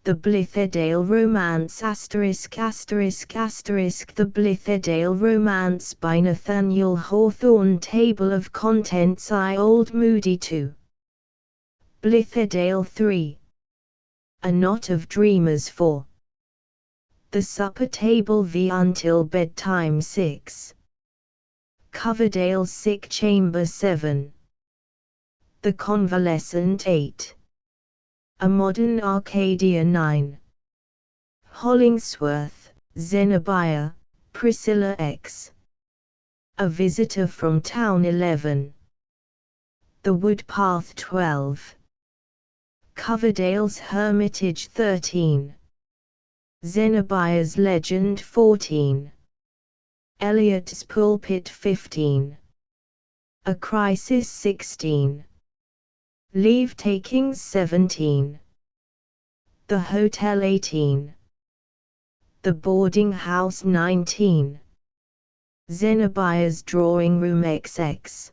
The Blithedale Romance ******* The Blithedale Romance by Nathaniel Hawthorne. Table of Contents: I Old Moody 2. Blithedale 3. A Knot of Dreamers 4. The Supper Table v Until Bedtime 6. Coverdale's Sick Chamber 7. The Convalescent 8. A Modern Arcadia 9. Hollingsworth, Zenobia, Priscilla X. A Visitor from Town 11. The Wood Path 12. Coverdale's Hermitage 13. Zenobia's Legend 14. Eliot's Pulpit 15. A Crisis 16. Leave-takings 17. The Hotel 18. The Boarding House 19. Zenobia's Drawing Room XX.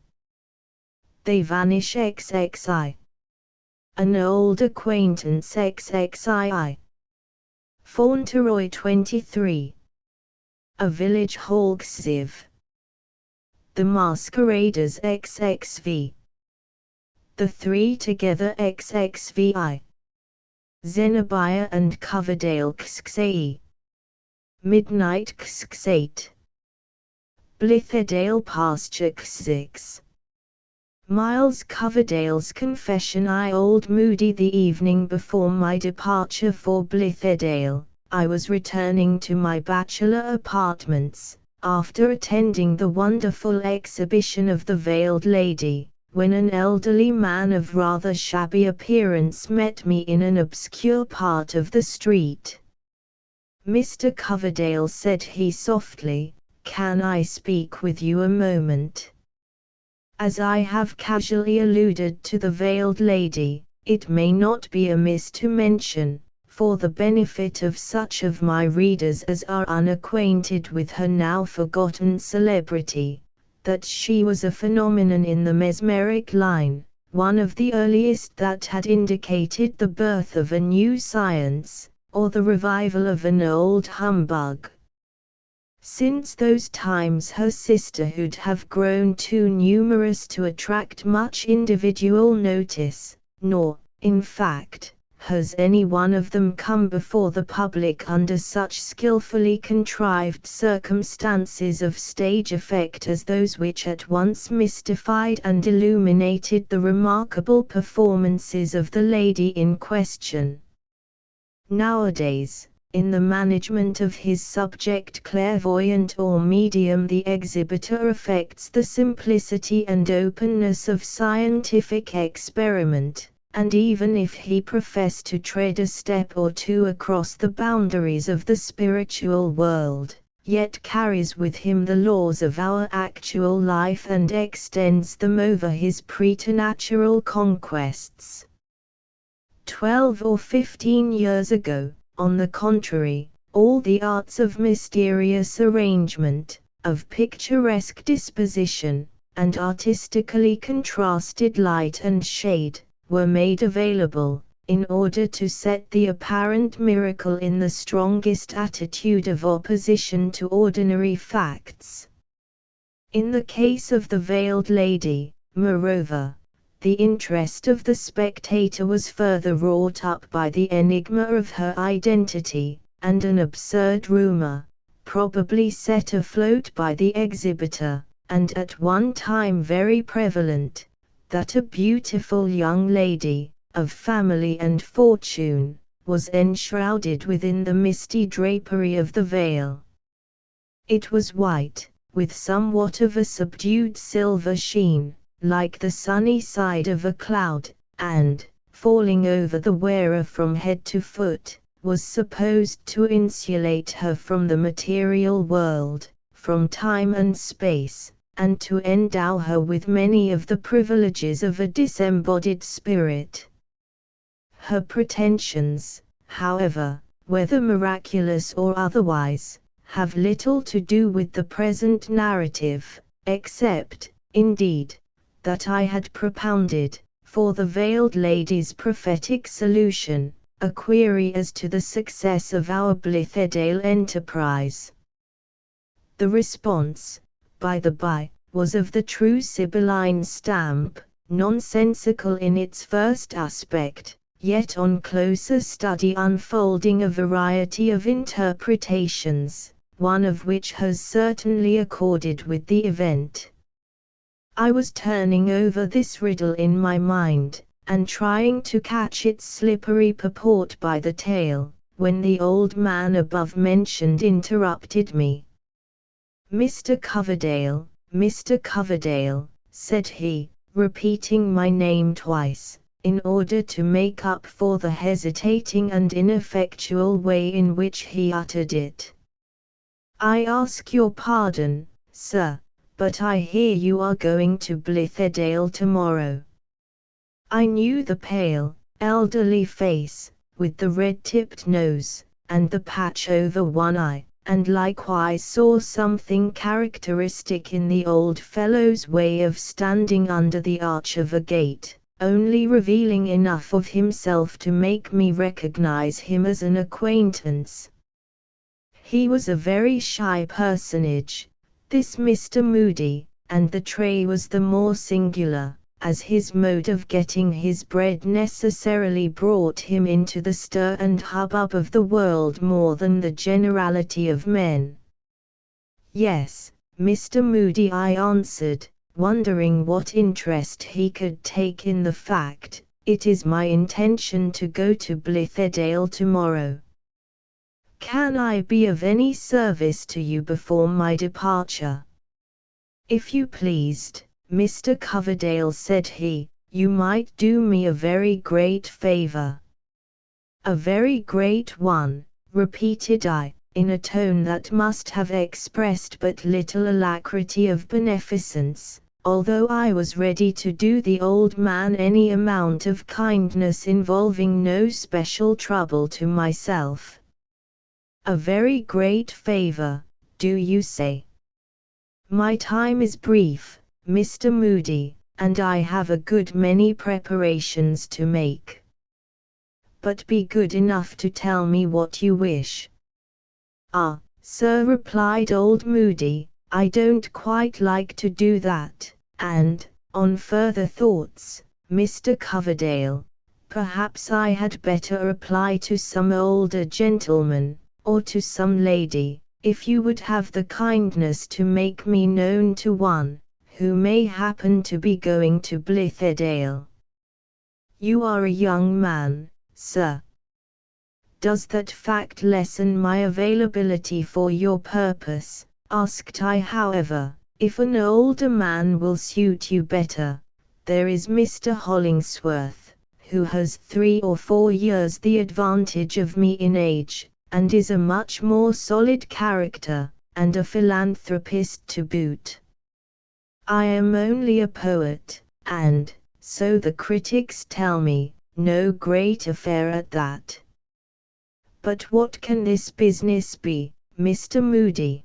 They Vanish XXI. An Old Acquaintance XXII. Fauntleroy 23. A Village Hall XIV. The Masqueraders XXV. The Three Together XXVI. Zenobia and Coverdale XXAE. Midnight XX8. Blithedale Pasture XX6. Miles Coverdale's Confession. I Old Moody. The evening before my departure for Blithedale, I was returning to my bachelor apartments, after attending the wonderful exhibition of The Veiled Lady, when an elderly man of rather shabby appearance met me in an obscure part of the street. "Mr. Coverdale," said he softly, "can I speak with you a moment?" As I have casually alluded to the Veiled Lady, it may not be amiss to mention, for the benefit of such of my readers as are unacquainted with her now forgotten celebrity, that she was a phenomenon in the mesmeric line, one of the earliest that had indicated the birth of a new science, or the revival of an old humbug. Since those times her sisterhood have grown too numerous to attract much individual notice, nor, in fact, has any one of them come before the public under such skillfully contrived circumstances of stage effect as those which at once mystified and illuminated the remarkable performances of the lady in question. Nowadays, in the management of his subject clairvoyant or medium, the exhibitor affects the simplicity and openness of scientific experiment, and even if he profess to tread a step or two across the boundaries of the spiritual world, yet carries with him the laws of our actual life and extends them over his preternatural conquests. 12 or 15 years ago, on the contrary, all the arts of mysterious arrangement, of picturesque disposition, and artistically contrasted light and shade, were made available, in order to set the apparent miracle in the strongest attitude of opposition to ordinary facts. In the case of the Veiled Lady, moreover, the interest of the spectator was further wrought up by the enigma of her identity, and an absurd rumor, probably set afloat by the exhibitor, and at one time very prevalent, that a beautiful young lady, of family and fortune, was enshrouded within the misty drapery of the veil. It was white, with somewhat of a subdued silver sheen, like the sunny side of a cloud, and, falling over the wearer from head to foot, was supposed to insulate her from the material world, from time and space, and to endow her with many of the privileges of a disembodied spirit. Her pretensions, however, whether miraculous or otherwise, have little to do with the present narrative, except, indeed, that I had propounded, for the Veiled Lady's prophetic solution, a query as to the success of our Blithedale enterprise. The response, by the by, was of the true Sibylline stamp, nonsensical in its first aspect, yet on closer study unfolding a variety of interpretations, one of which has certainly accorded with the event. I was turning over this riddle in my mind, and trying to catch its slippery purport by the tail, when the old man above mentioned interrupted me. Mr. Coverdale, said he, repeating my name twice, in order to make up for the hesitating and ineffectual way in which he uttered it. I ask your pardon, sir, but I hear you are going to Blithedale tomorrow. I knew the pale, elderly face, with the red-tipped nose, and the patch over one eye, and likewise saw something characteristic in the old fellow's way of standing under the arch of a gate, only revealing enough of himself to make me recognize him as an acquaintance. He was a very shy personage, this Mr. Moody, and the tray was the more singular, as his mode of getting his bread necessarily brought him into the stir and hubbub of the world more than the generality of men. Yes, Mr. Moody, I answered, wondering what interest he could take in the fact. It is my intention to go to Blithedale tomorrow. Can I be of any service to you before my departure? If you pleased, Mr. Coverdale, said he, you might do me a very great favor. A very great one, repeated I, in a tone that must have expressed but little alacrity of beneficence, although I was ready to do the old man any amount of kindness involving no special trouble to myself. A very great favor, do you say? My time is brief, Mr. Moody, and I have a good many preparations to make. But be good enough to tell me what you wish. Ah, sir, replied old Moody, I don't quite like to do that, and, on further thoughts, Mr. Coverdale, perhaps I had better apply to some older gentleman, or to some lady, if you would have the kindness to make me known to one, who may happen to be going to Blithedale. You are a young man, sir. Does that fact lessen my availability for your purpose? Asked I. However, if an older man will suit you better, there is Mr. Hollingsworth, who has 3 or 4 years the advantage of me in age, and is a much more solid character, and a philanthropist to boot. I am only a poet, and, so the critics tell me, no great affair at that. But what can this business be, Mr. Moody?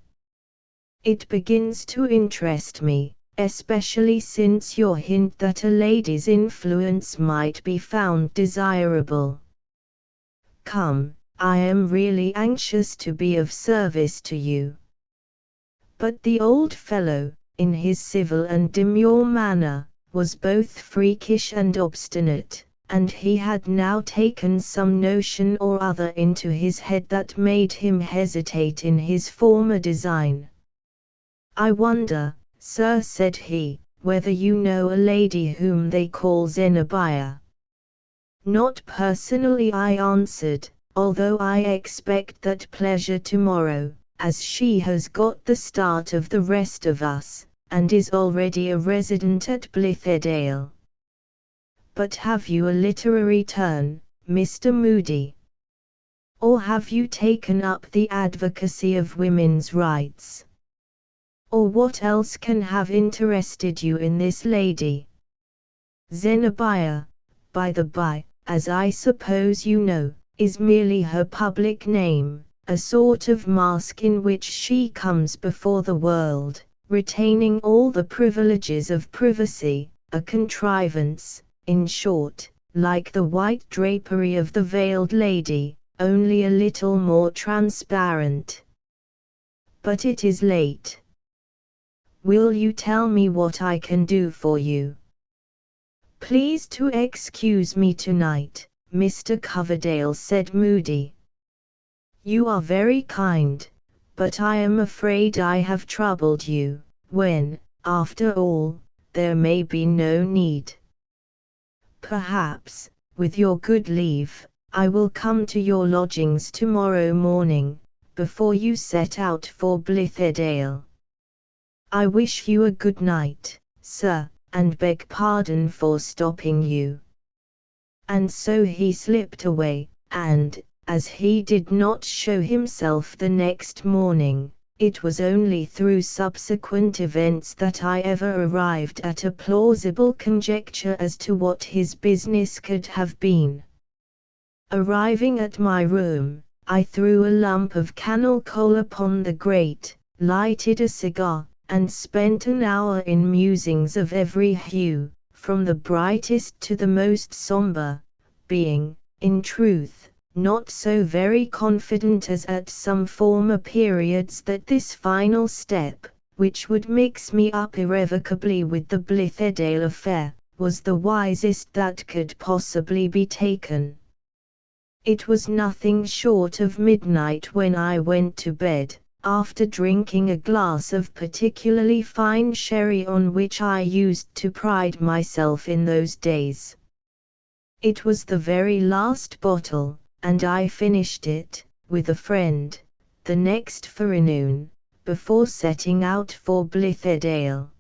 It begins to interest me, especially since your hint that a lady's influence might be found desirable. Come, I am really anxious to be of service to you. But the old fellow, in his civil and demure manner, was both freakish and obstinate, and he had now taken some notion or other into his head that made him hesitate in his former design. I wonder, sir, said he, whether you know a lady whom they call Zenobia. Not personally, I answered, although I expect that pleasure tomorrow, as she has got the start of the rest of us, and is already a resident at Blithedale. But have you a literary turn, Mr. Moody? Or have you taken up the advocacy of women's rights? Or what else can have interested you in this lady? Zenobia, by the by, as I suppose you know, is merely her public name, a sort of mask in which she comes before the world, retaining all the privileges of privacy, a contrivance, in short, like the white drapery of the veiled lady, only a little more transparent. But it is late. Will you tell me what I can do for you? Please to excuse me tonight, Mr. Coverdale said moody. You are very kind, but I am afraid I have troubled you, when, after all, there may be no need. Perhaps, with your good leave, I will come to your lodgings tomorrow morning, before you set out for Blithedale. I wish you a good night, sir, and beg pardon for stopping you. And so he slipped away, and, as he did not show himself the next morning, it was only through subsequent events that I ever arrived at a plausible conjecture as to what his business could have been. Arriving at my room, I threw a lump of cannel coal upon the grate, lighted a cigar, and spent an hour in musings of every hue, from the brightest to the most sombre, being, in truth, not so very confident as at some former periods that this final step, which would mix me up irrevocably with the Blithedale affair, was the wisest that could possibly be taken. It was nothing short of midnight when I went to bed, after drinking a glass of particularly fine sherry on which I used to pride myself in those days. It was the very last bottle, and I finished it, with a friend, the next forenoon, before setting out for Blithedale.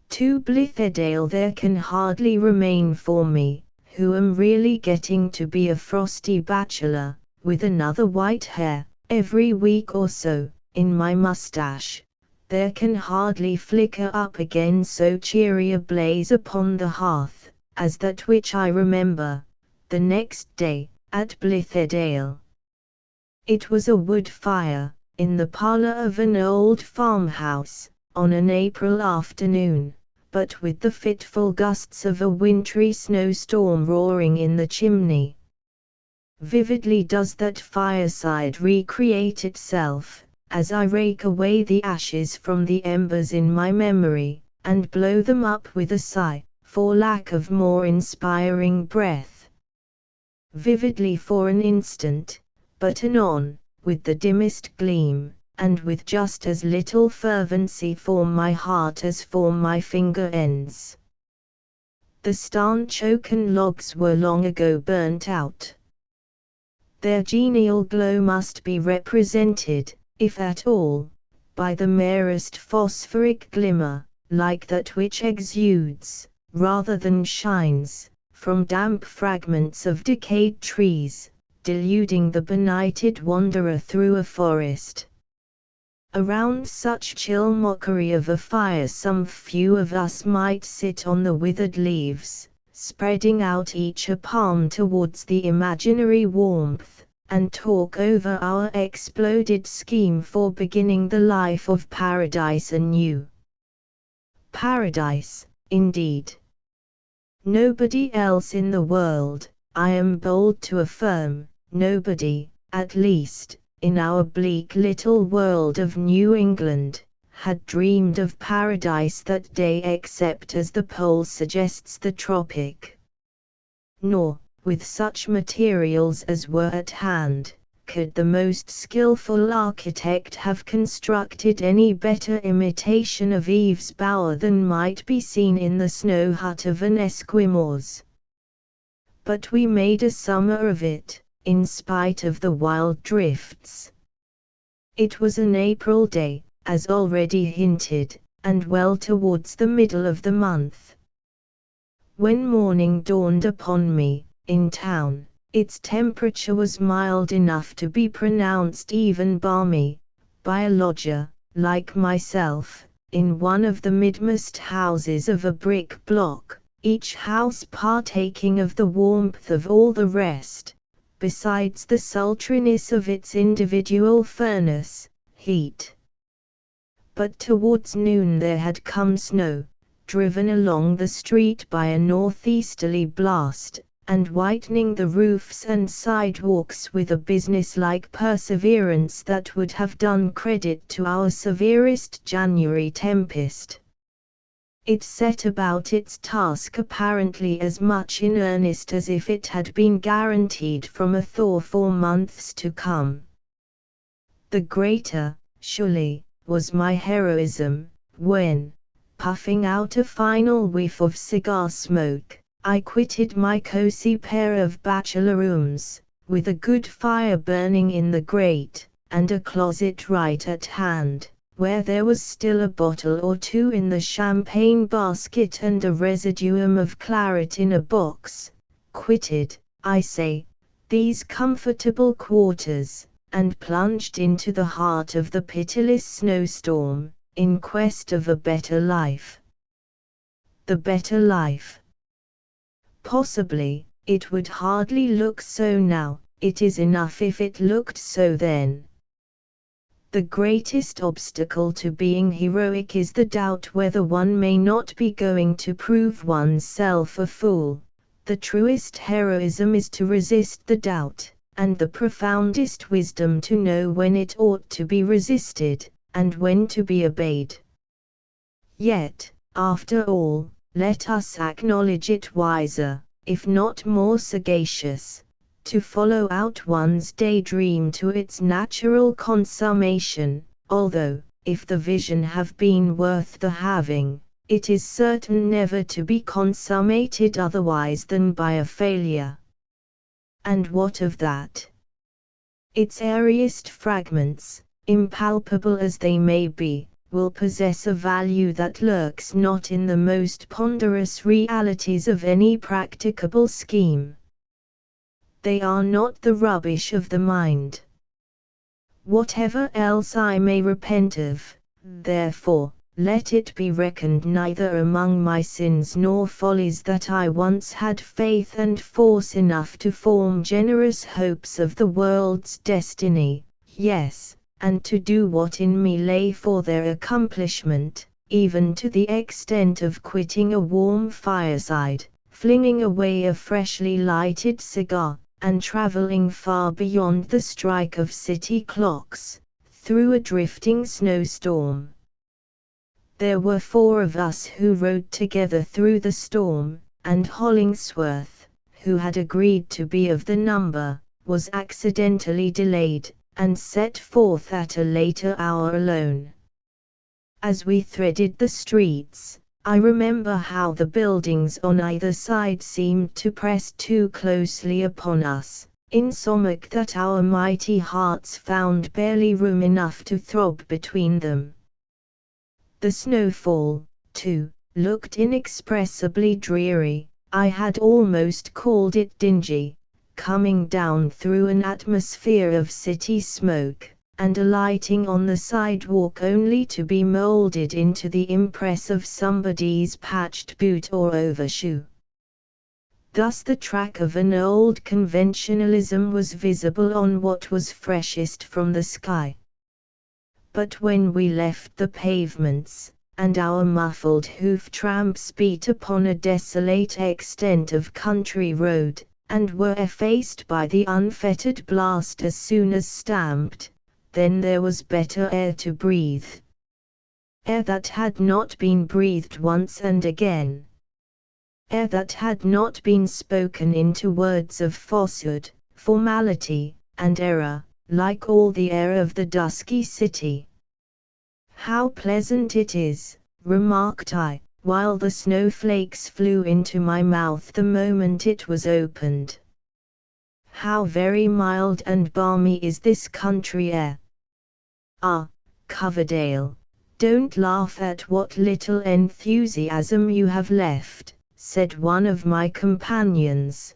To Blithedale there can hardly remain for me, who am really getting to be a frosty bachelor, with another white hair, every week or so, in my moustache. There can hardly flicker up again so cheery a blaze upon the hearth, as that which I remember, the next day, at Blithedale. It was a wood fire, in the parlor of an old farmhouse, on an April afternoon, but with the fitful gusts of a wintry snowstorm roaring in the chimney. Vividly does that fireside recreate itself, as I rake away the ashes from the embers in my memory, and blow them up with a sigh, for lack of more inspiring breath. Vividly for an instant, but anon, with the dimmest gleam, and with just as little fervency for my heart as for my finger ends. The stanch oaken logs were long ago burnt out. Their genial glow must be represented, if at all, by the merest phosphoric glimmer, like that which exudes, rather than shines, from damp fragments of decayed trees, deluding the benighted wanderer through a forest. Around such chill mockery of a fire some few of us might sit on the withered leaves, spreading out each a palm towards the imaginary warmth, and talk over our exploded scheme for beginning the life of paradise anew. Paradise, indeed. Nobody else in the world, I am bold to affirm, nobody, at least, in our bleak little world of New England, had dreamed of paradise that day except as the pole suggests the tropic. Nor, with such materials as were at hand, could the most skillful architect have constructed any better imitation of Eve's bower than might be seen in the snow hut of an Esquimaux. But we made a summer of it, in spite of the wild drifts. It was an April day, as already hinted, and well towards the middle of the month. When morning dawned upon me, in town, its temperature was mild enough to be pronounced even balmy, by a lodger, like myself, in one of the midmost houses of a brick block, each house partaking of the warmth of all the rest, besides the sultriness of its individual furnace, heat. But towards noon there had come snow, driven along the street by a northeasterly blast, and whitening the roofs and sidewalks with a businesslike perseverance that would have done credit to our severest January tempest. It set about its task apparently as much in earnest as if it had been guaranteed from a thaw for months to come. The greater, surely, was my heroism, when, puffing out a final whiff of cigar smoke, I quitted my cozy pair of bachelor rooms, with a good fire burning in the grate, and a closet right at hand, where there was still a bottle or two in the champagne basket and a residuum of claret in a box, quitted, I say, these comfortable quarters, and plunged into the heart of the pitiless snowstorm, in quest of a better life. The better life. Possibly, it would hardly look so now, it is enough if it looked so then. The greatest obstacle to being heroic is the doubt whether one may not be going to prove oneself a fool. The truest heroism is to resist the doubt, and the profoundest wisdom to know when it ought to be resisted, and when to be obeyed. Yet, after all, let us acknowledge it wiser, if not more sagacious, to follow out one's daydream to its natural consummation, although, if the vision have been worth the having, it is certain never to be consummated otherwise than by a failure. And what of that? Its airiest fragments, impalpable as they may be, will possess a value that lurks not in the most ponderous realities of any practicable scheme. They are not the rubbish of the mind. Whatever else I may repent of, therefore, let it be reckoned neither among my sins nor follies that I once had faith and force enough to form generous hopes of the world's destiny, yes, and to do what in me lay for their accomplishment, even to the extent of quitting a warm fireside, flinging away a freshly lighted cigar, and traveling far beyond the strike of city clocks, through a drifting snowstorm. There were 4 of us who rode together through the storm, and Hollingsworth, who had agreed to be of the number, was accidentally delayed, and set forth at a later hour alone. As we threaded the streets, I remember how the buildings on either side seemed to press too closely upon us, insomuch that our mighty hearts found barely room enough to throb between them. The snowfall, too, looked inexpressibly dreary. I had almost called it dingy, coming down through an atmosphere of city smoke, and alighting on the sidewalk only to be molded into the impress of somebody's patched boot or overshoe. Thus the track of an old conventionalism was visible on what was freshest from the sky. But when we left the pavements, and our muffled hoof tramps beat upon a desolate extent of country road, and were effaced by the unfettered blast as soon as stamped, then there was better air to breathe. Air that had not been breathed once and again. Air that had not been spoken into words of falsehood, formality, and error, like all the air of the dusky city. How pleasant it is, remarked I, while the snowflakes flew into my mouth the moment it was opened. How very mild and balmy is this country air. Ah, Coverdale, don't laugh at what little enthusiasm you have left, said one of my companions.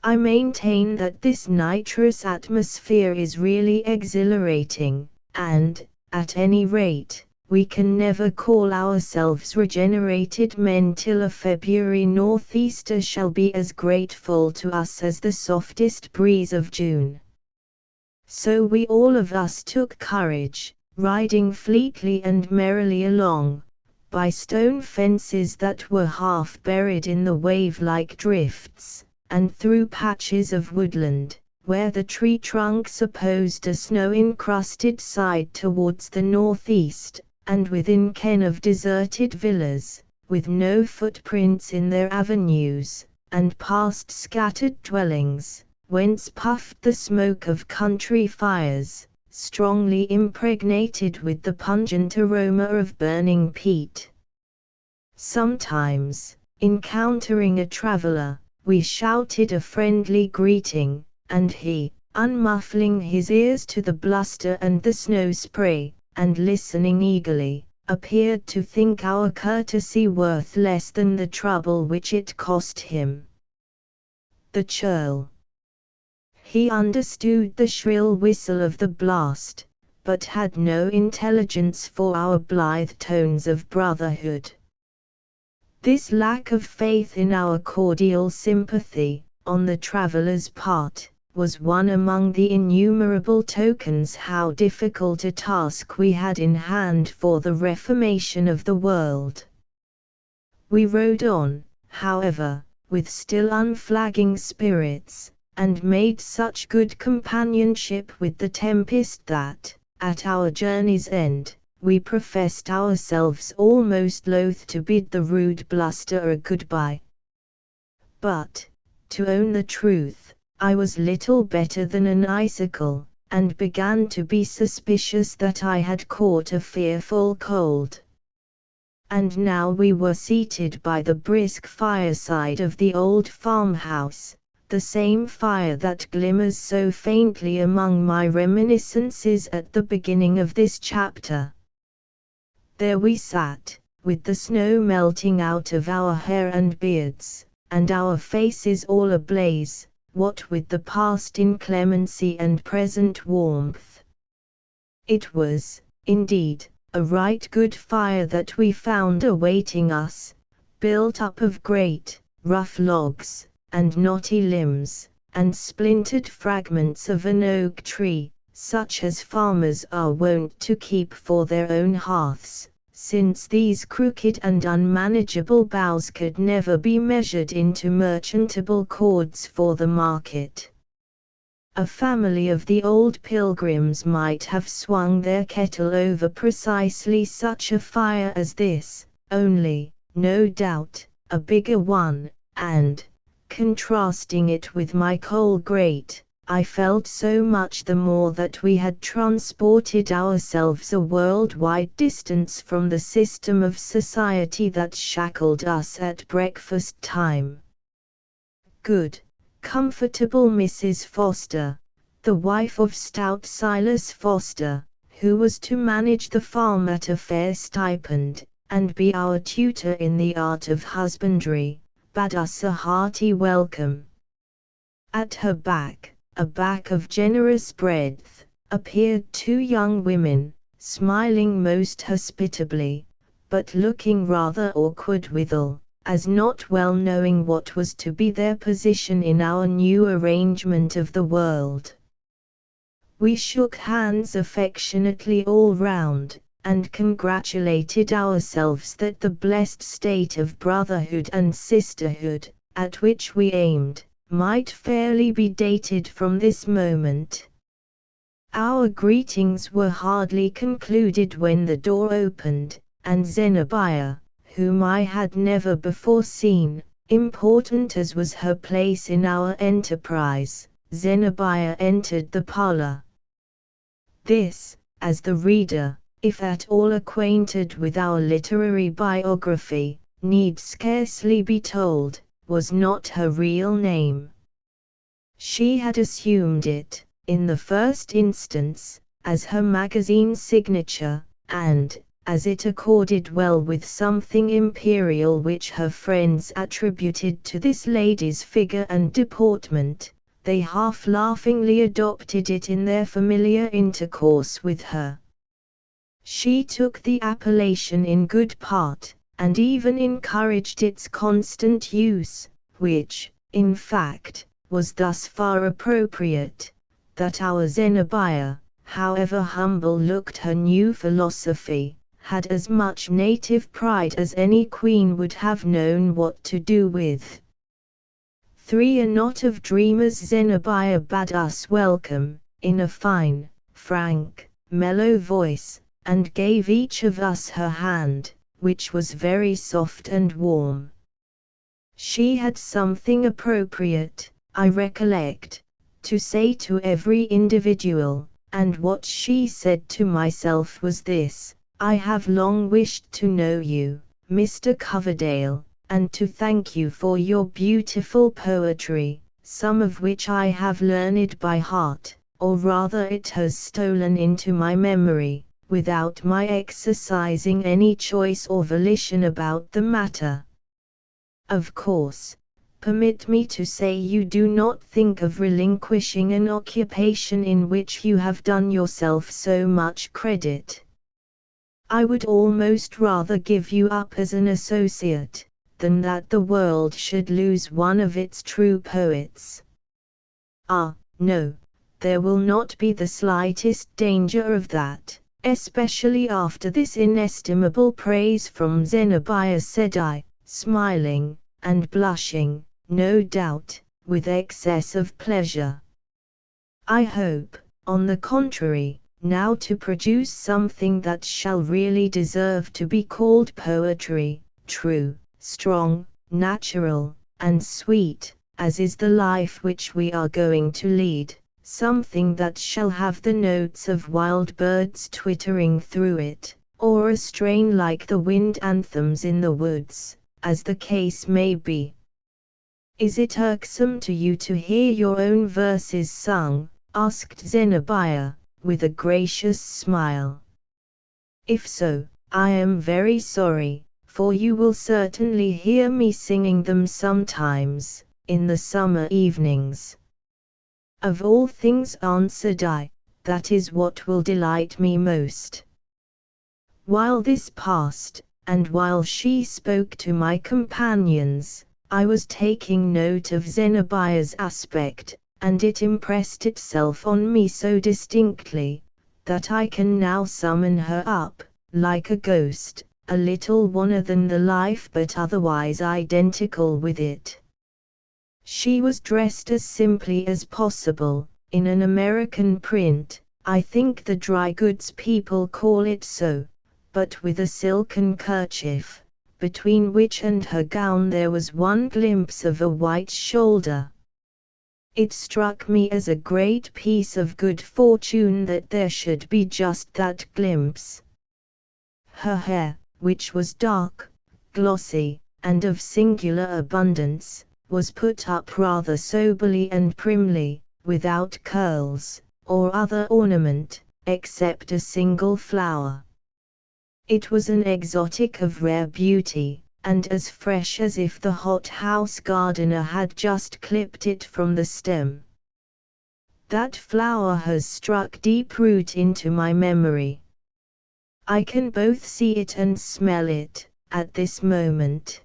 I maintain that this nitrous atmosphere is really exhilarating, and, at any rate, we can never call ourselves regenerated men till a February northeaster shall be as grateful to us as the softest breeze of June. So we all of us took courage, riding fleetly and merrily along, by stone fences that were half buried in the wave-like drifts, and through patches of woodland, where the tree trunks opposed a snow-encrusted side towards the northeast, and within ken of deserted villas, with no footprints in their avenues, and past scattered dwellings, whence puffed the smoke of country fires, strongly impregnated with the pungent aroma of burning peat. Sometimes, encountering a traveler, we shouted a friendly greeting, and he, unmuffling his ears to the bluster and the snow spray, and listening eagerly, appeared to think our courtesy worth less than the trouble which it cost him. The churl. He understood the shrill whistle of the blast, but had no intelligence for our blithe tones of brotherhood. This lack of faith in our cordial sympathy, on the traveller's part, was one among the innumerable tokens how difficult a task we had in hand for the reformation of the world. We rode on, however, with still unflagging spirits, and made such good companionship with the tempest that, at our journey's end, we professed ourselves almost loath to bid the rude bluster a goodbye. But, to own the truth, I was little better than an icicle, and began to be suspicious that I had caught a fearful cold. And now we were seated by the brisk fireside of the old farmhouse, the same fire that glimmers so faintly among my reminiscences at the beginning of this chapter. There we sat, with the snow melting out of our hair and beards, and our faces all ablaze, what with the past inclemency and present warmth. It was, indeed, a right good fire that we found awaiting us, built up of great, rough logs, and knotty limbs, and splintered fragments of an oak tree, such as farmers are wont to keep for their own hearths, since these crooked and unmanageable boughs could never be measured into merchantable cords for the market. A family of the old pilgrims might have swung their kettle over precisely such a fire as this, only, no doubt, a bigger one, and, contrasting it with my coal grate, I felt so much the more that we had transported ourselves a world-wide distance from the system of society that shackled us at breakfast time. Good, comfortable Mrs. Foster, the wife of stout Silas Foster, who was to manage the farm at a fair stipend, and be our tutor in the art of husbandry, bade us a hearty welcome. At her back, a back of generous breadth, appeared two young women, smiling most hospitably, but looking rather awkward withal, as not well knowing what was to be their position in our new arrangement of the world. We shook hands affectionately all round, and congratulated ourselves that the blessed state of brotherhood and sisterhood, at which we aimed, might fairly be dated from this moment. Our greetings were hardly concluded when the door opened, and Zenobia, whom I had never before seen, important as was her place in our enterprise, Zenobia entered the parlor. This, as the reader, if at all acquainted with our literary biography, need scarcely be told, was not her real name. She had assumed it, in the first instance, as her magazine signature, and, as it accorded well with something imperial which her friends attributed to this lady's figure and deportment, they half-laughingly adopted it in their familiar intercourse with her. She took the appellation in good part, and even encouraged its constant use, which, in fact, was thus far appropriate, that our Zenobia, however humble looked her new philosophy, had as much native pride as any queen would have known what to do with. 3. A knot of dreamers. Zenobia bade us welcome, in a fine, frank, mellow voice, and gave each of us her hand, which was very soft and warm. She had something appropriate, I recollect, to say to every individual, and what she said to myself was this: I have long wished to know you, Mr. Coverdale, and to thank you for your beautiful poetry, some of which I have learned by heart, or rather it has stolen into my memory, without my exercising any choice or volition about the matter. Of course, permit me to say you do not think of relinquishing an occupation in which you have done yourself so much credit. I would almost rather give you up as an associate, than that the world should lose one of its true poets. Ah, no, there will not be the slightest danger of that, especially after this inestimable praise from Zenobia, said I, smiling, and blushing, no doubt, with excess of pleasure. I hope, on the contrary, now to produce something that shall really deserve to be called poetry, true, strong, natural, and sweet, as is the life which we are going to lead, something that shall have the notes of wild birds twittering through it, or a strain like the wind anthems in the woods, as the case may be. Is it irksome to you to hear your own verses sung? Asked Zenobia, with a gracious smile. If so, I am very sorry, for you will certainly hear me singing them sometimes, in the summer evenings. Of all things, answered I, that is what will delight me most. While this passed, and while she spoke to my companions, I was taking note of Zenobia's aspect, and it impressed itself on me so distinctly, that I can now summon her up, like a ghost, a little wanner than the life but otherwise identical with it. She was dressed as simply as possible, in an American print, I think the dry goods people call it so, but with a silken kerchief, between which and her gown there was one glimpse of a white shoulder. It struck me as a great piece of good fortune that there should be just that glimpse. Her hair, which was dark, glossy, and of singular abundance, was put up rather soberly and primly, without curls, or other ornament, except a single flower. It was an exotic of rare beauty, and as fresh as if the hothouse gardener had just clipped it from the stem. That flower has struck deep root into my memory. I can both see it and smell it, at this moment.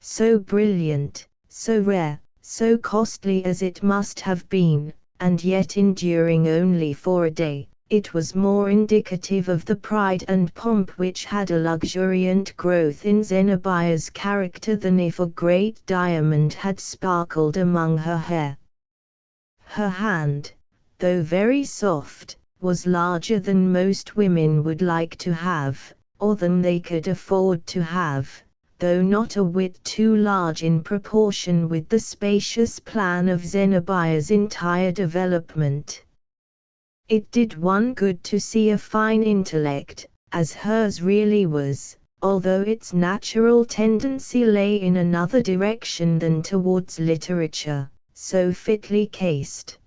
So brilliant, so rare, so costly as it must have been, and yet enduring only for a day, it was more indicative of the pride and pomp which had a luxuriant growth in Zenobia's character than if a great diamond had sparkled among her hair. Her hand, though very soft, was larger than most women would like to have, or than they could afford to have, though not a whit too large in proportion with the spacious plan of Zenobia's entire development. It did one good to see a fine intellect, as hers really was, although its natural tendency lay in another direction than towards literature, so fitly cased.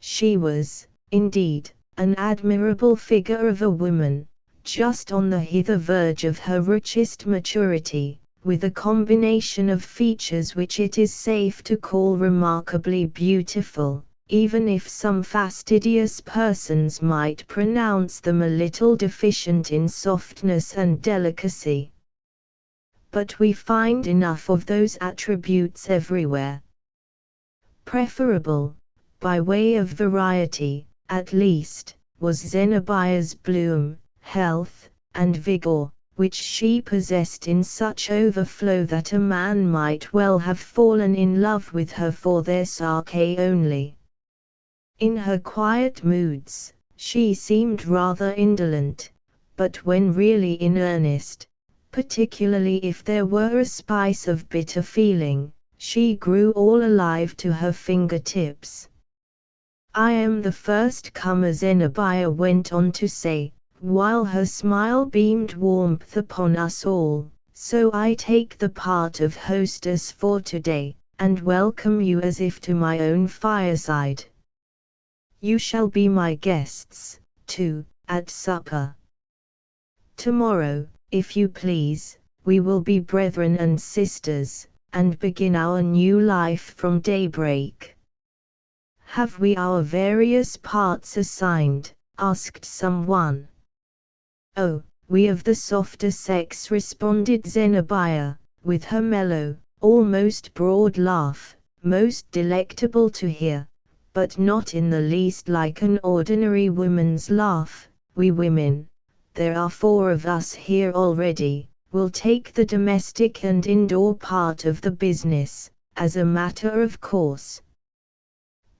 She was, indeed, an admirable figure of a woman, just on the hither verge of her richest maturity, with a combination of features which it is safe to call remarkably beautiful, even if some fastidious persons might pronounce them a little deficient in softness and delicacy. But we find enough of those attributes everywhere. Preferable, by way of variety, at least, was Zenobia's bloom, health, and vigor, which she possessed in such overflow that a man might well have fallen in love with her for their sake only. In her quiet moods, she seemed rather indolent, but when really in earnest, particularly if there were a spice of bitter feeling, she grew all alive to her fingertips. "I am the first comer," Zenobia went on to say, while her smile beamed warmth upon us all, "so I take the part of hostess for today, and welcome you as if to my own fireside. You shall be my guests, too, at supper. Tomorrow, if you please, we will be brethren and sisters, and begin our new life from daybreak." "Have we our various parts assigned?" asked someone. "Oh, we of the softer sex," responded Zenobia, with her mellow, almost broad laugh, most delectable to hear, but not in the least like an ordinary woman's laugh. "We women, there are 4 of us here already, will take the domestic and indoor part of the business, as a matter of course.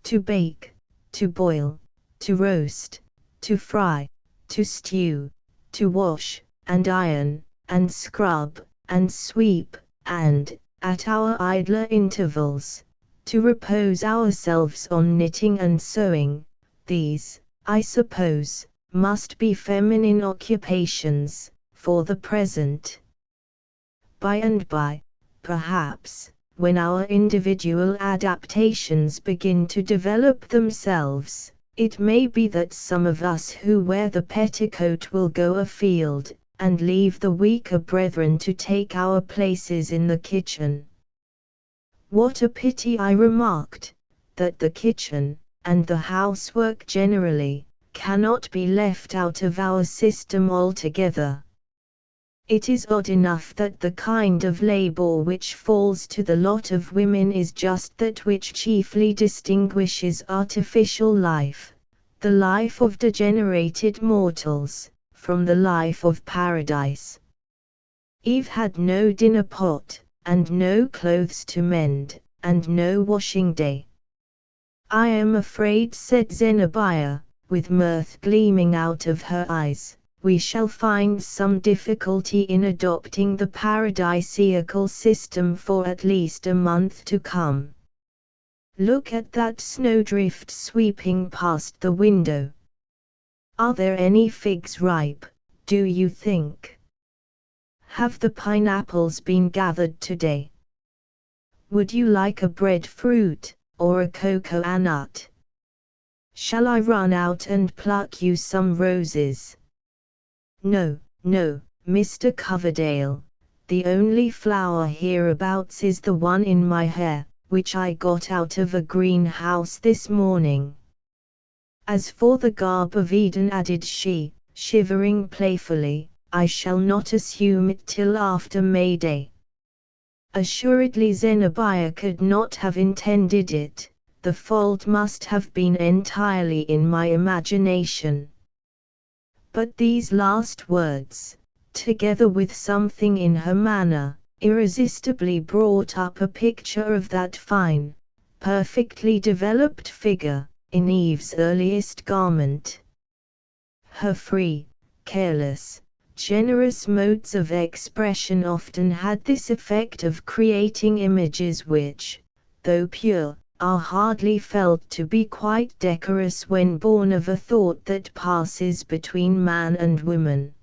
To bake, to boil, to roast, to fry, to stew, to wash, and iron, and scrub, and sweep, and, at our idler intervals, to repose ourselves on knitting and sewing. These, I suppose, must be feminine occupations, for the present. By and by, perhaps, when our individual adaptations begin to develop themselves, it may be that some of us who wear the petticoat will go afield, and leave the weaker brethren to take our places in the kitchen." "What a pity," I remarked, "that the kitchen, and the housework generally, cannot be left out of our system altogether. It is odd enough that the kind of labor which falls to the lot of women is just that which chiefly distinguishes artificial life, the life of degenerated mortals, from the life of paradise. Eve had no dinner pot, and no clothes to mend, and no washing day." "I am afraid," said Zenobia, with mirth gleaming out of her eyes, "we shall find some difficulty in adopting the paradisiacal system for at least a month to come. Look at that snowdrift sweeping past the window. Are there any figs ripe, do you think? Have the pineapples been gathered today? Would you like a breadfruit, or a cocoa nut? Shall I run out and pluck you some roses?" "No, no, Mr. Coverdale, the only flower hereabouts is the one in my hair, which I got out of a greenhouse this morning. As for the garb of Eden," added she, shivering playfully, "I shall not assume it till after May Day." Assuredly Zenobia could not have intended it. The fault must have been entirely in my imagination. But these last words, together with something in her manner, irresistibly brought up a picture of that fine, perfectly developed figure, in Eve's earliest garment. Her free, careless, generous modes of expression often had this effect of creating images which, though pure, are hardly felt to be quite decorous when born of a thought that passes between man and woman.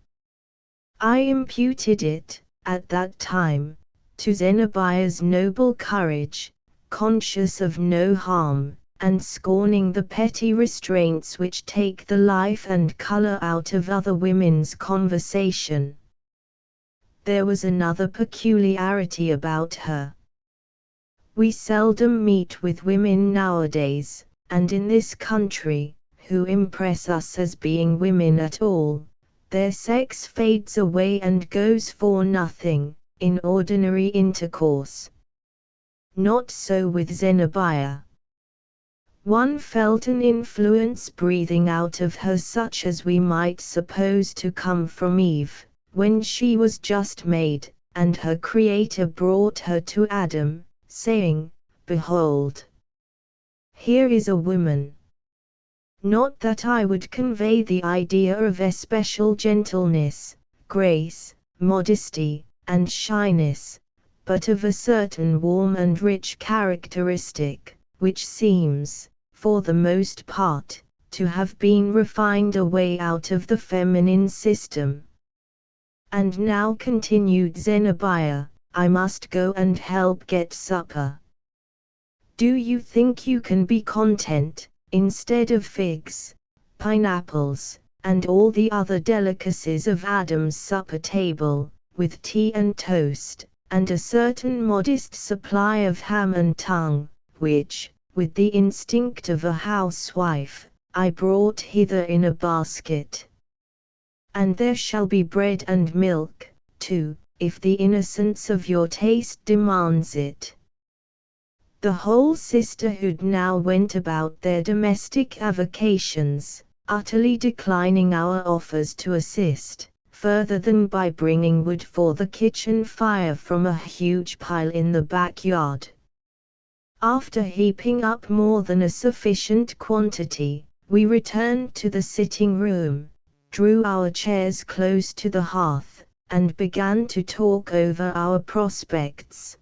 I imputed it, at that time, to Zenobia's noble courage, conscious of no harm, and scorning the petty restraints which take the life and color out of other women's conversation. There was another peculiarity about her. We seldom meet with women nowadays, and in this country, who impress us as being women at all. Their sex fades away and goes for nothing, in ordinary intercourse. Not so with Zenobia. One felt an influence breathing out of her such as we might suppose to come from Eve, when she was just made, and her Creator brought her to Adam, saying, Behold, here is a woman. Not that I would convey the idea of especial gentleness, grace, modesty, and shyness, but of a certain warm and rich characteristic, which seems, for the most part, to have been refined away out of the feminine system. And now, continued Zenobia, I must go and help get supper. Do you think you can be content, instead of figs, pineapples, and all the other delicacies of Adam's supper table, with tea and toast, and a certain modest supply of ham and tongue, which, with the instinct of a housewife, I brought hither in a basket? And there shall be bread and milk, too, if the innocence of your taste demands it. The whole sisterhood now went about their domestic avocations, utterly declining our offers to assist, further than by bringing wood for the kitchen fire from a huge pile in the backyard. After heaping up more than a sufficient quantity, we returned to the sitting room, drew our chairs close to the hearth, and began to talk over our prospects.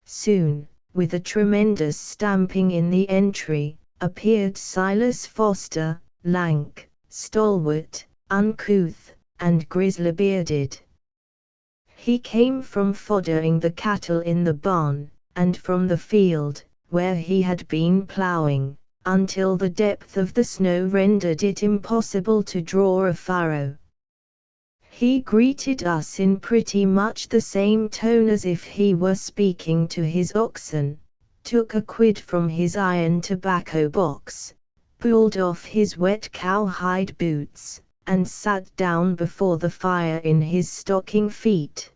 Soon, with a tremendous stamping in the entry, appeared Silas Foster, lank, stalwart, uncouth, and grizzly-bearded. He came from foddering the cattle in the barn, and from the field, where he had been ploughing, until the depth of the snow rendered it impossible to draw a furrow. He greeted us in pretty much the same tone as if he were speaking to his oxen, took a quid from his iron tobacco box, pulled off his wet cowhide boots, and sat down before the fire in his stocking feet.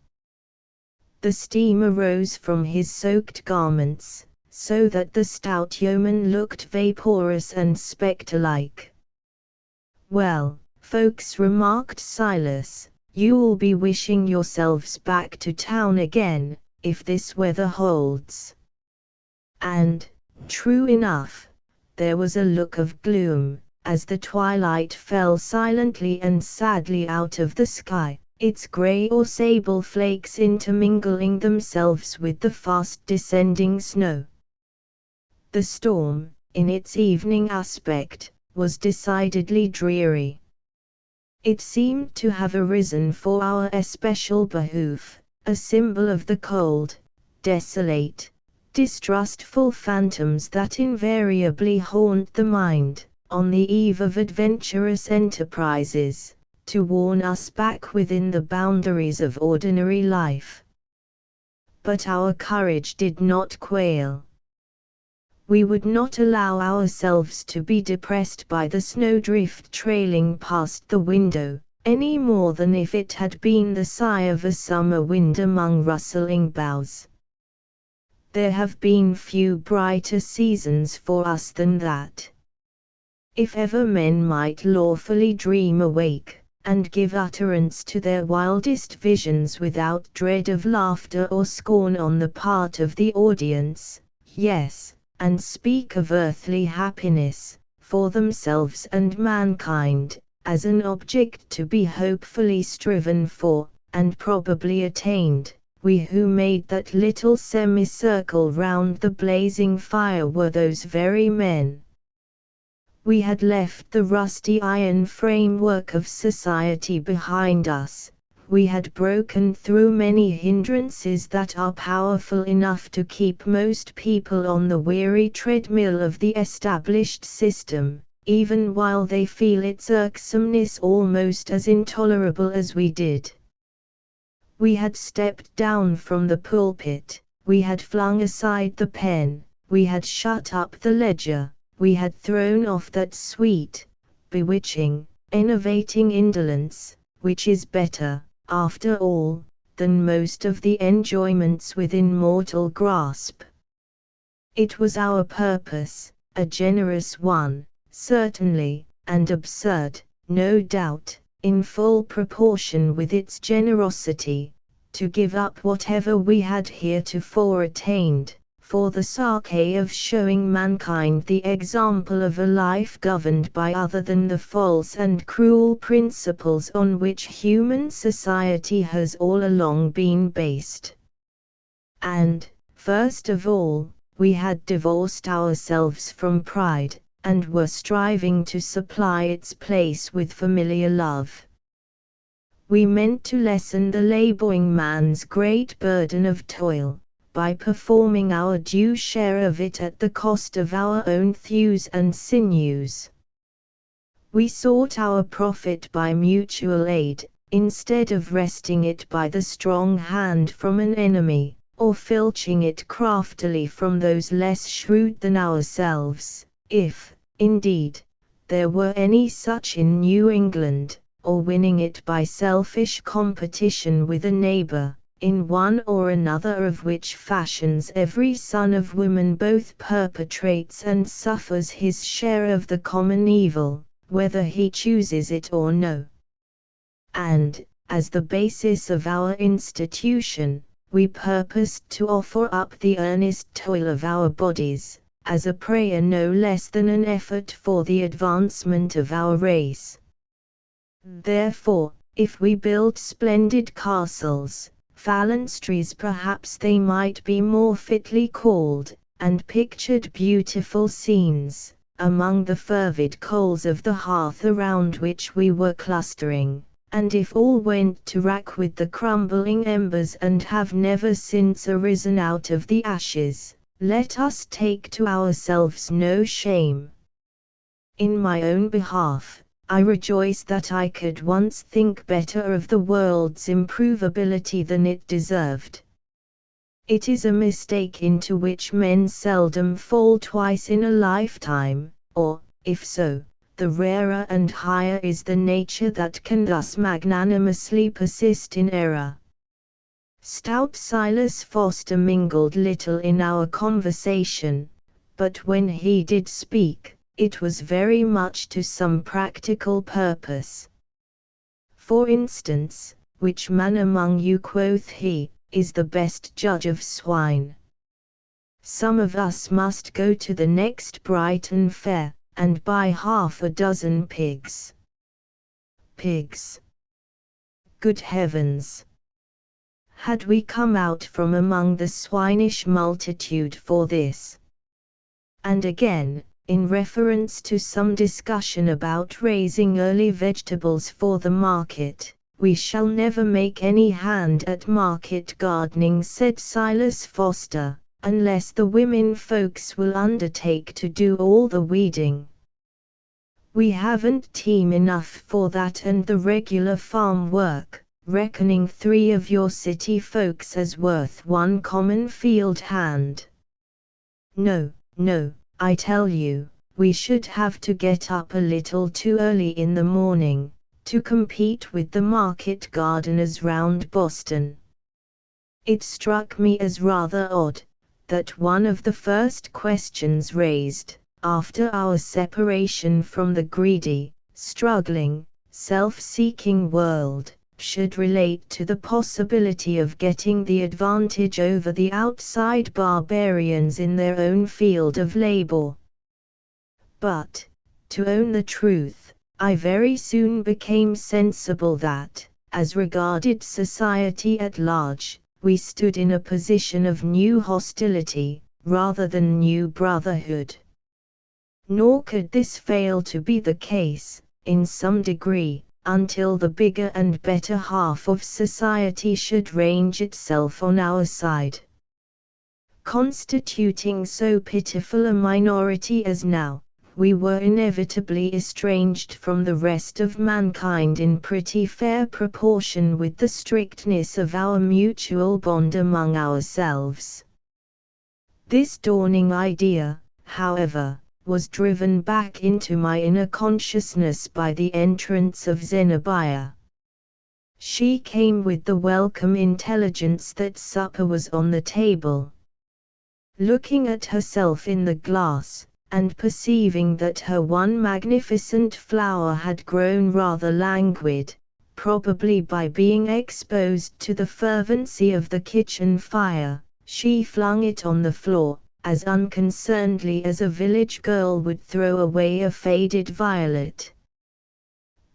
The steam arose from his soaked garments, so that the stout yeoman looked vaporous and spectre-like. Well, folks, remarked Silas, you'll be wishing yourselves back to town again, if this weather holds. And, true enough, there was a look of gloom, as the twilight fell silently and sadly out of the sky, its grey or sable flakes intermingling themselves with the fast descending snow. The storm, in its evening aspect, was decidedly dreary. It seemed to have arisen for our especial behoof, a symbol of the cold, desolate, distrustful phantoms that invariably haunt the mind, on the eve of adventurous enterprises, to warn us back within the boundaries of ordinary life. But our courage did not quail. We would not allow ourselves to be depressed by the snowdrift trailing past the window, any more than if it had been the sigh of a summer wind among rustling boughs. There have been few brighter seasons for us than that. If ever men might lawfully dream awake, and give utterance to their wildest visions without dread of laughter or scorn on the part of the audience, yes, and speak of earthly happiness, for themselves and mankind, as an object to be hopefully striven for, and probably attained, we who made that little semicircle round the blazing fire were those very men. We had left the rusty iron framework of society behind us. We had broken through many hindrances that are powerful enough to keep most people on the weary treadmill of the established system, even while they feel its irksomeness almost as intolerable as we did. We had stepped down from the pulpit, we had flung aside the pen, we had shut up the ledger, we had thrown off that sweet, bewitching, enervating indolence, which is better, after all, than most of the enjoyments within mortal grasp. It was our purpose, a generous one, certainly, and absurd, no doubt, in full proportion with its generosity, to give up whatever we had heretofore attained, for the sake of showing mankind the example of a life governed by other than the false and cruel principles on which human society has all along been based. And, first of all, we had divorced ourselves from pride, and were striving to supply its place with familiar love. We meant to lessen the laboring man's great burden of toil, by performing our due share of it at the cost of our own thews and sinews. We sought our profit by mutual aid, instead of wresting it by the strong hand from an enemy, or filching it craftily from those less shrewd than ourselves, if, indeed, there were any such in New England, or winning it by selfish competition with a neighbor, in one or another of which fashions every son of woman both perpetrates and suffers his share of the common evil, whether he chooses it or no. And, as the basis of our institution, we purposed to offer up the earnest toil of our bodies, as a prayer no less than an effort for the advancement of our race. Therefore, if we built splendid castles, phalansteries perhaps they might be more fitly called, and pictured beautiful scenes, among the fervid coals of the hearth around which we were clustering, and if all went to rack with the crumbling embers and have never since arisen out of the ashes, let us take to ourselves no shame. In my own behalf, I rejoice that I could once think better of the world's improvability than it deserved. It is a mistake into which men seldom fall twice in a lifetime, or, if so, the rarer and higher is the nature that can thus magnanimously persist in error. Stout Silas Foster mingled little in our conversation, but when he did speak, it was very much to some practical purpose. For instance, which man among you, quoth he, is the best judge of swine? Some of us must go to the next Brighton fair, and buy half a dozen pigs. Pigs! Good heavens! Had we come out from among the swinish multitude for this? And again, in reference to some discussion about raising early vegetables for the market, we shall never make any hand at market gardening, said Silas Foster, unless the women folks will undertake to do all the weeding. We haven't team enough for that and the regular farm work, reckoning 3 of your city folks as worth 1 common field hand. No, no, I tell you, we should have to get up a little too early in the morning, to compete with the market gardeners round Boston. It struck me as rather odd, that one of the first questions raised, after our separation from the greedy, struggling, self-seeking world, should relate to the possibility of getting the advantage over the outside barbarians in their own field of labor. But, to own the truth, I very soon became sensible that, as regarded society at large, we stood in a position of new hostility, rather than new brotherhood. Nor could this fail to be the case, in some degree, until the bigger and better half of society should range itself on our side. Constituting so pitiful a minority as now, we were inevitably estranged from the rest of mankind in pretty fair proportion with the strictness of our mutual bond among ourselves. This dawning idea, however, was driven back into my inner consciousness by the entrance of Zenobia. She came with the welcome intelligence that supper was on the table. Looking at herself in the glass, and perceiving that her one magnificent flower had grown rather languid, probably by being exposed to the fervency of the kitchen fire, she flung it on the floor, as unconcernedly as a village girl would throw away a faded violet.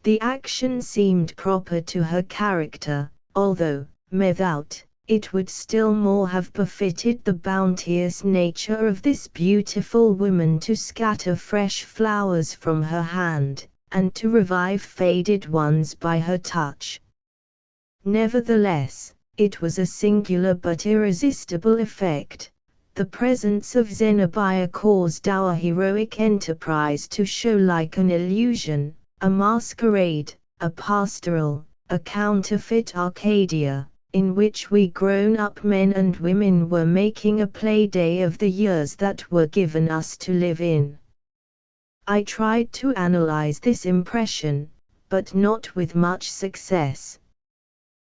The action seemed proper to her character, although, without, it would still more have befitted the bounteous nature of this beautiful woman to scatter fresh flowers from her hand, and to revive faded ones by her touch. Nevertheless, it was a singular but irresistible effect. The presence of Zenobia caused our heroic enterprise to show like an illusion, a masquerade, a pastoral, a counterfeit Arcadia, in which we grown-up men and women were making a play-day of the years that were given us to live in. I tried to analyze this impression, but not with much success.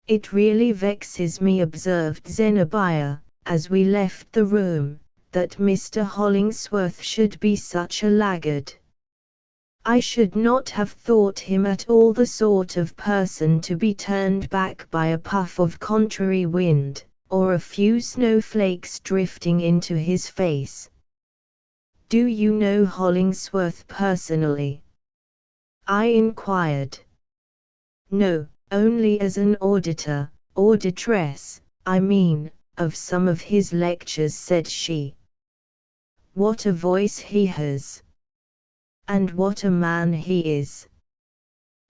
"It really vexes me," observed Zenobia, as we left the room, "that Mr. Hollingsworth should be such a laggard. I should not have thought him at all the sort of person to be turned back by a puff of contrary wind, or a few snowflakes drifting into his face." "Do you know Hollingsworth personally?" I inquired. "No, only as an auditress, I mean, of some of his lectures," said she. "What a voice he has! And what a man he is!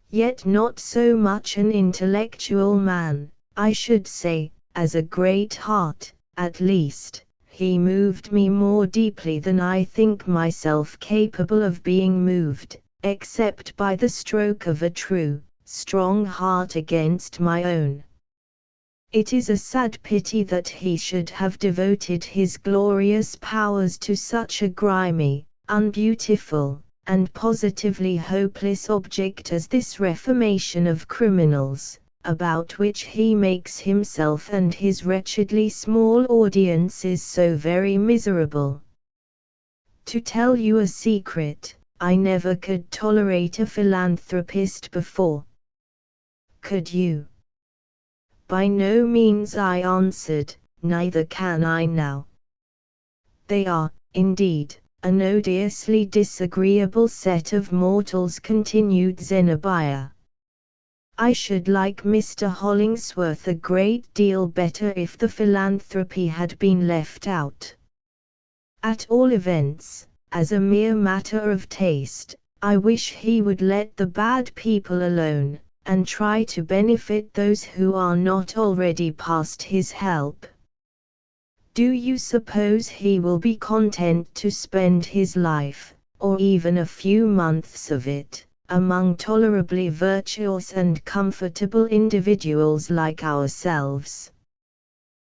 Yet not so much an intellectual man, I should say, as a great heart. At least, he moved me more deeply than I think myself capable of being moved, except by the stroke of a true, strong heart against my own. It is a sad pity that he should have devoted his glorious powers to such a grimy, unbeautiful, and positively hopeless object as this reformation of criminals, about which he makes himself and his wretchedly small audiences so very miserable. To tell you a secret, I never could tolerate a philanthropist before." "Could you?" "By no means," I answered, "neither can I now. They are, indeed, an odiously disagreeable set of mortals," continued Zenobia. "I should like Mr. Hollingsworth a great deal better if the philanthropy had been left out. At all events, as a mere matter of taste, I wish he would let the bad people alone, and try to benefit those who are not already past his help. Do you suppose he will be content to spend his life, or even a few months of it, among tolerably virtuous and comfortable individuals like ourselves?"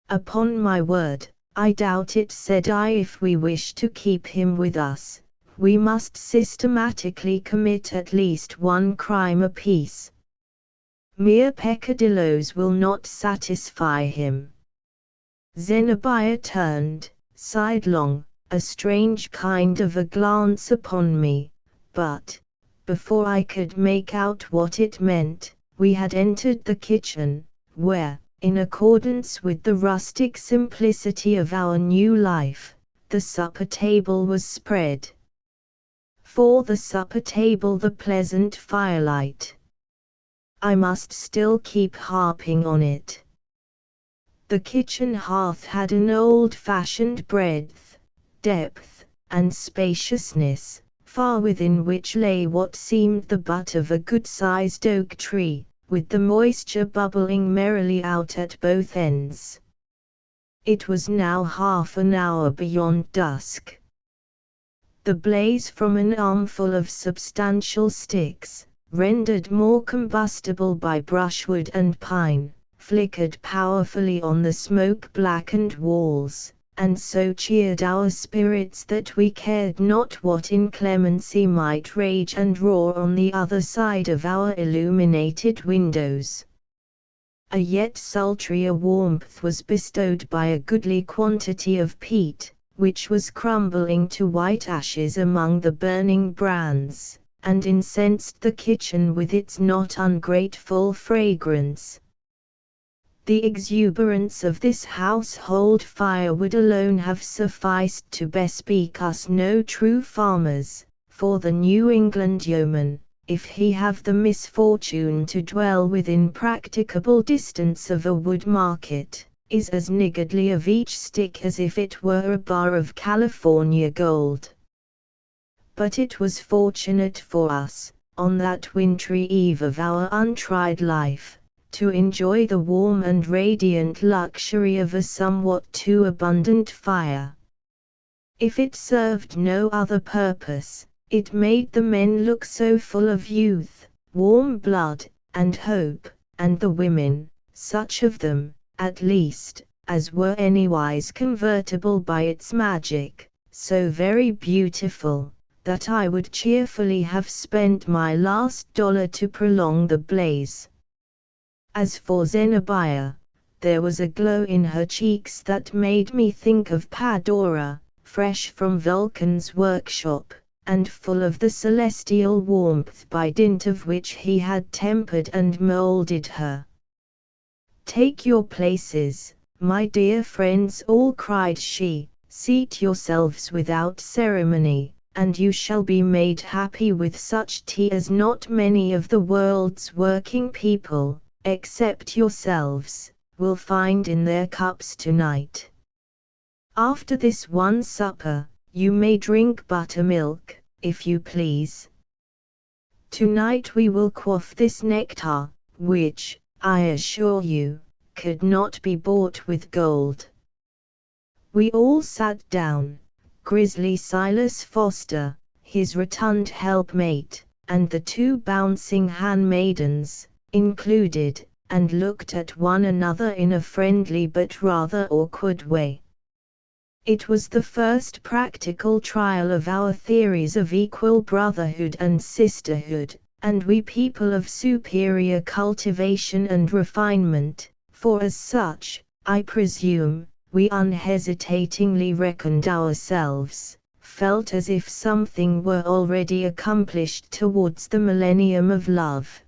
"Upon my word, I doubt it," said I. "If we wish to keep him with us, we must systematically commit at least one crime apiece. Mere peccadilloes will not satisfy him." Zenobia turned, sidelong, a strange kind of a glance upon me, but, before I could make out what it meant, we had entered the kitchen, where, in accordance with the rustic simplicity of our new life, the supper table was spread. For the supper table the pleasant firelight. I must still keep harping on it. The kitchen hearth had an old-fashioned breadth, depth, and spaciousness, far within which lay what seemed the butt of a good-sized oak tree, with the moisture bubbling merrily out at both ends. It was now half an hour beyond dusk. The blaze from an armful of substantial sticks, rendered more combustible by brushwood and pine, flickered powerfully on the smoke-blackened walls, and so cheered our spirits that we cared not what inclemency might rage and roar on the other side of our illuminated windows. A yet sultrier warmth was bestowed by a goodly quantity of peat, which was crumbling to white ashes among the burning brands, and incensed the kitchen with its not ungrateful fragrance. The exuberance of this household fire would alone have sufficed to bespeak us no true farmers, for the New England yeoman, if he have the misfortune to dwell within practicable distance of a wood market, is as niggardly of each stick as if it were a bar of California gold. But it was fortunate for us, on that wintry eve of our untried life, to enjoy the warm and radiant luxury of a somewhat too abundant fire. If it served no other purpose, it made the men look so full of youth, warm blood, and hope, and the women, such of them, at least, as were anywise convertible by its magic, so very beautiful, that I would cheerfully have spent my last dollar to prolong the blaze. As for Zenobia, there was a glow in her cheeks that made me think of Pandora, fresh from Vulcan's workshop, and full of the celestial warmth by dint of which he had tempered and moulded her. "Take your places, my dear friends," all cried she, "seat yourselves without ceremony, and you shall be made happy with such tea as not many of the world's working people, except yourselves, will find in their cups tonight. After this one supper, you may drink buttermilk, if you please. Tonight we will quaff this nectar, which, I assure you, could not be bought with gold." We all sat down, Grizzly Silas Foster, his rotund helpmate, and the two bouncing handmaidens, included, and looked at one another in a friendly but rather awkward way. It was the first practical trial of our theories of equal brotherhood and sisterhood, and we people of superior cultivation and refinement, for as such, I presume, we unhesitatingly reckoned ourselves, felt as if something were already accomplished towards the millennium of love.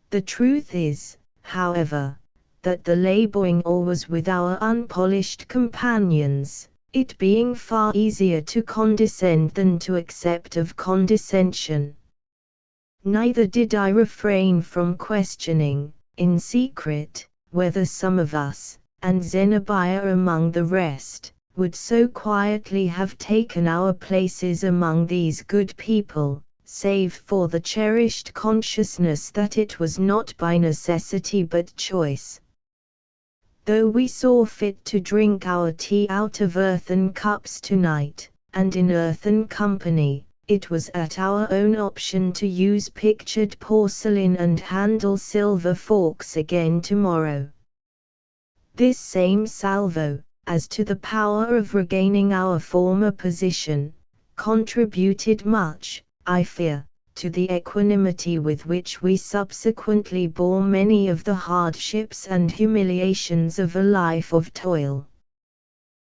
The truth is, however, that the laboring oar was with our unpolished companions, it being far easier to condescend than to accept of condescension. Neither did I refrain from questioning, in secret, whether some of us, and Zenobia among the rest, would so quietly have taken our places among these good people, save for the cherished consciousness that it was not by necessity but choice. Though we saw fit to drink our tea out of earthen cups tonight, and in earthen company, it was at our own option to use pictured porcelain and handle silver forks again tomorrow. This same salvo, as to the power of regaining our former position, contributed much, I fear, to the equanimity with which we subsequently bore many of the hardships and humiliations of a life of toil.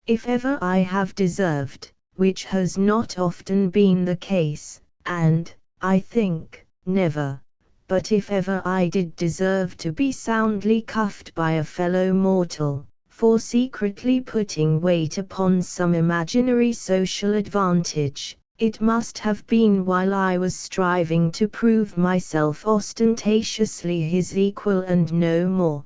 If ever I have deserved, which has not often been the case, and, I think, never, but if ever I did deserve to be soundly cuffed by a fellow mortal, for secretly putting weight upon some imaginary social advantage, it must have been while I was striving to prove myself ostentatiously his equal and no more.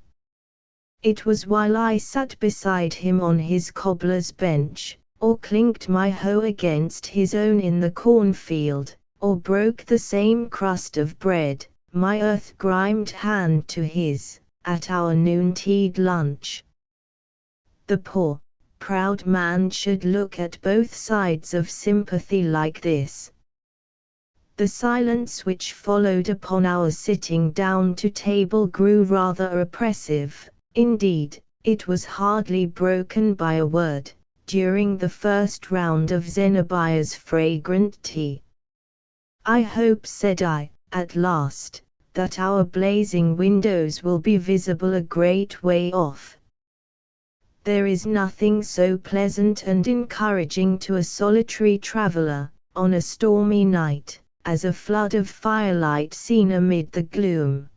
It was while I sat beside him on his cobbler's bench, or clinked my hoe against his own in the cornfield, or broke the same crust of bread, my earth-grimed hand to his, at our noon-tea'd lunch. The poor, proud man should look at both sides of sympathy like this. The silence which followed upon our sitting down to table grew rather oppressive. Indeed, it was hardly broken by a word, during the first round of Zenobia's fragrant tea. "I hope," said I, at last, "that our blazing windows will be visible a great way off." There is nothing so pleasant and encouraging to a solitary traveller, on a stormy night, as a flood of firelight seen amid the gloom.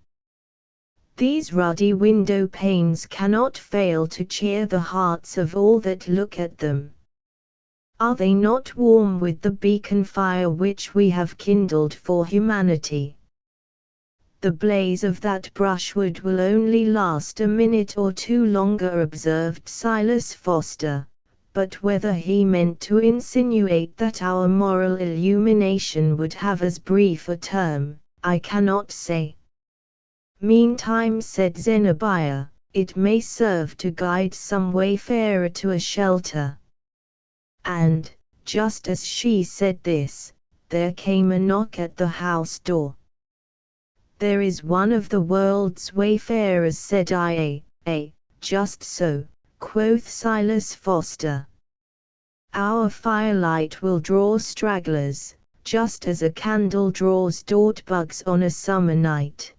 These ruddy window panes cannot fail to cheer the hearts of all that look at them. Are they not warm with the beacon fire which we have kindled for humanity? The blaze of that brushwood will only last a minute or two longer, observed Silas Foster, but whether he meant to insinuate that our moral illumination would have as brief a term, I cannot say. Meantime, said Zenobia, it may serve to guide some wayfarer to a shelter. And, just as she said this, there came a knock at the house door. There is one of the world's wayfarers, said I. Just so, quoth Silas Foster. Our firelight will draw stragglers, just as a candle draws dort-bugs on a summer night.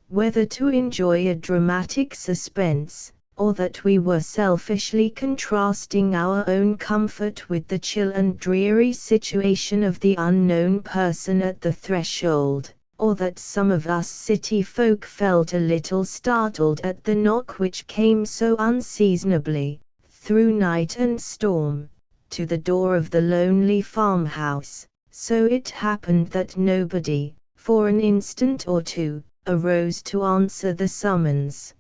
Whether to enjoy a dramatic suspense, or that we were selfishly contrasting our own comfort with the chill and dreary situation of the unknown person at the threshold, or that some of us city folk felt a little startled at the knock which came so unseasonably, through night and storm, to the door of the lonely farmhouse, so it happened that nobody, for an instant or two, arose to answer the summons.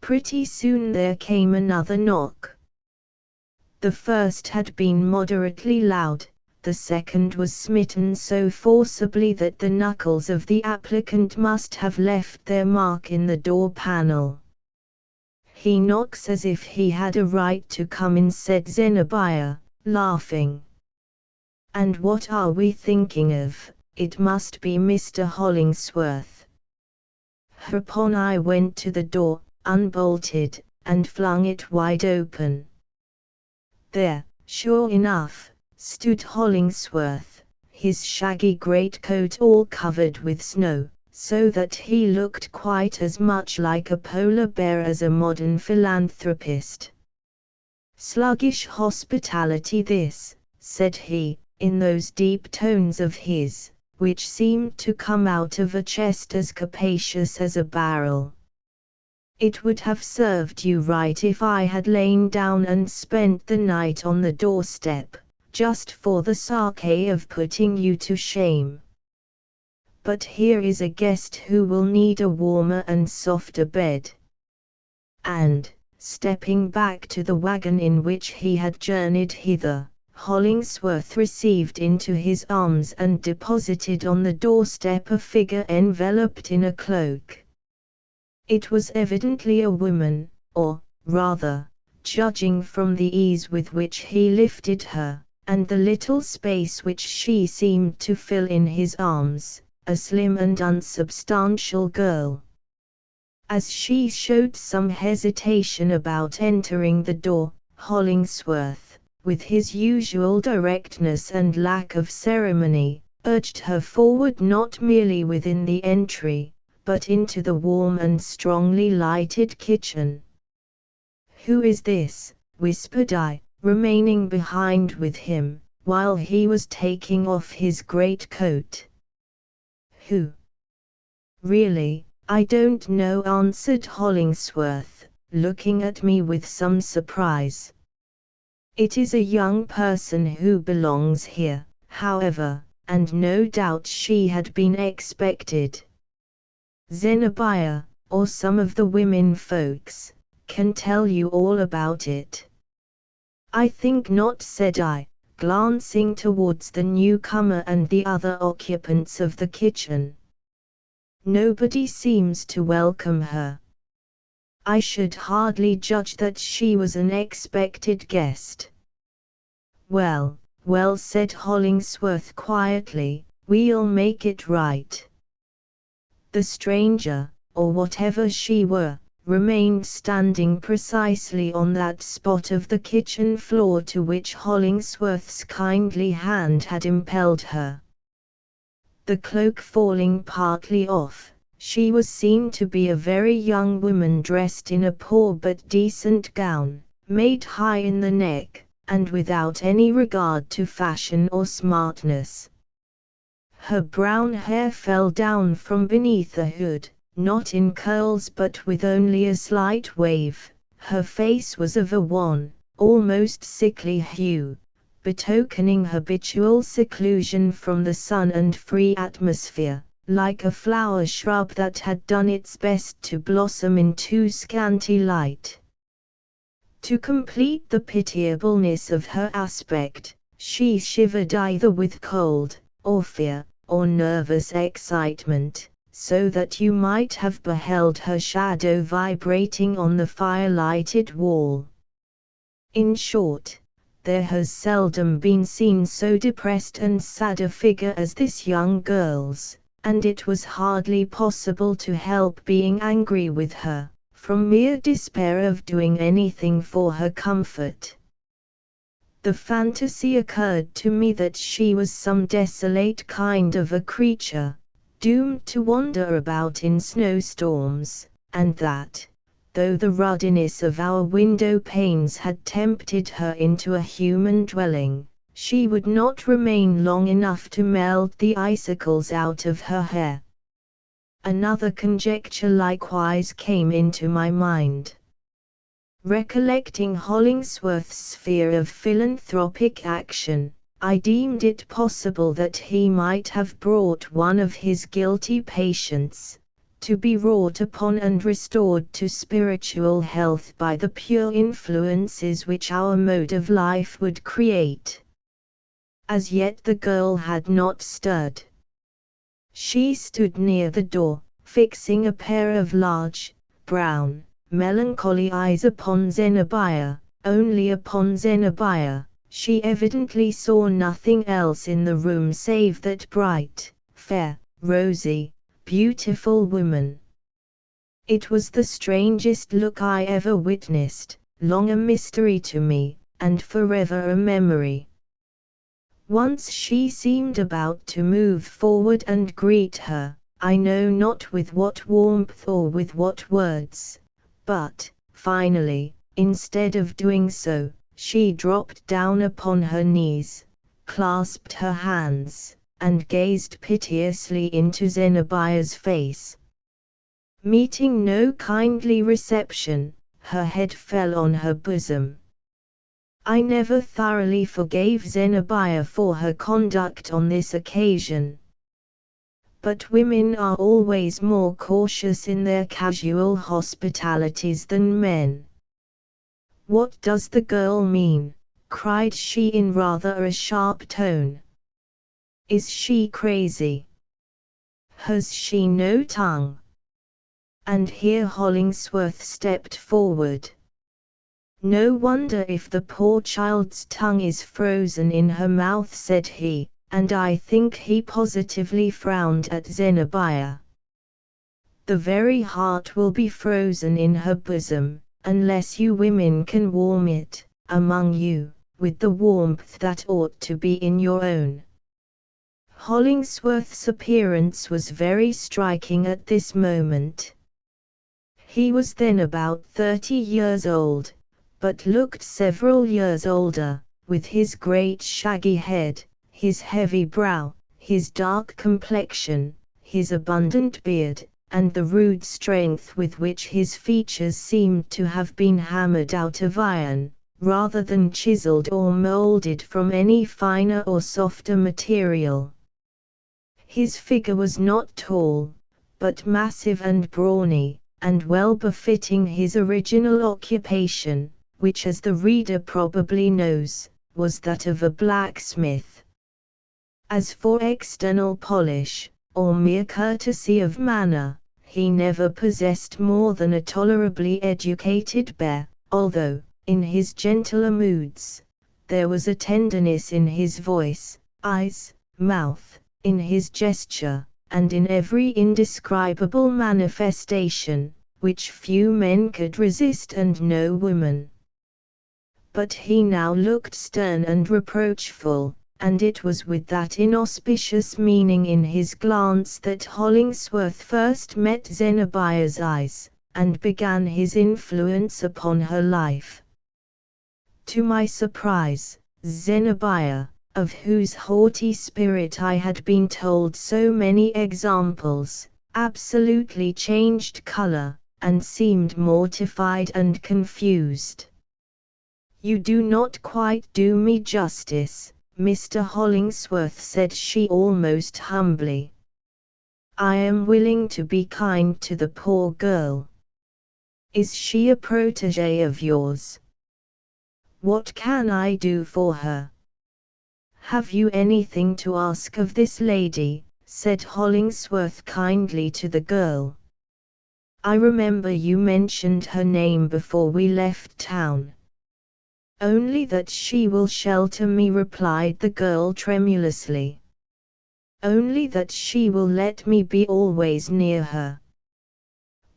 Pretty soon there came another knock. The first had been moderately loud, the second was smitten so forcibly that the knuckles of the applicant must have left their mark in the door panel. He knocks as if he had a right to come in, said Zenobia, laughing. And what are we thinking of? It must be Mr. Hollingsworth. Hereupon I went to the door, unbolted, and flung it wide open. There, sure enough, stood Hollingsworth, his shaggy greatcoat all covered with snow, so that he looked quite as much like a polar bear as a modern philanthropist. Sluggish hospitality this, said he, in those deep tones of his, which seemed to come out of a chest as capacious as a barrel. It would have served you right if I had lain down and spent the night on the doorstep, just for the sake of putting you to shame. But here is a guest who will need a warmer and softer bed. And, stepping back to the wagon in which he had journeyed hither, Hollingsworth received into his arms and deposited on the doorstep a figure enveloped in a cloak. It was evidently a woman, or, rather, judging from the ease with which he lifted her, and the little space which she seemed to fill in his arms, a slim and unsubstantial girl. As she showed some hesitation about entering the door, Hollingsworth, with his usual directness and lack of ceremony, urged her forward not merely within the entry, but into the warm and strongly lighted kitchen. Who is this? Whispered I, remaining behind with him, while he was taking off his greatcoat. Who? Really, I don't know, answered Hollingsworth, looking at me with some surprise. It is a young person who belongs here, however, and no doubt she had been expected. Zenobia, or some of the women folks, can tell you all about it. I think not, said I, glancing towards the newcomer and the other occupants of the kitchen. Nobody seems to welcome her. I should hardly judge that she was an expected guest. Well, well, said Hollingsworth quietly, we'll make it right. The stranger, or whatever she were, remained standing precisely on that spot of the kitchen floor to which Hollingsworth's kindly hand had impelled her. The cloak falling partly off, She was seen to be a very young woman dressed in a poor but decent gown, made high in the neck, and without any regard to fashion or smartness. Her brown hair fell down from beneath the hood, not in curls but with only a slight wave. Her face was of a wan, almost sickly hue, betokening habitual seclusion from the sun and free atmosphere, like a flower shrub that had done its best to blossom in too scanty light. To complete the pitiableness of her aspect, she shivered either with cold, or fear, or nervous excitement, so that you might have beheld her shadow vibrating on the fire-lighted wall. In short, there has seldom been seen so depressed and sad a figure as this young girl's, and it was hardly possible to help being angry with her, from mere despair of doing anything for her comfort. The fantasy occurred to me that she was some desolate kind of a creature, doomed to wander about in snowstorms, and that, though the ruddiness of our window panes had tempted her into a human dwelling, she would not remain long enough to melt the icicles out of her hair. Another conjecture likewise came into my mind. Recollecting Hollingsworth's sphere of philanthropic action, I deemed it possible that he might have brought one of his guilty patients, to be wrought upon and restored to spiritual health by the pure influences which our mode of life would create. As yet the girl had not stirred. She stood near the door, fixing a pair of large, brown, melancholy eyes upon Zenobia, only upon Zenobia. She evidently saw nothing else in the room save that bright, fair, rosy, beautiful woman. It was the strangest look I ever witnessed, long a mystery to me, and forever a memory. Once she seemed about to move forward and greet her, I know not with what warmth or with what words, but, finally, instead of doing so, she dropped down upon her knees, clasped her hands, and gazed piteously into Zenobia's face. Meeting no kindly reception, her head fell on her bosom. I never thoroughly forgave Zenobia for her conduct on this occasion. But women are always more cautious in their casual hospitalities than men. "What does the girl mean?" cried she in rather a sharp tone. "Is she crazy? Has she no tongue?" And here Hollingsworth stepped forward. "No wonder if the poor child's tongue is frozen in her mouth," said he, and I think he positively frowned at Zenobia. "The very heart will be frozen in her bosom, unless you women can warm it, among you, with the warmth that ought to be in your own." Hollingsworth's appearance was very striking at this moment. He was then about 30 years old, but looked several years older, with his great shaggy head, his heavy brow, his dark complexion, his abundant beard, and the rude strength with which his features seemed to have been hammered out of iron, rather than chiseled or molded from any finer or softer material. His figure was not tall, but massive and brawny, and well befitting his original occupation, which, as the reader probably knows, was that of a blacksmith. As for external polish, or mere courtesy of manner, he never possessed more than a tolerably educated bear, although, in his gentler moods, there was a tenderness in his voice, eyes, mouth, in his gesture, and in every indescribable manifestation, which few men could resist and no woman. But he now looked stern and reproachful, and it was with that inauspicious meaning in his glance that Hollingsworth first met Zenobaia's eyes, and began his influence upon her life. To my surprise, Zenobia, of whose haughty spirit I had been told so many examples, absolutely changed color, and seemed mortified and confused. "You do not quite do me justice, Mr. Hollingsworth," said she almost humbly. "I am willing to be kind to the poor girl. Is she a protégée of yours? What can I do for her?" "Have you anything to ask of this lady?" said Hollingsworth kindly to the girl. "I remember you mentioned her name before we left town." "Only that she will shelter me," replied the girl tremulously. "Only that she will let me be always near her."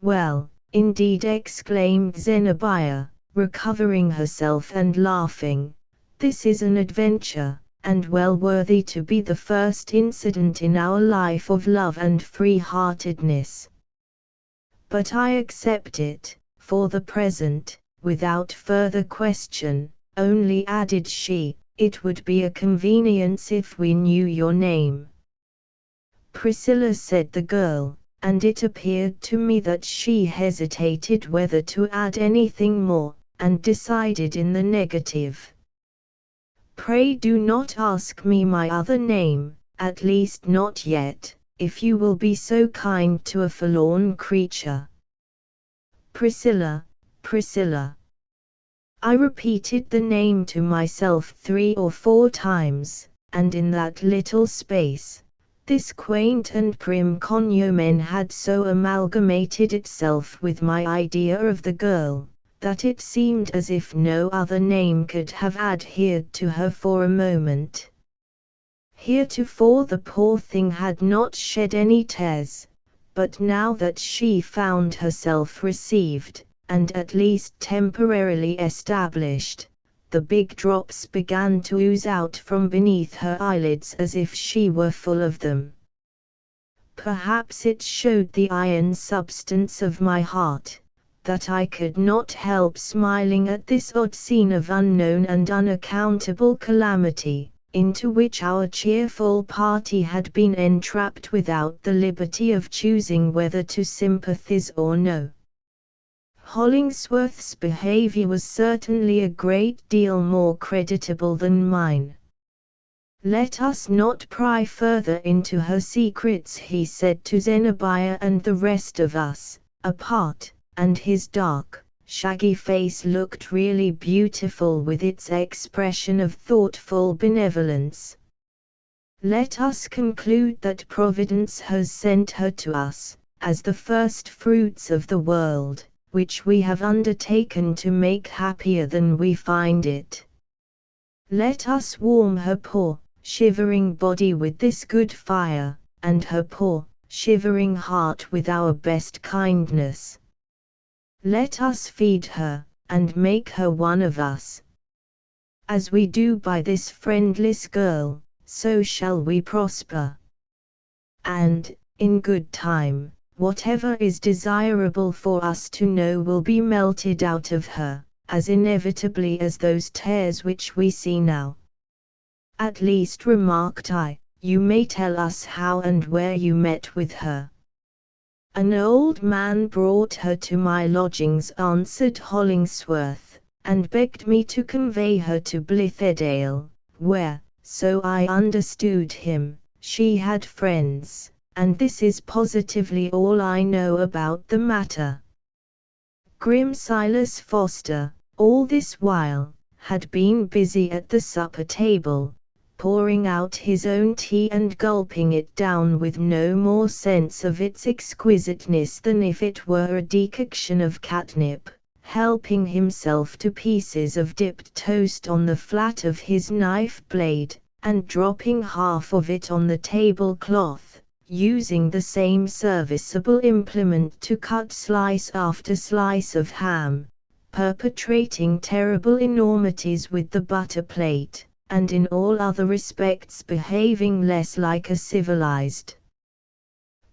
"Well, indeed," exclaimed Zenobia, recovering herself and laughing, "this is an adventure, and well worthy to be the first incident in our life of love and free-heartedness. But I accept it, for the present, without further question, only," added she, "it would be a convenience if we knew your name." "Priscilla," said the girl, and it appeared to me that she hesitated whether to add anything more, and decided in the negative. "Pray do not ask me my other name, at least not yet, if you will be so kind to a forlorn creature." "Priscilla, Priscilla." I repeated the name to myself 3 or 4 times, and in that little space, this quaint and prim cognomen had so amalgamated itself with my idea of the girl, that it seemed as if no other name could have adhered to her for a moment. Heretofore the poor thing had not shed any tears, but now that she found herself received, and at least temporarily established, the big drops began to ooze out from beneath her eyelids as if she were full of them. Perhaps it showed the iron substance of my heart, that I could not help smiling at this odd scene of unknown and unaccountable calamity, into which our cheerful party had been entrapped without the liberty of choosing whether to sympathize or no. Hollingsworth's behavior was certainly a great deal more creditable than mine. "Let us not pry further into her secrets," he said to Zenobia and the rest of us, apart, and his dark, shaggy face looked really beautiful with its expression of thoughtful benevolence. "Let us conclude that Providence has sent her to us, as the first fruits of the world, which we have undertaken to make happier than we find it. Let us warm her poor, shivering body with this good fire, and her poor, shivering heart with our best kindness. Let us feed her, and make her one of us. As we do by this friendless girl, so shall we prosper. And, in good time, whatever is desirable for us to know will be melted out of her, as inevitably as those tears which we see now. At least," remarked I, "you may tell us how and where you met with her." "An old man brought her to my lodgings," answered Hollingsworth, "and begged me to convey her to Blithedale, where, so I understood him, she had friends, and this is positively all I know about the matter." Grim Silas Foster, all this while, had been busy at the supper table, pouring out his own tea and gulping it down with no more sense of its exquisiteness than if it were a decoction of catnip, helping himself to pieces of dipped toast on the flat of his knife blade, and dropping half of it on the tablecloth, using the same serviceable implement to cut slice after slice of ham, perpetrating terrible enormities with the butter plate, and in all other respects behaving less like a civilized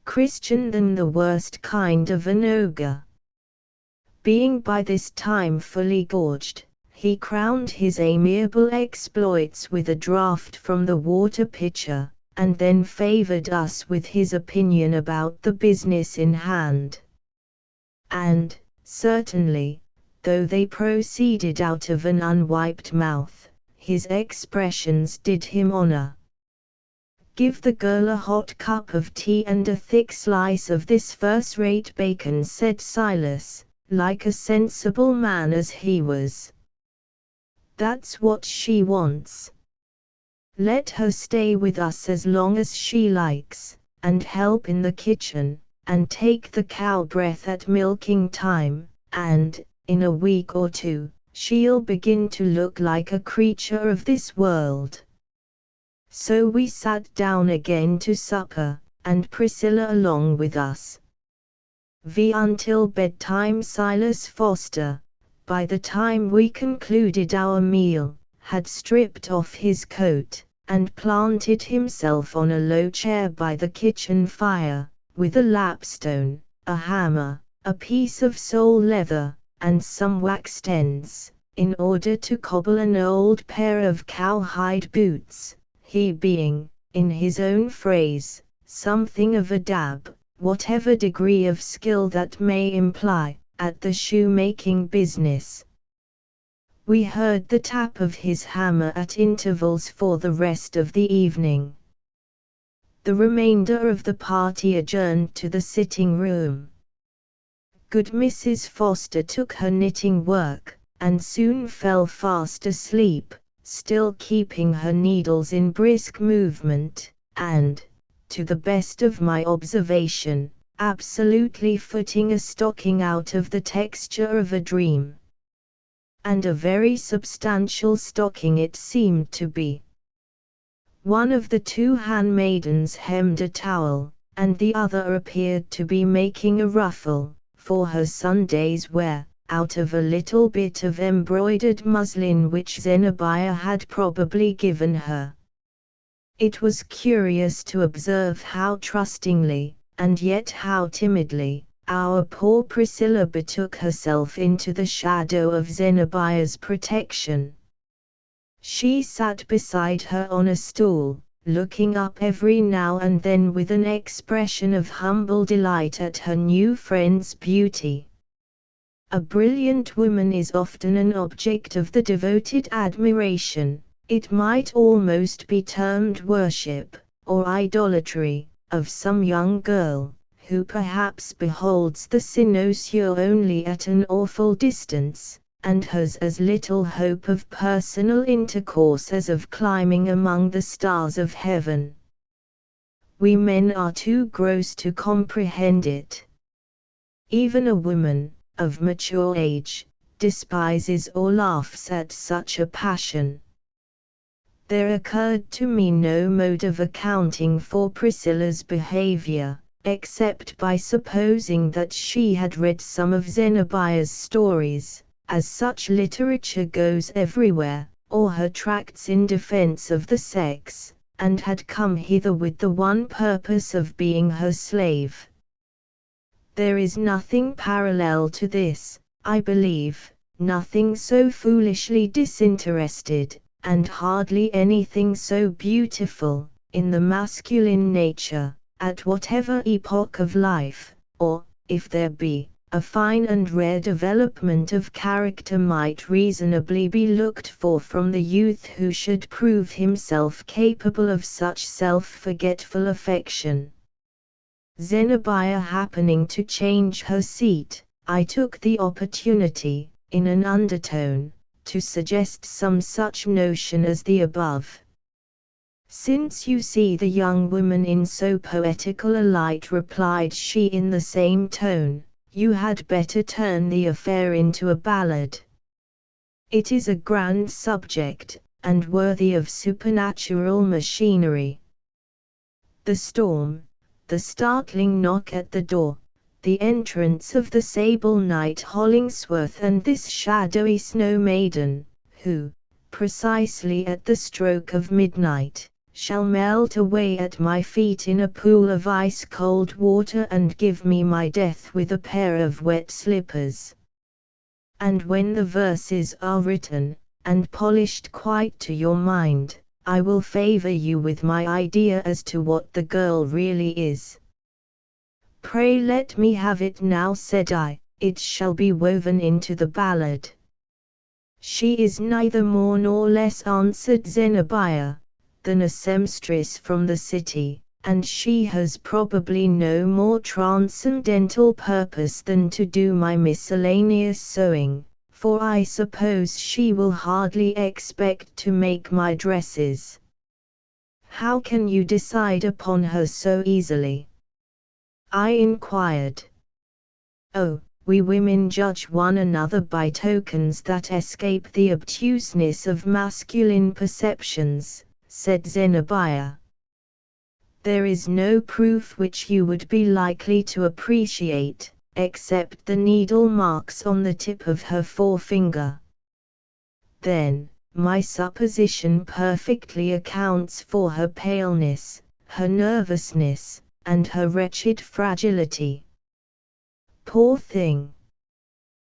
Christian than the worst kind of an ogre. Being by this time fully gorged, he crowned his amiable exploits with a draught from the water pitcher, and then favored us with his opinion about the business in hand. And, certainly, though they proceeded out of an unwiped mouth, his expressions did him honor. "Give the girl a hot cup of tea and a thick slice of this first-rate bacon," said Silas, like a sensible man as he was. "That's what she wants. Let her stay with us as long as she likes, and help in the kitchen, and take the cow breath at milking time, and, in a week or two, she'll begin to look like a creature of this world." So we sat down again to supper, and Priscilla along with us. Until bedtime. Silas Foster, by the time we concluded our meal, had stripped off his coat, and planted himself on a low chair by the kitchen fire, with a lapstone, a hammer, a piece of sole leather, and some waxed ends, in order to cobble an old pair of cowhide boots, he being, in his own phrase, something of a dab, whatever degree of skill that may imply, at the shoemaking business. We heard the tap of his hammer at intervals for the rest of the evening. The remainder of the party adjourned to the sitting-room. Good Mrs. Foster took her knitting work, and soon fell fast asleep, still keeping her needles in brisk movement, and, to the best of my observation, absolutely footing a stocking out of the texture of a dream. And a very substantial stocking it seemed to be. One of the two handmaidens hemmed a towel, and the other appeared to be making a ruffle, for her Sunday's wear, out of a little bit of embroidered muslin which Zenobia had probably given her. It was curious to observe how trustingly, and yet how timidly, our poor Priscilla betook herself into the shadow of Zenobia's protection. She sat beside her on a stool, looking up every now and then with an expression of humble delight at her new friend's beauty. A brilliant woman is often an object of the devoted admiration, it might almost be termed worship, or idolatry, of some young girl, who perhaps beholds the cynosure only at an awful distance, and has as little hope of personal intercourse as of climbing among the stars of heaven. We men are too gross to comprehend it. Even a woman, of mature age, despises or laughs at such a passion. There occurred to me no mode of accounting for Priscilla's behavior, except by supposing that she had read some of Zenobia's stories, as such literature goes everywhere, or her tracts in defense of the sex, and had come hither with the one purpose of being her slave. There is nothing parallel to this, I believe, nothing so foolishly disinterested, and hardly anything so beautiful, in the masculine nature, at whatever epoch of life, or, if there be, a fine and rare development of character might reasonably be looked for from the youth who should prove himself capable of such self-forgetful affection. Zenobia happening to change her seat, I took the opportunity, in an undertone, to suggest some such notion as the above. "Since you see the young woman in so poetical a light," replied she in the same tone, "you had better turn the affair into a ballad. It is a grand subject, and worthy of supernatural machinery. The storm, the startling knock at the door, the entrance of the sable knight Hollingsworth and this shadowy snow maiden, who, precisely at the stroke of midnight, shall melt away at my feet in a pool of ice-cold water and give me my death with a pair of wet slippers. And when the verses are written, and polished quite to your mind, I will favor you with my idea as to what the girl really is. Pray let me have it now, said I. It shall be woven into the ballad. She is neither more nor less, answered Zenobia, than a seamstress from the city, and she has probably no more transcendental purpose than to do my miscellaneous sewing, for I suppose she will hardly expect to make my dresses. How can you decide upon her so easily? I inquired. Oh, we women judge one another by tokens that escape the obtuseness of masculine perceptions, said Zenobia. There is no proof which you would be likely to appreciate, except the needle marks on the tip of her forefinger. Then, my supposition perfectly accounts for her paleness, her nervousness, and her wretched fragility. Poor thing!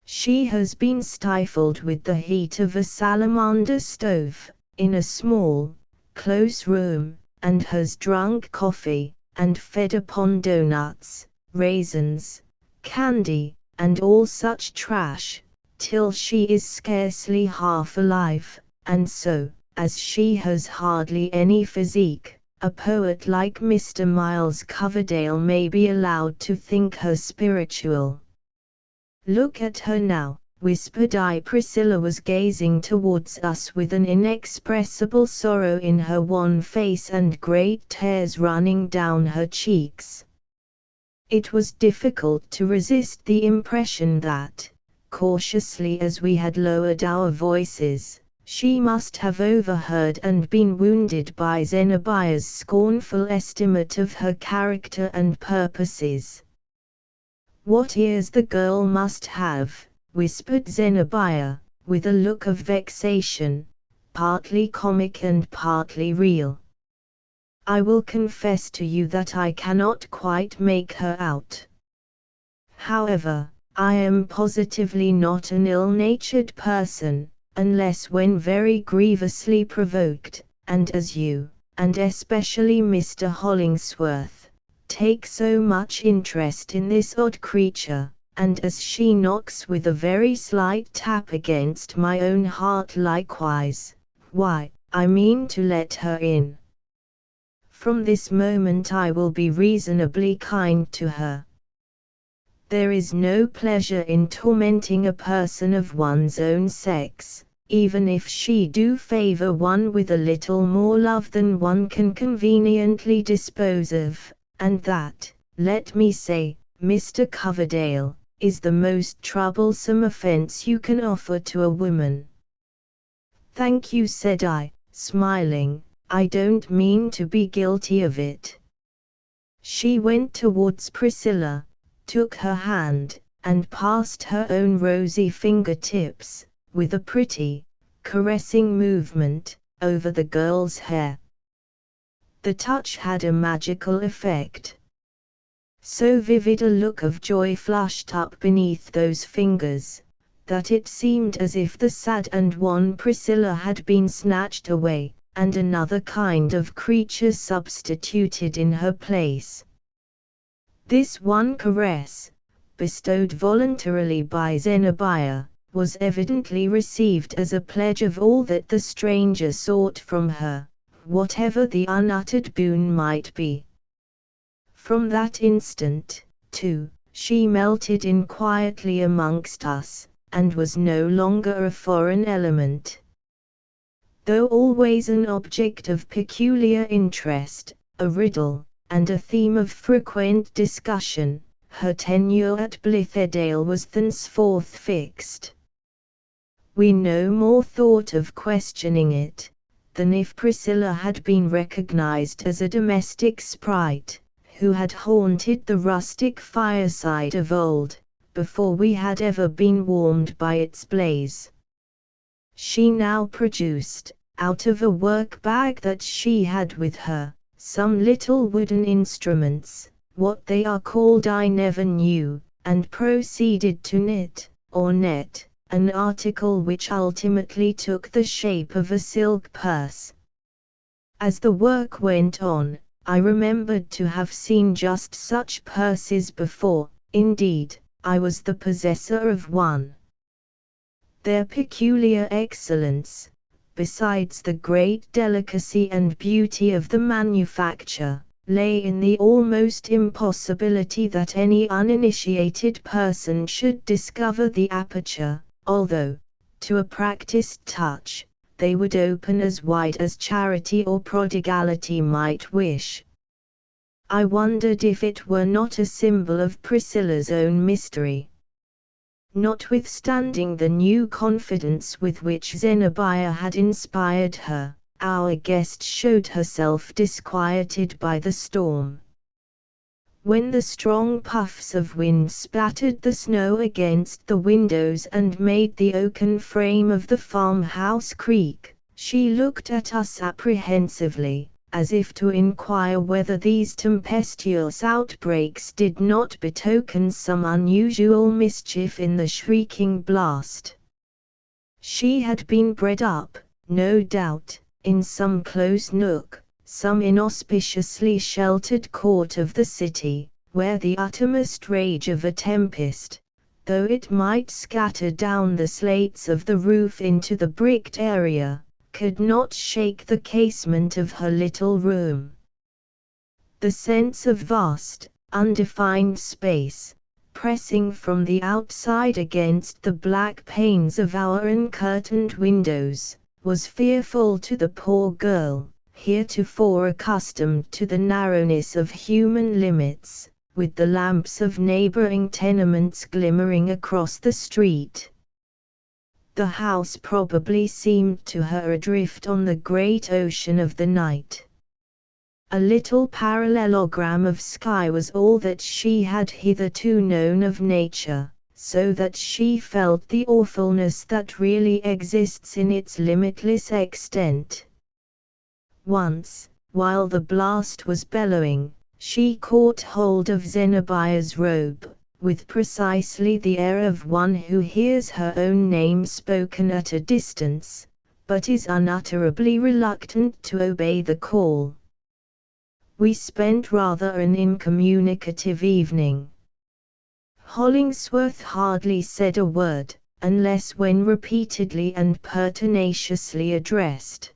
She has been stifled with the heat of a salamander stove, in a small, close room, and has drunk coffee, and fed upon doughnuts, raisins, candy, and all such trash, till she is scarcely half alive, and so, as she has hardly any physique, a poet like Mr. Miles Coverdale may be allowed to think her spiritual. Look at her now, whispered I. Priscilla was gazing towards us with an inexpressible sorrow in her wan face and great tears running down her cheeks. It was difficult to resist the impression that, cautiously as we had lowered our voices, she must have overheard and been wounded by Zenobia's scornful estimate of her character and purposes. What ears the girl must have, whispered Zenobia, with a look of vexation, partly comic and partly real. I will confess to you that I cannot quite make her out. However, I am positively not an ill-natured person, unless when very grievously provoked, and as you, and especially Mr. Hollingsworth, take so much interest in this odd creature, and as she knocks with a very slight tap against my own heart likewise, why, I mean to let her in. From this moment I will be reasonably kind to her. There is no pleasure in tormenting a person of one's own sex, even if she do favor one with a little more love than one can conveniently dispose of, and that, let me say, Mr. Coverdale, is the most troublesome offense you can offer to a woman. Thank you, said I, smiling, I don't mean to be guilty of it. She went towards Priscilla, took her hand, and passed her own rosy fingertips, with a pretty, caressing movement, over the girl's hair. The touch had a magical effect. So vivid a look of joy flushed up beneath those fingers, that it seemed as if the sad and wan Priscilla had been snatched away, and another kind of creature substituted in her place. This one caress, bestowed voluntarily by Zenobia, was evidently received as a pledge of all that the stranger sought from her, whatever the unuttered boon might be. From that instant, too, she melted in quietly amongst us, and was no longer a foreign element. Though always an object of peculiar interest, a riddle, and a theme of frequent discussion, her tenure at Blithedale was thenceforth fixed. We no more thought of questioning it, than if Priscilla had been recognized as a domestic sprite, who had haunted the rustic fireside of old, before we had ever been warmed by its blaze. She now produced, out of a work-bag that she had with her, some little wooden instruments, what they are called I never knew, and proceeded to knit, or net, an article which ultimately took the shape of a silk purse. As the work went on, I remembered to have seen just such purses before. Indeed, I was the possessor of one. Their peculiar excellence, besides the great delicacy and beauty of the manufacture, lay in the almost impossibility that any uninitiated person should discover the aperture, although, to a practiced touch, they would open as wide as charity or prodigality might wish. I wondered if it were not a symbol of Priscilla's own mystery. Notwithstanding the new confidence with which Zenobia had inspired her, our guest showed herself disquieted by the storm. When the strong puffs of wind spattered the snow against the windows and made the oaken frame of the farmhouse creak, she looked at us apprehensively, as if to inquire whether these tempestuous outbreaks did not betoken some unusual mischief in the shrieking blast. She had been bred up, no doubt, in some close nook, some inauspiciously sheltered court of the city, where the uttermost rage of a tempest, though it might scatter down the slates of the roof into the bricked area, could not shake the casement of her little room. The sense of vast, undefined space, pressing from the outside against the black panes of our uncurtained windows, was fearful to the poor girl, heretofore accustomed to the narrowness of human limits, with the lamps of neighboring tenements glimmering across the street. The house probably seemed to her adrift on the great ocean of the night. A little parallelogram of sky was all that she had hitherto known of nature, so that she felt the awfulness that really exists in its limitless extent. Once, while the blast was bellowing, she caught hold of Zenobia's robe, with precisely the air of one who hears her own name spoken at a distance, but is unutterably reluctant to obey the call. We spent rather an incommunicative evening. Hollingsworth hardly said a word, unless when repeatedly and pertinaciously addressed.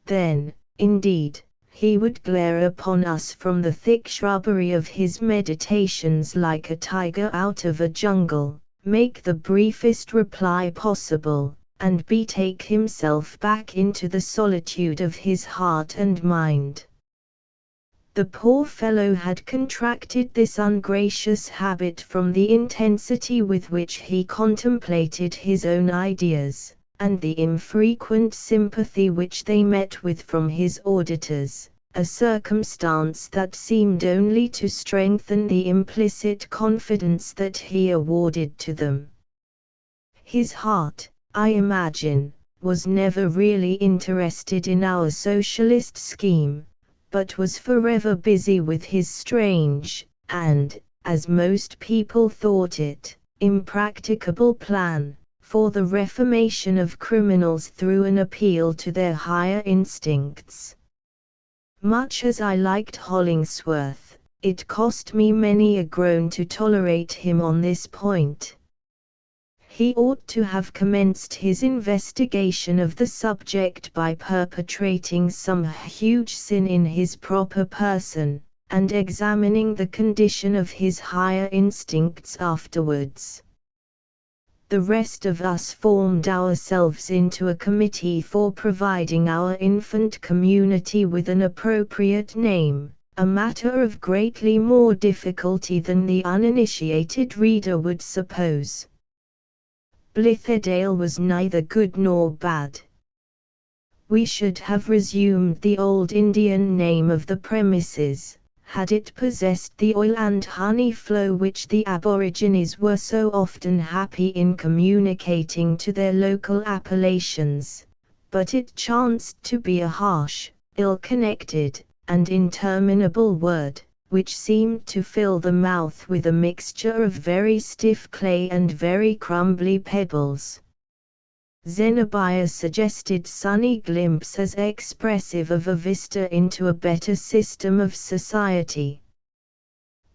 Then, indeed, he would glare upon us from the thick shrubbery of his meditations like a tiger out of a jungle, make the briefest reply possible, and betake himself back into the solitude of his heart and mind. The poor fellow had contracted this ungracious habit from the intensity with which he contemplated his own ideas, and the infrequent sympathy which they met with from his auditors, a circumstance that seemed only to strengthen the implicit confidence that he awarded to them. His heart, I imagine, was never really interested in our socialist scheme, but was forever busy with his strange, and, as most people thought it, impracticable plan, for the reformation of criminals through an appeal to their higher instincts. Much as I liked Hollingsworth, it cost me many a groan to tolerate him on this point. He ought to have commenced his investigation of the subject by perpetrating some huge sin in his proper person, and examining the condition of his higher instincts afterwards. The rest of us formed ourselves into a committee for providing our infant community with an appropriate name, a matter of greatly more difficulty than the uninitiated reader would suppose. Blithedale was neither good nor bad. We should have resumed the old Indian name of the premises, had it possessed the oil and honey flow which the Aborigines were so often happy in communicating to their local appellations, but it chanced to be a harsh, ill-connected, and interminable word, which seemed to fill the mouth with a mixture of very stiff clay and very crumbly pebbles. Zenobia suggested Sunny Glimpse as expressive of a vista into a better system of society.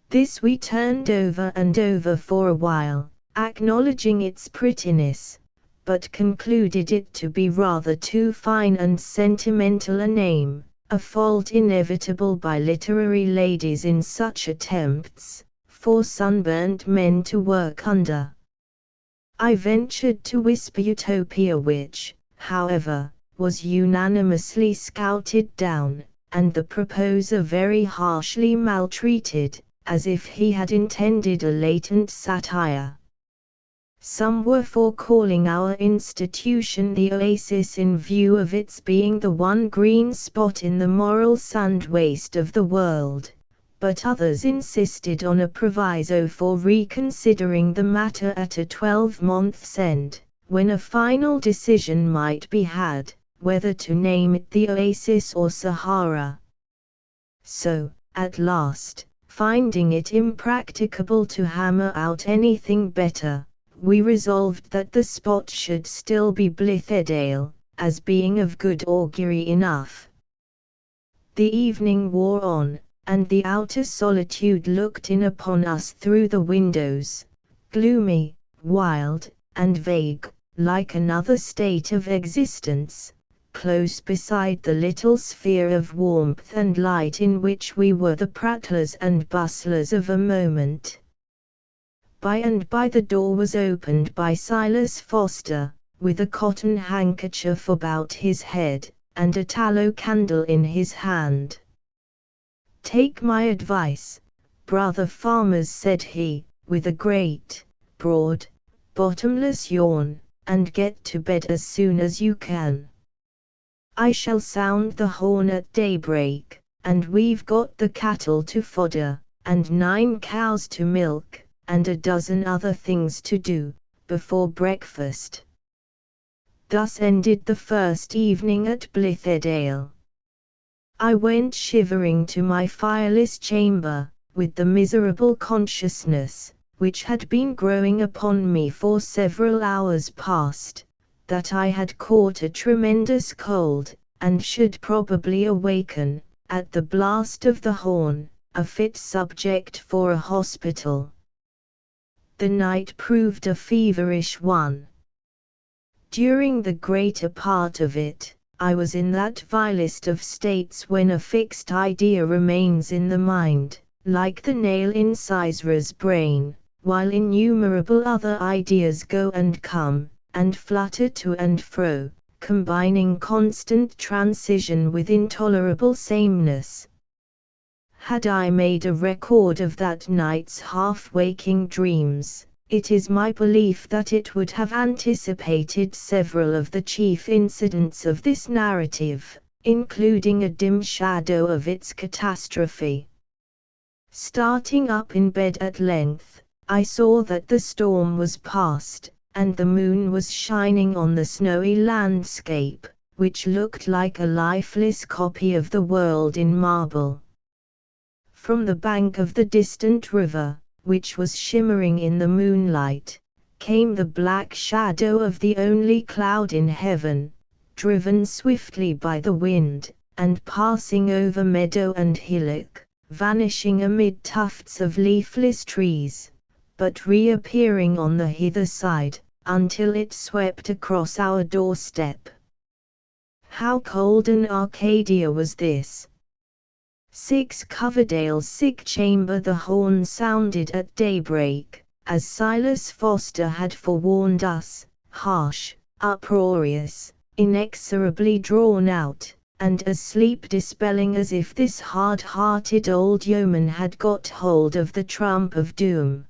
This we turned over and over for a while, acknowledging its prettiness, but concluded it to be rather too fine and sentimental a name, a fault inevitable by literary ladies in such attempts, for sunburnt men to work under. I ventured to whisper Utopia, which, however, was unanimously scouted down, and the proposer very harshly maltreated, as if he had intended a latent satire. Some were for calling our institution the Oasis in view of its being the one green spot in the moral sand waste of the world, but others insisted on a proviso for reconsidering the matter at a 12-month's end, when a final decision might be had, whether to name it the Oasis or Sahara. So, at last, finding it impracticable to hammer out anything better, we resolved that the spot should still be Blithedale, as being of good augury enough. The evening wore on, and the outer solitude looked in upon us through the windows, gloomy, wild, and vague, like another state of existence, close beside the little sphere of warmth and light in which we were the prattlers and bustlers of a moment. By and by the door was opened by Silas Foster, with a cotton handkerchief about his head, and a tallow candle in his hand. "Take my advice, brother farmers," said he, with a great, broad, bottomless yawn, "and get to bed as soon as you can. I shall sound the horn at daybreak, and we've got the cattle to fodder, and 9 cows to milk, and a dozen other things to do, before breakfast." Thus ended the first evening at Blithedale. I went shivering to my fireless chamber, with the miserable consciousness, which had been growing upon me for several hours past, that I had caught a tremendous cold, and should probably awaken, at the blast of the horn, a fit subject for a hospital. The night proved a feverish one. During the greater part of it, I was in that vilest of states when a fixed idea remains in the mind, like the nail in Sisera's brain, while innumerable other ideas go and come, and flutter to and fro, combining constant transition with intolerable sameness. Had I made a record of that night's half-waking dreams, it is my belief that it would have anticipated several of the chief incidents of this narrative, including a dim shadow of its catastrophe. Starting up in bed at length, I saw that the storm was past, and the moon was shining on the snowy landscape, which looked like a lifeless copy of the world in marble. From the bank of the distant river, which was shimmering in the moonlight, came the black shadow of the only cloud in heaven, driven swiftly by the wind, and passing over meadow and hillock, vanishing amid tufts of leafless trees, but reappearing on the hither side, until it swept across our doorstep. How cold an Arcadia was this! 6 Coverdale's sick chamber. The horn sounded at daybreak, as Silas Foster had forewarned us, harsh, uproarious, inexorably drawn out, and as sleep-dispelling as if this hard-hearted old yeoman had got hold of the trump of doom.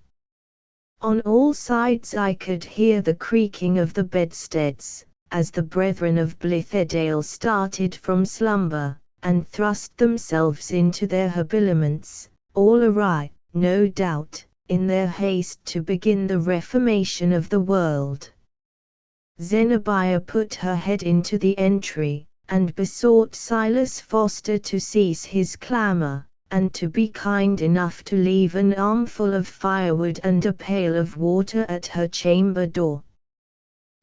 On all sides I could hear the creaking of the bedsteads, as the brethren of Blithedale started from slumber, and thrust themselves into their habiliments, all awry, no doubt, in their haste to begin the reformation of the world. Zenobia put her head into the entry, and besought Silas Foster to cease his clamor, and to be kind enough to leave an armful of firewood and a pail of water at her chamber door.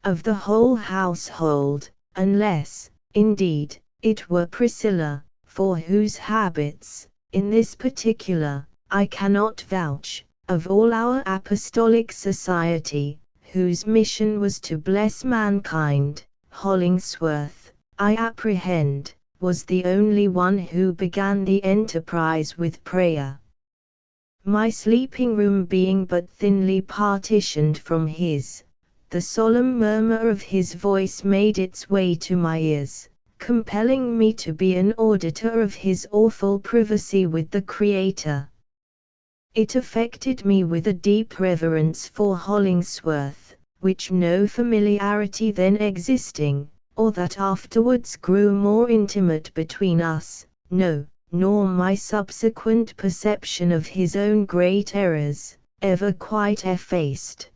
Of the whole household, unless, indeed, it were Priscilla, for whose habits, in this particular, I cannot vouch, of all our apostolic society, whose mission was to bless mankind, Hollingsworth, I apprehend, was the only one who began the enterprise with prayer. My sleeping room being but thinly partitioned from his, the solemn murmur of his voice made its way to my ears, compelling me to be an auditor of his awful privacy with the Creator. It affected me with a deep reverence for Hollingsworth, which no familiarity then existing, or that afterwards grew more intimate between us, nor my subsequent perception of his own great errors, ever quite effaced.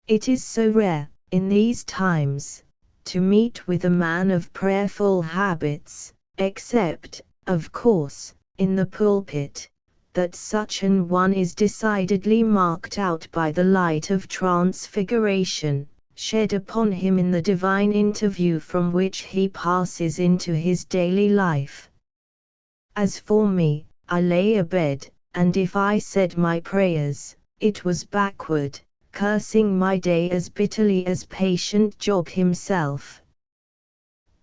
It is so rare, in these times, to meet with a man of prayerful habits, except, of course, in the pulpit, that such an one is decidedly marked out by the light of transfiguration, shed upon him in the divine interview from which he passes into his daily life. As for me, I lay abed, and if I said my prayers, it was backward, cursing my day as bitterly as patient Job himself.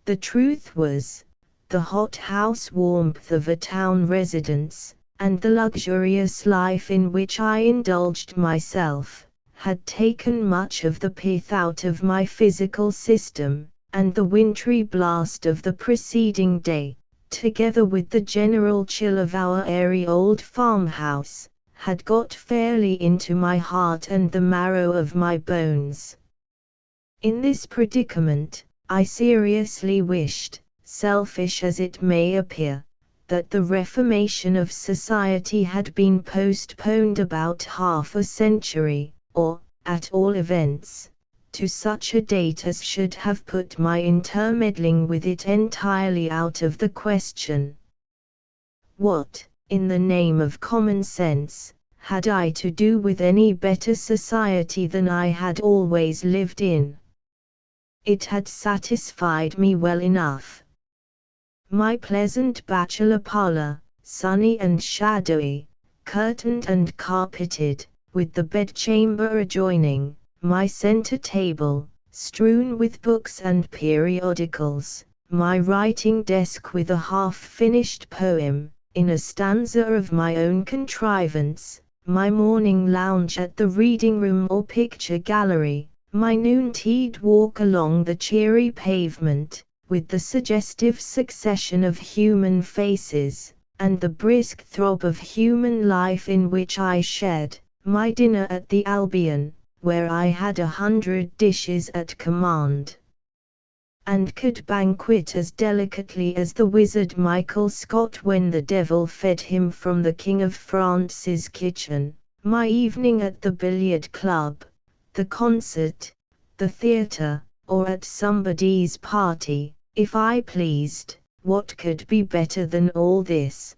The truth was, the hothouse warmth of a town residence, and the luxurious life in which I indulged myself, had taken much of the pith out of my physical system, and the wintry blast of the preceding day, together with the general chill of our airy old farmhouse, had got fairly into my heart and the marrow of my bones. In this predicament, I seriously wished, selfish as it may appear, that the reformation of society had been postponed about half a century, or, at all events, to such a date as should have put my intermeddling with it entirely out of the question. What, in the name of common sense, had I to do with any better society than I had always lived in? It had satisfied me well enough. My pleasant bachelor parlor, sunny and shadowy, curtained and carpeted, with the bedchamber adjoining, my center table, strewn with books and periodicals, my writing desk with a half-finished poem, in a stanza of my own contrivance, my morning lounge at the reading room or picture gallery, my noon-tea'd walk along the cheery pavement, with the suggestive succession of human faces, and the brisk throb of human life in which I shared, my dinner at the Albion, where I had 100 dishes at command, and could banquet as delicately as the wizard Michael Scott when the devil fed him from the King of France's kitchen, my evening at the billiard club, the concert, the theatre, or at somebody's party, if I pleased. What could be better than all this?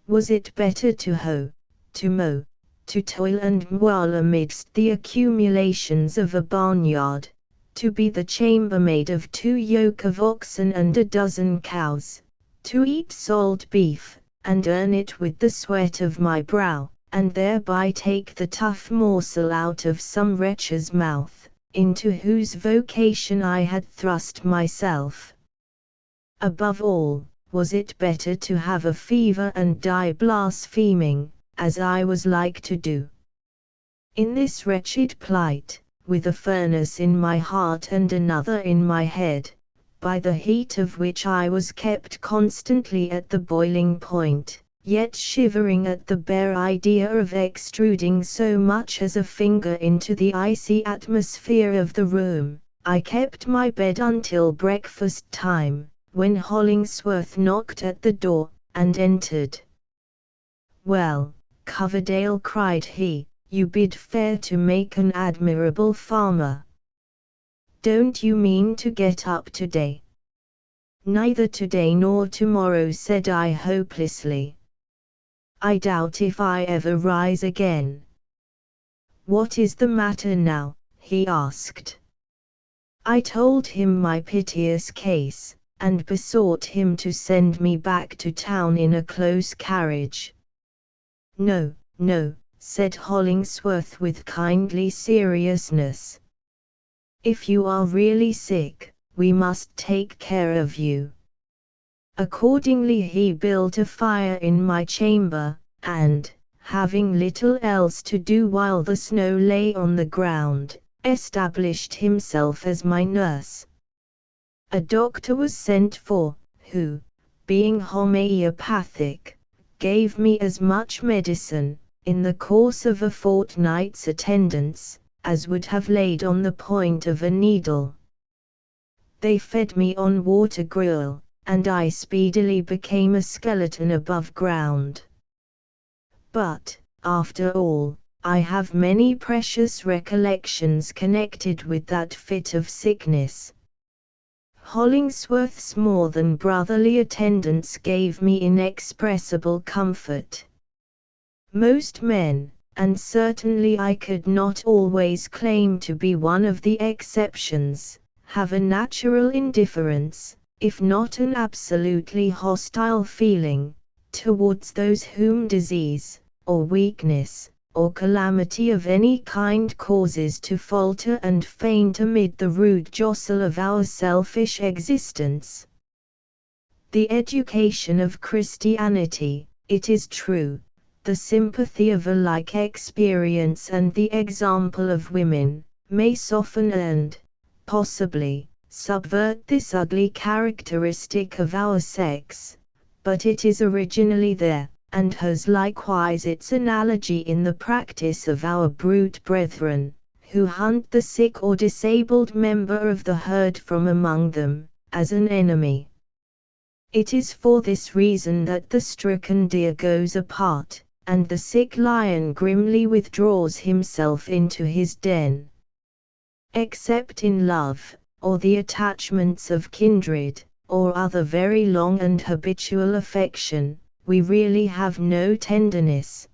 Was it better to hoe, to mow, to toil and moil amidst the accumulations of a barnyard, to be the chambermaid of 2 yoke of oxen and a dozen cows, to eat salt beef, and earn it with the sweat of my brow, and thereby take the tough morsel out of some wretch's mouth, into whose vocation I had thrust myself? Above all, was it better to have a fever and die blaspheming, as I was like to do? In this wretched plight, with a furnace in my heart and another in my head, by the heat of which I was kept constantly at the boiling point, yet shivering at the bare idea of extruding so much as a finger into the icy atmosphere of the room, I kept my bed until breakfast time, when Hollingsworth knocked at the door, and entered. "Well, Coverdale," cried he, "you bid fair to make an admirable farmer. Don't you mean to get up today?" "Neither today nor tomorrow," said I hopelessly. "I doubt if I ever rise again." "What is the matter now?" he asked. I told him my piteous case, and besought him to send me back to town in a close carriage. "No, no," said Hollingsworth with kindly seriousness. "If you are really sick, we must take care of you." Accordingly he built a fire in my chamber, and, having little else to do while the snow lay on the ground, established himself as my nurse. A doctor was sent for, who, being homeopathic, gave me as much medicine, in the course of a fortnight's attendance, as would have laid on the point of a needle. They fed me on water gruel, and I speedily became a skeleton above ground. But, after all, I have many precious recollections connected with that fit of sickness. Hollingsworth's more than brotherly attendance gave me inexpressible comfort. Most men, and certainly I could not always claim to be one of the exceptions, have a natural indifference, if not an absolutely hostile feeling, towards those whom disease, or weakness, or calamity of any kind causes to falter and faint amid the rude jostle of our selfish existence. The education of Christianity, it is true, the sympathy of a like experience and the example of women, may soften and, possibly, subvert this ugly characteristic of our sex, but it is originally there, and has likewise its analogy in the practice of our brute brethren, who hunt the sick or disabled member of the herd from among them, as an enemy. It is for this reason that the stricken deer goes apart, and the sick lion grimly withdraws himself into his den. Except in love, or the attachments of kindred, or other very long and habitual affection, we really have no tenderness.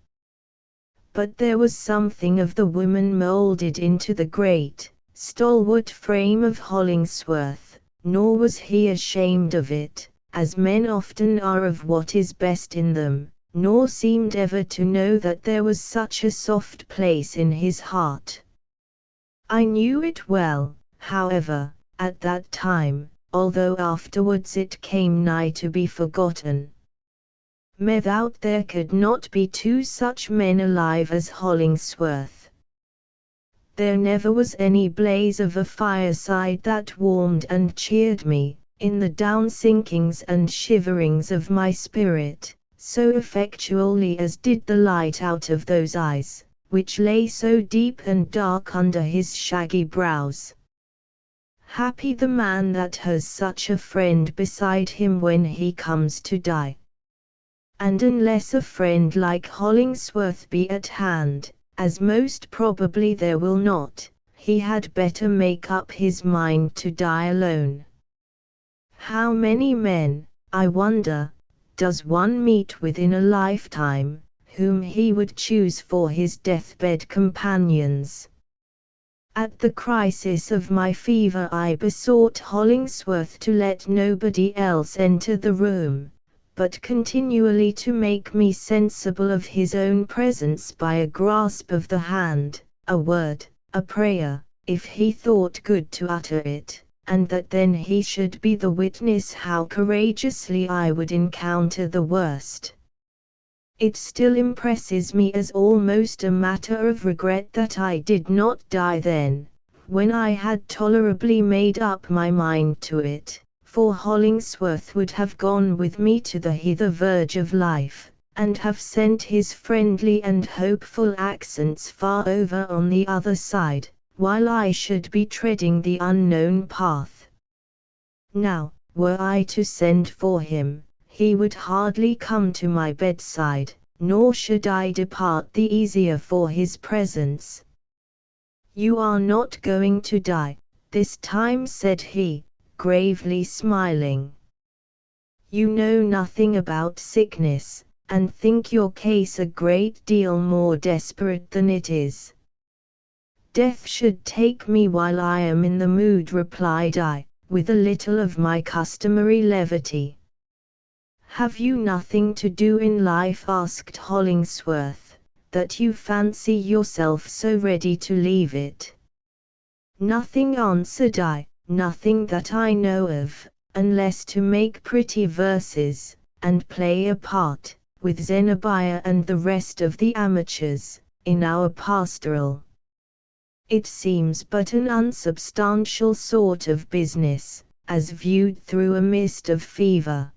But there was something of the woman moulded into the great, stalwart frame of Hollingsworth, nor was he ashamed of it, as men often are of what is best in them, nor seemed ever to know that there was such a soft place in his heart. I knew it well, however, at that time, although afterwards it came nigh to be forgotten. Methought there could not be two such men alive as Hollingsworth. There never was any blaze of a fireside that warmed and cheered me, in the down-sinkings and shiverings of my spirit, so effectually as did the light out of those eyes, which lay so deep and dark under his shaggy brows. Happy the man that has such a friend beside him when he comes to die. And unless a friend like Hollingsworth be at hand, as most probably there will not, he had better make up his mind to die alone. How many men, I wonder, does one meet with in a lifetime, whom he would choose for his deathbed companions? At the crisis of my fever I besought Hollingsworth to let nobody else enter the room, but continually to make me sensible of his own presence by a grasp of the hand, a word, a prayer, if he thought good to utter it, and that then he should be the witness how courageously I would encounter the worst. It still impresses me as almost a matter of regret that I did not die then, when I had tolerably made up my mind to it, for Hollingsworth would have gone with me to the hither verge of life, and have sent his friendly and hopeful accents far over on the other side, while I should be treading the unknown path. Now, were I to send for him, he would hardly come to my bedside, nor should I depart the easier for his presence. You are not going to die, this time, said he, gravely smiling. You know nothing about sickness, and think your case a great deal more desperate than it is. Death should take me while I am in the mood, replied I, with a little of my customary levity. Have you nothing to do in life, asked Hollingsworth, that you fancy yourself so ready to leave it? Nothing, answered I, nothing that I know of, unless to make pretty verses, and play a part, with Zenobia and the rest of the amateurs, in our pastoral. It seems but an unsubstantial sort of business, as viewed through a mist of fever.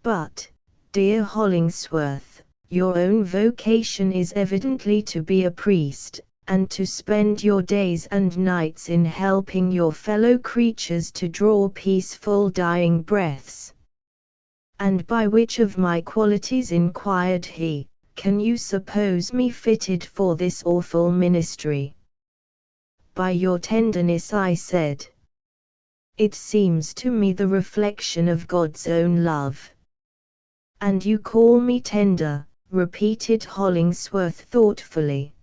But, dear Hollingsworth, your own vocation is evidently to be a priest, and to spend your days and nights in helping your fellow creatures to draw peaceful dying breaths. And by which of my qualities, inquired he, can you suppose me fitted for this awful ministry? By your tenderness, I said. It seems to me the reflection of God's own love. And you call me tender, repeated Hollingsworth thoughtfully.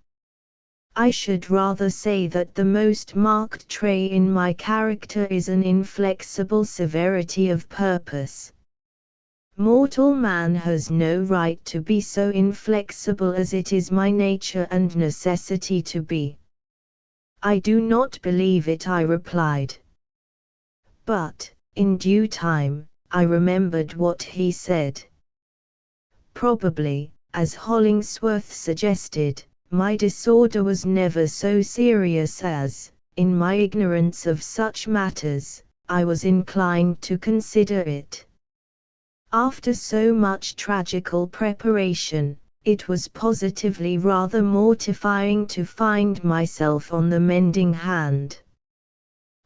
I should rather say that the most marked trait in my character is an inflexible severity of purpose. Mortal man has no right to be so inflexible as it is my nature and necessity to be. I do not believe it, I replied. But, in due time, I remembered what he said. Probably, as Hollingsworth suggested, my disorder was never so serious as, in my ignorance of such matters, I was inclined to consider it. After so much tragical preparation, it was positively rather mortifying to find myself on the mending hand.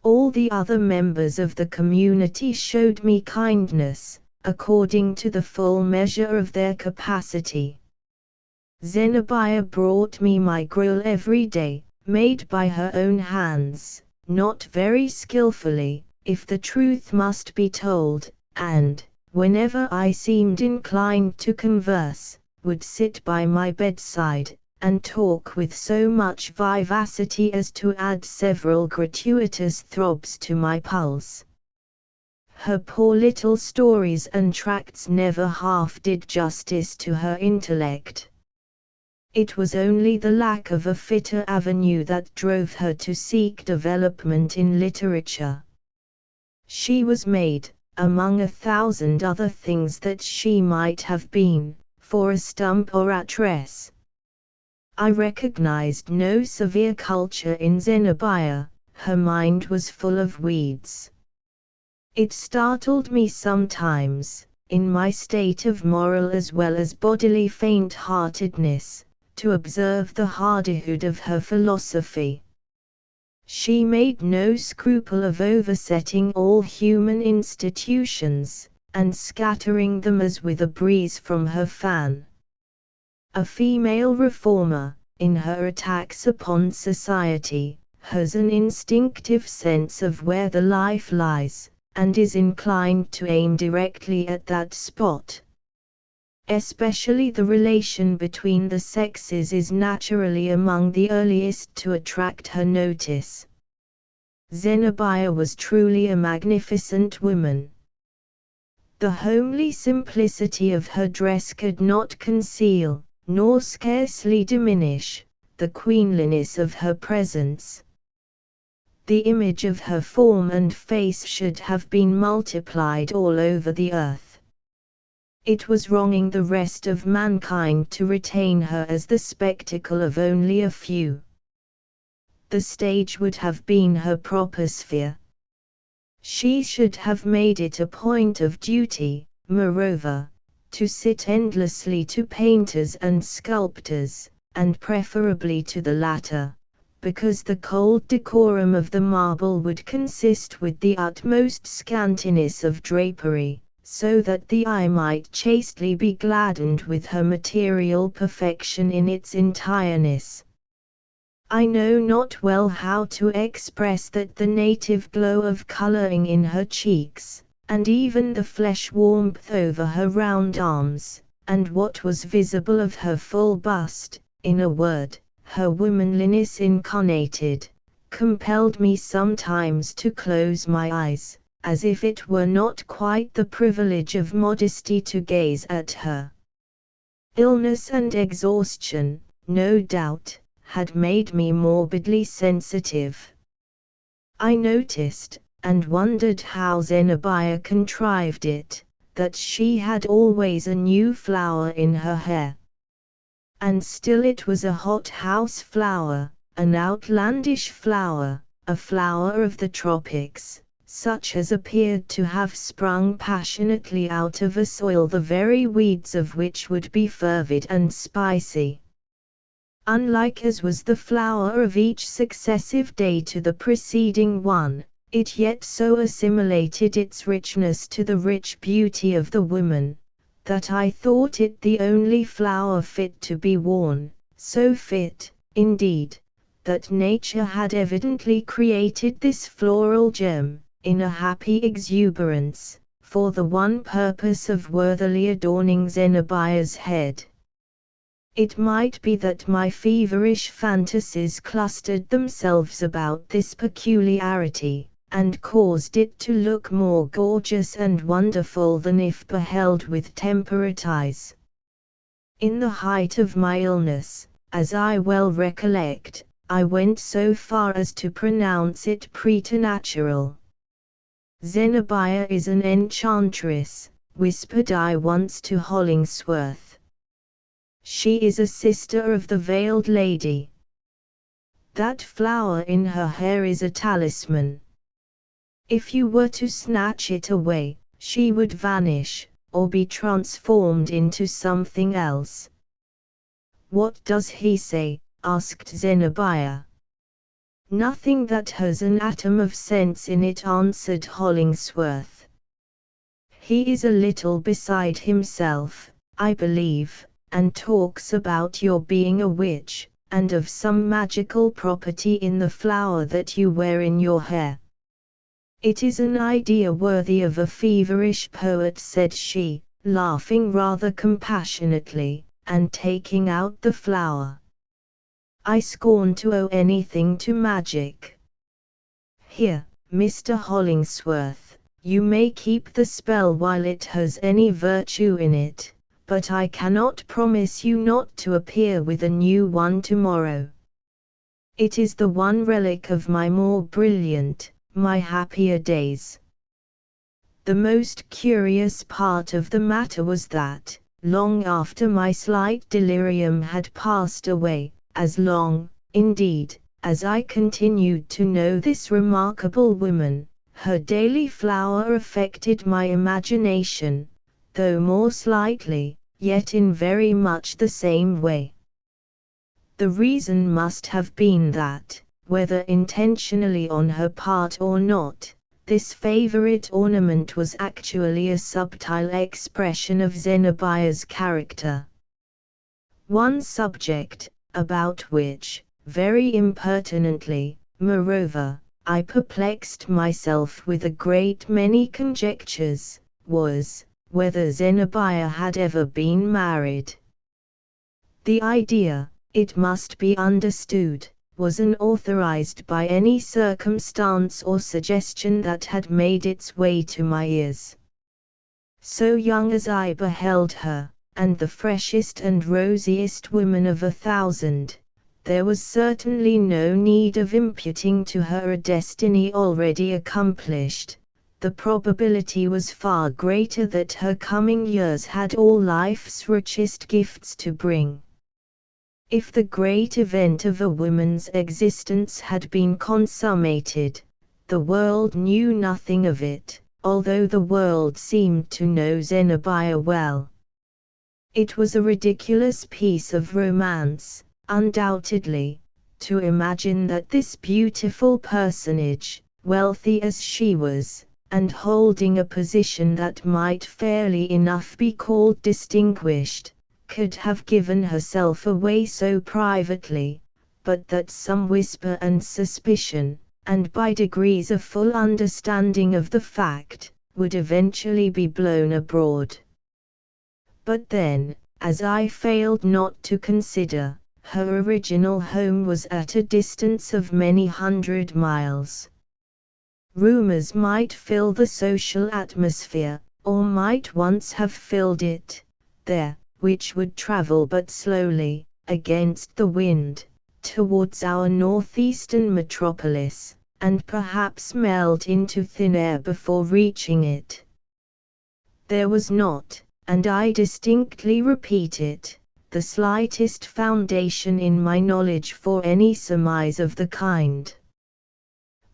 All the other members of the community showed me kindness, according to the full measure of their capacity. Zenobia brought me my gruel every day, made by her own hands, not very skillfully, if the truth must be told, and, whenever I seemed inclined to converse, would sit by my bedside, and talk with so much vivacity as to add several gratuitous throbs to my pulse. Her poor little stories and tracts never half did justice to her intellect. It was only the lack of a fitter avenue that drove her to seek development in literature. She was made, among 1,000 other things that she might have been, for a stump oratress. I recognized no severe culture in Zenobia, her mind was full of weeds. It startled me sometimes, in my state of moral as well as bodily faint-heartedness, to observe the hardihood of her philosophy. She made no scruple of oversetting all human institutions, and scattering them as with a breeze from her fan. A female reformer, in her attacks upon society, has an instinctive sense of where the life lies, and is inclined to aim directly at that spot. Especially the relation between the sexes is naturally among the earliest to attract her notice. Zenobia was truly a magnificent woman. The homely simplicity of her dress could not conceal, nor scarcely diminish, the queenliness of her presence. The image of her form and face should have been multiplied all over the earth. It was wronging the rest of mankind to retain her as the spectacle of only a few. The stage would have been her proper sphere. She should have made it a point of duty, moreover, to sit endlessly to painters and sculptors, and preferably to the latter, because the cold decorum of the marble would consist with the utmost scantiness of drapery, so that the eye might chastely be gladdened with her material perfection in its entireness. I know not well how to express that the native glow of colouring in her cheeks, and even the flesh warmth over her round arms, and what was visible of her full bust, in a word, her womanliness incarnated, compelled me sometimes to close my eyes, as if it were not quite the privilege of modesty to gaze at her. Illness and exhaustion, no doubt, had made me morbidly sensitive. I noticed, and wondered how Zenobia contrived it, that she had always a new flower in her hair. And still it was a hothouse flower, an outlandish flower, a flower of the tropics, such as appeared to have sprung passionately out of a soil the very weeds of which would be fervid and spicy. Unlike as was the flower of each successive day to the preceding one, it yet so assimilated its richness to the rich beauty of the woman, that I thought it the only flower fit to be worn, so fit, indeed, that nature had evidently created this floral gem, in a happy exuberance, for the one purpose of worthily adorning Zenobia's head. It might be that my feverish fantasies clustered themselves about this peculiarity, and caused it to look more gorgeous and wonderful than if beheld with temperate eyes. In the height of my illness, as I well recollect, I went so far as to pronounce it preternatural. Zenobia is an enchantress, whispered I once to Hollingsworth. She is a sister of the Veiled Lady. That flower in her hair is a talisman. If you were to snatch it away, she would vanish, or be transformed into something else. What does he say? Asked Zenobia. Nothing that has an atom of sense in it, answered Hollingsworth. He is a little beside himself, I believe, and talks about your being a witch, and of some magical property in the flower that you wear in your hair. It is an idea worthy of a feverish poet, said she, laughing rather compassionately, and taking out the flower. I scorn to owe anything to magic. Here, Mr. Hollingsworth, you may keep the spell while it has any virtue in it, but I cannot promise you not to appear with a new one tomorrow. It is the one relic of my more brilliant, my happier days. The most curious part of the matter was that, long after my slight delirium had passed away, as long, indeed, as I continued to know this remarkable woman, her daily flower affected my imagination, though more slightly, yet in very much the same way. The reason must have been that, whether intentionally on her part or not, this favorite ornament was actually a subtle expression of Zenobia's character. One subject, about which, very impertinently, moreover, I perplexed myself with a great many conjectures, was, whether Zenobia had ever been married. The idea, it must be understood, was unauthorized by any circumstance or suggestion that had made its way to my ears. So young as I beheld her, and the freshest and rosiest woman of 1,000, there was certainly no need of imputing to her a destiny already accomplished. The probability was far greater that her coming years had all life's richest gifts to bring. If the great event of a woman's existence had been consummated, the world knew nothing of it, although the world seemed to know Zenobia well. It was a ridiculous piece of romance, undoubtedly, to imagine that this beautiful personage, wealthy as she was, and holding a position that might fairly enough be called distinguished, could have given herself away so privately, but that some whisper and suspicion, and by degrees a full understanding of the fact, would eventually be blown abroad. But then, as I failed not to consider, her original home was at a distance of many 100 miles. Rumors might fill the social atmosphere, or might once have filled it, there, which would travel but slowly, against the wind, towards our northeastern metropolis, and perhaps melt into thin air before reaching it. There was not, and I distinctly repeat it, the slightest foundation in my knowledge for any surmise of the kind.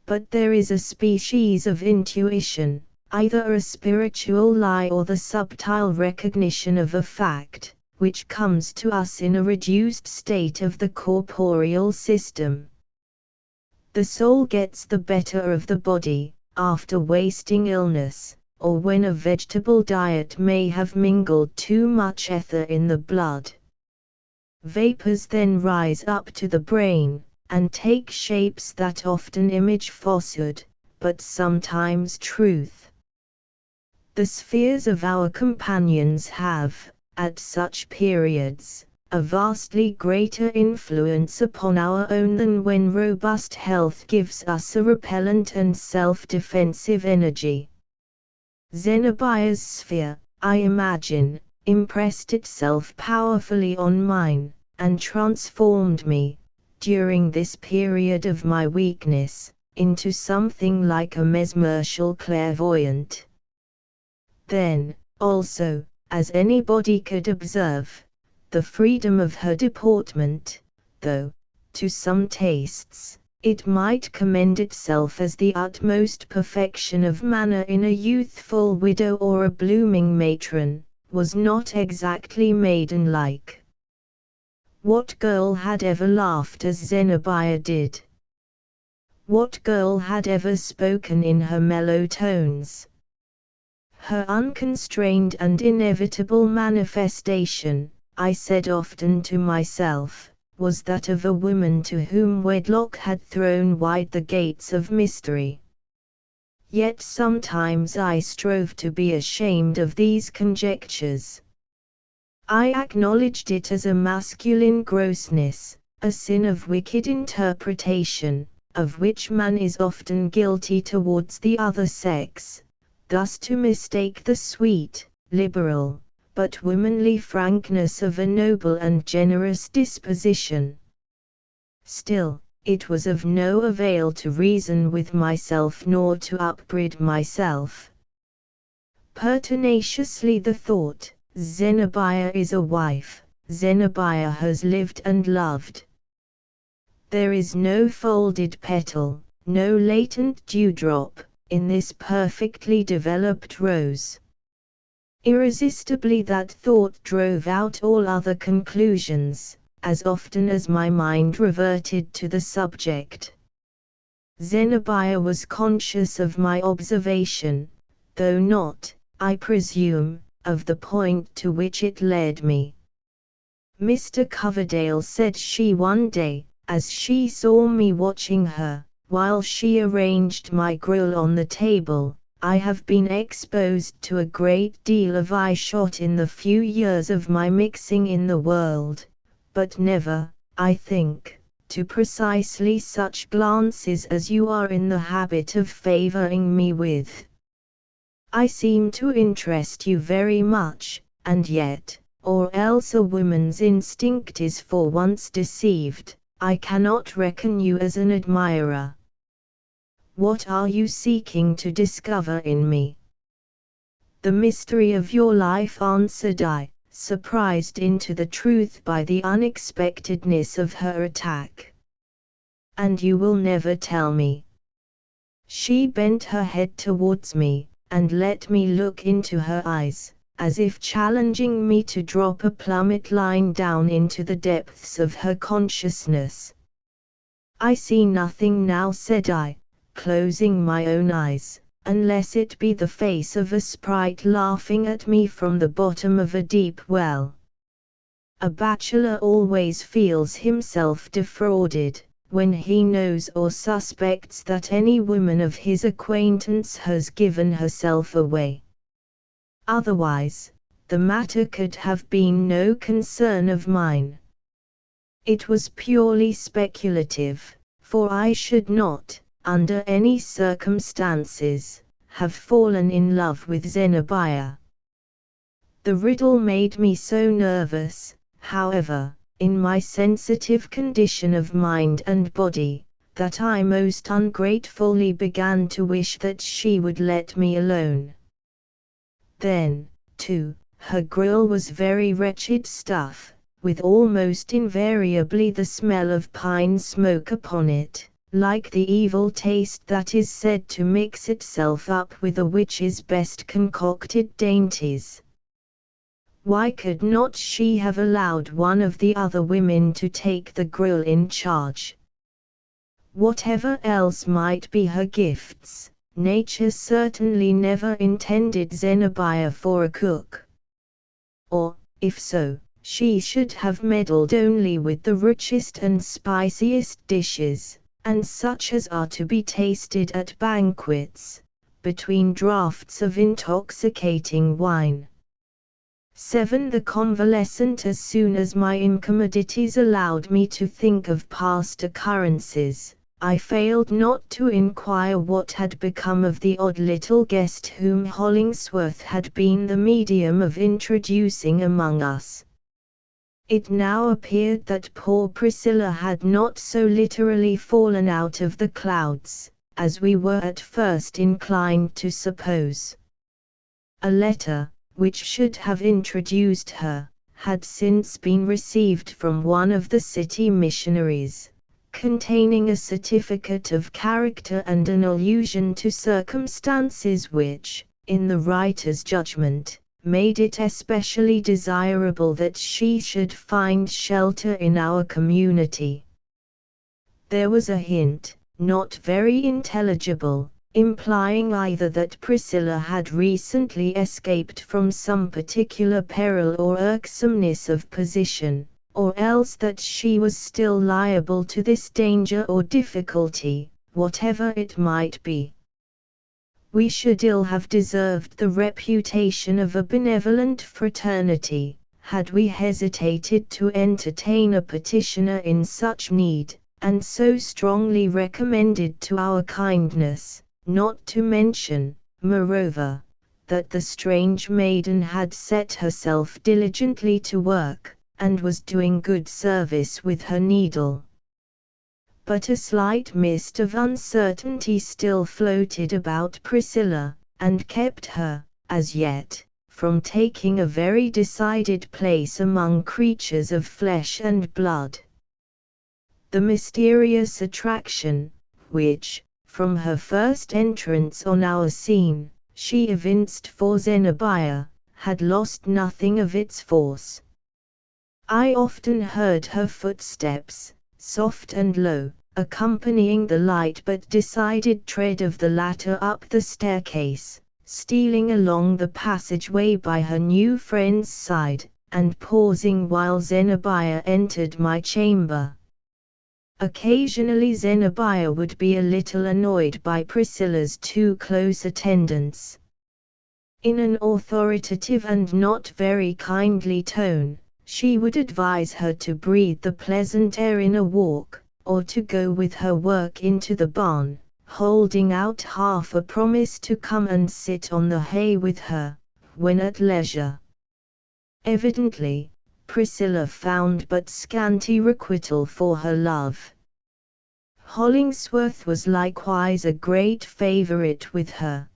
But there is a species of intuition, either a spiritual lie or the subtle recognition of a fact, which comes to us in a reduced state of the corporeal system. The soul gets the better of the body, after wasting illness, or when a vegetable diet may have mingled too much ether in the blood. Vapors then rise up to the brain, and take shapes that often image falsehood, but sometimes truth. The spheres of our companions have, at such periods, a vastly greater influence upon our own than when robust health gives us a repellent and self-defensive energy. Zenobia's sphere, I imagine, impressed itself powerfully on mine, and transformed me, during this period of my weakness, into something like a mesmerial clairvoyant. Then, also, as anybody could observe, the freedom of her deportment, though, to some tastes, it might commend itself as the utmost perfection of manner in a youthful widow or a blooming matron, was not exactly maiden-like. What girl had ever laughed as Zenobia did? What girl had ever spoken in her mellow tones? Her unconstrained and inevitable manifestation, I said often to myself, was that of a woman to whom wedlock had thrown wide the gates of mystery. Yet sometimes I strove to be ashamed of these conjectures. I acknowledged it as a masculine grossness, a sin of wicked interpretation, of which man is often guilty towards the other sex, thus to mistake the sweet, liberal, but womanly frankness of a noble and generous disposition. Still, it was of no avail to reason with myself nor to upbraid myself. Pertinaciously the thought, Zenobia is a wife, Zenobia has lived and loved. There is no folded petal, no latent dewdrop, in this perfectly developed rose. Irresistibly that thought drove out all other conclusions, as often as my mind reverted to the subject. Zenobia was conscious of my observation, though not, I presume, of the point to which it led me. Mr. Coverdale said she one day, as she saw me watching her, while she arranged my gruel on the table, I have been exposed to a great deal of eye shot in the few years of my mixing in the world, but never, I think, to precisely such glances as you are in the habit of favoring me with. I seem to interest you very much, and yet, or else a woman's instinct is for once deceived, I cannot reckon you as an admirer. What are you seeking to discover in me? The mystery of your life, answered I, surprised into the truth by the unexpectedness of her attack. And you will never tell me. She bent her head towards me, and let me look into her eyes, as if challenging me to drop a plummet line down into the depths of her consciousness. I see nothing now, said I, closing my own eyes, unless it be the face of a sprite laughing at me from the bottom of a deep well. A bachelor always feels himself defrauded, when he knows or suspects that any woman of his acquaintance has given herself away. Otherwise, the matter could have been no concern of mine. It was purely speculative, for I should not, under any circumstances, have fallen in love with Zenobia. The riddle made me so nervous, however, in my sensitive condition of mind and body, that I most ungratefully began to wish that she would let me alone. Then, too, her gruel was very wretched stuff, with almost invariably the smell of pine smoke upon it, like the evil taste that is said to mix itself up with a witch's best concocted dainties. Why could not she have allowed one of the other women to take the gruel in charge? Whatever else might be her gifts, nature certainly never intended Zenobia for a cook. Or, if so, she should have meddled only with the richest and spiciest dishes, and such as are to be tasted at banquets, between draughts of intoxicating wine. 7. The convalescent. As soon as my incommodities allowed me to think of past occurrences, I failed not to inquire what had become of the odd little guest whom Hollingsworth had been the medium of introducing among us. It now appeared that poor Priscilla had not so literally fallen out of the clouds, as we were at first inclined to suppose. A letter, which should have introduced her, had since been received from one of the city missionaries, containing a certificate of character and an allusion to circumstances which, in the writer's judgment, made it especially desirable that she should find shelter in our community. There was a hint, not very intelligible, implying either that Priscilla had recently escaped from some particular peril or irksomeness of position, or else that she was still liable to this danger or difficulty, whatever it might be. We should ill have deserved the reputation of a benevolent fraternity, had we hesitated to entertain a petitioner in such need, and so strongly recommended to our kindness, not to mention, moreover, that the strange maiden had set herself diligently to work, and was doing good service with her needle. But a slight mist of uncertainty still floated about Priscilla, and kept her, as yet, from taking a very decided place among creatures of flesh and blood. The mysterious attraction, which, from her first entrance on our scene, she evinced for Zenobia, had lost nothing of its force. I often heard her footsteps, soft and low, accompanying the light but decided tread of the latter up the staircase, stealing along the passageway by her new friend's side, and pausing while Zenobia entered my chamber. Occasionally Zenobia would be a little annoyed by Priscilla's too close attendance. In an authoritative and not very kindly tone, she would advise her to breathe the pleasant air in a walk, or to go with her work into the barn, holding out half a promise to come and sit on the hay with her, when at leisure. Evidently, Priscilla found but scanty requital for her love. Hollingsworth was likewise a great favourite with her.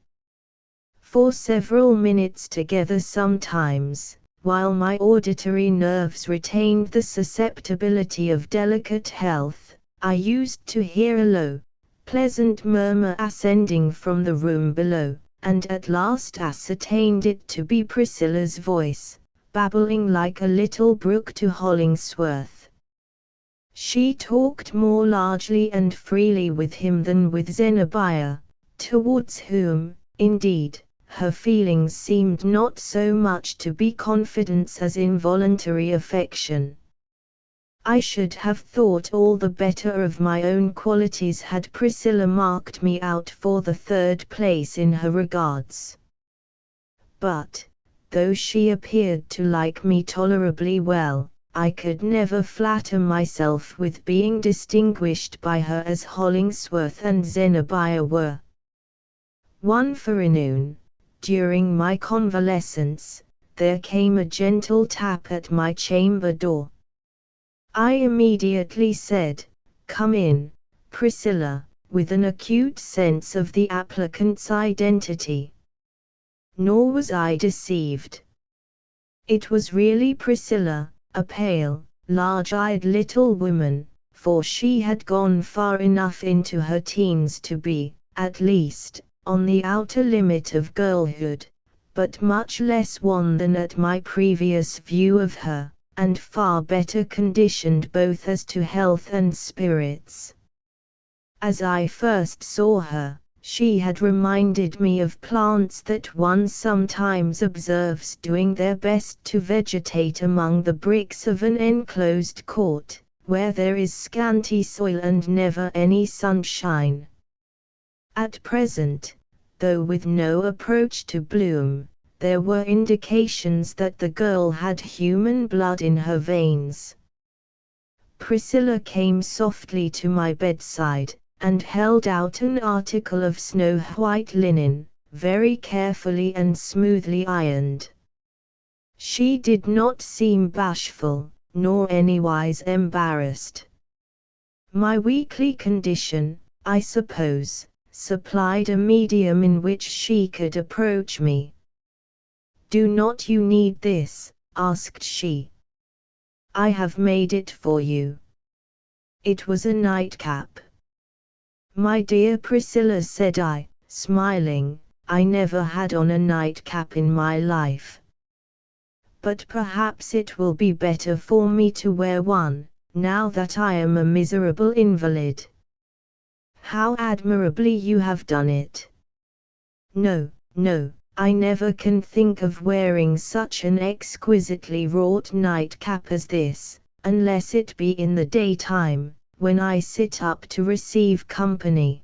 For several minutes together sometimes, while my auditory nerves retained the susceptibility of delicate health, I used to hear a low, pleasant murmur ascending from the room below, and at last ascertained it to be Priscilla's voice, babbling like a little brook to Hollingsworth. She talked more largely and freely with him than with Zenobia, towards whom, indeed, her feelings seemed not so much to be confidence as involuntary affection. I should have thought all the better of my own qualities had Priscilla marked me out for the third place in her regards. But, though she appeared to like me tolerably well, I could never flatter myself with being distinguished by her as Hollingsworth and Zenobia were. One forenoon, during my convalescence, there came a gentle tap at my chamber door. I immediately said, "Come in, Priscilla," with an acute sense of the applicant's identity. Nor was I deceived. It was really Priscilla, a pale, large-eyed little woman, for she had gone far enough into her teens to be, at least, on the outer limit of girlhood, but much less wan than at my previous view of her, and far better conditioned both as to health and spirits. As I first saw her, she had reminded me of plants that one sometimes observes doing their best to vegetate among the bricks of an enclosed court, where there is scanty soil and never any sunshine. At present, though with no approach to bloom, there were indications that the girl had human blood in her veins. Priscilla came softly to my bedside, and held out an article of snow-white linen, very carefully and smoothly ironed. She did not seem bashful, nor anywise embarrassed. My weakly condition, I suppose, supplied a medium in which she could approach me. "Do not you need this?" asked she. "I have made it for you." It was a nightcap. "My dear Priscilla," said I, smiling, "I never had on a nightcap in my life. But perhaps it will be better for me to wear one, now that I am a miserable invalid." "How admirably you have done it!" "No, no, I never can think of wearing such an exquisitely wrought nightcap as this, unless it be in the daytime, when I sit up to receive company."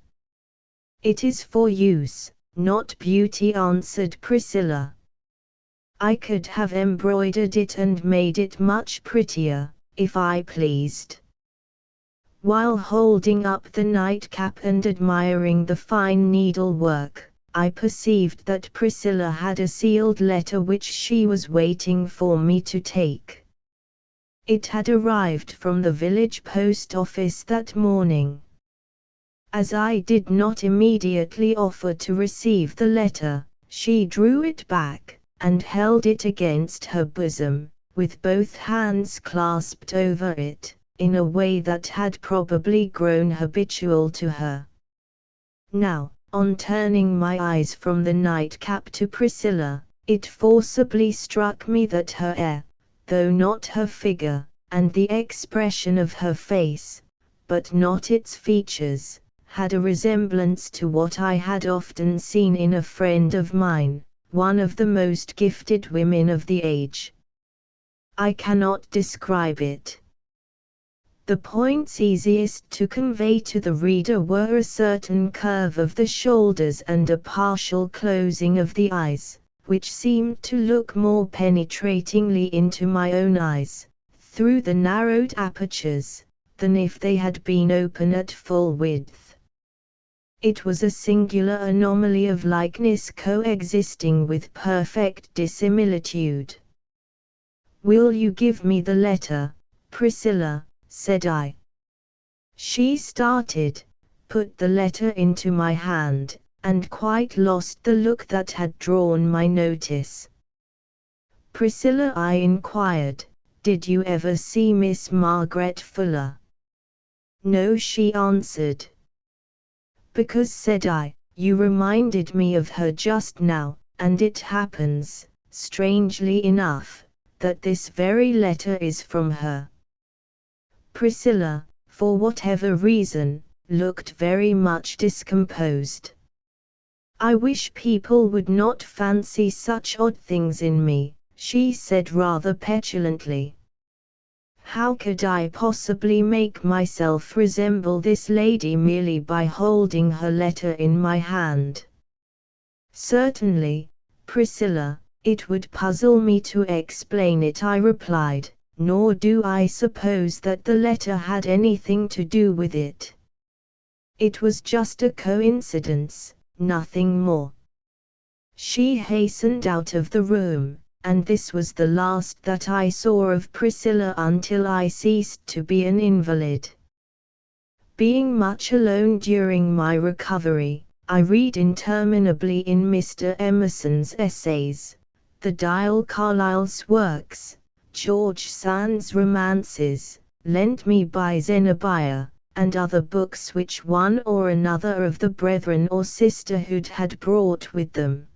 "It is for use, not beauty," answered Priscilla. "I could have embroidered it and made it much prettier, if I pleased." While holding up the nightcap and admiring the fine needlework, I perceived that Priscilla had a sealed letter which she was waiting for me to take. It had arrived from the village post office that morning. As I did not immediately offer to receive the letter, she drew it back, and held it against her bosom, with both hands clasped over it, in a way that had probably grown habitual to her. Now, on turning my eyes from the nightcap to Priscilla, it forcibly struck me that her air, though not her figure, and the expression of her face, but not its features, had a resemblance to what I had often seen in a friend of mine, one of the most gifted women of the age. I cannot describe it. The points easiest to convey to the reader were a certain curve of the shoulders and a partial closing of the eyes, which seemed to look more penetratingly into my own eyes, through the narrowed apertures, than if they had been open at full width. It was a singular anomaly of likeness coexisting with perfect dissimilitude. "Will you give me the letter, Priscilla?" said I. She started, put the letter into my hand, and quite lost the look that had drawn my notice. "Priscilla," I inquired, "did you ever see Miss Margaret Fuller?" "No," she answered. "Because," said I, "you reminded me of her just now, and it happens, strangely enough, that this very letter is from her." "Priscilla," for whatever reason, looked very much discomposed. "I wish people would not fancy such odd things in me," she said rather petulantly. "How could I possibly make myself resemble this lady merely by holding her letter in my hand?" "Certainly, Priscilla, it would puzzle me to explain it," I replied, "nor do I suppose that the letter had anything to do with it. It was just a coincidence, nothing more." She hastened out of the room, and this was the last that I saw of Priscilla until I ceased to be an invalid. Being much alone during my recovery, I read interminably in Mr. Emerson's essays, the Dial Carlyle's works, George Sand's romances, lent me by Zenobia, and other books which one or another of the brethren or sisterhood had brought with them.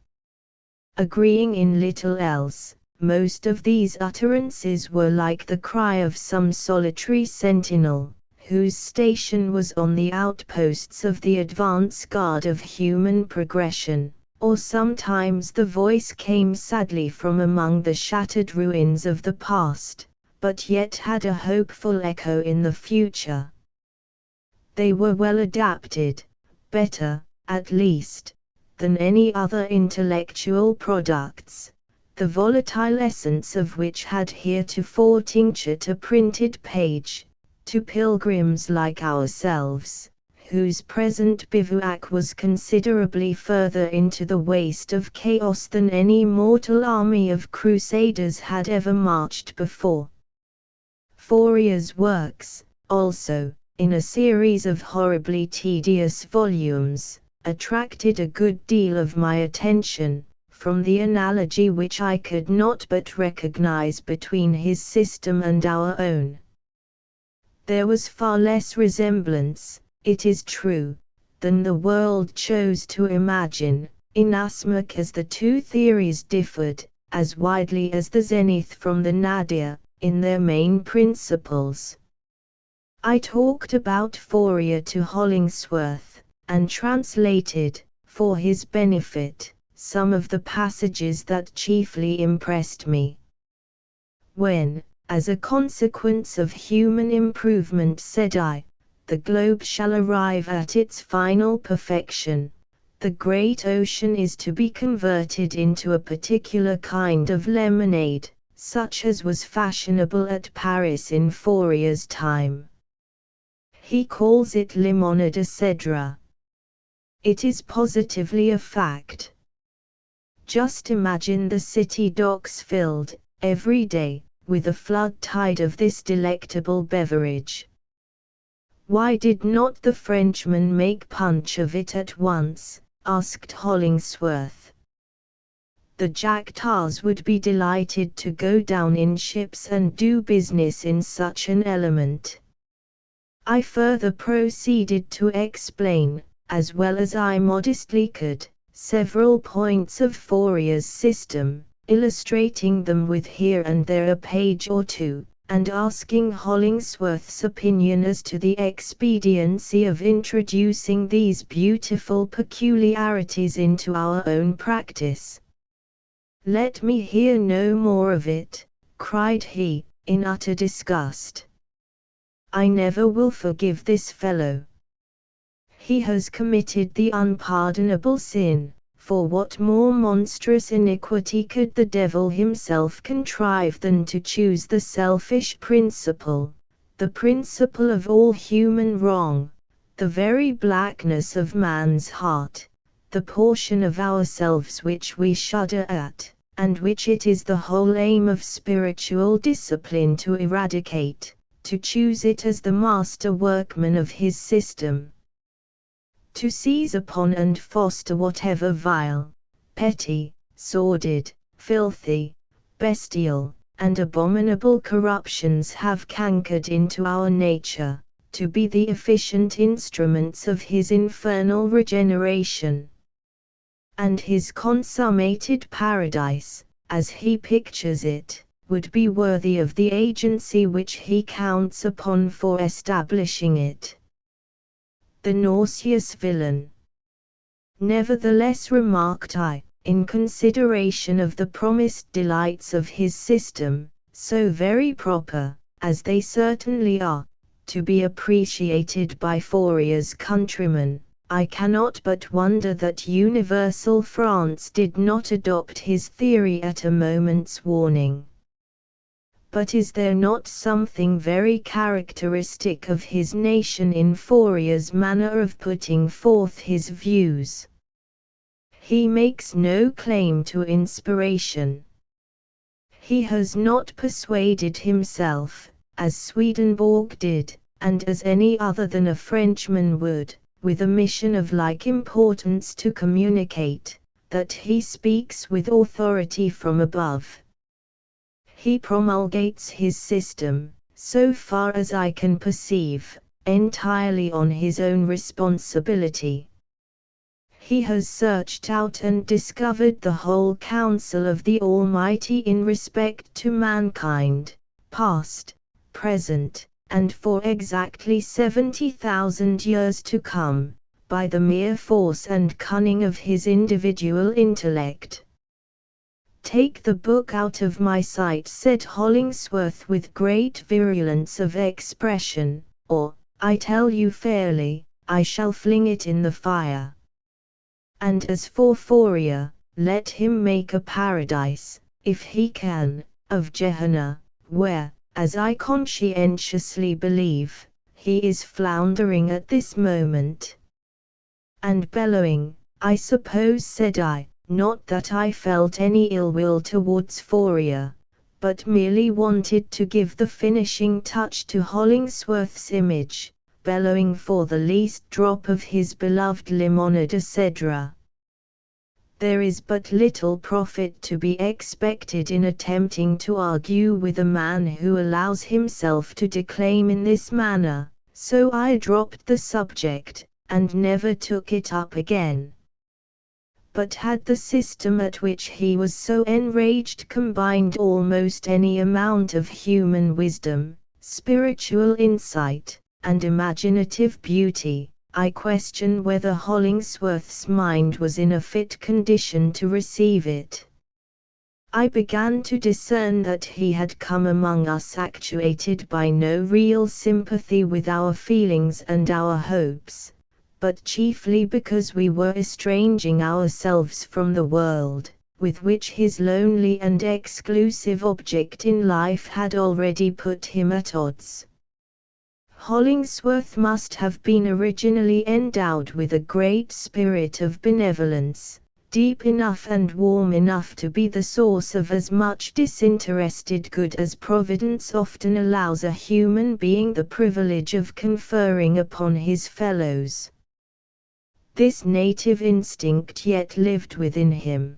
Agreeing in little else, most of these utterances were like the cry of some solitary sentinel, whose station was on the outposts of the advance guard of human progression, or sometimes the voice came sadly from among the shattered ruins of the past, but yet had a hopeful echo in the future. They were well adapted, better, at least, than any other intellectual products, the volatile essence of which had heretofore tinctured a printed page, to pilgrims like ourselves, whose present bivouac was considerably further into the waste of chaos than any mortal army of crusaders had ever marched before. Fourier's works, also, in a series of horribly tedious volumes, attracted a good deal of my attention, from the analogy which I could not but recognize between his system and our own. There was far less resemblance, it is true, than the world chose to imagine, inasmuch as the two theories differed, as widely as the zenith from the nadir, in their main principles. I talked about Fourier to Hollingsworth, and translated, for his benefit, some of the passages that chiefly impressed me. When, as a consequence of human improvement, said I, the globe shall arrive at its final perfection, the great ocean is to be converted into a particular kind of lemonade, such as was fashionable at Paris in Fourier's time. He calls it limonade de cedre. It is positively a fact. Just imagine the city docks filled, every day, with a flood tide of this delectable beverage. "Why did not the Frenchman make punch of it at once?" asked Hollingsworth. "The Jackdaws would be delighted to go down in ships and do business in such an element." I further proceeded to explain, as well as I modestly could, several points of Fourier's system, illustrating them with here and there a page or two, and asking Hollingsworth's opinion as to the expediency of introducing these beautiful peculiarities into our own practice. "Let me hear no more of it," cried he, in utter disgust. "I never will forgive this fellow. He has committed the unpardonable sin, for what more monstrous iniquity could the devil himself contrive than to choose the selfish principle, the principle of all human wrong, the very blackness of man's heart, the portion of ourselves which we shudder at, and which it is the whole aim of spiritual discipline to eradicate, to choose it as the master workman of his system, to seize upon and foster whatever vile, petty, sordid, filthy, bestial, and abominable corruptions have cankered into our nature, to be the efficient instruments of his infernal regeneration. And his consummated paradise, as he pictures it, would be worthy of the agency which he counts upon for establishing it. The nauseous villain. Nevertheless, remarked I, in consideration of the promised delights of his system, so very proper, as they certainly are, to be appreciated by Fourier's countrymen, I cannot but wonder that universal France did not adopt his theory at a moment's warning. But is there not something very characteristic of his nation in Fourier's manner of putting forth his views? He makes no claim to inspiration. He has not persuaded himself, as Swedenborg did, and as any other than a Frenchman would, with a mission of like importance to communicate, that he speaks with authority from above. He promulgates his system, so far as I can perceive, entirely on his own responsibility. He has searched out and discovered the whole counsel of the Almighty in respect to mankind, past, present, and for exactly 70,000 years to come, by the mere force and cunning of his individual intellect. "Take the book out of my sight," said Hollingsworth with great virulence of expression, "or, I tell you fairly, I shall fling it in the fire. And as for Fourier, let him make a paradise, if he can, of Gehenna, where, as I conscientiously believe, he is floundering at this moment." And bellowing, "I suppose," said I, not that I felt any ill will towards Fourier, but merely wanted to give the finishing touch to Hollingsworth's image, bellowing for the least drop of his beloved limonade, etc. There is but little profit to be expected in attempting to argue with a man who allows himself to declaim in this manner, so I dropped the subject, and never took it up again. But had the system at which he was so enraged combined almost any amount of human wisdom, spiritual insight, and imaginative beauty, I question whether Hollingsworth's mind was in a fit condition to receive it. I began to discern that he had come among us actuated by no real sympathy with our feelings and our hopes, but chiefly because we were estranging ourselves from the world, with which his lonely and exclusive object in life had already put him at odds. Hollingsworth must have been originally endowed with a great spirit of benevolence, deep enough and warm enough to be the source of as much disinterested good as Providence often allows a human being the privilege of conferring upon his fellows. This native instinct yet lived within him.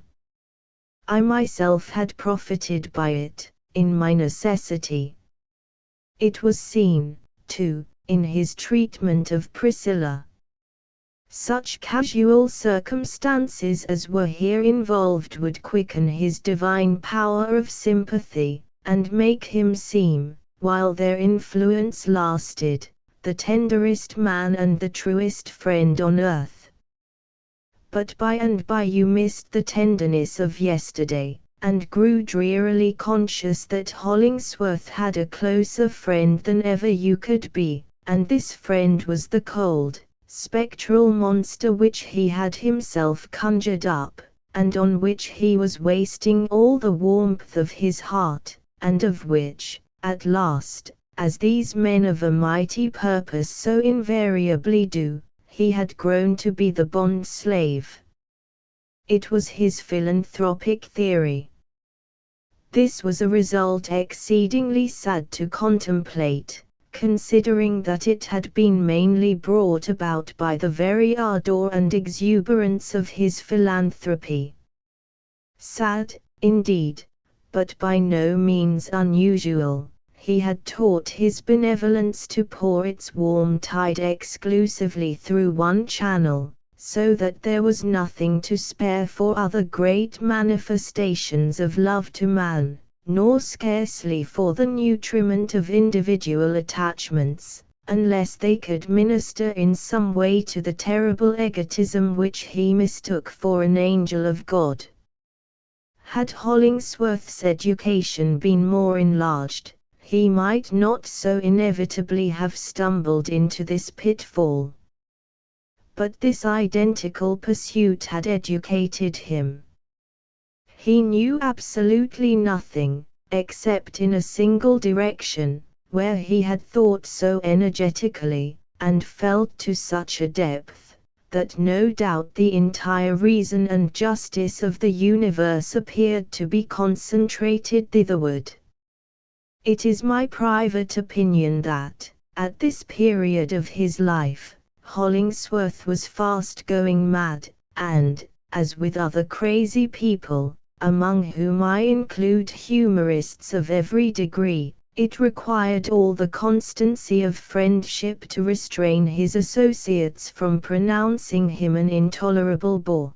I myself had profited by it, in my necessity. It was seen, too, in his treatment of Priscilla. Such casual circumstances as were here involved would quicken his divine power of sympathy, and make him seem, while their influence lasted, the tenderest man and the truest friend on earth. But by and by you missed the tenderness of yesterday, and grew drearily conscious that Hollingsworth had a closer friend than ever you could be, and this friend was the cold, spectral monster which he had himself conjured up, and on which he was wasting all the warmth of his heart, and of which, at last, as these men of a mighty purpose so invariably do, he had grown to be the bond-slave. It was his philanthropic theory. This was a result exceedingly sad to contemplate, considering that it had been mainly brought about by the very ardor and exuberance of his philanthropy. Sad, indeed, but by no means unusual. He had taught his benevolence to pour its warm tide exclusively through one channel, so that there was nothing to spare for other great manifestations of love to man, nor scarcely for the nutriment of individual attachments, unless they could minister in some way to the terrible egotism which he mistook for an angel of God. Had Hollingsworth's education been more enlarged, he might not so inevitably have stumbled into this pitfall. But this identical pursuit had educated him. He knew absolutely nothing, except in a single direction, where he had thought so energetically, and felt to such a depth, that no doubt the entire reason and justice of the universe appeared to be concentrated thitherward. It is my private opinion that, at this period of his life, Hollingsworth was fast going mad, and, as with other crazy people, among whom I include humorists of every degree, it required all the constancy of friendship to restrain his associates from pronouncing him an intolerable bore.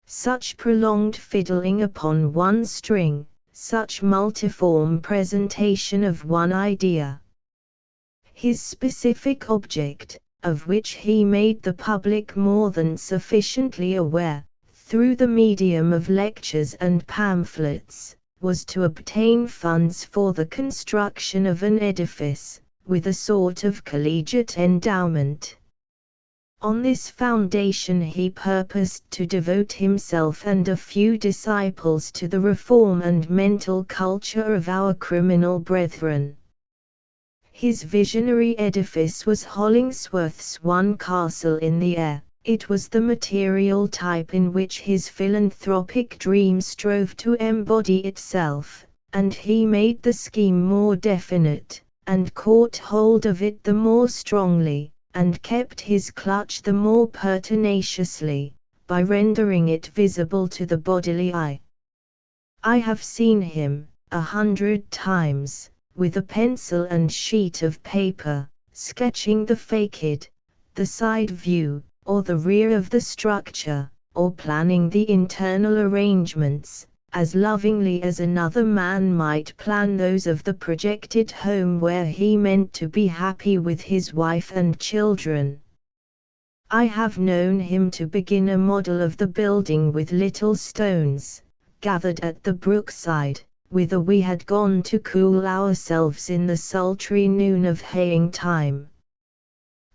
Such prolonged fiddling upon one string, such multiform presentation of one idea. His specific object, of which he made the public more than sufficiently aware, through the medium of lectures and pamphlets, was to obtain funds for the construction of an edifice, with a sort of collegiate endowment. On this foundation he purposed to devote himself and a few disciples to the reform and mental culture of our criminal brethren. His visionary edifice was Hollingsworth's one castle in the air. It was the material type in which his philanthropic dream strove to embody itself, and he made the scheme more definite, and caught hold of it the more strongly, and kept his clutch the more pertinaciously, by rendering it visible to the bodily eye. I have seen him, 100 times, with a pencil and sheet of paper, sketching the facade, the side view, or the rear of the structure, or planning the internal arrangements, as lovingly as another man might plan those of the projected home where he meant to be happy with his wife and children. I have known him to begin a model of the building with little stones, gathered at the brookside, whither we had gone to cool ourselves in the sultry noon of haying time.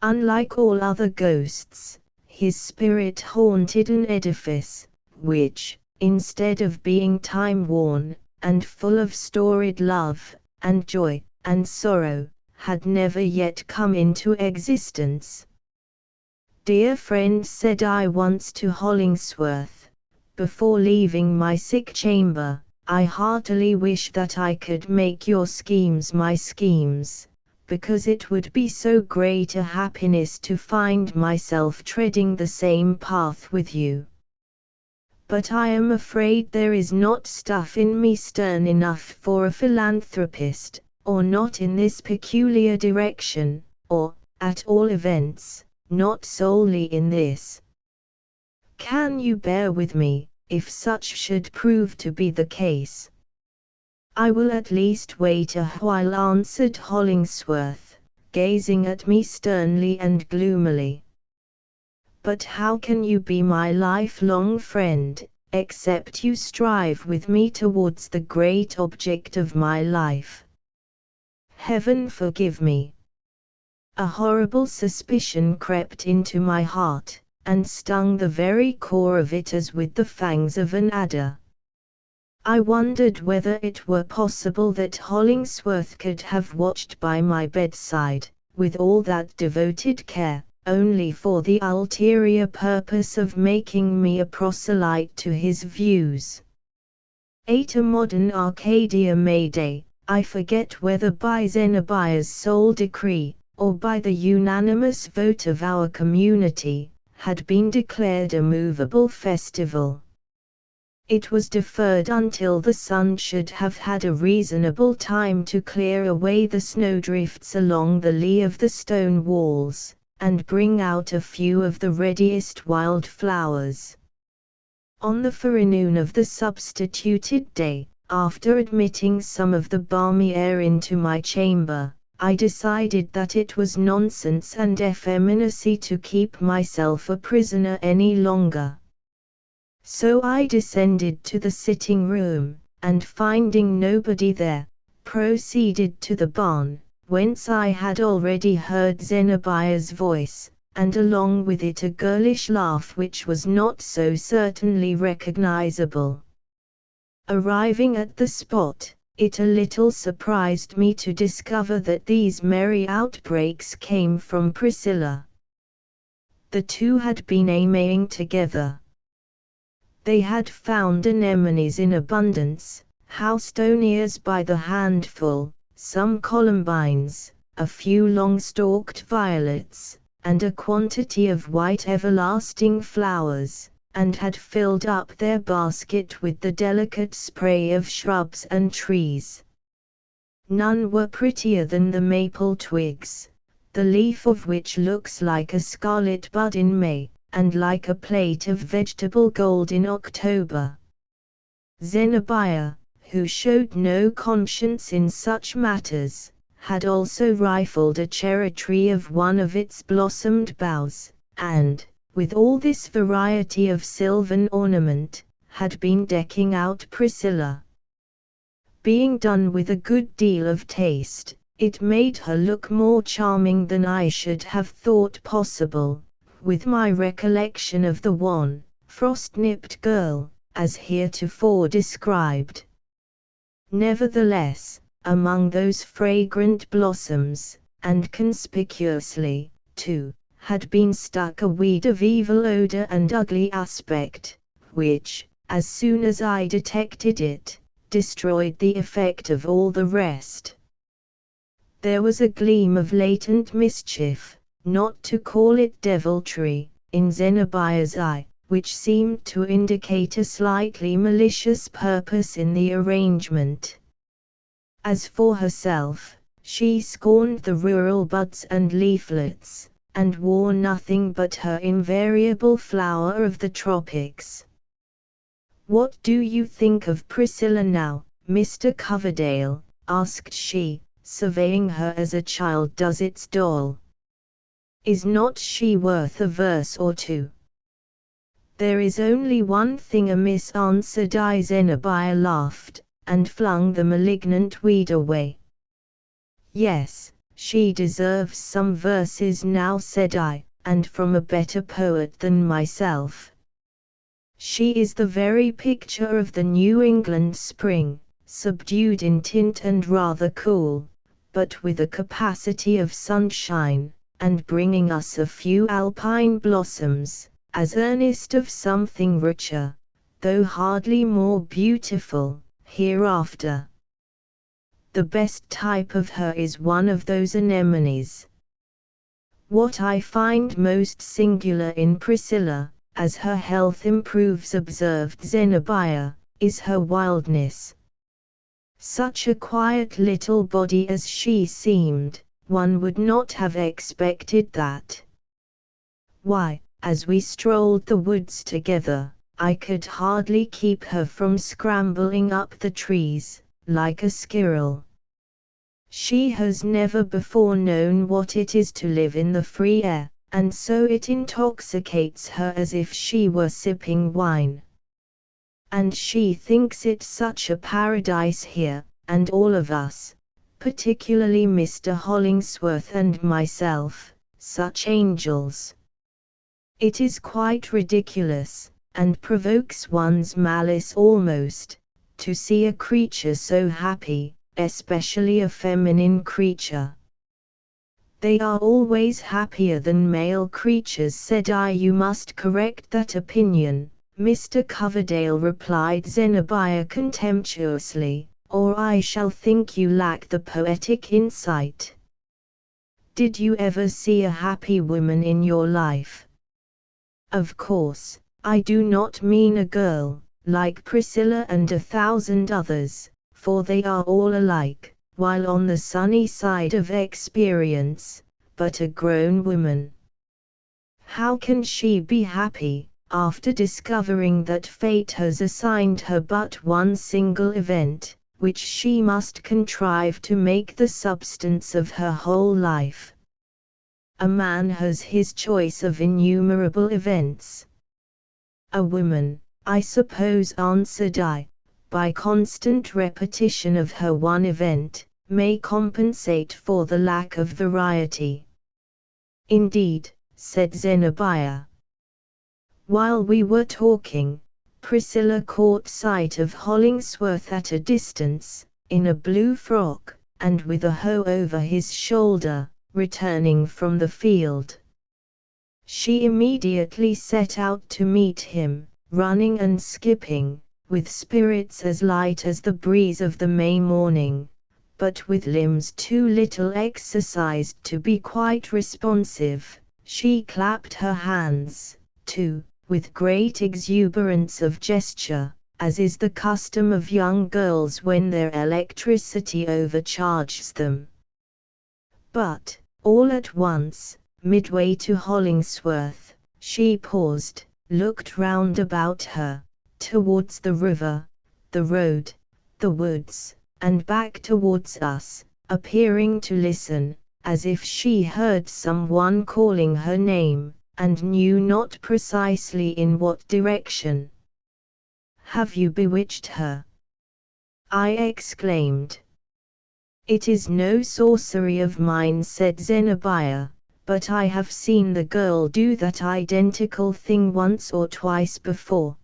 Unlike all other ghosts, his spirit haunted an edifice, which, instead of being time-worn, and full of storied love, and joy, and sorrow, had never yet come into existence. "Dear friend," said I once to Hollingsworth, before leaving my sick chamber, "I heartily wish that I could make your schemes my schemes, because it would be so great a happiness to find myself treading the same path with you. But I am afraid there is not stuff in me stern enough for a philanthropist, or not in this peculiar direction, or, at all events, not solely in this. Can you bear with me, if such should prove to be the case?" "I will at least wait a while," answered Hollingsworth, gazing at me sternly and gloomily. "But how can you be my lifelong friend, except you strive with me towards the great object of my life?" Heaven forgive me! A horrible suspicion crept into my heart, and stung the very core of it as with the fangs of an adder. I wondered whether it were possible that Hollingsworth could have watched by my bedside, with all that devoted care, only for the ulterior purpose of making me a proselyte to his views. 8. A modern Arcadia May Day, I forget whether by Zenobia's sole decree, or by the unanimous vote of our community, had been declared a movable festival. It was deferred until the sun should have had a reasonable time to clear away the snowdrifts along the lee of the stone walls, and bring out a few of the readiest wild flowers. On the forenoon of the substituted day, after admitting some of the balmy air into my chamber, I decided that it was nonsense and effeminacy to keep myself a prisoner any longer. So I descended to the sitting room, and finding nobody there, proceeded to the barn, whence I had already heard Zenobia's voice, and along with it a girlish laugh which was not so certainly recognizable. Arriving at the spot, it a little surprised me to discover that these merry outbreaks came from Priscilla. The two had been aiming together. They had found anemones in abundance, housetoneas by the handful, some columbines, a few long-stalked violets, and a quantity of white everlasting flowers, and had filled up their basket with the delicate spray of shrubs and trees. None were prettier than the maple twigs, the leaf of which looks like a scarlet bud in May, and like a plate of vegetable gold in October. Zenobia, who showed no conscience in such matters, had also rifled a cherry tree of one of its blossomed boughs, and, with all this variety of sylvan ornament, had been decking out Priscilla. Being done with a good deal of taste, it made her look more charming than I should have thought possible, with my recollection of the wan, frost-nipped girl, as heretofore described. Nevertheless, among those fragrant blossoms, and conspicuously, too, had been stuck a weed of evil odor and ugly aspect, which, as soon as I detected it, destroyed the effect of all the rest. There was a gleam of latent mischief, not to call it deviltry, in Zenobia's eye, which seemed to indicate a slightly malicious purpose in the arrangement. As for herself, she scorned the rural buds and leaflets, and wore nothing but her invariable flower of the tropics. "What do you think of Priscilla now, Mr. Coverdale?" asked she, surveying her as a child does its doll. "Is not she worth a verse or two?" "There is only one thing amiss," answered I. Zenobia laughed, and flung the malignant weed away. "Yes, she deserves some verses now," said I, "and from a better poet than myself. She is the very picture of the New England spring, subdued in tint and rather cool, but with a capacity of sunshine, and bringing us a few alpine blossoms, as earnest of something richer, though hardly more beautiful, hereafter. The best type of her is one of those anemones. What I find most singular in Priscilla, as her health improves," observed Zenobia, "is her wildness. Such a quiet little body as she seemed, one would not have expected that. Why, as we strolled the woods together, I could hardly keep her from scrambling up the trees, like a squirrel. She has never before known what it is to live in the free air, and so it intoxicates her as if she were sipping wine. And she thinks it such a paradise here, and all of us, particularly Mr. Hollingsworth and myself, such angels. It is quite ridiculous, and provokes one's malice almost, to see a creature so happy, especially a feminine creature." "They are always happier than male creatures," said I. "You must correct that opinion, Mr. Coverdale," replied Zenobia contemptuously, "or I shall think you lack the poetic insight. Did you ever see a happy woman in your life? Of course, I do not mean a girl, like Priscilla and 1,000 others, for they are all alike, while on the sunny side of experience, but a grown woman. How can she be happy, after discovering that fate has assigned her but one single event, which she must contrive to make the substance of her whole life. A man has his choice of innumerable events. A woman, I suppose, answered I, by constant repetition of her one event, may compensate for the lack of variety. Indeed, said Zenobia. While we were talking, Priscilla caught sight of Hollingsworth at a distance, in a blue frock, and with a hoe over his shoulder, returning from the field. She immediately set out to meet him, running and skipping, with spirits as light as the breeze of the May morning, but with limbs too little exercised to be quite responsive. She clapped her hands, too, with great exuberance of gesture, as is the custom of young girls when their electricity overcharges them. But, all at once, midway to Hollingsworth, she paused, looked round about her, towards the river, the road, the woods, and back towards us, appearing to listen, as if she heard someone calling her name, and knew not precisely in what direction. "Have you bewitched her?" I exclaimed. "It is no sorcery of mine," said Zenobia, "but I have seen the girl do that identical thing once or twice before.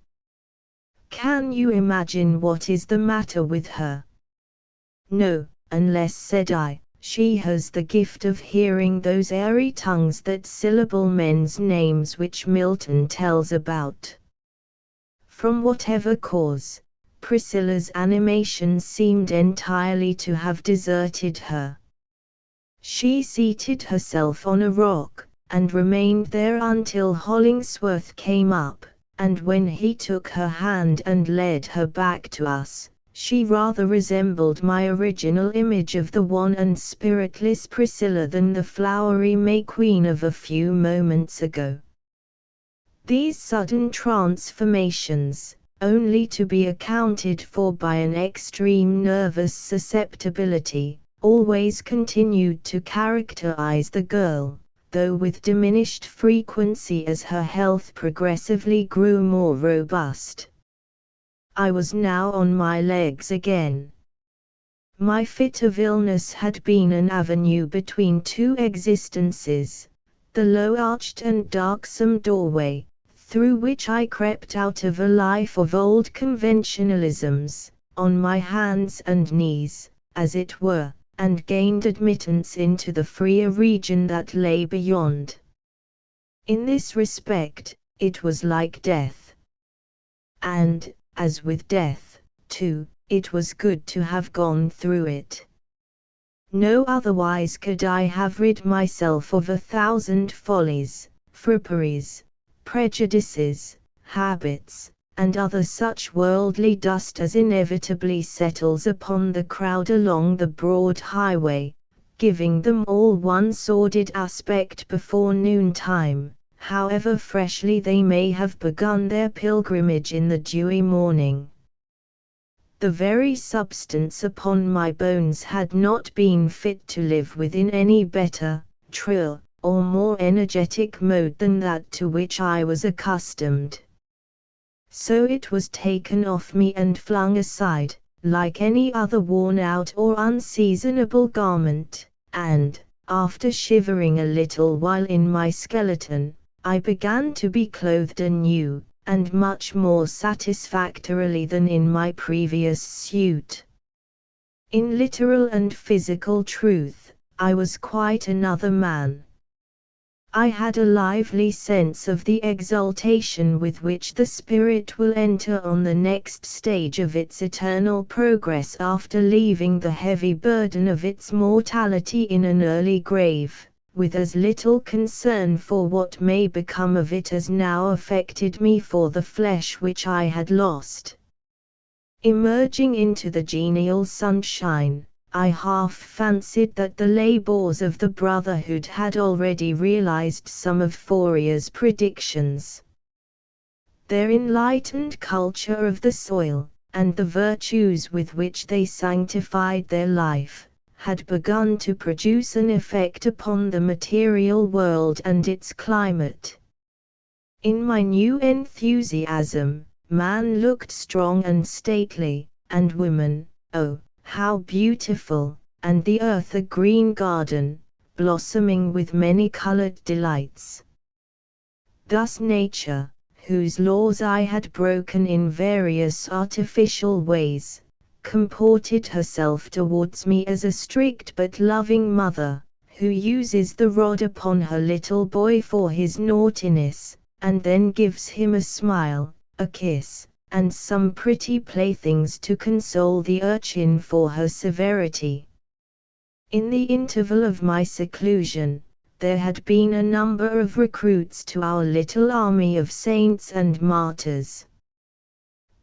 Can you imagine what is the matter with her?" "No, unless," said I, "she has the gift of hearing those airy tongues that syllable men's names which Milton tells about." From whatever cause, Priscilla's animation seemed entirely to have deserted her. She seated herself on a rock, and remained there until Hollingsworth came up, and when he took her hand and led her back to us, she rather resembled my original image of the wan and spiritless Priscilla than the flowery May Queen of a few moments ago. These sudden transformations, only to be accounted for by an extreme nervous susceptibility, always continued to characterize the girl, though with diminished frequency as her health progressively grew more robust. I was now on my legs again. My fit of illness had been an avenue between two existences, the low-arched and darksome doorway, through which I crept out of a life of old conventionalisms, on my hands and knees, as it were, and gained admittance into the freer region that lay beyond. In this respect, it was like death. And, as with death, too, it was good to have gone through it. No otherwise could I have rid myself of 1,000 follies, fripperies, prejudices, habits, and other such worldly dust as inevitably settles upon the crowd along the broad highway, giving them all one sordid aspect before noontime, however freshly they may have begun their pilgrimage in the dewy morning. The very substance upon my bones had not been fit to live with in any better, truer, or more energetic mode than that to which I was accustomed. So it was taken off me and flung aside, like any other worn-out or unseasonable garment, and, after shivering a little while in my skeleton, I began to be clothed anew, and much more satisfactorily than in my previous suit. In literal and physical truth, I was quite another man. I had a lively sense of the exaltation with which the spirit will enter on the next stage of its eternal progress after leaving the heavy burden of its mortality in an early grave, with as little concern for what may become of it as now affected me for the flesh which I had lost. Emerging into the genial sunshine, I half fancied that the labours of the Brotherhood had already realized some of Fourier's predictions. Their enlightened culture of the soil, and the virtues with which they sanctified their life, had begun to produce an effect upon the material world and its climate. In my new enthusiasm, man looked strong and stately, and woman, oh, how beautiful, and the earth a green garden, blossoming with many-colored delights. Thus nature, whose laws I had broken in various artificial ways, comported herself towards me as a strict but loving mother, who uses the rod upon her little boy for his naughtiness, and then gives him a smile, a kiss, and some pretty playthings to console the urchin for her severity. In the interval of my seclusion, there had been a number of recruits to our little army of saints and martyrs.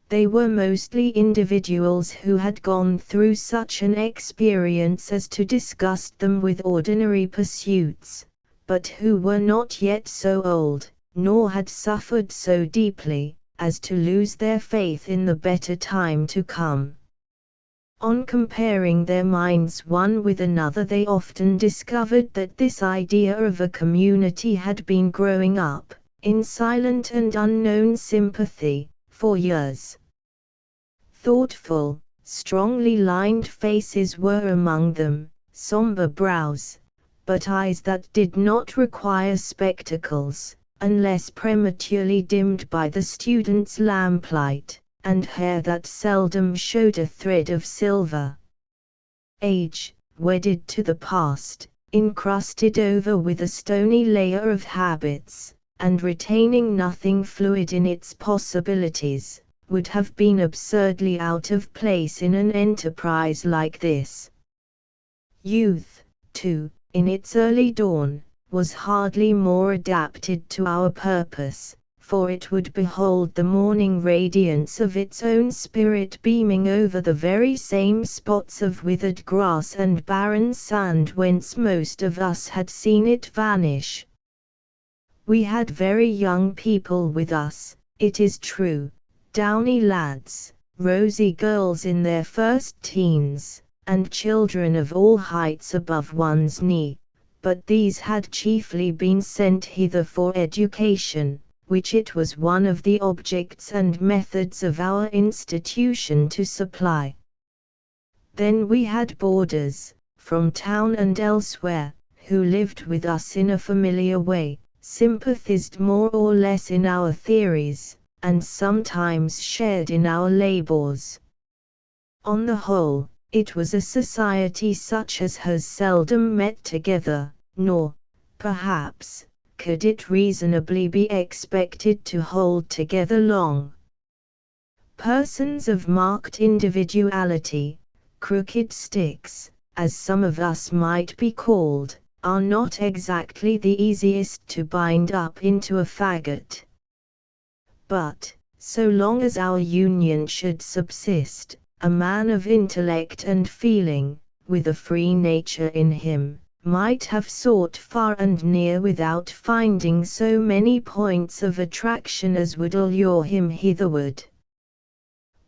They were mostly individuals who had gone through such an experience as to disgust them with ordinary pursuits, but who were not yet so old, nor had suffered so deeply, as to lose their faith in the better time to come. On comparing their minds one with another, they often discovered that this idea of a community had been growing up, in silent and unknown sympathy, for years. Thoughtful, strongly lined faces were among them, somber brows, but eyes that did not require spectacles, unless prematurely dimmed by the student's lamplight, and hair that seldom showed a thread of silver. Age, wedded to the past, encrusted over with a stony layer of habits, and retaining nothing fluid in its possibilities, would have been absurdly out of place in an enterprise like this. Youth, too, in its early dawn, was hardly more adapted to our purpose, for it would behold the morning radiance of its own spirit beaming over the very same spots of withered grass and barren sand whence most of us had seen it vanish. We had very young people with us, it is true, downy lads, rosy girls in their first teens, and children of all heights above one's knee, but these had chiefly been sent hither for education, which it was one of the objects and methods of our institution to supply. Then we had boarders, from town and elsewhere, who lived with us in a familiar way, sympathized more or less in our theories, and sometimes shared in our labors. On the whole, it was a society such as has seldom met together, nor, perhaps, could it reasonably be expected to hold together long. Persons of marked individuality, crooked sticks, as some of us might be called, are not exactly the easiest to bind up into a faggot. But, so long as our union should subsist, a man of intellect and feeling, with a free nature in him, might have sought far and near without finding so many points of attraction as would allure him hitherward.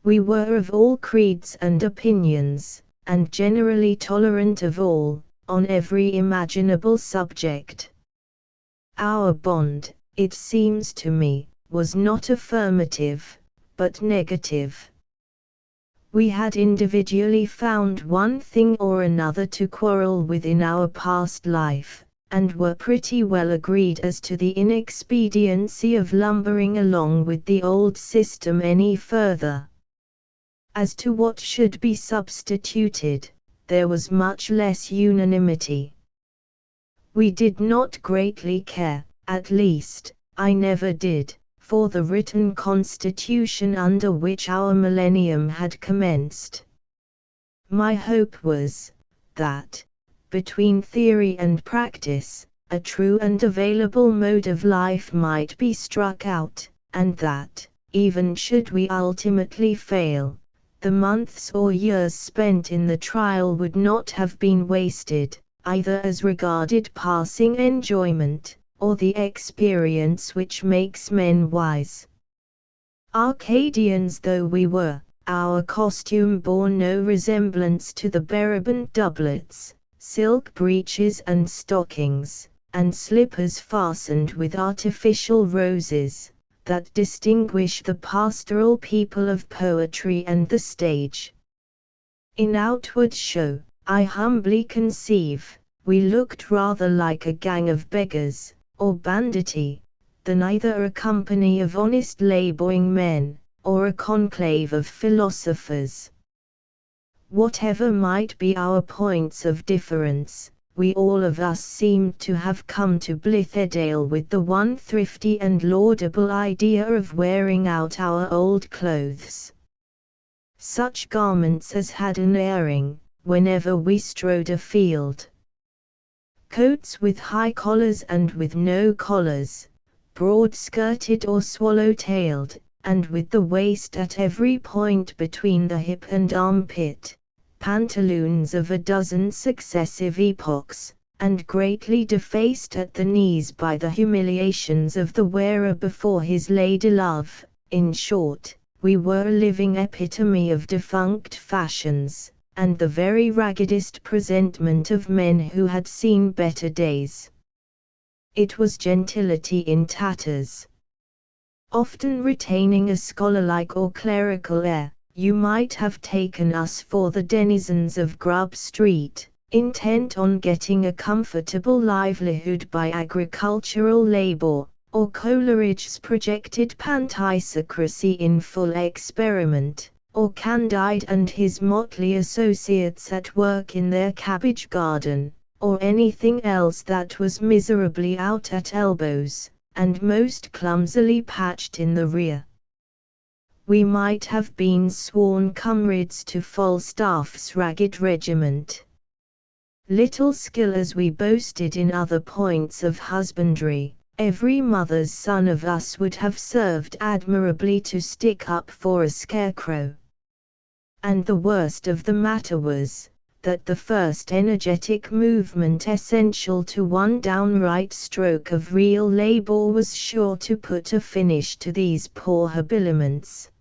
We were of all creeds and opinions, and generally tolerant of all, on every imaginable subject. Our bond, it seems to me, was not affirmative, but negative. We had individually found one thing or another to quarrel with in our past life, and were pretty well agreed as to the inexpediency of lumbering along with the old system any further. As to what should be substituted, there was much less unanimity. We did not greatly care, at least, I never did, for the written constitution under which our millennium had commenced. My hope was, that, between theory and practice, a true and available mode of life might be struck out, and that, even should we ultimately fail, the months or years spent in the trial would not have been wasted, either as regarded passing enjoyment, or the experience which makes men wise. Arcadians though we were, our costume bore no resemblance to the berabant doublets, silk breeches and stockings, and slippers fastened with artificial roses, that distinguish the pastoral people of poetry and the stage. In outward show, I humbly conceive, we looked rather like a gang of beggars, or banditti, than either a company of honest labouring men, or a conclave of philosophers. Whatever might be our points of difference, we all of us seemed to have come to Blithedale with the one thrifty and laudable idea of wearing out our old clothes. Such garments as had an airing, whenever we strode afield. Coats with high collars and with no collars, broad-skirted or swallow-tailed, and with the waist at every point between the hip and armpit, pantaloons of a dozen successive epochs, and greatly defaced at the knees by the humiliations of the wearer before his lady-love. In short, we were a living epitome of defunct fashions, and the very raggedest presentment of men who had seen better days. It was gentility in tatters. Often retaining a scholarlike or clerical air, you might have taken us for the denizens of Grub Street, intent on getting a comfortable livelihood by agricultural labor, or Coleridge's projected pantisocracy in full experiment, or Candide and his motley associates at work in their cabbage garden, or anything else that was miserably out at elbows, and most clumsily patched in the rear. We might have been sworn comrades to Falstaff's ragged regiment. Little skill as we boasted in other points of husbandry, every mother's son of us would have served admirably to stick up for a scarecrow. And the worst of the matter was, that the first energetic movement essential to one downright stroke of real labor was sure to put a finish to these poor habiliments.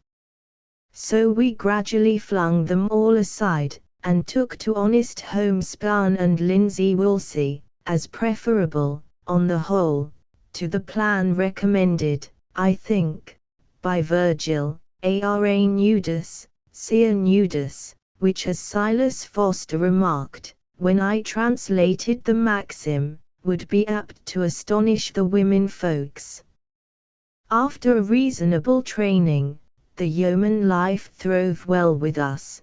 So we gradually flung them all aside, and took to honest homespun and linsey woolsey, as preferable, on the whole, to the plan recommended, I think, by Virgil, Ara nudus, sia nudus, which as Silas Foster remarked, when I translated the maxim, would be apt to astonish the women folks. After a reasonable training, the yeoman life throve well with us.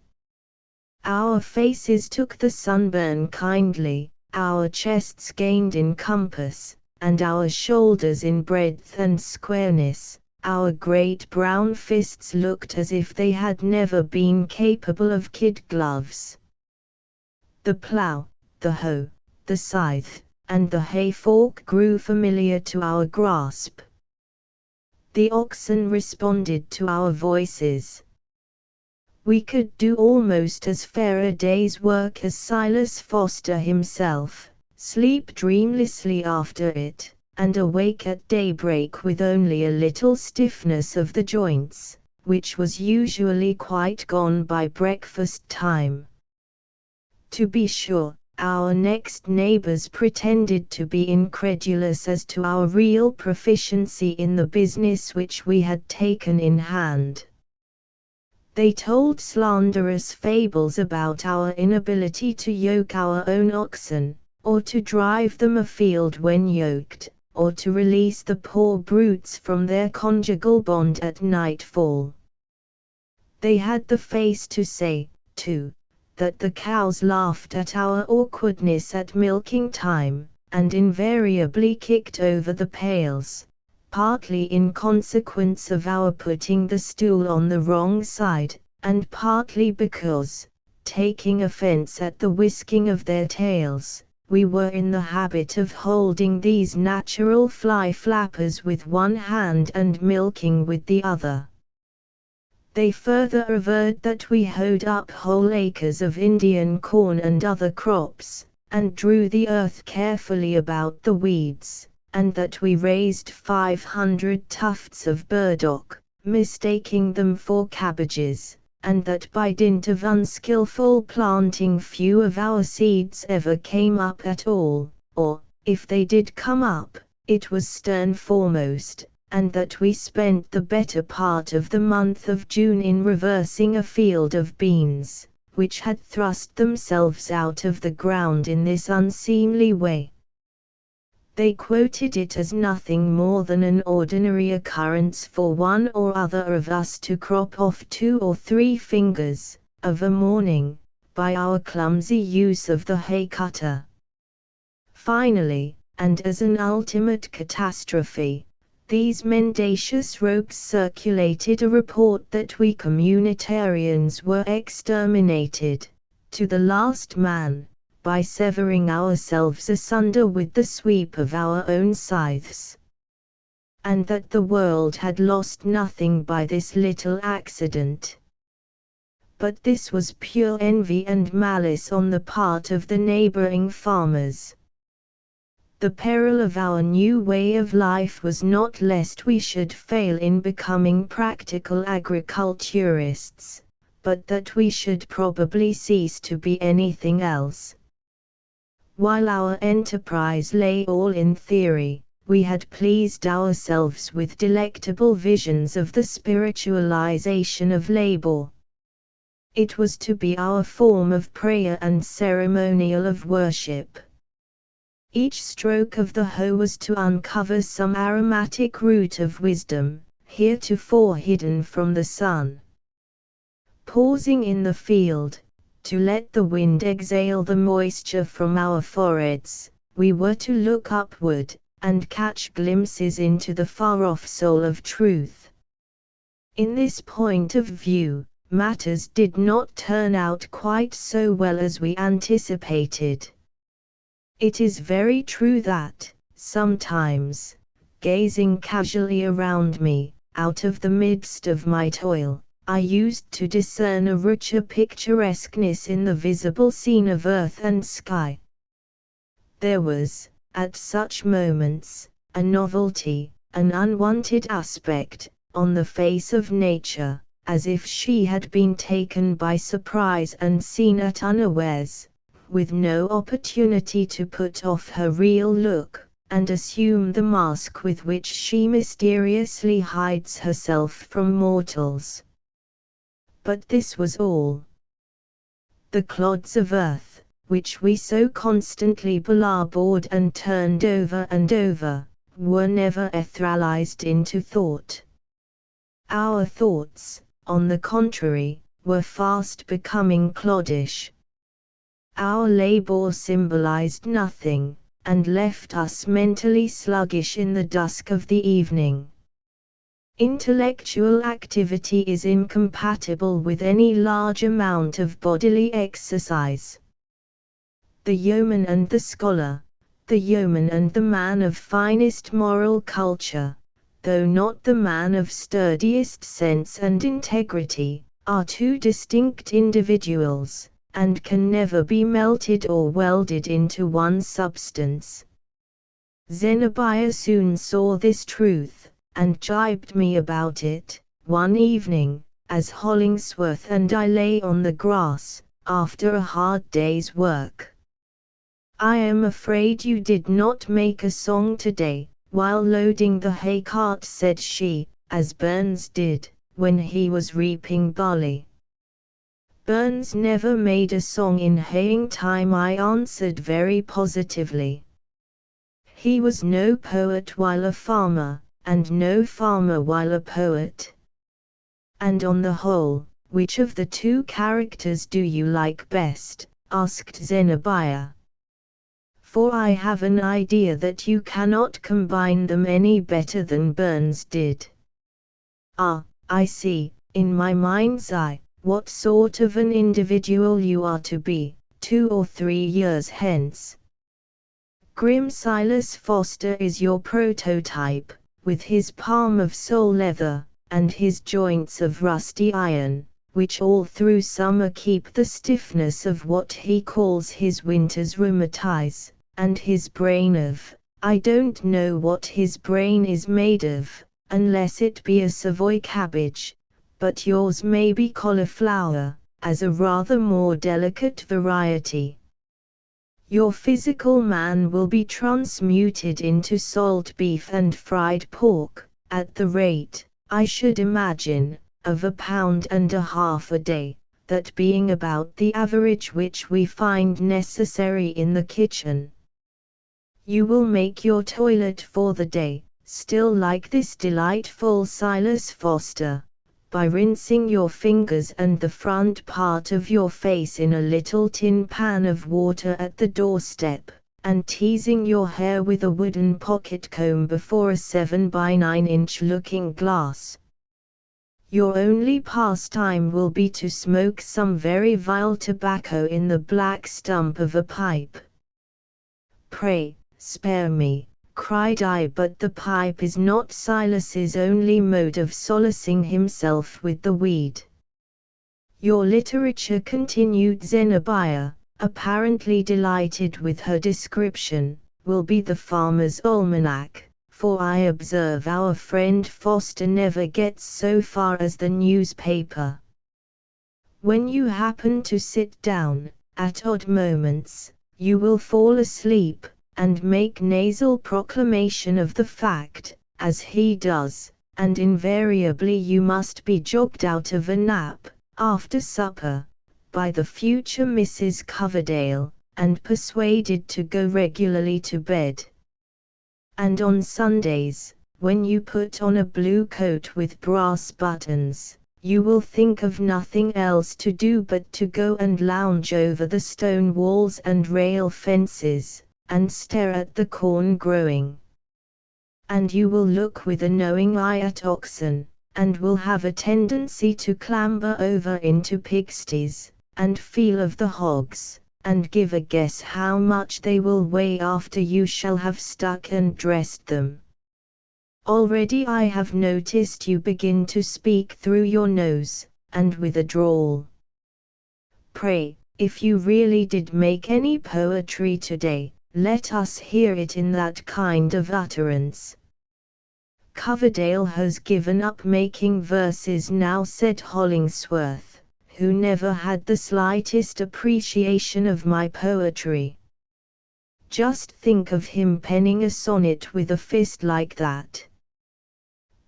Our faces took the sunburn kindly, our chests gained in compass, and our shoulders in breadth and squareness. Our great brown fists looked as if they had never been capable of kid gloves. The plough, the hoe, the scythe, and the hay-fork grew familiar to our grasp. The oxen responded to our voices. We could do almost as fair a day's work as Silas Foster himself, sleep dreamlessly after it, and awake at daybreak with only a little stiffness of the joints, which was usually quite gone by breakfast time. To be sure, our next neighbors pretended to be incredulous as to our real proficiency in the business which we had taken in hand. They told slanderous fables about our inability to yoke our own oxen, or to drive them afield when yoked, or to release the poor brutes from their conjugal bond at nightfall. They had the face to say, too, that the cows laughed at our awkwardness at milking time, and invariably kicked over the pails, partly in consequence of our putting the stool on the wrong side, and partly because, taking offense at the whisking of their tails, we were in the habit of holding these natural fly-flappers with one hand and milking with the other. They further averred that we hoed up whole acres of Indian corn and other crops, and drew the earth carefully about the weeds, and that we raised 500 tufts of burdock, mistaking them for cabbages, and that by dint of unskillful planting few of our seeds ever came up at all, or, if they did come up, it was stern foremost, and that we spent the better part of the month of June in reversing a field of beans, which had thrust themselves out of the ground in this unseemly way. They quoted it as nothing more than an ordinary occurrence for one or other of us to crop off 2 or 3 fingers, of a morning, by our clumsy use of the hay cutter. Finally, and as an ultimate catastrophe, these mendacious rogues circulated a report that we communitarians were exterminated, to the last man, by severing ourselves asunder with the sweep of our own scythes. And that the world had lost nothing by this little accident. But this was pure envy and malice on the part of the neighboring farmers. The peril of our new way of life was not lest we should fail in becoming practical agriculturists, but that we should probably cease to be anything else. While our enterprise lay all in theory, we had pleased ourselves with delectable visions of the spiritualization of labor. It was to be our form of prayer and ceremonial of worship. Each stroke of the hoe was to uncover some aromatic root of wisdom, heretofore hidden from the sun. Pausing in the field, to let the wind exhale the moisture from our foreheads, we were to look upward, and catch glimpses into the far-off soul of truth. In this point of view, matters did not turn out quite so well as we anticipated. It is very true that, sometimes, gazing casually around me, out of the midst of my toil, I used to discern a richer picturesqueness in the visible scene of earth and sky. There was, at such moments, a novelty, an unwonted aspect, on the face of nature, as if she had been taken by surprise and seen at unawares, with no opportunity to put off her real look, and assume the mask with which she mysteriously hides herself from mortals. But this was all. The clods of earth, which we so constantly belabored and turned over and over, were never etherealized into thought. Our thoughts, on the contrary, were fast becoming cloddish. Our labor symbolized nothing, and left us mentally sluggish in the dusk of the evening. Intellectual activity is incompatible with any large amount of bodily exercise. The yeoman and the scholar, the yeoman and the man of finest moral culture, though not the man of sturdiest sense and integrity, are 2 distinct individuals, and can never be melted or welded into one substance. Zenobia soon saw this truth, and jibed me about it, one evening, as Hollingsworth and I lay on the grass, after a hard day's work. "I am afraid you did not make a song today, while loading the hay cart," said she, as Burns did, when he was reaping barley. "Burns never made a song in haying time," I answered very positively. "He was no poet while a farmer, and no farmer while a poet." "And on the whole, which of the 2 characters do you like best?" asked Zenobia. "For I have an idea that you cannot combine them any better than Burns did." "Ah, I see, in my mind's eye, what sort of an individual you are to be, 2 or 3 years hence. Grim Silas Foster is your prototype, with his palm of sole leather, and his joints of rusty iron, which all through summer keep the stiffness of what he calls his winter's rheumatize, and his brain of, I don't know what his brain is made of, unless it be a Savoy cabbage, but yours may be cauliflower, as a rather more delicate variety. Your physical man will be transmuted into salt beef and fried pork, at the rate, I should imagine, of £1.50 a day, that being about the average which we find necessary in the kitchen. You will make your toilet for the day, still like this delightful Silas Foster, by rinsing your fingers and the front part of your face in a little tin pan of water at the doorstep, and teasing your hair with a wooden pocket comb before a 7 by 9-inch looking glass. Your only pastime will be to smoke some very vile tobacco in the black stump of a pipe. Pray, spare me, cried I, but the pipe is not Silas's only mode of solacing himself with the weed. Your literature, continued Zenobia, apparently delighted with her description, will be the Farmer's Almanac, for I observe our friend Foster never gets so far as the newspaper. When you happen to sit down, at odd moments, you will fall asleep, and make nasal proclamation of the fact, as he does, and invariably you must be jogged out of a nap, after supper, by the future Mrs. Coverdale, and persuaded to go regularly to bed. And on Sundays, when you put on a blue coat with brass buttons, you will think of nothing else to do but to go and lounge over the stone walls and rail fences, and stare at the corn growing. And you will look with a knowing eye at oxen, and will have a tendency to clamber over into pigsties, and feel of the hogs, and give a guess how much they will weigh after you shall have stuck and dressed them. Already I have noticed you begin to speak through your nose, and with a drawl. Pray, if you really did make any poetry today, let us hear it in that kind of utterance. Coverdale has given up making verses now, said Hollingsworth, who never had the slightest appreciation of my poetry. Just think of him penning a sonnet with a fist like that.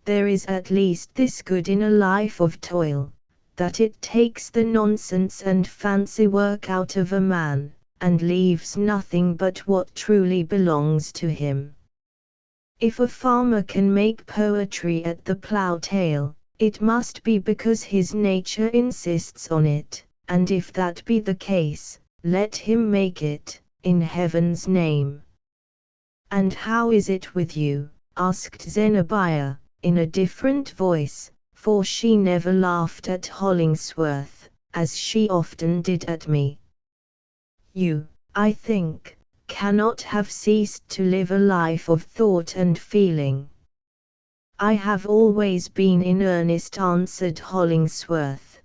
There is at least this good in a life of toil, that it takes the nonsense and fancy work out of a man, and leaves nothing but what truly belongs to him. If a farmer can make poetry at the plough-tail, it must be because his nature insists on it, and if that be the case, let him make it, in heaven's name. And how is it with you? Asked Zenobia, in a different voice, for she never laughed at Hollingsworth, as she often did at me. You, I think, cannot have ceased to live a life of thought and feeling. I have always been in earnest, answered Hollingsworth.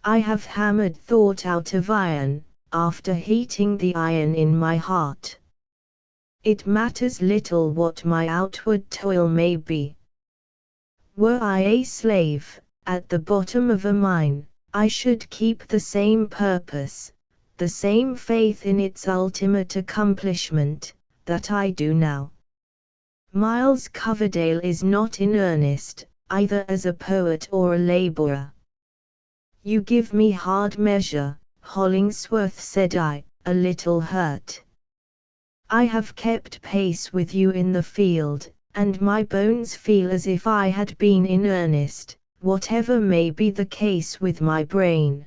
I have hammered thought out of iron, after heating the iron in my heart. It matters little what my outward toil may be. Were I a slave, at the bottom of a mine, I should keep the same purpose, the same faith in its ultimate accomplishment, that I do now. Miles Coverdale is not in earnest, either as a poet or a laborer. You give me hard measure, Hollingsworth, said I, a little hurt. I have kept pace with you in the field, and my bones feel as if I had been in earnest, whatever may be the case with my brain.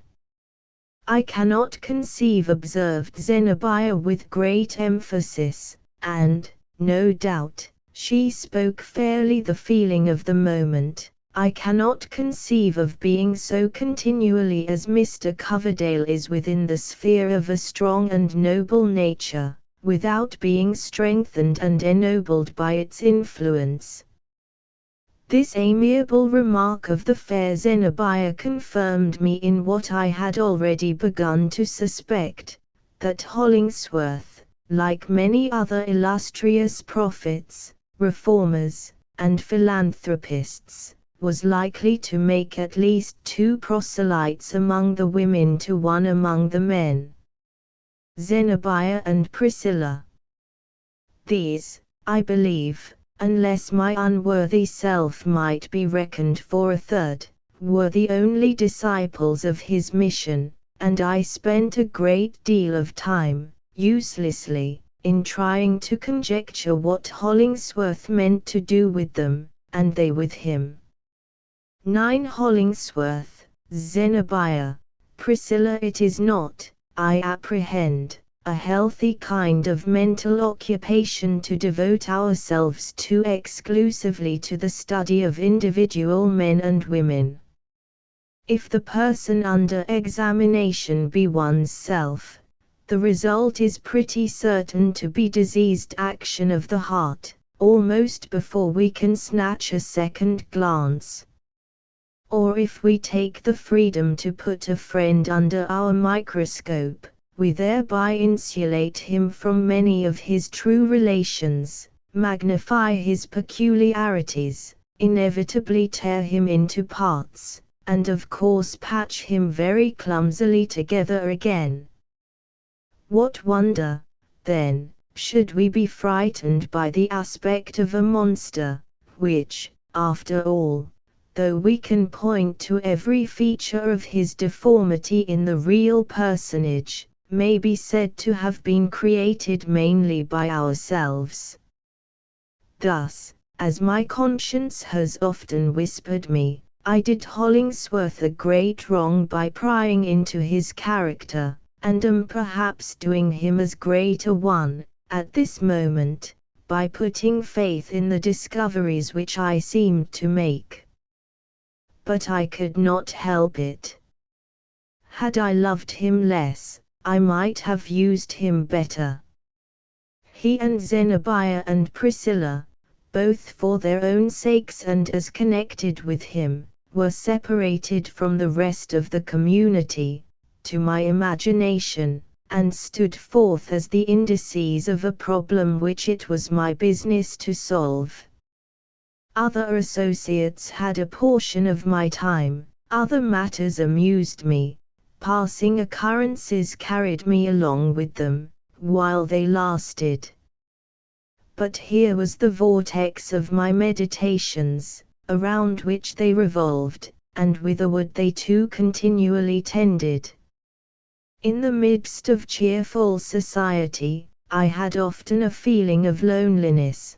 I cannot conceive, observed Zenobia with great emphasis, and, no doubt, she spoke fairly the feeling of the moment, I cannot conceive of being so continually as Mr. Coverdale is within the sphere of a strong and noble nature, without being strengthened and ennobled by its influence. This amiable remark of the fair Zenobia confirmed me in what I had already begun to suspect, that Hollingsworth, like many other illustrious prophets, reformers, and philanthropists, was likely to make at least 2 proselytes among the women to 1 among the men. Zenobia and Priscilla. These, I believe, unless my unworthy self might be reckoned for a third, were the only disciples of his mission, and I spent a great deal of time, uselessly, in trying to conjecture what Hollingsworth meant to do with them, and they with him. 9 Hollingsworth, Zenobia, Priscilla. It is not, I apprehend, a healthy kind of mental occupation to devote ourselves too exclusively to the study of individual men and women. If the person under examination be one's self, the result is pretty certain to be diseased action of the heart, almost before we can snatch a second glance. Or if we take the freedom to put a friend under our microscope, we thereby insulate him from many of his true relations, magnify his peculiarities, inevitably tear him into parts, and of course patch him very clumsily together again. What wonder, then, should we be frightened by the aspect of a monster, which, after all, though we can point to every feature of his deformity in the real personage, may be said to have been created mainly by ourselves? Thus, as my conscience has often whispered me, I did Hollingsworth a great wrong by prying into his character, and am perhaps doing him as great a one, at this moment, by putting faith in the discoveries which I seemed to make. But I could not help it. Had I loved him less, I might have used him better. He and Zenobia and Priscilla, both for their own sakes and as connected with him, were separated from the rest of the community, to my imagination, and stood forth as the indices of a problem which it was my business to solve. Other associates had a portion of my time, other matters amused me, passing occurrences carried me along with them, while they lasted. But here was the vortex of my meditations, around which they revolved, and whitherward they too continually tended. In the midst of cheerful society, I had often a feeling of loneliness.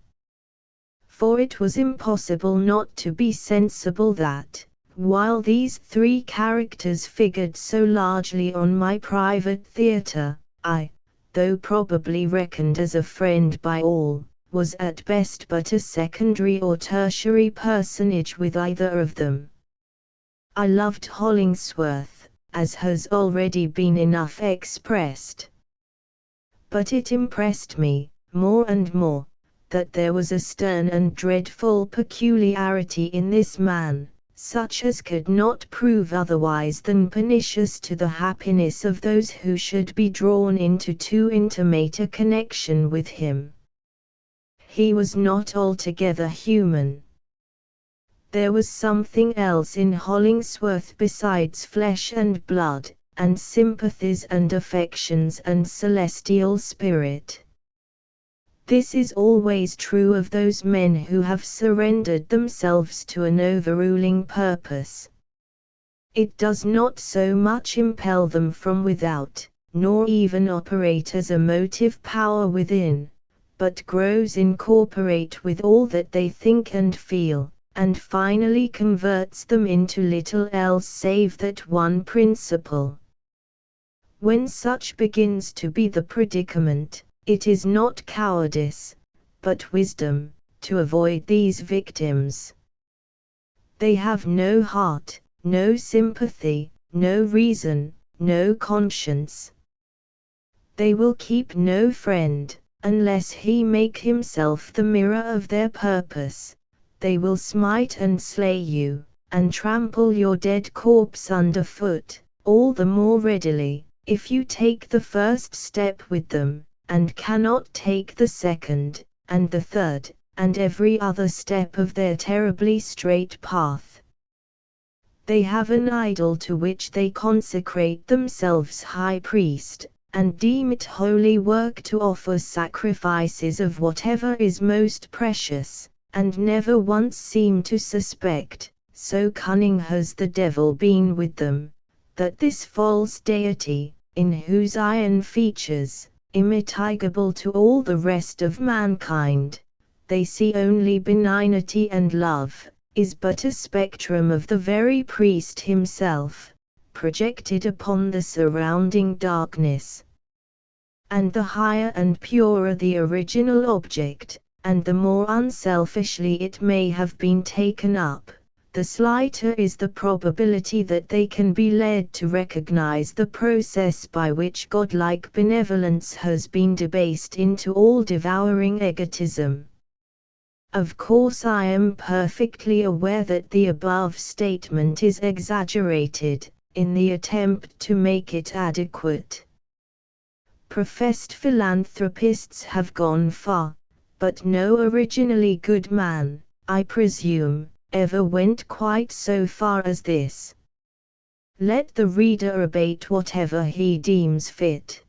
For it was impossible not to be sensible that, while these 3 characters figured so largely on my private theatre, I, though probably reckoned as a friend by all, was at best but a secondary or tertiary personage with either of them. I loved Hollingsworth, as has already been enough expressed. But it impressed me, more and more, that there was a stern and dreadful peculiarity in this man, such as could not prove otherwise than pernicious to the happiness of those who should be drawn into too intimate a connection with him. He was not altogether human. There was something else in Hollingsworth besides flesh and blood, and sympathies and affections and celestial spirit. This is always true of those men who have surrendered themselves to an overruling purpose. It does not so much impel them from without, nor even operate as a motive power within, but grows incorporate with all that they think and feel, and finally converts them into little else save that one principle. When such begins to be the predicament, it is not cowardice, but wisdom, to avoid these victims. They have no heart, no sympathy, no reason, no conscience. They will keep no friend, unless he make himself the mirror of their purpose. They will smite and slay you, and trample your dead corpse underfoot, all the more readily, if you take the first step with them, and cannot take the second, and the third, and every other step of their terribly straight path. They have an idol to which they consecrate themselves high priest, and deem it holy work to offer sacrifices of whatever is most precious, and never once seem to suspect, so cunning has the devil been with them, that this false deity, in whose iron features, immitigable to all the rest of mankind, they see only benignity and love, is but a spectrum of the very priest himself, projected upon the surrounding darkness. And the higher and purer the original object, and the more unselfishly it may have been taken up, the slighter is the probability that they can be led to recognize the process by which godlike benevolence has been debased into all-devouring egotism. Of course, I am perfectly aware that the above statement is exaggerated, in the attempt to make it adequate. Professed philanthropists have gone far, but no originally good man, I presume, ever went quite so far as this. Let the reader abate whatever he deems fit.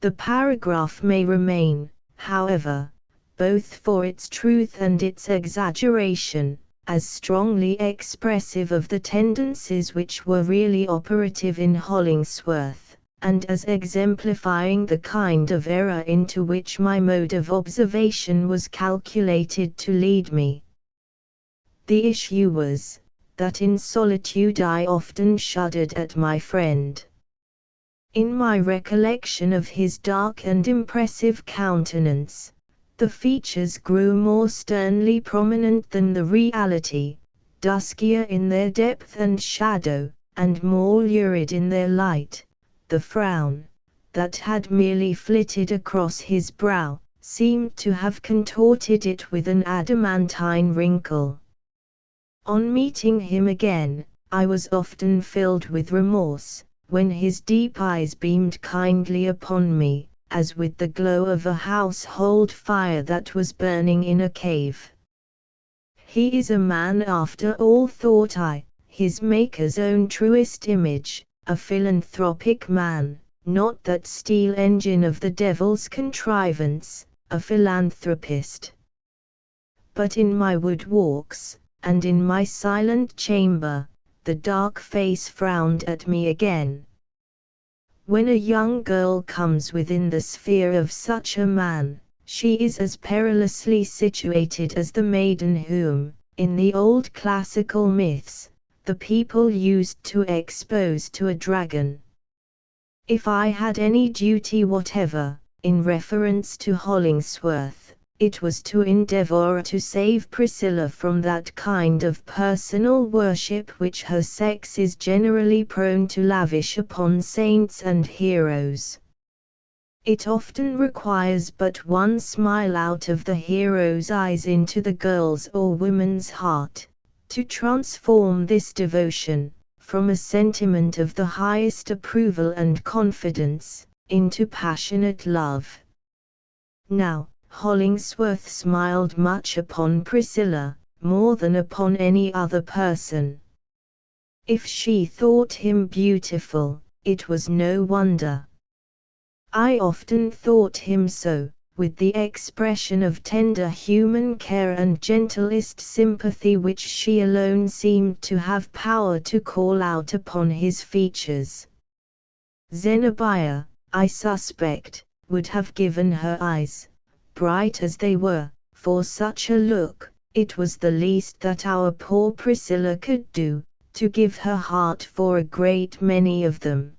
The paragraph may remain, however, both for its truth and its exaggeration, as strongly expressive of the tendencies which were really operative in Hollingsworth, and as exemplifying the kind of error into which my mode of observation was calculated to lead me. The issue was, that in solitude I often shuddered at my friend. In my recollection of his dark and impressive countenance, the features grew more sternly prominent than the reality, duskier in their depth and shadow, and more lurid in their light. The frown, that had merely flitted across his brow, seemed to have contorted it with an adamantine wrinkle. On meeting him again, I was often filled with remorse, when his deep eyes beamed kindly upon me, as with the glow of a household fire that was burning in a cave. He is a man after all, thought I, his Maker's own truest image, a philanthropic man, not that steel engine of the devil's contrivance, a philanthropist. But in my wood walks, and in my silent chamber, the dark face frowned at me again. When a young girl comes within the sphere of such a man, she is as perilously situated as the maiden whom, in the old classical myths, the people used to expose to a dragon. If I had any duty whatever, in reference to Hollingsworth, it was to endeavor to save Priscilla from that kind of personal worship which her sex is generally prone to lavish upon saints and heroes. It often requires but one smile out of the hero's eyes into the girl's or woman's heart, to transform this devotion, from a sentiment of the highest approval and confidence, into passionate love. Now, Hollingsworth smiled much upon Priscilla, more than upon any other person. If she thought him beautiful, it was no wonder. I often thought him so, with the expression of tender human care and gentlest sympathy which she alone seemed to have power to call out upon his features. Zenobia, I suspect, would have given her eyes, bright as they were, for such a look. It was the least that our poor Priscilla could do, to give her heart for a great many of them.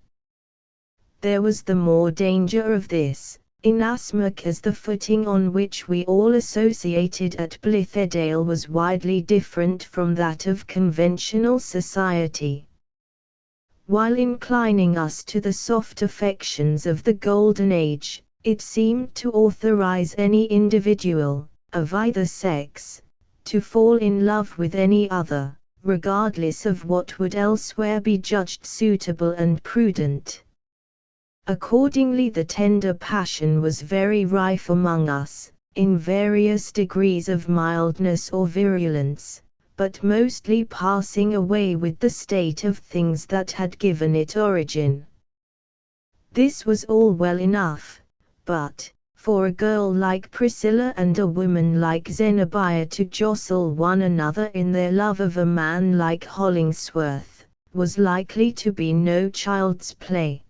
There was the more danger of this, inasmuch as the footing on which we all associated at Blithedale was widely different from that of conventional society. While inclining us to the soft affections of the Golden Age, it seemed to authorize any individual, of either sex, to fall in love with any other, regardless of what would elsewhere be judged suitable and prudent. Accordingly, the tender passion was very rife among us, in various degrees of mildness or virulence, but mostly passing away with the state of things that had given it origin. This was all well enough, but, for a girl like Priscilla and a woman like Zenobia to jostle one another in their love of a man like Hollingsworth, was likely to be no child's play.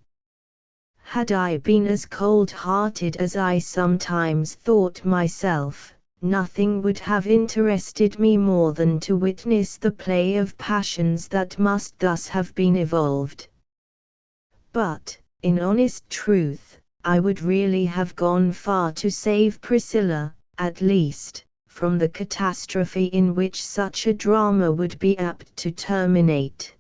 Had I been as cold-hearted as I sometimes thought myself, nothing would have interested me more than to witness the play of passions that must thus have been evolved. But, in honest truth, I would really have gone far to save Priscilla, at least, from the catastrophe in which such a drama would be apt to terminate.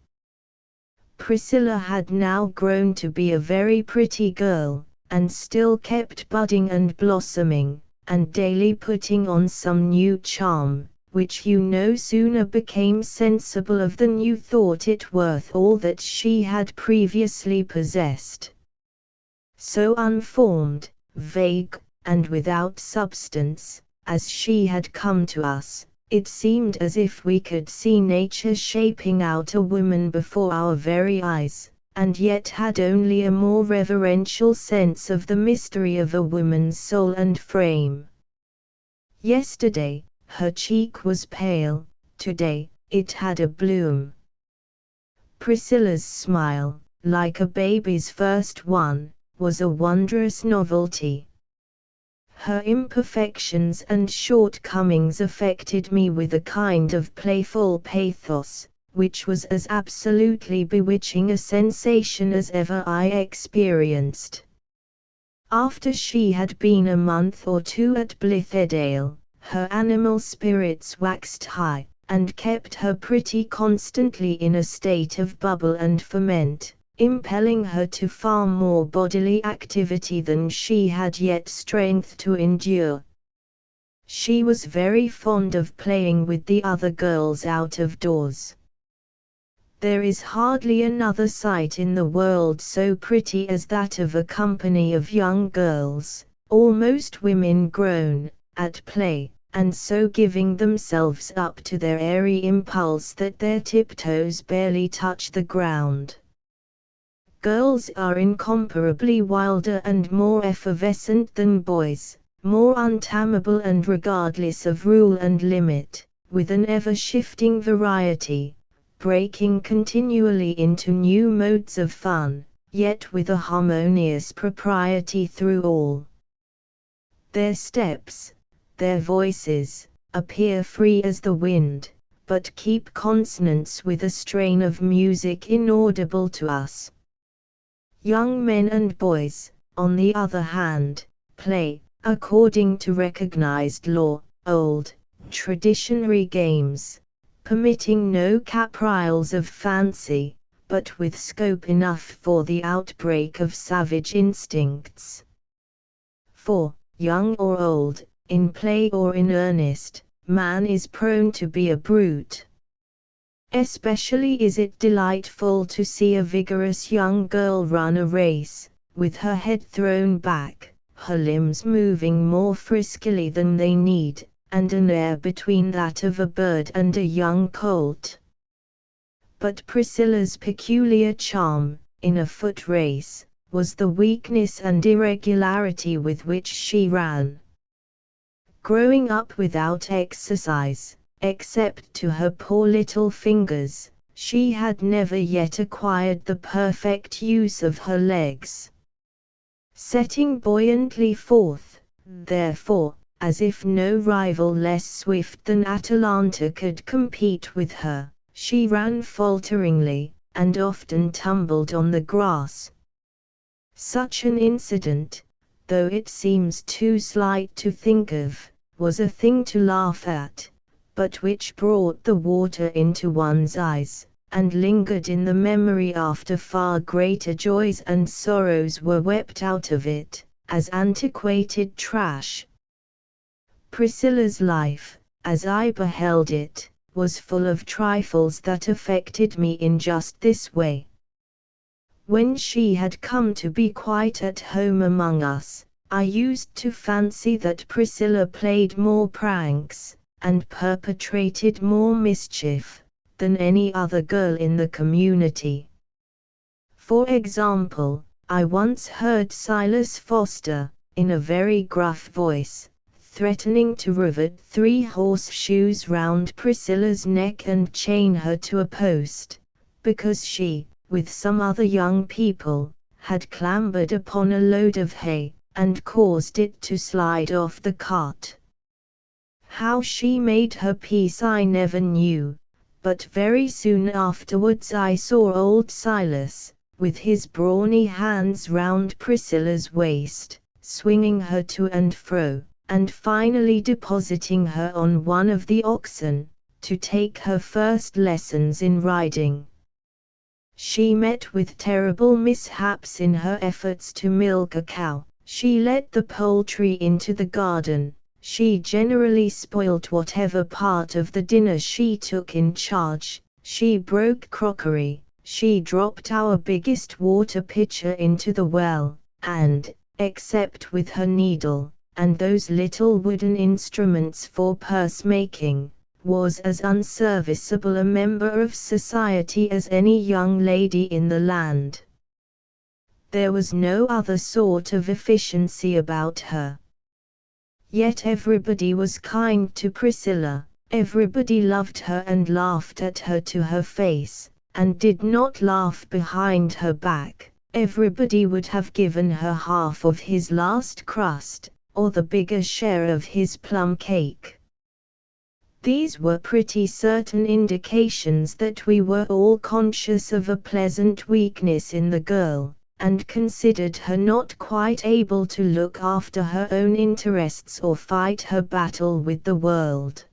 Priscilla had now grown to be a very pretty girl, and still kept budding and blossoming, and daily putting on some new charm, which you no sooner became sensible of than you thought it worth all that she had previously possessed. So unformed, vague, and without substance, as she had come to us, it seemed as if we could see nature shaping out a woman before our very eyes, and yet had only a more reverential sense of the mystery of a woman's soul and frame. Yesterday, her cheek was pale, today, it had a bloom. Priscilla's smile, like a baby's first one, was a wondrous novelty. Her imperfections and shortcomings affected me with a kind of playful pathos, which was as absolutely bewitching a sensation as ever I experienced. After she had been a month or two at Blithedale, her animal spirits waxed high, and kept her pretty constantly in a state of bubble and ferment, impelling her to far more bodily activity than she had yet strength to endure. She was very fond of playing with the other girls out of doors. There is hardly another sight in the world so pretty as that of a company of young girls, almost women grown, at play, and so giving themselves up to their airy impulse that their tiptoes barely touch the ground. Girls are incomparably wilder and more effervescent than boys, more untamable and regardless of rule and limit, with an ever-shifting variety, breaking continually into new modes of fun, yet with a harmonious propriety through all. Their steps, their voices, appear free as the wind, but keep consonance with a strain of music inaudible to us. Young men and boys, on the other hand, play, according to recognized law, old, traditionary games, permitting no capriles of fancy, but with scope enough for the outbreak of savage instincts. For, young or old, in play or in earnest, man is prone to be a brute. Especially is it delightful to see a vigorous young girl run a race, with her head thrown back, her limbs moving more friskily than they need, and an air between that of a bird and a young colt. But Priscilla's peculiar charm, in a foot race, was the weakness and irregularity with which she ran. Growing up without exercise, except to her poor little fingers, she had never yet acquired the perfect use of her legs. Setting buoyantly forth, therefore, as if no rival less swift than Atalanta could compete with her, she ran falteringly, and often tumbled on the grass. Such an incident, though it seems too slight to think of, was a thing to laugh at, but which brought the water into one's eyes, and lingered in the memory after far greater joys and sorrows were wept out of it, as antiquated trash. Priscilla's life, as I beheld it, was full of trifles that affected me in just this way. When she had come to be quite at home among us, I used to fancy that Priscilla played more pranks, and perpetrated more mischief, than any other girl in the community. For example, I once heard Silas Foster, in a very gruff voice, threatening to rivet 3 horseshoes round Priscilla's neck and chain her to a post, because she, with some other young people, had clambered upon a load of hay, and caused it to slide off the cart. How she made her peace I never knew, but very soon afterwards I saw old Silas, with his brawny hands round Priscilla's waist, swinging her to and fro, and finally depositing her on one of the oxen, to take her first lessons in riding. She met with terrible mishaps in her efforts to milk a cow. She let the poultry into the garden, she generally spoilt whatever part of the dinner she took in charge, she broke crockery, she dropped our biggest water pitcher into the well, and, except with her needle, and those little wooden instruments for purse making, was as unserviceable a member of society as any young lady in the land. There was no other sort of efficiency about her. Yet everybody was kind to Priscilla, everybody loved her and laughed at her to her face, and did not laugh behind her back. Everybody would have given her half of his last crust, or the bigger share of his plum cake. These were pretty certain indications that we were all conscious of a pleasant weakness in the girl, and considered her not quite able to look after her own interests or fight her battle with the world.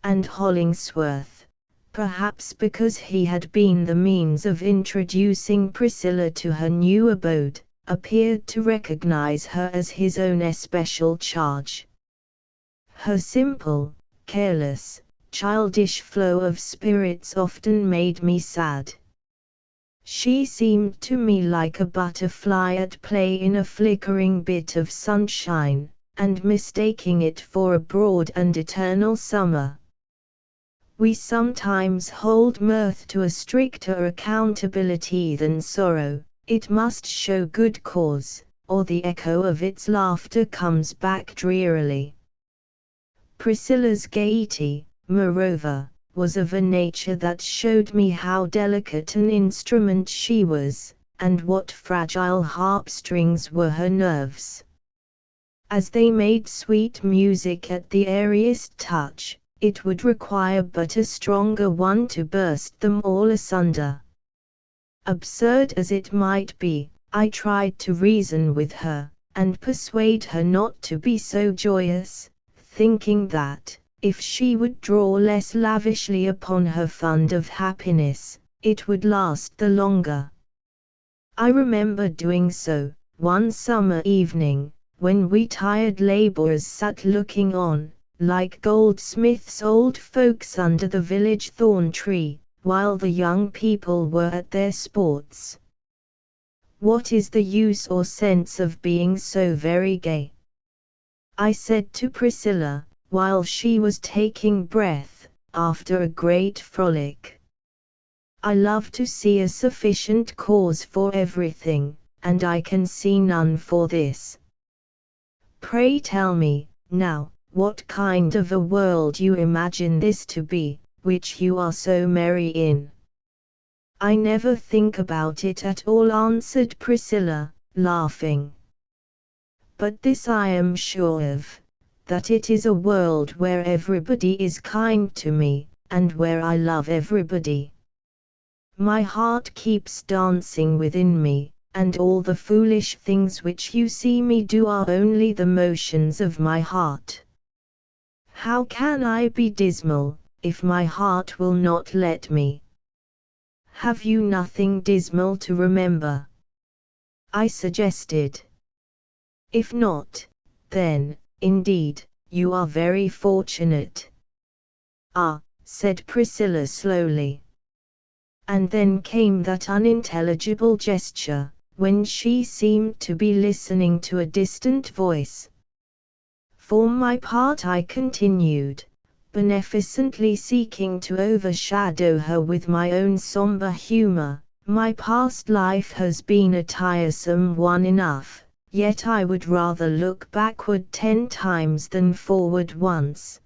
And Hollingsworth, perhaps because he had been the means of introducing Priscilla to her new abode, appeared to recognize her as his own especial charge. Her simple, careless, childish flow of spirits often made me sad. She seemed to me like a butterfly at play in a flickering bit of sunshine, and mistaking it for a broad and eternal summer. We sometimes hold mirth to a stricter accountability than sorrow. It must show good cause, or the echo of its laughter comes back drearily. Priscilla's gaiety, moreover, was of a nature that showed me how delicate an instrument she was, and what fragile harp-strings were her nerves. As they made sweet music at the airiest touch, it would require but a stronger one to burst them all asunder. Absurd as it might be, I tried to reason with her, and persuade her not to be so joyous, thinking that, if she would draw less lavishly upon her fund of happiness, it would last the longer. I remember doing so, one summer evening, when we tired laborers sat looking on, like goldsmiths' old folks under the village thorn tree, while the young people were at their sports. What is the use or sense of being so very gay? I said to Priscilla, while she was taking breath, after a great frolic. I love to see a sufficient cause for everything, and I can see none for this. Pray tell me, now, what kind of a world you imagine this to be, which you are so merry in. I never think about it at all, answered Priscilla, laughing. But this I am sure of, that it is a world where everybody is kind to me, and where I love everybody. My heart keeps dancing within me, and all the foolish things which you see me do are only the motions of my heart. How can I be dismal, if my heart will not let me? Have you nothing dismal to remember? I suggested. If not, then, indeed, you are very fortunate. Ah, said Priscilla slowly. And then came that unintelligible gesture, when she seemed to be listening to a distant voice. For my part, I continued, beneficently seeking to overshadow her with my own somber humor, my past life has been a tiresome one enough, yet I would rather look backward 10 times than forward once.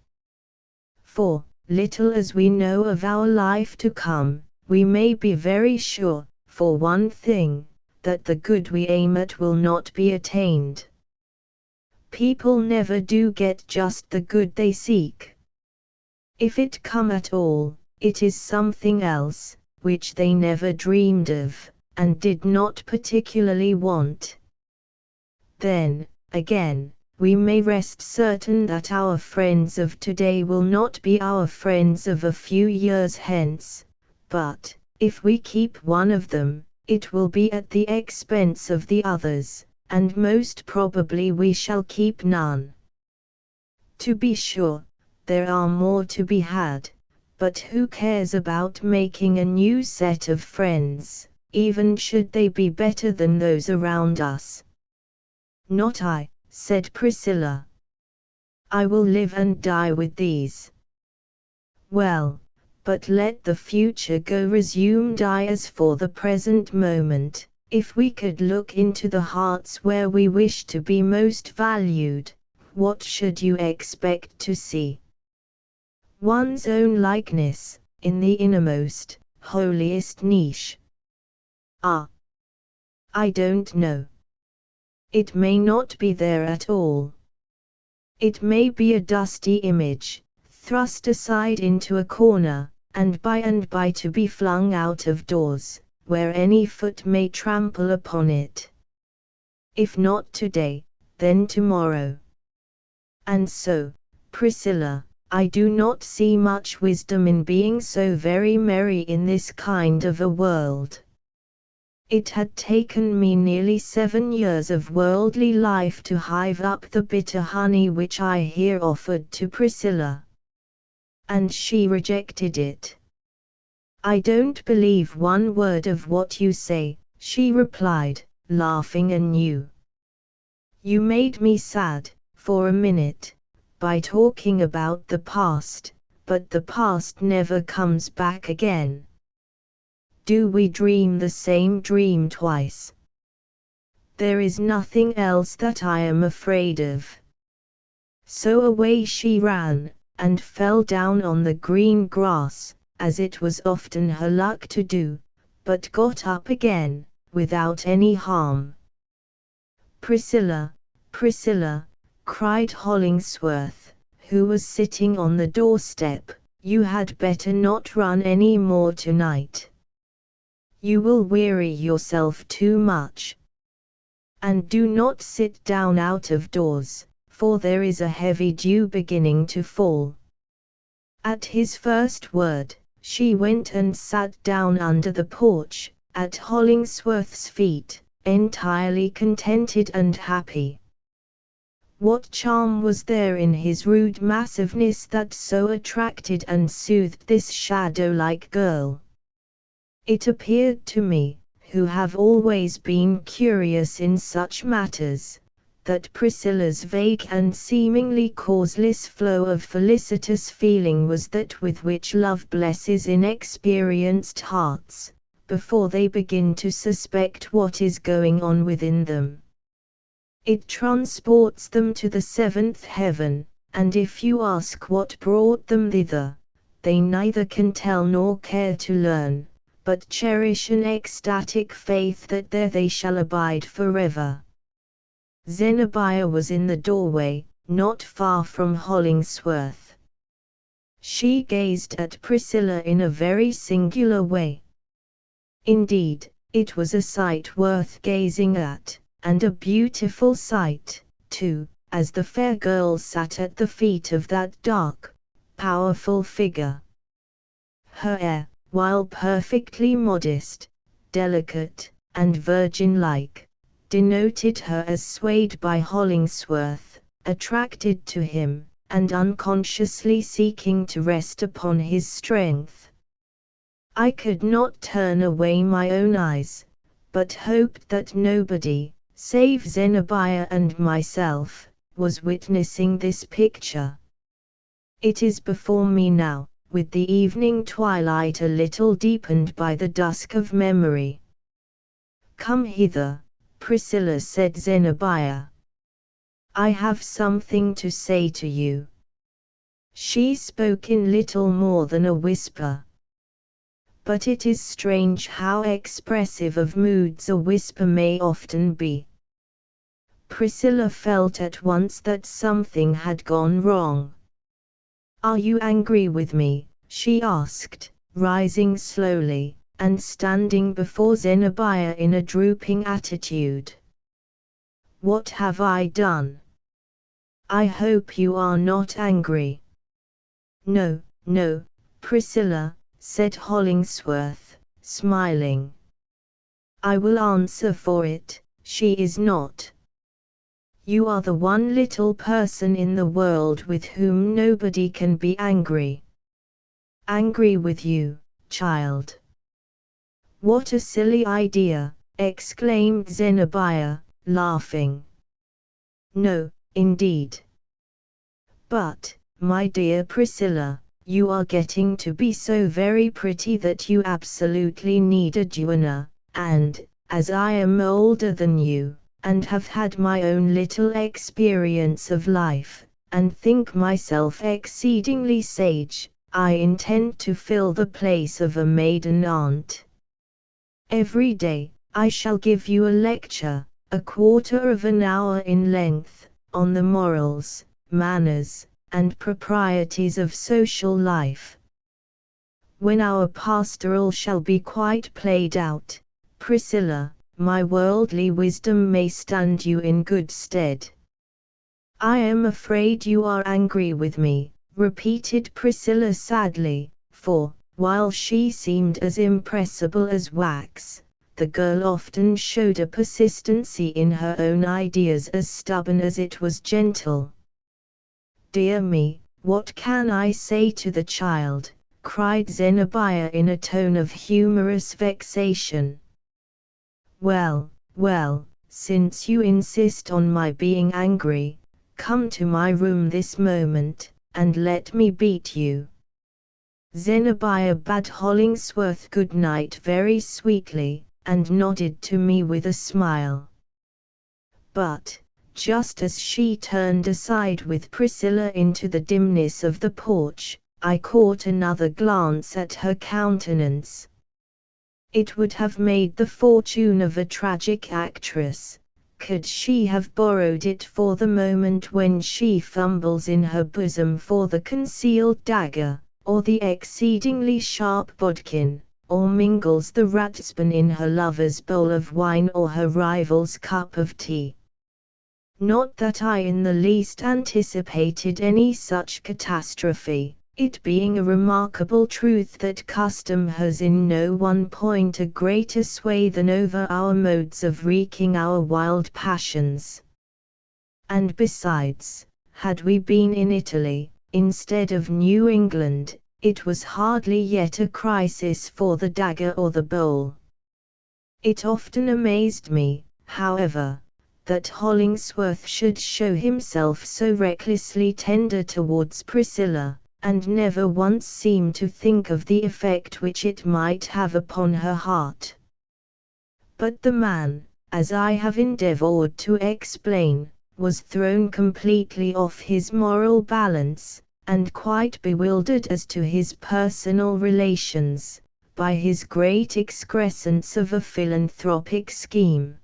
For, little as we know of our life to come, we may be very sure, for one thing, that the good we aim at will not be attained. People never do get just the good they seek. If it come at all, it is something else, which they never dreamed of, and did not particularly want. Then, again, we may rest certain that our friends of today will not be our friends of a few years hence, but, if we keep one of them, it will be at the expense of the others, and most probably we shall keep none. To be sure, there are more to be had, but who cares about making a new set of friends, even should they be better than those around us? Not I, said Priscilla. I will live and die with these. Well, but let the future go, resumed I. As for the present moment, if we could look into the hearts where we wish to be most valued, what should you expect to see? One's own likeness, in the innermost, holiest niche. Ah! I don't know. It may not be there at all. It may be a dusty image, thrust aside into a corner, and by to be flung out of doors, where any foot may trample upon it. If not today, then tomorrow. And so, Priscilla, I do not see much wisdom in being so very merry in this kind of a world. It had taken me nearly 7 years of worldly life to hive up the bitter honey which I here offered to Priscilla. And she rejected it. I don't believe one word of what you say, she replied, laughing anew. You made me sad, for a minute, by talking about the past, but the past never comes back again. Do we dream the same dream twice? There is nothing else that I am afraid of. So away she ran, and fell down on the green grass, as it was often her luck to do, but got up again, without any harm. Priscilla, Priscilla, cried Hollingsworth, who was sitting on the doorstep, you had better not run any more tonight. You will weary yourself too much. And do not sit down out of doors, for there is a heavy dew beginning to fall. At his first word, she went and sat down under the porch, at Hollingsworth's feet, entirely contented and happy. What charm was there in his rude massiveness that so attracted and soothed this shadow-like girl? It appeared to me, who have always been curious in such matters, that Priscilla's vague and seemingly causeless flow of felicitous feeling was that with which love blesses inexperienced hearts, before they begin to suspect what is going on within them. It transports them to the 7th heaven, and if you ask what brought them thither, they neither can tell nor care to learn, but cherish an ecstatic faith that there they shall abide forever. Zenobia was in the doorway, not far from Hollingsworth. She gazed at Priscilla in a very singular way. Indeed, it was a sight worth gazing at, and a beautiful sight, too, as the fair girl sat at the feet of that dark, powerful figure. Her air, while perfectly modest, delicate, and virgin-like, denoted her as swayed by Hollingsworth, attracted to him, and unconsciously seeking to rest upon his strength. I could not turn away my own eyes, but hoped that nobody, save Zenobia and myself, was witnessing this picture. It is before me now, with the evening twilight a little deepened by the dusk of memory. "Come hither, Priscilla," said Zenobia. "I have something to say to you." She spoke in little more than a whisper. But it is strange how expressive of moods a whisper may often be. Priscilla felt at once that something had gone wrong. "Are you angry with me?" she asked, rising slowly, and standing before Zenobia in a drooping attitude. "What have I done? I hope you are not angry." "No, no, Priscilla," said Hollingsworth, smiling. "I will answer for it, she is not. You are the one little person in the world with whom nobody can be angry." "Angry with you, child? What a silly idea!" exclaimed Zenobia, laughing. "No, indeed. But, my dear Priscilla, you are getting to be so very pretty that you absolutely need a duenna, and, as I am older than you, and have had my own little experience of life, and think myself exceedingly sage, I intend to fill the place of a maiden aunt. Every day, I shall give you a lecture, a quarter of an hour in length, on the morals, manners, and proprieties of social life. When our pastoral shall be quite played out, Priscilla, my worldly wisdom may stand you in good stead." "I am afraid you are angry with me," repeated Priscilla sadly, for, while she seemed as impressible as wax, the girl often showed a persistency in her own ideas as stubborn as it was gentle. "Dear me, what can I say to the child?" cried Zenobia in a tone of humorous vexation. "Well, well, since you insist on my being angry, come to my room this moment, and let me beat you." Zenobia bade Hollingsworth good night very sweetly, and nodded to me with a smile. But, just as she turned aside with Priscilla into the dimness of the porch, I caught another glance at her countenance. It would have made the fortune of a tragic actress, could she have borrowed it for the moment when she fumbles in her bosom for the concealed dagger, or the exceedingly sharp bodkin, or mingles the ratsbane in her lover's bowl of wine or her rival's cup of tea. Not that I in the least anticipated any such catastrophe, it being a remarkable truth that custom has in no one point a greater sway than over our modes of wreaking our wild passions. And besides, had we been in Italy, instead of New England, it was hardly yet a crisis for the dagger or the bowl. It often amazed me, however, that Hollingsworth should show himself so recklessly tender towards Priscilla, and never once seem to think of the effect which it might have upon her heart. But the man, as I have endeavored to explain, was thrown completely off his moral balance, and quite bewildered as to his personal relations, by his great excrescence of a philanthropic scheme.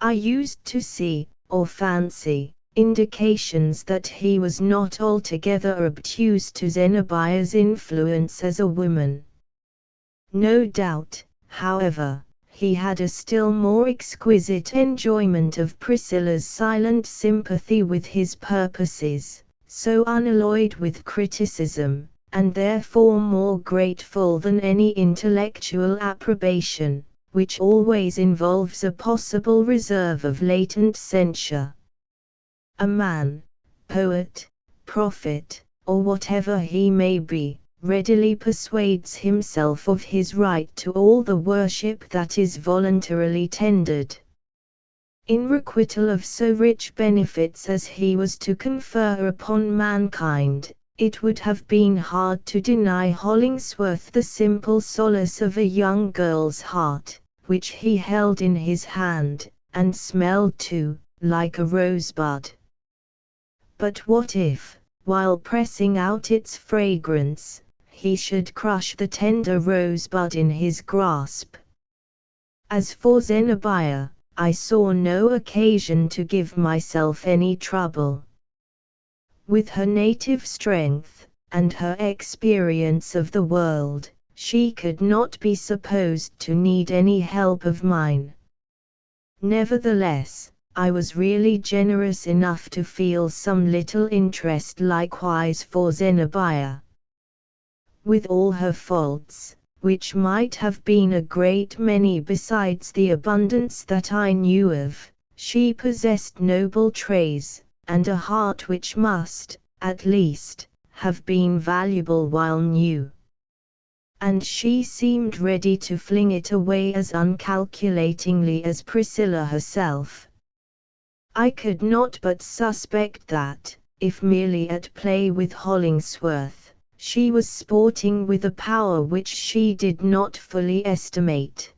I used to see, or fancy, indications that he was not altogether obtuse to Zenobia's influence as a woman. No doubt, however, he had a still more exquisite enjoyment of Priscilla's silent sympathy with his purposes, so unalloyed with criticism, and therefore more grateful than any intellectual approbation, which always involves a possible reserve of latent censure. A man, poet, prophet, or whatever he may be, readily persuades himself of his right to all the worship that is voluntarily tendered. In requital of so rich benefits as he was to confer upon mankind, it would have been hard to deny Hollingsworth the simple solace of a young girl's heart, which he held in his hand, and smelled too, like a rosebud. But what if, while pressing out its fragrance, he should crush the tender rosebud in his grasp? As for Zenobia, I saw no occasion to give myself any trouble. With her native strength, and her experience of the world, she could not be supposed to need any help of mine. Nevertheless, I was really generous enough to feel some little interest likewise for Zenobia. With all her faults, which might have been a great many besides the abundance that I knew of, she possessed noble traits, and a heart which must, at least, have been valuable while new. And she seemed ready to fling it away as uncalculatingly as Priscilla herself. I could not but suspect that, if merely at play with Hollingsworth, she was sporting with a power which she did not fully estimate.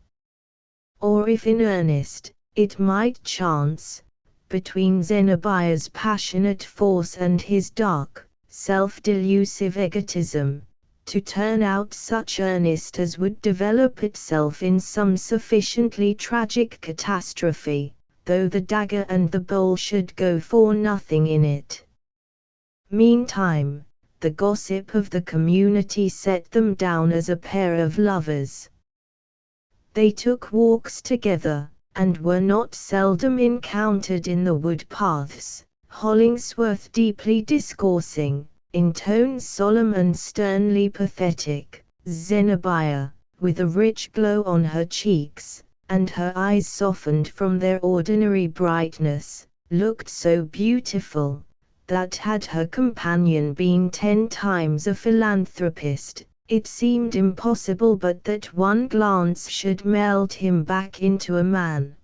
Or if in earnest, it might chance, between Zenobia's passionate force and his dark, self-delusive egotism, to turn out such earnest as would develop itself in some sufficiently tragic catastrophe, though the dagger and the bowl should go for nothing in it. Meantime, the gossip of the community set them down as a pair of lovers. They took walks together, and were not seldom encountered in the wood paths, Hollingsworth deeply discoursing, in tones solemn and sternly pathetic, Zenobia, with a rich glow on her cheeks, and her eyes softened from their ordinary brightness, looked so beautiful, that had her companion been 10 times a philanthropist, it seemed impossible but that one glance should melt him back into a man.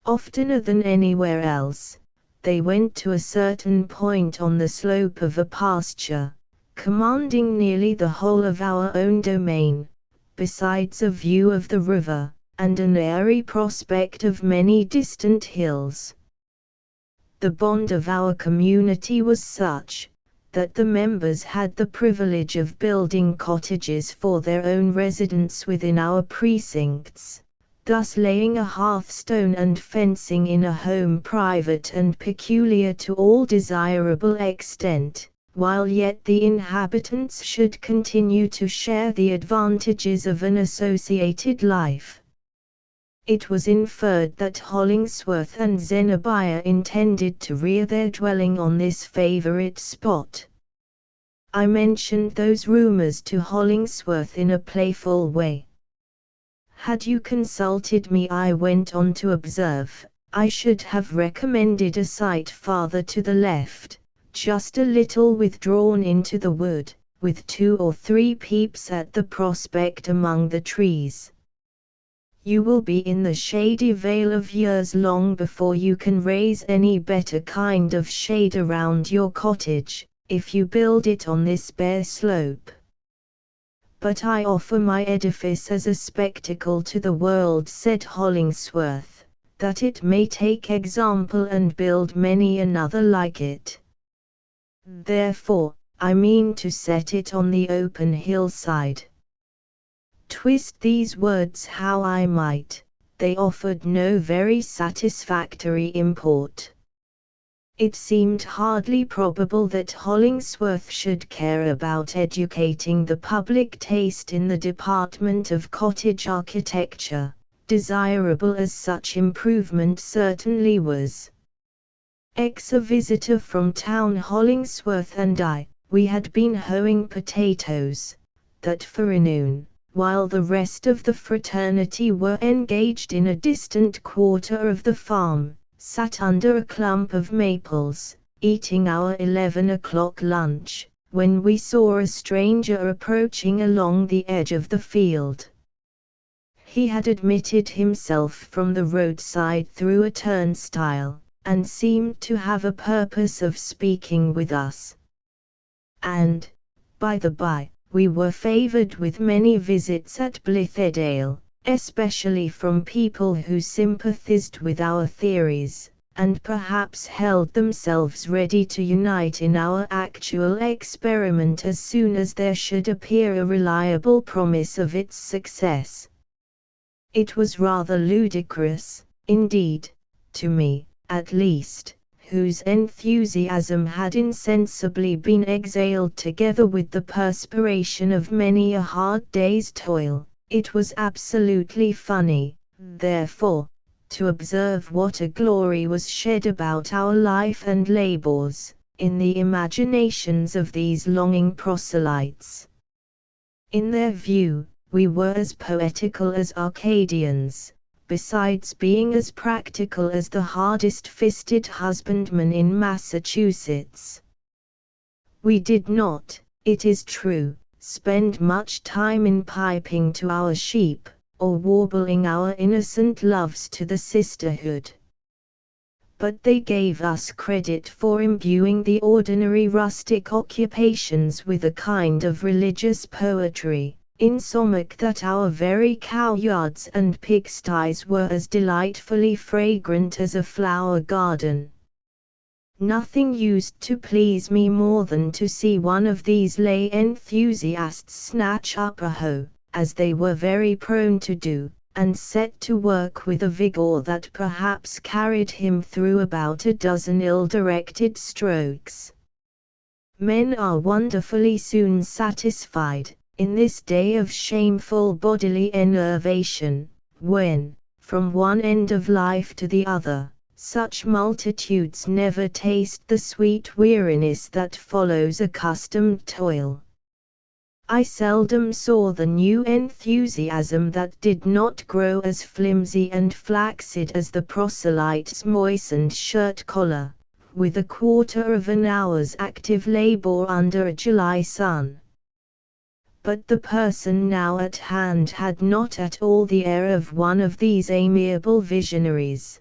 Oftener than anywhere else, they went to a certain point on the slope of a pasture, commanding nearly the whole of our own domain, besides a view of the river, and an airy prospect of many distant hills. The bond of our community was such, that the members had the privilege of building cottages for their own residence within our precincts, thus laying a hearthstone and fencing in a home private and peculiar to all desirable extent, while yet the inhabitants should continue to share the advantages of an associated life. It was inferred that Hollingsworth and Zenobia intended to rear their dwelling on this favorite spot. I mentioned those rumors to Hollingsworth in a playful way. Had you consulted me, I went on to observe, I should have recommended a site farther to the left, just a little withdrawn into the wood, with 2 or 3 peeps at the prospect among the trees. You will be in the shady vale of years long before you can raise any better kind of shade around your cottage, if you build it on this bare slope. But I offer my edifice as a spectacle to the world, said Hollingsworth, that it may take example and build many another like it. Therefore, I mean to set it on the open hillside. Twist these words how I might, they offered no very satisfactory import. It seemed hardly probable that Hollingsworth should care about educating the public taste in the department of cottage architecture, desirable as such improvement certainly was. A visitor from town, Hollingsworth and I, we had been hoeing potatoes, that forenoon, while the rest of the fraternity were engaged in a distant quarter of the farm, sat under a clump of maples, eating our 11 o'clock lunch, when we saw a stranger approaching along the edge of the field. He had admitted himself from the roadside through a turnstile, and seemed to have a purpose of speaking with us. And, by the by, we were favoured with many visits at Blithedale, especially from people who sympathised with our theories, and perhaps held themselves ready to unite in our actual experiment as soon as there should appear a reliable promise of its success. It was rather ludicrous, indeed, to me, at least, whose enthusiasm had insensibly been exhaled together with the perspiration of many a hard day's toil. It was absolutely funny, therefore, to observe what a glory was shed about our life and labors, in the imaginations of these longing proselytes. In their view, we were as poetical as Arcadians, besides being as practical as the hardest-fisted husbandman in Massachusetts. We did not, it is true, spend much time in piping to our sheep, or warbling our innocent loves to the sisterhood. But they gave us credit for imbuing the ordinary rustic occupations with a kind of religious poetry, insomuch that our very cow-yards and pigsties were as delightfully fragrant as a flower garden. Nothing used to please me more than to see one of these lay enthusiasts snatch up a hoe, as they were very prone to do, and set to work with a vigor that perhaps carried him through about a dozen ill-directed strokes. Men are wonderfully soon satisfied, in this day of shameful bodily enervation, when, from one end of life to the other, such multitudes never taste the sweet weariness that follows accustomed toil. I seldom saw the new enthusiasm that did not grow as flimsy and flaccid as the proselyte's moistened shirt collar, with a quarter of an hour's active labor under a July sun. But the person now at hand had not at all the air of one of these amiable visionaries.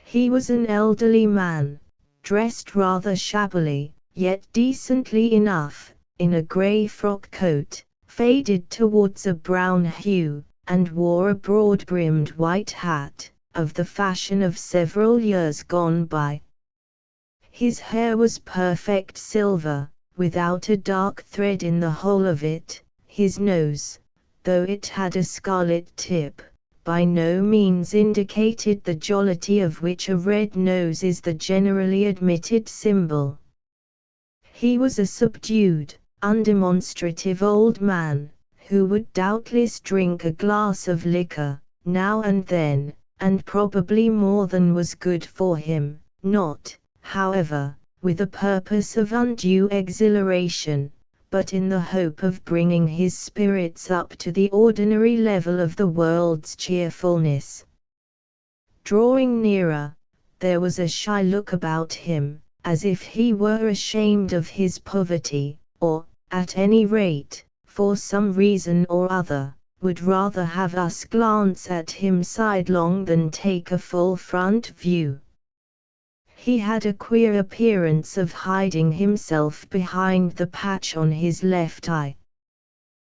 He was an elderly man, dressed rather shabbily, yet decently enough, in a grey frock coat, faded towards a brown hue, and wore a broad-brimmed white hat, of the fashion of several years gone by. His hair was perfect silver, without a dark thread in the whole of it. His nose, though it had a scarlet tip, by no means indicated the jollity of which a red nose is the generally admitted symbol. He was a subdued, undemonstrative old man, who would doubtless drink a glass of liquor, now and then, and probably more than was good for him, not, however, with a purpose of undue exhilaration, but in the hope of bringing his spirits up to the ordinary level of the world's cheerfulness. Drawing nearer, there was a shy look about him, as if he were ashamed of his poverty, or, at any rate, for some reason or other, would rather have us glance at him sidelong than take a full front view. He had a queer appearance of hiding himself behind the patch on his left eye.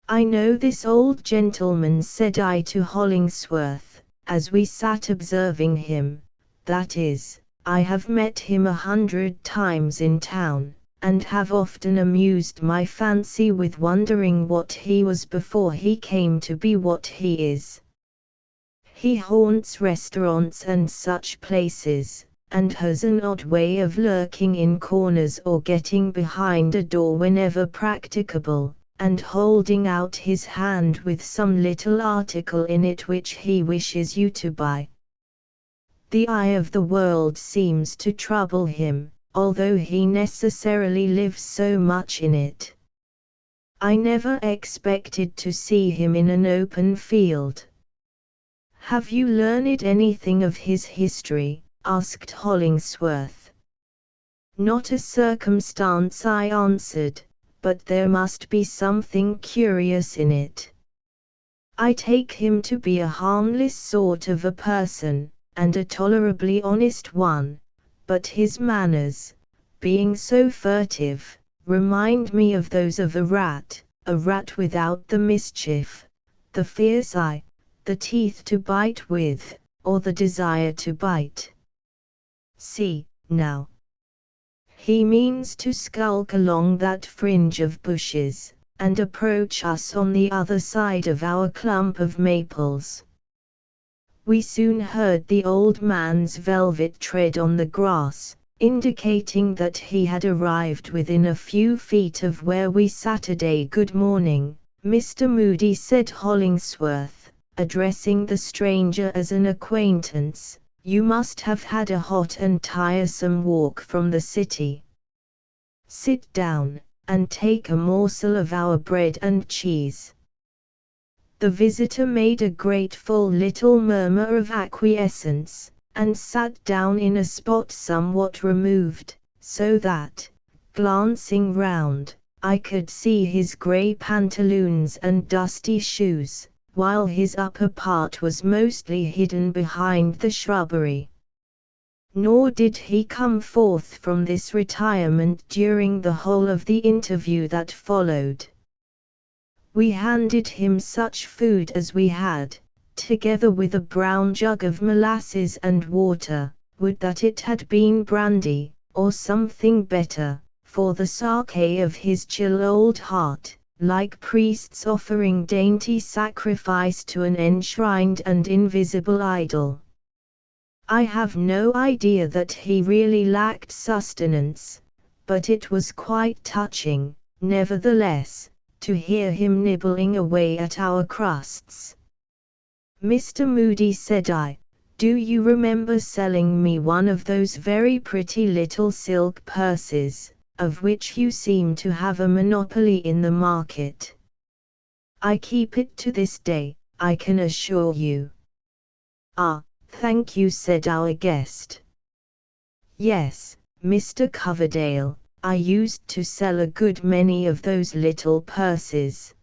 "I know this old gentleman," said I to Hollingsworth, as we sat observing him, "that is, I have met him 100 times in town, and have often amused my fancy with wondering what he was before he came to be what he is. He haunts restaurants and such places, and has an odd way of lurking in corners or getting behind a door whenever practicable, and holding out his hand with some little article in it which he wishes you to buy. The eye of the world seems to trouble him, although he necessarily lives so much in it. I never expected to see him in an open field." "Have you learned anything of his history?" asked Hollingsworth. Not a circumstance, I answered, but there must be something curious in it. I take him to be a harmless sort of a person, and a tolerably honest one, but his manners, being so furtive, remind me of those of a rat without the mischief, the fierce eye, the teeth to bite with, or the desire to bite. See, now. He means to skulk along that fringe of bushes, and approach us on the other side of our clump of maples. We soon heard the old man's velvet tread on the grass, indicating that he had arrived within a few feet of where we Saturday. Good morning, Mr. Moody, said Hollingsworth, addressing the stranger as an acquaintance. You must have had a hot and tiresome walk from the city. Sit down, and take a morsel of our bread and cheese. The visitor made a grateful little murmur of acquiescence, and sat down in a spot somewhat removed, so that, glancing round, I could see his grey pantaloons and dusty shoes, while his upper part was mostly hidden behind the shrubbery. Nor did he come forth from this retirement during the whole of the interview that followed. We handed him such food as we had, together with a brown jug of molasses and water. Would that it had been brandy, or something better, for the sake of his chill old heart, like priests offering dainty sacrifice to an enshrined and invisible idol. I have no idea that he really lacked sustenance, but it was quite touching, nevertheless, to hear him nibbling away at our crusts. Mr. Moody, said I, do you remember selling me one of those very pretty little silk purses, of which you seem to have a monopoly in the market? I keep it to this day, I can assure you. Ah, thank you, said our guest. Yes, Mr. Coverdale, I used to sell a good many of those little purses.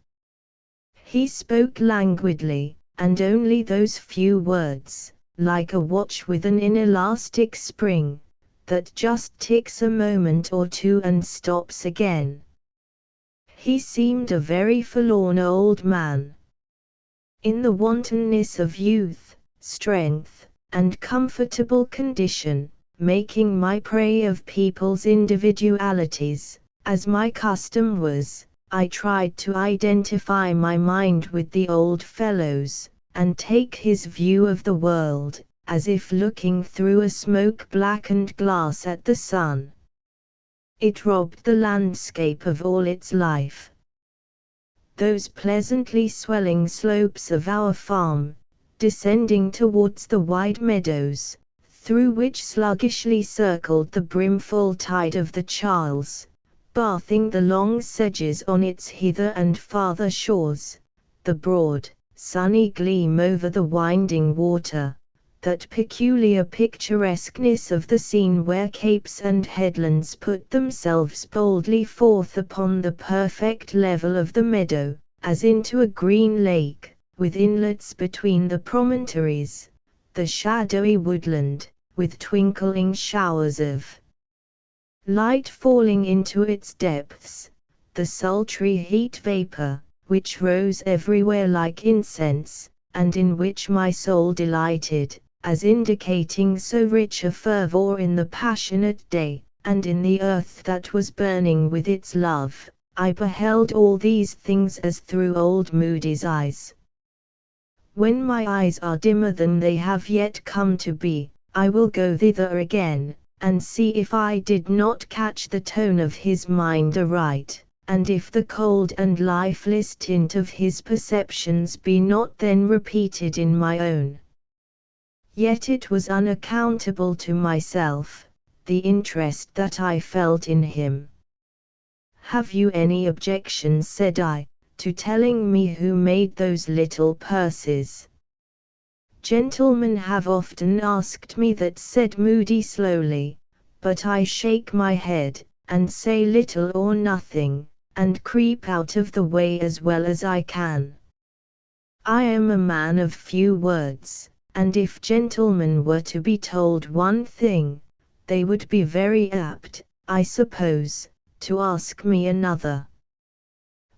He spoke languidly, and only those few words, like a watch with an inelastic spring, that just ticks a moment or two and stops again. He seemed a very forlorn old man. In the wantonness of youth, strength, and comfortable condition, making my prey of people's individualities, as my custom was, I tried to identify my mind with the old fellow's, and take his view of the world, as if looking through a smoke-blackened glass at the sun. It robbed the landscape of all its life. Those pleasantly swelling slopes of our farm, descending towards the wide meadows, through which sluggishly circled the brimful tide of the Charles, bathing the long sedges on its hither and farther shores, the broad, sunny gleam over the winding water, that peculiar picturesqueness of the scene where capes and headlands put themselves boldly forth upon the perfect level of the meadow, as into a green lake, with inlets between the promontories, the shadowy woodland, with twinkling showers of light falling into its depths, the sultry heat vapor, which rose everywhere like incense, and in which my soul delighted, as indicating so rich a fervor in the passionate day, and in the earth that was burning with its love. I beheld all these things as through old Moody's eyes. When my eyes are dimmer than they have yet come to be, I will go thither again, and see if I did not catch the tone of his mind aright, and if the cold and lifeless tint of his perceptions be not then repeated in my own. Yet it was unaccountable to myself, the interest that I felt in him. Have you any objection, said I, to telling me who made those little purses? Gentlemen have often asked me that, said Moody slowly, but I shake my head, and say little or nothing, and creep out of the way as well as I can. I am a man of few words, and if gentlemen were to be told one thing, they would be very apt, I suppose, to ask me another.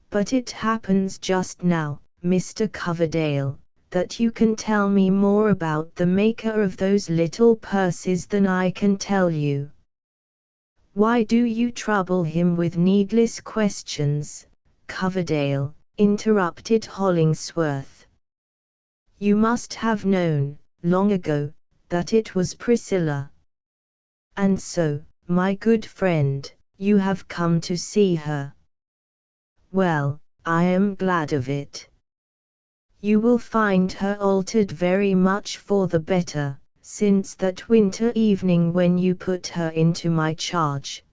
But it happens just now, Mr. Coverdale, that you can tell me more about the maker of those little purses than I can tell you. Why do you trouble him with needless questions, Coverdale? Interrupted Hollingsworth. You must have known, long ago, that it was Priscilla. And so, my good friend, you have come to see her. Well, I am glad of it. You will find her altered very much for the better, since that winter evening when you put her into my charge.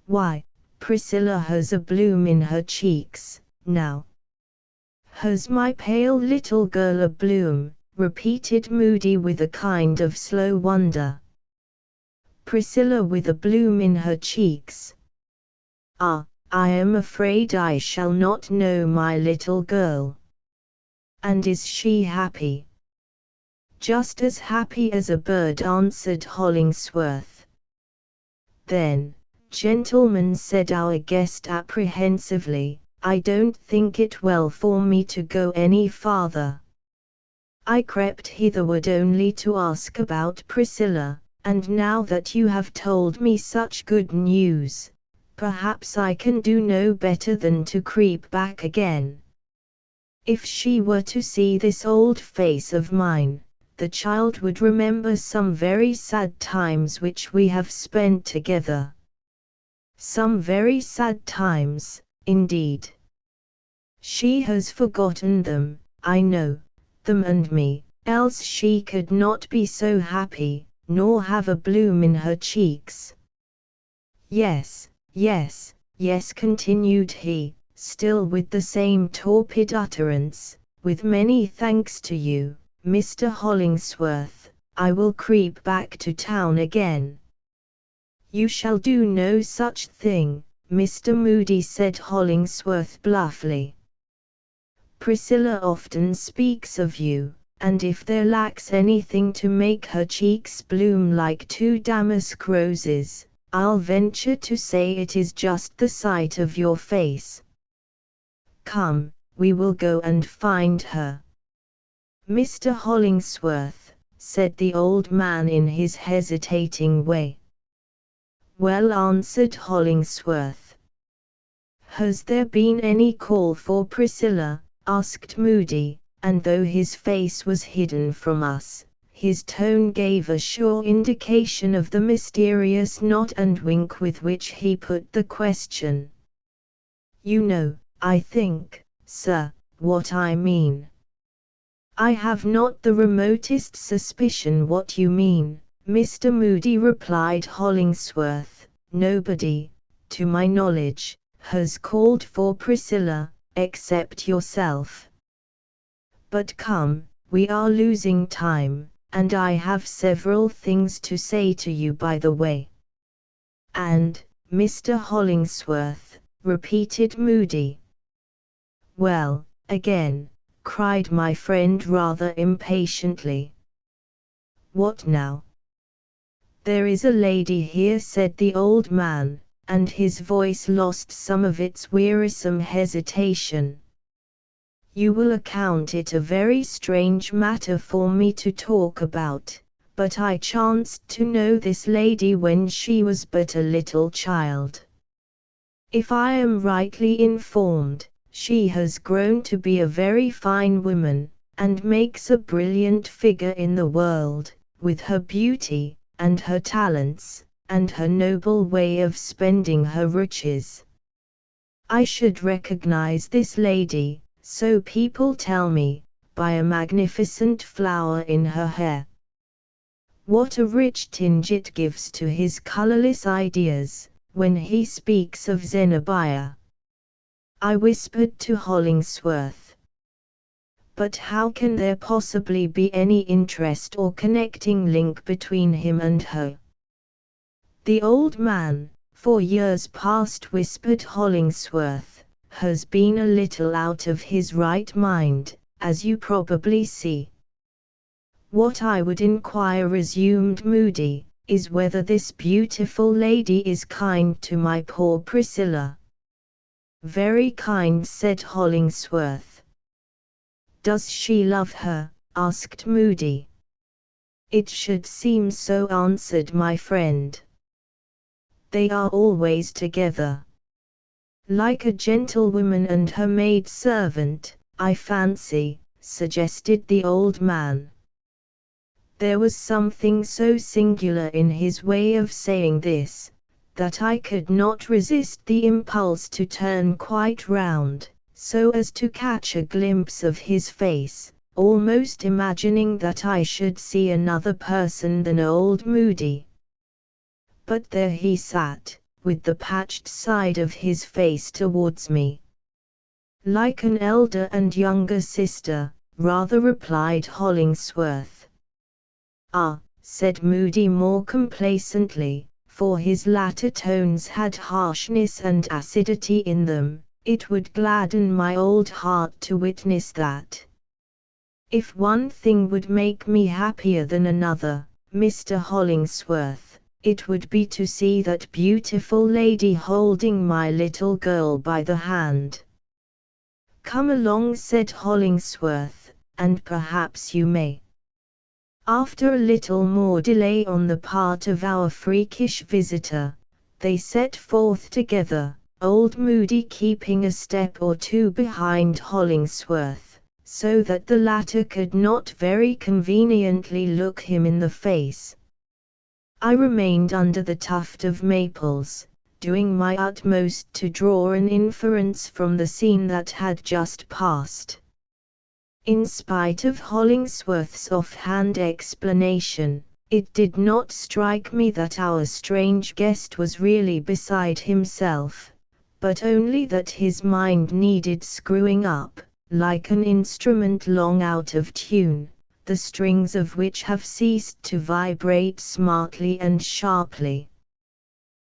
Why, Priscilla has a bloom in her cheeks, now. Has my pale little girl a bloom? Repeated Moody with a kind of slow wonder. Priscilla with a bloom in her cheeks. Ah, I am afraid I shall not know my little girl. And is she happy? Just as happy as a bird, answered Hollingsworth. Then, gentlemen, said our guest apprehensively, I don't think it well for me to go any farther. I crept hitherward only to ask about Priscilla, and now that you have told me such good news, perhaps I can do no better than to creep back again. If she were to see this old face of mine, the child would remember some very sad times which we have spent together. Some very sad times, indeed. She has forgotten them, I know, them and me, else she could not be so happy, nor have a bloom in her cheeks. Yes, yes, yes, continued he, still with the same torpid utterance, with many thanks to you, Mr. Hollingsworth, I will creep back to town again. You shall do no such thing, Mr. Moody, said Hollingsworth bluffly. Priscilla often speaks of you, and if there lacks anything to make her cheeks bloom like two damask roses, I'll venture to say it is just the sight of your face. Come, we will go and find her. Mr. Hollingsworth, said the old man in his hesitating way. Well, answered Hollingsworth. Has there been any call for Priscilla? Asked Moody, and though his face was hidden from us, his tone gave a sure indication of the mysterious nod and wink with which he put the question. You know, I think, sir, what I mean. I have not the remotest suspicion what you mean, Mr. Moody, replied Hollingsworth. Nobody, to my knowledge, has called for Priscilla, except yourself. But come, we are losing time, and I have several things to say to you by the way. And, Mr. Hollingsworth, repeated Moody. Well, again, cried my friend rather impatiently. What now? There is a lady here, said the old man, and his voice lost some of its wearisome hesitation. You will account it a very strange matter for me to talk about, but I chanced to know this lady when she was but a little child. If I am rightly informed, she has grown to be a very fine woman, and makes a brilliant figure in the world, with her beauty, and her talents, and her noble way of spending her riches. I should recognize this lady, so people tell me, by a magnificent flower in her hair. What a rich tinge it gives to his colorless ideas, when he speaks of Zenobia. I whispered to Hollingsworth. But how can there possibly be any interest or connecting link between him and her? The old man, for years past, whispered Hollingsworth, has been a little out of his right mind, as you probably see. What I would inquire, resumed Moody, is whether this beautiful lady is kind to my poor Priscilla. Very kind, said Hollingsworth. Does she love her? Asked Moody. It should seem so, answered my friend. They are always together. Like a gentlewoman and her maid-servant, I fancy, suggested the old man. There was something so singular in his way of saying this, that I could not resist the impulse to turn quite round, so as to catch a glimpse of his face, almost imagining that I should see another person than old Moody. But there he sat, with the patched side of his face towards me. Like an elder and younger sister, rather, replied Hollingsworth. Ah, said Moody more complacently, for his latter tones had harshness and acidity in them, it would gladden my old heart to witness that. If one thing would make me happier than another, Mr. Hollingsworth, it would be to see that beautiful lady holding my little girl by the hand. Come along, said Hollingsworth, and perhaps you may. After a little more delay on the part of our freakish visitor, they set forth together, old Moody keeping a step or two behind Hollingsworth, so that the latter could not very conveniently look him in the face. I remained under the tuft of maples, doing my utmost to draw an inference from the scene that had just passed. In spite of Hollingsworth's offhand explanation, it did not strike me that our strange guest was really beside himself, but only that his mind needed screwing up, like an instrument long out of tune, the strings of which have ceased to vibrate smartly and sharply.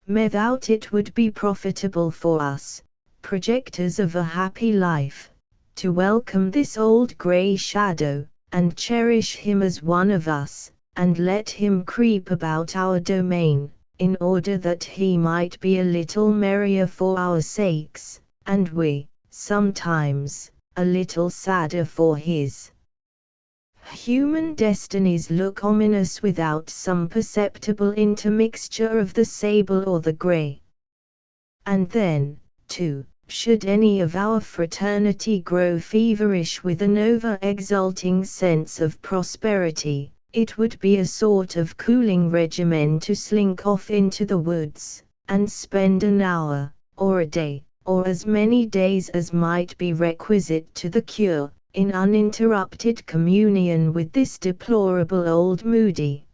Without it would be profitable for us, projectors of a happy life, to welcome this old grey shadow, and cherish him as one of us, and let him creep about our domain, in order that he might be a little merrier for our sakes, and we, sometimes, a little sadder for his. Human destinies look ominous without some perceptible intermixture of the sable or the grey. And then, too, should any of our fraternity grow feverish with an over-exulting sense of prosperity, it would be a sort of cooling regimen to slink off into the woods, and spend an hour, or a day, or as many days as might be requisite to the cure, in uninterrupted communion with this deplorable old Moody.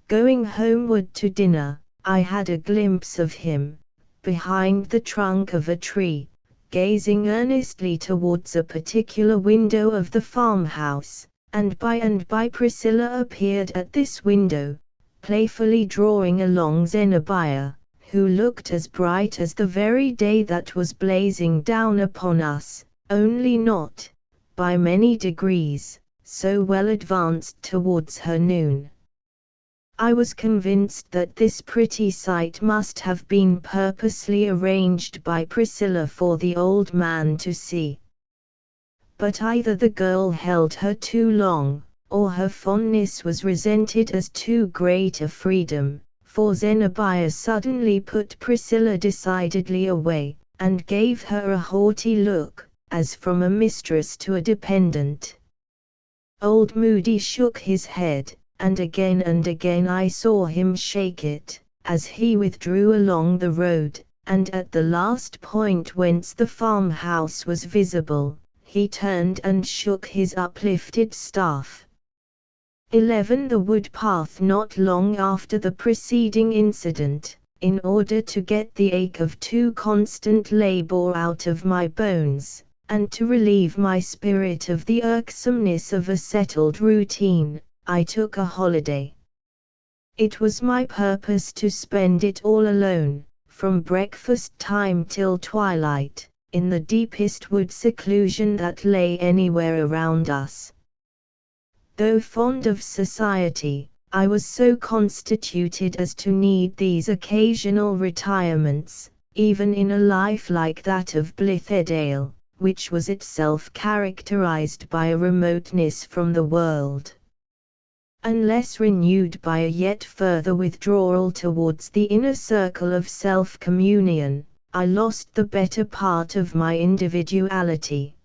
Going homeward to dinner, I had a glimpse of him, behind the trunk of a tree, gazing earnestly towards a particular window of the farmhouse, and by Priscilla appeared at this window, playfully drawing along Zenobia, who looked as bright as the very day that was blazing down upon us, only not, by many degrees, so well advanced towards her noon. I was convinced that this pretty sight must have been purposely arranged by Priscilla for the old man to see. But either the girl held her too long, or her fondness was resented as too great a freedom, for Zenobia suddenly put Priscilla decidedly away, and gave her a haughty look, as from a mistress to a dependent. Old Moody shook his head, and again I saw him shake it, as he withdrew along the road, and at the last point whence the farmhouse was visible, he turned and shook his uplifted staff. 11. The wood path. Not long after the preceding incident, in order to get the ache of too constant labor out of my bones, and to relieve my spirit of the irksomeness of a settled routine, I took a holiday. It was my purpose to spend it all alone, from breakfast time till twilight, in the deepest wood seclusion that lay anywhere around us. Though fond of society, I was so constituted as to need these occasional retirements, even in a life like that of Blithedale, which was itself characterized by a remoteness from the world. Unless renewed by a yet further withdrawal towards the inner circle of self-communion, I lost the better part of my individuality.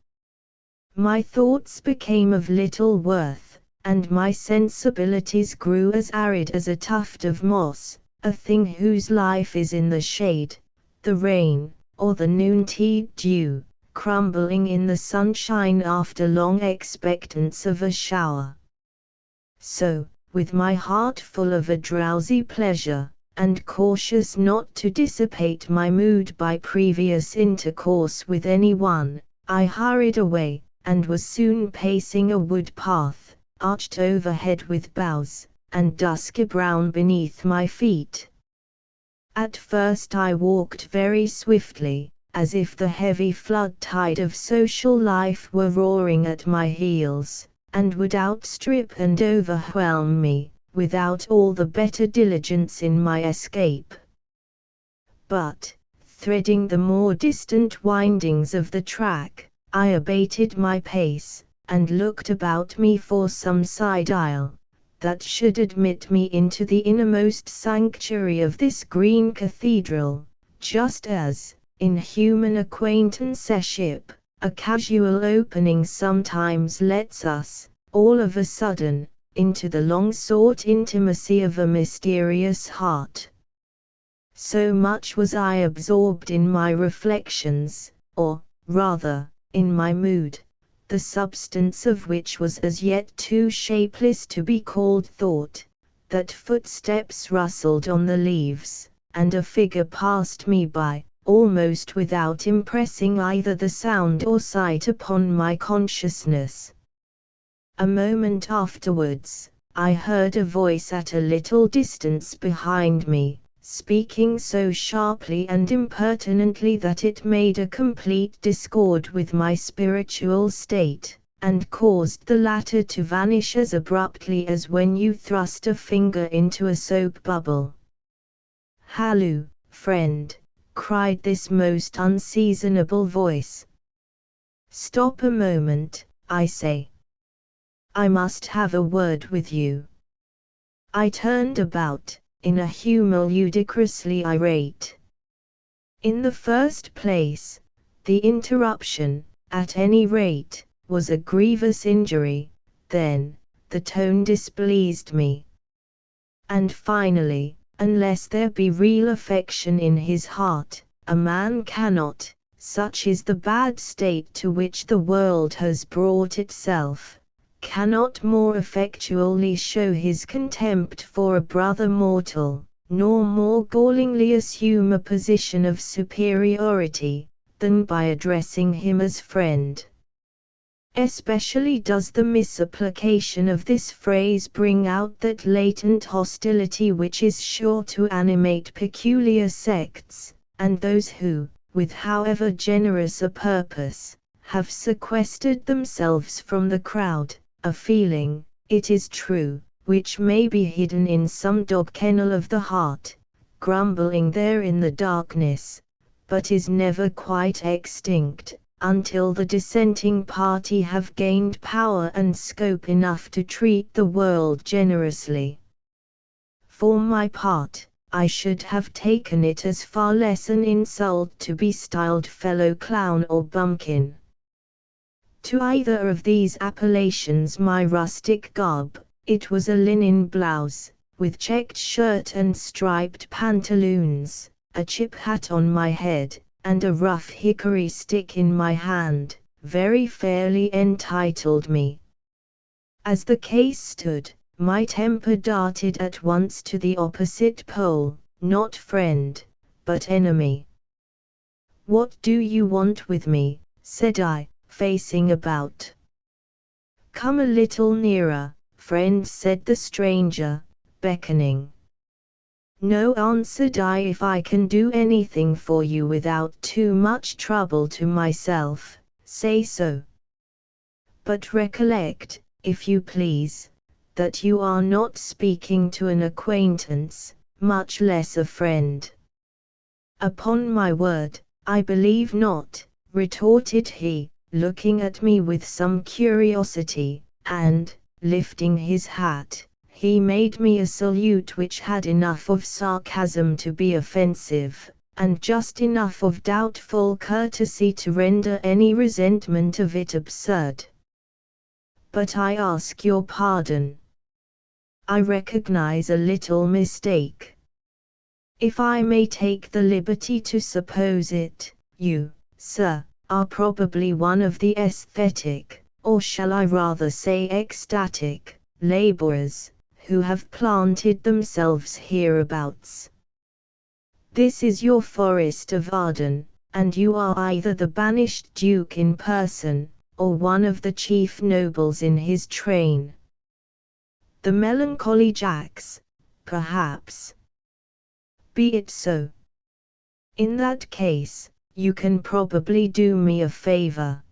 My thoughts became of little worth, and my sensibilities grew as arid as a tuft of moss, a thing whose life is in the shade, the rain, or the noontide dew, crumbling in the sunshine after long expectance of a shower. So, with my heart full of a drowsy pleasure, and cautious not to dissipate my mood by previous intercourse with any one, I hurried away, and was soon pacing a wood path, arched overhead with boughs, and dusky brown beneath my feet. At first I walked very swiftly, as if the heavy flood tide of social life were roaring at my heels, and would outstrip and overwhelm me, without all the better diligence in my escape. But, threading the more distant windings of the track, I abated my pace, and looked about me for some side aisle, that should admit me into the innermost sanctuary of this green cathedral, just as, in human acquaintanceship, a casual opening sometimes lets us, all of a sudden, into the long-sought intimacy of a mysterious heart. So much was I absorbed in my reflections, or, rather, in my mood, the substance of which was as yet too shapeless to be called thought, that footsteps rustled on the leaves, and a figure passed me by, almost without impressing either the sound or sight upon my consciousness. A moment afterwards, I heard a voice at a little distance behind me, speaking so sharply and impertinently that it made a complete discord with my spiritual state, and caused the latter to vanish as abruptly as when you thrust a finger into a soap bubble. "Halloo, friend!" cried this most unseasonable voice. "Stop a moment, I say. I must have a word with you." I turned about, in a humor ludicrously irate. In the first place, the interruption, at any rate, was a grievous injury, then, the tone displeased me. And finally, unless there be real affection in his heart, a man cannot, such is the bad state to which the world has brought itself, cannot more effectually show his contempt for a brother mortal, nor more gallingly assume a position of superiority, than by addressing him as friend. Especially does the misapplication of this phrase bring out that latent hostility which is sure to animate peculiar sects, and those who, with however generous a purpose, have sequestered themselves from the crowd, a feeling, it is true, which may be hidden in some dog kennel of the heart, grumbling there in the darkness, but is never quite extinct, until the dissenting party have gained power and scope enough to treat the world generously. For my part, I should have taken it as far less an insult to be styled fellow clown or bumpkin. To either of these appellations my rustic garb, it was a linen blouse, with checked shirt and striped pantaloons, a chip hat on my head, and a rough hickory stick in my hand, very fairly entitled me. As the case stood, my temper darted at once to the opposite pole, not friend, but enemy. "What do you want with me?" said I, facing about. "Come a little nearer, friend," said the stranger, beckoning. No, answered I, if I can do anything for you without too much trouble to myself, say so. But recollect, if you please, that you are not speaking to an acquaintance, much less a friend. Upon my word, I believe not, retorted he, looking at me with some curiosity, and, lifting his hat, he made me a salute which had enough of sarcasm to be offensive, and just enough of doubtful courtesy to render any resentment of it absurd. But I ask your pardon. I recognize a little mistake. If I may take the liberty to suppose it, you, sir, are probably one of the aesthetic, or shall I rather say ecstatic, laborers, who have planted themselves hereabouts. This is your forest of Arden, and you are either the banished duke in person, or one of the chief nobles in his train. The melancholy Jacks, perhaps. Be it so. In that case, you can probably do me a favor.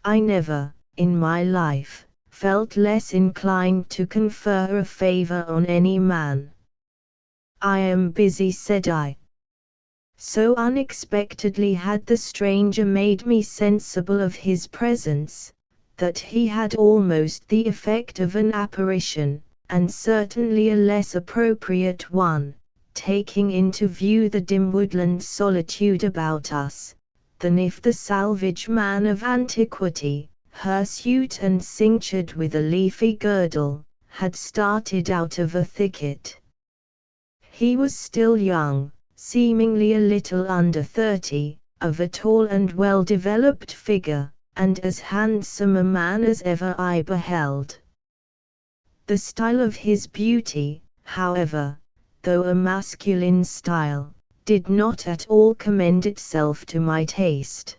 I never, in my life, felt less inclined to confer a favor on any man. I am busy, said I. So unexpectedly had the stranger made me sensible of his presence, that he had almost the effect of an apparition, and certainly a less appropriate one, taking into view the dim woodland solitude about us, than if the salvage man of antiquity, hirsute and cinctured with a leafy girdle, had started out of a thicket. He was still young, seemingly a little under 30, of a tall and well-developed figure, and as handsome a man as ever I beheld. The style of his beauty, however, though a masculine style, did not at all commend itself to my taste.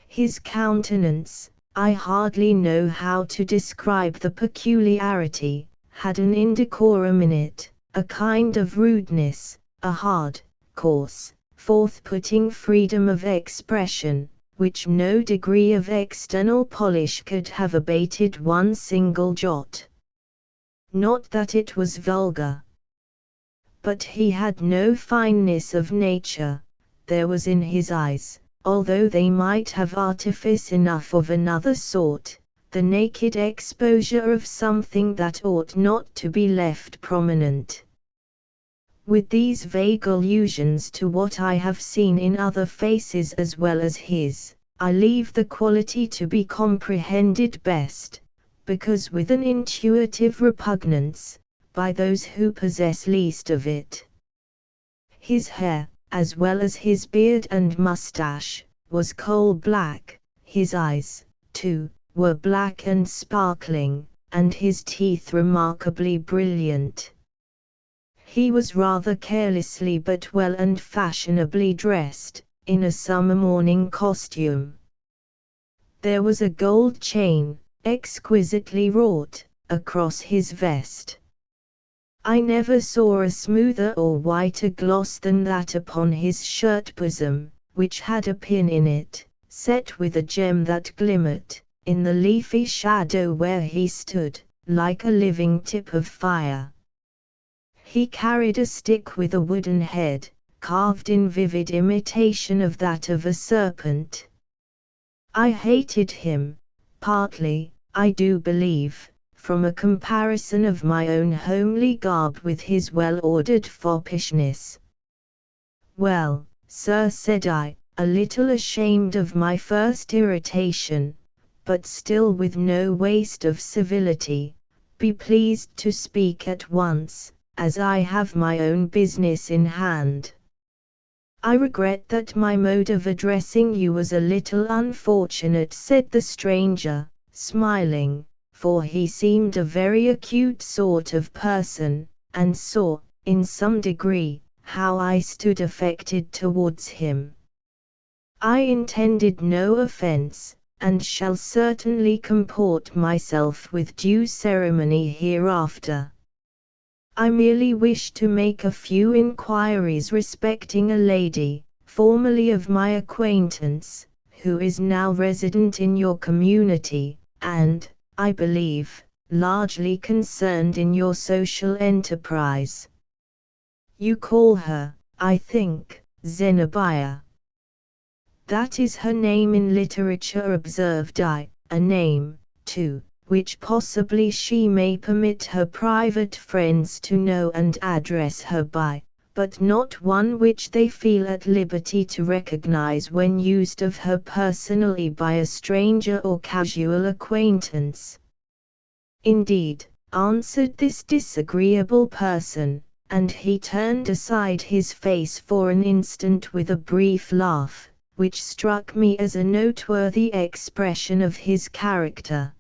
His countenance, I hardly know how to describe the peculiarity, had an indecorum in it, a kind of rudeness, a hard, coarse, forth-putting freedom of expression, which no degree of external polish could have abated one single jot. Not that it was vulgar. But he had no fineness of nature, there was in his eyes, although they might have artifice enough of another sort, the naked exposure of something that ought not to be left prominent. With these vague allusions to what I have seen in other faces as well as his, I leave the quality to be comprehended best, because with an intuitive repugnance, by those who possess least of it. His hair, as well as his beard and mustache, was coal black, his eyes, too, were black and sparkling, and his teeth remarkably brilliant. He was rather carelessly but well and fashionably dressed, in a summer morning costume. There was a gold chain, exquisitely wrought, across his vest. I never saw a smoother or whiter gloss than that upon his shirt bosom, which had a pin in it, set with a gem that glimmered, in the leafy shadow where he stood, like a living tip of fire. He carried a stick with a wooden head, carved in vivid imitation of that of a serpent. I hated him, partly, I do believe, from a comparison of my own homely garb with his well-ordered foppishness. Well, sir, said I, a little ashamed of my first irritation, but still with no waste of civility, be pleased to speak at once, as I have my own business in hand. I regret that my mode of addressing you was a little unfortunate, said the stranger, smiling, for he seemed a very acute sort of person, and saw, in some degree, how I stood affected towards him. I intended no offence, and shall certainly comport myself with due ceremony hereafter. I merely wish to make a few inquiries respecting a lady, formerly of my acquaintance, who is now resident in your community, and, I believe, largely concerned in your social enterprise. You call her, I think, Zenobia. That is her name in literature, observed I, a name, too, which possibly she may permit her private friends to know and address her by, but not one which they feel at liberty to recognize when used of her personally by a stranger or casual acquaintance. Indeed, answered this disagreeable person, and he turned aside his face for an instant with a brief laugh, which struck me as a noteworthy expression of his character.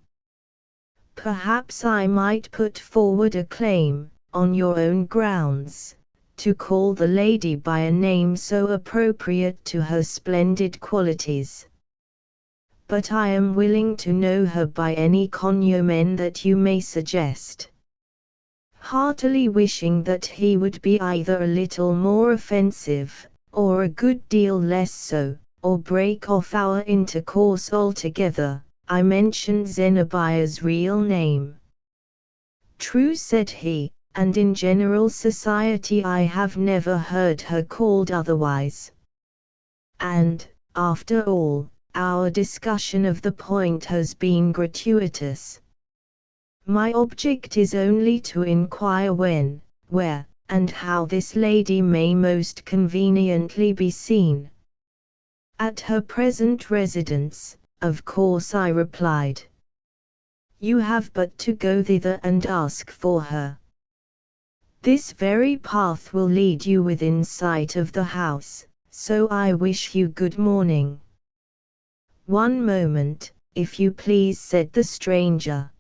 Perhaps I might put forward a claim, on your own grounds, to call the lady by a name so appropriate to her splendid qualities. But I am willing to know her by any cognomen that you may suggest. Heartily wishing that he would be either a little more offensive, or a good deal less so, or break off our intercourse altogether, I mentioned Zenobia's real name. True, said he, and in general society I have never heard her called otherwise. And, after all, our discussion of the point has been gratuitous. My object is only to inquire when, where, and how this lady may most conveniently be seen. At her present residence, of course, I replied. You have but to go thither and ask for her. This very path will lead you within sight of the house, so I wish you good morning. One moment, if you please, said the stranger.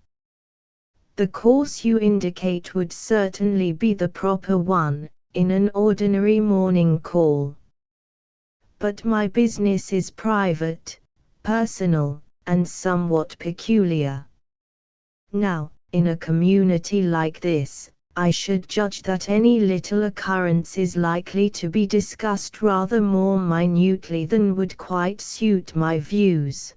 The course you indicate would certainly be the proper one, in an ordinary morning call. But my business is private, personal, and somewhat peculiar. Now, in a community like this, I should judge that any little occurrence is likely to be discussed rather more minutely than would quite suit my views.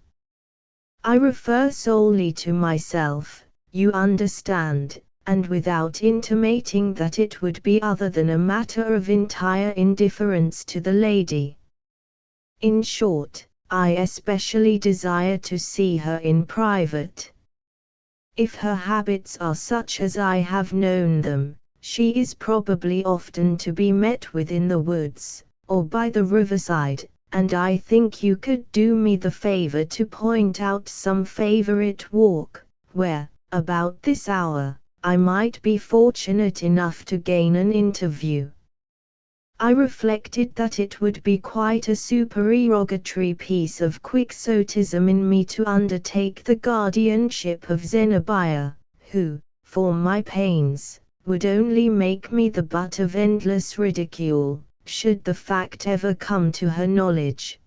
I refer solely to myself, you understand, and without intimating that it would be other than a matter of entire indifference to the lady. In short, I especially desire to see her in private. If her habits are such as I have known them, she is probably often to be met with in the woods, or by the riverside, and I think you could do me the favor to point out some favorite walk, where, about this hour, I might be fortunate enough to gain an interview. I reflected that it would be quite a supererogatory piece of quixotism in me to undertake the guardianship of Zenobia, who, for my pains, would only make me the butt of endless ridicule, should the fact ever come to her knowledge.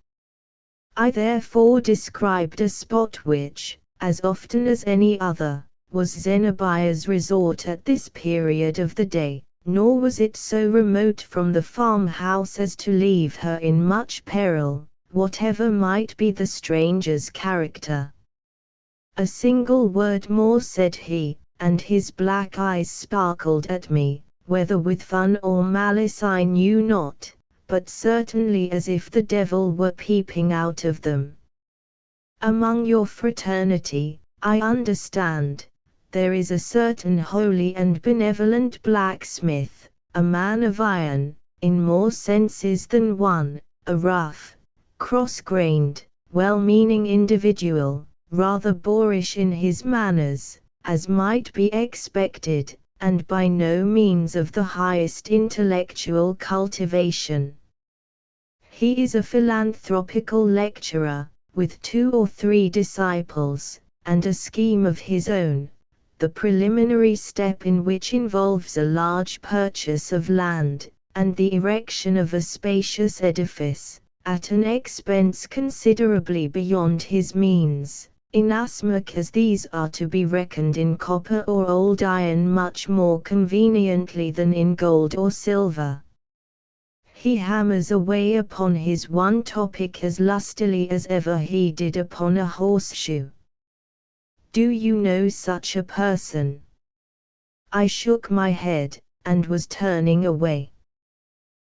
I therefore described a spot which, as often as any other, was Zenobia's resort at this period of the day. Nor was it so remote from the farmhouse as to leave her in much peril, whatever might be the stranger's character. A single word more, said he, and his black eyes sparkled at me, whether with fun or malice I knew not, but certainly as if the devil were peeping out of them. Among your fraternity, I understand, there is a certain holy and benevolent blacksmith, a man of iron, in more senses than one, a rough, cross-grained, well-meaning individual, rather boorish in his manners, as might be expected, and by no means of the highest intellectual cultivation. He is a philanthropical lecturer, with 2 or 3 disciples, and a scheme of his own, the preliminary step in which involves a large purchase of land, and the erection of a spacious edifice, at an expense considerably beyond his means, inasmuch as these are to be reckoned in copper or old iron much more conveniently than in gold or silver. He hammers away upon his one topic as lustily as ever he did upon a horseshoe. Do you know such a person? I shook my head, and was turning away.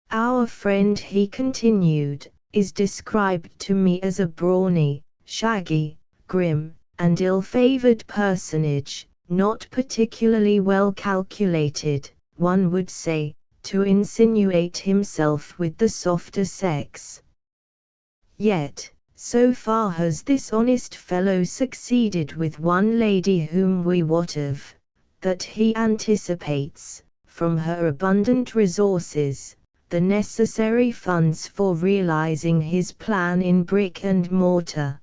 Our friend, he continued, is described to me as a brawny, shaggy, grim, and ill-favored personage, not particularly well calculated, one would say, to insinuate himself with the softer sex. Yet, so far has this honest fellow succeeded with one lady whom we wot of, that he anticipates, from her abundant resources, the necessary funds for realizing his plan in brick and mortar.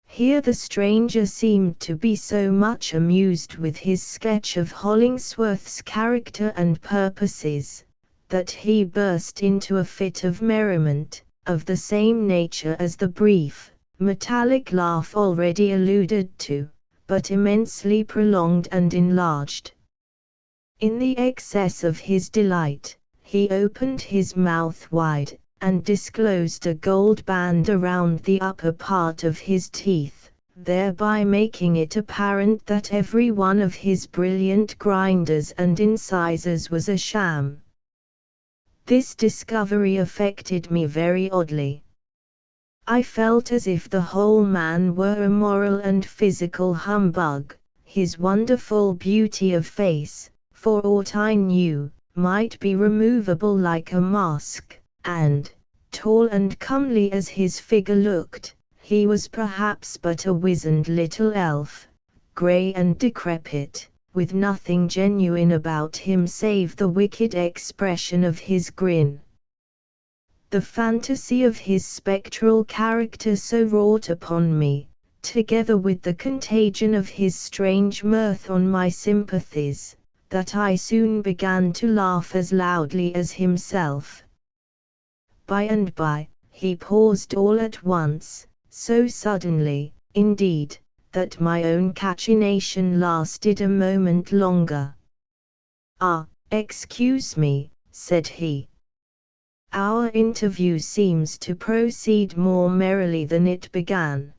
Here the stranger seemed to be so much amused with his sketch of Hollingsworth's character and purposes, that he burst into a fit of merriment, of the same nature as the brief, metallic laugh already alluded to, but immensely prolonged and enlarged. In the excess of his delight, he opened his mouth wide, and disclosed a gold band around the upper part of his teeth, thereby making it apparent that every one of his brilliant grinders and incisors was a sham. This discovery affected me very oddly. I felt as if the whole man were a moral and physical humbug. His wonderful beauty of face, for aught I knew, might be removable like a mask, and, tall and comely as his figure looked, he was perhaps but a wizened little elf, grey and decrepit, with nothing genuine about him save the wicked expression of his grin. The fantasy of his spectral character so wrought upon me, together with the contagion of his strange mirth on my sympathies, that I soon began to laugh as loudly as himself. By and by, he paused all at once, so suddenly, indeed, that my own cachinnation lasted a moment longer. "Ah, excuse me," said he. "Our interview seems to proceed more merrily than it began."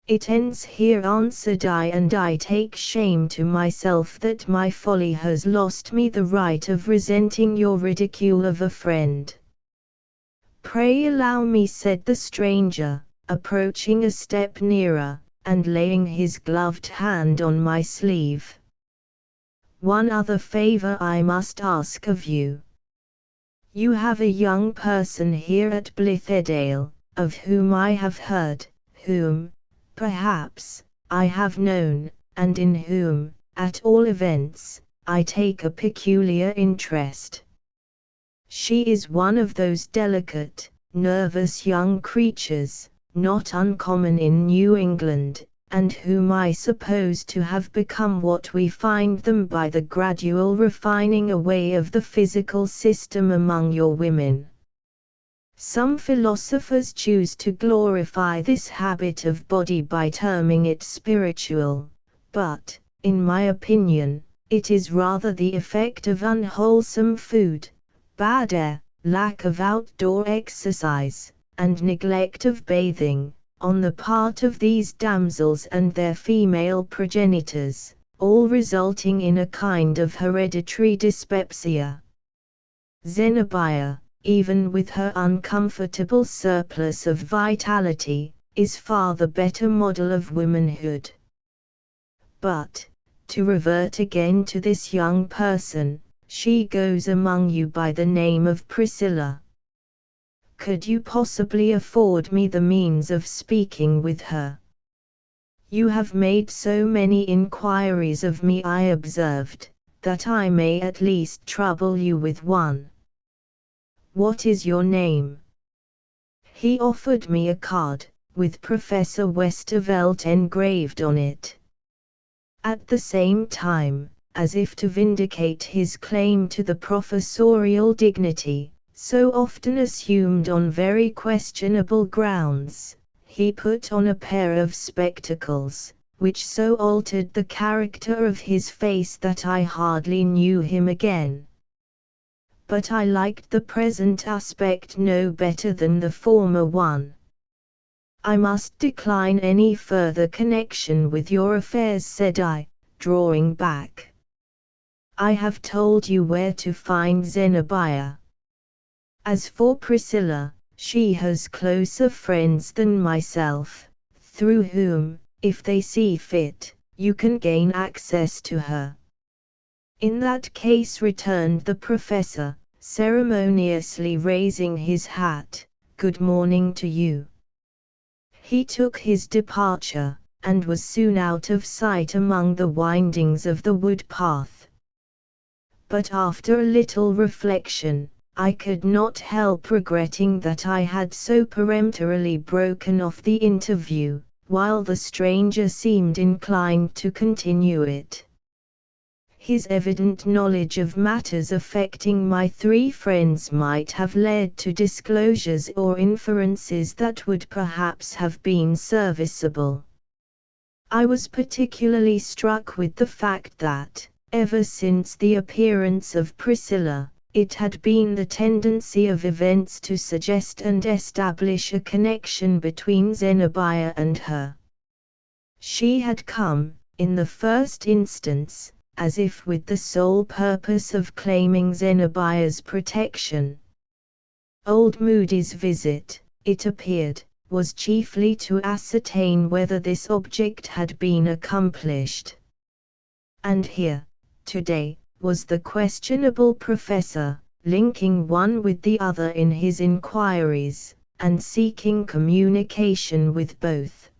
"It ends here," answered I, "and I take shame to myself that my folly has lost me the right of resenting your ridicule of a friend." "Pray allow me," said the stranger, approaching a step nearer, and laying his gloved hand on my sleeve. "One other favor I must ask of you. You have a young person here at Blithedale, of whom I have heard, whom, perhaps, I have known, and in whom, at all events, I take a peculiar interest. She is one of those delicate, nervous young creatures, not uncommon in New England, and whom I suppose to have become what we find them by the gradual refining away of the physical system among your women. Some philosophers choose to glorify this habit of body by terming it spiritual, but, in my opinion, it is rather the effect of unwholesome food, bad air, lack of outdoor exercise, and neglect of bathing, on the part of these damsels and their female progenitors, all resulting in a kind of hereditary dyspepsia. Zenobia, even with her uncomfortable surplus of vitality, is far the better model of womanhood. But, to revert again to this young person, she goes among you by the name of Priscilla. Could you possibly afford me the means of speaking with her? You have made so many inquiries of me, I observed, that I may at least trouble you with one. What is your name? He offered me a card, with Professor Westervelt engraved on it. At the same time, as if to vindicate his claim to the professorial dignity, so often assumed on very questionable grounds, He put on a pair of spectacles, which so altered the character of his face that I hardly knew him again. But I liked the present aspect no better than the former one. "I must decline any further connection with your affairs," said I, drawing back. "I have told you where to find Zenobia. As for Priscilla, she has closer friends than myself, through whom, if they see fit, you can gain access to her." "In that case," returned the professor, ceremoniously raising his hat, "good morning to you." He took his departure, and was soon out of sight among the windings of the wood path. But after a little reflection, I could not help regretting that I had so peremptorily broken off the interview, while the stranger seemed inclined to continue it. His evident knowledge of matters affecting my three friends might have led to disclosures or inferences that would perhaps have been serviceable. I was particularly struck with the fact that, ever since the appearance of Priscilla, it had been the tendency of events to suggest and establish a connection between Zenobia and her. She had come, in the first instance, as if with the sole purpose of claiming Zenobia's protection. Old Moody's visit, it appeared, was chiefly to ascertain whether this object had been accomplished. And here, today, was the questionable professor, linking one with the other in his inquiries, and seeking communication with both.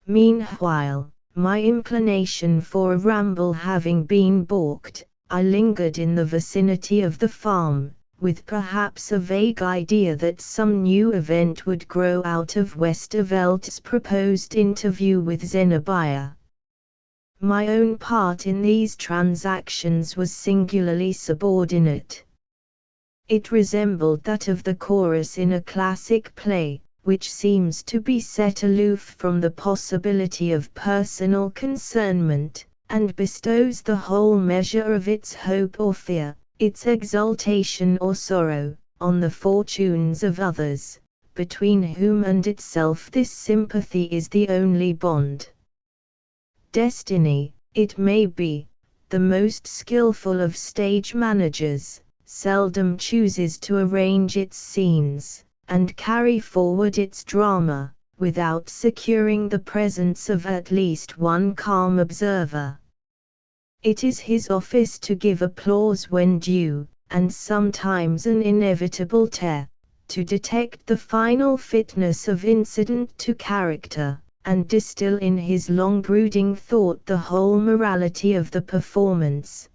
Meanwhile, my inclination for a ramble having been balked, I lingered in the vicinity of the farm, with perhaps a vague idea that some new event would grow out of Westervelt's proposed interview with Zenobia. My own part in these transactions was singularly subordinate. It resembled that of the chorus in a classic play, which seems to be set aloof from the possibility of personal concernment, and bestows the whole measure of its hope or fear, its exultation or sorrow, on the fortunes of others, between whom and itself this sympathy is the only bond. Destiny, it may be, the most skillful of stage managers, seldom chooses to arrange its scenes, and carry forward its drama, without securing the presence of at least one calm observer. It is his office to give applause when due, and sometimes an inevitable tear, to detect the final fitness of incident to character, and distill in his long-brooding thought the whole morality of the performance.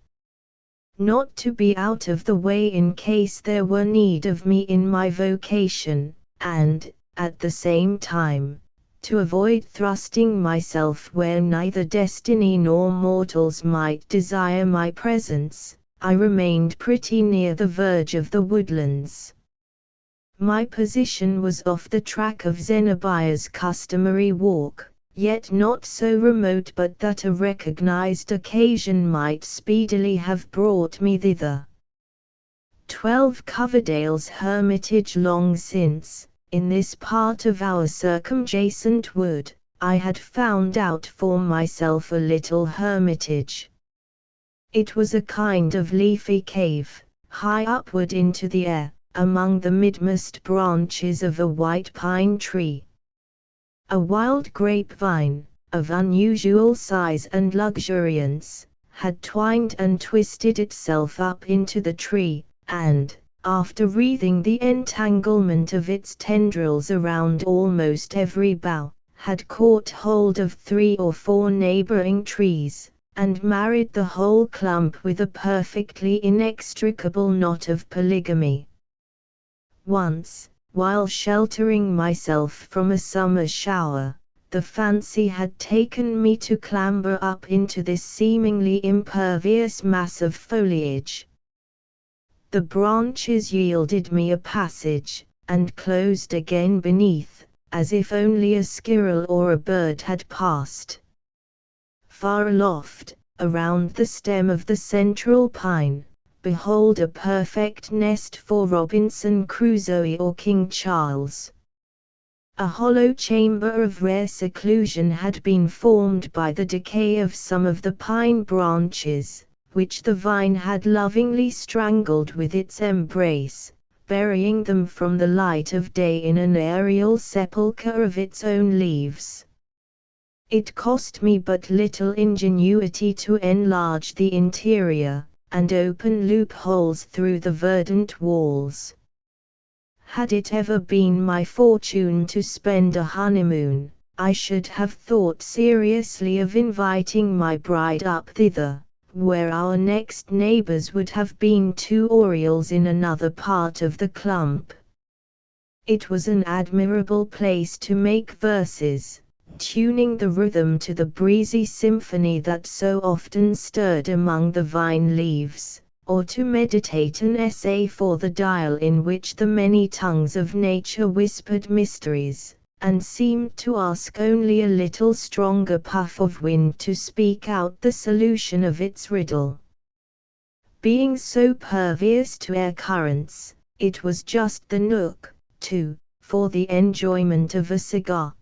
Not to be out of the way in case there were need of me in my vocation, and, at the same time, to avoid thrusting myself where neither destiny nor mortals might desire my presence, I remained pretty near the verge of the woodlands. My position was off the track of Zenobia's customary walk, yet not so remote but that a recognized occasion might speedily have brought me thither. 12 Coverdale's Hermitage. Long since, in this part of our circumjacent wood, I had found out for myself a little hermitage. It was a kind of leafy cave, high upward into the air, among the midmost branches of a white pine tree. A wild grapevine, of unusual size and luxuriance, had twined and twisted itself up into the tree, and, after wreathing the entanglement of its tendrils around almost every bough, had caught hold of 3 or 4 neighboring trees, and married the whole clump with a perfectly inextricable knot of polygamy. Once, while sheltering myself from a summer shower, the fancy had taken me to clamber up into this seemingly impervious mass of foliage. The branches yielded me a passage, and closed again beneath, as if only a squirrel or a bird had passed. Far aloft, around the stem of the central pine, behold a perfect nest for Robinson Crusoe or King Charles. A hollow chamber of rare seclusion had been formed by the decay of some of the pine branches, which the vine had lovingly strangled with its embrace, burying them from the light of day in an aerial sepulchre of its own leaves. It cost me but little ingenuity to enlarge the interior, and open loopholes through the verdant walls. Had it ever been my fortune to spend a honeymoon, I should have thought seriously of inviting my bride up thither, where our next neighbors would have been 2 orioles in another part of the clump. It was an admirable place to make verses, tuning the rhythm to the breezy symphony that so often stirred among the vine leaves, or to meditate an essay for the dial in which the many tongues of nature whispered mysteries, and seemed to ask only a little stronger puff of wind to speak out the solution of its riddle. Being so pervious to air currents, it was just the nook, too, for the enjoyment of a cigar.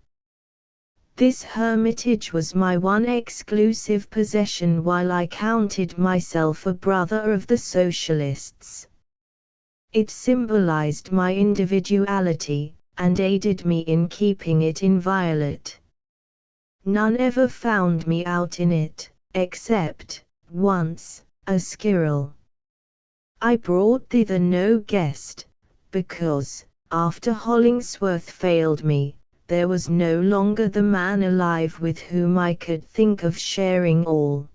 This hermitage was my one exclusive possession while I counted myself a brother of the socialists. It symbolized my individuality, and aided me in keeping it inviolate. None ever found me out in it, except, once, a squirrel. I brought thither no guest, because, after Hollingsworth failed me, there was no longer the man alive with whom I could think of sharing all.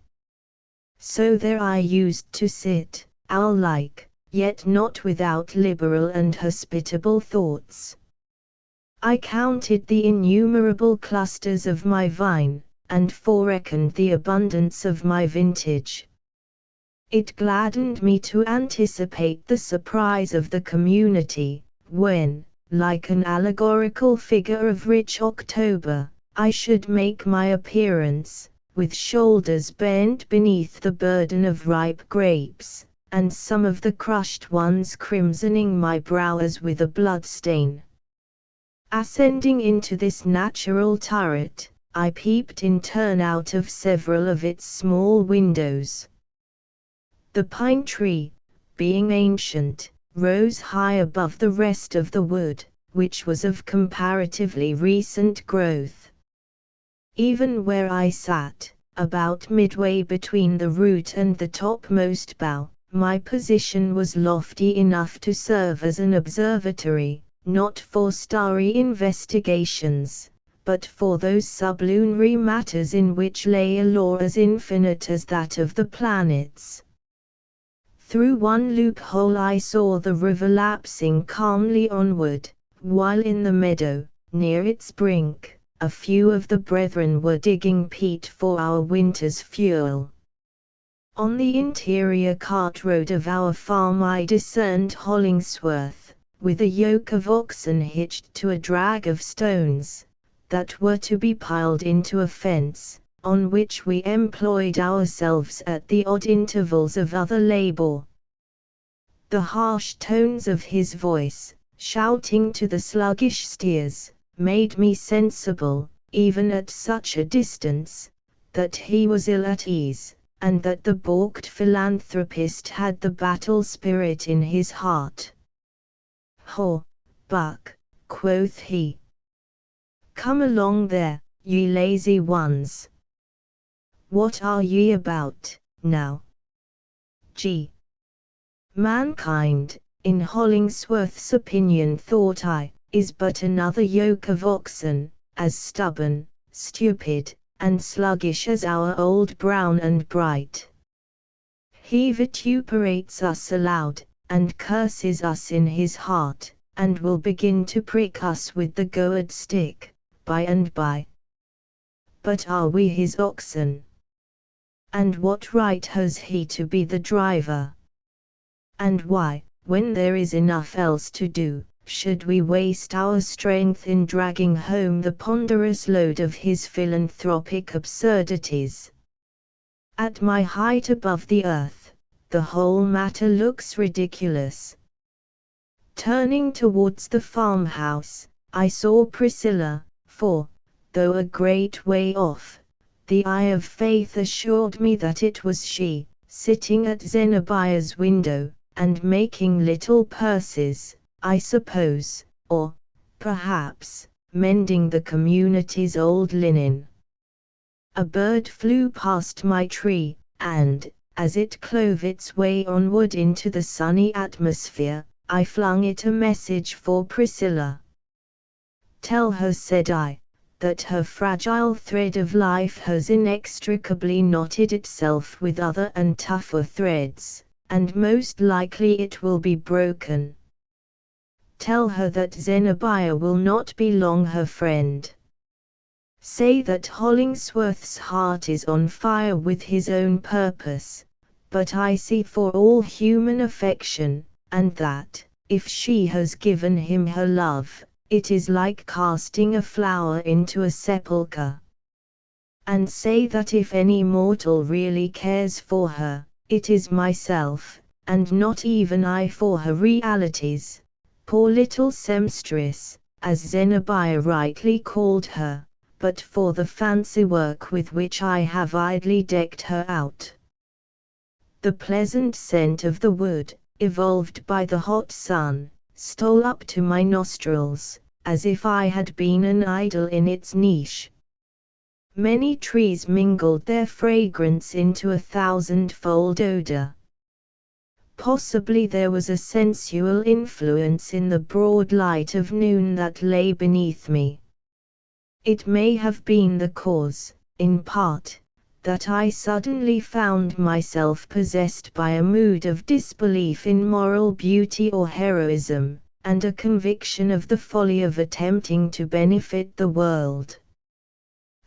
So there I used to sit, owl-like, yet not without liberal and hospitable thoughts. I counted the innumerable clusters of my vine, and foreckoned the abundance of my vintage. It gladdened me to anticipate the surprise of the community, when, like an allegorical figure of rich October, I should make my appearance, with shoulders bent beneath the burden of ripe grapes, and some of the crushed ones crimsoning my brow as with a blood-stain. Ascending into this natural turret, I peeped in turn out of several of its small windows. The pine tree, being ancient, rose high above the rest of the wood, which was of comparatively recent growth. Even where I sat, about midway between the root and the topmost bough, my position was lofty enough to serve as an observatory, not for starry investigations, but for those sublunary matters in which lay a law as infinite as that of the planets. Through one loophole I saw the river lapsing calmly onward, while in the meadow, near its brink, a few of the brethren were digging peat for our winter's fuel. On the interior cart road of our farm I discerned Hollingsworth, with a yoke of oxen hitched to a drag of stones, that were to be piled into a fence, on which we employed ourselves at the odd intervals of other labor. The harsh tones of his voice, shouting to the sluggish steers, made me sensible, even at such a distance, that he was ill at ease, and that the balked philanthropist had the battle spirit in his heart. "Ho, Buck," quoth he. "Come along there, ye lazy ones. What are ye about, now? Gee! Mankind, in Hollingsworth's opinion thought I, is but another yoke of oxen, as stubborn, stupid, and sluggish as our old Brown and Bright. He vituperates us aloud, and curses us in his heart, and will begin to prick us with the gourd stick, by and by. But are we his oxen? And what right has he to be the driver? And why, when there is enough else to do, should we waste our strength in dragging home the ponderous load of his philanthropic absurdities? At my height above the earth, the whole matter looks ridiculous. Turning towards the farmhouse, I saw Priscilla, for, though a great way off, the eye of faith assured me that it was she, sitting at Zenobia's window, and making little purses, I suppose, or, perhaps, mending the community's old linen. A bird flew past my tree, and, as it clove its way onward into the sunny atmosphere, I flung it a message for Priscilla. "Tell her," said I, "that her fragile thread of life has inextricably knotted itself with other and tougher threads, and most likely it will be broken. Tell her that Zenobia will not be long her friend. Say that Hollingsworth's heart is on fire with his own purpose, but icy for all human affection, and that, if she has given him her love, it is like casting a flower into a sepulchre. And say that if any mortal really cares for her, it is myself, and not even I for her realities, poor little seamstress, as Zenobia rightly called her, but for the fancy work with which I have idly decked her out." The pleasant scent of the wood, evolved by the hot sun, stole up to my nostrils, as if I had been an idol in its niche. Many trees mingled their fragrance into a thousand-fold odor. Possibly there was a sensual influence in the broad light of noon that lay beneath me. It may have been the cause, in part, that I suddenly found myself possessed by a mood of disbelief in moral beauty or heroism, and a conviction of the folly of attempting to benefit the world.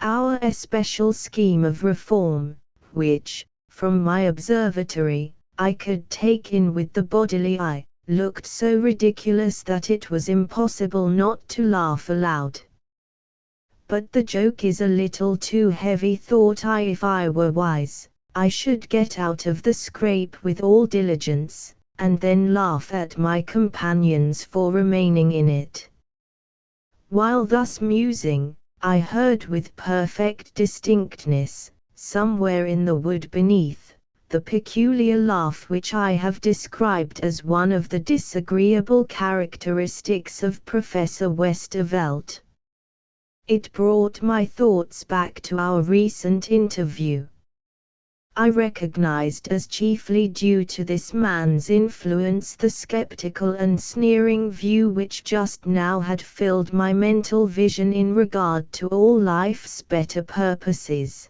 Our especial scheme of reform, which, from my observatory, I could take in with the bodily eye, looked so ridiculous that it was impossible not to laugh aloud. But the joke is a little too heavy, thought I. If I were wise, I should get out of the scrape with all diligence, and then laugh at my companions for remaining in it. While thus musing, I heard with perfect distinctness, somewhere in the wood beneath, the peculiar laugh which I have described as one of the disagreeable characteristics of Professor Westervelt. It brought my thoughts back to our recent interview. I recognized as chiefly due to this man's influence the skeptical and sneering view which just now had filled my mental vision in regard to all life's better purposes.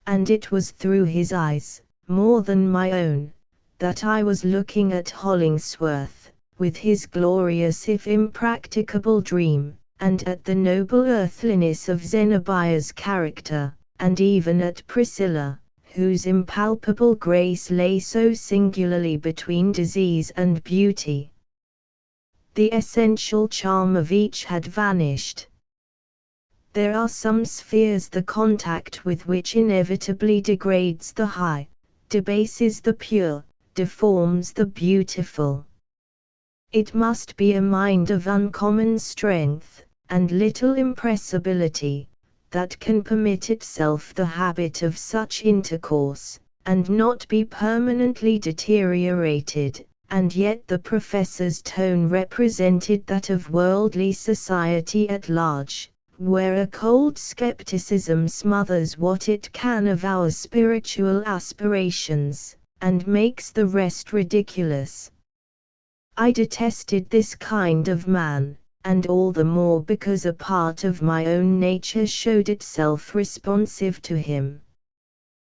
And it was through his eyes, more than my own, that I was looking at Hollingsworth, with his glorious if impracticable dream, and at the noble earthliness of Zenobia's character, and even at Priscilla, whose impalpable grace lay so singularly between disease and beauty. The essential charm of each had vanished. There are some spheres the contact with which inevitably degrades the high, debases the pure, deforms the beautiful. It must be a mind of uncommon strength, and little impressibility, that can permit itself the habit of such intercourse, and not be permanently deteriorated, and yet the professor's tone represented that of worldly society at large, where a cold skepticism smothers what it can of our spiritual aspirations, and makes the rest ridiculous. I detested this kind of man, and all the more because a part of my own nature showed itself responsive to him.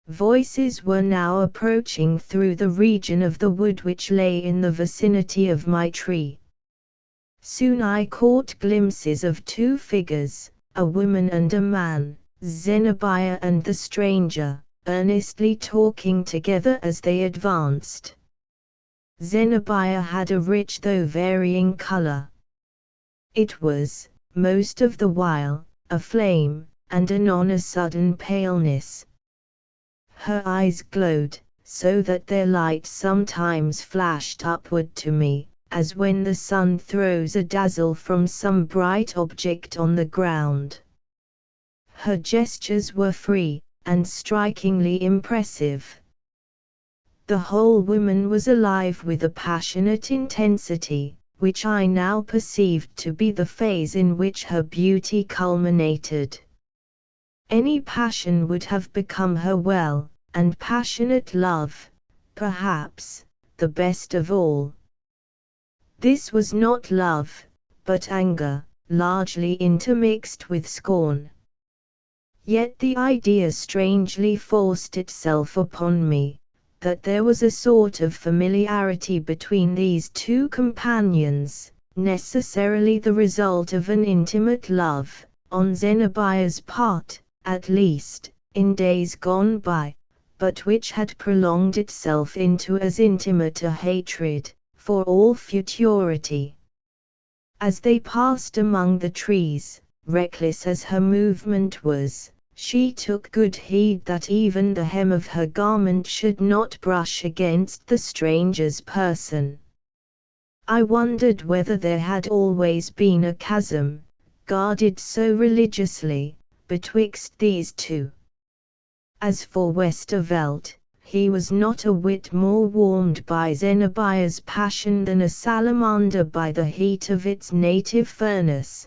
Voices were now approaching through the region of the wood which lay in the vicinity of my tree. Soon I caught glimpses of two figures, a woman and a man, Zenobia and the stranger, earnestly talking together as they advanced. Zenobia had a rich though varying color. It was, most of the while, aflame, and anon a sudden paleness. Her eyes glowed, so that their light sometimes flashed upward to me, as when the sun throws a dazzle from some bright object on the ground. Her gestures were free, and strikingly impressive. The whole woman was alive with a passionate intensity, which I now perceived to be the phase in which her beauty culminated. Any passion would have become her well, and passionate love, perhaps, the best of all. This was not love, but anger, largely intermixed with scorn. Yet the idea strangely forced itself upon me, that there was a sort of familiarity between these two companions, necessarily the result of an intimate love, on Zenobia's part, at least, in days gone by, but which had prolonged itself into as intimate a hatred, for all futurity. As they passed among the trees, reckless as her movement was, she took good heed that even the hem of her garment should not brush against the stranger's person. I wondered whether there had always been a chasm, guarded so religiously, betwixt these two. As for Westervelt, he was not a whit more warmed by Zenobia's passion than a salamander by the heat of its native furnace.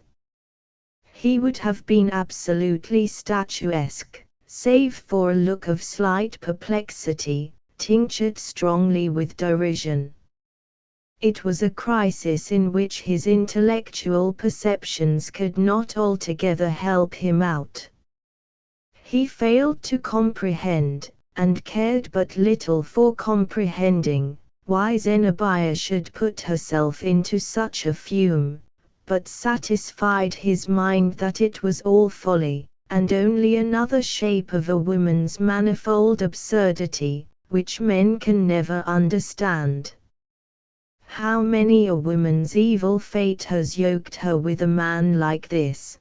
He would have been absolutely statuesque, save for a look of slight perplexity, tinctured strongly with derision. It was a crisis in which his intellectual perceptions could not altogether help him out. He failed to comprehend, and cared but little for comprehending, why Zenobia should put herself into such a fume, but satisfied his mind that it was all folly, and only another shape of a woman's manifold absurdity, which men can never understand. How many a woman's evil fate has yoked her with a man like this?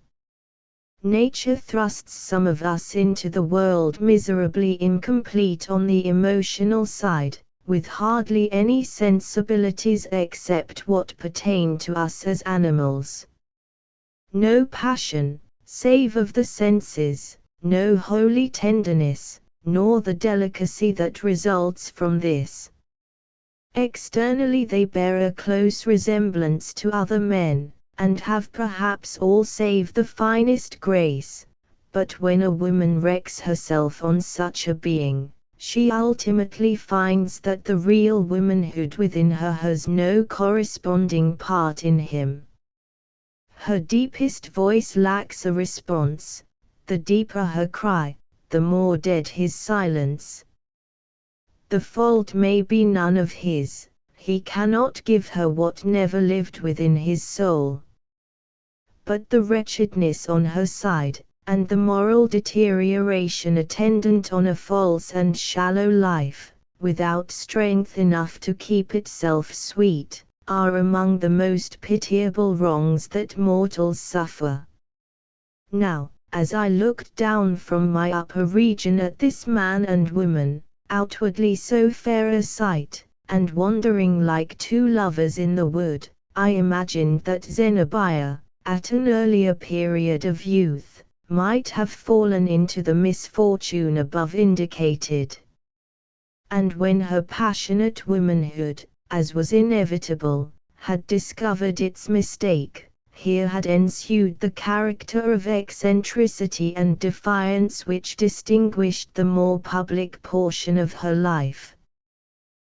Nature thrusts some of us into the world miserably incomplete on the emotional side, with hardly any sensibilities except what pertain to us as animals. No passion, save of the senses, no holy tenderness, nor the delicacy that results from this. Externally they bear a close resemblance to other men, and have perhaps all save the finest grace, but when a woman wrecks herself on such a being, she ultimately finds that the real womanhood within her has no corresponding part in him. Her deepest voice lacks a response, the deeper her cry, the more dead his silence. The fault may be none of his, he cannot give her what never lived within his soul. But the wretchedness on her side, and the moral deterioration attendant on a false and shallow life, without strength enough to keep itself sweet, are among the most pitiable wrongs that mortals suffer. Now, as I looked down from my upper region at this man and woman, outwardly so fair a sight, and wandering like two lovers in the wood, I imagined that Zenobia, at an earlier period of youth, might have fallen into the misfortune above indicated. And when her passionate womanhood, as was inevitable, had discovered its mistake, here had ensued the character of eccentricity and defiance which distinguished the more public portion of her life.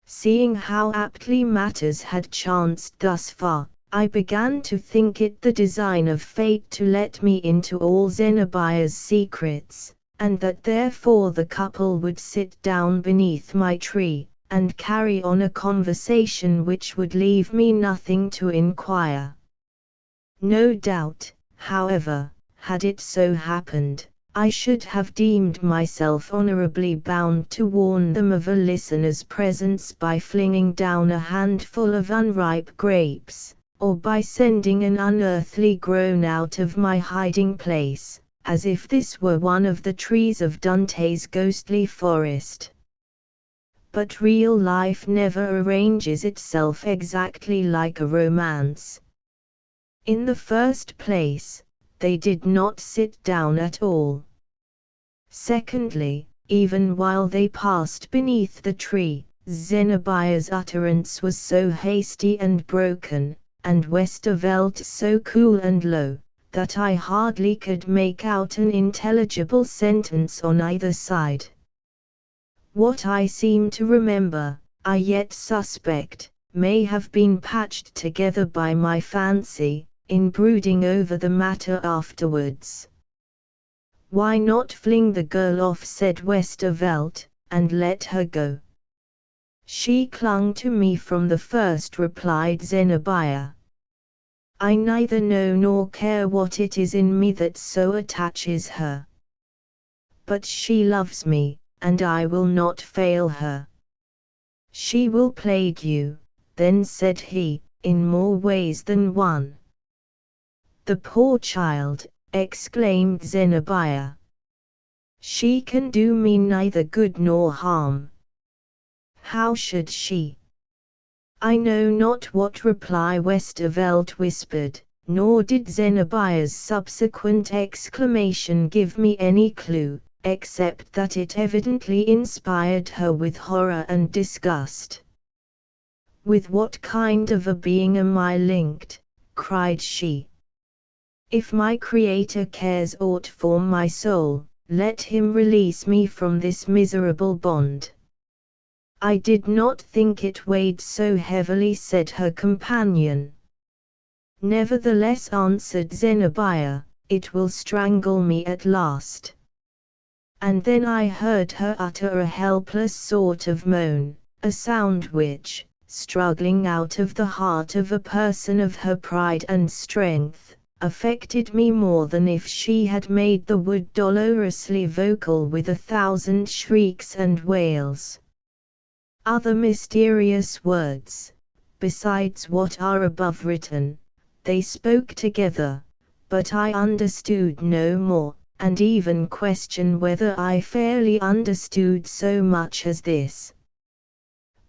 Seeing how aptly matters had chanced thus far, I began to think it the design of fate to let me into all Zenobia's secrets, and that therefore the couple would sit down beneath my tree, and carry on a conversation which would leave me nothing to inquire. No doubt, however, had it so happened, I should have deemed myself honorably bound to warn them of a listener's presence by flinging down a handful of unripe grapes, or by sending an unearthly groan out of my hiding place, as if this were one of the trees of Dante's ghostly forest. But real life never arranges itself exactly like a romance. In the first place, they did not sit down at all. Secondly, even while they passed beneath the tree, Zenobia's utterance was so hasty and broken, and Westervelt so cool and low, that I hardly could make out an intelligible sentence on either side. What I seem to remember, I yet suspect, may have been patched together by my fancy, in brooding over the matter afterwards. "Why not fling the girl off," said Westervelt, "and let her go?" "She clung to me from the first," replied Zenobia. "I neither know nor care what it is in me that so attaches her. But she loves me, and I will not fail her." "She will plague you," then said he, "in more ways than one." "The poor child!" exclaimed Zenobia. "She can do me neither good nor harm." "How should she?" I know not what reply Westervelt whispered, nor did Zenobia's subsequent exclamation give me any clue, except that it evidently inspired her with horror and disgust. "With what kind of a being am I linked?" cried she. "If my Creator cares aught for my soul, let him release me from this miserable bond." "I did not think it weighed so heavily," said her companion. "Nevertheless," answered Zenobia, "it will strangle me at last." And then I heard her utter a helpless sort of moan, a sound which, struggling out of the heart of a person of her pride and strength, affected me more than if she had made the wood dolorously vocal with 1,000 shrieks and wails. Other mysterious words, besides what are above written, they spoke together, but I understood no more, and even question whether I fairly understood so much as this.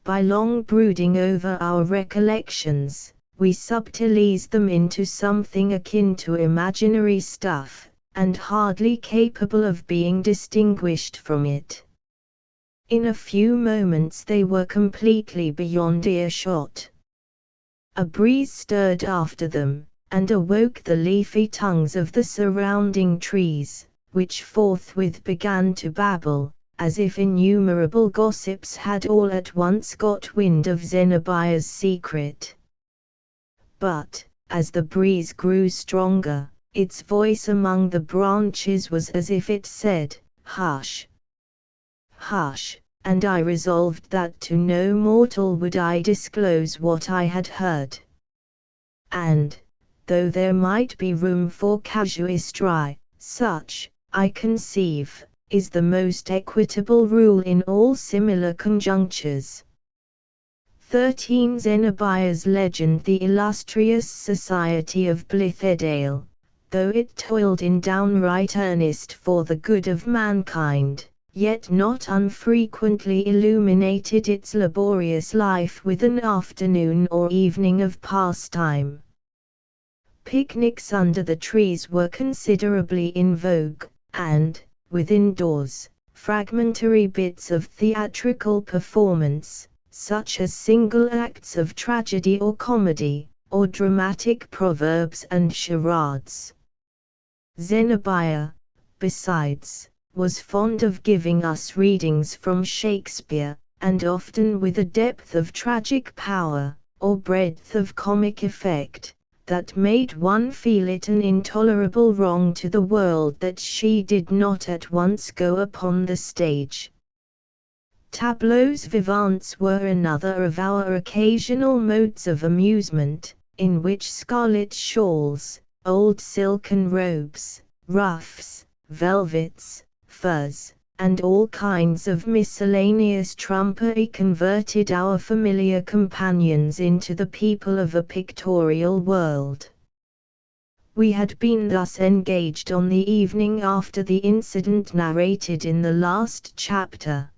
By long brooding over our recollections, we subtilize them into something akin to imaginary stuff, and hardly capable of being distinguished from it. In a few moments they were completely beyond earshot. A breeze stirred after them, and awoke the leafy tongues of the surrounding trees, which forthwith began to babble, as if innumerable gossips had all at once got wind of Zenobia's secret. But, as the breeze grew stronger, its voice among the branches was as if it said, "Hush! Hush!" and I resolved that to no mortal would I disclose what I had heard. And, though there might be room for casuistry, such, I conceive, is the most equitable rule in all similar conjunctures. 13. Zenobia's legend. The illustrious society of Blithedale, though it toiled in downright earnest for the good of mankind, yet not unfrequently illuminated its laborious life with an afternoon or evening of pastime. Picnics under the trees were considerably in vogue, and, within doors, fragmentary bits of theatrical performance, such as single acts of tragedy or comedy, or dramatic proverbs and charades. Zenobia, besides, was fond of giving us readings from Shakespeare, and often with a depth of tragic power, or breadth of comic effect, that made one feel it an intolerable wrong to the world that she did not at once go upon the stage. Tableaux vivants were another of our occasional modes of amusement, in which scarlet shawls, old silken robes, ruffs, velvets, furs, and all kinds of miscellaneous trumpery converted our familiar companions into the people of a pictorial world. We had been thus engaged on the evening after the incident narrated in the last chapter.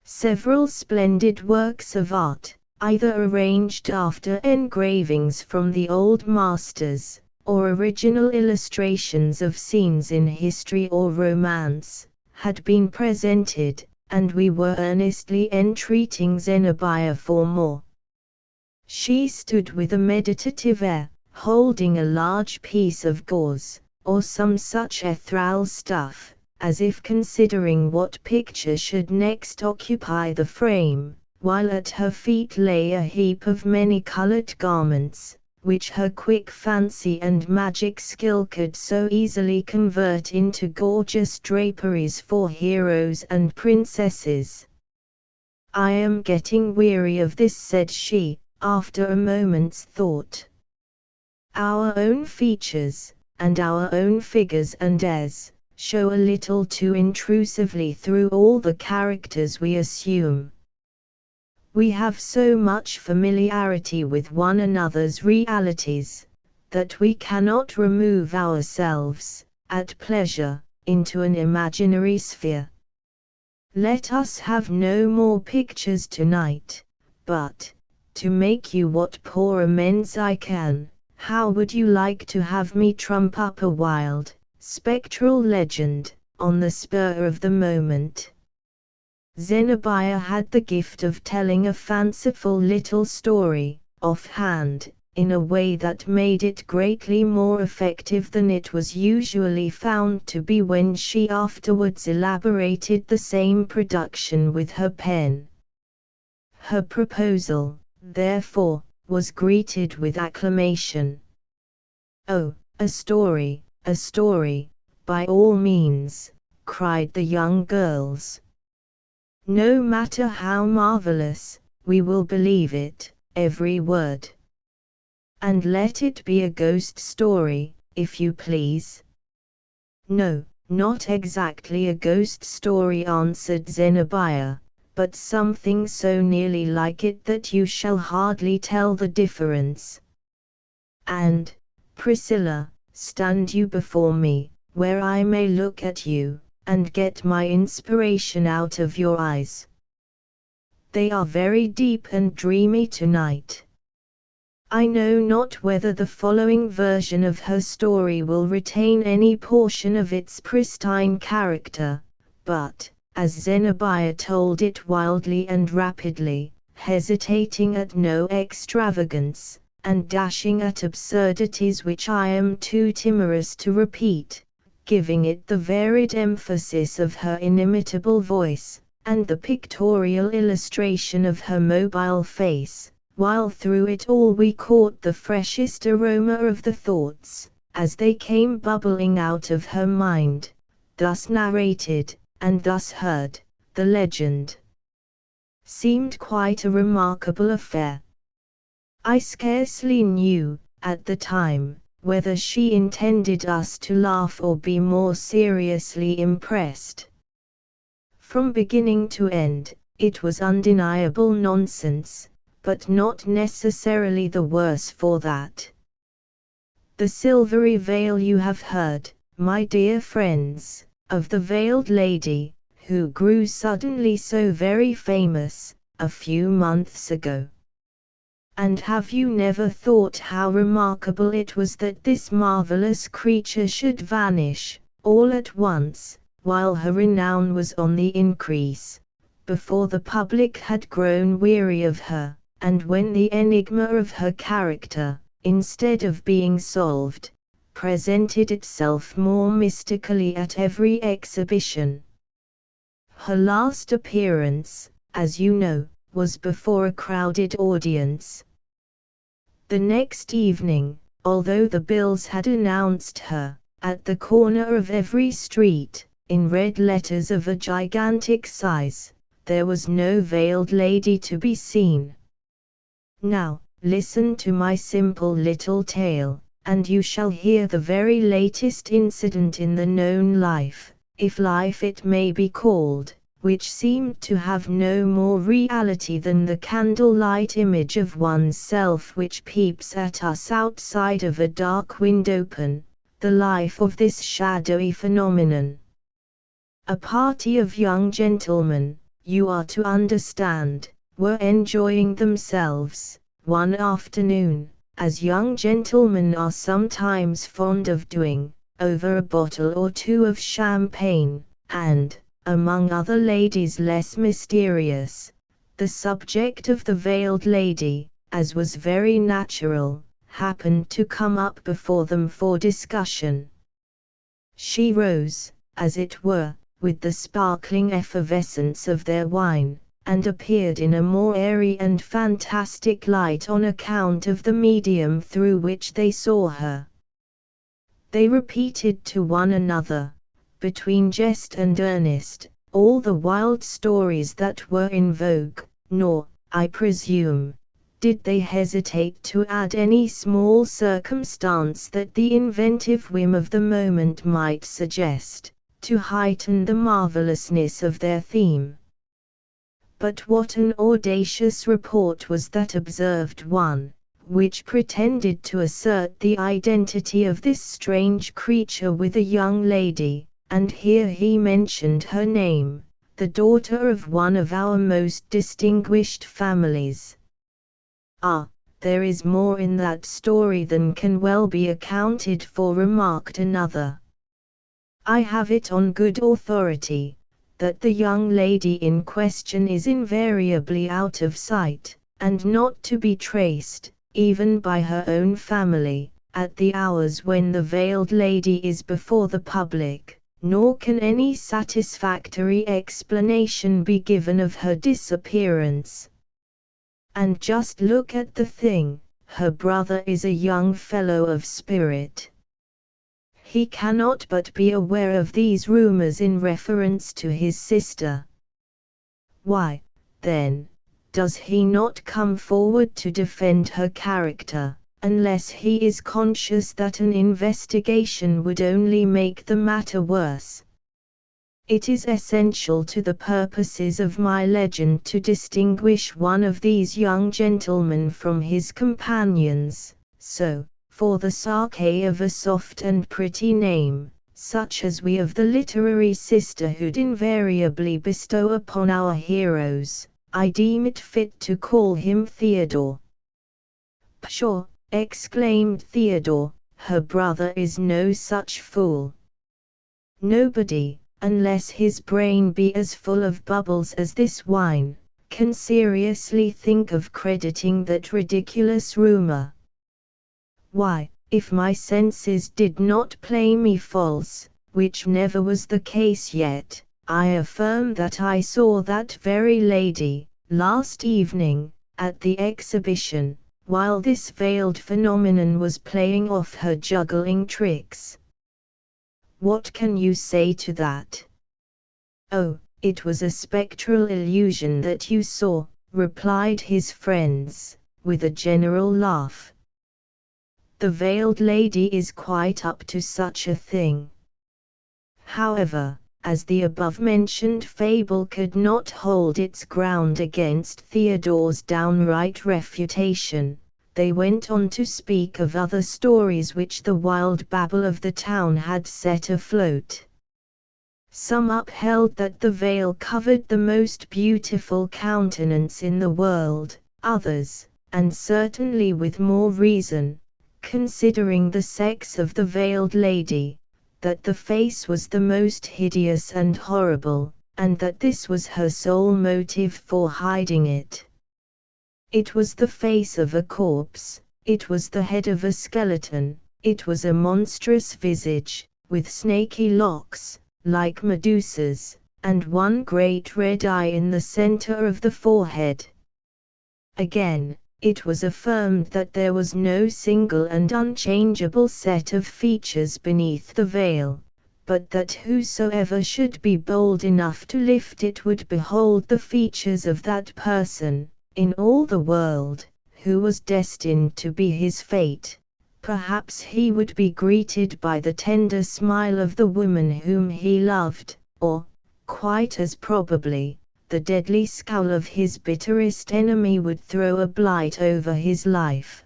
Several splendid works of art, either arranged after engravings from the old masters, or original illustrations of scenes in history or romance, had been presented, and we were earnestly entreating Zenobia for more. She stood with a meditative air, holding a large piece of gauze, or some such ethereal stuff, as if considering what picture should next occupy the frame, while at her feet lay a heap of many-colored garments, which her quick fancy and magic skill could so easily convert into gorgeous draperies for heroes and princesses. "I am getting weary of this," said she, after a moment's thought. "Our own features, and our own figures and airs, show a little too intrusively through all the characters we assume. We have so much familiarity with one another's realities, that we cannot remove ourselves, at pleasure, into an imaginary sphere. Let us have no more pictures tonight, but, to make you what poor amends I can, how would you like to have me trump up a wild, spectral legend, on the spur of the moment?" Zenobia had the gift of telling a fanciful little story, offhand, in a way that made it greatly more effective than it was usually found to be when she afterwards elaborated the same production with her pen. Her proposal, therefore, was greeted with acclamation. "Oh, a story, by all means," cried the young girls. "No matter how marvelous, we will believe it, every word. And let it be a ghost story, if you please." "No, not exactly a ghost story," answered Zenobia, "but something so nearly like it that you shall hardly tell the difference. And, Priscilla, stand you before me, where I may look at you, and get my inspiration out of your eyes. They are very deep and dreamy tonight." I know not whether the following version of her story will retain any portion of its pristine character, but, as Zenobia told it wildly and rapidly, hesitating at no extravagance, and dashing at absurdities which I am too timorous to repeat, giving it the varied emphasis of her inimitable voice, and the pictorial illustration of her mobile face, while through it all we caught the freshest aroma of the thoughts, as they came bubbling out of her mind, thus narrated, and thus heard, the legend seemed quite a remarkable affair. I scarcely knew, at the time, whether she intended us to laugh or be more seriously impressed. From beginning to end, it was undeniable nonsense, but not necessarily the worse for that. The silvery veil you have heard, my dear friends, of the veiled lady, who grew suddenly so very famous, a few months ago. And have you never thought how remarkable it was that this marvelous creature should vanish, all at once, while her renown was on the increase, before the public had grown weary of her, and when the enigma of her character, instead of being solved, presented itself more mystically at every exhibition? Her last appearance, as you know, was before a crowded audience. The next evening, although the bills had announced her, at the corner of every street, in red letters of a gigantic size, there was no veiled lady to be seen. Now, listen to my simple little tale, and you shall hear the very latest incident in the known life, if life it may be called, which seemed to have no more reality than the candlelight image of one's self which peeps at us outside of a dark window-pane, the life of this shadowy phenomenon. A party of young gentlemen, you are to understand, were enjoying themselves, one afternoon, as young gentlemen are sometimes fond of doing, over a bottle or two of champagne, and, among other ladies less mysterious, the subject of the veiled lady, as was very natural, happened to come up before them for discussion. She rose, as it were, with the sparkling effervescence of their wine, and appeared in a more airy and fantastic light on account of the medium through which they saw her. They repeated to one another, between jest and earnest, all the wild stories that were in vogue, nor, I presume, did they hesitate to add any small circumstance that the inventive whim of the moment might suggest, to heighten the marvelousness of their theme. But what an audacious report was that observed one, which pretended to assert the identity of this strange creature with a young lady, and here he mentioned her name, the daughter of one of our most distinguished families. "Ah, there is more in that story than can well be accounted for," remarked another. "I have it on good authority, that the young lady in question is invariably out of sight, and not to be traced, even by her own family, at the hours when the veiled lady is before the public, nor can any satisfactory explanation be given of her disappearance. And just look at the thing, her brother is a young fellow of spirit. He cannot but be aware of these rumors in reference to his sister. Why, then, does he not come forward to defend her character, unless he is conscious that an investigation would only make the matter worse? It is essential to the purposes of my legend to distinguish one of these young gentlemen from his companions, so, for the sake of a soft and pretty name, such as we of the literary sisterhood invariably bestow upon our heroes, I deem it fit to call him Theodore." "Pshaw!" exclaimed Theodore, "her brother is no such fool. Nobody, unless his brain be as full of bubbles as this wine, can seriously think of crediting that ridiculous rumor. Why, if my senses did not play me false, which never was the case yet, I affirm that I saw that very lady, last evening, at the exhibition, while this veiled phenomenon was playing off her juggling tricks." "What can you say to that?" "Oh, it was a spectral illusion that you saw," replied his friends, with a general laugh. "The veiled lady is quite up to such a thing." However, as the above-mentioned fable could not hold its ground against Theodore's downright refutation, they went on to speak of other stories which the wild babble of the town had set afloat. Some upheld that the veil covered the most beautiful countenance in the world, others, and certainly with more reason, considering the sex of the veiled lady, that the face was the most hideous and horrible, and that this was her sole motive for hiding it. It was the face of a corpse, it was the head of a skeleton, it was a monstrous visage, with snaky locks, like Medusa's, and one great red eye in the center of the forehead. Again, it was affirmed that there was no single and unchangeable set of features beneath the veil, but that whosoever should be bold enough to lift it would behold the features of that person, in all the world, who was destined to be his fate, Perhaps he would be greeted by the tender smile of the woman whom he loved, or, quite as probably, the deadly scowl of his bitterest enemy would throw a blight over his life.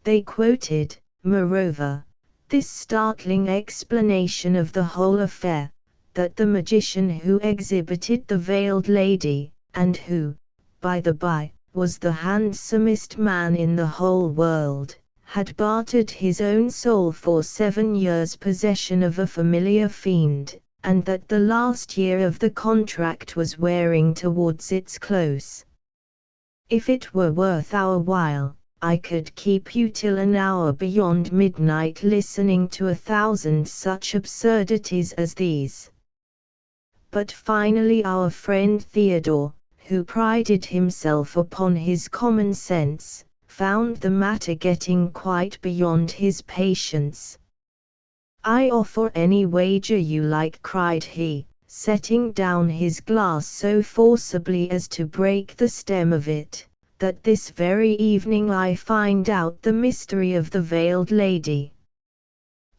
They quoted, moreover, this startling explanation of the whole affair, that the magician who exhibited the veiled lady, and who, by the by, was the handsomest man in the whole world, had bartered his own soul for 7 years' possession of a familiar fiend, and that the last year of the contract was wearing towards its close. If it were worth our while, I could keep you till an hour beyond midnight listening to 1,000 such absurdities as these. But finally our friend Theodore, who prided himself upon his common sense, found the matter getting quite beyond his patience. "I offer any wager you like," cried he, setting down his glass so forcibly as to break the stem of it, "that this very evening I find out the mystery of the veiled lady.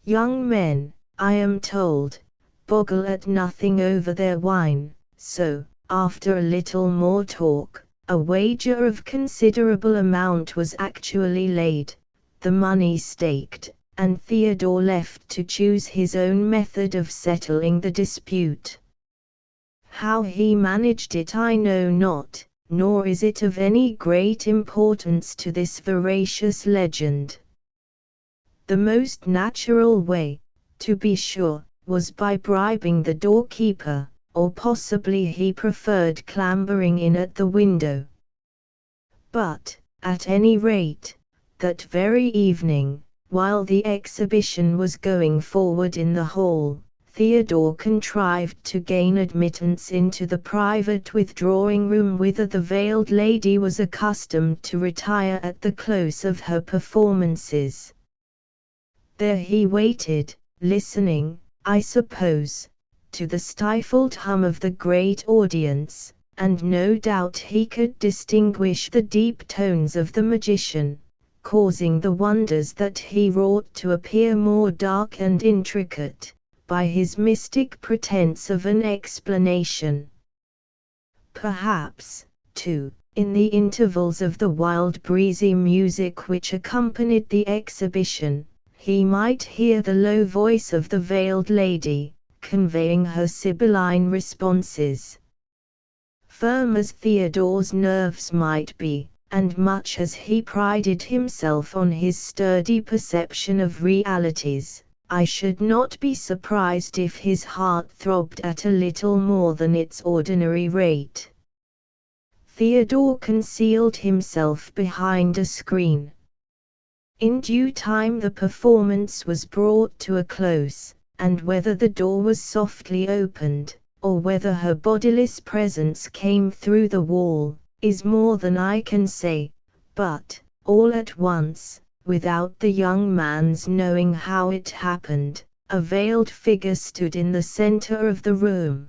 Young men, I am told, boggle at nothing over their wine, so, after a little more talk, a wager of considerable amount was actually laid, the money staked, and Theodore left to choose his own method of settling the dispute. How he managed it I know not, nor is it of any great importance to this veracious legend. The most natural way, to be sure, was by bribing the doorkeeper, or possibly he preferred clambering in at the window. But, at any rate, that very evening, while the exhibition was going forward in the hall, Theodore contrived to gain admittance into the private withdrawing room whither the veiled lady was accustomed to retire at the close of her performances. There he waited, listening, I suppose, to the stifled hum of the great audience, and no doubt he could distinguish the deep tones of the magician, causing the wonders that he wrought to appear more dark and intricate, by his mystic pretense of an explanation. Perhaps, too, in the intervals of the wild breezy music which accompanied the exhibition, he might hear the low voice of the veiled lady, conveying her sibylline responses. Firm as Theodore's nerves might be, and much as he prided himself on his sturdy perception of realities, I should not be surprised if his heart throbbed at a little more than its ordinary rate. Theodore concealed himself behind a screen. In due time the performance was brought to a close, and whether the door was softly opened, or whether her bodiless presence came through the wall, is more than I can say, but, all at once, without the young man's knowing how it happened, a veiled figure stood in the center of the room.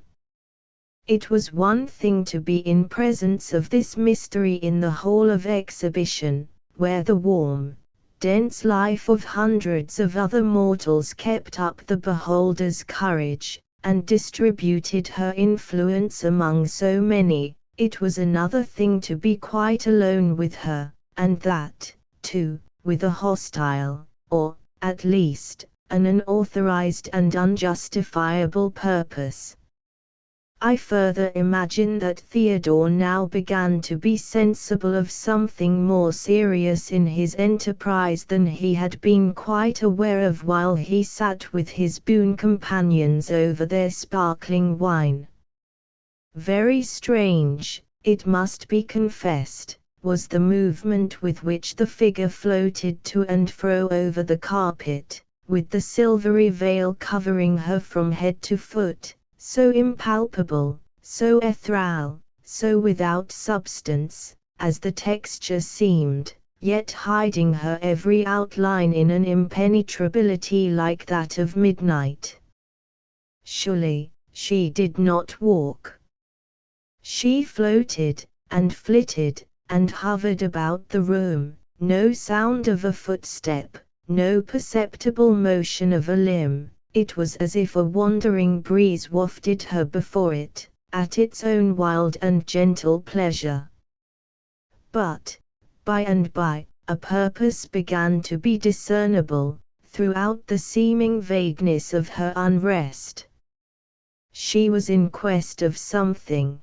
It was one thing to be in presence of this mystery in the hall of exhibition, where the warm, dense life of hundreds of other mortals kept up the beholder's courage, and distributed her influence among so many. It was another thing to be quite alone with her, and that, too, with a hostile, or, at least, an unauthorized and unjustifiable purpose. I further imagine that Theodore now began to be sensible of something more serious in his enterprise than he had been quite aware of while he sat with his boon companions over their sparkling wine. Very strange, it must be confessed, was the movement with which the figure floated to and fro over the carpet, with the silvery veil covering her from head to foot, so impalpable, so ethereal, so without substance, as the texture seemed, yet hiding her every outline in an impenetrability like that of midnight. Surely, she did not walk. She floated, and flitted, and hovered about the room, no sound of a footstep, no perceptible motion of a limb. It was as if a wandering breeze wafted her before it, at its own wild and gentle pleasure. But, by and by, a purpose began to be discernible, throughout the seeming vagueness of her unrest. She was in quest of something.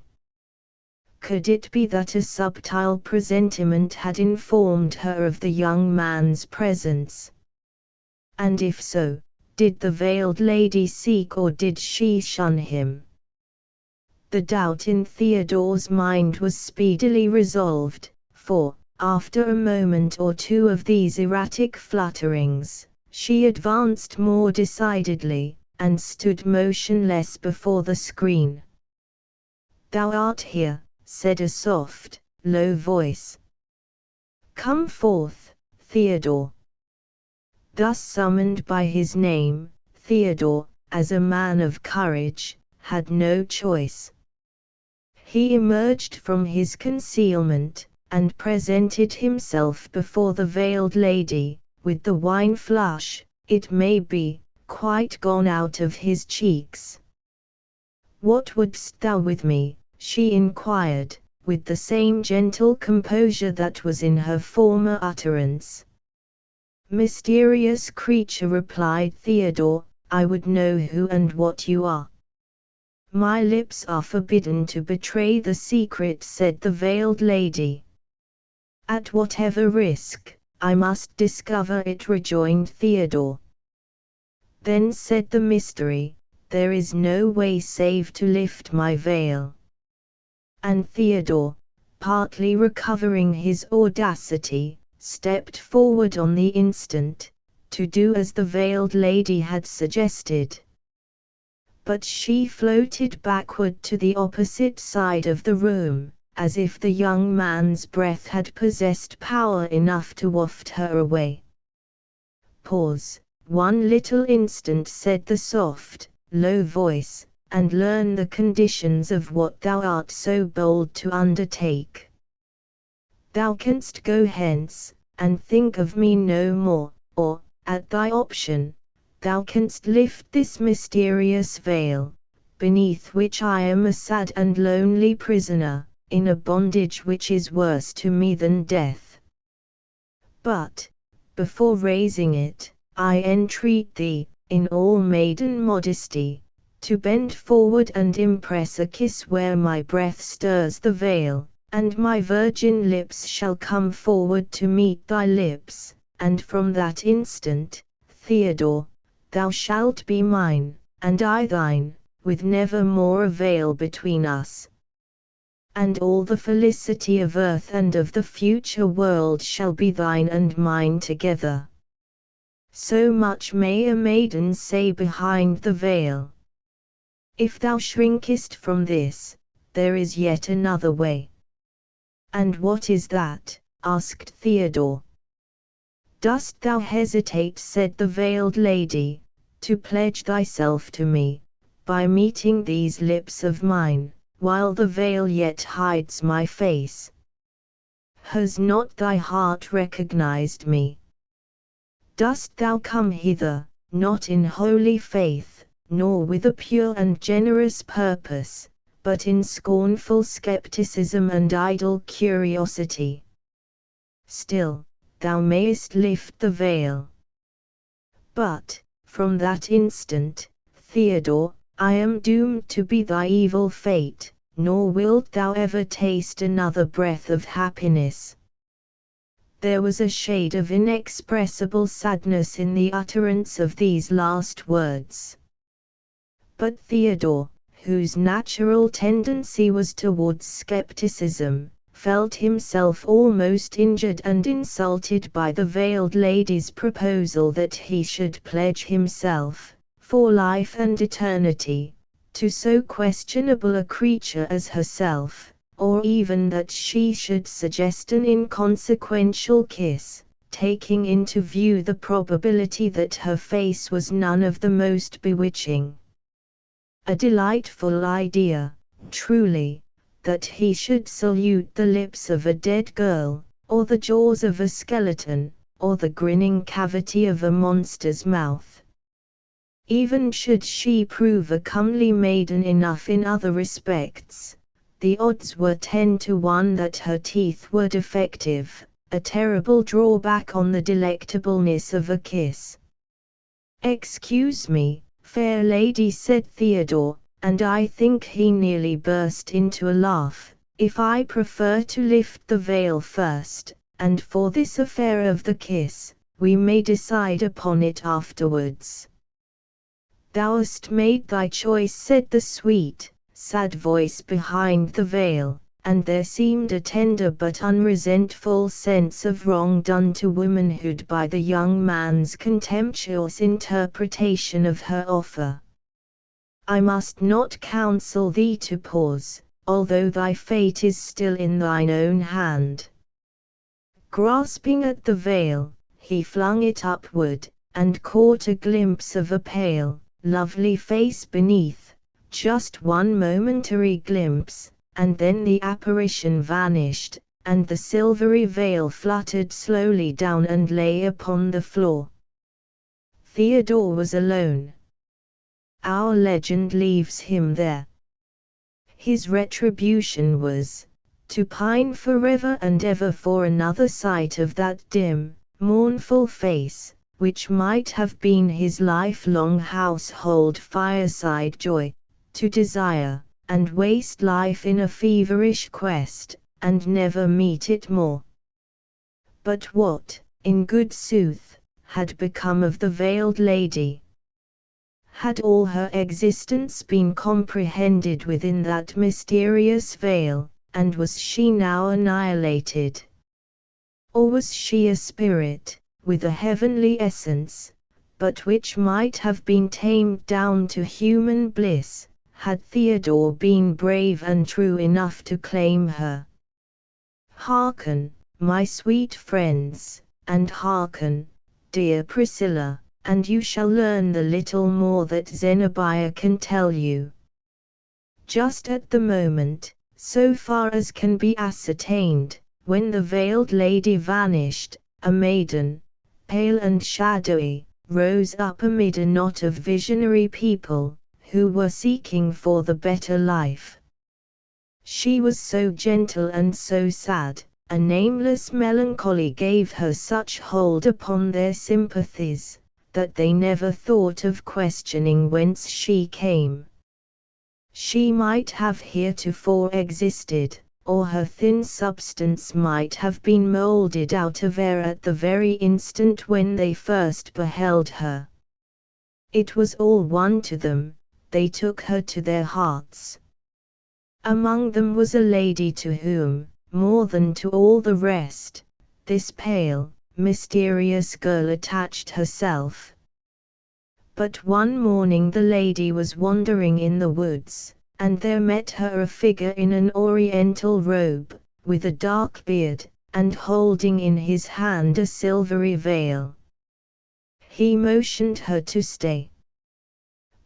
Could it be that a subtle presentiment had informed her of the young man's presence? And if so, did the veiled lady seek or did she shun him? The doubt in Theodore's mind was speedily resolved, for, after a moment or two of these erratic flutterings, she advanced more decidedly, and stood motionless before the screen. "Thou art here," said a soft, low voice. "Come forth, Theodore." Thus summoned by his name, Theodore, as a man of courage, had no choice. He emerged from his concealment, and presented himself before the veiled lady, with the wine flush, it may be, quite gone out of his cheeks. "What wouldst thou with me?" she inquired, with the same gentle composure that was in her former utterance. "Mysterious creature," replied Theodore, "I would know who and what you are." "My lips are forbidden to betray the secret," said the veiled lady. "At whatever risk, I must discover it," rejoined Theodore. "Then," said the mystery, "there is no way save to lift my veil." And Theodore, partly recovering his audacity, stepped forward on the instant, to do as the veiled lady had suggested. But she floated backward to the opposite side of the room, as if the young man's breath had possessed power enough to waft her away. "Pause, one little instant," said the soft, low voice, "and learn the conditions of what thou art so bold to undertake. Thou canst go hence, and think of me no more, or, at thy option, thou canst lift this mysterious veil, beneath which I am a sad and lonely prisoner, in a bondage which is worse to me than death. But, before raising it, I entreat thee, in all maiden modesty, to bend forward and impress a kiss where my breath stirs the veil, and my virgin lips shall come forward to meet thy lips, and from that instant, Theodore, thou shalt be mine, and I thine, with never more a veil between us. And all the felicity of earth and of the future world shall be thine and mine together. So much may a maiden say behind the veil. If thou shrinkest from this, there is yet another way." "And what is that?" asked Theodore. "Dost thou hesitate," said the veiled lady, "to pledge thyself to me, by meeting these lips of mine, while the veil yet hides my face? Has not thy heart recognized me? Dost thou come hither, not in holy faith, nor with a pure and generous purpose, but in scornful skepticism and idle curiosity? Still, thou mayest lift the veil. But, from that instant, Theodore, I am doomed to be thy evil fate, nor wilt thou ever taste another breath of happiness." There was a shade of inexpressible sadness in the utterance of these last words. But Theodore, whose natural tendency was towards skepticism, felt himself almost injured and insulted by the veiled lady's proposal that he should pledge himself, for life and eternity, to so questionable a creature as herself, or even that she should suggest an inconsequential kiss, taking into view the probability that her face was none of the most bewitching. A delightful idea, truly, that he should salute the lips of a dead girl, or the jaws of a skeleton, or the grinning cavity of a monster's mouth. Even should she prove a comely maiden enough in other respects, the odds were 10 to 1 that her teeth were defective, a terrible drawback on the delectableness of a kiss. "Excuse me, fair lady," said Theodore, and I think he nearly burst into a laugh, "if I prefer to lift the veil first, and for this affair of the kiss, we may decide upon it afterwards." "Thou hast made thy choice," said the sweet, sad voice behind the veil, and there seemed a tender but unresentful sense of wrong done to womanhood by the young man's contemptuous interpretation of her offer. "I must not counsel thee to pause, although thy fate is still in thine own hand." Grasping at the veil, he flung it upward, and caught a glimpse of a pale, lovely face beneath, just one momentary glimpse, and then the apparition vanished, and the silvery veil fluttered slowly down and lay upon the floor. Theodore was alone. Our legend leaves him there. His retribution was, to pine forever and ever for another sight of that dim, mournful face, which might have been his lifelong household fireside joy, to desire, and waste life in a feverish quest, and never meet it more. But what, in good sooth, had become of the veiled lady? Had all her existence been comprehended within that mysterious veil, and was she now annihilated? Or was she a spirit, with a heavenly essence, but which might have been tamed down to human bliss, had Theodore been brave and true enough to claim her? Hearken, my sweet friends, and hearken, dear Priscilla, and you shall learn the little more that Zenobia can tell you. Just at the moment, so far as can be ascertained, when the veiled lady vanished, a maiden, pale and shadowy, rose up amid a knot of visionary people, who were seeking for the better life. She was so gentle and so sad, a nameless melancholy gave her such hold upon their sympathies, that they never thought of questioning whence she came. She might have heretofore existed, or her thin substance might have been moulded out of air at the very instant when they first beheld her. It was all one to them, they took her to their hearts. Among them was a lady to whom, more than to all the rest, this pale, mysterious girl attached herself. But one morning the lady was wandering in the woods, and there met her a figure in an oriental robe, with a dark beard, and holding in his hand a silvery veil. He motioned her to stay.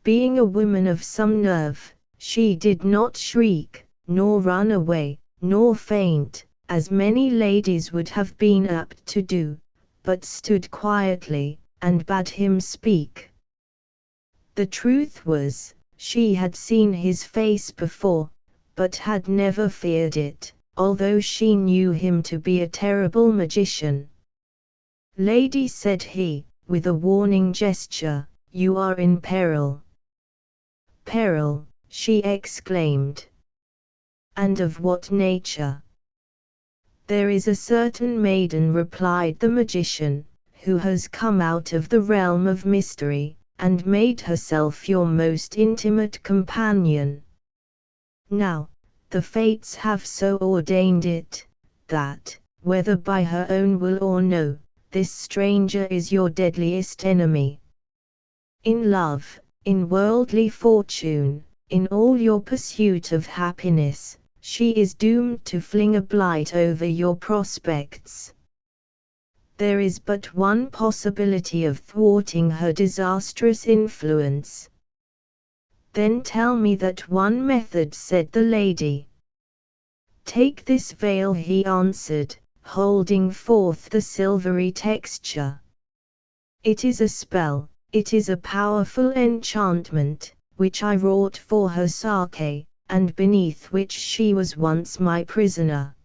Being a woman of some nerve, she did not shriek, nor run away, nor faint, as many ladies would have been apt to do, but stood quietly, and bade him speak. The truth was, she had seen his face before, but had never feared it, although she knew him to be a terrible magician. "Lady," said he, with a warning gesture, "you are in peril." "Peril," she exclaimed. "And of what nature?" "There is a certain maiden," replied the magician, "who has come out of the realm of mystery, and made herself your most intimate companion. Now, the fates have so ordained it, that, whether by her own will or no, this stranger is your deadliest enemy. In love, in worldly fortune, in all your pursuit of happiness, she is doomed to fling a blight over your prospects. There is but one possibility of thwarting her disastrous influence." "Then tell me that one method," said the lady. "Take this veil," he answered, holding forth the silvery texture. It is a spell, it is a powerful enchantment, which I wrought for her Sake, and beneath which she was once my prisoner.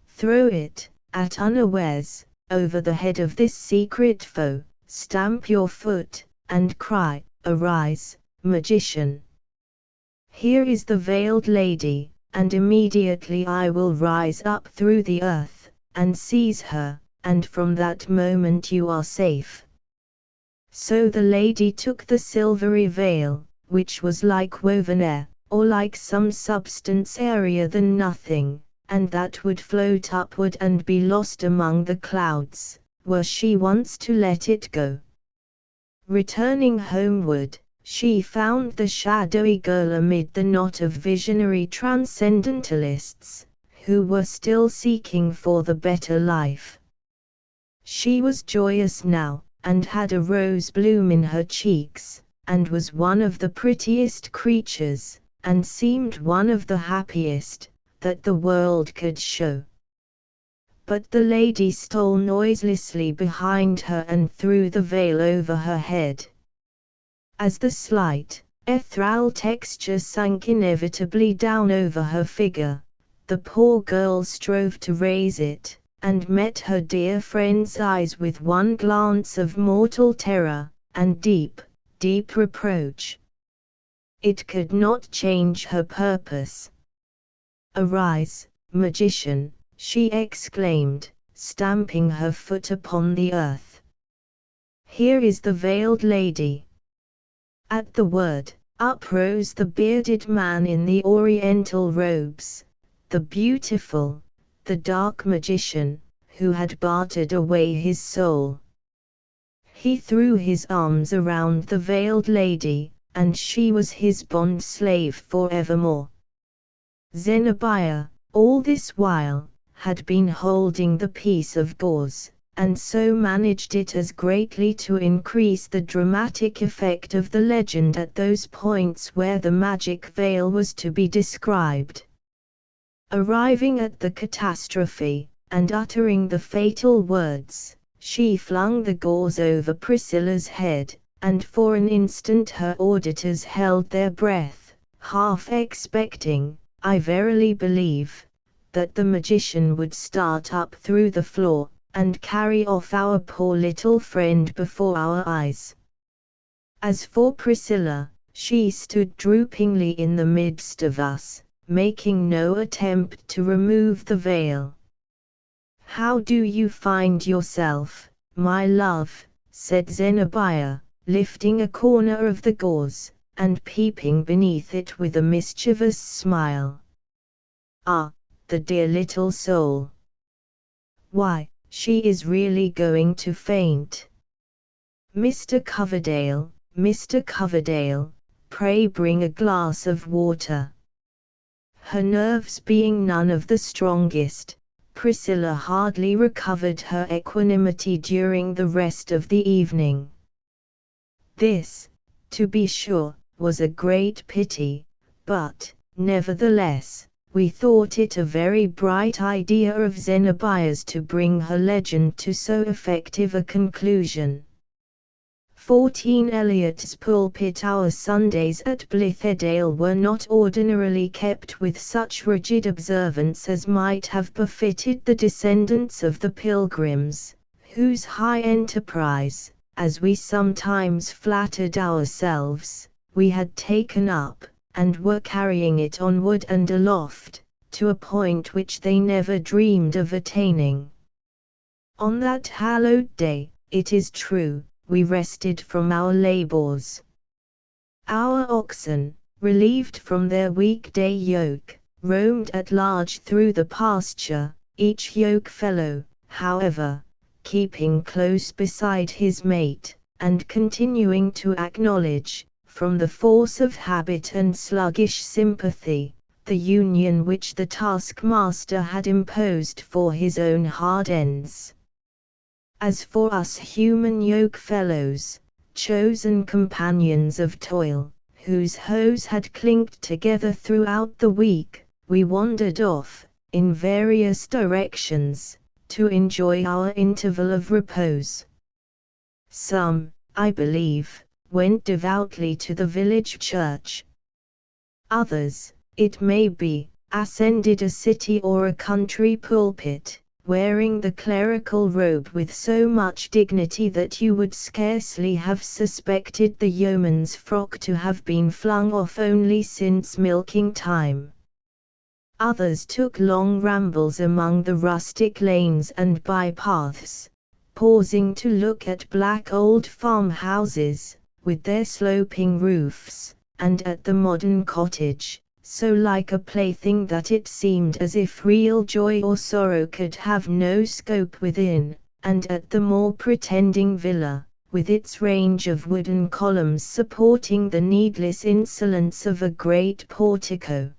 Throw it, at unawares, over the head of this secret foe, stamp your foot, and cry, "Arise, magician! Here is the veiled lady," and immediately I will rise up through the earth, and seize her, and from that moment you are safe. So the lady took the silvery veil, which was like woven air, or like some substance airier than nothing, and that would float upward and be lost among the clouds, were she once to let it go. Returning homeward, she found the shadowy girl amid the knot of visionary transcendentalists, who were still seeking for the better life. She was joyous now, and had a rose bloom in her cheeks, and was one of the prettiest creatures, and seemed one of the happiest, that the world could show. But the lady stole noiselessly behind her and threw the veil over her head. As the slight, ethereal texture sank inevitably down over her figure, the poor girl strove to raise it, and met her dear friend's eyes with one glance of mortal terror, and deep, deep reproach. It could not change her purpose. "Arise, magician!" she exclaimed, stamping her foot upon the earth. "Here is the veiled lady." At the word, up rose the bearded man in the oriental robes, the beautiful, the dark magician, who had bartered away his soul. He threw his arms around the veiled lady, and she was his bond slave forevermore. Zenobia, all this while, had been holding the piece of gauze, and so managed it as greatly to increase the dramatic effect of the legend at those points where the magic veil was to be described. Arriving at the catastrophe, and uttering the fatal words, she flung the gauze over Priscilla's head, and for an instant her auditors held their breath, half expecting, I verily believe, that the magician would start up through the floor, and carry off our poor little friend before our eyes. As for Priscilla, she stood droopingly in the midst of us, making no attempt to remove the veil. "How do you find yourself, my love?" said Zenobia, lifting a corner of the gauze, and peeping beneath it with a mischievous smile. "Ah, the dear little soul! Why, she is really going to faint. Mr. Coverdale, pray bring a glass of water." Her nerves being none of the strongest, Priscilla hardly recovered her equanimity during the rest of the evening. This, to be sure, was a great pity, but, nevertheless, we thought it a very bright idea of Zenobia's to bring her legend to so effective a conclusion. 14 Eliot's pulpit. Our Sundays at Blithedale were not ordinarily kept with such rigid observance as might have befitted the descendants of the Pilgrims, whose high enterprise, as we sometimes flattered ourselves, we had taken up, and were carrying it onward and aloft, to a point which they never dreamed of attaining. On that hallowed day, it is true, we rested from our labors. Our oxen, relieved from their weekday yoke, roamed at large through the pasture, each yoke fellow, however, keeping close beside his mate, and continuing to acknowledge, from the force of habit and sluggish sympathy, the union which the taskmaster had imposed for his own hard ends. As for us human yoke fellows, chosen companions of toil, whose hose had clinked together throughout the week, we wandered off, in various directions, to enjoy our interval of repose. Some, I believe, went devoutly to the village church. Others, it may be, ascended a city or a country pulpit, wearing the clerical robe with so much dignity that you would scarcely have suspected the yeoman's frock to have been flung off only since milking time. Others took long rambles among the rustic lanes and by-paths, pausing to look at black old farmhouses, with their sloping roofs, and at the modern cottage, so like a plaything that it seemed as if real joy or sorrow could have no scope within, and at the more pretending villa, with its range of wooden columns supporting the needless insolence of a great portico.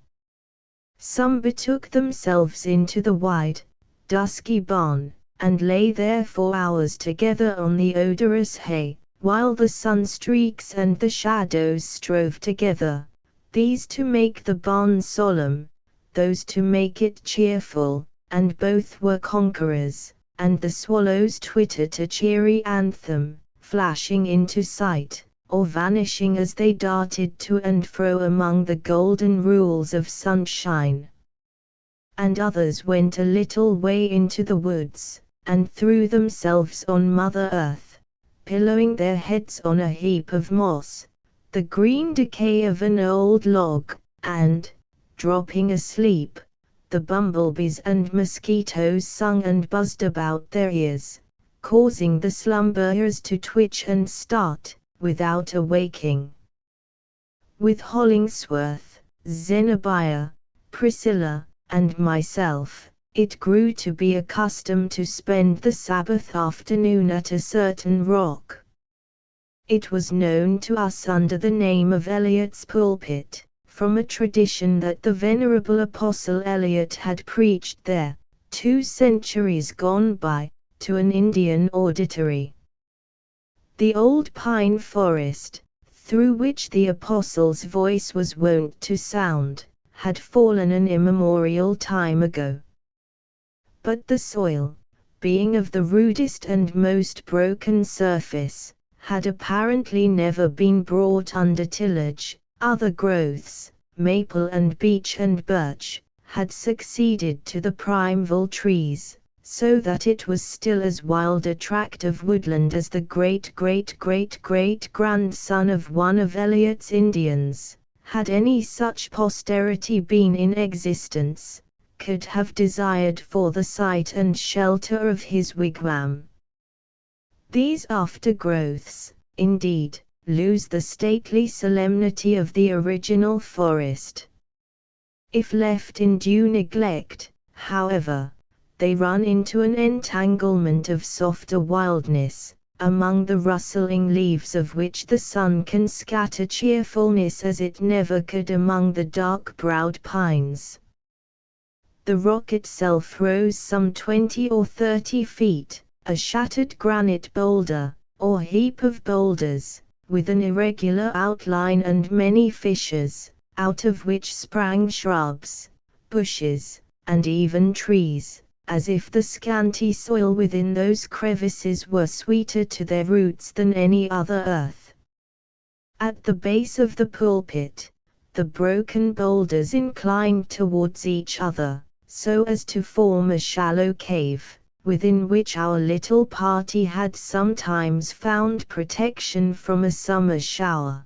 Some betook themselves into the wide, dusky barn, and lay there for hours together on the odorous hay, while the sun-streaks and the shadows strove together, these to make the barn solemn, those to make it cheerful, and both were conquerors, and the swallows twittered a cheery anthem, flashing into sight, or vanishing as they darted to and fro among the golden rules of sunshine. And others went a little way into the woods, and threw themselves on Mother Earth, pillowing their heads on a heap of moss, the green decay of an old log, and, dropping asleep, the bumblebees and mosquitoes sung and buzzed about their ears, causing the slumberers to twitch and start, without awaking. With Hollingsworth, Zenobia, Priscilla, and myself, it grew to be a custom to spend the Sabbath afternoon at a certain rock. It was known to us under the name of Eliot's pulpit, from a tradition that the venerable Apostle Eliot had preached there, 2 centuries gone by, to an Indian auditory. The old pine forest, through which the Apostle's voice was wont to sound, had fallen an immemorial time ago. But the soil, being of the rudest and most broken surface, had apparently never been brought under tillage. Other growths, maple and beech and birch, had succeeded to the primeval trees, so that it was still as wild a tract of woodland as the great-great-great-great-grandson of one of Eliot's Indians, had any such posterity been in existence, could have desired for the site and shelter of his wigwam. These aftergrowths, indeed, lose the stately solemnity of the original forest. If left in due neglect, however, they run into an entanglement of softer wildness, among the rustling leaves of which the sun can scatter cheerfulness as it never could among the dark-browed pines. The rock itself rose some 20 or 30 feet, a shattered granite boulder, or heap of boulders, with an irregular outline and many fissures, out of which sprang shrubs, bushes, and even trees, as if the scanty soil within those crevices were sweeter to their roots than any other earth. At the base of the pulpit, the broken boulders inclined towards each other, so as to form a shallow cave, within which our little party had sometimes found protection from a summer shower.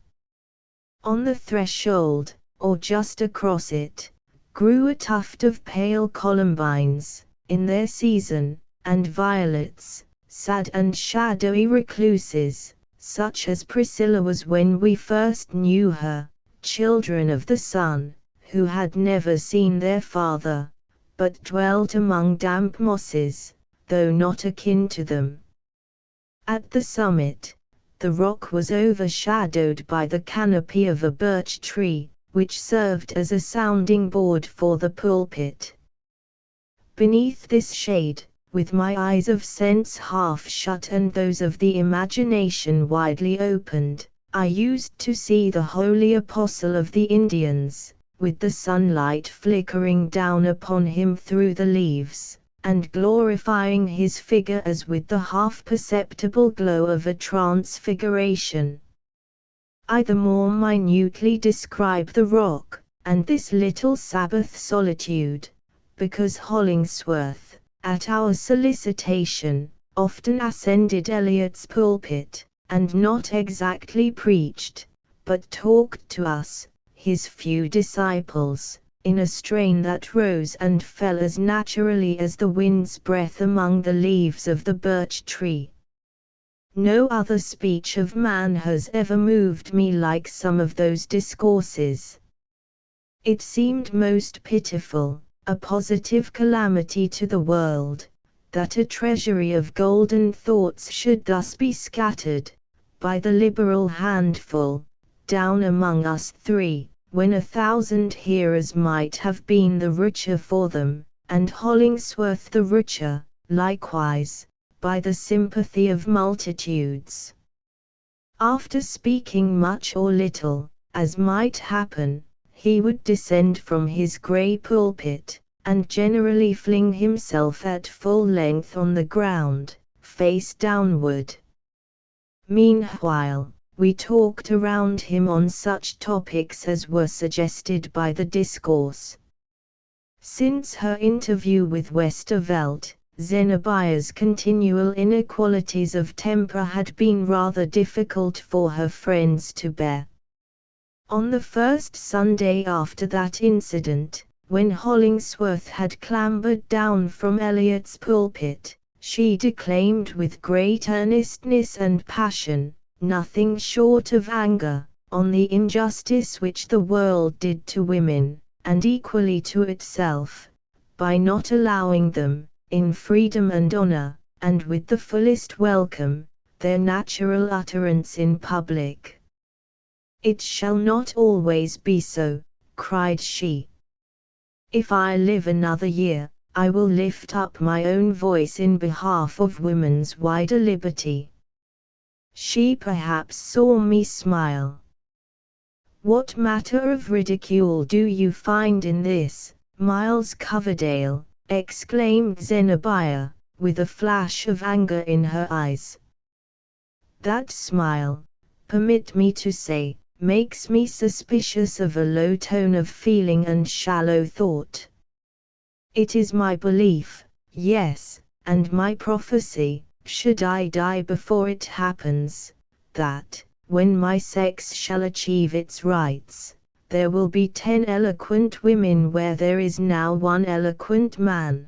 On the threshold, or just across it, grew a tuft of pale columbines, in their season, and violets, sad and shadowy recluses, such as Priscilla was when we first knew her, children of the sun, who had never seen their father, but dwelt among damp mosses, though not akin to them. At the summit, the rock was overshadowed by the canopy of a birch tree, which served as a sounding board for the pulpit. Beneath this shade, with my eyes of sense half shut and those of the imagination widely opened, I used to see the holy apostle of the Indians, with the sunlight flickering down upon him through the leaves, and glorifying his figure as with the half-perceptible glow of a transfiguration. I the more minutely describe the rock, and this little Sabbath solitude, because Hollingsworth, at our solicitation, often ascended Eliot's pulpit, and not exactly preached, but talked to us, his few disciples, in a strain that rose and fell as naturally as the wind's breath among the leaves of the birch tree. No other speech of man has ever moved me like some of those discourses. It seemed most pitiful, a positive calamity to the world, that a treasury of golden thoughts should thus be scattered, by the liberal handful, down among us three, when 1,000 hearers might have been the richer for them, and Hollingsworth the richer, likewise, by the sympathy of multitudes. After speaking much or little, as might happen, he would descend from his grey pulpit, and generally fling himself at full length on the ground, face downward. Meanwhile, we talked around him on such topics as were suggested by the discourse. Since her interview with Westervelt, Zenobia's continual inequalities of temper had been rather difficult for her friends to bear. On the first Sunday after that incident, when Hollingsworth had clambered down from Eliot's pulpit, she declaimed with great earnestness and passion, nothing short of anger, on the injustice which the world did to women, and equally to itself, by not allowing them, in freedom and honor, and with the fullest welcome, their natural utterance in public. "It shall not always be so," cried she. "If I live another year, I will lift up my own voice in behalf of women's wider liberty." She perhaps saw me smile. "What matter of ridicule do you find in this, Miles Coverdale?" exclaimed Zenobia, with a flash of anger in her eyes. That smile, permit me to say, makes me suspicious of a low tone of feeling and shallow thought. It is my belief, yes, and my prophecy, should I die before it happens, that, when my sex shall achieve its rights, there will be 10 eloquent women where there is now 1 eloquent man.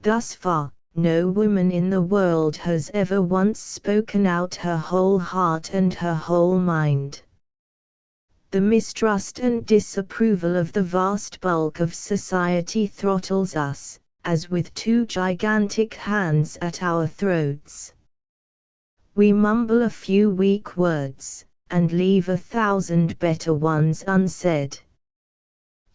Thus far, no woman in the world has ever once spoken out her whole heart and her whole mind. The mistrust and disapproval of the vast bulk of society throttles us, as with 2 gigantic hands at our throats. We mumble a few weak words, and leave 1,000 better ones unsaid.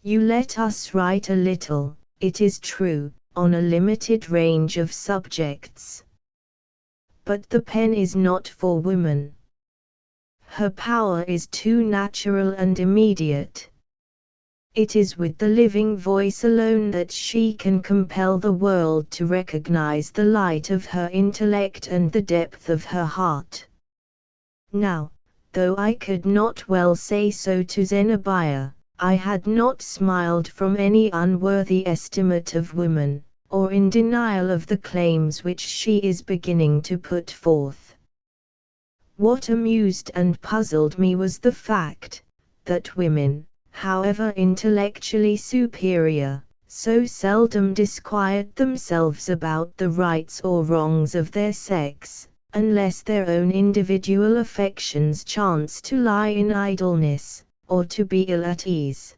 You let us write a little, it is true, on a limited range of subjects. But the pen is not for woman. Her power is too natural and immediate. It is with the living voice alone that she can compel the world to recognize the light of her intellect and the depth of her heart. Now, though I could not well say so to Zenobia, I had not smiled from any unworthy estimate of woman, or in denial of the claims which she is beginning to put forth. What amused and puzzled me was the fact, that women, however intellectually superior, so seldom disquiet themselves about the rights or wrongs of their sex, unless their own individual affections chance to lie in idleness, or to be ill at ease.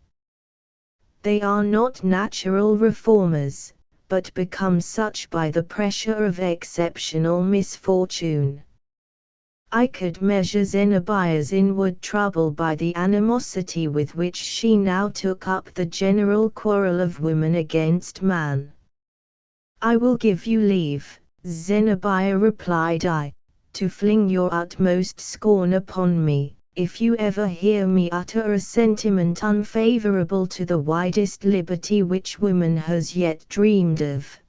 They are not natural reformers, but become such by the pressure of exceptional misfortune. I could measure Zenobia's inward trouble by the animosity with which she now took up the general quarrel of woman against man. "I will give you leave," Zenobia replied, to fling your utmost scorn upon me, if you ever hear me utter a sentiment unfavorable to the widest liberty which woman has yet dreamed of,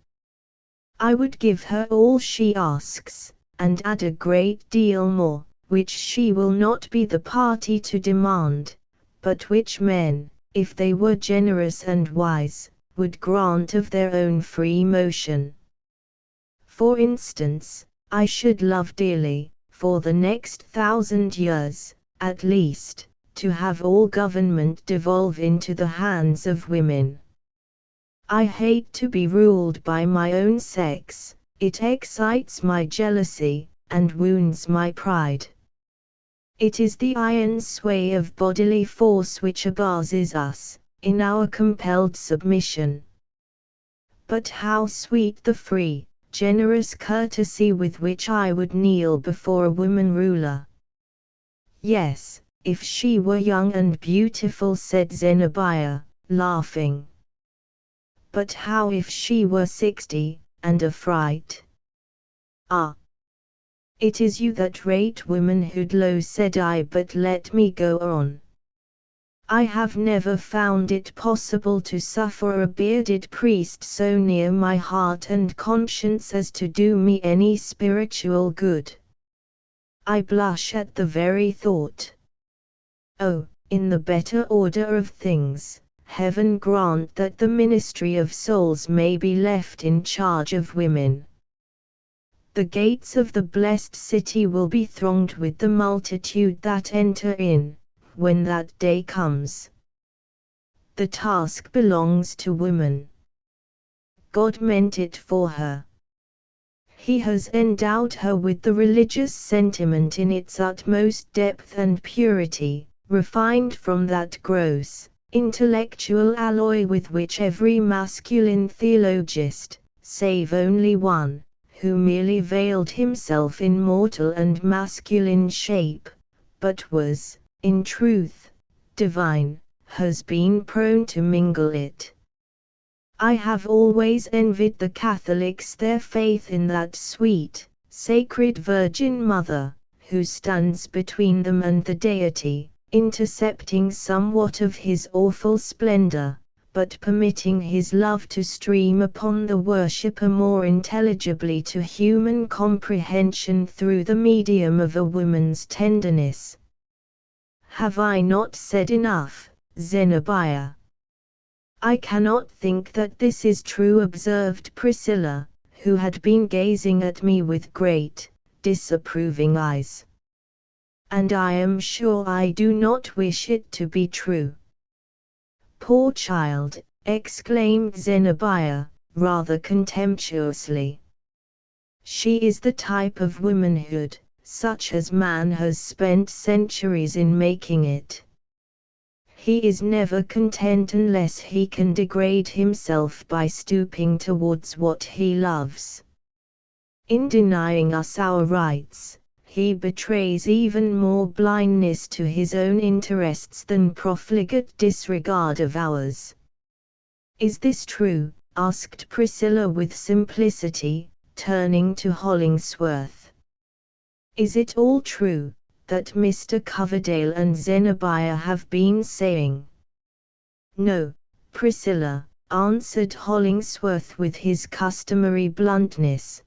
I would give her all she asks, and add a great deal more, which she will not be the party to demand, but which men, if they were generous and wise, would grant of their own free motion. For instance, I should love dearly, for the next 1,000 years, at least, to have all government devolve into the hands of women. I hate to be ruled by my own sex, it excites my jealousy, and wounds my pride. It is the iron sway of bodily force which abases us, in our compelled submission. But how sweet the free, generous courtesy with which I would kneel before a woman ruler. Yes, if she were young and beautiful, said Zenobia, laughing. But how if she were 60, and a fright? Ah! It is you that rate womanhood low, said I, but let me go on. I have never found it possible to suffer a bearded priest so near my heart and conscience as to do me any spiritual good. I blush at the very thought. Oh, in the better order of things, Heaven grant that the ministry of souls may be left in charge of women. The gates of the blessed city will be thronged with the multitude that enter in, when that day comes. The task belongs to woman. God meant it for her. He has endowed her with the religious sentiment in its utmost depth and purity, refined from that gross, intellectual alloy with which every masculine theologist, save only one, who merely veiled himself in mortal and masculine shape, but was, in truth, divine, has been prone to mingle it. I have always envied the Catholics their faith in that sweet, sacred Virgin Mother, who stands between them and the Deity, intercepting somewhat of his awful splendor, but permitting his love to stream upon the worshipper more intelligibly to human comprehension through the medium of a woman's tenderness. Have I not said enough, Zenobia? I cannot think that this is true, observed Priscilla, who had been gazing at me with great, disapproving eyes. And I am sure I do not wish it to be true. Poor child, exclaimed Zenobia, rather contemptuously. She is the type of womanhood, such as man has spent centuries in making it. He is never content unless he can degrade himself by stooping towards what he loves. In denying us our rights, he betrays even more blindness to his own interests than profligate disregard of ours. Is this true? Asked Priscilla with simplicity, turning to Hollingsworth. Is it all true, that Mr. Coverdale and Zenobia have been saying? No, Priscilla, answered Hollingsworth with his customary bluntness.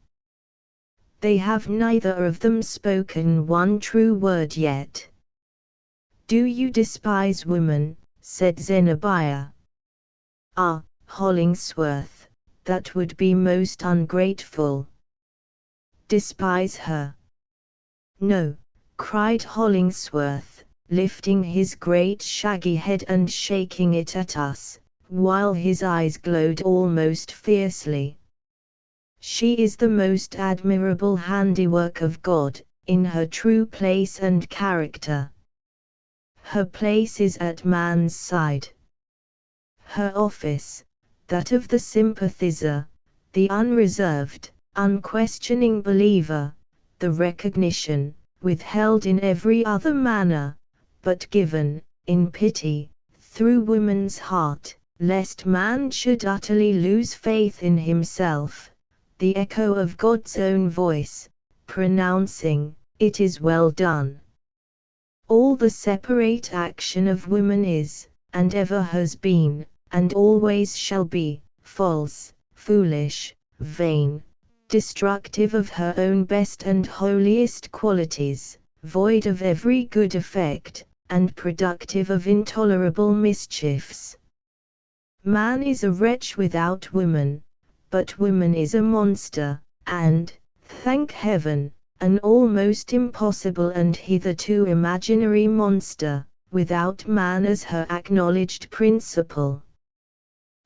They have neither of them spoken one true word yet. Do you despise woman? Said Zenobia. Ah, Hollingsworth, that would be most ungrateful. Despise her? No, cried Hollingsworth, lifting his great shaggy head and shaking it at us, while his eyes glowed almost fiercely. She is the most admirable handiwork of God, in her true place and character. Her place is at man's side. Her office, that of the sympathizer, the unreserved, unquestioning believer, the recognition, withheld in every other manner, but given, in pity, through woman's heart, lest man should utterly lose faith in himself, the echo of God's own voice, pronouncing, "It is well done." All the separate action of woman is, and ever has been, and always shall be, false, foolish, vain, destructive of her own best and holiest qualities, void of every good effect, and productive of intolerable mischiefs. Man is a wretch without woman, but woman is a monster, and, thank heaven, an almost impossible and hitherto imaginary monster, without man as her acknowledged principal.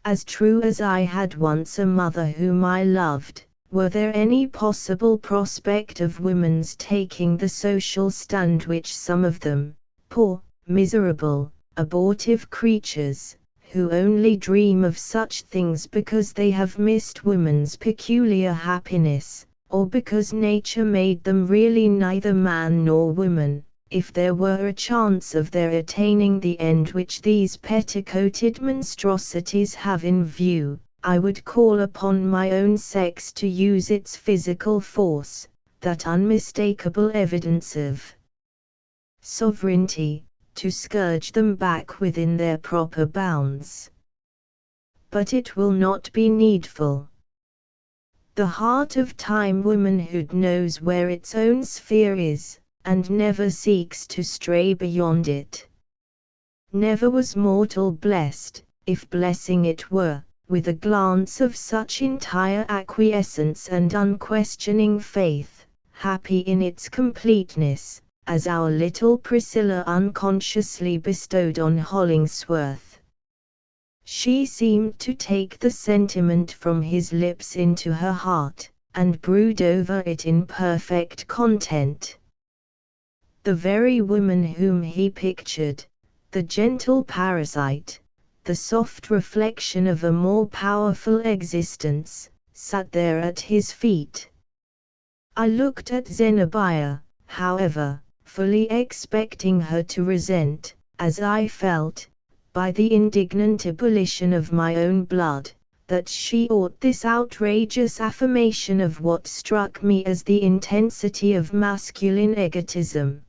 As true as I had once a mother whom I loved, were there any possible prospect of women's taking the social stand which some of them, poor, miserable, abortive creatures, who only dream of such things because they have missed woman's peculiar happiness, or because nature made them really neither man nor woman, if there were a chance of their attaining the end which these petticoated monstrosities have in view, I would call upon my own sex to use its physical force, that unmistakable evidence of sovereignty, to scourge them back within their proper bounds. But it will not be needful. The heart of time womanhood knows where its own sphere is, and never seeks to stray beyond it. Never was mortal blessed, if blessing it were, with a glance of such entire acquiescence and unquestioning faith, happy in its completeness, as our little Priscilla unconsciously bestowed on Hollingsworth. She seemed to take the sentiment from his lips into her heart, and brood over it in perfect content. The very woman whom he pictured, the gentle parasite, the soft reflection of a more powerful existence, sat there at his feet. I looked at Zenobia, however, fully expecting her to resent, as I felt, by the indignant ebullition of my own blood, that she ought this outrageous affirmation of what struck me as the intensity of masculine egotism.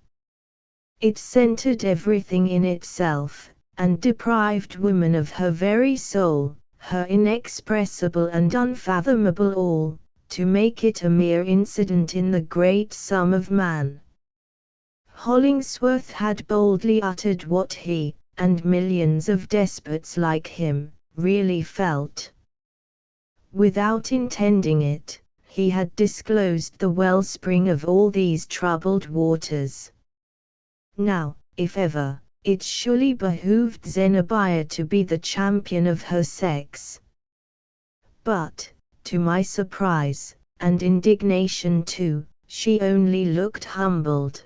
It centered everything in itself, and deprived woman of her very soul, her inexpressible and unfathomable all, to make it a mere incident in the great sum of man. Hollingsworth had boldly uttered what he, and millions of despots like him, really felt. Without intending it, he had disclosed the wellspring of all these troubled waters. Now, if ever, it surely behooved Zenobia to be the champion of her sex. But, to my surprise, and indignation too, she only looked humbled.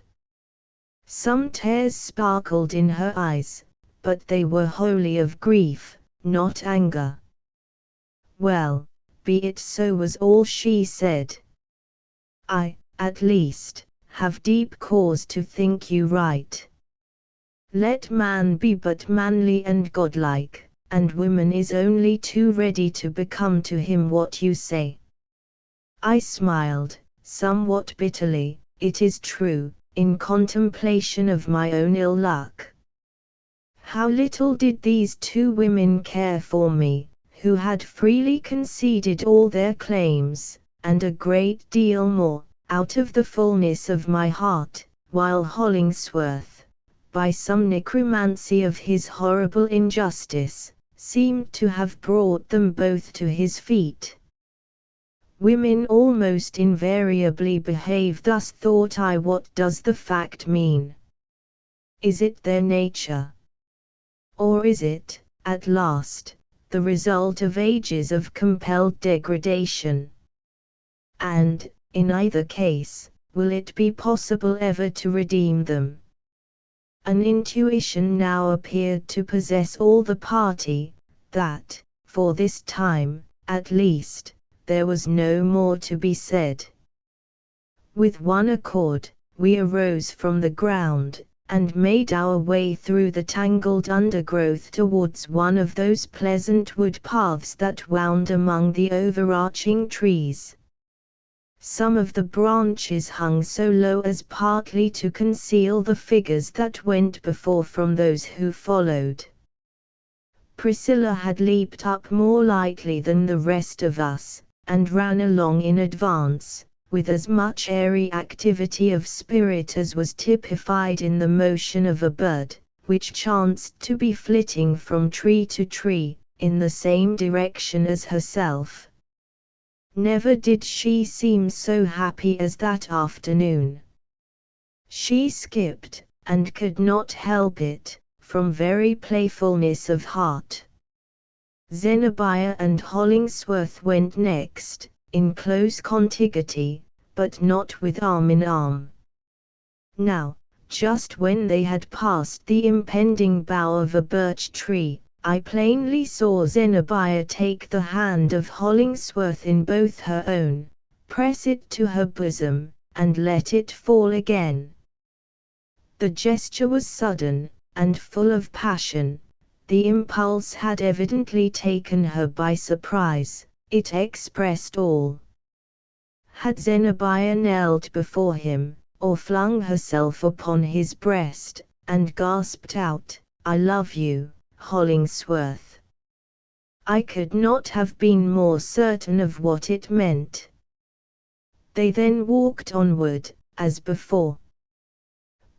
Some tears sparkled in her eyes, but they were wholly of grief, not anger. Well, be it so was all she said. I, at least, have deep cause to think you right. Let man be but manly and godlike, and woman is only too ready to become to him what you say. I smiled, somewhat bitterly, it is true, in contemplation of my own ill luck. How little did these two women care for me, who had freely conceded all their claims, and a great deal more, out of the fullness of my heart, while Hollingsworth, by some necromancy of his horrible injustice, seemed to have brought them both to his feet. Women almost invariably behave thus, thought I. What does the fact mean? Is it their nature? Or is it, at last, the result of ages of compelled degradation? And, in either case, will it be possible ever to redeem them? An intuition now appeared to possess all the party, that, for this time, at least, there was no more to be said. With one accord, we arose from the ground, and made our way through the tangled undergrowth towards one of those pleasant wood paths that wound among the overarching trees. Some of the branches hung so low as partly to conceal the figures that went before from those who followed. Priscilla had leaped up more lightly than the rest of us, and ran along in advance, with as much airy activity of spirit as was typified in the motion of a bird, which chanced to be flitting from tree to tree, in the same direction as herself. Never did she seem so happy as that afternoon. She skipped, and could not help it, from very playfulness of heart. Zenobia and Hollingsworth went next, in close contiguity, but not with arm in arm. Now, just when they had passed the impending bough of a birch tree, I plainly saw Zenobia take the hand of Hollingsworth in both her own, press it to her bosom, and let it fall again. The gesture was sudden, and full of passion. The impulse had evidently taken her by surprise. It expressed all. Had Zenobia knelt before him, or flung herself upon his breast, and gasped out, "I love you, Hollingsworth"? I could not have been more certain of what it meant. They then walked onward, as before.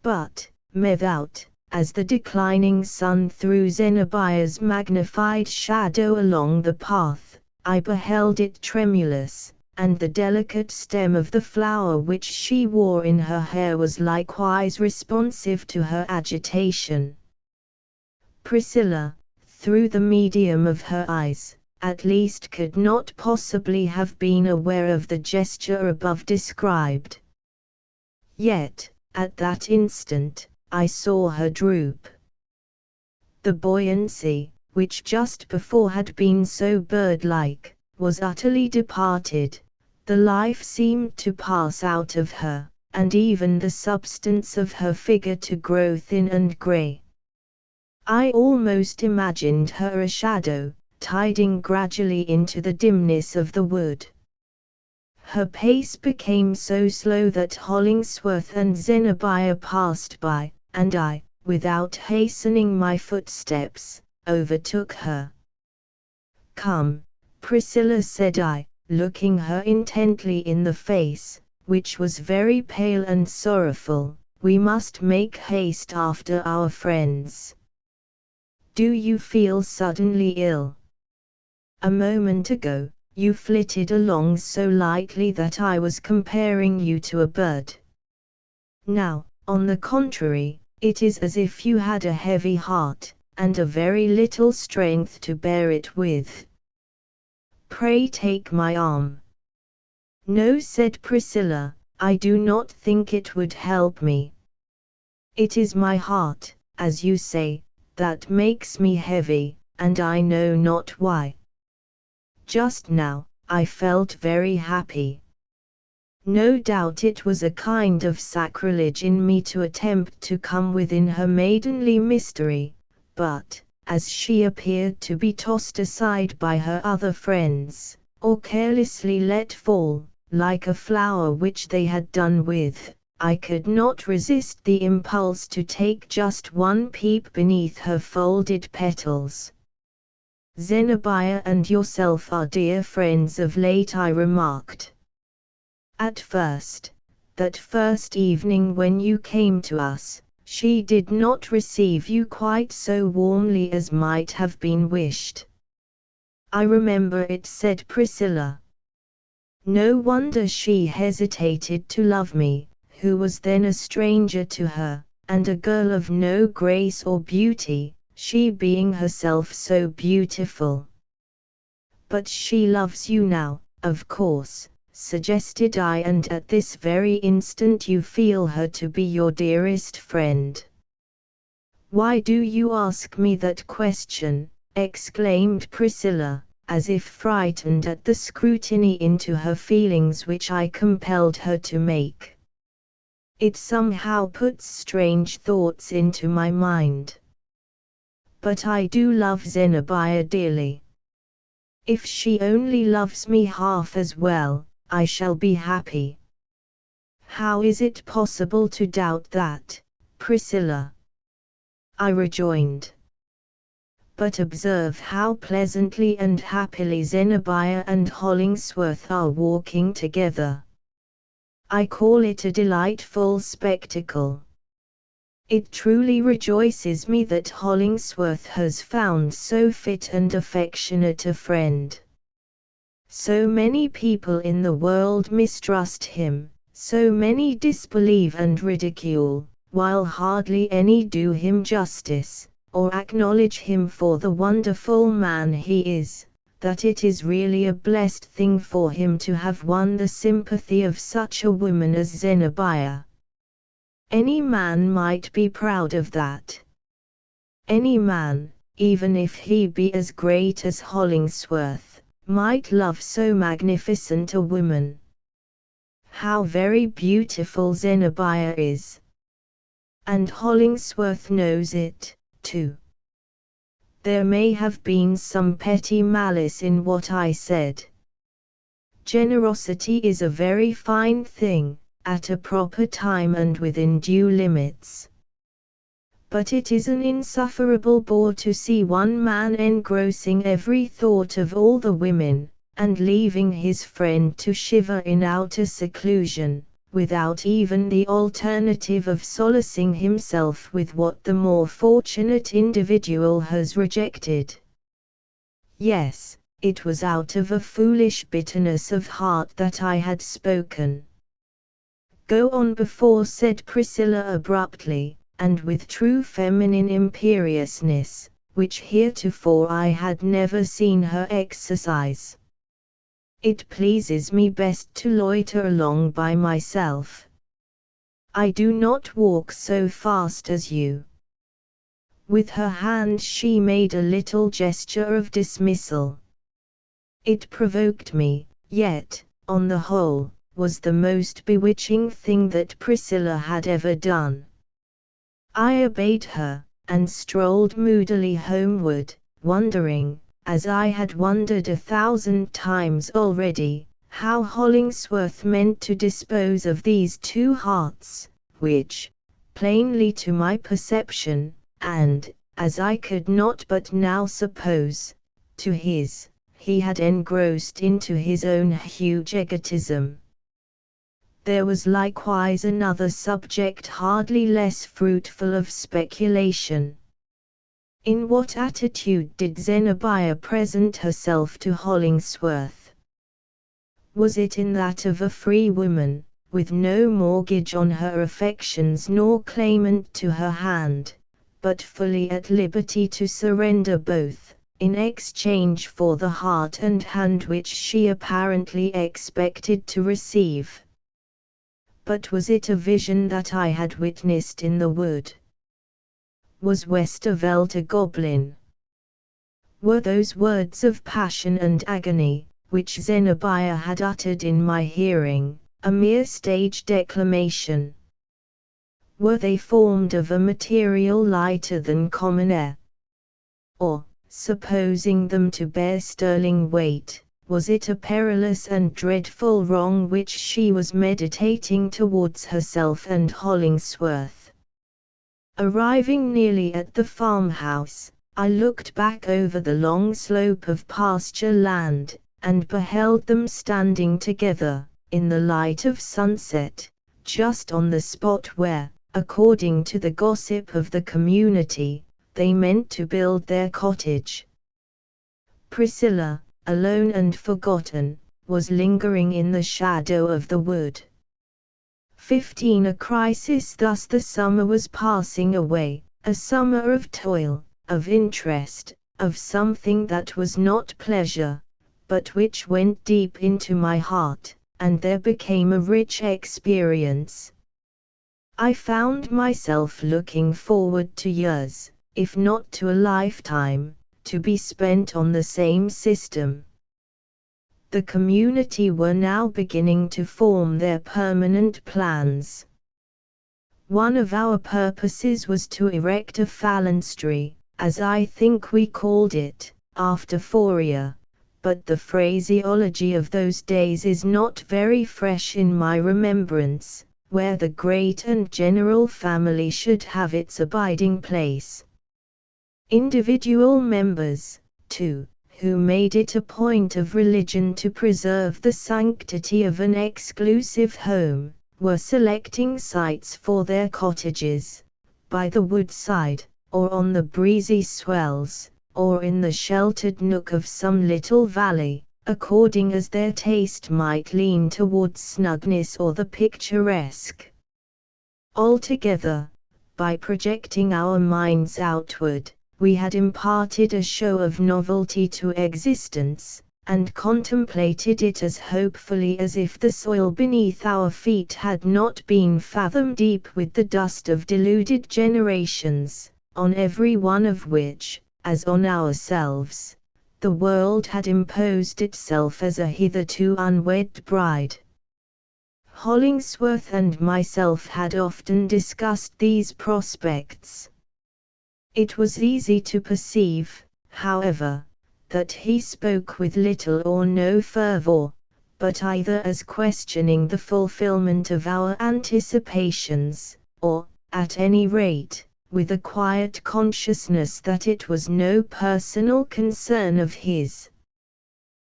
But, methought, as the declining sun threw Zenobia's magnified shadow along the path, I beheld it tremulous, and the delicate stem of the flower which she wore in her hair was likewise responsive to her agitation. Priscilla, through the medium of her eyes, at least could not possibly have been aware of the gesture above described. Yet, at that instant, I saw her droop. The buoyancy, which just before had been so bird-like, was utterly departed. The life seemed to pass out of her, and even the substance of her figure to grow thin and grey. I almost imagined her a shadow, tiding gradually into the dimness of the wood. Her pace became so slow that Hollingsworth and Zenobia passed by, and I, without hastening my footsteps, overtook her. "Come, Priscilla," said I, looking her intently in the face, which was very pale and sorrowful, "we must make haste after our friends. Do you feel suddenly ill? A moment ago, you flitted along so lightly that I was comparing you to a bird. Now, on the contrary, it is as if you had a heavy heart, and a very little strength to bear it with. Pray take my arm." "No," said Priscilla, "I do not think it would help me. It is my heart, as you say, that makes me heavy, and I know not why. Just now, I felt very happy. No doubt it was a kind of sacrilege in me to attempt to come within her maidenly mystery, but, as she appeared to be tossed aside by her other friends, or carelessly let fall, like a flower which they had done with, I could not resist the impulse to take just one peep beneath her folded petals. "Zenobia and yourself are dear friends of late," I remarked. "At first, that first evening when you came to us, she did not receive you quite so warmly as might have been wished." "I remember it," said Priscilla. "No wonder she hesitated to love me, who was then a stranger to her, and a girl of no grace or beauty, she being herself so beautiful." "But she loves you now, of course," suggested I, "and at this very instant you feel her to be your dearest friend." "Why do you ask me that question?" exclaimed Priscilla, as if frightened at the scrutiny into her feelings which I compelled her to make. "It somehow puts strange thoughts into my mind. But I do love Zenobia dearly. If she only loves me half as well, I shall be happy. How is it possible to doubt that, Priscilla? I rejoined. But observe how pleasantly and happily Zenobia and Hollingsworth are walking together. I call it a delightful spectacle. It truly rejoices me that Hollingsworth has found so fit and affectionate a friend. So many people in the world mistrust him, so many disbelieve and ridicule, while hardly any do him justice, or acknowledge him for the wonderful man he is, that it is really a blessed thing for him to have won the sympathy of such a woman as Zenobia. Any man might be proud of that. Any man, even if he be as great as Hollingsworth, might love so magnificent a woman. How very beautiful Zenobia is! And Hollingsworth knows it, too. There may have been some petty malice in what I said. Generosity is a very fine thing, at a proper time and within due limits. But it is an insufferable bore to see one man engrossing every thought of all the women, and leaving his friend to shiver in outer seclusion, without even the alternative of solacing himself with what the more fortunate individual has rejected. Yes, it was out of a foolish bitterness of heart that I had spoken. Go on before, said Priscilla abruptly, and with true feminine imperiousness, which heretofore I had never seen her exercise. It pleases me best to loiter along by myself. I do not walk so fast as you. With her hand she made a little gesture of dismissal. It provoked me, yet, on the whole, was the most bewitching thing that Priscilla had ever done. I obeyed her, and strolled moodily homeward, wondering, as I had wondered 1,000 times already, how Hollingsworth meant to dispose of these two hearts, which, plainly to my perception, and, as I could not but now suppose, to his, he had engrossed into his own huge egotism. There was likewise another subject hardly less fruitful of speculation. In what attitude did Zenobia present herself to Hollingsworth? Was it in that of a free woman, with no mortgage on her affections nor claimant to her hand, but fully at liberty to surrender both, in exchange for the heart and hand which she apparently expected to receive? But was it a vision that I had witnessed in the wood? Was Westervelt a goblin? Were those words of passion and agony, which Zenobia had uttered in my hearing, a mere stage declamation? Were they formed of a material lighter than common air? Or, supposing them to bear sterling weight, was it a perilous and dreadful wrong which she was meditating towards herself and Hollingsworth? Arriving nearly at the farmhouse, I looked back over the long slope of pasture land, and beheld them standing together, in the light of sunset, just on the spot where, according to the gossip of the community, they meant to build their cottage. Priscilla, alone and forgotten, was lingering in the shadow of the wood. 15 A crisis. Thus the summer was passing away, a summer of toil, of interest, of something that was not pleasure, but which went deep into my heart, and there became a rich experience. I found myself looking forward to years, if not to a lifetime, to be spent on the same system. The community were now beginning to form their permanent plans. One of our purposes was to erect a phalanstery, as I think we called it, after Fourier, but the phraseology of those days is not very fresh in my remembrance, where the great and general family should have its abiding place. Individual members, too, who made it a point of religion to preserve the sanctity of an exclusive home, were selecting sites for their cottages, by the woodside, or on the breezy swells, or in the sheltered nook of some little valley, according as their taste might lean towards snugness or the picturesque. Altogether, by projecting our minds outward, we had imparted a show of novelty to existence, and contemplated it as hopefully as if the soil beneath our feet had not been fathom deep with the dust of deluded generations, on every one of which, as on ourselves, the world had imposed itself as a hitherto unwed bride. Hollingsworth and myself had often discussed these prospects. It was easy to perceive, however, that he spoke with little or no fervor, but either as questioning the fulfillment of our anticipations, or, at any rate, with a quiet consciousness that it was no personal concern of his.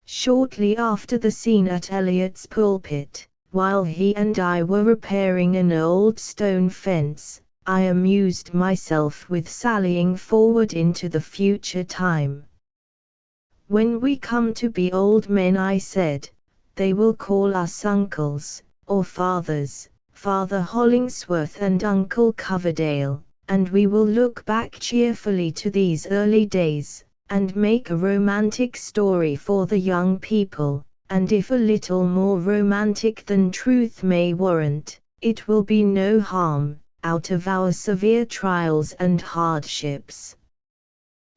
Shortly after the scene at Eliot's pulpit, while he and I were repairing an old stone fence, I amused myself with sallying forward into the future time. When we come to be old men, I said, they will call us uncles, or fathers, Father Hollingsworth and Uncle Coverdale, and we will look back cheerfully to these early days, and make a romantic story for the young people, and if a little more romantic than truth may warrant, it will be no harm, out of our severe trials and hardships.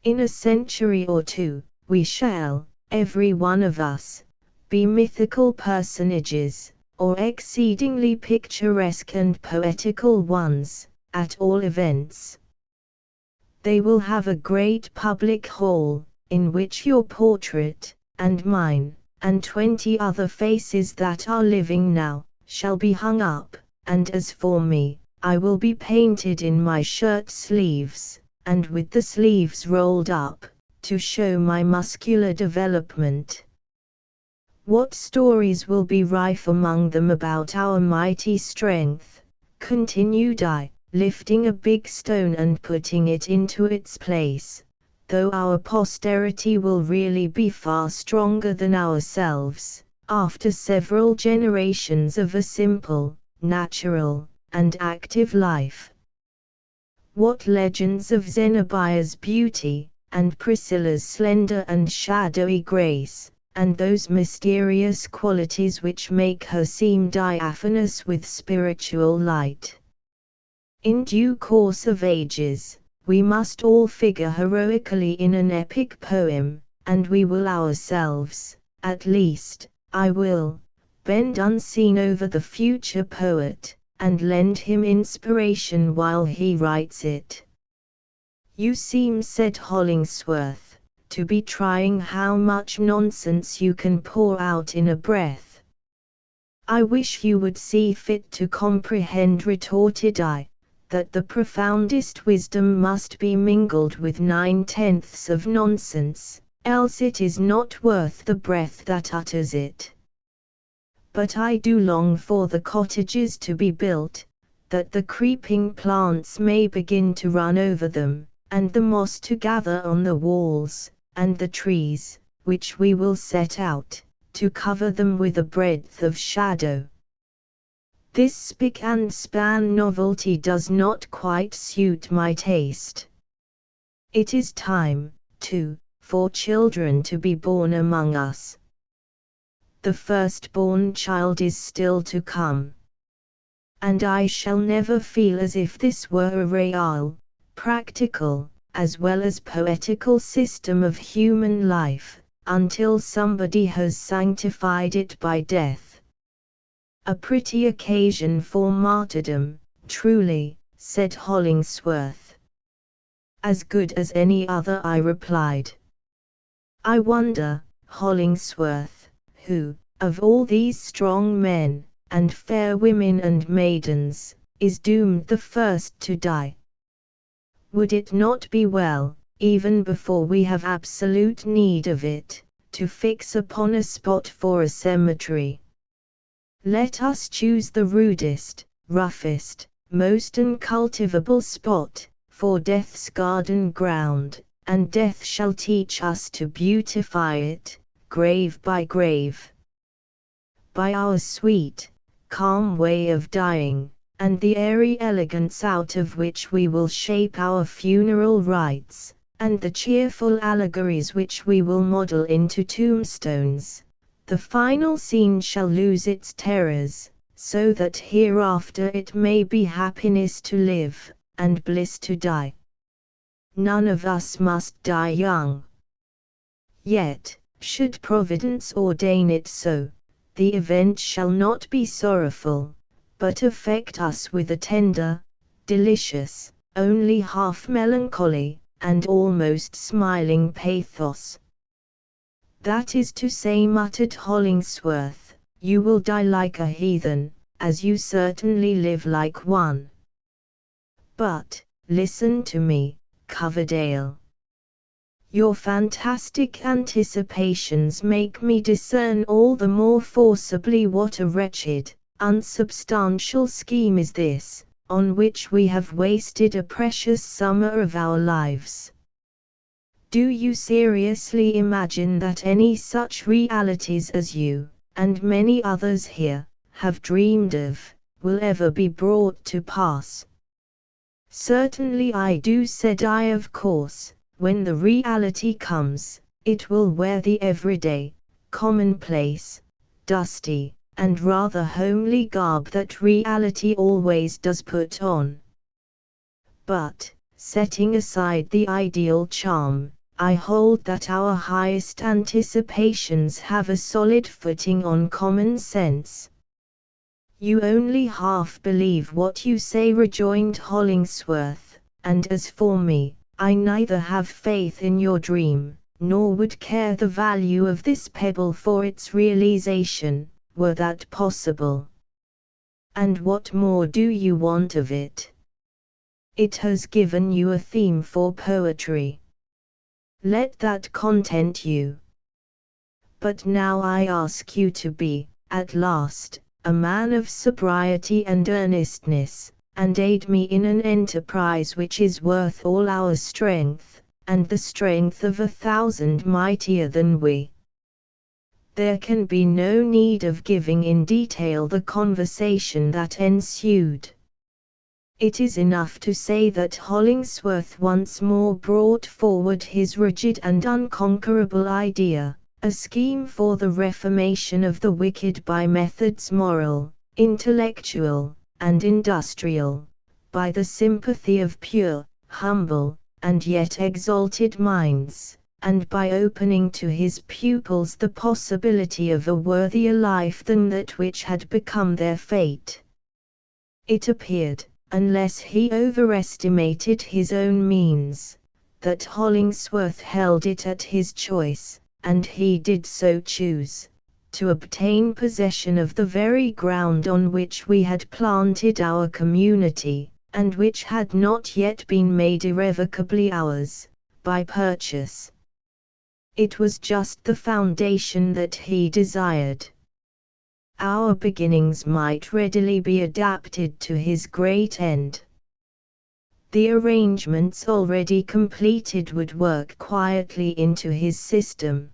In a century or two, we shall, every one of us, be mythical personages, or exceedingly picturesque and poetical ones, at all events. They will have a great public hall, in which your portrait, and mine, and 20 other faces that are living now, shall be hung up, and as for me, I will be painted in my shirt sleeves, and with the sleeves rolled up, to show my muscular development. What stories will be rife among them about our mighty strength, continued I, lifting a big stone and putting it into its place, though our posterity will really be far stronger than ourselves, after several generations of a simple, natural, and active life. What legends of Zenobia's beauty, and Priscilla's slender and shadowy grace, and those mysterious qualities which make her seem diaphanous with spiritual light. In due course of ages, we must all figure heroically in an epic poem, and we will ourselves, at least, I will, bend unseen over the future poet, and lend him inspiration while he writes it. You seem, said Hollingsworth, to be trying how much nonsense you can pour out in a breath. I wish you would see fit to comprehend, retorted I, that the profoundest wisdom must be mingled with 9/10 of nonsense, else it is not worth the breath that utters it. But I do long for the cottages to be built, that the creeping plants may begin to run over them, and the moss to gather on the walls, and the trees, which we will set out, to cover them with a breadth of shadow. This spick and span novelty does not quite suit my taste. It is time, too, for children to be born among us. The firstborn child is still to come. And I shall never feel as if this were a real, practical, as well as poetical system of human life, until somebody has sanctified it by death. A pretty occasion for martyrdom, truly, said Hollingsworth. As good as any other, I replied. I wonder, Hollingsworth, who, of all these strong men, and fair women and maidens, is doomed the first to die? Would it not be well, even before we have absolute need of it, to fix upon a spot for a cemetery? Let us choose the rudest, roughest, most uncultivable spot, for death's garden ground, and death shall teach us to beautify it, grave by grave. By our sweet, calm way of dying, and the airy elegance out of which we will shape our funeral rites, and the cheerful allegories which we will model into tombstones, the final scene shall lose its terrors, so that hereafter it may be happiness to live, and bliss to die. None of us must die young. Yet, should Providence ordain it so, the event shall not be sorrowful, but affect us with a tender, delicious, only half melancholy, and almost smiling pathos. That is to say, muttered Hollingsworth, you will die like a heathen, as you certainly live like one. But, listen to me, Coverdale. Your fantastic anticipations make me discern all the more forcibly what a wretched, unsubstantial scheme is this, on which we have wasted a precious summer of our lives. Do you seriously imagine that any such realities as you, and many others here, have dreamed of, will ever be brought to pass? Certainly I do, said I. Of course, when the reality comes, it will wear the everyday, commonplace, dusty, and rather homely garb that reality always does put on. But, setting aside the ideal charm, I hold that our highest anticipations have a solid footing on common sense. You only half believe what you say, rejoined Hollingsworth, and as for me, I neither have faith in your dream, nor would care the value of this pebble for its realization, were that possible. And what more do you want of it? It has given you a theme for poetry. Let that content you. But now I ask you to be, at last, a man of sobriety and earnestness, and aid me in an enterprise which is worth all our strength, and the strength of 1,000 mightier than we. There can be no need of giving in detail the conversation that ensued. It is enough to say that Hollingsworth once more brought forward his rigid and unconquerable idea, a scheme for the reformation of the wicked by methods moral, intellectual, and industrial, by the sympathy of pure, humble, and yet exalted minds, and by opening to his pupils the possibility of a worthier life than that which had become their fate. It appeared, unless he overestimated his own means, that Hollingsworth held it at his choice, and he did so choose, to obtain possession of the very ground on which we had planted our community, and which had not yet been made irrevocably ours, by purchase. It was just the foundation that he desired. Our beginnings might readily be adapted to his great end. The arrangements already completed would work quietly into his system.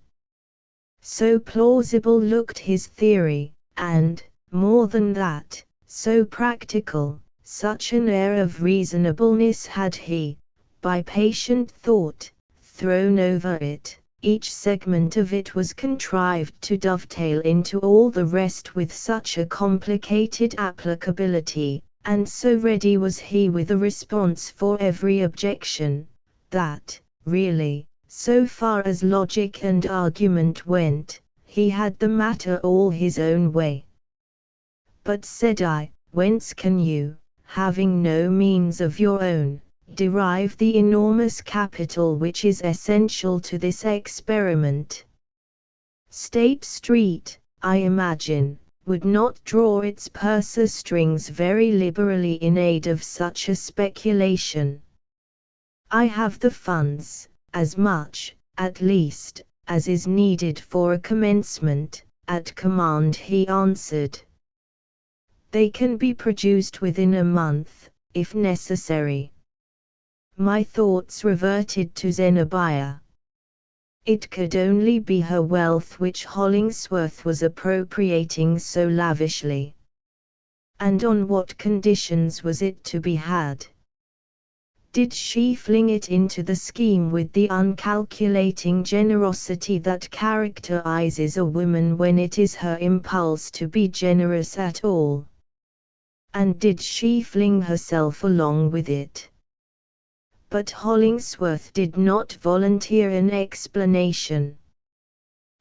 So plausible looked his theory, and, more than that, so practical, such an air of reasonableness had he, by patient thought, thrown over it. Each segment of it was contrived to dovetail into all the rest with such a complicated applicability, and so ready was he with a response for every objection, that, really, so far as logic and argument went, he had the matter all his own way. But said I, whence can you, having no means of your own, derive the enormous capital which is essential to this experiment? State Street, I imagine, would not draw its purse strings very liberally in aid of such a speculation. I have the funds, as much, at least, as is needed for a commencement, at command, he answered. They can be produced within a month, if necessary. My thoughts reverted to Zenobia. It could only be her wealth which Hollingsworth was appropriating so lavishly. And on what conditions was it to be had? Did she fling it into the scheme with the uncalculating generosity that characterizes a woman when it is her impulse to be generous at all? And did she fling herself along with it? But Hollingsworth did not volunteer an explanation.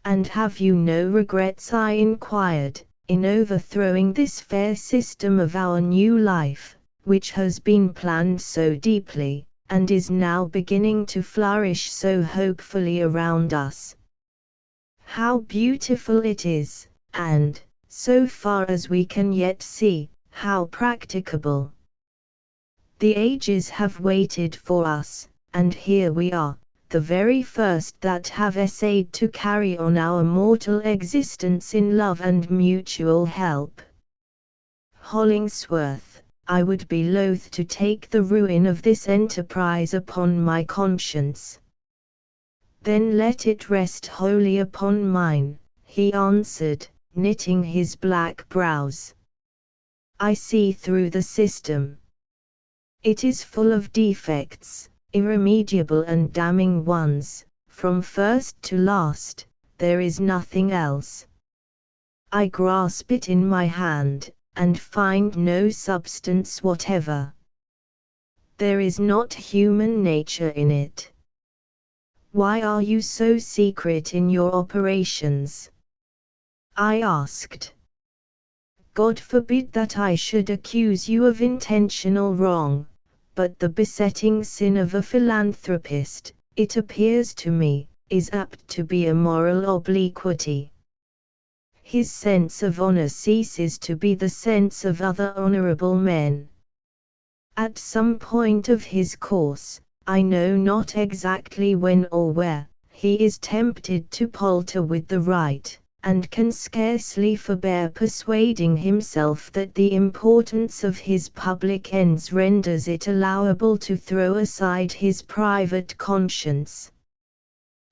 "And have you no regrets," I inquired, "in overthrowing this fair system of our new life, which has been planned so deeply, and is now beginning to flourish so hopefully around us? How beautiful it is, and, so far as we can yet see, how practicable. The ages have waited for us, and here we are, the very first that have essayed to carry on our mortal existence in love and mutual help. Hollingsworth, I would be loath to take the ruin of this enterprise upon my conscience." "Then let it rest wholly upon mine," he answered, knitting his black brows. "I see through the system. It is full of defects, irremediable and damning ones, from first to last. There is nothing else. I grasp it in my hand, and find no substance whatever. There is not human nature in it. Why are you so secret in your operations?" I asked. "God forbid that I should accuse you of intentional wrong, but the besetting sin of a philanthropist, it appears to me, is apt to be a moral obliquity. His sense of honor ceases to be the sense of other honorable men. At some point of his course, I know not exactly when or where, he is tempted to palter with the right, and can scarcely forbear persuading himself that the importance of his public ends renders it allowable to throw aside his private conscience.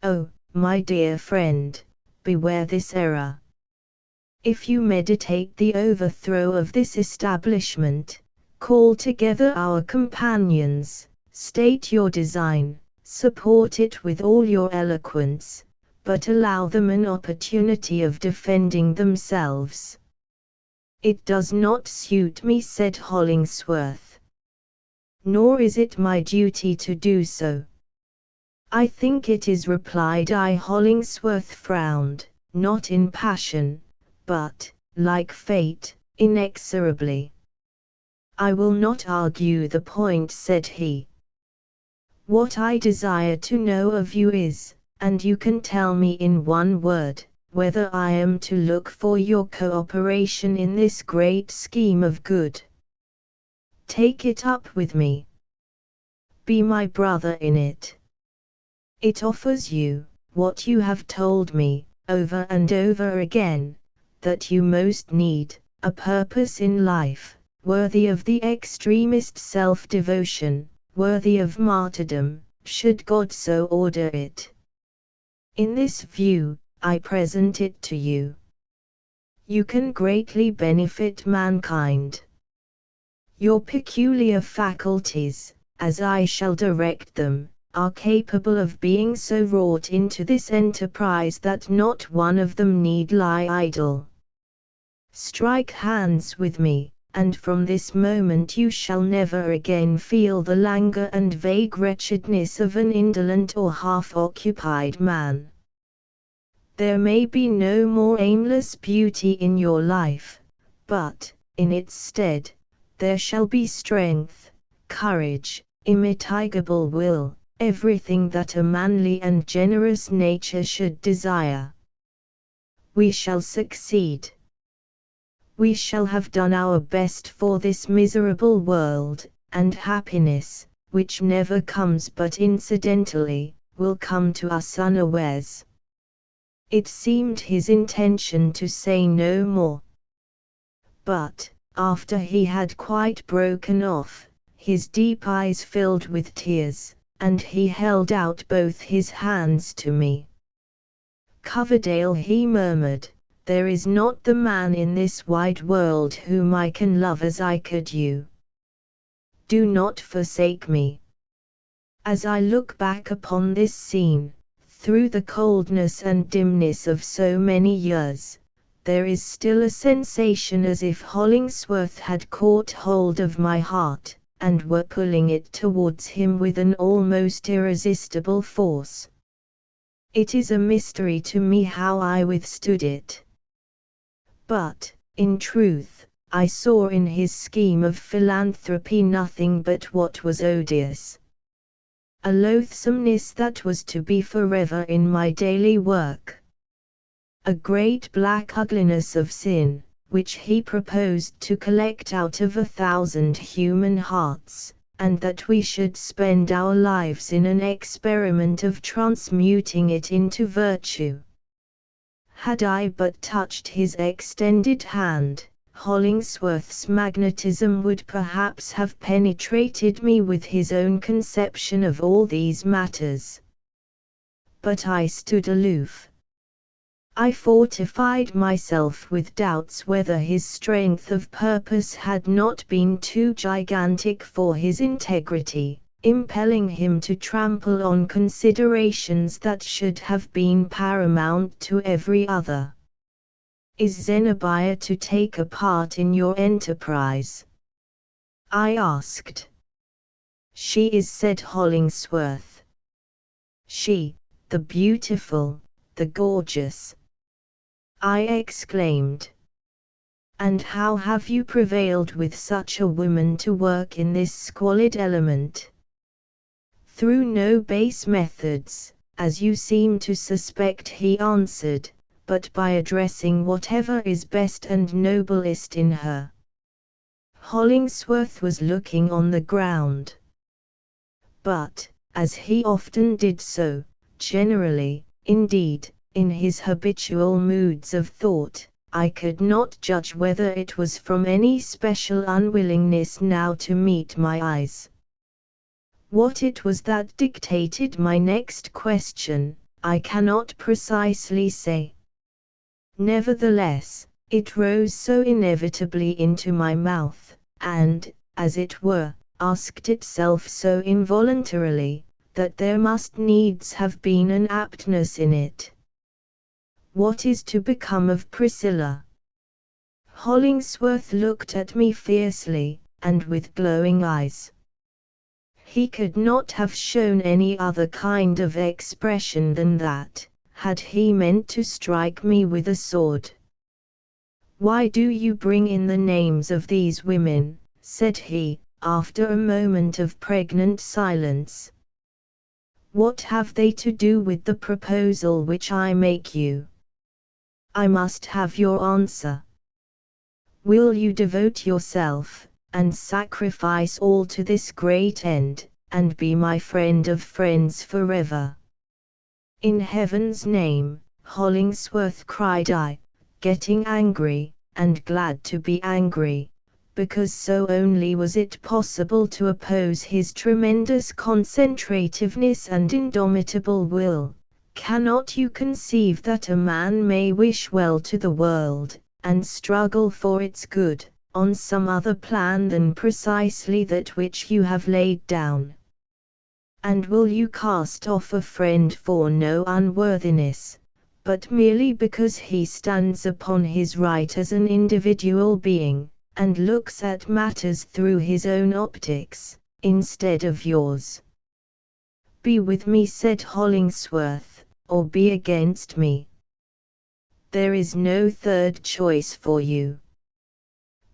Oh, my dear friend, beware this error. If you meditate the overthrow of this establishment, call together our companions, state your design, support it with all your eloquence, but allow them an opportunity of defending themselves." "It does not suit me," said Hollingsworth. "Nor is it my duty to do so." "I think it is," replied I. Hollingsworth frowned, not in passion, but, like fate, inexorably. "I will not argue the point," said he. "What I desire to know of you is, and you can tell me in one word, whether I am to look for your cooperation in this great scheme of good. Take it up with me. Be my brother in it. It offers you, what you have told me, over and over again, that you most need, a purpose in life, worthy of the extremest self-devotion, worthy of martyrdom, should God so order it. In this view, I present it to you. You can greatly benefit mankind. Your peculiar faculties, as I shall direct them, are capable of being so wrought into this enterprise that not one of them need lie idle. Strike hands with me, and from this moment you shall never again feel the languor and vague wretchedness of an indolent or half-occupied man. There may be no more aimless beauty in your life, but, in its stead, there shall be strength, courage, immitigable will, everything that a manly and generous nature should desire. we shall succeed. We shall have done our best for this miserable world, and happiness, which never comes but incidentally, will come to us unawares. It seemed his intention to say no more. But, after he had quite broken off, his deep eyes filled with tears, and he held out both his hands to me. "Coverdale," he murmured, "there is not the man in this wide world whom I can love as I could you. Do not forsake me." As I look back upon this scene, through the coldness and dimness of so many years, there is still a sensation as if Hollingsworth had caught hold of my heart, and were pulling it towards him with an almost irresistible force. It is a mystery to me how I withstood it. But, in truth, I saw in his scheme of philanthropy nothing but what was odious. A loathsomeness that was to be forever in my daily work. A great black ugliness of sin, which he proposed to collect out of 1,000 human hearts, and that we should spend our lives in an experiment of transmuting it into virtue. Had I but touched his extended hand, Hollingsworth's magnetism would perhaps have penetrated me with his own conception of all these matters. But I stood aloof. I fortified myself with doubts whether his strength of purpose had not been too gigantic for his integrity, impelling him to trample on considerations that should have been paramount to every other. "Is Zenobia to take a part in your enterprise?" I asked. "She is," said Hollingsworth. "She, the beautiful, the gorgeous," I exclaimed. "And how have you prevailed with such a woman to work in this squalid element?" "Through no base methods, as you seem to suspect," he answered, "but by addressing whatever is best and noblest in her." Hollingsworth was looking on the ground. But, as he often did so, generally, indeed, in his habitual moods of thought, I could not judge whether it was from any special unwillingness now to meet my eyes. What it was that dictated my next question, I cannot precisely say. Nevertheless, it rose so inevitably into my mouth, and, as it were, asked itself so involuntarily, that there must needs have been an aptness in it. "What is to become of Priscilla?" Hollingsworth looked at me fiercely, and with glowing eyes. He could not have shown any other kind of expression than that, had he meant to strike me with a sword. "Why do you bring in the names of these women?" said he, after a moment of pregnant silence. "What have they to do with the proposal which I make you? I must have your answer. Will you devote yourself, and sacrifice all to this great end, and be my friend of friends forever?" "In heaven's name," Hollingsworth cried I, getting angry, and glad to be angry, because so only was it possible to oppose his tremendous concentrativeness and indomitable will, "cannot you conceive that a man may wish well to the world, and struggle for its good, on some other plan than precisely that which you have laid down? And will you cast off a friend for no unworthiness, but merely because he stands upon his right as an individual being, and looks at matters through his own optics, instead of yours?" "Be with me," said Hollingsworth, "or be against me. There is no third choice for you."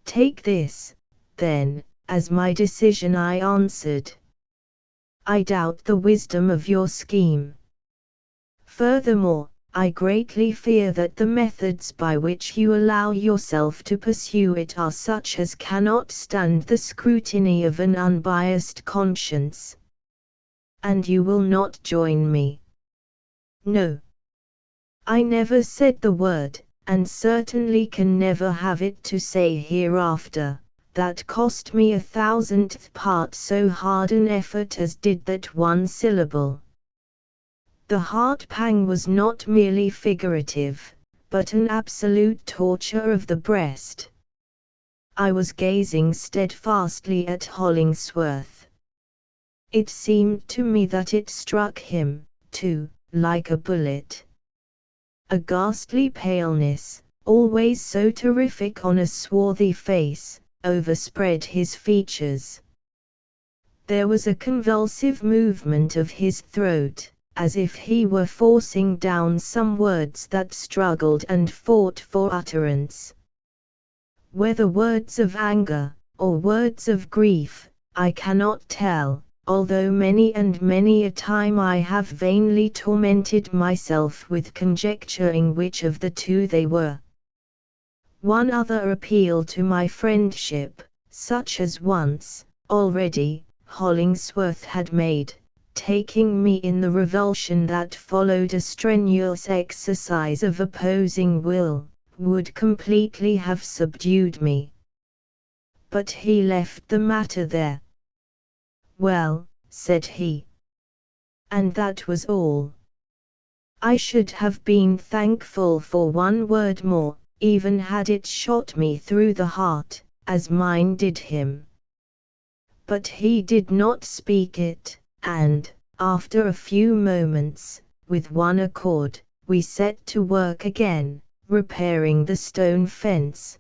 "Take this, then, as my decision," I answered. "I doubt the wisdom of your scheme. Furthermore, I greatly fear that the methods by which you allow yourself to pursue it are such as cannot stand the scrutiny of an unbiased conscience. And you will not join me. No. I never said the word, and certainly can never have it to say hereafter, that cost me 1,000th part so hard an effort as did that one syllable. The heart pang was not merely figurative, but an absolute torture of the breast. I was gazing steadfastly at Hollingsworth. It seemed to me that it struck him, too, like a bullet. A ghastly paleness, always so terrific on a swarthy face, overspread his features. There was a convulsive movement of his throat, as if he were forcing down some words that struggled and fought for utterance. Whether words of anger, or words of grief, I cannot tell, although many and many a time I have vainly tormented myself with conjecturing which of the two they were. One other appeal to my friendship, such as once, already, Hollingsworth had made, taking me in the revulsion that followed a strenuous exercise of opposing will, would completely have subdued me. But he left the matter there. Well, said he. And that was all. I should have been thankful for one word more, even had it shot me through the heart, as mine did him. But he did not speak it, and, after a few moments, with one accord, we set to work again, repairing the stone fence.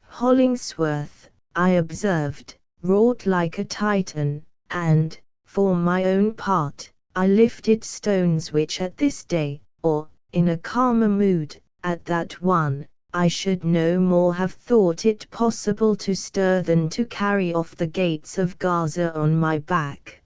Hollingsworth, I observed, wrought like a Titan, and, for my own part, I lifted stones which at this day, or, in a calmer mood, at that one, I should no more have thought it possible to stir than to carry off the gates of Gaza on my back.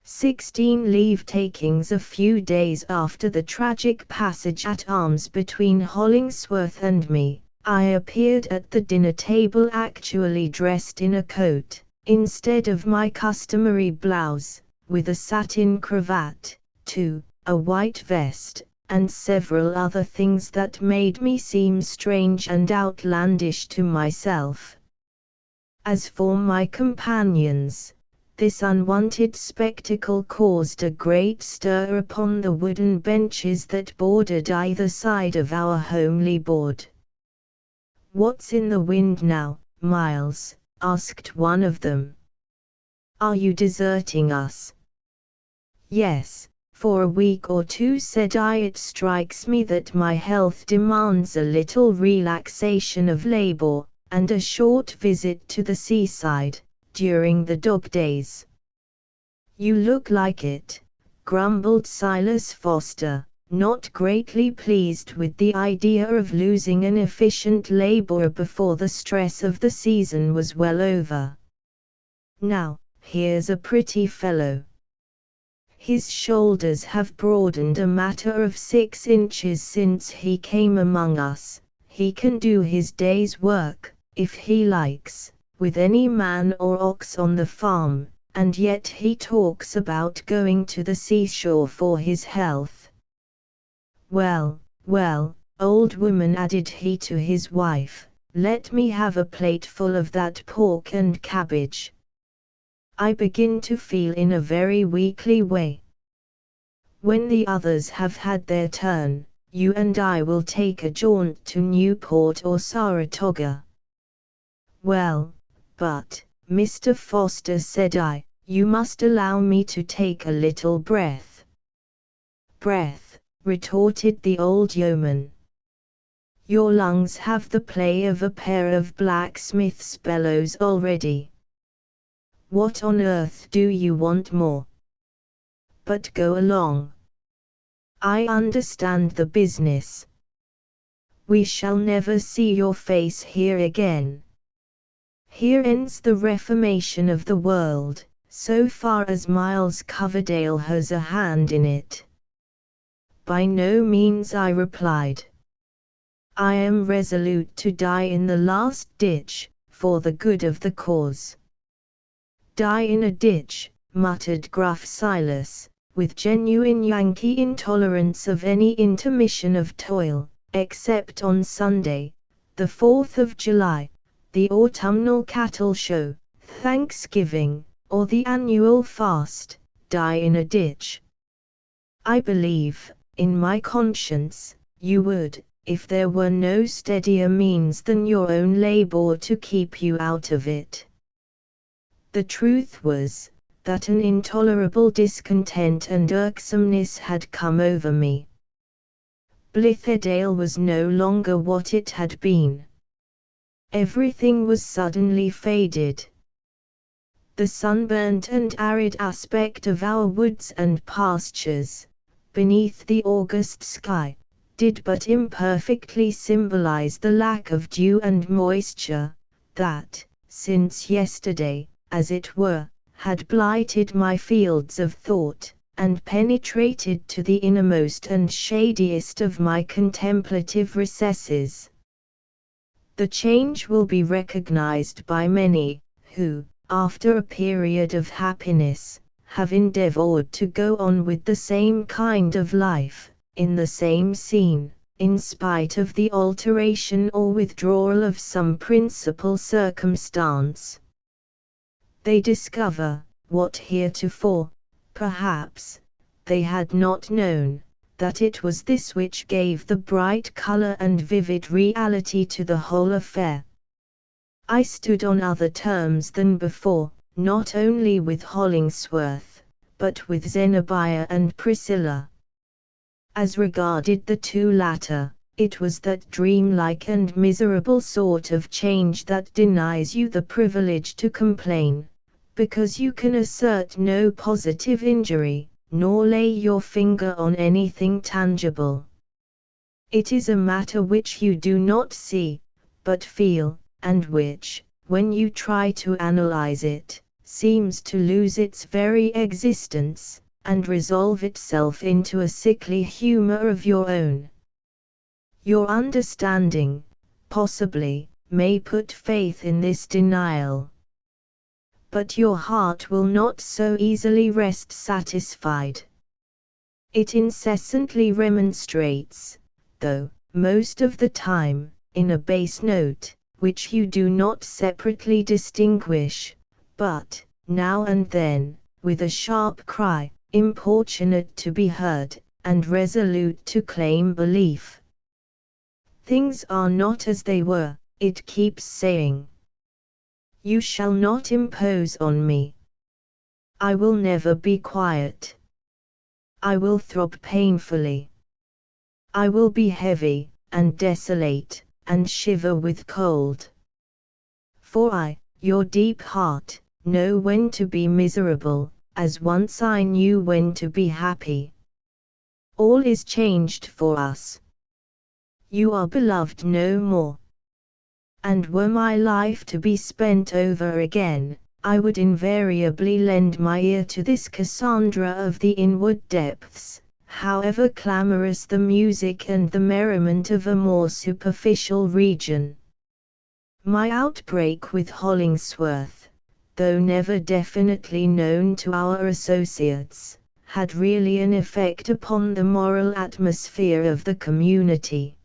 16 leave-takings. A few days after the tragic passage at arms between Hollingsworth and me, I appeared at the dinner table actually dressed in a coat, instead of my customary blouse, with a satin cravat, too, a white vest, and several other things that made me seem strange and outlandish to myself. As for my companions, this unwonted spectacle caused a great stir upon the wooden benches that bordered either side of our homely board. "What's in the wind now, Miles?" asked one of them. "Are you deserting us?" "Yes, for a week or two," said I. "It strikes me that my health demands a little relaxation of labor, and a short visit to the seaside, during the dog days." "You look like it," grumbled Silas Foster, not greatly pleased with the idea of losing an efficient laborer before the stress of the season was well over. "Now, here's a pretty fellow. His shoulders have broadened a matter of 6 inches since he came among us. He can do his day's work, if he likes, with any man or ox on the farm, and yet he talks about going to the seashore for his health. Well, well, old woman," added he to his wife, "let me have a plateful of that pork and cabbage. I begin to feel in a very weakly way. When the others have had their turn, you and I will take a jaunt to Newport or Saratoga." "Well, but, Mr. Foster," said I, "you must allow me to take a little breath." "Breath," retorted the old yeoman. "Your lungs have the play of a pair of blacksmith's bellows already. What on earth do you want more? But go along. I understand the business. We shall never see your face here again. Here ends the reformation of the world, so far as Miles Coverdale has a hand in it. By no means, I replied. I am resolute to die in the last ditch, for the good of the cause. Die in a ditch, muttered gruff Silas, with genuine Yankee intolerance of any intermission of toil, except on Sunday, the 4th of July, the autumnal cattle show, Thanksgiving, or the annual fast. Die in a ditch. I believe, in my conscience, you would, if there were no steadier means than your own labor to keep you out of it. The truth was, that an intolerable discontent and irksomeness had come over me. Blithedale was no longer what it had been. Everything was suddenly faded. The sunburnt and arid aspect of our woods and pastures, beneath the August sky, did but imperfectly symbolize the lack of dew and moisture, that, since yesterday, as it were, had blighted my fields of thought, and penetrated to the innermost and shadiest of my contemplative recesses. The change will be recognized by many, who, after a period of happiness, have endeavored to go on with the same kind of life, in the same scene, in spite of the alteration or withdrawal of some principal circumstance. They discover, what heretofore, perhaps, they had not known, that it was this which gave the bright color and vivid reality to the whole affair. I stood on other terms than before, not only with Hollingsworth, but with Zenobia and Priscilla. As regarded the two latter, it was that dreamlike and miserable sort of change that denies you the privilege to complain, because you can assert no positive injury, nor lay your finger on anything tangible. It is a matter which you do not see, but feel, and which, when you try to analyze it, seems to lose its very existence, and resolve itself into a sickly humor of your own. Your understanding, possibly, may put faith in this denial. But your heart will not so easily rest satisfied. It incessantly remonstrates, though, most of the time, in a bass note, which you do not separately distinguish, but, now and then, with a sharp cry, importunate to be heard, and resolute to claim belief. Things are not as they were, it keeps saying. You shall not impose on me. I will never be quiet. I will throb painfully. I will be heavy, and desolate, and shiver with cold. For I, your deep heart, know when to be miserable, as once I knew when to be happy. All is changed for us. You are beloved no more. And were my life to be spent over again, I would invariably lend my ear to this Cassandra of the inward depths, however clamorous the music and the merriment of a more superficial region. My outbreak with Hollingsworth, though never definitely known to our associates, had really an effect upon the moral atmosphere of the community.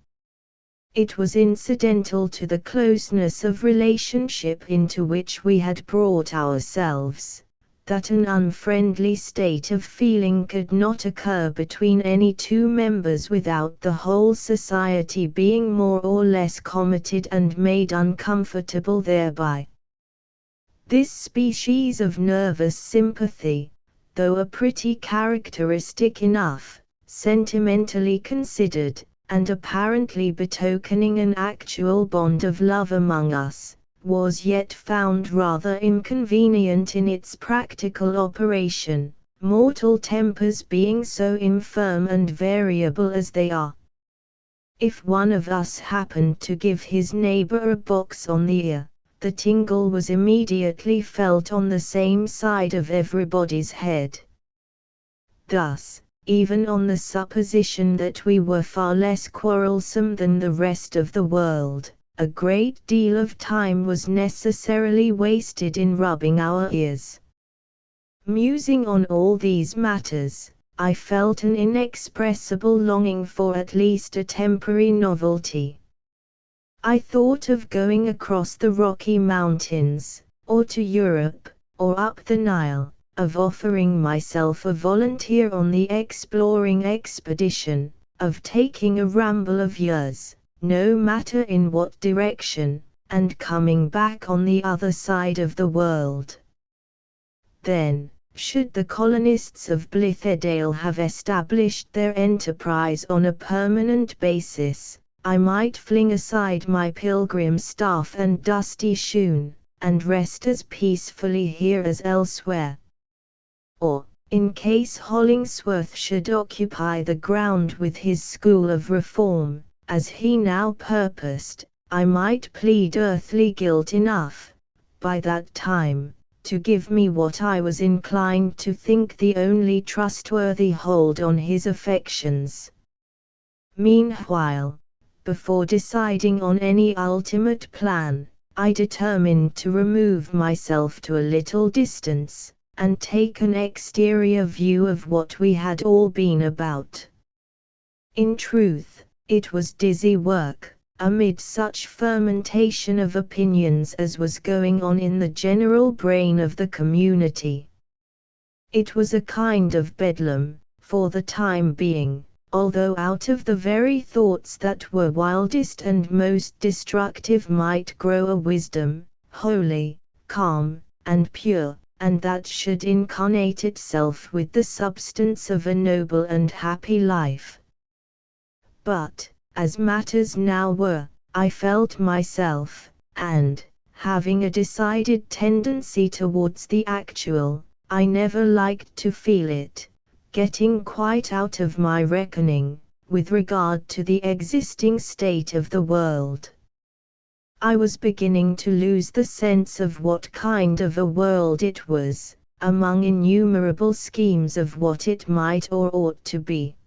It was incidental to the closeness of relationship into which we had brought ourselves, that an unfriendly state of feeling could not occur between any two members without the whole society being more or less committed and made uncomfortable thereby. This species of nervous sympathy, though a pretty characteristic enough, sentimentally considered, and apparently betokening an actual bond of love among us, was yet found rather inconvenient in its practical operation, mortal tempers being so infirm and variable as they are. If one of us happened to give his neighbor a box on the ear, the tingle was immediately felt on the same side of everybody's head. Thus, even on the supposition that we were far less quarrelsome than the rest of the world, a great deal of time was necessarily wasted in rubbing our ears. Musing on all these matters, I felt an inexpressible longing for at least a temporary novelty. I thought of going across the Rocky Mountains, or to Europe, or up the Nile, of offering myself a volunteer on the exploring expedition, of taking a ramble of years, no matter in what direction, and coming back on the other side of the world. Then, should the colonists of Blithedale have established their enterprise on a permanent basis, I might fling aside my pilgrim staff and dusty shoon, and rest as peacefully here as elsewhere. Or, in case Hollingsworth should occupy the ground with his school of reform, as he now purposed, I might plead earthly guilt enough, by that time, to give me what I was inclined to think the only trustworthy hold on his affections. Meanwhile, before deciding on any ultimate plan, I determined to remove myself to a little distance, and take an exterior view of what we had all been about. In truth, it was dizzy work, amid such fermentation of opinions as was going on in the general brain of the community. It was a kind of bedlam, for the time being, although out of the very thoughts that were wildest and most destructive might grow a wisdom, holy, calm, and pure, and that should incarnate itself with the substance of a noble and happy life. But, as matters now were, I felt myself, and, having a decided tendency towards the actual, I never liked to feel it, getting quite out of my reckoning, with regard to the existing state of the world. I was beginning to lose the sense of what kind of a world it was, among innumerable schemes of what it might or ought to be.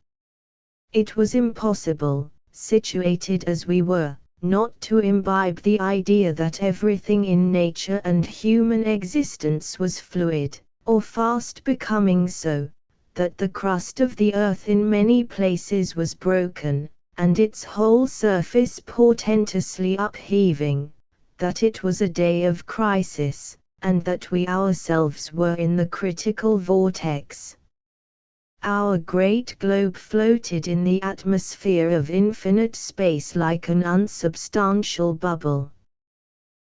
It was impossible, situated as we were, not to imbibe the idea that everything in nature and human existence was fluid, or fast becoming so, that the crust of the earth in many places was broken, and its whole surface portentously upheaving, that it was a day of crisis, and that we ourselves were in the critical vortex. Our great globe floated in the atmosphere of infinite space like an unsubstantial bubble.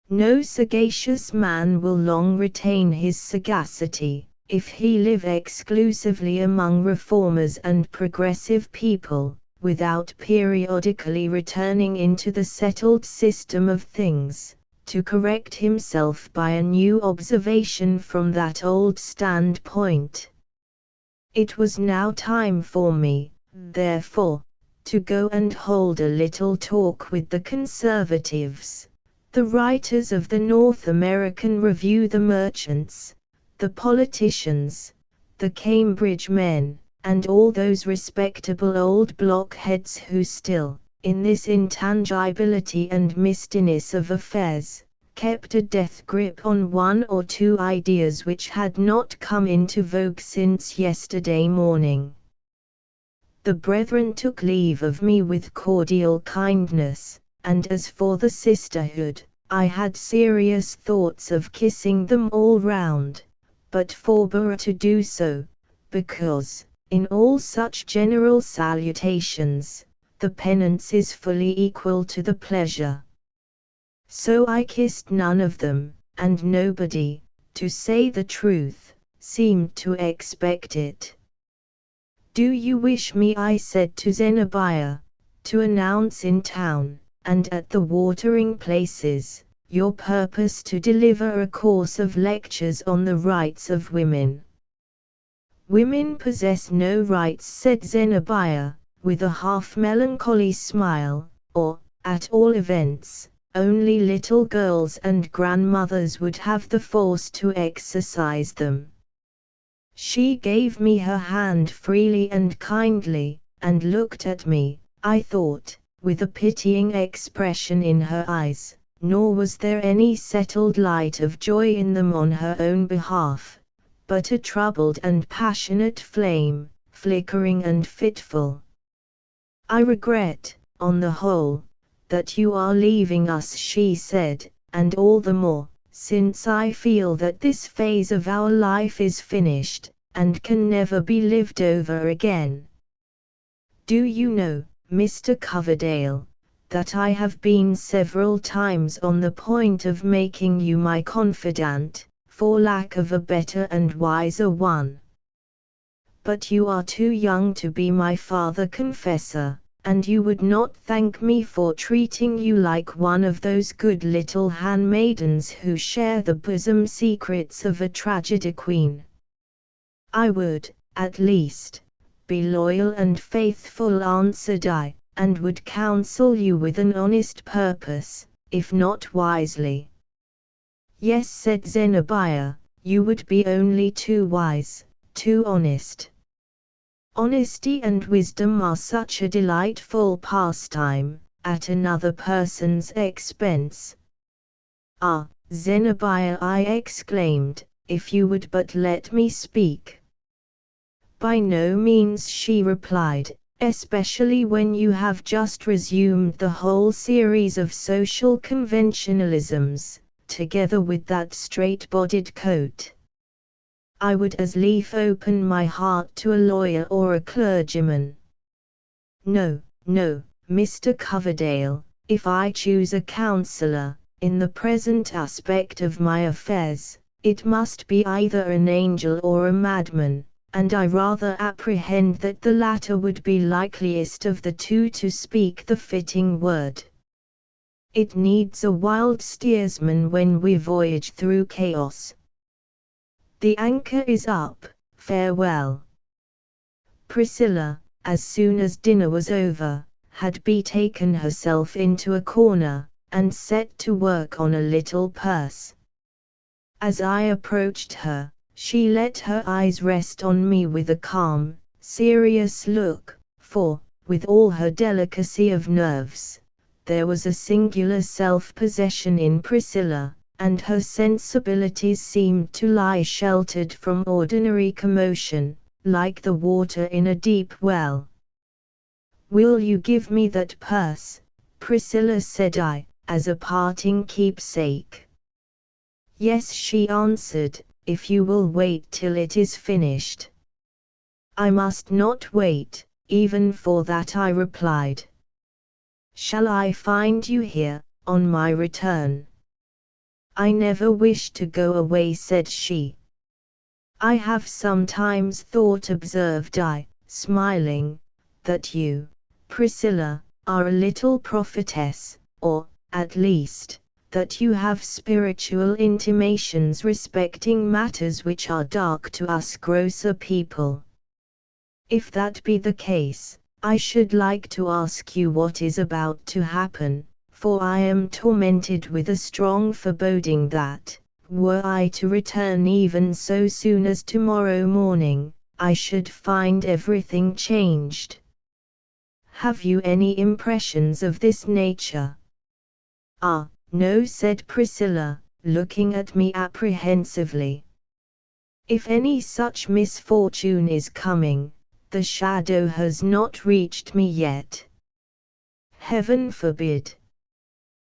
No sagacious man will long retain his sagacity, if he live exclusively among reformers and progressive people, without periodically returning into the settled system of things, to correct himself by a new observation from that old standpoint. It was now time for me, therefore, to go and hold a little talk with the conservatives, the writers of the North American Review, the merchants, the politicians, the Cambridge men, and all those respectable old blockheads who still, in this intangibility and mistiness of affairs, kept a death grip on one or two ideas which had not come into vogue since yesterday morning. The brethren took leave of me with cordial kindness, and as for the sisterhood, I had serious thoughts of kissing them all round, but forbore to do so, because, in all such general salutations, the penance is fully equal to the pleasure. So I kissed none of them, and nobody, to say the truth, seemed to expect it. "Do you wish me," I said to Zenobia, "to announce in town, and at the watering places, your purpose to deliver a course of lectures on the rights of women?" "Women possess no rights," said Zenobia, with a half-melancholy smile, "or, at all events, only little girls and grandmothers would have the force to exercise them." She gave me her hand freely and kindly, and looked at me, I thought, with a pitying expression in her eyes, nor was there any settled light of joy in them on her own behalf, but a troubled and passionate flame, flickering and fitful. "I regret, on the whole, that you are leaving us," she said, "and all the more, since I feel that this phase of our life is finished, and can never be lived over again. Do you know, Mr. Coverdale, that I have been several times on the point of making you my confidant, for lack of a better and wiser one. But you are too young to be my father confessor, and you would not thank me for treating you like one of those good little handmaidens who share the bosom secrets of a tragedy queen. I would, at least, be loyal and faithful," answered I, "and would counsel you with an honest purpose, if not wisely." "Yes," said Zenobia, "you would be only too wise, too honest. Honesty and wisdom are such a delightful pastime, at another person's expense." "Ah, Zenobia," I exclaimed, "if you would but let me speak." "By no means," she replied, "especially when you have just resumed the whole series of social conventionalisms, together with that straight-bodied coat. I would as lief open my heart to a lawyer or a clergyman. No, no, Mr. Coverdale, if I choose a counselor, in the present aspect of my affairs, it must be either an angel or a madman, and I rather apprehend that the latter would be likeliest of the two to speak the fitting word. It needs a wild steersman when we voyage through chaos. The anchor is up, farewell." Priscilla, as soon as dinner was over, had betaken herself into a corner, and set to work on a little purse. As I approached her, she let her eyes rest on me with a calm, serious look, for, with all her delicacy of nerves, there was a singular self-possession in Priscilla, and her sensibilities seemed to lie sheltered from ordinary commotion, like the water in a deep well. "Will you give me that purse, Priscilla?" said I, "as a parting keepsake?" "Yes," she answered, "if you will wait till it is finished." "I must not wait, even for that," I replied. "Shall I find you here, on my return?" "I never wish to go away," said she. "I have sometimes thought," observed I, smiling, "that you, Priscilla, are a little prophetess, or, at least, that you have spiritual intimations respecting matters which are dark to us grosser people. If that be the case, I should like to ask you what is about to happen, for I am tormented with a strong foreboding that, were I to return even so soon as tomorrow morning, I should find everything changed. Have you any impressions of this nature?" "Ah, no," said Priscilla, looking at me apprehensively. "If any such misfortune is coming, the shadow has not reached me yet." "Heaven forbid!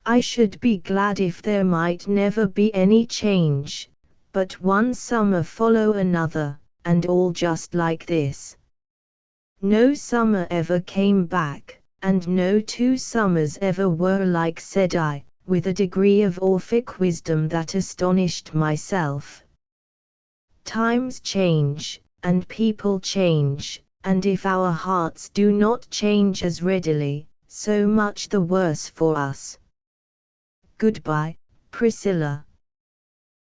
I should be glad if there might never be any change, but one summer follow another, and all just like this." "No summer ever came back, and no 2 summers ever were alike," said I, with a degree of Orphic wisdom that astonished myself. "Times change, and people change, and if our hearts do not change as readily, so much the worse for us. Goodbye, Priscilla."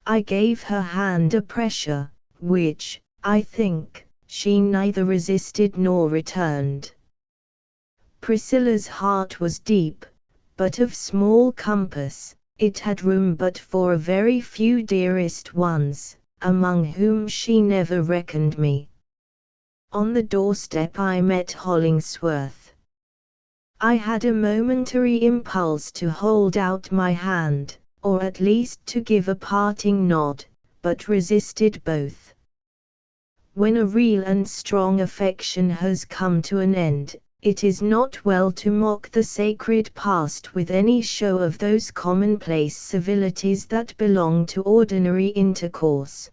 I gave her hand a pressure, which, I think, she neither resisted nor returned. Priscilla's heart was deep, but of small compass. It had room but for a very few dearest ones, among whom she never reckoned me. On the doorstep I met Hollingsworth. I had a momentary impulse to hold out my hand, or at least to give a parting nod, but resisted both. When a real and strong affection has come to an end, it is not well to mock the sacred past with any show of those commonplace civilities that belong to ordinary intercourse.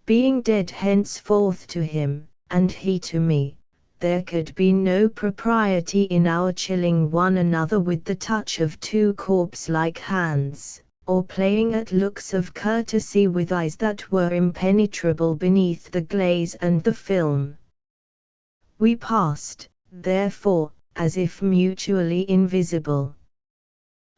Being dead henceforth to him, and he to me, there could be no propriety in our chilling one another with the touch of two corpse-like hands, or playing at looks of courtesy with eyes that were impenetrable beneath the glaze and the film. We passed, therefore, as if mutually invisible.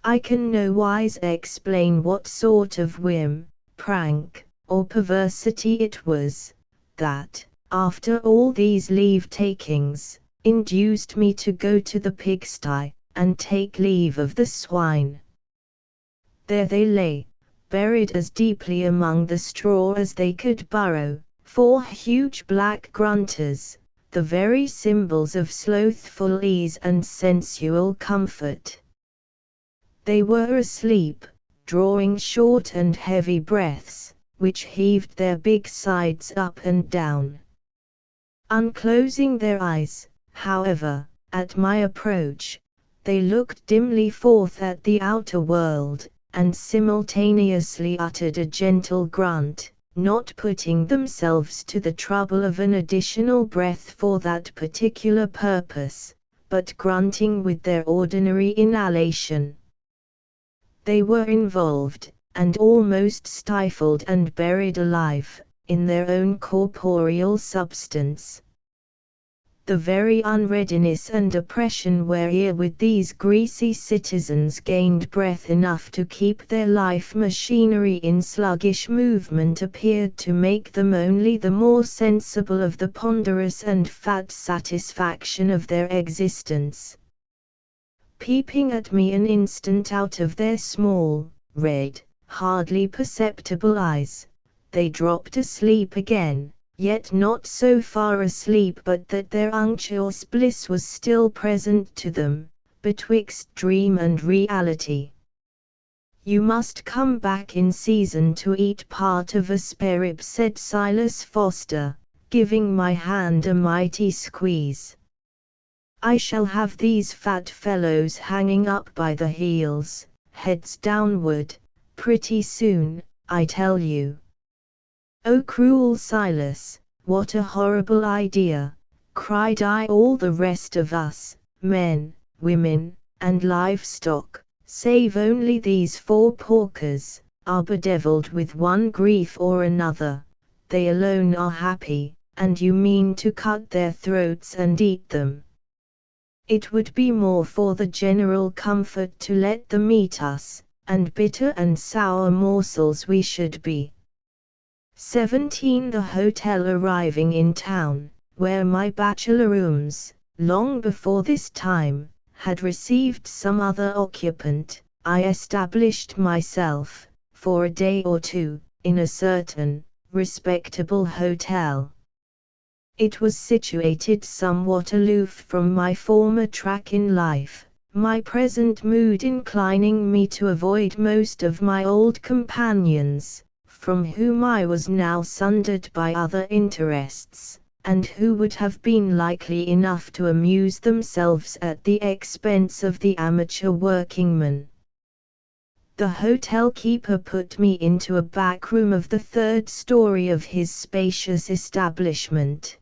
I can nowise explain what sort of whim, prank, or perversity it was, that, after all these leave-takings, induced me to go to the pigsty, and take leave of the swine. There they lay, buried as deeply among the straw as they could burrow, 4 huge black grunters, the very symbols of slothful ease and sensual comfort. They were asleep, drawing short and heavy breaths, which heaved their big sides up and down. Unclosing their eyes, however, at my approach, they looked dimly forth at the outer world, and simultaneously uttered a gentle grunt, not putting themselves to the trouble of an additional breath for that particular purpose, but grunting with their ordinary inhalation. They were involved, and almost stifled and buried alive, in their own corporeal substance. The very unreadiness and oppression wherewith these greasy citizens gained breath enough to keep their life machinery in sluggish movement appeared to make them only the more sensible of the ponderous and fat satisfaction of their existence. Peeping at me an instant out of their small, red, hardly perceptible eyes, they dropped asleep again, yet not so far asleep but that their unctuous bliss was still present to them, betwixt dream and reality. "You must come back in season to eat part of a sparerib," said Silas Foster, giving my hand a mighty squeeze. "I shall have these fat fellows hanging up by the heels, heads downward, pretty soon, I tell you." "Oh, cruel Silas, what a horrible idea!" cried I. "All the rest of us, men, women, and livestock, save only these 4 porkers, are bedevilled with one grief or another. They alone are happy, and you mean to cut their throats and eat them. It would be more for the general comfort to let them eat us, and bitter and sour morsels we should be." 17. The hotel arriving in town, where my bachelor rooms, long before this time, had received some other occupant, I established myself, for a day or two, in a certain, respectable hotel. It was situated somewhat aloof from my former track in life, my present mood inclining me to avoid most of my old companions, from whom I was now sundered by other interests, and who would have been likely enough to amuse themselves at the expense of the amateur workingman. The hotel keeper put me into a back room of the 3rd story of his spacious establishment.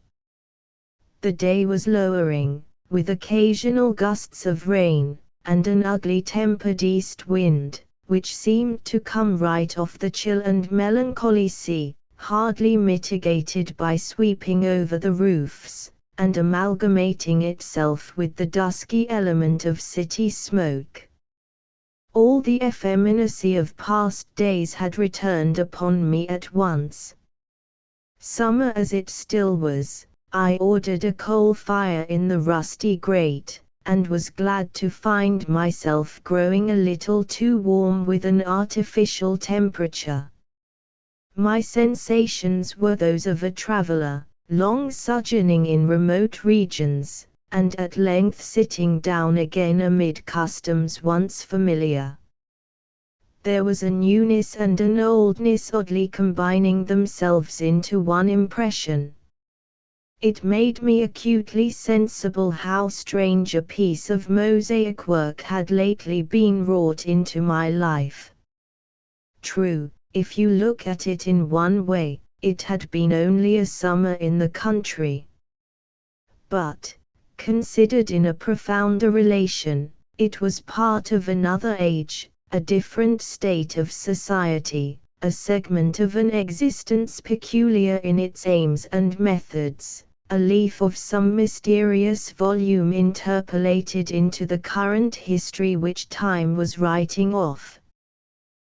The day was lowering, with occasional gusts of rain, and an ugly-tempered east wind, which seemed to come right off the chill and melancholy sea, hardly mitigated by sweeping over the roofs, and amalgamating itself with the dusky element of city smoke. All the effeminacy of past days had returned upon me at once. Summer as it still was, I ordered a coal fire in the rusty grate, and was glad to find myself growing a little too warm with an artificial temperature. My sensations were those of a traveler, long sojourning in remote regions, and at length sitting down again amid customs once familiar. There was a newness and an oldness oddly combining themselves into one impression. It made me acutely sensible how strange a piece of mosaic work had lately been wrought into my life. True, if you look at it in one way, it had been only a summer in the country. But, considered in a profounder relation, it was part of another age, a different state of society, a segment of an existence peculiar in its aims and methods, a leaf of some mysterious volume interpolated into the current history which time was writing off.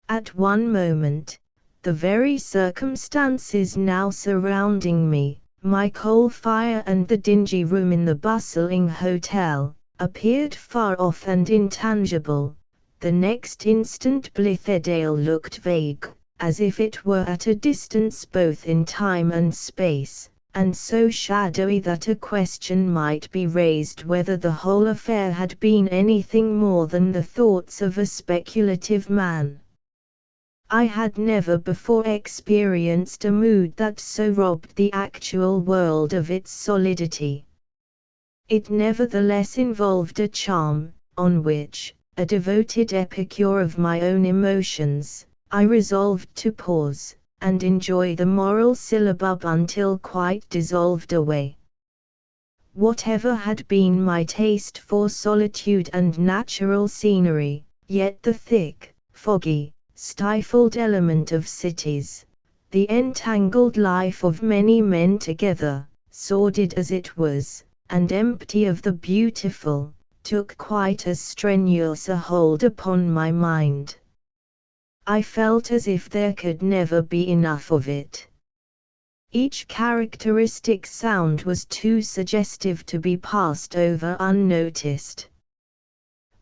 At one moment, the very circumstances now surrounding me, my coal fire and the dingy room in the bustling hotel, appeared far off and intangible. The next instant Blithedale looked vague, as if it were at a distance both in time and space, and so shadowy that a question might be raised whether the whole affair had been anything more than the thoughts of a speculative man. I had never before experienced a mood that so robbed the actual world of its solidity. It nevertheless involved a charm, on which, a devoted epicure of my own emotions, I resolved to pause, and enjoy the moral syllabub until quite dissolved away. Whatever had been my taste for solitude and natural scenery, yet the thick, foggy, stifled element of cities, the entangled life of many men together, sordid as it was, and empty of the beautiful, took quite as strenuous a hold upon my mind. I felt as if there could never be enough of it. Each characteristic sound was too suggestive to be passed over unnoticed.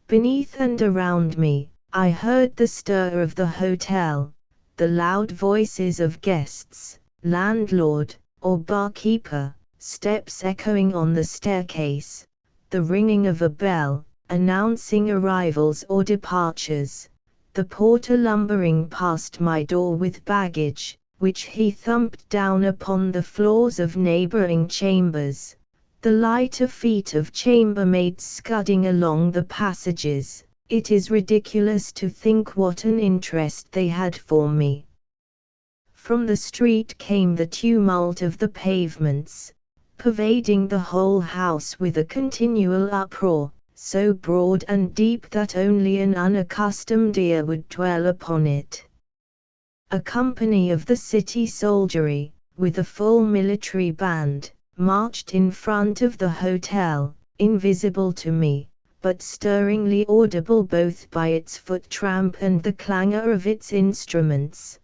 Beneath and around me, I heard the stir of the hotel, the loud voices of guests, landlord, or barkeeper, steps echoing on the staircase, the ringing of a bell, announcing arrivals or departures, the porter lumbering past my door with baggage, which he thumped down upon the floors of neighboring chambers, the lighter feet of chambermaids scudding along the passages. It is ridiculous to think what an interest they had for me. From the street came the tumult of the pavements, pervading the whole house with a continual uproar, so broad and deep that only an unaccustomed ear would dwell upon it. A company of the city soldiery, with a full military band, marched in front of the hotel, invisible to me, but stirringly audible both by its foot tramp and the clangor of its instruments.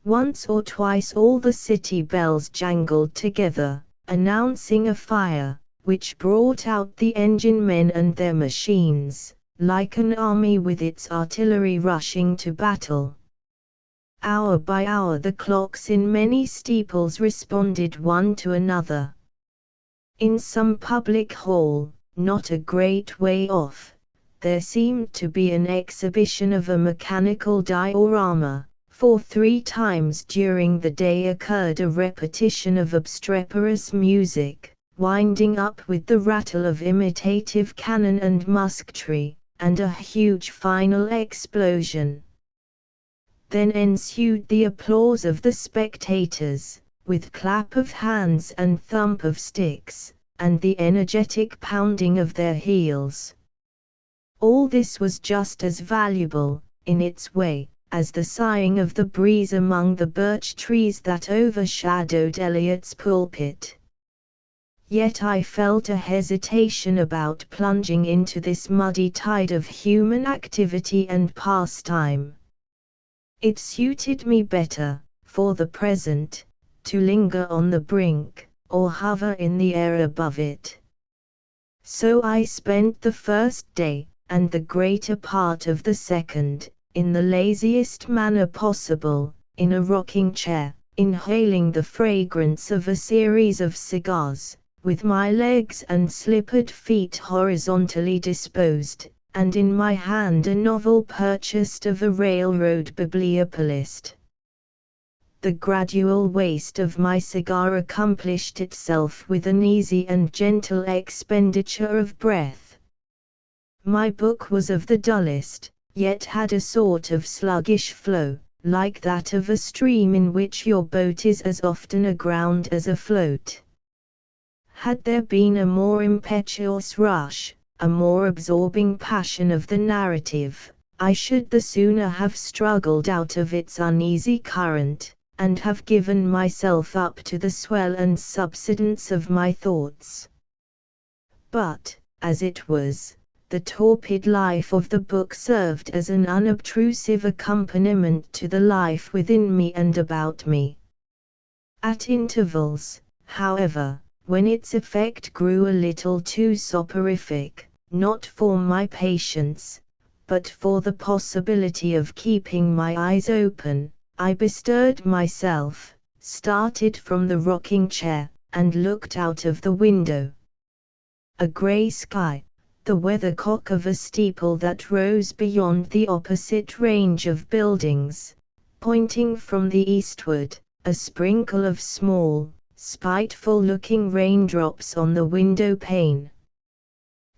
Once or twice all the city bells jangled together, announcing a fire, which brought out the engine men and their machines, like an army with its artillery rushing to battle. Hour by hour the clocks in many steeples responded one to another. In some public hall, not a great way off, there seemed to be an exhibition of a mechanical diorama, for 3 times during the day occurred a repetition of obstreperous music, winding up with the rattle of imitative cannon and musketry, and a huge final explosion. Then ensued the applause of the spectators, with clap of hands and thump of sticks, and the energetic pounding of their heels. All this was just as valuable, in its way, as the sighing of the breeze among the birch trees that overshadowed Eliot's pulpit. Yet I felt a hesitation about plunging into this muddy tide of human activity and pastime. It suited me better, for the present, to linger on the brink, or hover in the air above it. So I spent the first day, and the greater part of the second, in the laziest manner possible, in a rocking chair, inhaling the fragrance of a series of cigars, with my legs and slippered feet horizontally disposed, and in my hand a novel purchased of a railroad bibliopolist. The gradual waste of my cigar accomplished itself with an easy and gentle expenditure of breath. My book was of the dullest, yet had a sort of sluggish flow, like that of a stream in which your boat is as often aground as afloat. Had there been a more impetuous rush, a more absorbing passion of the narrative, I should the sooner have struggled out of its uneasy current, and have given myself up to the swell and subsidence of my thoughts. But, as it was, the torpid life of the book served as an unobtrusive accompaniment to the life within me and about me. At intervals, however, when its effect grew a little too soporific, not for my patience, but for the possibility of keeping my eyes open, I bestirred myself, started from the rocking chair, and looked out of the window. A grey sky, the weathercock of a steeple that rose beyond the opposite range of buildings, pointing from the eastward, a sprinkle of small, spiteful-looking raindrops on the window pane.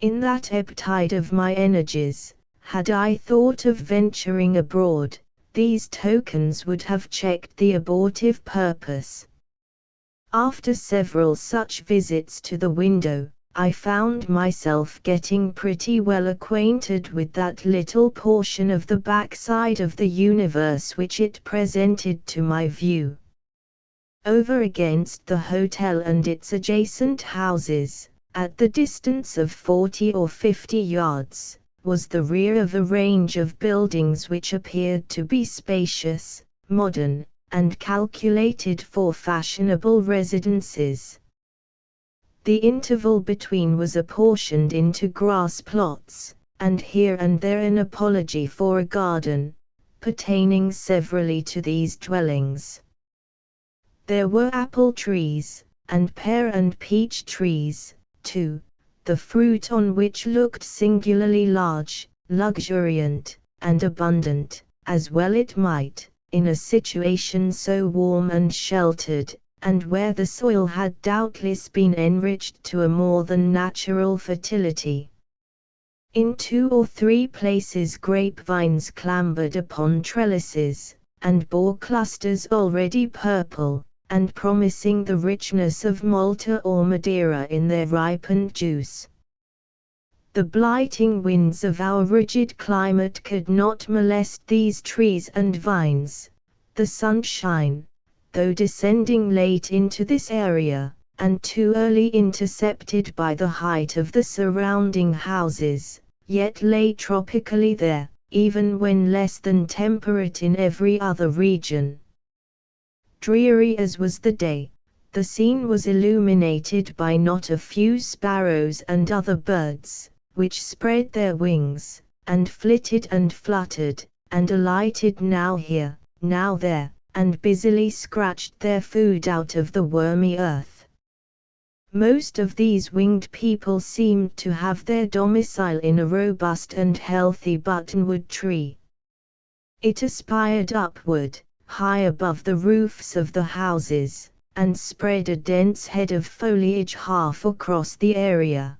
In that ebb tide of my energies, had I thought of venturing abroad, these tokens would have checked the abortive purpose. After several such visits to the window, I found myself getting pretty well acquainted with that little portion of the backside of the universe which it presented to my view. Over against the hotel and its adjacent houses, at the distance of 40 or 50 yards, was the rear of a range of buildings which appeared to be spacious, modern, and calculated for fashionable residences. The interval between was apportioned into grass plots, and here and there an apology for a garden, pertaining severally to these dwellings. There were apple trees, and pear and peach trees, too, the fruit on which looked singularly large, luxuriant, and abundant, as well it might, in a situation so warm and sheltered, and where the soil had doubtless been enriched to a more than natural fertility. In 2 or 3 places grapevines clambered upon trellises, and bore clusters already purple, and promising the richness of Malta or Madeira in their ripened juice. The blighting winds of our rigid climate could not molest these trees and vines. The sunshine, though descending late into this area, and too early intercepted by the height of the surrounding houses, yet lay tropically there, even when less than temperate in every other region. Dreary as was the day, the scene was illuminated by not a few sparrows and other birds, which spread their wings, and flitted and fluttered, and alighted now here, now there, and busily scratched their food out of the wormy earth. Most of these winged people seemed to have their domicile in a robust and healthy buttonwood tree. It aspired upward, high above the roofs of the houses, and spread a dense head of foliage half across the area.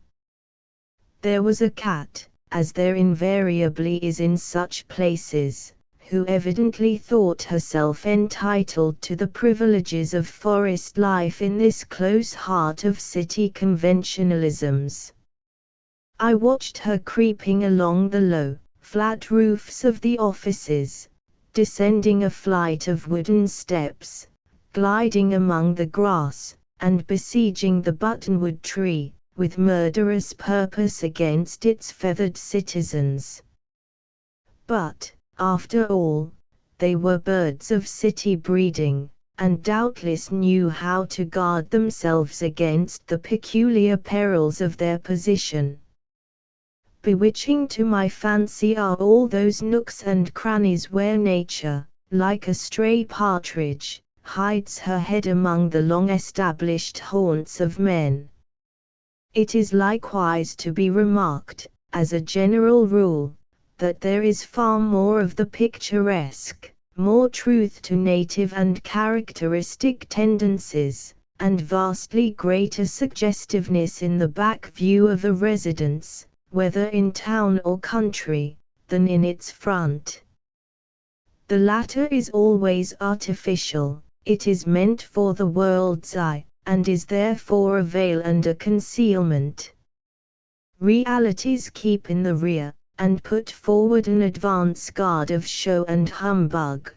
There was a cat, as there invariably is in such places, who evidently thought herself entitled to the privileges of forest life in this close heart of city conventionalisms. I watched her creeping along the low, flat roofs of the offices, descending a flight of wooden steps, gliding among the grass, and besieging the buttonwood tree, with murderous purpose against its feathered citizens. But, after all, they were birds of city breeding, and doubtless knew how to guard themselves against the peculiar perils of their position. Bewitching to my fancy are all those nooks and crannies where nature, like a stray partridge, hides her head among the long-established haunts of men. It is likewise to be remarked, as a general rule, that there is far more of the picturesque, more truth to native and characteristic tendencies, and vastly greater suggestiveness in the back view of a residence, whether in town or country, than in its front. The latter is always artificial, it is meant for the world's eye, and is therefore a veil and a concealment. Realities keep in the rear, and put forward an advance guard of show and humbug.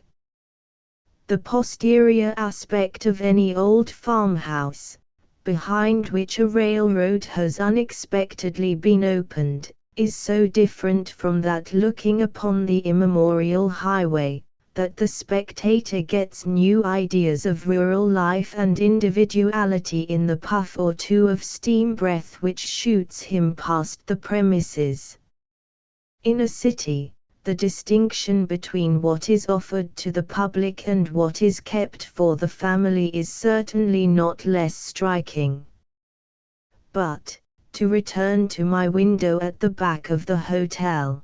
The posterior aspect of any old farmhouse, behind which a railroad has unexpectedly been opened, is so different from that looking upon the immemorial highway, that the spectator gets new ideas of rural life and individuality in the puff or two of steam breath which shoots him past the premises. In a city, the distinction between what is offered to the public and what is kept for the family is certainly not less striking. But, to return to my window at the back of the hotel.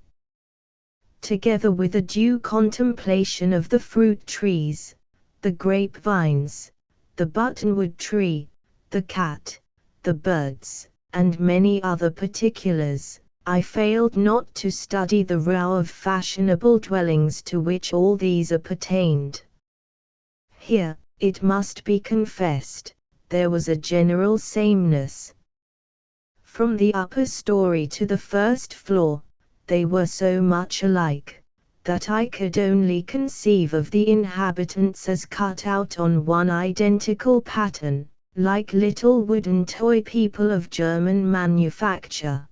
Together with a due contemplation of the fruit trees, the grapevines, the buttonwood tree, the cat, the birds, and many other particulars, I failed not to study the row of fashionable dwellings to which all these appertained. Here, it must be confessed, there was a general sameness. From the upper story to the first floor, they were so much alike, that I could only conceive of the inhabitants as cut out on one identical pattern, like little wooden toy people of German manufacture.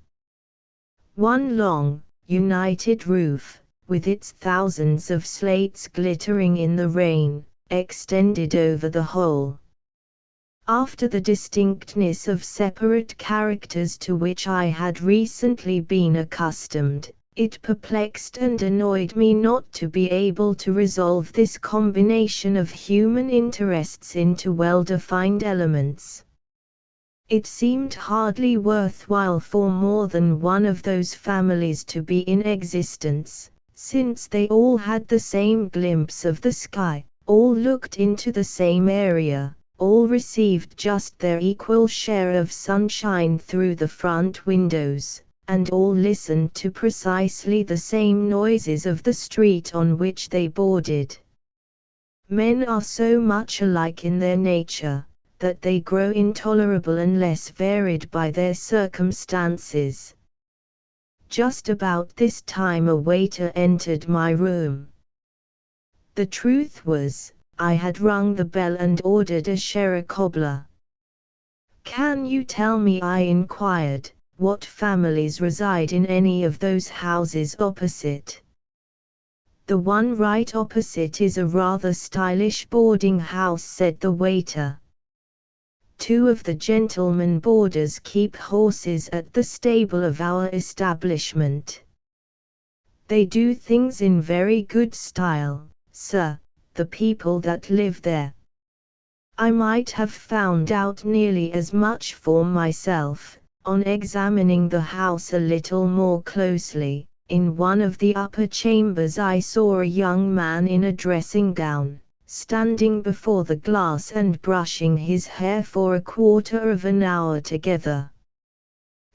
One long, united roof, with its thousands of slates glittering in the rain, extended over the whole. After the distinctness of separate characters to which I had recently been accustomed, it perplexed and annoyed me not to be able to resolve this combination of human interests into well-defined elements. It seemed hardly worthwhile for more than one of those families to be in existence, since they all had the same glimpse of the sky, all looked into the same area, all received just their equal share of sunshine through the front windows, and all listened to precisely the same noises of the street on which they boarded. Men are so much alike in their nature, that they grow intolerable unless varied by their circumstances. Just about this time a waiter entered my room. The truth was, I had rung the bell and ordered a sherry cobbler. "Can you tell me," I inquired, "what families reside in any of those houses opposite?" "The one right opposite is a rather stylish boarding house," said the waiter. "Two of the gentlemen boarders keep horses at the stable of our establishment. They do things in very good style, sir, the people that live there." I might have found out nearly as much for myself, on examining the house a little more closely. In one of the upper chambers I saw a young man in a dressing gown, standing before the glass and brushing his hair for a quarter of an hour together.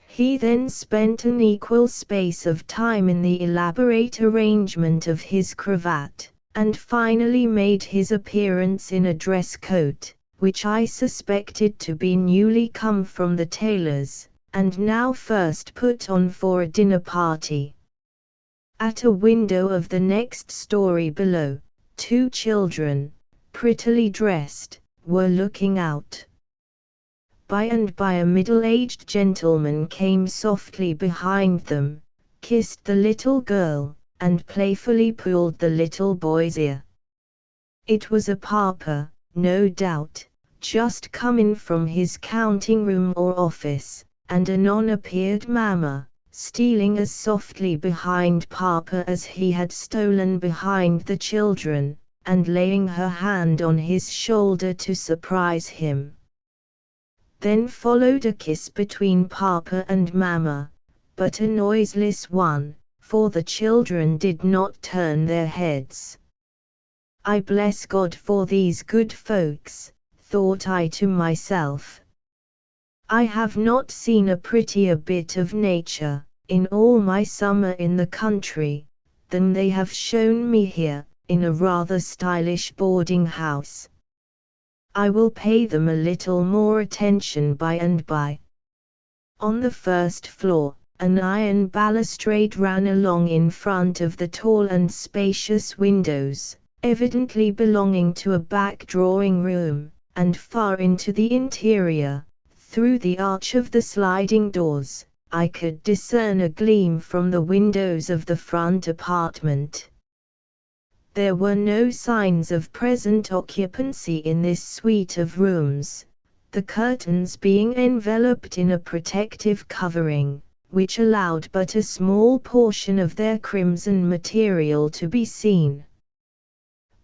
He then spent an equal space of time in the elaborate arrangement of his cravat, and finally made his appearance in a dress coat, which I suspected to be newly come from the tailor's, and now first put on for a dinner party. At a window of the next story below, two children, prettily dressed, were looking out. By and by a middle-aged gentleman came softly behind them, kissed the little girl, and playfully pulled the little boy's ear. It was a papa, no doubt, just come in from his counting-room or office, and anon appeared mamma, stealing as softly behind papa as he had stolen behind the children, and laying her hand on his shoulder to surprise him. Then followed a kiss between Papa and Mama, but a noiseless one, for the children did not turn their heads. I bless God for these good folks, thought I to myself. I have not seen a prettier bit of nature, in all my summer in the country, than they have shown me here, in a rather stylish boarding house. I will pay them a little more attention by and by. On the first floor, an iron balustrade ran along in front of the tall and spacious windows, evidently belonging to a back drawing room, and far into the interior, through the arch of the sliding doors, I could discern a gleam from the windows of the front apartment. There were no signs of present occupancy in this suite of rooms, the curtains being enveloped in a protective covering, which allowed but a small portion of their crimson material to be seen.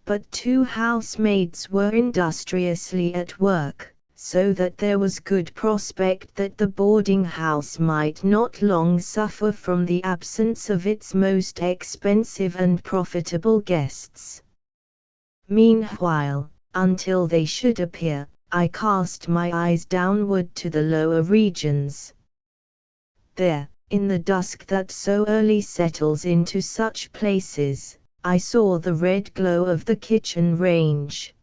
But 2 housemaids were industriously at work, so that there was good prospect that the boarding house might not long suffer from the absence of its most expensive and profitable guests. Meanwhile, until they should appear, I cast my eyes downward to the lower regions. There, in the dusk that so early settles into such places, I saw the red glow of the kitchen range.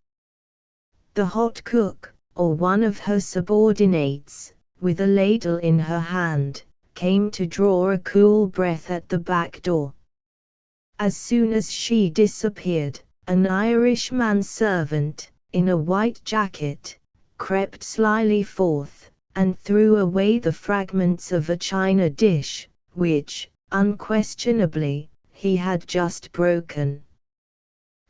The hot cook, or one of her subordinates, with a ladle in her hand, came to draw a cool breath at the back door. As soon as she disappeared, an Irish manservant, in a white jacket, crept slyly forth, and threw away the fragments of a china dish, which, unquestionably, he had just broken.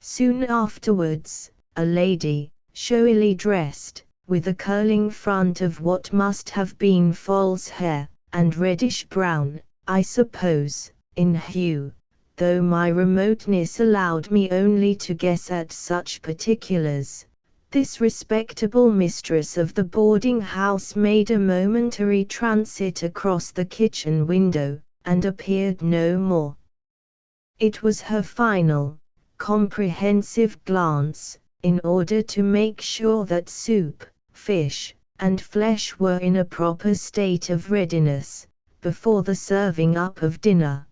Soon afterwards, a lady, showily dressed, with a curling front of what must have been false hair, and reddish-brown, I suppose, in hue, though my remoteness allowed me only to guess at such particulars. This respectable mistress of the boarding house made a momentary transit across the kitchen window, and appeared no more. It was her final, comprehensive glance, in order to make sure that soup, fish, and flesh were in a proper state of readiness, before the serving up of dinner.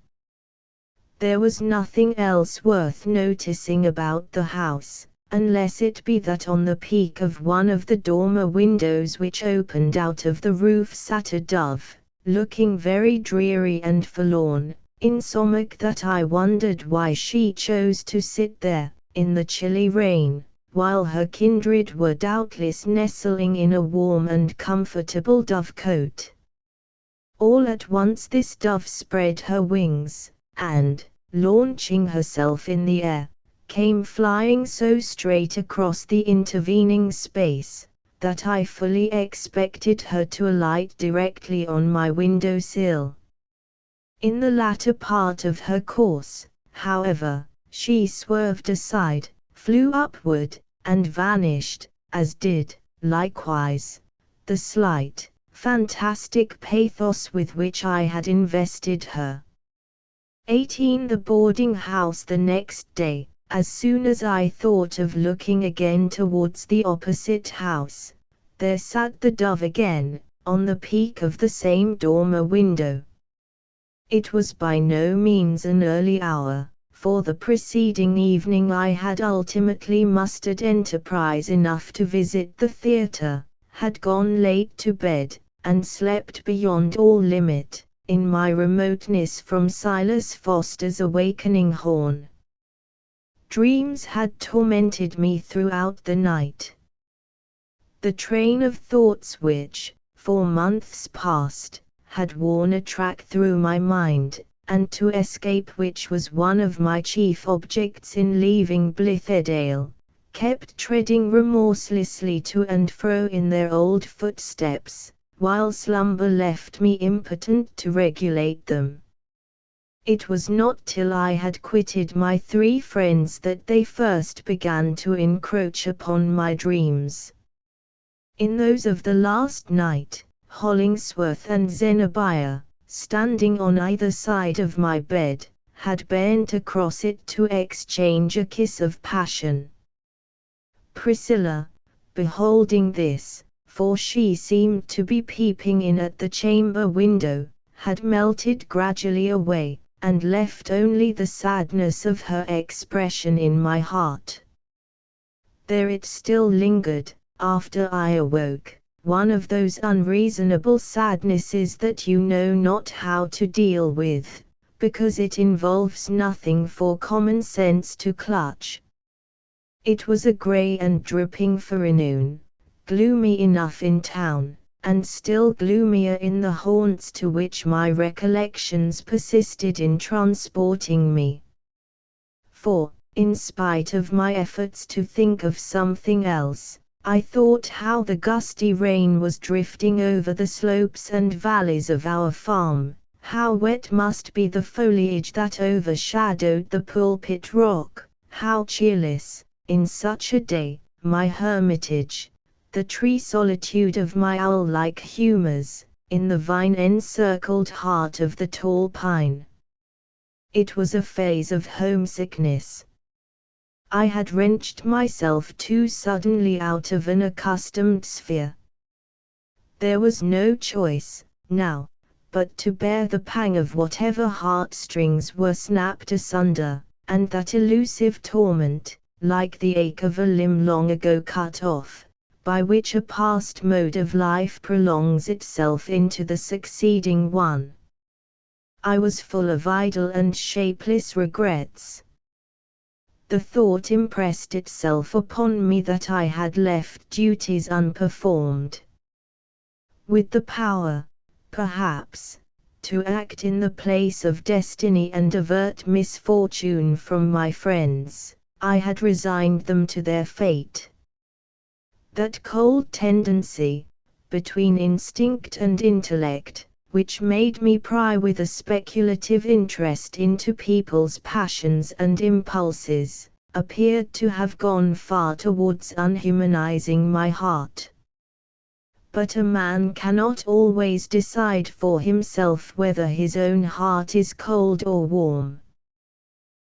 There was nothing else worth noticing about the house, unless it be that on the peak of one of the dormer windows which opened out of the roof sat a dove, looking very dreary and forlorn, insomuch that I wondered why she chose to sit there, in the chilly rain, while her kindred were doubtless nestling in a warm and comfortable dovecote. All at once this dove spread her wings, and, launching herself in the air, came flying so straight across the intervening space, that I fully expected her to alight directly on my window sill. In the latter part of her course, however, she swerved aside, flew upward, and vanished, as did, likewise, the slight, fantastic pathos with which I had invested her. 18 The boarding house the next day, as soon as I thought of looking again towards the opposite house, there sat the dove again, on the peak of the same dormer window. It was by no means an early hour, for the preceding evening I had ultimately mustered enterprise enough to visit the theatre, had gone late to bed, and slept beyond all limit, in my remoteness from Silas Foster's awakening horn. Dreams had tormented me throughout the night. The train of thoughts which, for months past, had worn a track through my mind, and to escape which was one of my chief objects in leaving Blithedale, kept treading remorselessly to and fro in their old footsteps, while slumber left me impotent to regulate them. It was not till I had quitted my 3 friends that they first began to encroach upon my dreams. In those of the last night, Hollingsworth and Zenobia, standing on either side of my bed, had bent across it to exchange a kiss of passion. Priscilla, beholding this, for she seemed to be peeping in at the chamber window, had melted gradually away, and left only the sadness of her expression in my heart. There it still lingered, after I awoke, one of those unreasonable sadnesses that you know not how to deal with, because it involves nothing for common sense to clutch. It was a grey and dripping forenoon, gloomy enough in town, and still gloomier in the haunts to which my recollections persisted in transporting me. For, in spite of my efforts to think of something else, I thought how the gusty rain was drifting over the slopes and valleys of our farm, how wet must be the foliage that overshadowed the pulpit rock, how cheerless, in such a day, my hermitage, the tree solitude of my owl-like humours, in the vine-encircled heart of the tall pine. It was a phase of homesickness. I had wrenched myself too suddenly out of an accustomed sphere. There was no choice, now, but to bear the pang of whatever heartstrings were snapped asunder, and that elusive torment, like the ache of a limb long ago cut off, by which a past mode of life prolongs itself into the succeeding one. I was full of idle and shapeless regrets. The thought impressed itself upon me that I had left duties unperformed. With the power, perhaps, to act in the place of destiny and avert misfortune from my friends, I had resigned them to their fate. That cold tendency, between instinct and intellect, which made me pry with a speculative interest into people's passions and impulses, appeared to have gone far towards unhumanizing my heart. But a man cannot always decide for himself whether his own heart is cold or warm.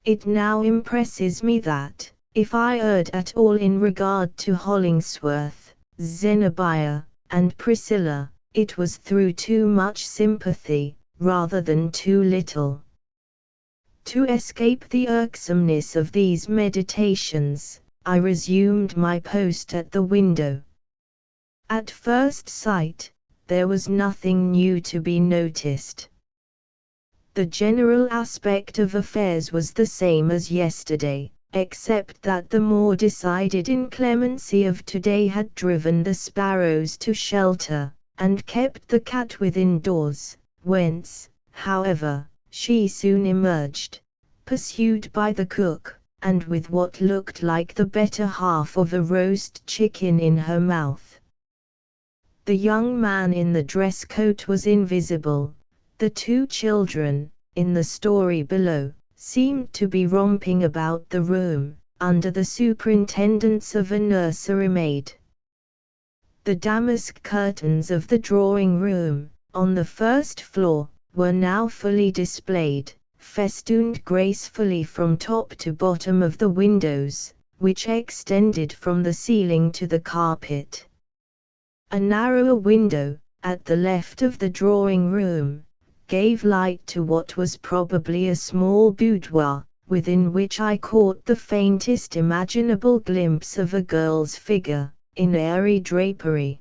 It now impresses me that, if I erred at all in regard to Hollingsworth, Zenobia, and Priscilla, it was through too much sympathy, rather than too little. To escape the irksomeness of these meditations, I resumed my post at the window. At first sight, there was nothing new to be noticed. The general aspect of affairs was the same as yesterday, except that the more decided inclemency of today had driven the sparrows to shelter, and kept the cat within doors, whence, however, she soon emerged, pursued by the cook, and with what looked like the better half of a roast chicken in her mouth. The young man in the dress coat was invisible. The 2 children, in the story below, seemed to be romping about the room, under the superintendence of a nursery maid. The damask curtains of the drawing-room, on the first floor, were now fully displayed, festooned gracefully from top to bottom of the windows, which extended from the ceiling to the carpet. A narrower window, at the left of the drawing-room, gave light to what was probably a small boudoir, within which I caught the faintest imaginable glimpse of a girl's figure, in airy drapery.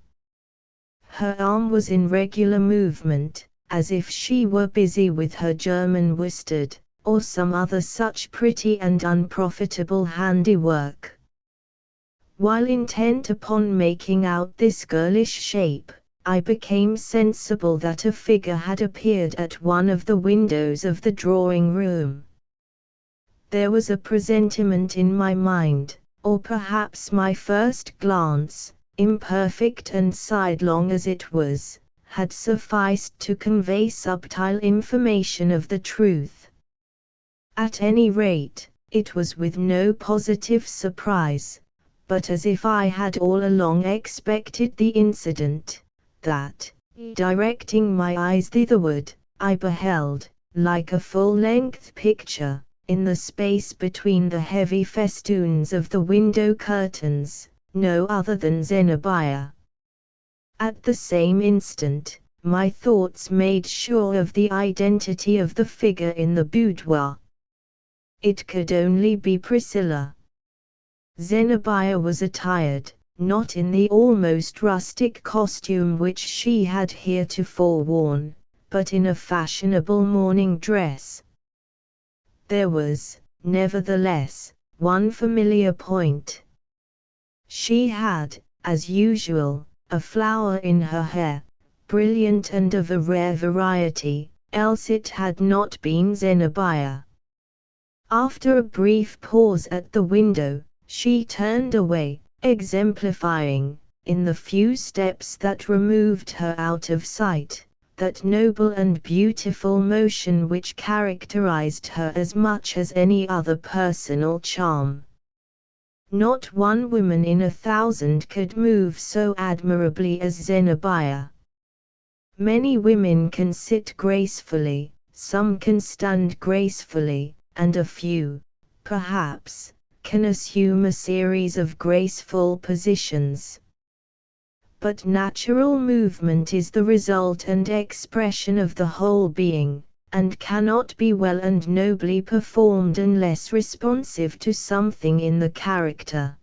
Her arm was in regular movement, as if she were busy with her German worsted, or some other such pretty and unprofitable handiwork. While intent upon making out this girlish shape, I became sensible that a figure had appeared at one of the windows of the drawing-room. There was a presentiment in my mind, or perhaps my first glance, imperfect and sidelong as it was, had sufficed to convey subtile information of the truth. At any rate, it was with no positive surprise, but as if I had all along expected the incident, that, directing my eyes thitherward, I beheld, like a full-length picture, in the space between the heavy festoons of the window curtains, no other than Zenobia. At the same instant, my thoughts made sure of the identity of the figure in the boudoir. It could only be Priscilla. Zenobia was attired, not in the almost rustic costume which she had heretofore worn, but in a fashionable morning dress. There was, nevertheless, one familiar point. She had, as usual, a flower in her hair, brilliant and of a rare variety, else it had not been Zenobia. After a brief pause at the window, she turned away, exemplifying, in the few steps that removed her out of sight, that noble and beautiful motion which characterized her as much as any other personal charm. Not one woman in 1,000 could move so admirably as Zenobia. Many women can sit gracefully, some can stand gracefully, and a few, perhaps, can assume a series of graceful positions. But natural movement is the result and expression of the whole being, and cannot be well and nobly performed unless responsive to something in the character.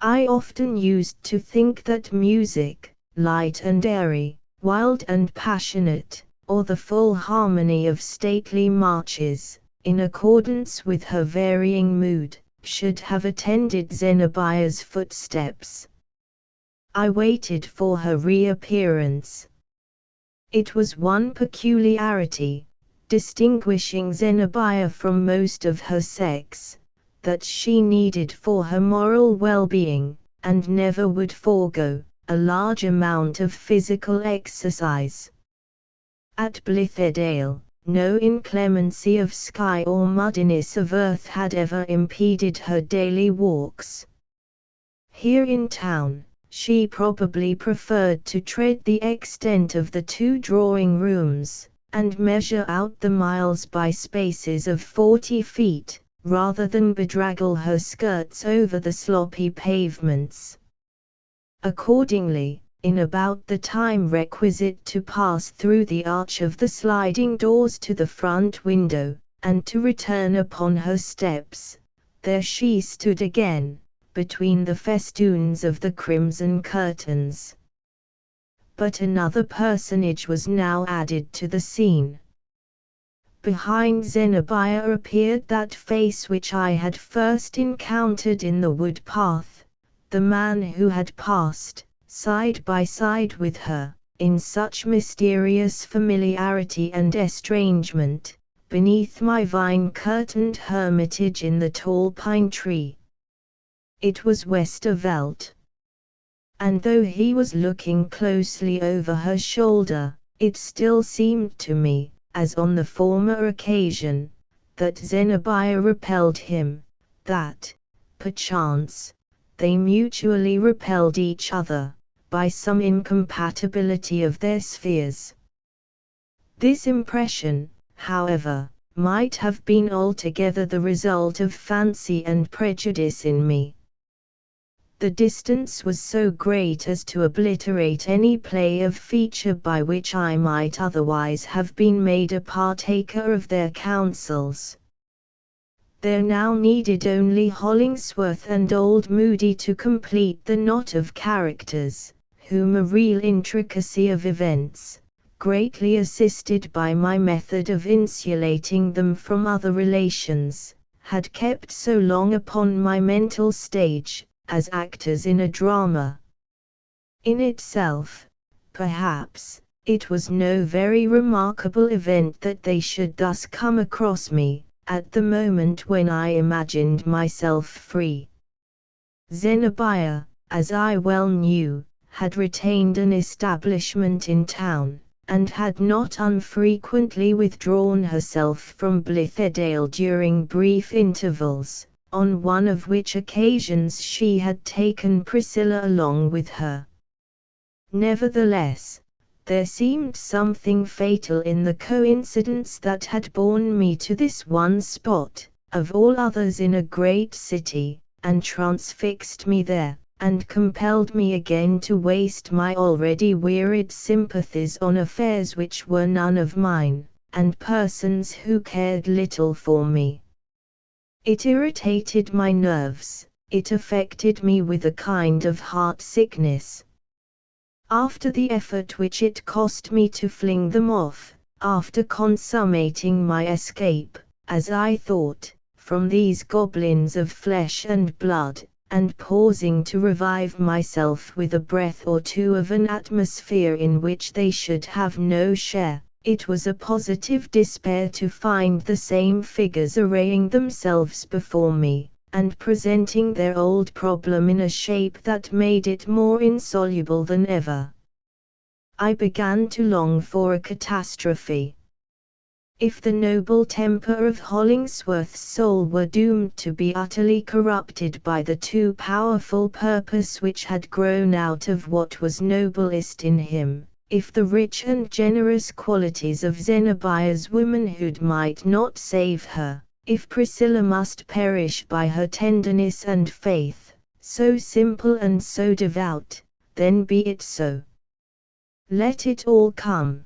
I often used to think that music, light and airy, wild and passionate, or the full harmony of stately marches, in accordance with her varying mood, should have attended Zenobia's footsteps. I waited for her reappearance. It was one peculiarity, distinguishing Zenobia from most of her sex, that she needed for her moral well-being, and never would forego, a large amount of physical exercise. At Blithedale, no inclemency of sky or muddiness of earth had ever impeded her daily walks. Here in town, she probably preferred to tread the extent of the 2 drawing rooms, and measure out the miles by spaces of 40 feet, rather than bedraggle her skirts over the sloppy pavements. Accordingly, in about the time requisite to pass through the arch of the sliding doors to the front window, and to return upon her steps, there she stood again, between the festoons of the crimson curtains. But another personage was now added to the scene. Behind Zenobia appeared that face which I had first encountered in the wood path, the man who had passed, side by side with her, in such mysterious familiarity and estrangement, beneath my vine-curtained hermitage in the tall pine tree. It was Westervelt. And though he was looking closely over her shoulder, it still seemed to me, as on the former occasion, that Zenobia repelled him, that, perchance, they mutually repelled each other, by some incompatibility of their spheres. This impression, however, might have been altogether the result of fancy and prejudice in me. The distance was so great as to obliterate any play of feature by which I might otherwise have been made a partaker of their counsels. There now needed only Hollingsworth and old Moody to complete the knot of characters, whom a real intricacy of events, greatly assisted by my method of insulating them from other relations, had kept so long upon my mental stage, as actors in a drama. In itself, perhaps, it was no very remarkable event that they should thus come across me, at the moment when I imagined myself free. Zenobia, as I well knew, had retained an establishment in town, and had not unfrequently withdrawn herself from Blithedale during brief intervals, on one of which occasions she had taken Priscilla along with her. Nevertheless, there seemed something fatal in the coincidence that had borne me to this one spot, of all others in a great city, and transfixed me there, and compelled me again to waste my already wearied sympathies on affairs which were none of mine, and persons who cared little for me. It irritated my nerves, it affected me with a kind of heart-sickness. After the effort which it cost me to fling them off, after consummating my escape, as I thought, from these goblins of flesh and blood, and pausing to revive myself with a breath or two of an atmosphere in which they should have no share, it was a positive despair to find the same figures arraying themselves before me, and presenting their old problem in a shape that made it more insoluble than ever. I began to long for a catastrophe. If the noble temper of Hollingsworth's soul were doomed to be utterly corrupted by the too powerful purpose which had grown out of what was noblest in him, if the rich and generous qualities of Zenobia's womanhood might not save her, if Priscilla must perish by her tenderness and faith, so simple and so devout, then be it so. Let it all come.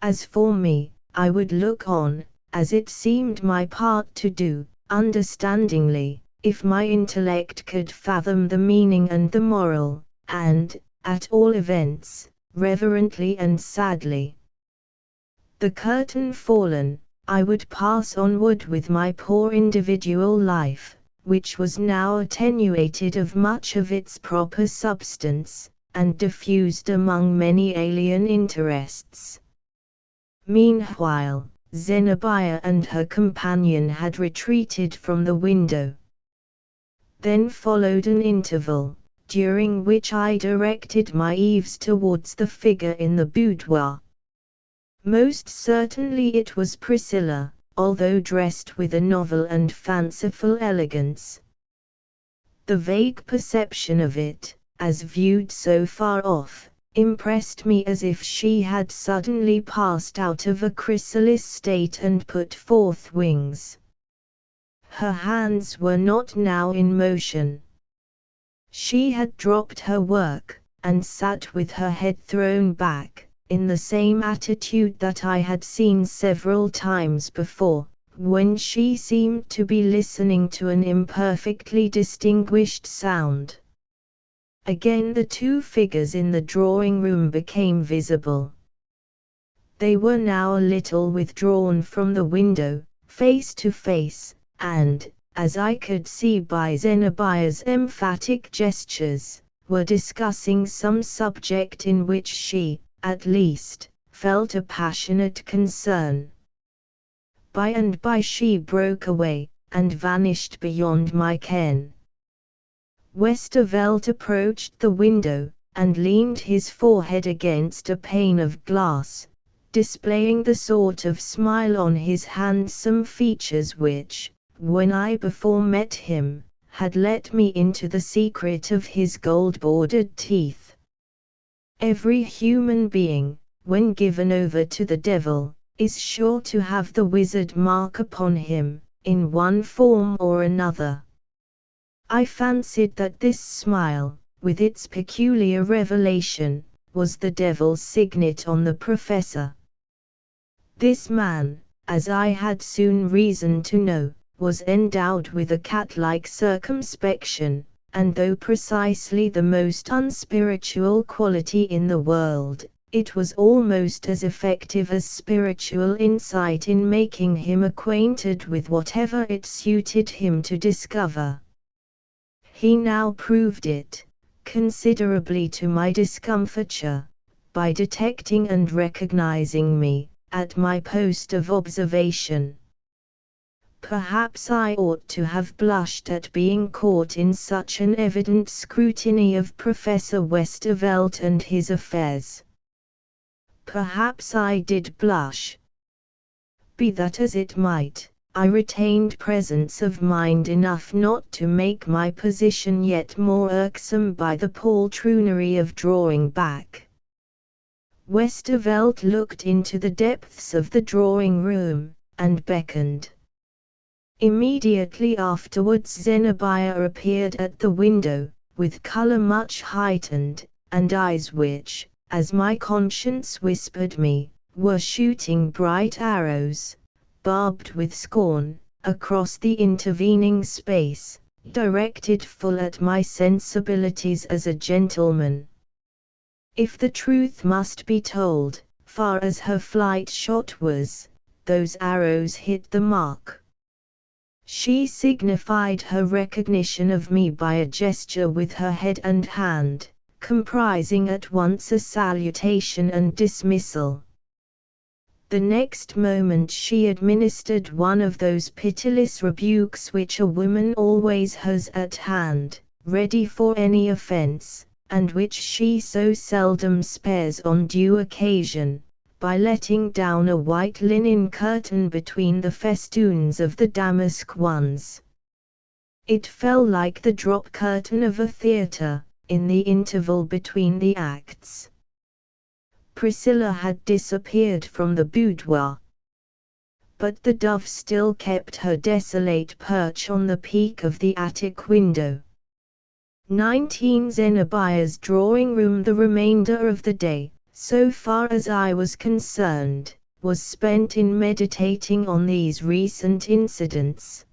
As for me, I would look on, as it seemed my part to do, understandingly, if my intellect could fathom the meaning and the moral, and, at all events, reverently and sadly. The curtain fallen, I would pass onward with my poor individual life, which was now attenuated of much of its proper substance, and diffused among many alien interests. Meanwhile, Zenobia and her companion had retreated from the window. Then followed an interval, during which I directed my eaves towards the figure in the boudoir. Most certainly it was Priscilla, although dressed with a novel and fanciful elegance. The vague perception of it, as viewed so far off, impressed me as if she had suddenly passed out of a chrysalis state and put forth wings. Her hands were not now in motion. She had dropped her work, and sat with her head thrown back, in the same attitude that I had seen several times before, when she seemed to be listening to an imperfectly distinguished sound. Again the two figures in the drawing-room became visible. They were now a little withdrawn from the window, face to face, and, as I could see by Zenobia's emphatic gestures, were discussing some subject in which she, at least, felt a passionate concern. By and by she broke away, and vanished beyond my ken. Westervelt approached the window, and leaned his forehead against a pane of glass, displaying the sort of smile on his handsome features which, when I before met him, had let me into the secret of his gold-bordered teeth. Every human being, when given over to the devil, is sure to have the wizard mark upon him, in one form or another. I fancied that this smile, with its peculiar revelation, was the devil's signet on the professor. This man, as I had soon reason to know, was endowed with a cat-like circumspection, and though precisely the most unspiritual quality in the world, it was almost as effective as spiritual insight in making him acquainted with whatever it suited him to discover. He now proved it, considerably to my discomfiture, by detecting and recognizing me, at my post of observation. Perhaps I ought to have blushed at being caught in such an evident scrutiny of Professor Westervelt and his affairs. Perhaps I did blush. Be that as it might, I retained presence of mind enough not to make my position yet more irksome by the poltroonery of drawing back. Westervelt looked into the depths of the drawing-room, and beckoned. Immediately afterwards Zenobia appeared at the window, with colour much heightened, and eyes which, as my conscience whispered me, were shooting bright arrows, barbed with scorn, across the intervening space, directed full at my sensibilities as a gentleman. If the truth must be told, far as her flight shot was, those arrows hit the mark. She signified her recognition of me by a gesture with her head and hand, comprising at once a salutation and dismissal. The next moment she administered one of those pitiless rebukes which a woman always has at hand, ready for any offense, and which she so seldom spares on due occasion, by letting down a white linen curtain between the festoons of the damask ones. It fell like the drop curtain of a theatre, in the interval between the acts. Priscilla had disappeared from the boudoir. But the dove still kept her desolate perch on the peak of the attic window. 19 Zenobia's drawing-room. The remainder of the day, so far as I was concerned, was spent in meditating on these recent incidents.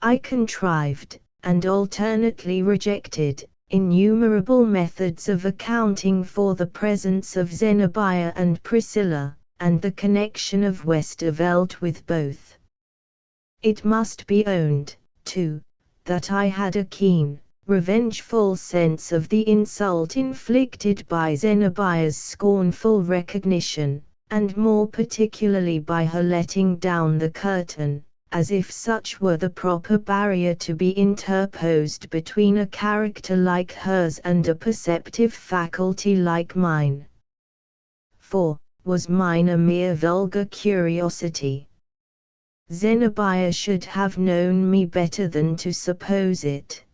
I contrived, and alternately rejected, innumerable methods of accounting for the presence of Zenobia and Priscilla, and the connection of Westervelt with both. It must be owned, too, that I had a keen, revengeful sense of the insult inflicted by Zenobia's scornful recognition, and more particularly by her letting down the curtain, as if such were the proper barrier to be interposed between a character like hers and a perceptive faculty like mine. For, was mine a mere vulgar curiosity? Zenobia should have known me better than to suppose it.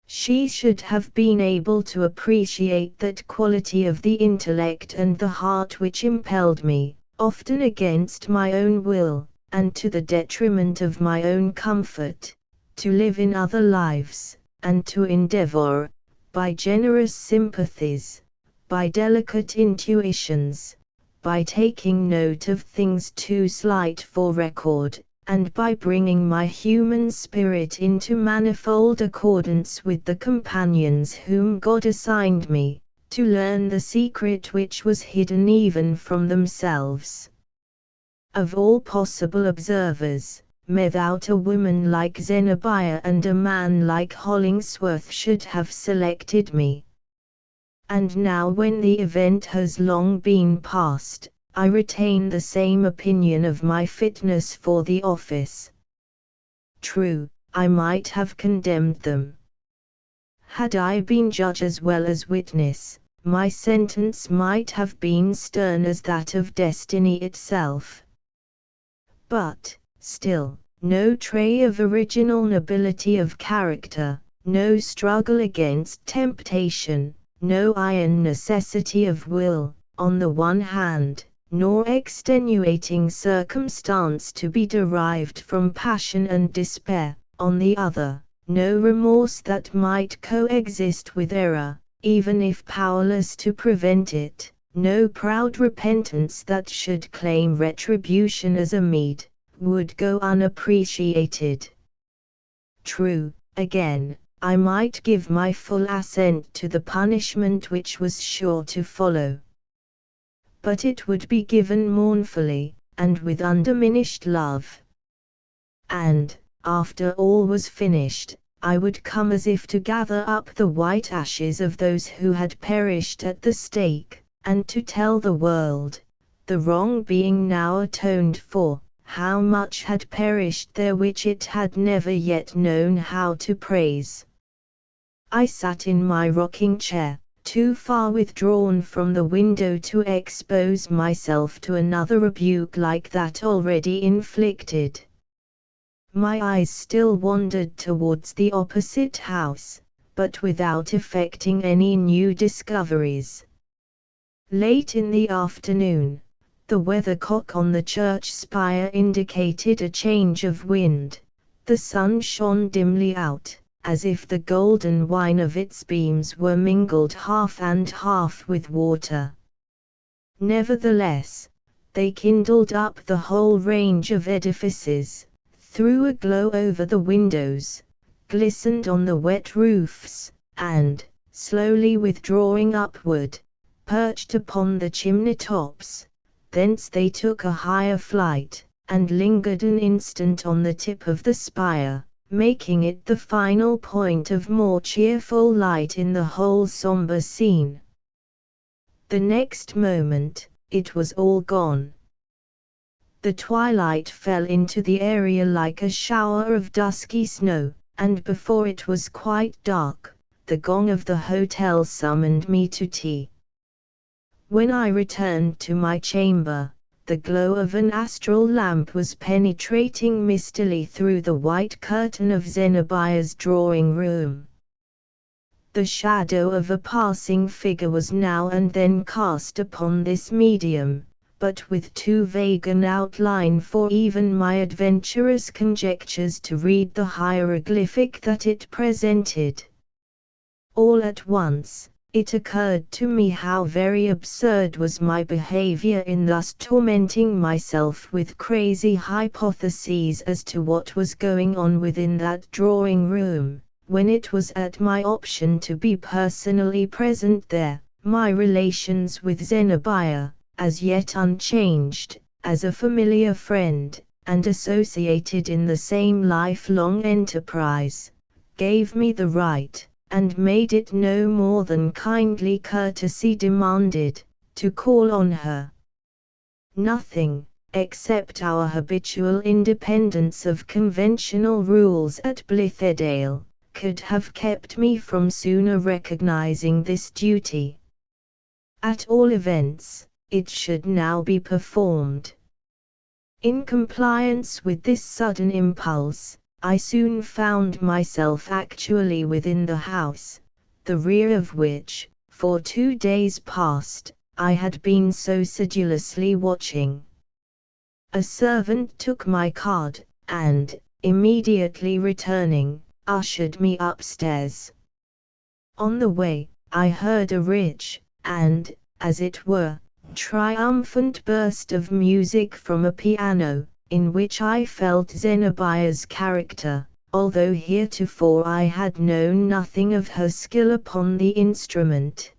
She should have been able to appreciate that quality of the intellect and the heart which impelled me, often against my own will, and to the detriment of my own comfort, to live in other lives, and to endeavor, by generous sympathies, by delicate intuitions, by taking note of things too slight for record, and by bringing my human spirit into manifold accordance with the companions whom God assigned me, to learn the secret which was hidden even from themselves. Of all possible observers, methought a woman like Zenobia and a man like Hollingsworth should have selected me. And now when the event has long been past, I retain the same opinion of my fitness for the office. True, I might have condemned them. Had I been judge as well as witness, my sentence might have been stern as that of destiny itself. But, still, no trait of original nobility of character, no struggle against temptation, no iron necessity of will, on the one hand, nor extenuating circumstance to be derived from passion and despair, on the other, no remorse that might coexist with error, even if powerless to prevent it, no proud repentance that should claim retribution as a meed, would go unappreciated. True, again, I might give my full assent to the punishment which was sure to follow. But it would be given mournfully, and with undiminished love. And, after all was finished, I would come as if to gather up the white ashes of those who had perished at the stake, and to tell the world, the wrong being now atoned for, how much had perished there which it had never yet known how to praise. I sat in my rocking chair, too far withdrawn from the window to expose myself to another rebuke like that already inflicted. My eyes still wandered towards the opposite house, but without effecting any new discoveries. Late in the afternoon, the weathercock on the church spire indicated a change of wind. The sun shone dimly out, as if the golden wine of its beams were mingled half and half with water. Nevertheless, they kindled up the whole range of edifices, threw a glow over the windows, glistened on the wet roofs, and, slowly withdrawing upward, perched upon the chimney tops. Thence they took a higher flight, and lingered an instant on the tip of the spire, making it the final point of more cheerful light in the whole sombre scene. The next moment, it was all gone. The twilight fell into the area like a shower of dusky snow, and before it was quite dark, the gong of the hotel summoned me to tea. When I returned to my chamber, the glow of an astral lamp was penetrating mistily through the white curtain of Zenobia's drawing room. The shadow of a passing figure was now and then cast upon this medium, but with too vague an outline for even my adventurous conjectures to read the hieroglyphic that it presented. All at once, it occurred to me how very absurd was my behavior in thus tormenting myself with crazy hypotheses as to what was going on within that drawing room, when it was at my option to be personally present there, my relations with Zenobia, as yet unchanged, as a familiar friend, and associated in the same lifelong enterprise, gave me the right, and made it no more than kindly courtesy demanded, to call on her. Nothing, except our habitual independence of conventional rules at Blithedale, could have kept me from sooner recognizing this duty. At all events, it should now be performed. In compliance with this sudden impulse, I soon found myself actually within the house, the rear of which, for 2 days past, I had been so sedulously watching. A servant took my card, and, immediately returning, ushered me upstairs. On the way, I heard a rich, and, as it were, triumphant burst of music from a piano, in which I felt Zenobia's character, although heretofore I had known nothing of her skill upon the instrument.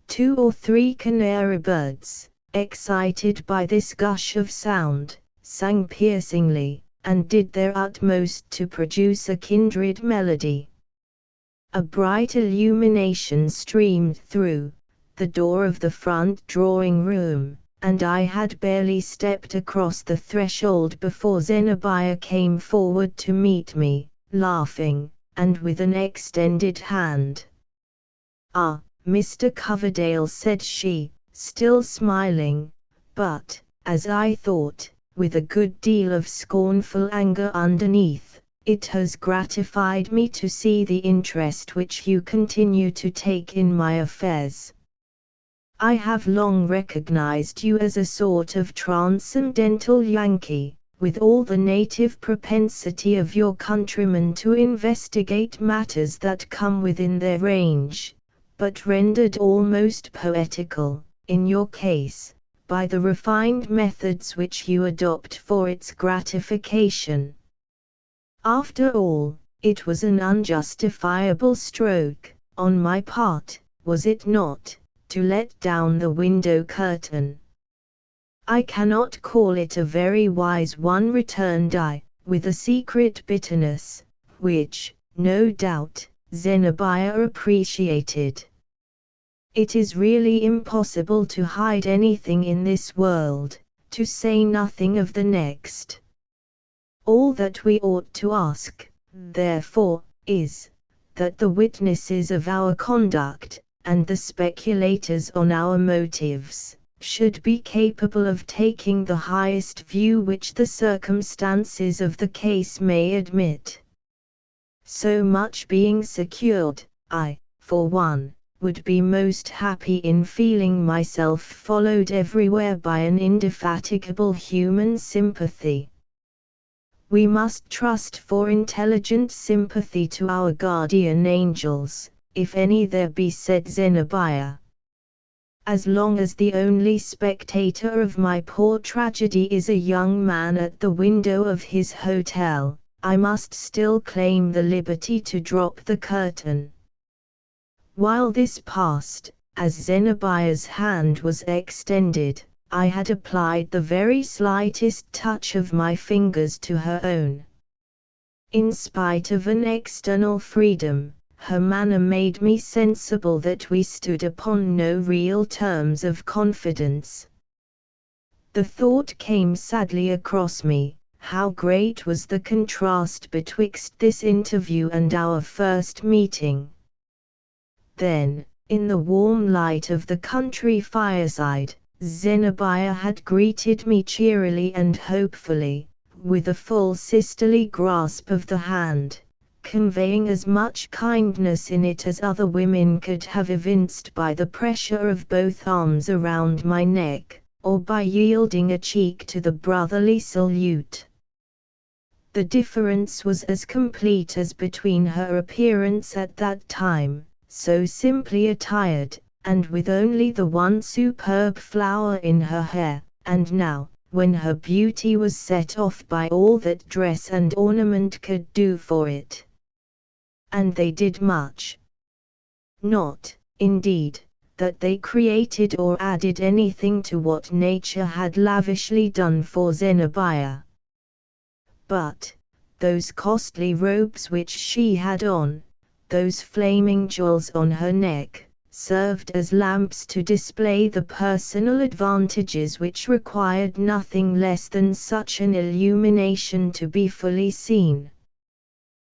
2 or 3 canary birds, excited by this gush of sound, sang piercingly, and did their utmost to produce a kindred melody. A bright illumination streamed through the door of the front drawing room, and I had barely stepped across the threshold before Zenobia came forward to meet me, laughing, and with an extended hand. "Ah, Mr. Coverdale," said she, still smiling, but, as I thought, with a good deal of scornful anger underneath, "it has gratified me to see the interest which you continue to take in my affairs. I have long recognized you as a sort of transcendental Yankee, with all the native propensity of your countrymen to investigate matters that come within their range, but rendered almost poetical, in your case, by the refined methods which you adopt for its gratification. After all, it was an unjustifiable stroke, on my part, was it not, to let down the window curtain?" "I cannot call it a very wise one," returned I, with a secret bitterness, which, no doubt, Zenobia appreciated. "It is really impossible to hide anything in this world, to say nothing of the next. All that we ought to ask, therefore, is, that the witnesses of our conduct, and the speculators on our motives should be capable of taking the highest view which the circumstances of the case may admit. So much being secured, I, for one, would be most happy in feeling myself followed everywhere by an indefatigable human sympathy. We must trust for intelligent sympathy to our guardian angels, if any there be, said Zenobia. As long as the only spectator of my poor tragedy is a young man at the window of his hotel, I must still claim the liberty to drop the curtain. While this passed, as Zenobia's hand was extended, I had applied the very slightest touch of my fingers to her own. In spite of an external freedom, her manner made me sensible that we stood upon no real terms of confidence. The thought came sadly across me, how great was the contrast betwixt this interview and our first meeting. Then, in the warm light of the country fireside, Zenobia had greeted me cheerily and hopefully, with a full sisterly grasp of the hand, conveying as much kindness in it as other women could have evinced by the pressure of both arms around my neck, or by yielding a cheek to the brotherly salute. The difference was as complete as between her appearance at that time, so simply attired, and with only the one superb flower in her hair, and now, when her beauty was set off by all that dress and ornament could do for it. And they did much. Not, indeed, that they created or added anything to what nature had lavishly done for Zenobia. But, those costly robes which she had on, those flaming jewels on her neck, served as lamps to display the personal advantages which required nothing less than such an illumination to be fully seen.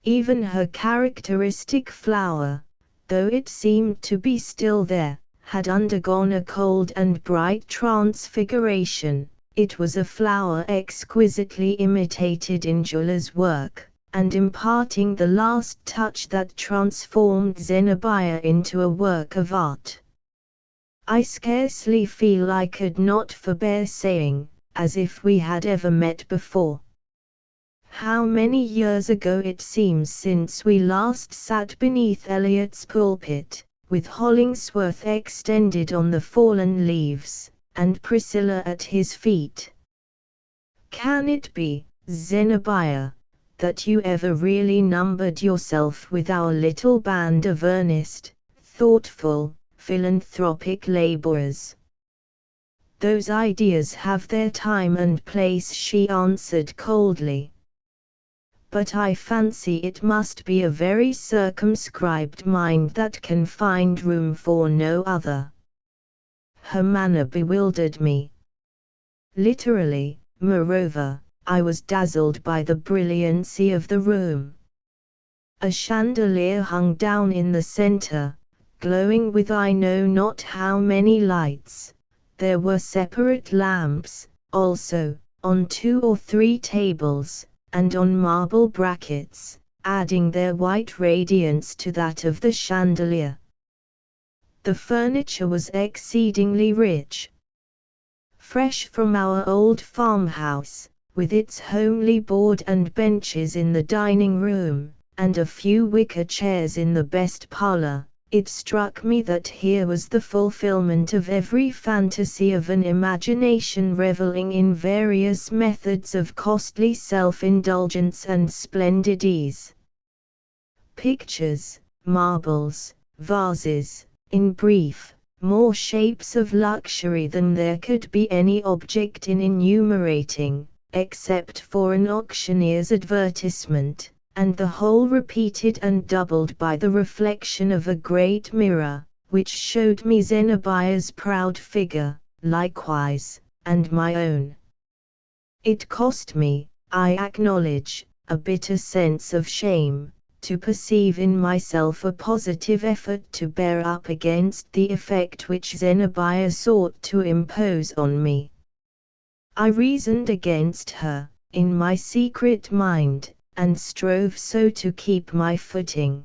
Even her characteristic flower, though it seemed to be still there, had undergone a cold and bright transfiguration. It was a flower exquisitely imitated in jeweller's work, and imparting the last touch that transformed Zenobia into a work of art. I scarcely feel I could not forbear saying, as if we had ever met before. How many years ago it seems since we last sat beneath Eliot's pulpit, with Hollingsworth extended on the fallen leaves, and Priscilla at his feet. Can it be, Zenobia, that you ever really numbered yourself with our little band of earnest, thoughtful, philanthropic laborers? Those ideas have their time and place, she answered coldly. But I fancy it must be a very circumscribed mind that can find room for no other. Her manner bewildered me. Literally, moreover, I was dazzled by the brilliancy of the room. A chandelier hung down in the center, glowing with I know not how many lights. There were separate lamps, also, on 2 or 3 tables, and on marble brackets, adding their white radiance to that of the chandelier. The furniture was exceedingly rich. Fresh from our old farmhouse, with its homely board and benches in the dining room, and a few wicker chairs in the best parlor, it struck me that here was the fulfillment of every fantasy of an imagination reveling in various methods of costly self-indulgence and splendid ease. Pictures, marbles, vases, in brief, more shapes of luxury than there could be any object in enumerating, except for an auctioneer's advertisement, and the whole repeated and doubled by the reflection of a great mirror, which showed me Zenobia's proud figure, likewise, and my own. It cost me, I acknowledge, a bitter sense of shame, to perceive in myself a positive effort to bear up against the effect which Zenobia sought to impose on me. I reasoned against her, in my secret mind, and strove so to keep my footing.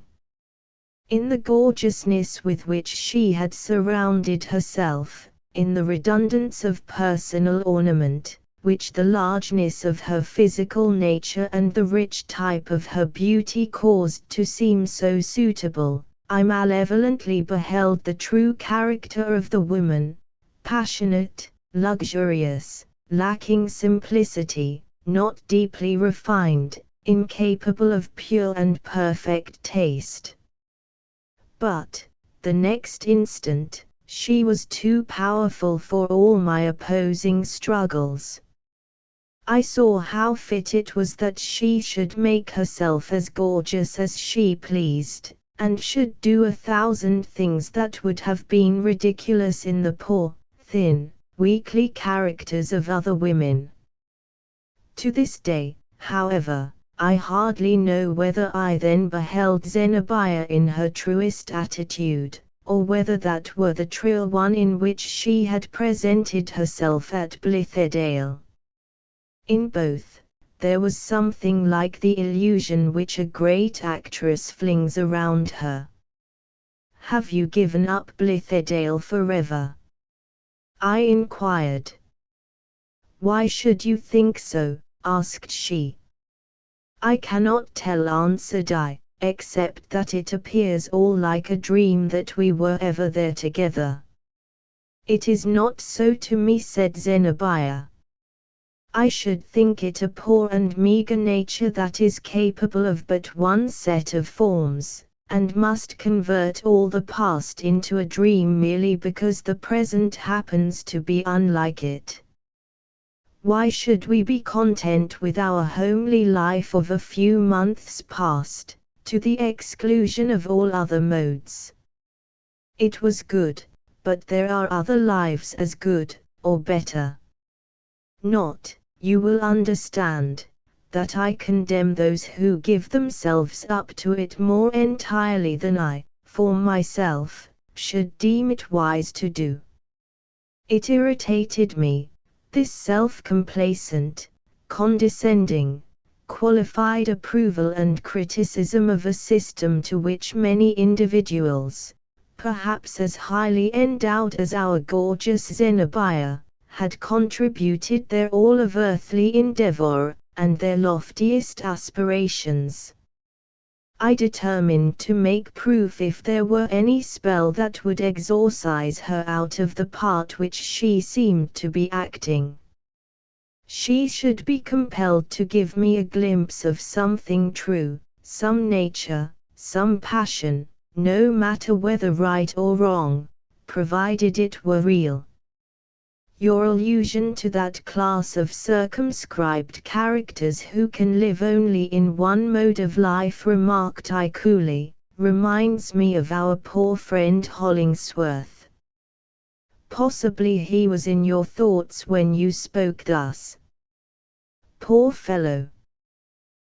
In the gorgeousness with which she had surrounded herself, in the redundance of personal ornament, which the largeness of her physical nature and the rich type of her beauty caused to seem so suitable, I malevolently beheld the true character of the woman, passionate, luxurious, lacking simplicity, not deeply refined, incapable of pure and perfect taste. But, the next instant, she was too powerful for all my opposing struggles. I saw how fit it was that she should make herself as gorgeous as she pleased, and should do 1,000 things that would have been ridiculous in the poor, thin, weakly characters of other women. To this day, however, I hardly know whether I then beheld Zenobia in her truest attitude, or whether that were the true one in which she had presented herself at Blithedale. In both, there was something like the illusion which a great actress flings around her. "Have you given up Blithedale forever?" I inquired. "Why should you think so?" asked she. "I cannot tell," answered I, "except that it appears all like a dream that we were ever there together." "It is not so to me," said Zenobia. "I should think it a poor and meagre nature that is capable of but one set of forms, and must convert all the past into a dream merely because the present happens to be unlike it. Why should we be content with our homely life of a few months past, to the exclusion of all other modes? It was good, but there are other lives as good, or better. Not, you will understand, that I condemn those who give themselves up to it more entirely than I, for myself, should deem it wise to do." It irritated me, this self-complacent, condescending, qualified approval and criticism of a system to which many individuals, perhaps as highly endowed as our gorgeous Zenobia, had contributed their all of earthly endeavor, and their loftiest aspirations. I determined to make proof if there were any spell that would exorcise her out of the part which she seemed to be acting. She should be compelled to give me a glimpse of something true, some nature, some passion, no matter whether right or wrong, provided it were real. "Your allusion to that class of circumscribed characters who can live only in one mode of life," remarked I coolly, "reminds me of our poor friend Hollingsworth. Possibly he was in your thoughts when you spoke thus. Poor fellow!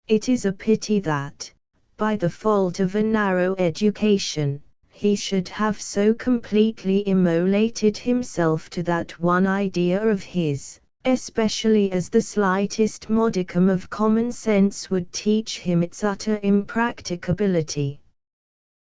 It is a pity that, by the fault of a narrow education, he should have so completely immolated himself to that one idea of his, especially as the slightest modicum of common sense would teach him its utter impracticability.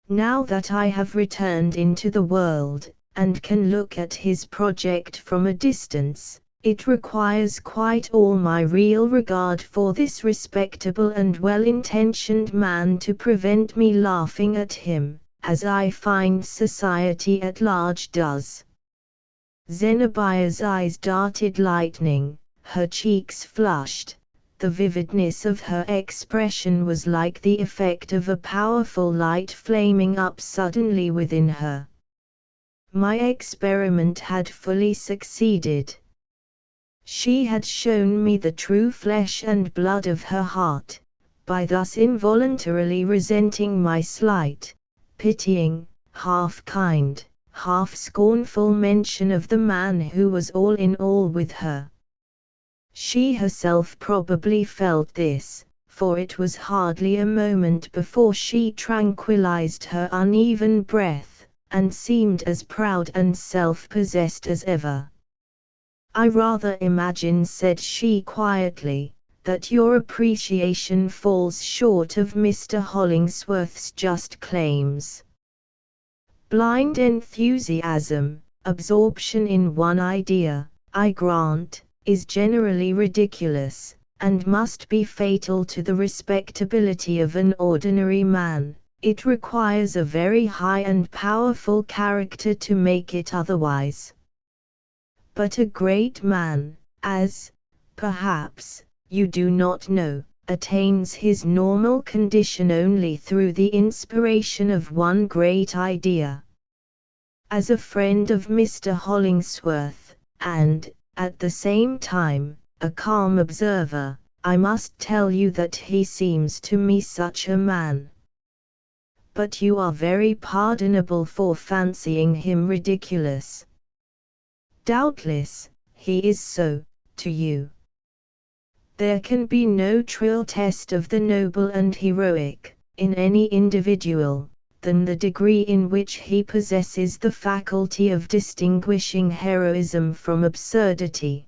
Now that I have returned into the world, and can look at his project from a distance, it requires quite all my real regard for this respectable and well-intentioned man to prevent me laughing at him, as I find society at large does." Zenobia's eyes darted lightning, her cheeks flushed, the vividness of her expression was like the effect of a powerful light flaming up suddenly within her. My experiment had fully succeeded. She had shown me the true flesh and blood of her heart, by thus involuntarily resenting my slight, pitying, half kind, half scornful mention of the man who was all in all with her. She herself probably felt this, for it was hardly a moment before she tranquilized her uneven breath, and seemed as proud and self-possessed as ever. "I rather imagine," said she quietly, "that your appreciation falls short of Mr. Hollingsworth's just claims. Blind enthusiasm, absorption in one idea, I grant, is generally ridiculous, and must be fatal to the respectability of an ordinary man. It requires a very high and powerful character to make it otherwise. But a great man, as, perhaps, you do not know, attains his normal condition only through the inspiration of one great idea. As a friend of Mr. Hollingsworth, and, at the same time, a calm observer, I must tell you that he seems to me such a man. But you are very pardonable for fancying him ridiculous. Doubtless, he is so, to you. There can be no truer test of the noble and heroic, in any individual, than the degree in which he possesses the faculty of distinguishing heroism from absurdity.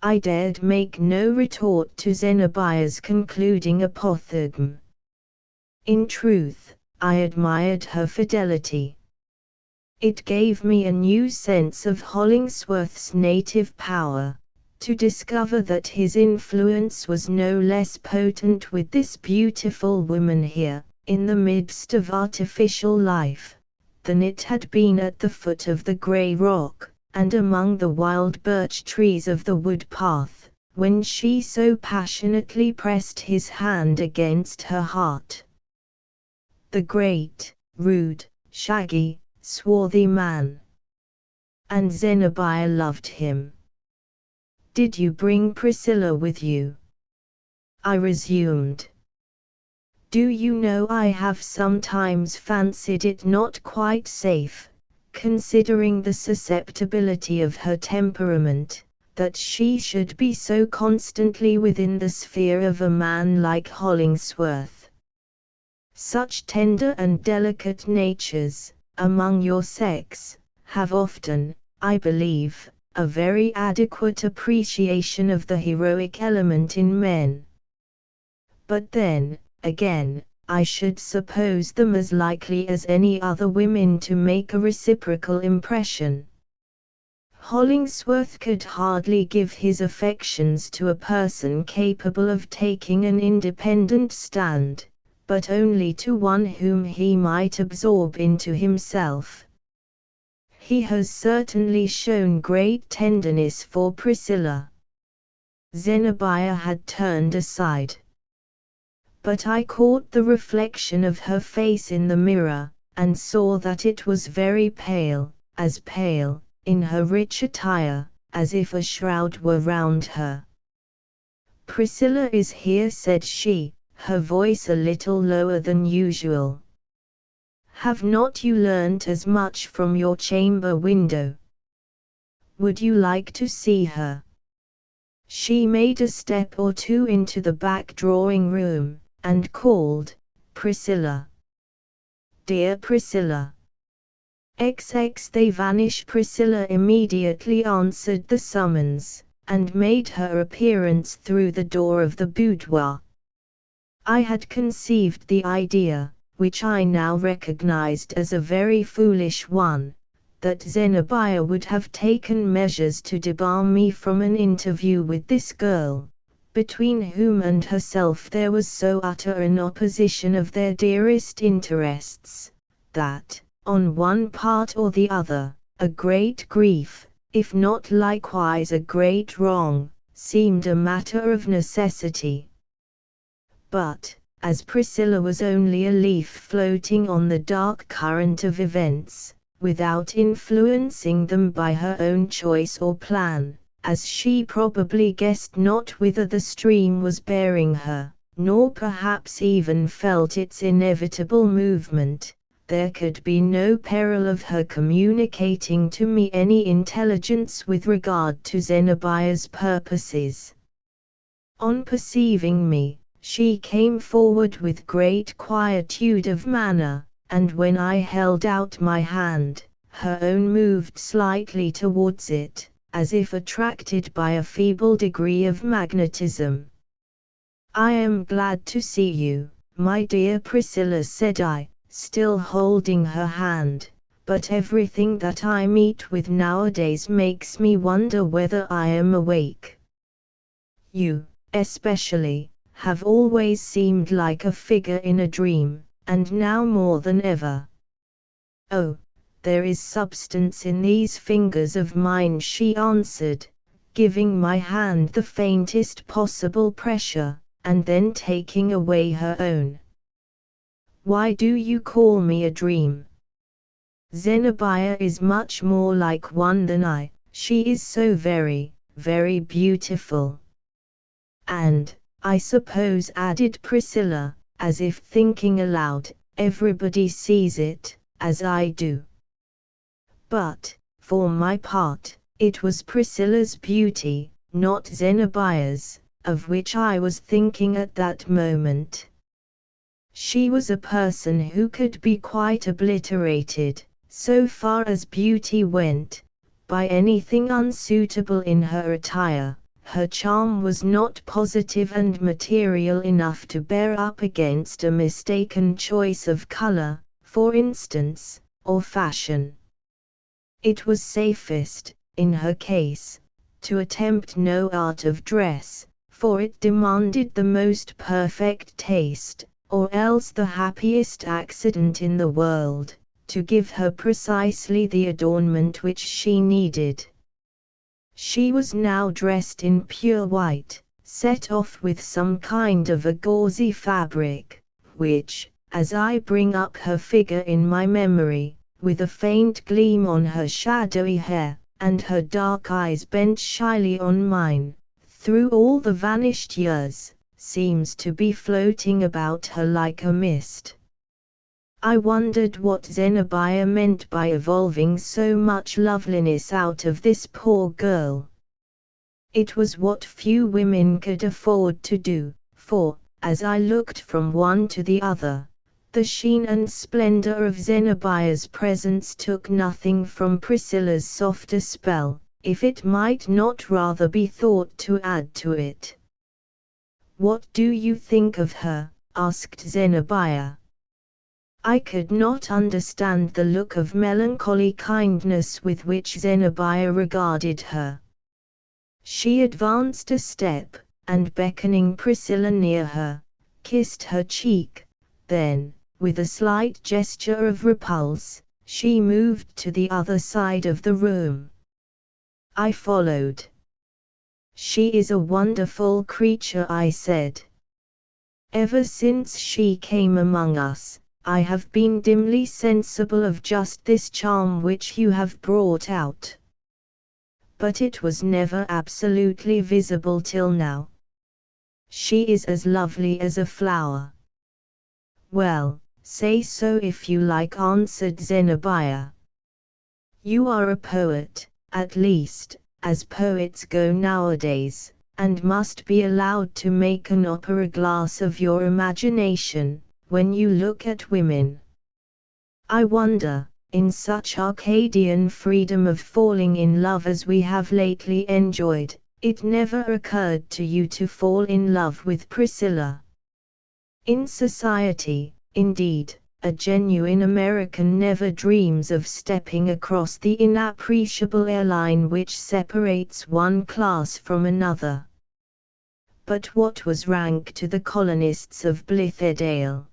I dared make no retort to Zenobia's concluding apothegm. In truth, I admired her fidelity. It gave me a new sense of Hollingsworth's native power, to discover that his influence was no less potent with this beautiful woman here, in the midst of artificial life, than it had been at the foot of the grey rock, and among the wild birch trees of the wood path, when she so passionately pressed his hand against her heart. The great, rude, shaggy, swarthy man. And Zenobia loved him. "Did you bring Priscilla with you?" I resumed. "Do you know, I have sometimes fancied it not quite safe, considering the susceptibility of her temperament, that she should be so constantly within the sphere of a man like Hollingsworth. Such tender and delicate natures, among your sex, have often, I believe, a very adequate appreciation of the heroic element in men. But then, again, I should suppose them as likely as any other women to make a reciprocal impression. Hollingsworth could hardly give his affections to a person capable of taking an independent stand, but only to one whom he might absorb into himself. He has certainly shown great tenderness for Priscilla." Zenobia had turned aside. But I caught the reflection of her face in the mirror, and saw that it was very pale, in her rich attire, as if a shroud were round her. "Priscilla is here," said she, her voice a little lower than usual. "Have not you learnt as much from your chamber window? Would you like to see her?" She made a step or two into the back drawing-room, and called, "Priscilla! Dear Priscilla!" XX They vanish. Priscilla immediately answered the summons, and made her appearance through the door of the boudoir. I had conceived the idea, which I now recognized as a very foolish one, that Zenobia would have taken measures to debar me from an interview with this girl, between whom and herself there was so utter an opposition of their dearest interests, that, on one part or the other, a great grief, if not likewise a great wrong, seemed a matter of necessity. But, as Priscilla was only a leaf floating on the dark current of events, without influencing them by her own choice or plan, as she probably guessed not whither the stream was bearing her, nor perhaps even felt its inevitable movement, there could be no peril of her communicating to me any intelligence with regard to Zenobia's purposes. On perceiving me, She came forward with great quietude of manner, and when I held out my hand, her own moved slightly towards it, as if attracted by a feeble degree of magnetism. "I am glad to see you, my dear Priscilla," said I, still holding her hand, "but everything that I meet with nowadays makes me wonder whether I am awake. You, especially, have always seemed like a figure in a dream, and now more than ever." "Oh, there is substance in these fingers of mine," she answered, giving my hand the faintest possible pressure, and then taking away her own. "Why do you call me a dream? Zenobia is much more like one than I. She is so very, very beautiful. And, I suppose," added Priscilla, as if thinking aloud, "everybody sees it, as I do." But, for my part, it was Priscilla's beauty, not Zenobia's, of which I was thinking at that moment. She was a person who could be quite obliterated, so far as beauty went, by anything unsuitable in her attire. Her charm was not positive and material enough to bear up against a mistaken choice of color, for instance, or fashion. It was safest, in her case, to attempt no art of dress, for it demanded the most perfect taste, or else the happiest accident in the world, to give her precisely the adornment which she needed. She was now dressed in pure white, set off with some kind of a gauzy fabric, which, as I bring up her figure in my memory, with a faint gleam on her shadowy hair, and her dark eyes bent shyly on mine, through all the vanished years, seems to be floating about her like a mist. I wondered what Zenobia meant by evolving so much loveliness out of this poor girl. It was what few women could afford to do, for, as I looked from one to the other, the sheen and splendor of Zenobia's presence took nothing from Priscilla's softer spell, if it might not rather be thought to add to it. "What do you think of her?" asked Zenobia. I could not understand the look of melancholy kindness with which Zenobia regarded her. She advanced a step, and beckoning Priscilla near her, kissed her cheek, then, with a slight gesture of repulse, she moved to the other side of the room. I followed. "She is a wonderful creature," I said. "Ever since she came among us, I have been dimly sensible of just this charm which you have brought out. But it was never absolutely visible till now. She is as lovely as a flower." "Well, say so if you like," answered Zenobia. "You are a poet, at least, as poets go nowadays, and must be allowed to make an opera glass of your imagination, when you look at women. I wonder, in such Arcadian freedom of falling in love as we have lately enjoyed, it never occurred to you to fall in love with Priscilla. In society, indeed, a genuine American never dreams of stepping across the inappreciable airline which separates one class from another." But what was rank to the colonists of Blithedale?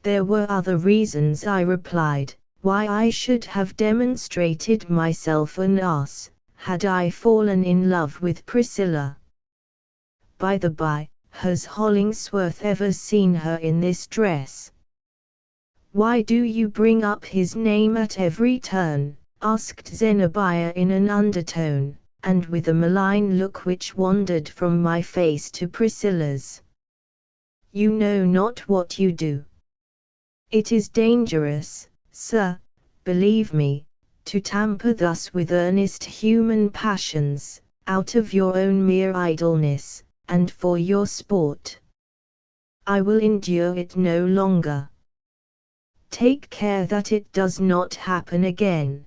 "There were other reasons," I replied, "why I should have demonstrated myself an ass, had I fallen in love with Priscilla. By the by, has Hollingsworth ever seen her in this dress?" "Why do you bring up his name at every turn?" asked Zenobia in an undertone, and with a malign look which wandered from my face to Priscilla's. "You know not what you do. It is dangerous, sir, believe me, to tamper thus with earnest human passions, out of your own mere idleness, and for your sport." I will endure it no longer. Take care that it does not happen again.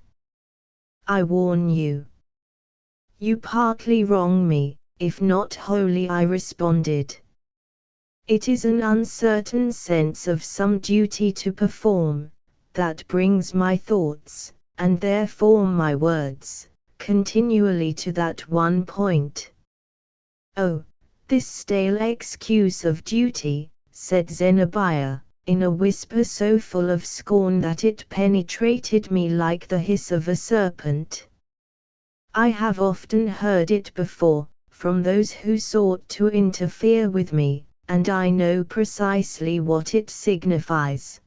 I warn you. You partly wrong me, if not wholly, I responded. It is an uncertain sense of some duty to perform, that brings my thoughts, and therefore my words, continually to that one point. Oh, this stale excuse of duty, said Zenobia, in a whisper so full of scorn that it penetrated me like the hiss of a serpent. I have often heard it before, from those who sought to interfere with me, and I know precisely what it signifies.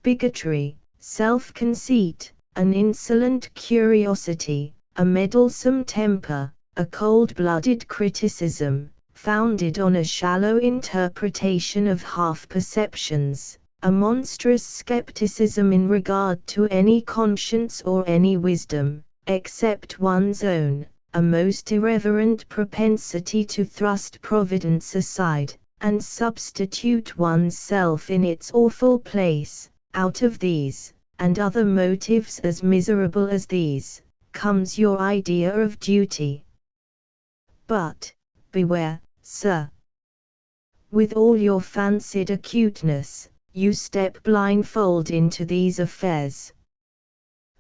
Bigotry, self-conceit, an insolent curiosity, a meddlesome temper, a cold-blooded criticism, founded on a shallow interpretation of half-perceptions, a monstrous skepticism in regard to any conscience or any wisdom, except one's own, a most irreverent propensity to thrust Providence aside, and substitute one's self in its awful place. Out of these, and other motives as miserable as these, comes your idea of duty. But, beware, sir. With all your fancied acuteness, you step blindfold into these affairs.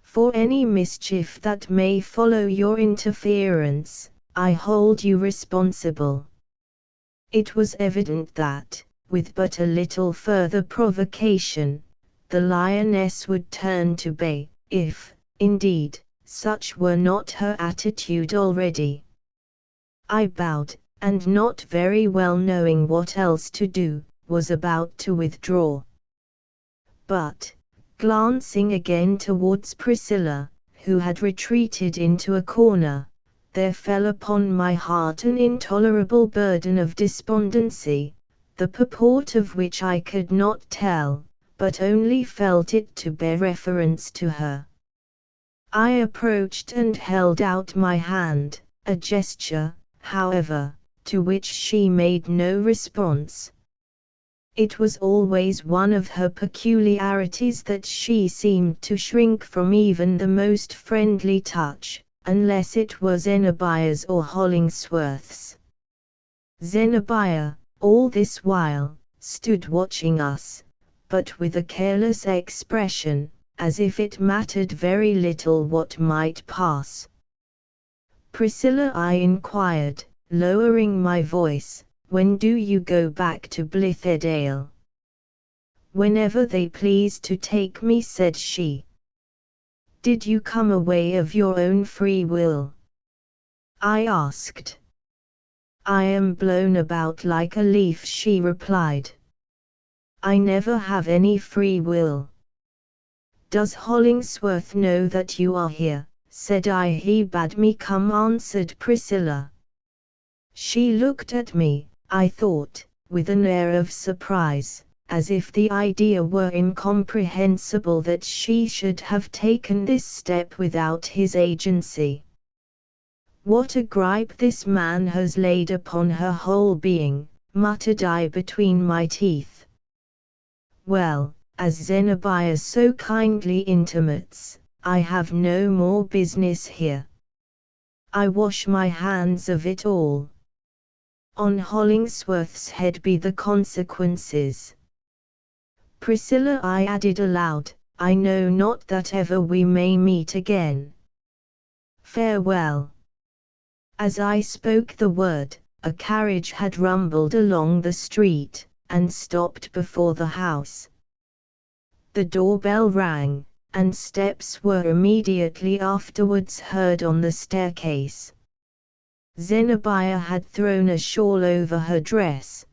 For any mischief that may follow your interference, I hold you responsible. It was evident that, with but a little further provocation, the lioness would turn to bay, if, indeed, such were not her attitude already. I bowed, and not very well knowing what else to do, was about to withdraw. But, glancing again towards Priscilla, who had retreated into a corner, there fell upon my heart an intolerable burden of despondency, the purport of which I could not tell, but only felt it to bear reference to her. I approached and held out my hand, a gesture, however, to which she made no response. It was always one of her peculiarities that she seemed to shrink from even the most friendly touch, unless it was Zenobia's or Hollingsworth's. Zenobia, all this while, stood watching us, but with a careless expression, as if it mattered very little what might pass. Priscilla, I inquired, lowering my voice, when do you go back to Blithedale? Whenever they please to take me, said she. Did you come away of your own free will? I asked. I am blown about like a leaf, she replied. I never have any free will. Does Hollingsworth know that you are here? Said I. He bade me come, answered Priscilla. She looked at me, I thought, with an air of surprise, as if the idea were incomprehensible that she should have taken this step without his agency. What a gripe this man has laid upon her whole being, muttered I between my teeth. Well, as Zenobia so kindly intimates, I have no more business here. I wash my hands of it all. On Hollingsworth's head be the consequences. Priscilla, I added aloud, I know not that ever we may meet again. Farewell. As I spoke the word, a carriage had rumbled along the street, and stopped before the house. The doorbell rang, and steps were immediately afterwards heard on the staircase. Zenobia had thrown a shawl over her dress.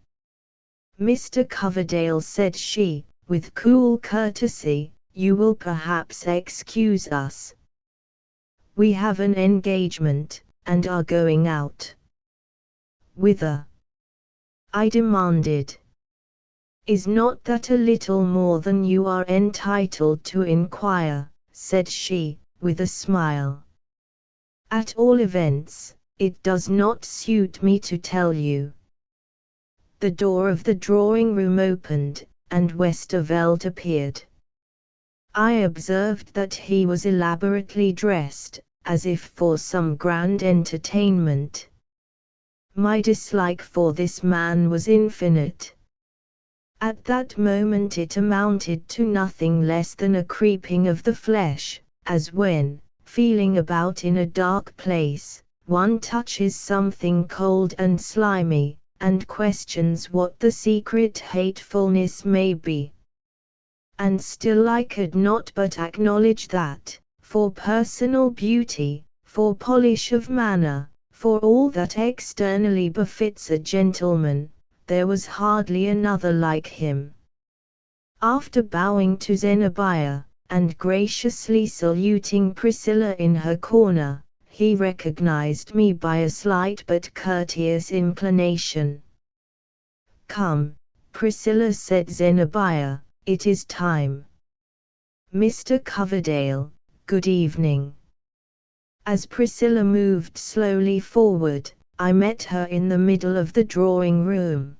Mr. Coverdale, said she, with cool courtesy, you will perhaps excuse us. We have an engagement, and are going out. Whither? I demanded. Is not that a little more than you are entitled to inquire? Said she, with a smile. At all events, it does not suit me to tell you. The door of the drawing-room opened, and Westervelt appeared. I observed that he was elaborately dressed, as if for some grand entertainment. My dislike for this man was infinite. At that moment it amounted to nothing less than a creeping of the flesh, as when, feeling about in a dark place, one touches something cold and slimy, and questions what the secret hatefulness may be. And still I could not but acknowledge that, for personal beauty, for polish of manner, for all that externally befits a gentleman, there was hardly another like him. After bowing to Zenobia, and graciously saluting Priscilla in her corner, he recognized me by a slight but courteous inclination. "Come, Priscilla," said Zenobia, "it is time. Mr. Coverdale, good evening." As Priscilla moved slowly forward, I met her in the middle of the drawing-room.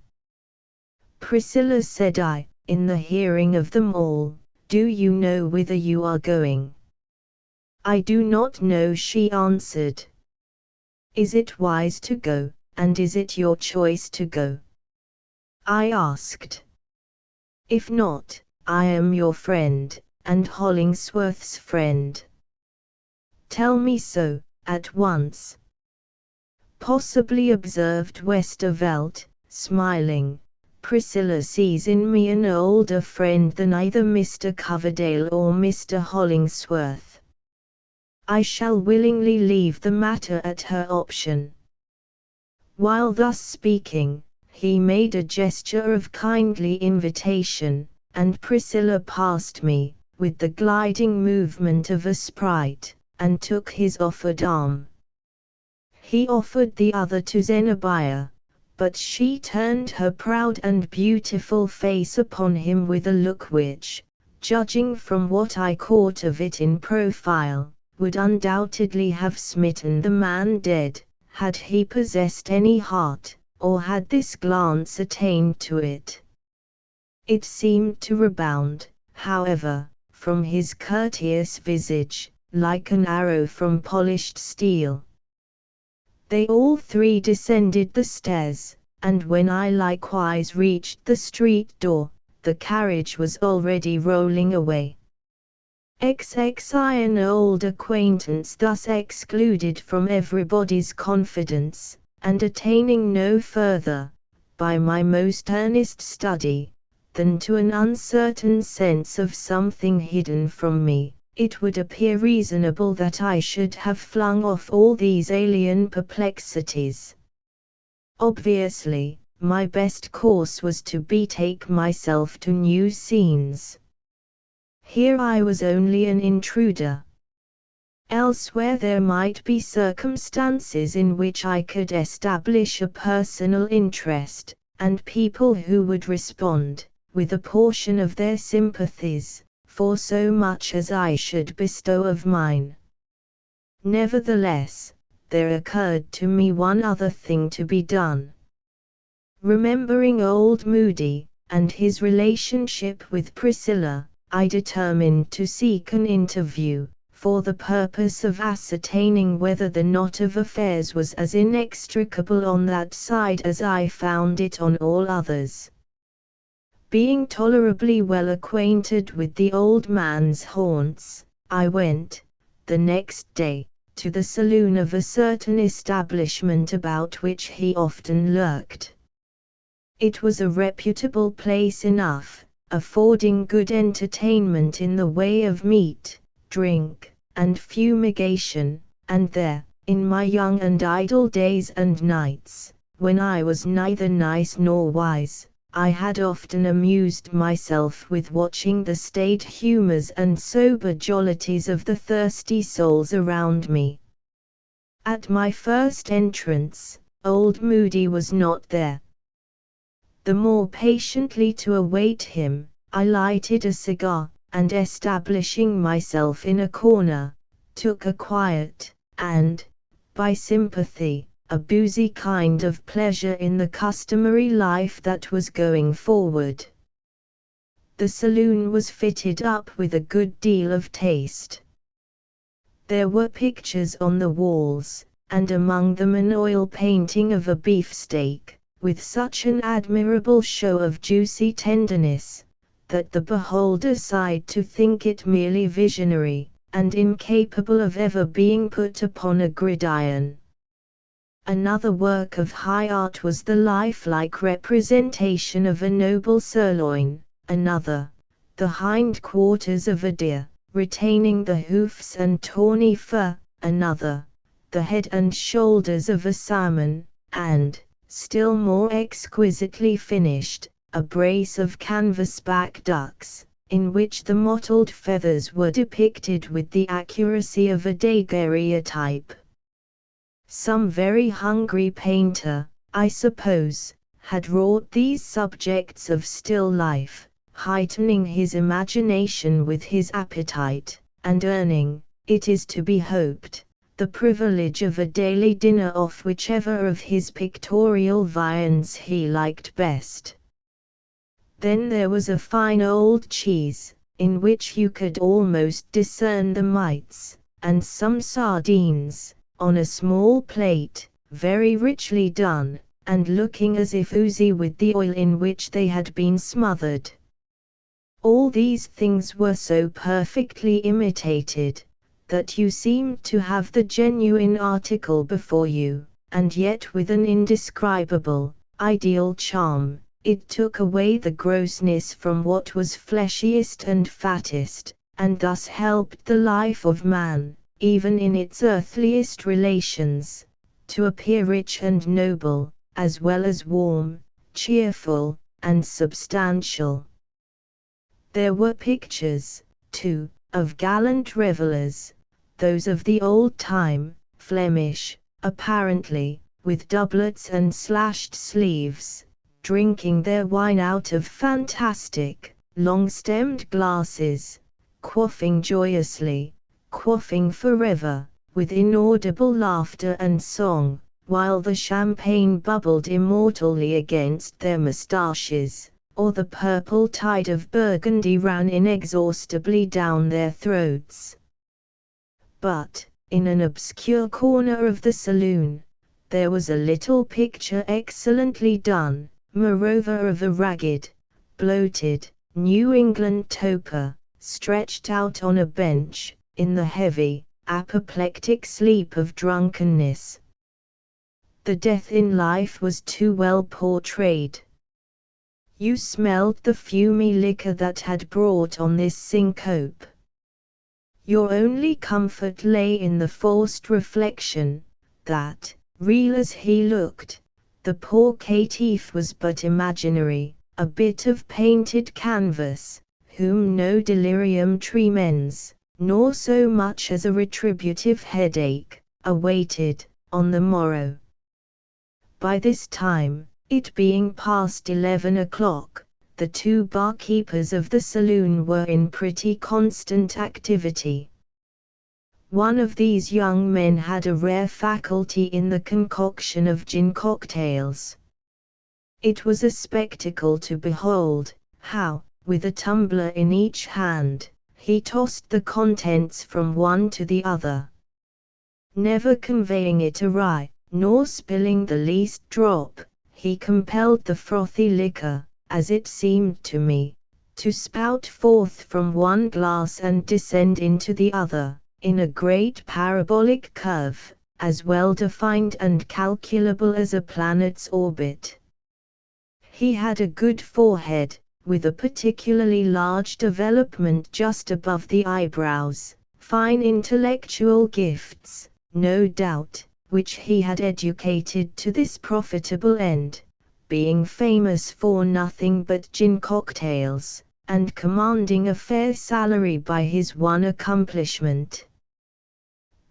"Priscilla," said I, in the hearing of them all, "do you know whither you are going?" "I do not know," she answered. "Is it wise to go, and is it your choice to go?" I asked. "If not, I am your friend, and Hollingsworth's friend." "Tell me so, at once." "Possibly," observed Westervelt, smiling, "Priscilla sees in me an older friend than either Mr. Coverdale or Mr. Hollingsworth. I shall willingly leave the matter at her option." While thus speaking, he made a gesture of kindly invitation, and Priscilla passed me, with the gliding movement of a sprite, and took his offered arm. He offered the other to Zenobia, but she turned her proud and beautiful face upon him with a look which, judging from what I caught of it in profile, would undoubtedly have smitten the man dead, had he possessed any heart, or had this glance attained to it. It seemed to rebound, however, from his courteous visage, like an arrow from polished steel. They all three descended the stairs, and when I likewise reached the street door, the carriage was already rolling away. I, an old acquaintance thus excluded from everybody's confidence, and attaining no further, by my most earnest study, than to an uncertain sense of something hidden from me, it would appear reasonable that I should have flung off all these alien perplexities. Obviously, my best course was to betake myself to new scenes. Here I was only an intruder. Elsewhere there might be circumstances in which I could establish a personal interest, and people who would respond, with a portion of their sympathies, for so much as I should bestow of mine. Nevertheless, there occurred to me one other thing to be done. Remembering old Moody, and his relationship with Priscilla, I determined to seek an interview, for the purpose of ascertaining whether the knot of affairs was as inextricable on that side as I found it on all others. Being tolerably well acquainted with the old man's haunts, I went, the next day, to the saloon of a certain establishment about which he often lurked. It was a reputable place enough, affording good entertainment in the way of meat, drink, and fumigation, and there, in my young and idle days and nights, when I was neither nice nor wise, I had often amused myself with watching the staid humors and sober jollities of the thirsty souls around me. At my first entrance, old Moody was not there. The more patiently to await him, I lighted a cigar, and establishing myself in a corner, took a quiet, and, by sympathy, a boozy kind of pleasure in the customary life that was going forward. The saloon was fitted up with a good deal of taste. There were pictures on the walls, and among them an oil painting of a beefsteak, with such an admirable show of juicy tenderness, that the beholder sighed to think it merely visionary, and incapable of ever being put upon a gridiron. Another work of high art was the lifelike representation of a noble sirloin, another, the hind quarters of a deer, retaining the hoofs and tawny fur, another, the head and shoulders of a salmon, and, still more exquisitely finished, a brace of canvas-back ducks, in which the mottled feathers were depicted with the accuracy of a daguerreotype. Some very hungry painter, I suppose, had wrought these subjects of still life, heightening his imagination with his appetite, and earning, it is to be hoped, the privilege of a daily dinner off whichever of his pictorial viands he liked best. Then there was a fine old cheese, in which you could almost discern the mites, and some sardines, on a small plate, very richly done, and looking as if oozy with the oil in which they had been smothered. All these things were so perfectly imitated, that you seemed to have the genuine article before you, and yet with an indescribable, ideal charm, it took away the grossness from what was fleshiest and fattest, and thus helped the life of man, even in its earthliest relations, to appear rich and noble, as well as warm, cheerful, and substantial. There were pictures, too, of gallant revellers, those of the old time, Flemish, apparently, with doublets and slashed sleeves, drinking their wine out of fantastic, long-stemmed glasses, quaffing joyously, quaffing forever, with inaudible laughter and song, while the champagne bubbled immortally against their moustaches, or the purple tide of Burgundy ran inexhaustibly down their throats. But, in an obscure corner of the saloon, there was a little picture excellently done, moreover of a ragged, bloated, New England toper, stretched out on a bench, in the heavy, apoplectic sleep of drunkenness. The death in life was too well portrayed. You smelled the fumy liquor that had brought on this syncope. Your only comfort lay in the forced reflection, that, real as he looked, the poor caitiff was but imaginary, a bit of painted canvas, whom no delirium tremens, nor so much as a retributive headache, awaited, on the morrow. By this time, it being past 11 o'clock, the two barkeepers of the saloon were in pretty constant activity. One of these young men had a rare faculty in the concoction of gin cocktails. It was a spectacle to behold, how, with a tumbler in each hand, he tossed the contents from one to the other, never conveying it awry, nor spilling the least drop. He compelled the frothy liquor, as it seemed to me, to spout forth from one glass and descend into the other, in a great parabolic curve, as well defined and calculable as a planet's orbit. He had a good forehead, with a particularly large development just above the eyebrows, fine intellectual gifts, no doubt, which he had educated to this profitable end, being famous for nothing but gin cocktails, and commanding a fair salary by his one accomplishment.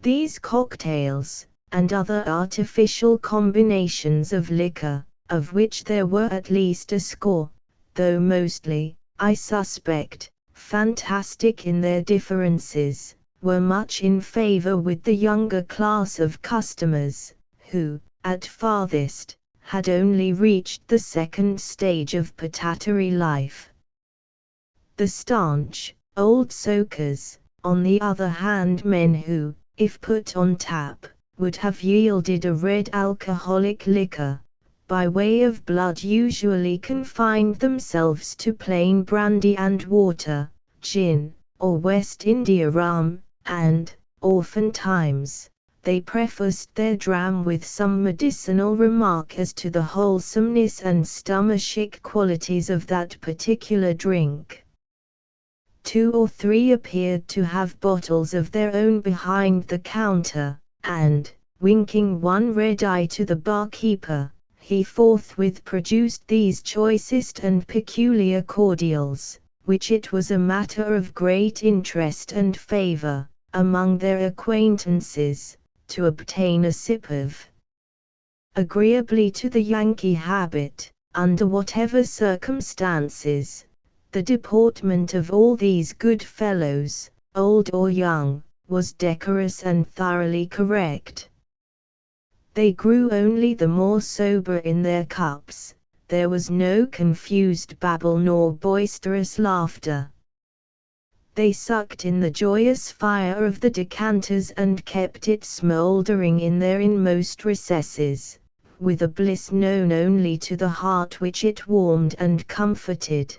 These cocktails, and other artificial combinations of liquor, of which there were at least a score, though mostly, I suspect, fantastic in their differences, were much in favor with the younger class of customers, who, at farthest, had only reached the second stage of potatory life. The staunch, old soakers, on the other hand, men who, if put on tap, would have yielded a red alcoholic liquor, by way of blood, usually confined themselves to plain brandy and water, gin, or West India rum, and, oftentimes, they prefaced their dram with some medicinal remark as to the wholesomeness and stomachic qualities of that particular drink. 2 or 3 appeared to have bottles of their own behind the counter, and, winking one red eye to the barkeeper, he forthwith produced these choicest and peculiar cordials, which it was a matter of great interest and favor, among their acquaintances, to obtain a sip of. Agreeably to the Yankee habit, under whatever circumstances, the deportment of all these good fellows, old or young, was decorous and thoroughly correct. They grew only the more sober in their cups, there was no confused babble nor boisterous laughter. They sucked in the joyous fire of the decanters and kept it smouldering in their inmost recesses, with a bliss known only to the heart which it warmed and comforted.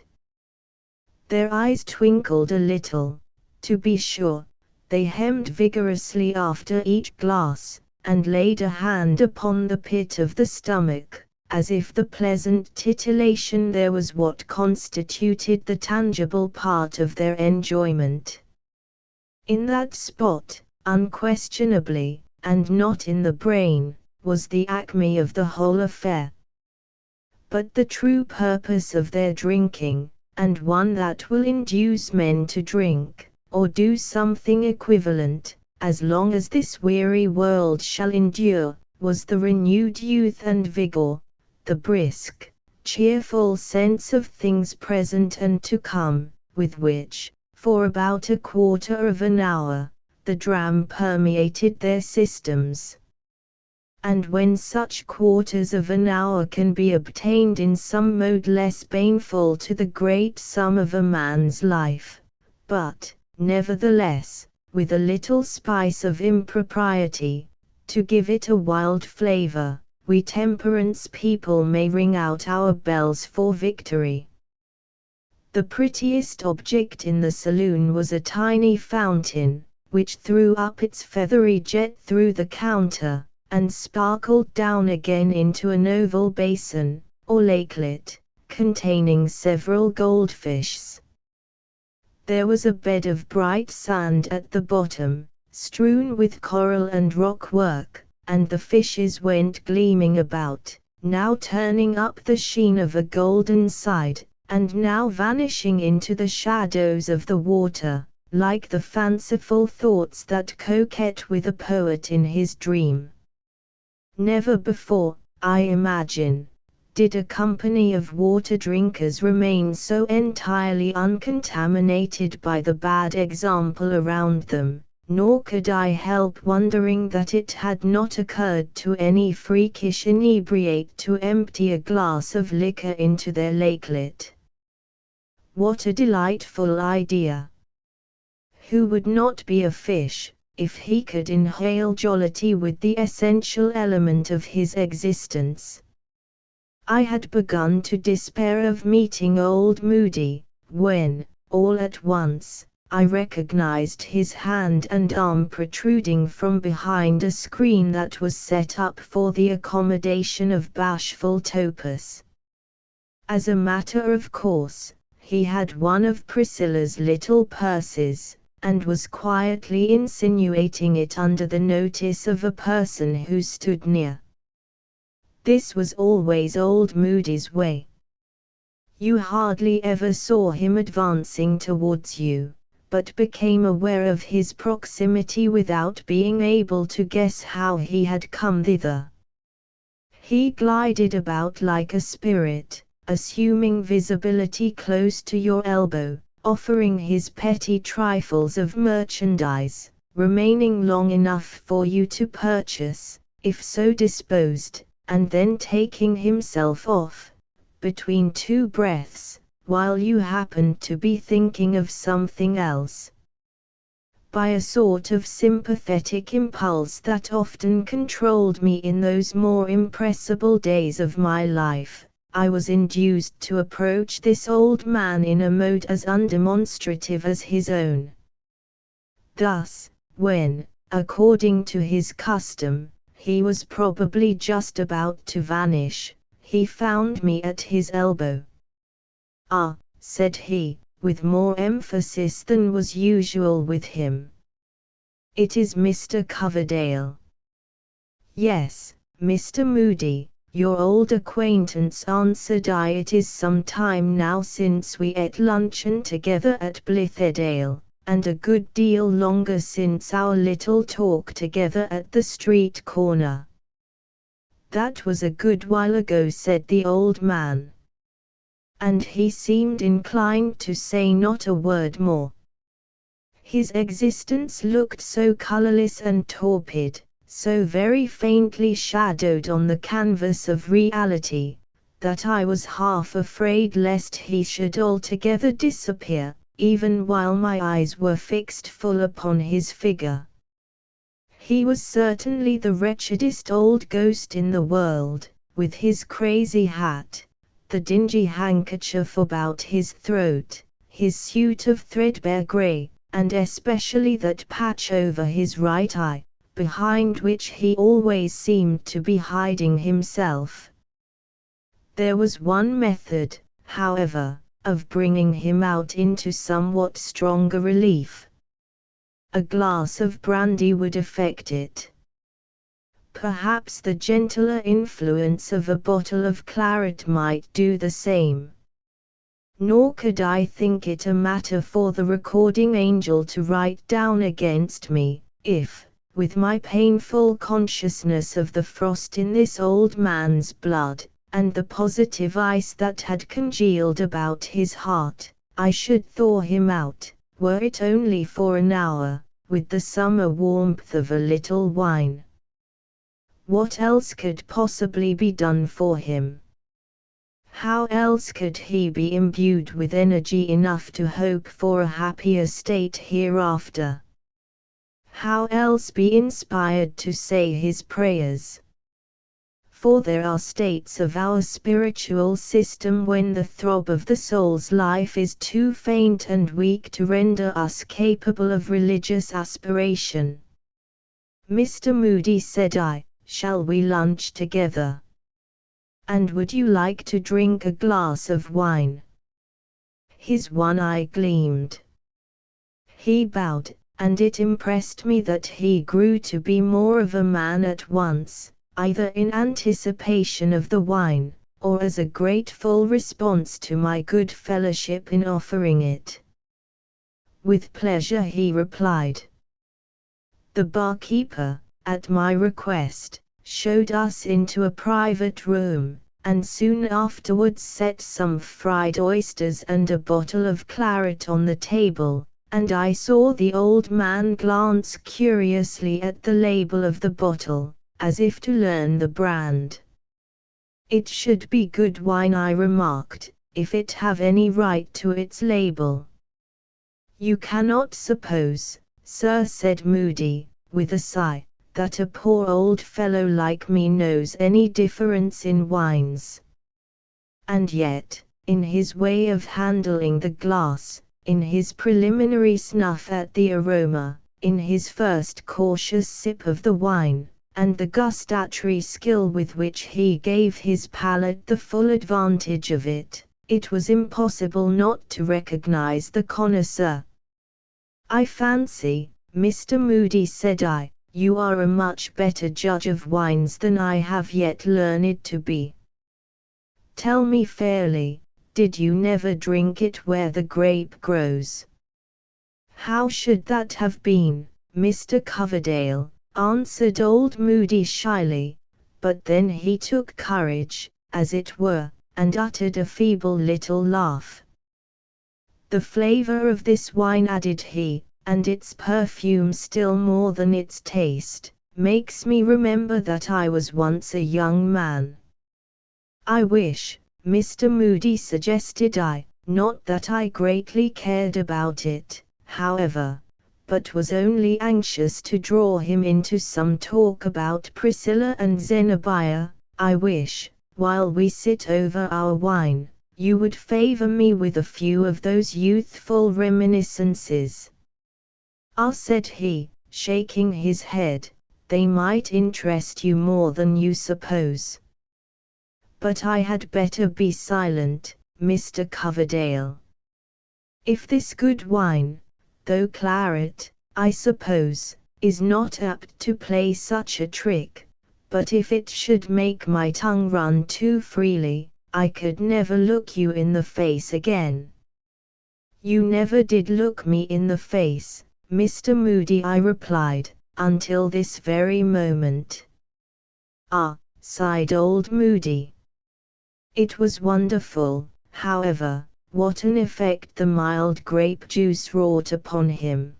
Their eyes twinkled a little, to be sure, they hemmed vigorously after each glass, and laid a hand upon the pit of the stomach, as if the pleasant titillation there was what constituted the tangible part of their enjoyment. In that spot, unquestionably, and not in the brain, was the acme of the whole affair. But the true purpose of their drinking, and one that will induce men to drink, or do something equivalent, as long as this weary world shall endure, was the renewed youth and vigor, the brisk, cheerful sense of things present and to come, with which, for about a quarter of an hour, the dram permeated their systems. And when such quarters of an hour can be obtained in some mode less baneful to the great sum of a man's life, but, nevertheless, with a little spice of impropriety, to give it a wild flavor, we temperance people may ring out our bells for victory. The prettiest object in the saloon was a tiny fountain, which threw up its feathery jet through the counter, and sparkled down again into an oval basin, or lakelet, containing several goldfishes. There was a bed of bright sand at the bottom, strewn with coral and rock work, and the fishes went gleaming about, now turning up the sheen of a golden side, and now vanishing into the shadows of the water, like the fanciful thoughts that coquette with a poet in his dream. Never before, I imagine, did a company of water drinkers remain so entirely uncontaminated by the bad example around them, nor could I help wondering that it had not occurred to any freakish inebriate to empty a glass of liquor into their lakelet. What a delightful idea! Who would not be a fish, if he could inhale jollity with the essential element of his existence? I had begun to despair of meeting old Moody, when, all at once, I recognized his hand and arm protruding from behind a screen that was set up for the accommodation of bashful Topus. As a matter of course, he had one of Priscilla's little purses, and was quietly insinuating it under the notice of a person who stood near. This was always old Moody's way. You hardly ever saw him advancing towards you, but became aware of his proximity without being able to guess how he had come thither. He glided about like a spirit, assuming visibility close to your elbow, offering his petty trifles of merchandise, remaining long enough for you to purchase, if so disposed, and then taking himself off, between two breaths, while you happened to be thinking of something else. By a sort of sympathetic impulse that often controlled me in those more impressible days of my life, I was induced to approach this old man in a mode as undemonstrative as his own. Thus, when, according to his custom, he was probably just about to vanish, he found me at his elbow. "Ah," said he, with more emphasis than was usual with him. "It is Mr. Coverdale." "Yes, Mr. Moody, your old acquaintance," answered I. "It is some time now since we ate luncheon together at Blithedale, and a good deal longer since our little talk together at the street corner." "That was a good while ago," said the old man. And he seemed inclined to say not a word more. His existence looked so colourless and torpid, so very faintly shadowed on the canvas of reality, that I was half afraid lest he should altogether disappear, even while my eyes were fixed full upon his figure. He was certainly the wretchedest old ghost in the world, with his crazy hat, the dingy handkerchief about his throat, his suit of threadbare grey, and especially that patch over his right eye, behind which he always seemed to be hiding himself. There was one method, however, of bringing him out into somewhat stronger relief. A glass of brandy would effect it. Perhaps the gentler influence of a bottle of claret might do the same. Nor could I think it a matter for the recording angel to write down against me, if, with my painful consciousness of the frost in this old man's blood, and the positive ice that had congealed about his heart, I should thaw him out, were it only for an hour, with the summer warmth of a little wine. What else could possibly be done for him? How else could he be imbued with energy enough to hope for a happier state hereafter? How else be inspired to say his prayers? For there are states of our spiritual system when the throb of the soul's life is too faint and weak to render us capable of religious aspiration. "Mr. Moody," said I, "shall we lunch together? And would you like to drink a glass of wine?" His one eye gleamed. He bowed, and it impressed me that he grew to be more of a man at once, either in anticipation of the wine, or as a grateful response to my good fellowship in offering it. "With pleasure," he replied. The barkeeper, at my request, showed us into a private room, and soon afterwards set some fried oysters and a bottle of claret on the table, and I saw the old man glance curiously at the label of the bottle, as if to learn the brand. "It should be good wine," I remarked, "if it have any right to its label." "You cannot suppose, sir," said Moody, with a sigh, "that a poor old fellow like me knows any difference in wines." And yet, in his way of handling the glass, in his preliminary snuff at the aroma, in his first cautious sip of the wine, and the gustatory skill with which he gave his palate the full advantage of it, it was impossible not to recognize the connoisseur. "I fancy, Mr. Moody," said I, "you are a much better judge of wines than I have yet learned to be. Tell me fairly, did you never drink it where the grape grows?" "How should that have been, Mr. Coverdale?" answered old Moody shyly, but then he took courage, as it were, and uttered a feeble little laugh. "The flavor of this wine," added he, "and its perfume still more than its taste, makes me remember that I was once a young man. I wish, Mr. Moody suggested not that I greatly cared about it, however, but was only anxious to draw him into some talk about Priscilla and Zenobia. I wish, while we sit over our wine, you would favor me with a few of those youthful reminiscences. Said he, shaking his head, they might interest you more than you suppose. But I had better be silent, Mr. Coverdale. If this good wine, though claret, I suppose, is not apt to play such a trick, but if it should make my tongue run too freely, I could never look you in the face again. You never did look me in the face, Mr. Moody, I replied, until this very moment. Sighed old Moody. It was wonderful, however, what an effect the mild grape juice wrought upon him.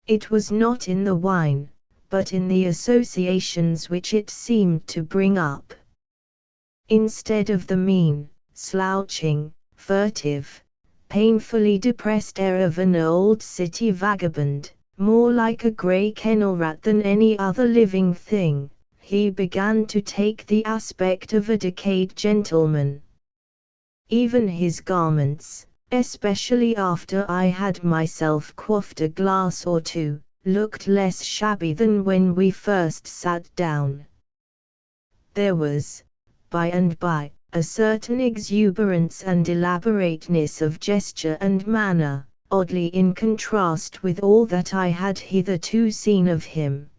It was not in the wine, but in the associations which it seemed to bring up. Instead of the mean, slouching, furtive, painfully depressed air of an old city vagabond, more like a grey kennel rat than any other living thing, he began to take the aspect of a decayed gentleman. Even his garments, especially after I had myself quaffed a glass or two, looked less shabby than when we first sat down. There was, by and by, a certain exuberance and elaborateness of gesture and manner, oddly in contrast with all that I had hitherto seen of him.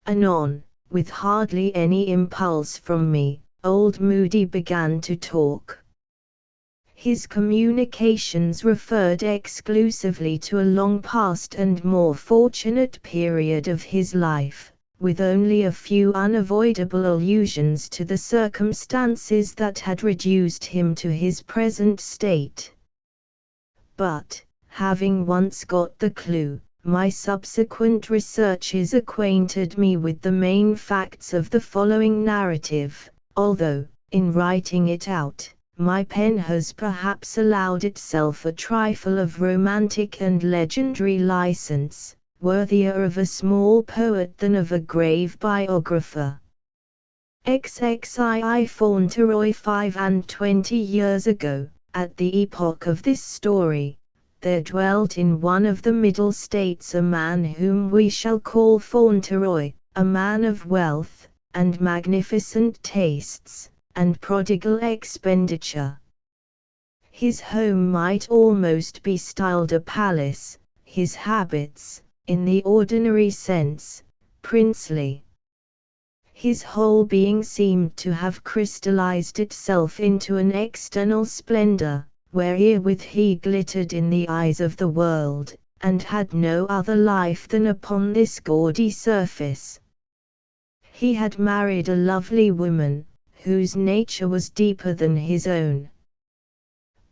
Anon, with hardly any impulse from me, old Moody began to talk. His communications referred exclusively to a long past and more fortunate period of his life, with only a few unavoidable allusions to the circumstances that had reduced him to his present state. But, having once got the clue, my subsequent researches acquainted me with the main facts of the following narrative, although, in writing it out, my pen has perhaps allowed itself a trifle of romantic and legendary license, worthier of a small poet than of a grave biographer. XXII Fauntleroy 25 years ago, at the epoch of this story, there dwelt in one of the Middle States a man whom we shall call Fauntleroy, a man of wealth, and magnificent tastes, and prodigal expenditure. His home might almost be styled a palace, his habits, in the ordinary sense, princely. His whole being seemed to have crystallized itself into an external splendor, wherewith he glittered in the eyes of the world, and had no other life than upon this gaudy surface. He had married a lovely woman, whose nature was deeper than his own.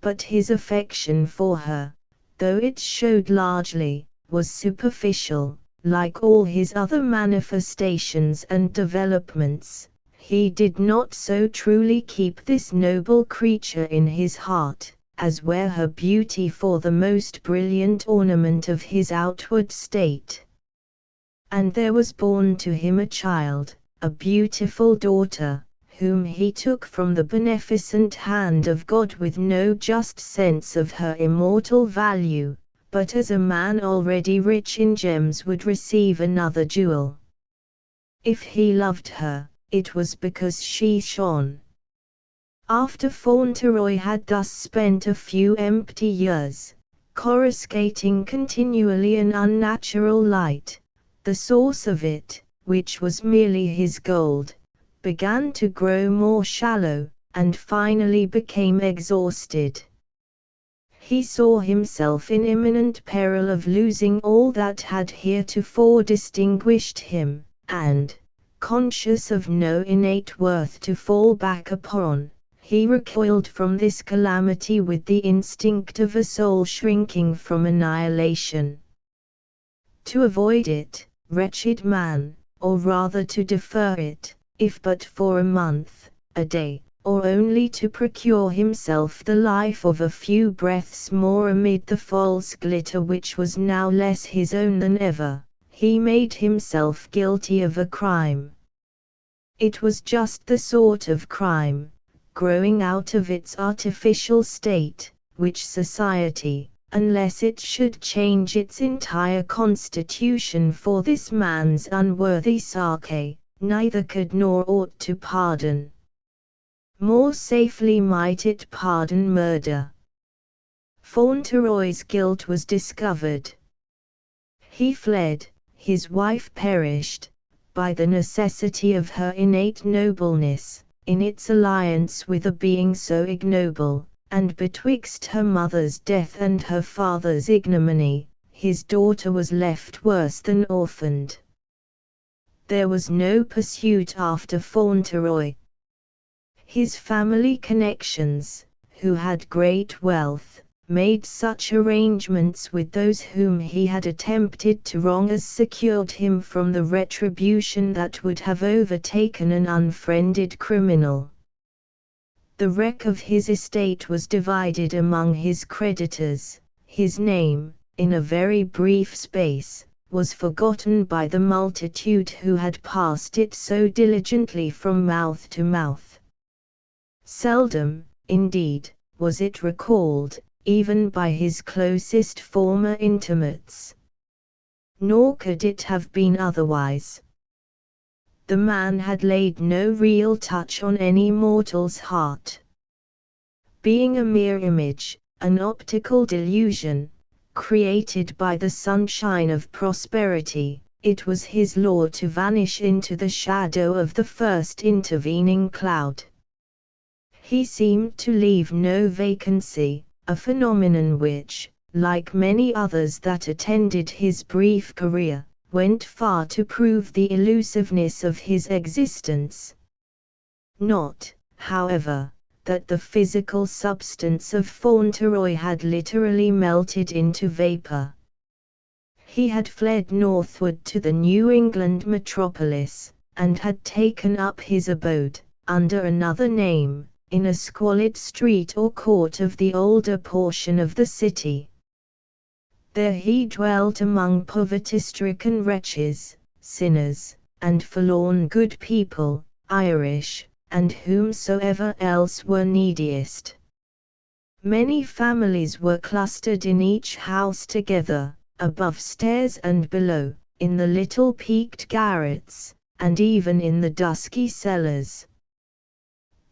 But his affection for her, though it showed largely, was superficial. Like all his other manifestations and developments, he did not so truly keep this noble creature in his heart, as wear her beauty for the most brilliant ornament of his outward state. And there was born to him a child, a beautiful daughter, whom he took from the beneficent hand of God with no just sense of her immortal value, but as a man already rich in gems would receive another jewel. If he loved her, it was because she shone. After Fauntleroy had thus spent a few empty years, coruscating continually an unnatural light, the source of it, which was merely his gold, began to grow more shallow, and finally became exhausted. He saw himself in imminent peril of losing all that had heretofore distinguished him, and, conscious of no innate worth to fall back upon, he recoiled from this calamity with the instinct of a soul shrinking from annihilation. To avoid it, wretched man, or rather to defer it, if but for a month, a day, or only to procure himself the life of a few breaths more amid the false glitter which was now less his own than ever, he made himself guilty of a crime. It was just the sort of crime, growing out of its artificial state, which society, unless it should change its entire constitution for this man's unworthy sake, neither could nor ought to pardon. More safely might it pardon murder. Fauntleroy's guilt was discovered. He fled, his wife perished, by the necessity of her innate nobleness, in its alliance with a being so ignoble, and betwixt her mother's death and her father's ignominy, his daughter was left worse than orphaned. There was no pursuit after Fauntleroy. His family connections, who had great wealth, made such arrangements with those whom he had attempted to wrong as secured him from the retribution that would have overtaken an unfriended criminal. The wreck of his estate was divided among his creditors. His name, in a very brief space, was forgotten by the multitude who had passed it so diligently from mouth to mouth. Seldom, indeed, was it recalled, even by his closest former intimates. Nor could it have been otherwise. The man had laid no real touch on any mortal's heart. Being a mere image, an optical delusion, created by the sunshine of prosperity, it was his law to vanish into the shadow of the first intervening cloud. He seemed to leave no vacancy, a phenomenon which, like many others that attended his brief career, went far to prove the elusiveness of his existence. Not, however, that the physical substance of Fauntleroy had literally melted into vapor. He had fled northward to the New England metropolis, and had taken up his abode, under another name, in a squalid street or court of the older portion of the city. There he dwelt among poverty-stricken wretches, sinners, and forlorn good people, Irish, and whomsoever else were neediest. Many families were clustered in each house together, above stairs and below, in the little peaked garrets, and even in the dusky cellars.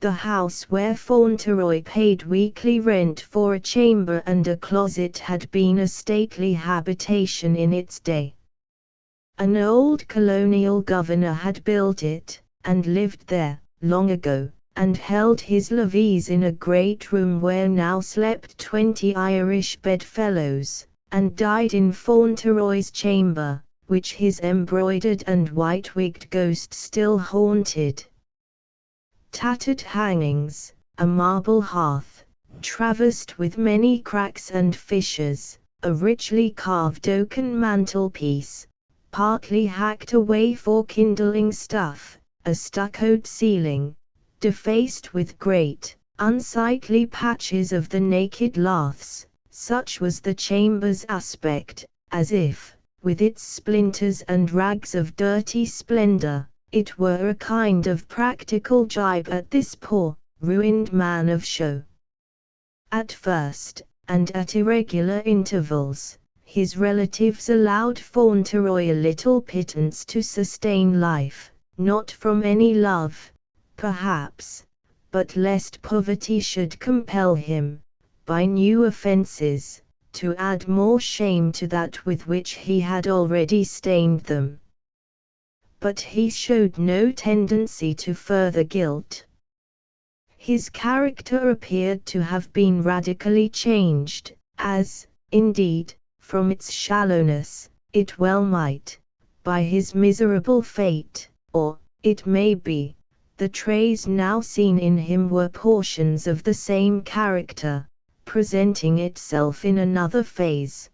The house where Fauntleroy paid weekly rent for a chamber and a closet had been a stately habitation in its day. An old colonial governor had built it, and lived there, long ago, and held his levees in a great room where now slept 20 Irish bedfellows, and died in Fauntleroy's chamber, which his embroidered and white-wigged ghost still haunted. Tattered hangings, a marble hearth, traversed with many cracks and fissures, a richly carved oaken mantelpiece, partly hacked away for kindling stuff, a stuccoed ceiling, defaced with great, unsightly patches of the naked laths, such was the chamber's aspect, as if, with its splinters and rags of dirty splendor, it were a kind of practical gibe at this poor, ruined man of show. At first, and at irregular intervals, his relatives allowed Fauntleroy a little pittance to sustain life, not from any love, perhaps, but lest poverty should compel him, by new offences, to add more shame to that with which he had already stained them. But he showed no tendency to further guilt. His character appeared to have been radically changed, as, indeed, from its shallowness, it well might, by his miserable fate, or, it may be, the traits now seen in him were portions of the same character, presenting itself in another phase.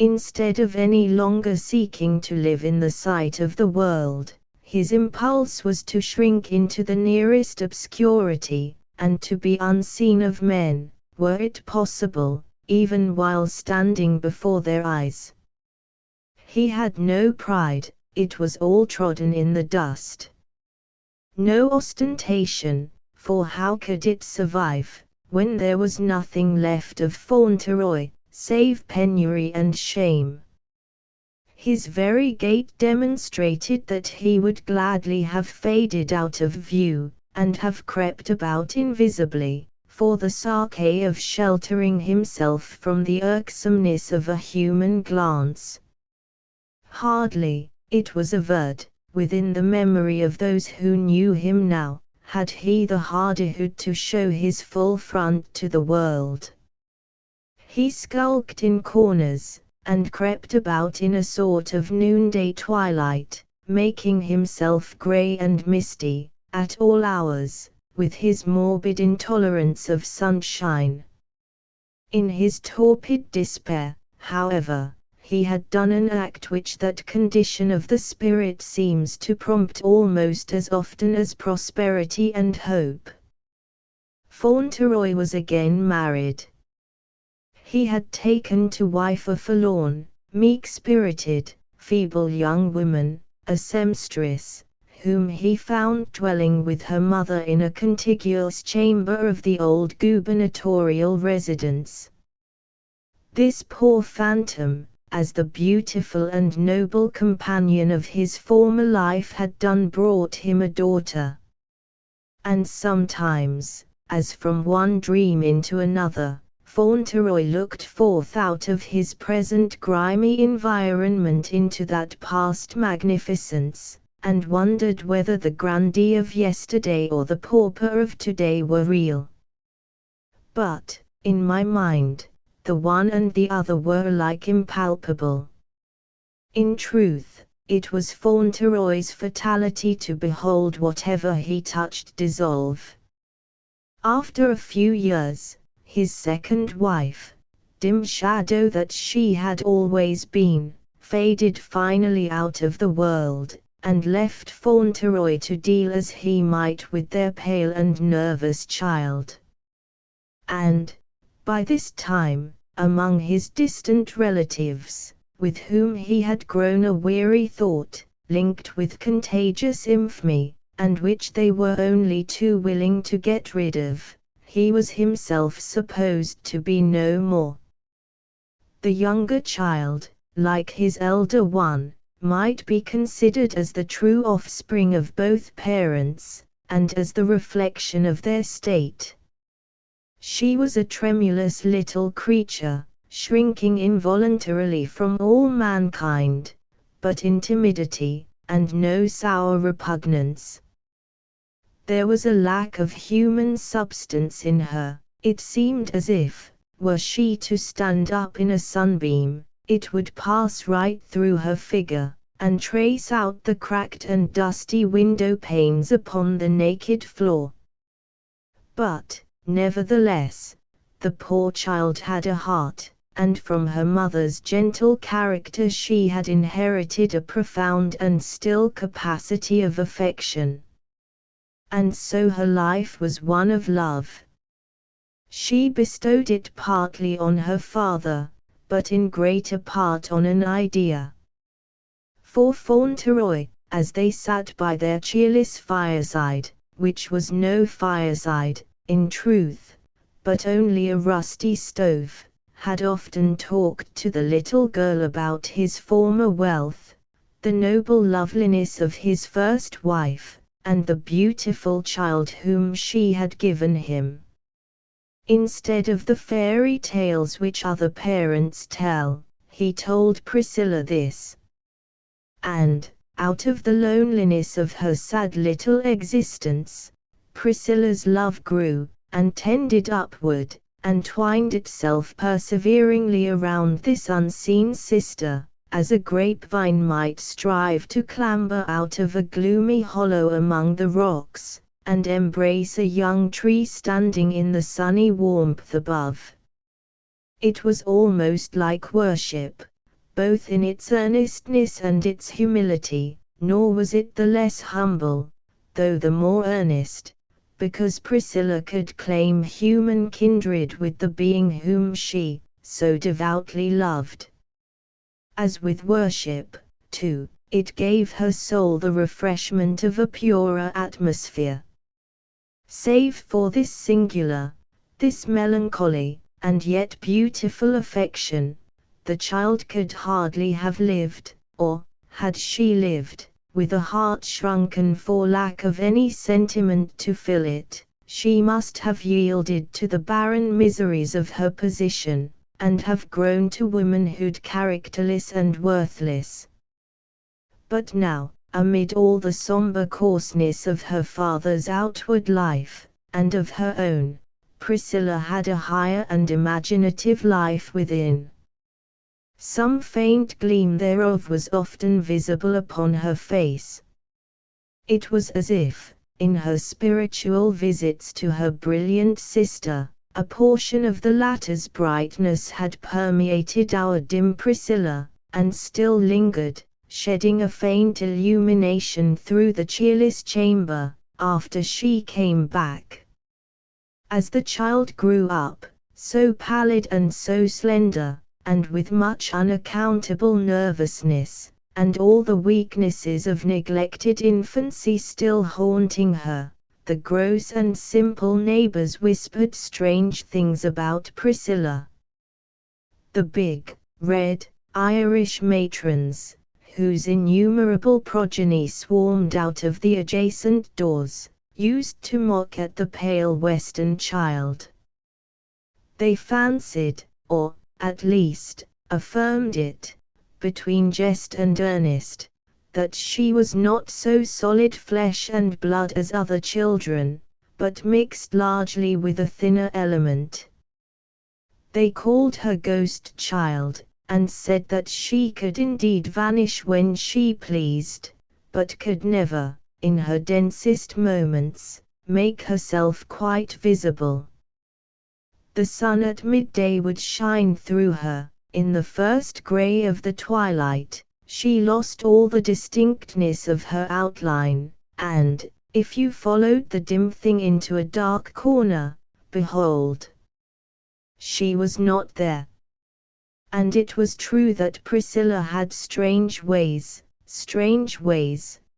Instead of any longer seeking to live in the sight of the world, his impulse was to shrink into the nearest obscurity, and to be unseen of men, were it possible, even while standing before their eyes. He had no pride, it was all trodden in the dust. No ostentation, for how could it survive, when there was nothing left of Fauntleroy, save penury and shame? His very gait demonstrated that he would gladly have faded out of view, and have crept about invisibly, for the sake of sheltering himself from the irksomeness of a human glance. Hardly, it was averred, within the memory of those who knew him now, had he the hardihood to show his full front to the world. He skulked in corners, and crept about in a sort of noonday twilight, making himself grey and misty, at all hours, with his morbid intolerance of sunshine. In his torpid despair, however, he had done an act which that condition of the spirit seems to prompt almost as often as prosperity and hope. Fauntleroy was again married. He had taken to wife a forlorn, meek-spirited, feeble young woman, a seamstress, whom he found dwelling with her mother in a contiguous chamber of the old gubernatorial residence. This poor phantom, as the beautiful and noble companion of his former life had done, brought him a daughter. And sometimes, as from one dream into another, Fauntleroy looked forth out of his present grimy environment into that past magnificence, and wondered whether the grandee of yesterday or the pauper of today were real. But, in my mind, the one and the other were alike impalpable. In truth, it was Fauntleroy's fatality to behold whatever he touched dissolve. After a few years, his second wife, dim shadow that she had always been, faded finally out of the world, and left Fauntleroy to deal as he might with their pale and nervous child. And, by this time, among his distant relatives, with whom he had grown a weary thought, linked with contagious infamy, and which they were only too willing to get rid of, he was himself supposed to be no more. The younger child, like his elder one, might be considered as the true offspring of both parents, and as the reflection of their state. She was a tremulous little creature, shrinking involuntarily from all mankind, but in timidity, and no sour repugnance. There was a lack of human substance in her. It seemed as if, were she to stand up in a sunbeam, it would pass right through her figure, and trace out the cracked and dusty window panes upon the naked floor. But, nevertheless, the poor child had a heart, and from her mother's gentle character she had inherited a profound and still capacity of affection. And so her life was one of love. She bestowed it partly on her father, but in greater part on an idea. For Fauntleroy, as they sat by their cheerless fireside, which was no fireside, in truth, but only a rusty stove, had often talked to the little girl about his former wealth, the noble loveliness of his first wife, and the beautiful child whom she had given him. Instead of the fairy tales which other parents tell, he told Priscilla this. And, out of the loneliness of her sad little existence, Priscilla's love grew, and tended upward, and twined itself perseveringly around this unseen sister, as a grapevine might strive to clamber out of a gloomy hollow among the rocks, and embrace a young tree standing in the sunny warmth above. It was almost like worship, both in its earnestness and its humility, nor was it the less humble, though the more earnest, because Priscilla could claim human kindred with the being whom she so devoutly loved. As with worship, too, it gave her soul the refreshment of a purer atmosphere. Save for this singular, this melancholy, and yet beautiful affection, the child could hardly have lived, or, had she lived, with a heart shrunken for lack of any sentiment to fill it, she must have yielded to the barren miseries of her position, and have grown to womanhood characterless and worthless. But now, amid all the somber coarseness of her father's outward life, and of her own, Priscilla had a higher and imaginative life within. Some faint gleam thereof was often visible upon her face. It was as if, in her spiritual visits to her brilliant sister, a portion of the latter's brightness had permeated our dim Priscilla, and still lingered, shedding a faint illumination through the cheerless chamber, after she came back. As the child grew up, so pallid and so slender, and with much unaccountable nervousness, and all the weaknesses of neglected infancy still haunting her, the gross and simple neighbors whispered strange things about Priscilla. The big, red, Irish matrons, whose innumerable progeny swarmed out of the adjacent doors, used to mock at the pale Western child. They fancied, or, at least, affirmed it, between jest and earnest, that she was not so solid flesh and blood as other children, but mixed largely with a thinner element. They called her ghost child, and said that she could indeed vanish when she pleased, but could never, in her densest moments, make herself quite visible. The sun at midday would shine through her. In the first grey of the twilight, she lost all the distinctness of her outline, and, if you followed the dim thing into a dark corner, behold, she was not there. And it was true that Priscilla had strange ways,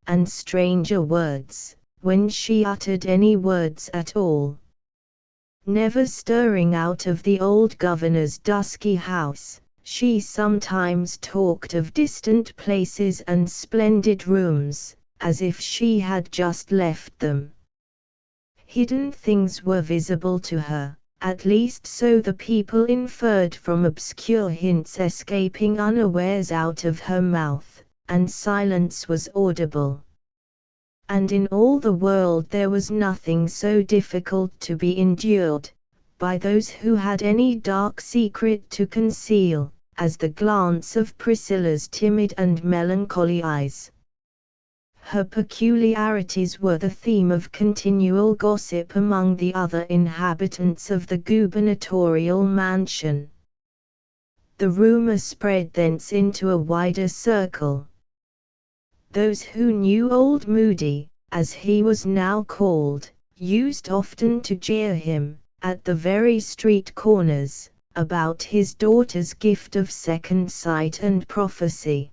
and stranger words, when she uttered any words at all. Never stirring out of the old governor's dusky house, she sometimes talked of distant places and splendid rooms, as if she had just left them. Hidden things were visible to her, at least so the people inferred from obscure hints escaping unawares out of her mouth, and silence was audible. And in all the world there was nothing so difficult to be endured, by those who had any dark secret to conceal, as the glance of Priscilla's timid and melancholy eyes. Her peculiarities were the theme of continual gossip among the other inhabitants of the gubernatorial mansion. The rumor spread thence into a wider circle. Those who knew old Moody, as he was now called, used often to jeer him, at the very street corners, about his daughter's gift of second sight and prophecy.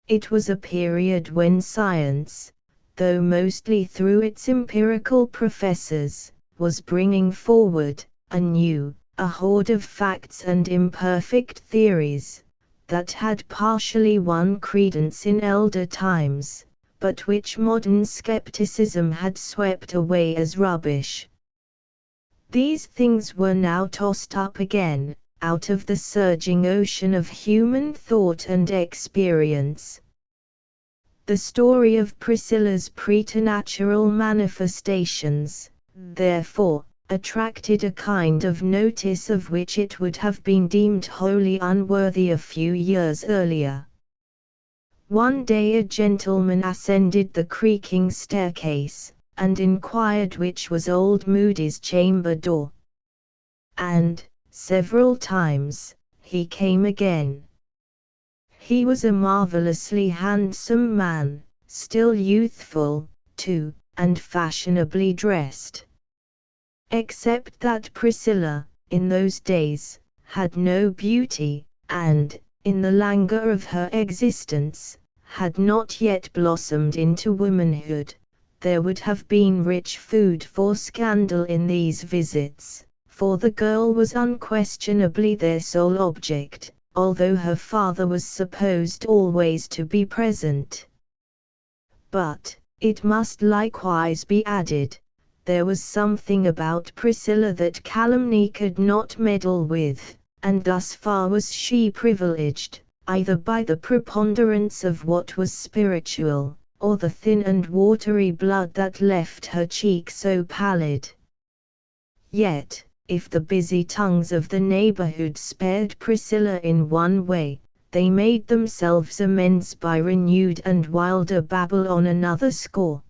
It was a period when science, though mostly through its empirical professors, was bringing forward, anew, a horde of facts and imperfect theories, that had partially won credence in elder times, but which modern skepticism had swept away as rubbish. These things were now tossed up again, out of the surging ocean of human thought and experience. The story of Priscilla's preternatural manifestations, therefore, attracted a kind of notice of which it would have been deemed wholly unworthy a few years earlier. One day a gentleman ascended the creaking staircase, and inquired which was old Moody's chamber door. And, several times, he came again. He was a marvelously handsome man, still youthful, too, and fashionably dressed. Except that Priscilla, in those days, had no beauty, and, in the languor of her existence, had not yet blossomed into womanhood. There would have been rich food for scandal in these visits, for the girl was unquestionably their sole object, although her father was supposed always to be present. But, it must likewise be added, there was something about Priscilla that calumny could not meddle with, and thus far was she privileged, either by the preponderance of what was spiritual, or the thin and watery blood that left her cheek so pallid. Yet, if the busy tongues of the neighborhood spared Priscilla in one way, they made themselves amends by renewed and wilder babble on another score.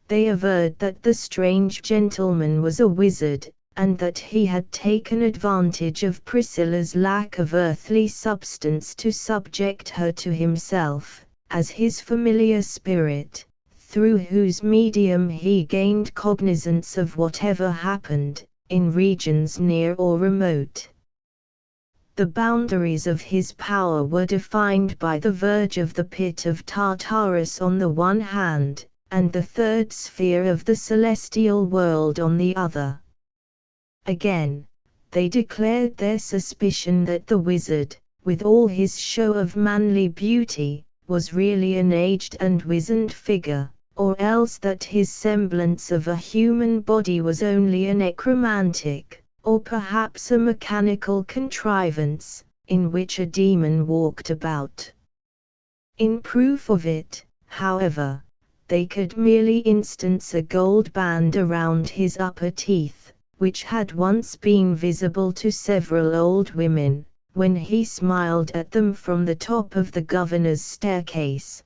They averred that the strange gentleman was a wizard, and that he had taken advantage of Priscilla's lack of earthly substance to subject her to himself, as his familiar spirit, through whose medium he gained cognizance of whatever happened, in regions near or remote. The boundaries of his power were defined by the verge of the pit of Tartarus on the one hand, and the third sphere of the celestial world on the other. Again, they declared their suspicion that the wizard, with all his show of manly beauty, was really an aged and wizened figure, or else that his semblance of a human body was only a necromantic, or perhaps a mechanical contrivance, in which a demon walked about. In proof of it, however, they could merely instance a gold band around his upper teeth, which had once been visible to several old women, when he smiled at them from the top of the governor's staircase.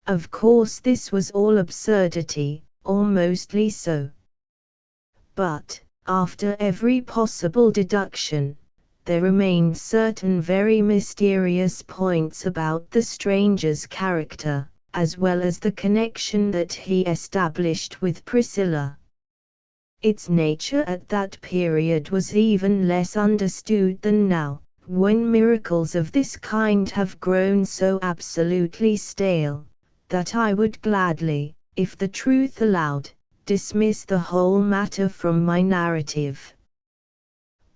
Of course this was all absurdity, or mostly so. But, after every possible deduction, there remained certain very mysterious points about the stranger's character, as well as the connection that he established with Priscilla. Its nature at that period was even less understood than now, when miracles of this kind have grown so absolutely stale, that I would gladly, if the truth allowed, dismiss the whole matter from my narrative.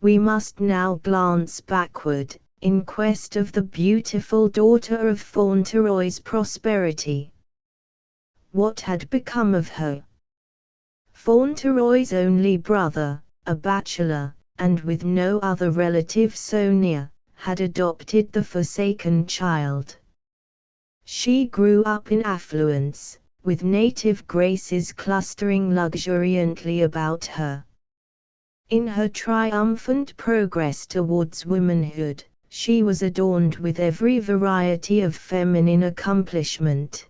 We must now glance backward, in quest of the beautiful daughter of Fauntleroy's prosperity. What had become of her? Fauntleroy's only brother, a bachelor, and with no other relative so near, had adopted the forsaken child. She grew up in affluence, with native graces clustering luxuriantly about her. In her triumphant progress towards womanhood, she was adorned with every variety of feminine accomplishment.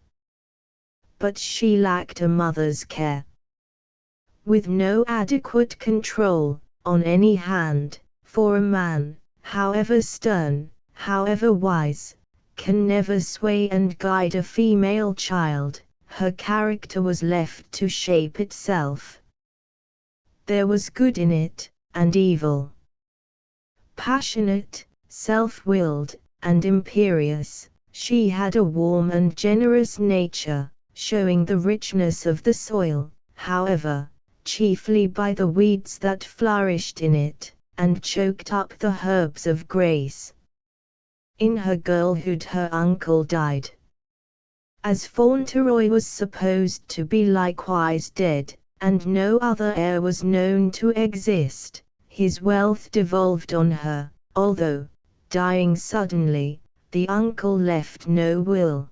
But she lacked a mother's care. With no adequate control, on any hand, for a man, however stern, however wise, can never sway and guide a female child, her character was left to shape itself. There was good in it, and evil. Passionate, self-willed, and imperious, she had a warm and generous nature, showing the richness of the soil, however, chiefly by the weeds that flourished in it, and choked up the herbs of grace. In her girlhood her uncle died. As Fauntleroy was supposed to be likewise dead, and no other heir was known to exist, his wealth devolved on her, although, dying suddenly, the uncle left no will.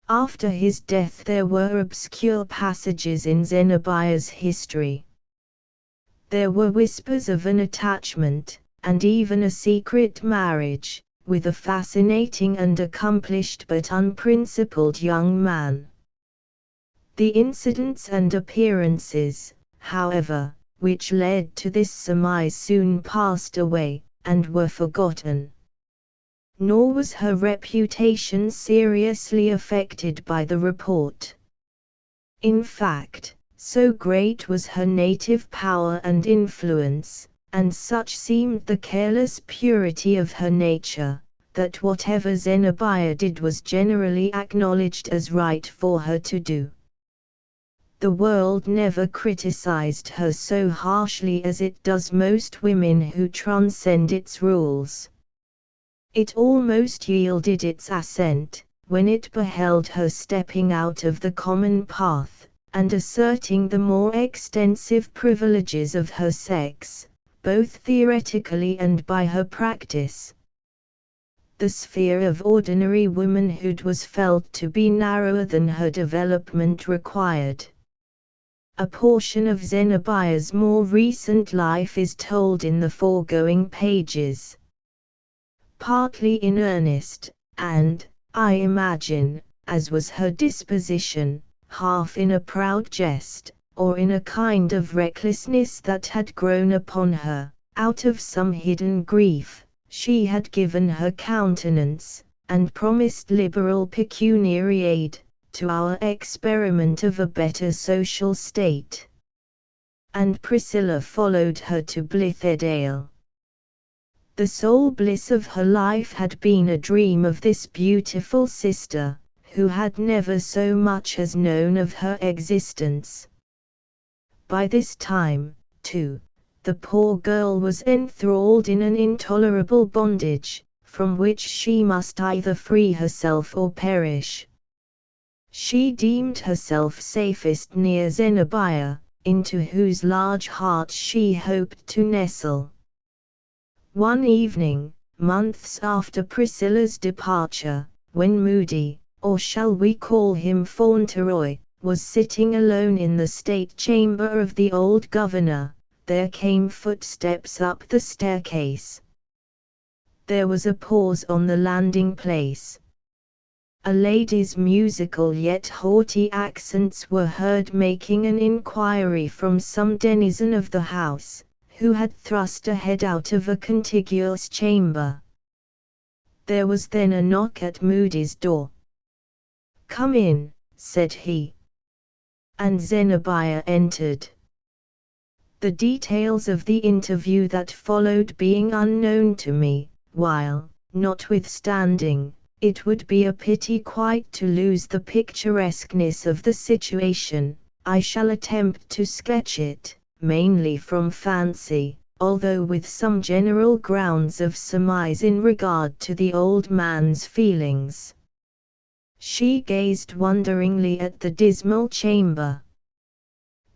After his death there were obscure passages in Zenobia's history. There were whispers of an attachment, and even a secret marriage, with a fascinating and accomplished but unprincipled young man. The incidents and appearances, however, which led to this surmise soon passed away, and were forgotten. nor was her reputation seriously affected by the report. In fact, so great was her native power and influence, and such seemed the careless purity of her nature, that whatever Zenobia did was generally acknowledged as right for her to do. The world never criticized her so harshly as it does most women who transcend its rules. It almost yielded its assent, when it beheld her stepping out of the common path, and asserting the more extensive privileges of her sex, both theoretically and by her practice. The sphere of ordinary womanhood was felt to be narrower than her development required. A portion of Zenobia's more recent life is told in the foregoing pages. Partly in earnest, and, I imagine, as was her disposition, half in a proud jest, or in a kind of recklessness that had grown upon her, out of some hidden grief, she had given her countenance, and promised liberal pecuniary aid, to our experiment of a better social state. And Priscilla followed her to Blithedale. The sole bliss of her life had been a dream of this beautiful sister, who had never so much as known of her existence. By this time, too, the poor girl was enthralled in an intolerable bondage, from which she must either free herself or perish. She deemed herself safest near Zenobia, into whose large heart she hoped to nestle. One evening, months after Priscilla's departure, when Moody, or shall we call him Fauntleroy, was sitting alone in the state chamber of the old governor, there came footsteps up the staircase. There was a pause on the landing place. A lady's musical yet haughty accents were heard making an inquiry from some denizen of the house, who had thrust a head out of a contiguous chamber. There was then a knock at Moody's door. "Come in," said he. And Zenobia entered. The details of the interview that followed being unknown to me, while, notwithstanding, it would be a pity quite to lose the picturesqueness of the situation, I shall attempt to sketch it, mainly from fancy, although with some general grounds of surmise in regard to the old man's feelings. She gazed wonderingly at the dismal chamber.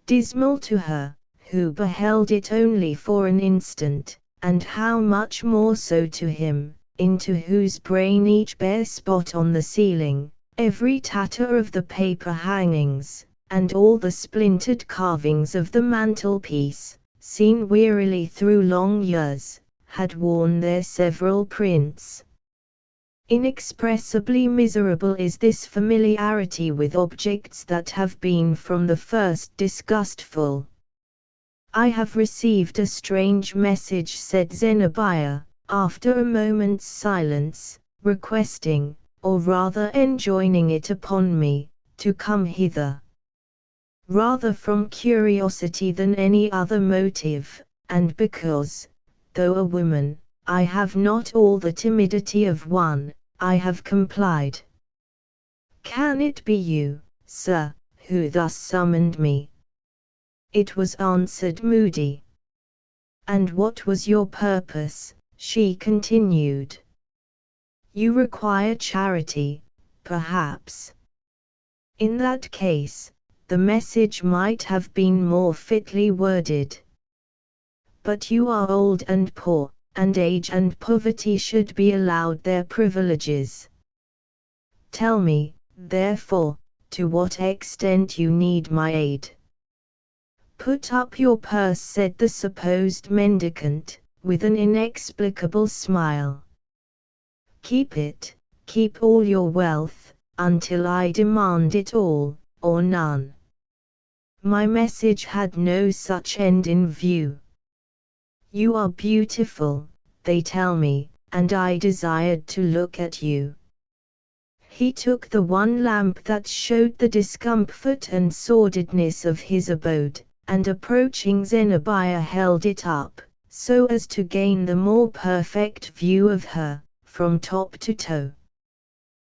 Dismal to her, who beheld it only for an instant, and how much more so to him, into whose brain each bare spot on the ceiling, every tatter of the paper hangings, and all the splintered carvings of the mantelpiece, seen wearily through long years, had worn their several prints. Inexpressibly miserable is this familiarity with objects that have been from the first disgustful. "I have received a strange message," said Zenobia, after a moment's silence, requesting, or rather enjoining it upon me, to come hither. Rather from curiosity than any other motive, and because, though a woman, I have not all the timidity of one, I have complied. "Can it be you, sir, who thus summoned me?" "It was," answered Moody. "And what was your purpose?" she continued. "You require charity, perhaps. In that case, the message might have been more fitly worded. But you are old and poor, and age and poverty should be allowed their privileges. Tell me, therefore, to what extent you need my aid." "Put up your purse," said the supposed mendicant, with an inexplicable smile. "Keep it, keep all your wealth, until I demand it all, or none. My message had no such end in view. You are beautiful, they tell me, and I desired to look at you. He took the one lamp that showed the discomfort and sordidness of his abode, and approaching Zenobia held it up, so as to gain the more perfect view of her, from top to toe.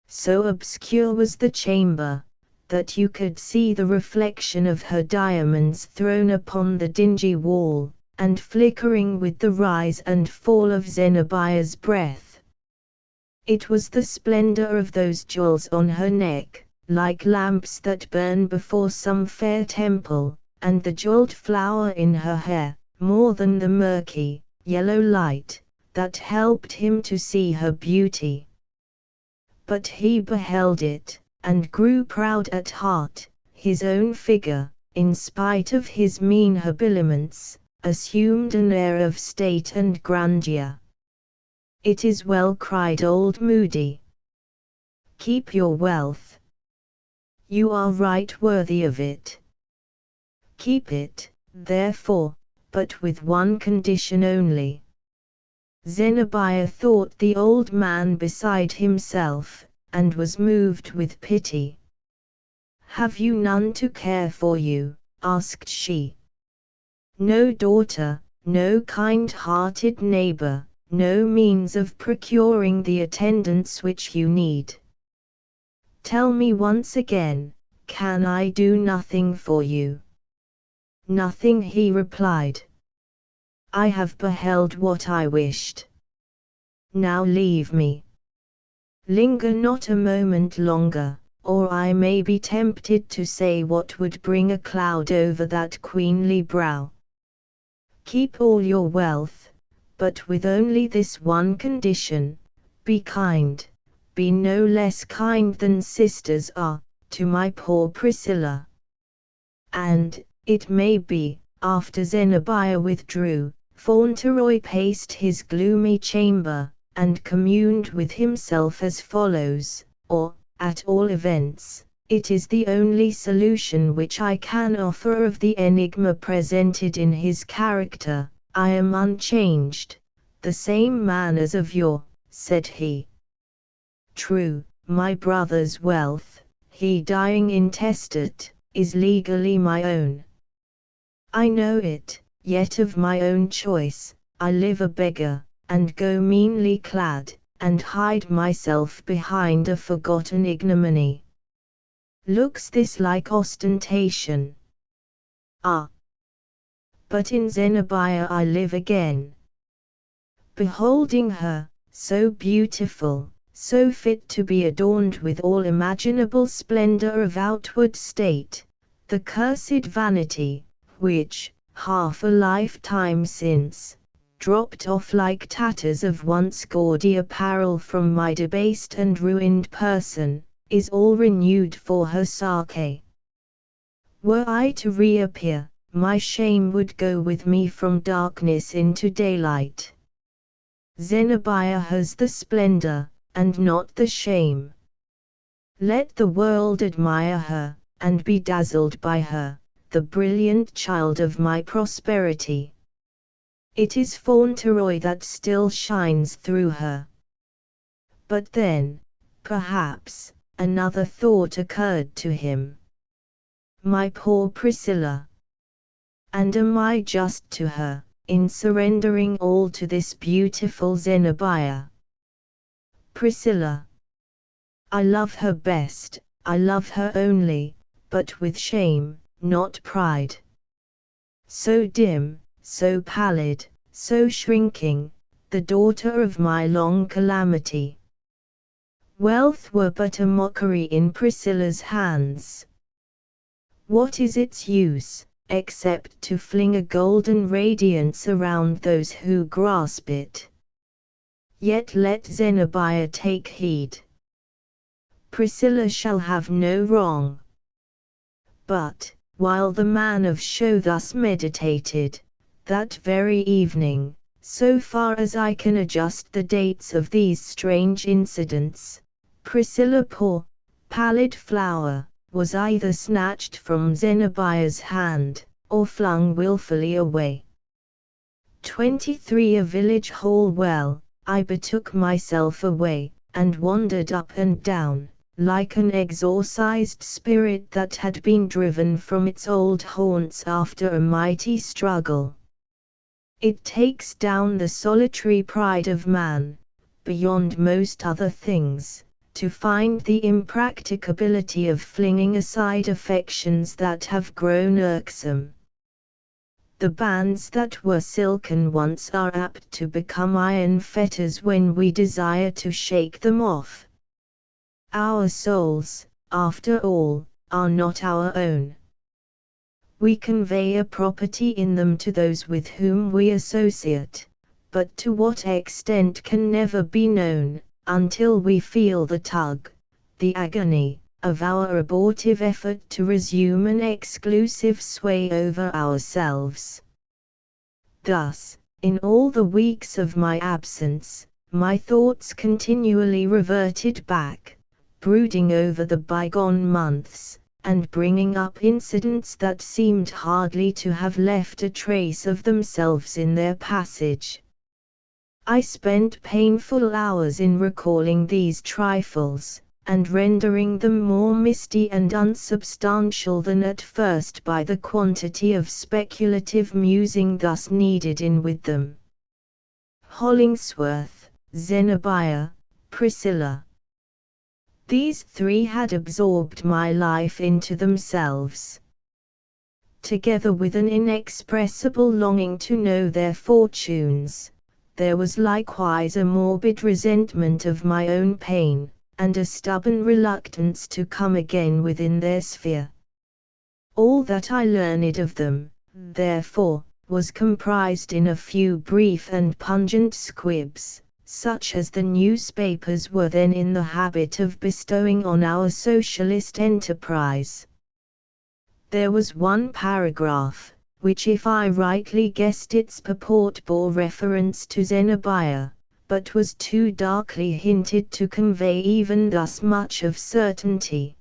So obscure was the chamber, that you could see the reflection of her diamonds thrown upon the dingy wall, and flickering with the rise and fall of Zenobia's breath. It was the splendor of those jewels on her neck, like lamps that burn before some fair temple, and the jeweled flower in her hair, more than the murky, yellow light, that helped him to see her beauty. But he beheld it, and grew proud at heart. His own figure, in spite of his mean habiliments, assumed an air of state and grandeur. "It is well," cried old Moody. "Keep your wealth. You are right worthy of it. Keep it, therefore, but with one condition only." Zenobia thought the old man beside himself, and was moved with pity. "Have you none to care for you?" asked she. "No daughter, no kind-hearted neighbor, no means of procuring the attendance which you need? Tell me once again, can I do nothing for you?" "Nothing," he replied. "I have beheld what I wished. Now leave me. Linger not a moment longer, or I may be tempted to say what would bring a cloud over that queenly brow. Keep all your wealth, but with only this one condition: be kind, be no less kind than sisters are, to my poor Priscilla." And, it may be, after Zenobia withdrew, Fauntleroy paced his gloomy chamber, and communed with himself as follows, or, at all events, it is the only solution which I can offer of the enigma presented in his character: "I am unchanged, the same man as of yore," said he. "True, my brother's wealth, he dying intestate, is legally my own. I know it, yet of my own choice, I live a beggar, and go meanly clad, and hide myself behind a forgotten ignominy. Looks this like ostentation? Ah! But in Zenobia I live again. Beholding her, so beautiful, so fit to be adorned with all imaginable splendor of outward state, the cursed vanity, which, half a lifetime since, dropped off like tatters of once gaudy apparel from my debased and ruined person, is all renewed for her Sake. Were I to reappear, my shame would go with me from darkness into daylight. Zenobia has the splendor, and not the shame. Let the world admire her, and be dazzled by her, the brilliant child of my prosperity. It is Fauntleroy that still shines through her." But then, perhaps, another thought occurred to him. "My poor Priscilla! And am I just to her, in surrendering all to this beautiful Zenobia? Priscilla! I love her best, I love her only, but with shame, not pride. So dim, so pallid, so shrinking, the daughter of my long calamity. Wealth were but a mockery in Priscilla's hands. What is its use, except to fling a golden radiance around those who grasp it? Yet let Zenobia take heed. Priscilla shall have no wrong." But, while the man of show thus meditated, that very evening, so far as I can adjust the dates of these strange incidents, Priscilla, poor, pallid flower, was either snatched from Zenobia's hand, or flung wilfully away. 23 A village hall well, I betook myself away, and wandered up and down, like an exorcised spirit that had been driven from its old haunts after a mighty struggle. It takes down the solitary pride of man, beyond most other things, to find the impracticability of flinging aside affections that have grown irksome. The bands that were silken once are apt to become iron fetters when we desire to shake them off. Our souls, after all, are not our own. We convey a property in them to those with whom we associate, but to what extent can never be known, until we feel the tug, the agony, of our abortive effort to resume an exclusive sway over ourselves. Thus, in all the weeks of my absence, my thoughts continually reverted back, brooding over the bygone months, and bringing up incidents that seemed hardly to have left a trace of themselves in their passage. I spent painful hours in recalling these trifles, and rendering them more misty and unsubstantial than at first by the quantity of speculative musing thus needed in with them. Hollingsworth, Zenobia, Priscilla. These three had absorbed my life into themselves. Together with an inexpressible longing to know their fortunes, there was likewise a morbid resentment of my own pain, and a stubborn reluctance to come again within their sphere. All that I learned of them, therefore, was comprised in a few brief and pungent squibs, such as the newspapers were then in the habit of bestowing on our socialist enterprise. There was one paragraph, which if I rightly guessed its purport bore reference to Zenobia, but was too darkly hinted to convey even thus much of certainty.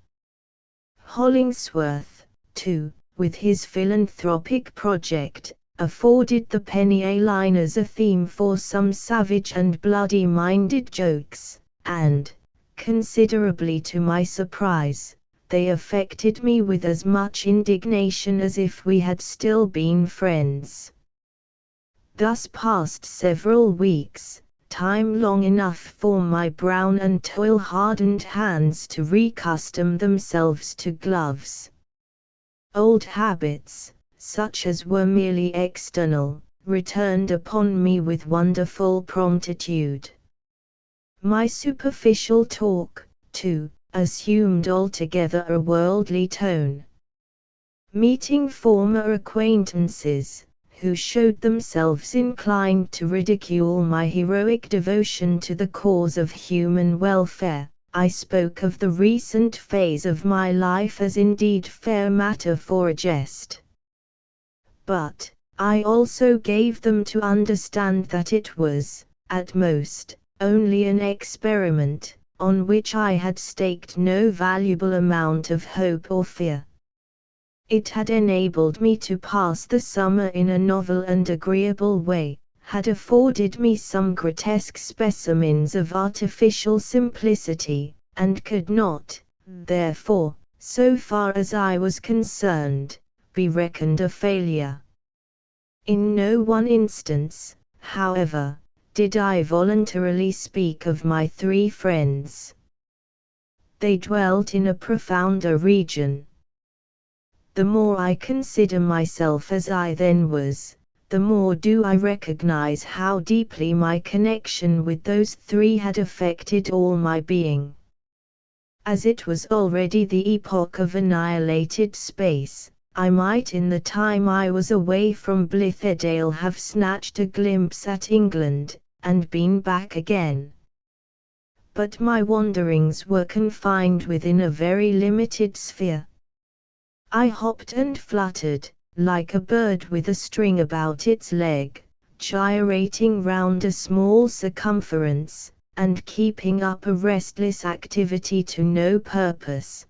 Hollingsworth, too, with his philanthropic project, afforded the penny a-liners a theme for some savage and bloody-minded jokes, and, considerably to my surprise, they affected me with as much indignation as if we had still been friends. Thus passed several weeks, time long enough for my brown and toil-hardened hands to recustom themselves to gloves. Old habits, such as were merely external, returned upon me with wonderful promptitude. My superficial talk, too, assumed altogether a worldly tone. Meeting former acquaintances, who showed themselves inclined to ridicule my heroic devotion to the cause of human welfare, I spoke of the recent phase of my life as indeed fair matter for a jest. But, I also gave them to understand that it was, at most, only an experiment, on which I had staked no valuable amount of hope or fear. It had enabled me to pass the summer in a novel and agreeable way, had afforded me some grotesque specimens of artificial simplicity, and could not, therefore, so far as I was concerned, be reckoned a failure. In no one instance, however, did I voluntarily speak of my three friends. They dwelt in a profounder region. The more I consider myself as I then was, the more do I recognize how deeply my connection with those three had affected all my being. As it was already the epoch of annihilated space, I might in the time I was away from Blithedale have snatched a glimpse at England, and been back again. But my wanderings were confined within a very limited sphere. I hopped and fluttered, like a bird with a string about its leg, gyrating round a small circumference, and keeping up a restless activity to no purpose.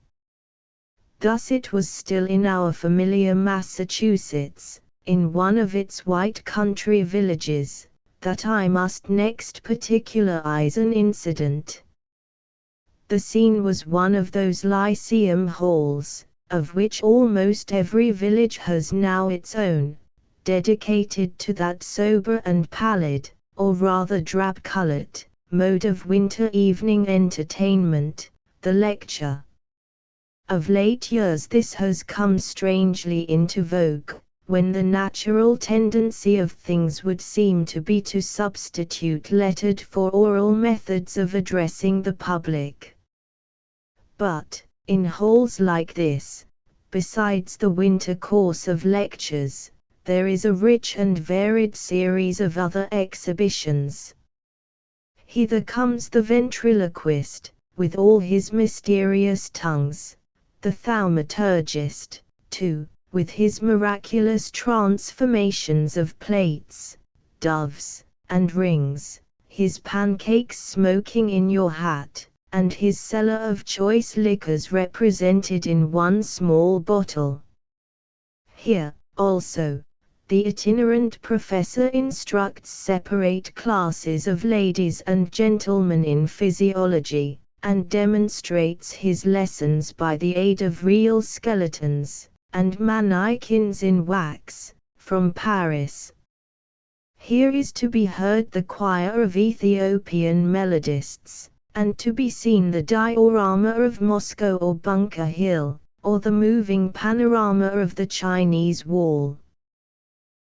Thus it was still in our familiar Massachusetts, in one of its white country villages, that I must next particularize an incident. The scene was one of those lyceum halls, of which almost every village has now its own, dedicated to that sober and pallid, or rather drab-colored, mode of winter evening entertainment, the lecture. Of late years this has come strangely into vogue, when the natural tendency of things would seem to be to substitute lettered for oral methods of addressing the public. But, in halls like this, besides the winter course of lectures, there is a rich and varied series of other exhibitions. Hither comes the ventriloquist, with all his mysterious tongues, the thaumaturgist, too, with his miraculous transformations of plates, doves, and rings, his pancakes smoking in your hat, and his cellar of choice liquors represented in one small bottle. Here, also, the itinerant professor instructs separate classes of ladies and gentlemen in physiology, and demonstrates his lessons by the aid of real skeletons, and mannequins in wax, from Paris. Here is to be heard the choir of Ethiopian melodists, and to be seen the diorama of Moscow or Bunker Hill, or the moving panorama of the Chinese Wall.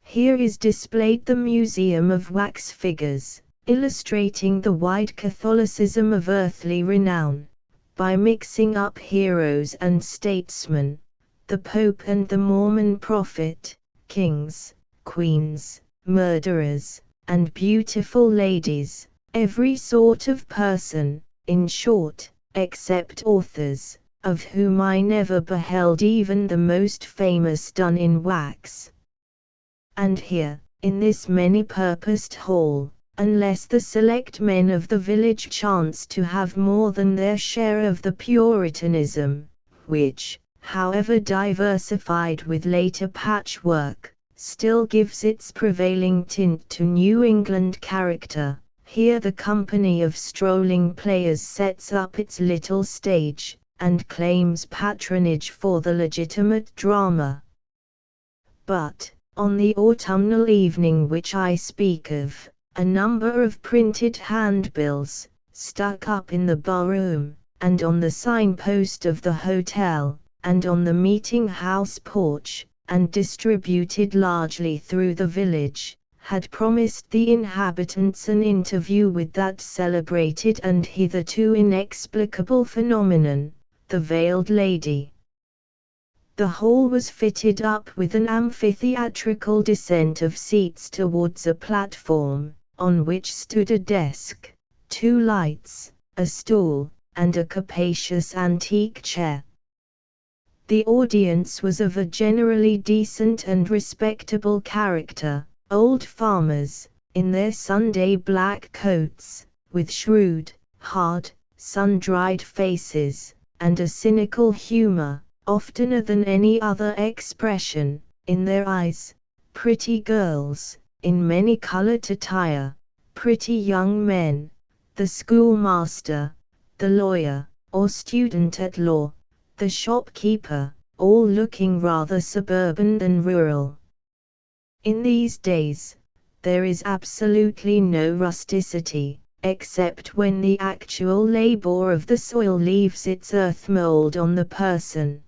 Here is displayed the museum of wax figures, illustrating the wide Catholicism of earthly renown, by mixing up heroes and statesmen, the Pope and the Mormon prophet, kings, queens, murderers, and beautiful ladies, every sort of person, in short, except authors, of whom I never beheld even the most famous done in wax. And here, in this many-purposed hall, unless the select men of the village chance to have more than their share of the Puritanism, which, however diversified with later patchwork, still gives its prevailing tint to New England character, here the company of strolling players sets up its little stage, and claims patronage for the legitimate drama. But, on the autumnal evening which I speak of, a number of printed handbills, stuck up in the barroom, and on the signpost of the hotel, and on the meeting-house porch, and distributed largely through the village, had promised the inhabitants an interview with that celebrated and hitherto inexplicable phenomenon, the veiled lady. The hall was fitted up with an amphitheatrical descent of seats towards a platform, on which stood a desk, 2 lights, a stool, and a capacious antique chair. The audience was of a generally decent and respectable character, old farmers, in their Sunday black coats, with shrewd, hard, sun-dried faces, and a cynical humor, oftener than any other expression, in their eyes, pretty girls, in many-colored attire, pretty young men, the schoolmaster, the lawyer, or student at law, the shopkeeper, all looking rather suburban than rural. In these days, there is absolutely no rusticity, except when the actual labor of the soil leaves its earth mold on the person.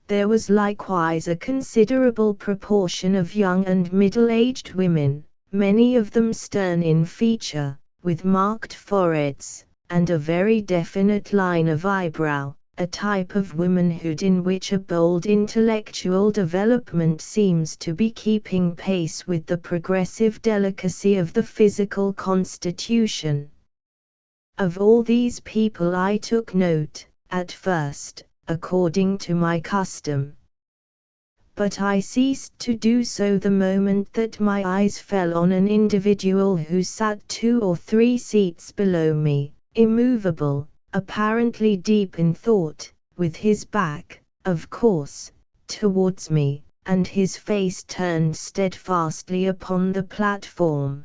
There was likewise a considerable proportion of young and middle-aged women, many of them stern in feature, with marked foreheads, and a very definite line of eyebrow, a type of womanhood in which a bold intellectual development seems to be keeping pace with the progressive delicacy of the physical constitution. Of all these people I took note, at first, according to my custom. But I ceased to do so the moment that my eyes fell on an individual who sat 2 or 3 seats below me, immovable, apparently deep in thought, with his back, of course, towards me, and his face turned steadfastly upon the platform.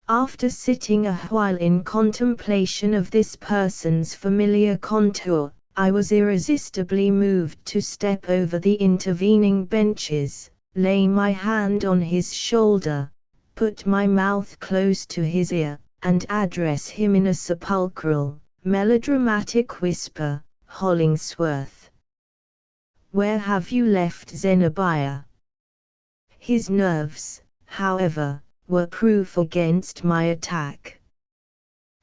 After sitting a while in contemplation of this person's familiar contour, I was irresistibly moved to step over the intervening benches, lay my hand on his shoulder, put my mouth close to his ear, and address him in a sepulchral, melodramatic whisper, "Hollingsworth, where have you left Zenobia?" His nerves, however, were proof against my attack.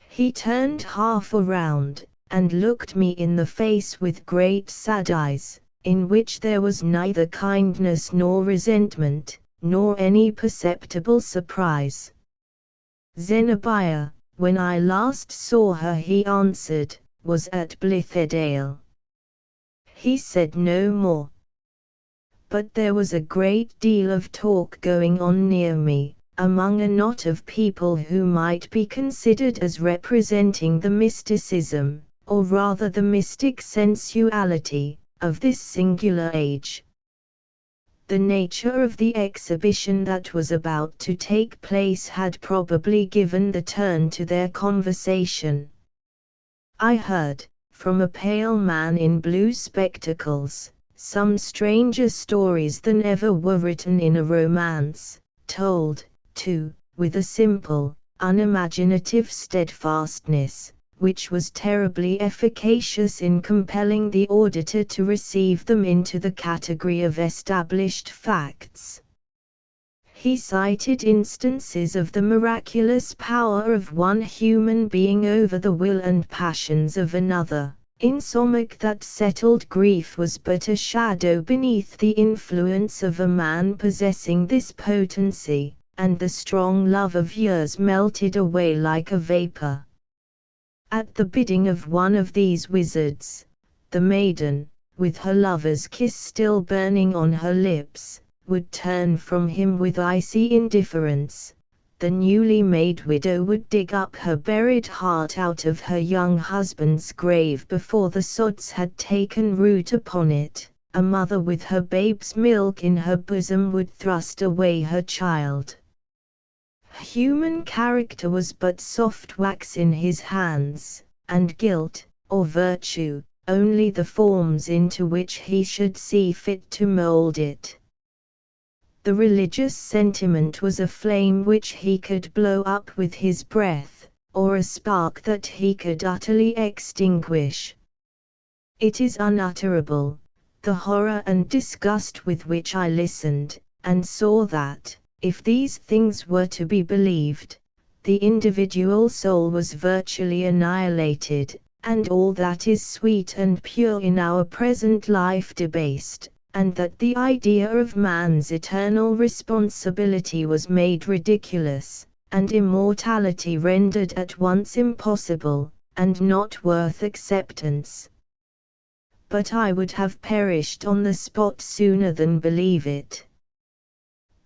He turned half around, and looked me in the face with great sad eyes, in which there was neither kindness nor resentment, nor any perceptible surprise. "Zenobia, when I last saw her," he answered, "was at Blithedale." He said no more. But there was a great deal of talk going on near me, among a knot of people who might be considered as representing the mysticism, or rather the mystic sensuality, of this singular age. The nature of the exhibition that was about to take place had probably given the turn to their conversation. I heard, from a pale man in blue spectacles, some stranger stories than ever were written in a romance, told, too, with a simple, unimaginative steadfastness, which was terribly efficacious in compelling the auditor to receive them into the category of established facts. He cited instances of the miraculous power of one human being over the will and passions of another, insomuch that settled grief was but a shadow beneath the influence of a man possessing this potency, and the strong love of years melted away like a vapor. At the bidding of one of these wizards, the maiden, with her lover's kiss still burning on her lips, would turn from him with icy indifference. The newly made widow would dig up her buried heart out of her young husband's grave before the sods had taken root upon it. A mother with her babe's milk in her bosom would thrust away her child. Human character was but soft wax in his hands, and guilt, or virtue, only the forms into which he should see fit to mold it. The religious sentiment was a flame which he could blow up with his breath, or a spark that he could utterly extinguish. It is unutterable, the horror and disgust with which I listened, and saw that, if these things were to be believed, the individual soul was virtually annihilated, and all that is sweet and pure in our present life debased, and that the idea of man's eternal responsibility was made ridiculous, and immortality rendered at once impossible, and not worth acceptance. But I would have perished on the spot sooner than believe it.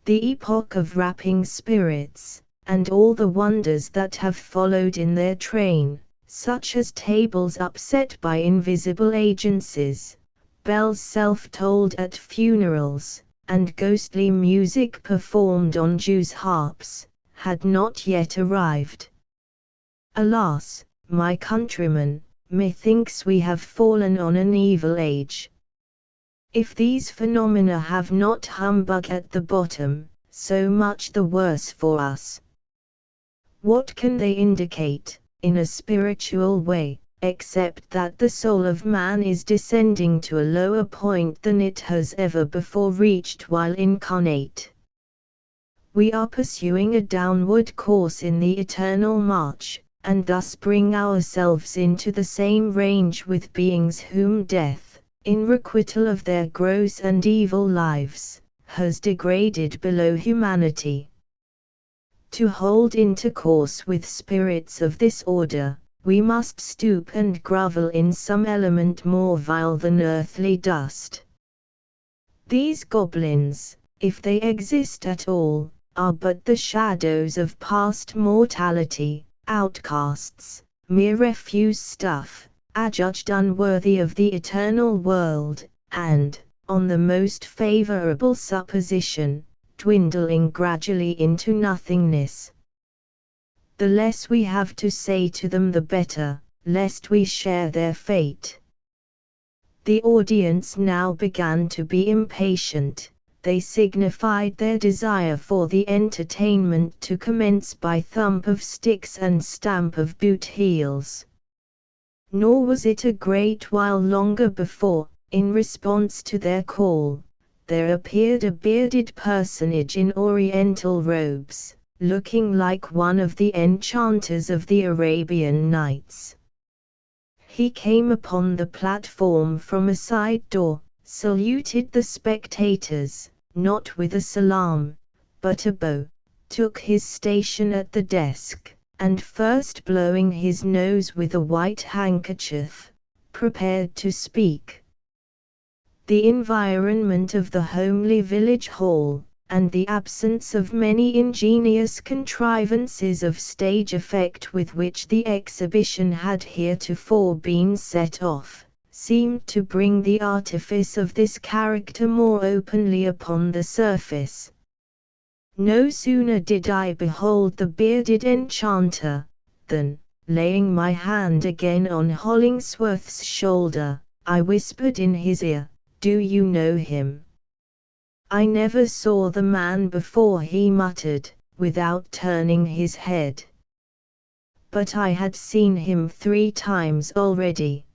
The epoch of rapping spirits, and all the wonders that have followed in their train, such as tables upset by invisible agencies, bells self-tolled at funerals, and ghostly music performed on Jews' harps, had not yet arrived. Alas, my countrymen, methinks we have fallen on an evil age. If these phenomena have not humbug at the bottom, so much the worse for us. What can they indicate, in a spiritual way, except that the soul of man is descending to a lower point than it has ever before reached while incarnate? We are pursuing a downward course in the eternal march, and thus bring ourselves into the same range with beings whom death, in requital of their gross and evil lives, has degraded below humanity. To hold intercourse with spirits of this order, we must stoop and grovel in some element more vile than earthly dust. These goblins, if they exist at all, are but the shadows of past mortality, outcasts, mere refuse stuff, adjudged unworthy of the eternal world, and, on the most favorable supposition, dwindling gradually into nothingness. The less we have to say to them the better, lest we share their fate. The audience now began to be impatient. They signified their desire for the entertainment to commence by thump of sticks and stamp of boot heels. Nor was it a great while longer before, in response to their call, there appeared a bearded personage in oriental robes, looking like one of the enchanters of the Arabian Nights. He came upon the platform from a side door, saluted the spectators, not with a salam, but a bow, took his station at the desk, and first blowing his nose with a white handkerchief, prepared to speak. The environment of the homely village hall, and the absence of many ingenious contrivances of stage effect with which the exhibition had heretofore been set off, seemed to bring the artifice of this character more openly upon the surface. No sooner did I behold the bearded enchanter, than, laying my hand again on Hollingsworth's shoulder, I whispered in his ear, "Do you know him?" "I never saw the man before," he muttered, without turning his head. But I had seen him 3 times already.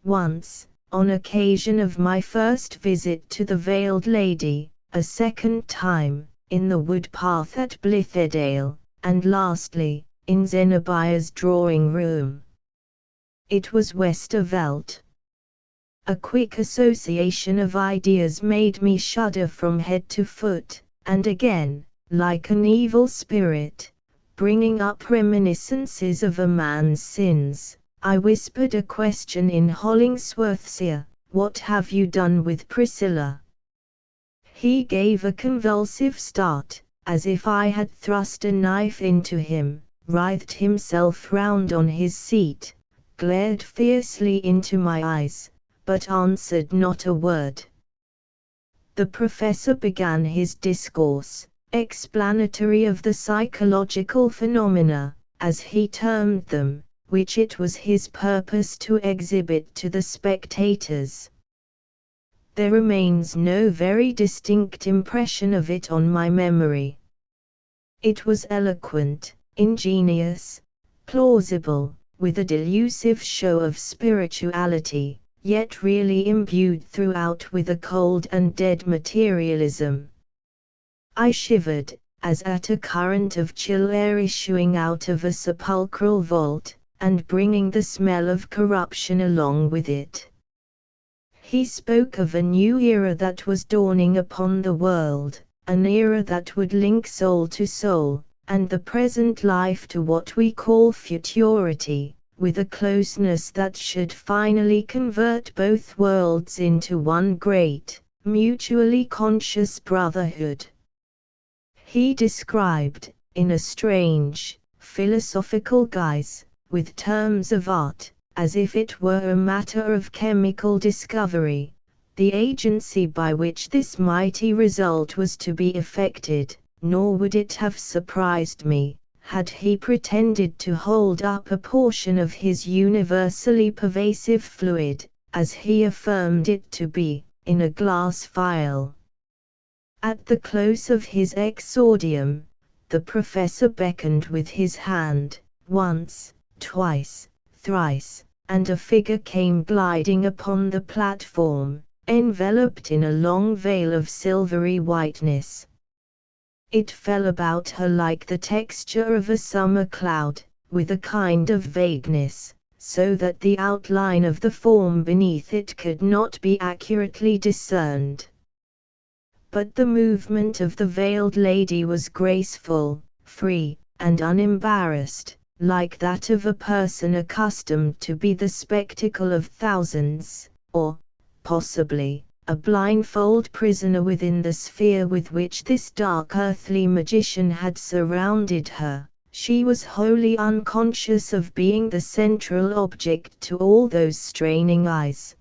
Once, on occasion of my first visit to the Veiled Lady, a second time, in the wood path at Blithedale, and lastly, in Zenobia's drawing room. It was Westervelt. A quick association of ideas made me shudder from head to foot, and again, like an evil spirit, bringing up reminiscences of a man's sins, I whispered a question in Hollingsworth's ear, "What have you done with Priscilla?" He gave a convulsive start, as if I had thrust a knife into him, writhed himself round on his seat, glared fiercely into my eyes, but answered not a word. The professor began his discourse, explanatory of the psychological phenomena, as he termed them, which it was his purpose to exhibit to the spectators. There remains no very distinct impression of it on my memory. It was eloquent, ingenious, plausible, with a delusive show of spirituality, yet really imbued throughout with a cold and dead materialism. I shivered, as at a current of chill air issuing out of a sepulchral vault, and bringing the smell of corruption along with it. He spoke of a new era that was dawning upon the world, an era that would link soul to soul, and the present life to what we call futurity, with a closeness that should finally convert both worlds into one great, mutually conscious brotherhood. He described, in a strange, philosophical guise, with terms of art, as if it were a matter of chemical discovery, the agency by which this mighty result was to be effected, nor would it have surprised me, had he pretended to hold up a portion of his universally pervasive fluid, as he affirmed it to be, in a glass phial. At the close of his exordium, the professor beckoned with his hand, once, twice, thrice, and a figure came gliding upon the platform, enveloped in a long veil of silvery whiteness. It fell about her like the texture of a summer cloud, with a kind of vagueness, so that the outline of the form beneath it could not be accurately discerned. But the movement of the veiled lady was graceful, free, and unembarrassed, like that of a person accustomed to be the spectacle of thousands, or, possibly, a blindfold prisoner within the sphere with which this dark earthly magician had surrounded her. She was wholly unconscious of being the central object to all those straining eyes.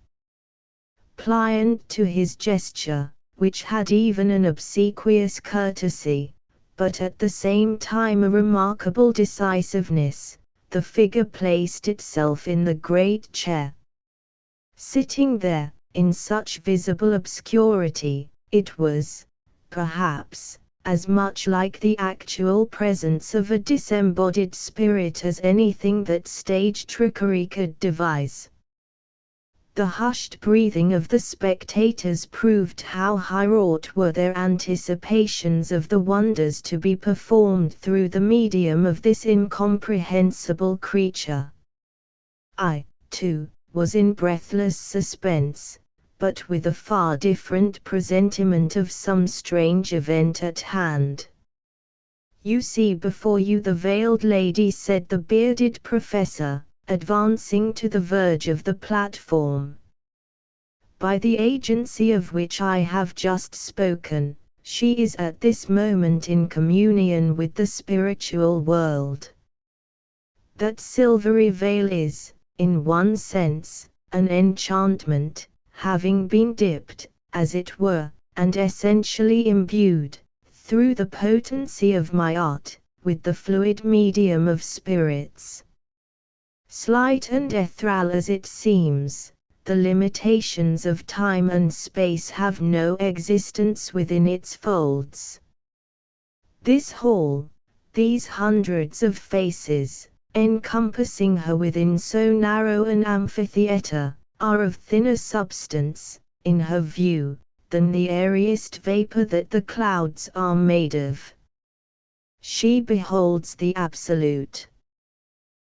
Pliant to his gesture, which had even an obsequious courtesy, but at the same time a remarkable decisiveness. The figure placed itself in the great chair. Sitting there, in such visible obscurity, it was, perhaps, as much like the actual presence of a disembodied spirit as anything that stage trickery could devise. The hushed breathing of the spectators proved how high-wrought were their anticipations of the wonders to be performed through the medium of this incomprehensible creature. I, too, was in breathless suspense, but with a far different presentiment of some strange event at hand. "You see before you the veiled lady," said the bearded professor, advancing to the verge of the platform. "By the agency of which I have just spoken, she is at this moment in communion with the spiritual world. That silvery veil is, in one sense, an enchantment, having been dipped, as it were, and essentially imbued, through the potency of my art, with the fluid medium of spirits. Slight and ethereal as it seems, the limitations of time and space have no existence within its folds. This hall, these hundreds of faces, encompassing her within so narrow an amphitheatre, are of thinner substance, in her view, than the airiest vapour that the clouds are made of. She beholds the Absolute."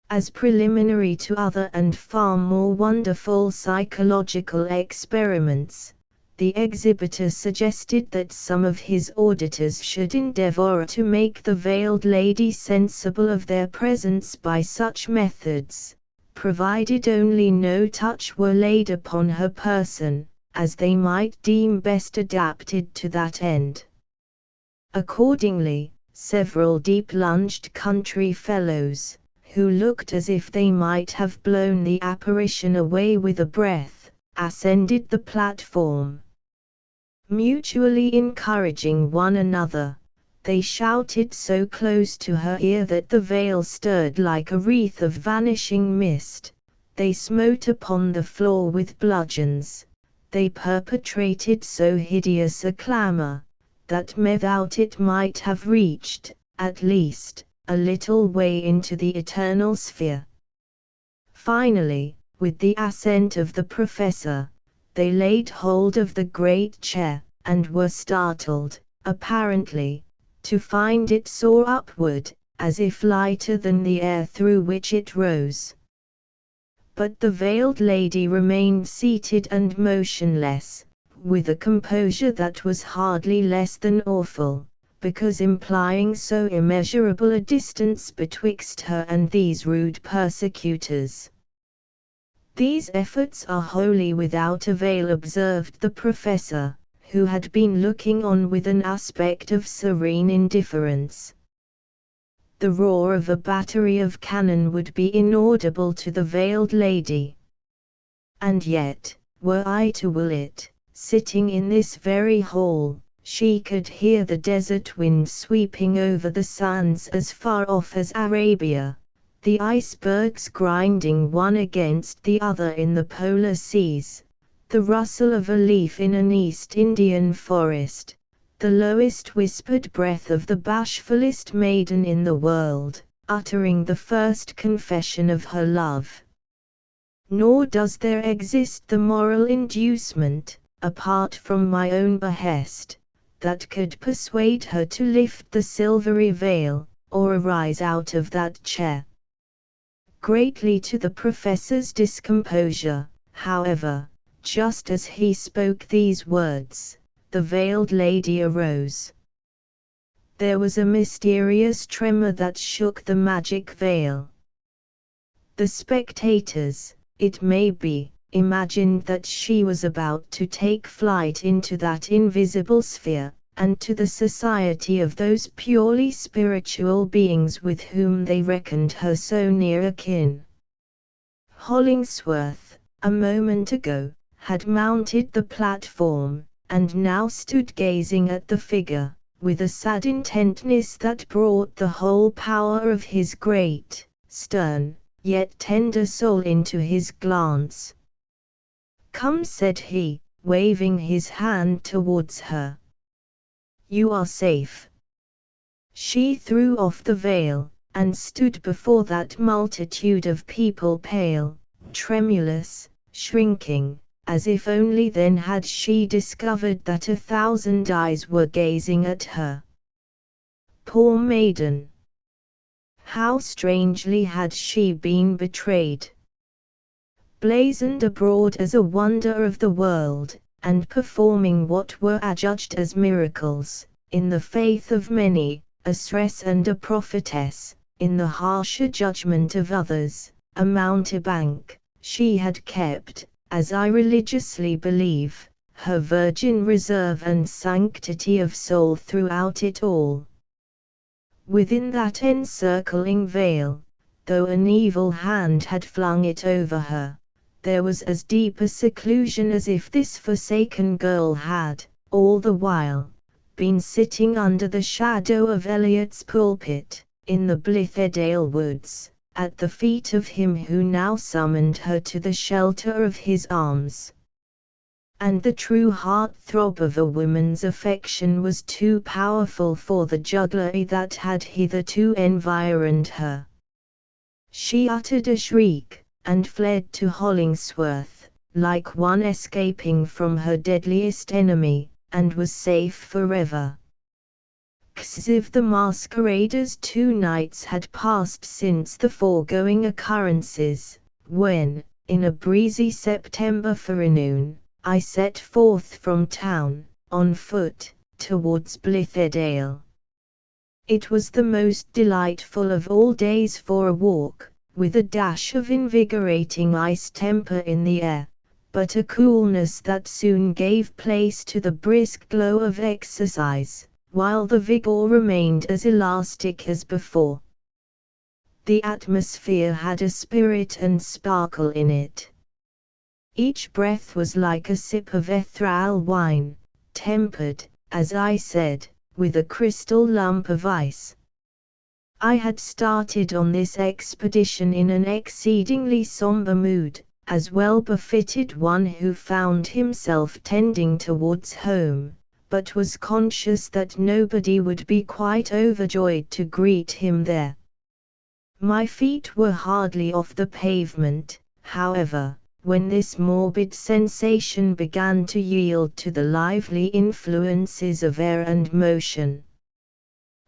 As preliminary to other and far more wonderful psychological experiments, the exhibitor suggested that some of his auditors should endeavor to make the veiled lady sensible of their presence by such methods, provided only no touch were laid upon her person, as they might deem best adapted to that end. Accordingly, several deep-lunged country fellows, who looked as if they might have blown the apparition away with a breath, ascended the platform. Mutually encouraging one another, they shouted so close to her ear that the veil stirred like a wreath of vanishing mist. They smote upon the floor with bludgeons. They perpetrated so hideous a clamour, that methought it might have reached, at least, a little way into the eternal sphere. Finally, with the assent of the professor, they laid hold of the great chair, and were startled, apparently, to find it soar upward, as if lighter than the air through which it rose. But the veiled lady remained seated and motionless, with a composure that was hardly less than awful, because implying so immeasurable a distance betwixt her and these rude persecutors. "These efforts are wholly without avail," observed the professor, who had been looking on with an aspect of serene indifference. The roar of a battery of cannon would be inaudible to the veiled lady. And yet, were I to will it, sitting in this very hall, she could hear the desert wind sweeping over the sands as far off as Arabia, the icebergs grinding one against the other in the polar seas, the rustle of a leaf in an East Indian forest, the lowest whispered breath of the bashfulest maiden in the world, uttering the first confession of her love. Nor does there exist the moral inducement, apart from my own behest, that could persuade her to lift the silvery veil, or arise out of that chair. Greatly to the professor's discomposure, however, just as he spoke these words, the veiled lady arose. There was a mysterious tremor that shook the magic veil. The spectators, it may be, imagined that she was about to take flight into that invisible sphere, and to the society of those purely spiritual beings with whom they reckoned her so near akin. Hollingsworth, a moment ago, had mounted the platform, and now stood gazing at the figure, with a sad intentness that brought the whole power of his great, stern, yet tender soul into his glance. "Come," said he, waving his hand towards her. "You are safe." She threw off the veil, and stood before that multitude of people, pale, tremulous, shrinking, as if only then had she discovered that 1,000 eyes were gazing at her. Poor maiden! How strangely had she been betrayed! Blazoned abroad as a wonder of the world, and performing what were adjudged as miracles, in the faith of many, a seeress and a prophetess, in the harsher judgment of others, a mountebank, she had kept, as I religiously believe, her virgin reserve and sanctity of soul throughout it all. Within that encircling veil, though an evil hand had flung it over her, there was as deep a seclusion as if this forsaken girl had, all the while, been sitting under the shadow of Eliot's pulpit, in the Blithedale woods, at the feet of him who now summoned her to the shelter of his arms. And the true heart-throb of a woman's affection was too powerful for the jugglery that had hitherto environed her. She uttered a shriek, and fled to Hollingsworth, like one escaping from her deadliest enemy, and was safe forever. As if the masqueraders 2 nights had passed since the foregoing occurrences, when, in a breezy September forenoon, I set forth from town, on foot, towards Blithedale. It was the most delightful of all days for a walk, with a dash of invigorating ice temper in the air, but a coolness that soon gave place to the brisk glow of exercise, while the vigor remained as elastic as before. The atmosphere had a spirit and sparkle in it. Each breath was like a sip of ethereal wine, tempered, as I said, with a crystal lump of ice. I had started on this expedition in an exceedingly somber mood, as well befitted one who found himself tending towards home, but was conscious that nobody would be quite overjoyed to greet him there. My feet were hardly off the pavement, however, when this morbid sensation began to yield to the lively influences of air and motion.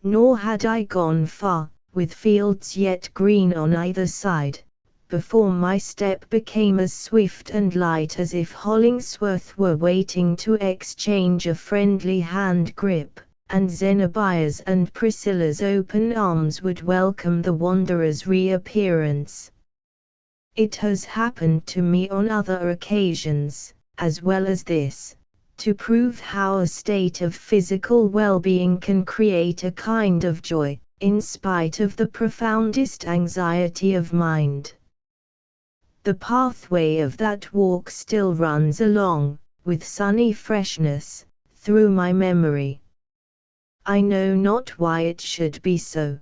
Nor had I gone far, with fields yet green on either side, before my step became as swift and light as if Hollingsworth were waiting to exchange a friendly hand grip, and Zenobia's and Priscilla's open arms would welcome the wanderer's reappearance. It has happened to me on other occasions, as well as this, to prove how a state of physical well-being can create a kind of joy, in spite of the profoundest anxiety of mind. The pathway of that walk still runs along, with sunny freshness, through my memory. I know not why it should be so.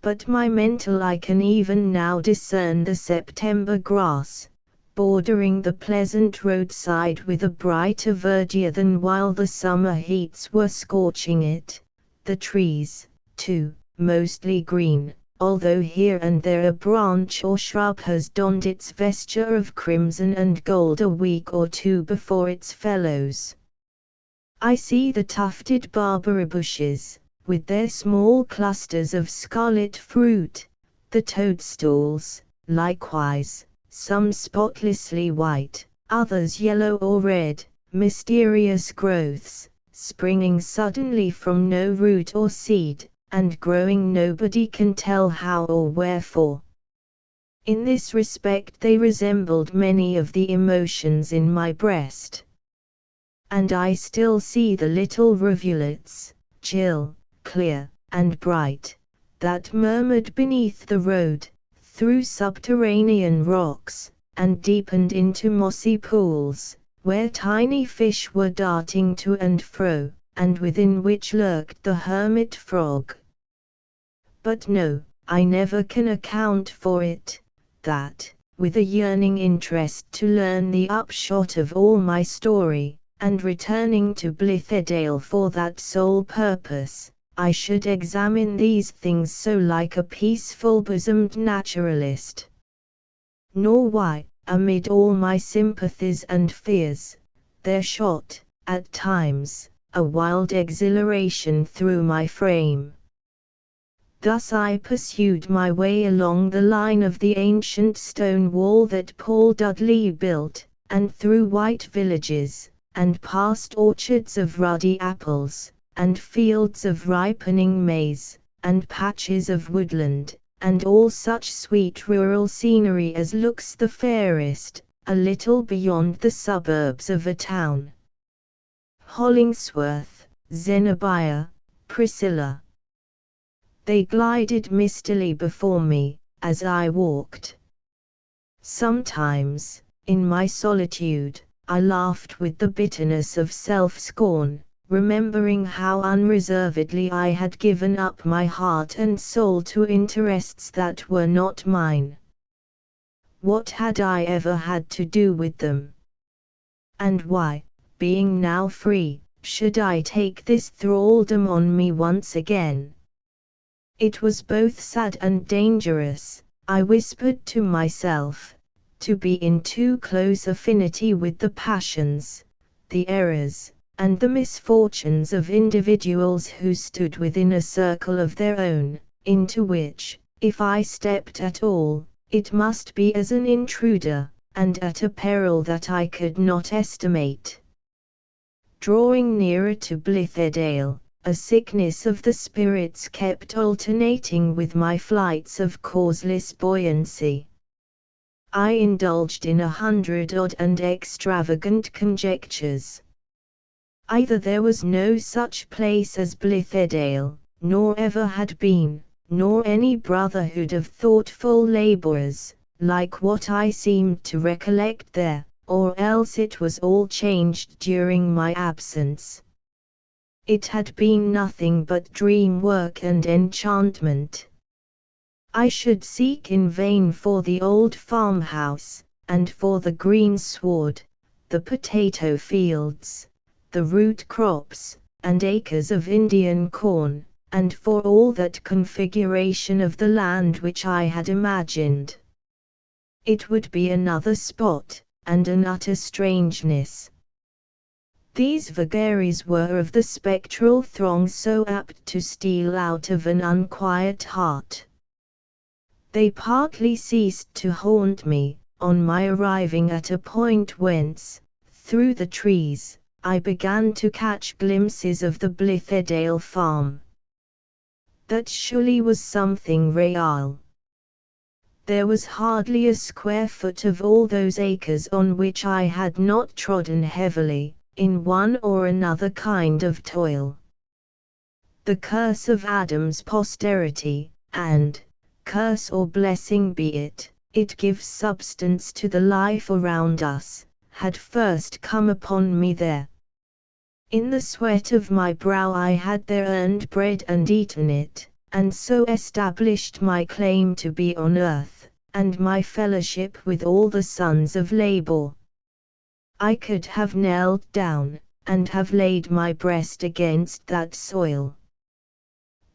But my mental eye can even now discern the September grass, bordering the pleasant roadside with a brighter verdure than while the summer heats were scorching it, the trees, too, mostly green, although here and there a branch or shrub has donned its vesture of crimson and gold a week or 2 before its fellows. I see the tufted barberry bushes, with their small clusters of scarlet fruit, the toadstools, likewise, some spotlessly white, others yellow or red, mysterious growths, springing suddenly from no root or seed, and growing nobody can tell how or wherefore. In this respect they resembled many of the emotions in my breast. And I still see the little rivulets, chill, clear, and bright, that murmured beneath the road, through subterranean rocks, and deepened into mossy pools, where tiny fish were darting to and fro, and within which lurked the hermit frog. But no, I never can account for it, that, with a yearning interest to learn the upshot of all my story, and returning to Blithedale for that sole purpose, I should examine these things so like a peaceful-bosomed naturalist. Nor why, amid all my sympathies and fears, there shot, at times, a wild exhilaration through my frame. Thus I pursued my way along the line of the ancient stone wall that Paul Dudley built, and through white villages, and past orchards of ruddy apples, and fields of ripening maize, and patches of woodland, and all such sweet rural scenery as looks the fairest, a little beyond the suburbs of a town. Hollingsworth, Zenobia, Priscilla. They glided mistily before me, as I walked. Sometimes, in my solitude, I laughed with the bitterness of self-scorn, remembering how unreservedly I had given up my heart and soul to interests that were not mine. What had I ever had to do with them? And why, being now free, should I take this thraldom on me once again? It was both sad and dangerous, I whispered to myself, to be in too close affinity with the passions, the errors, and the misfortunes of individuals who stood within a circle of their own, into which, if I stepped at all, it must be as an intruder, and at a peril that I could not estimate. Drawing nearer to Blithedale, a sickness of the spirits kept alternating with my flights of causeless buoyancy. I indulged in 100 odd and extravagant conjectures. Either there was no such place as Blithedale, nor ever had been, nor any brotherhood of thoughtful labourers, like what I seemed to recollect there, or else it was all changed during my absence. It had been nothing but dream work and enchantment. I should seek in vain for the old farmhouse, and for the green sward, the potato fields, the root crops, and acres of Indian corn, and for all that configuration of the land which I had imagined. It would be another spot, and an utter strangeness. These vagaries were of the spectral throng so apt to steal out of an unquiet heart. They partly ceased to haunt me, on my arriving at a point whence, through the trees, I began to catch glimpses of the Blithedale farm. That surely was something real. There was hardly a square foot of all those acres on which I had not trodden heavily, in one or another kind of toil. The curse of Adam's posterity, and, curse or blessing be it, it gives substance to the life around us, had first come upon me there. In the sweat of my brow I had there earned bread and eaten it, and so established my claim to be on earth, and my fellowship with all the sons of labour. I could have knelt down, and have laid my breast against that soil.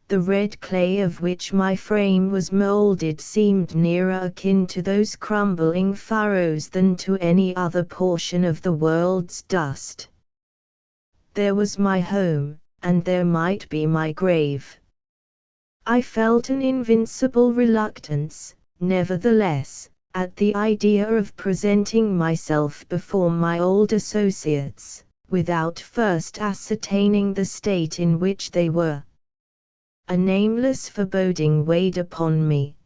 The red clay of which my frame was moulded seemed nearer akin to those crumbling furrows than to any other portion of the world's dust. There was my home, and there might be my grave. I felt an invincible reluctance, nevertheless, at the idea of presenting myself before my old associates, without first ascertaining the state in which they were. A nameless foreboding weighed upon me.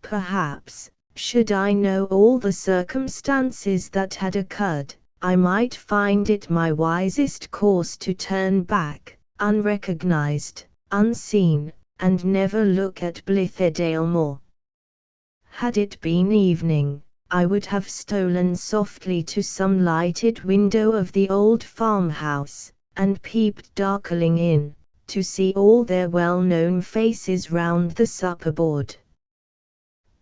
Perhaps, should I know all the circumstances that had occurred, I might find it my wisest course to turn back, unrecognized, unseen, and never look at Blithedale more. Had it been evening, I would have stolen softly to some lighted window of the old farmhouse, and peeped darkling in, to see all their well-known faces round the supper-board.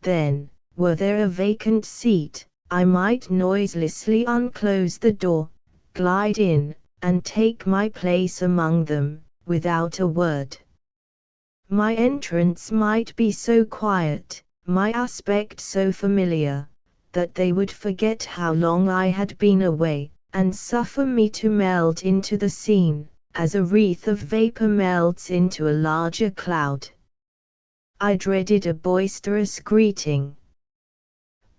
Then, were there a vacant seat, I might noiselessly unclose the door, glide in, and take my place among them, without a word. My entrance might be so quiet, my aspect so familiar, that they would forget how long I had been away, and suffer me to melt into the scene, as a wreath of vapor melts into a larger cloud. I dreaded a boisterous greeting.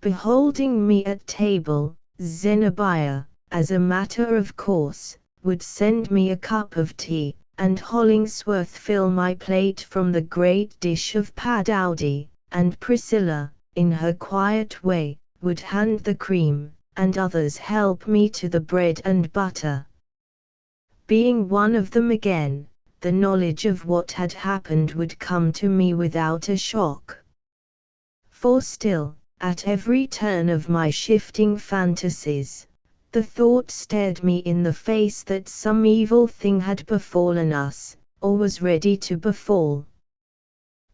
Beholding me at table, Zenobia, as a matter of course, would send me a cup of tea, and Hollingsworth fill my plate from the great dish of padowdy, and Priscilla, in her quiet way, would hand the cream, and others help me to the bread and butter. Being one of them again, the knowledge of what had happened would come to me without a shock. For still, at every turn of my shifting fantasies, the thought stared me in the face that some evil thing had befallen us, or was ready to befall.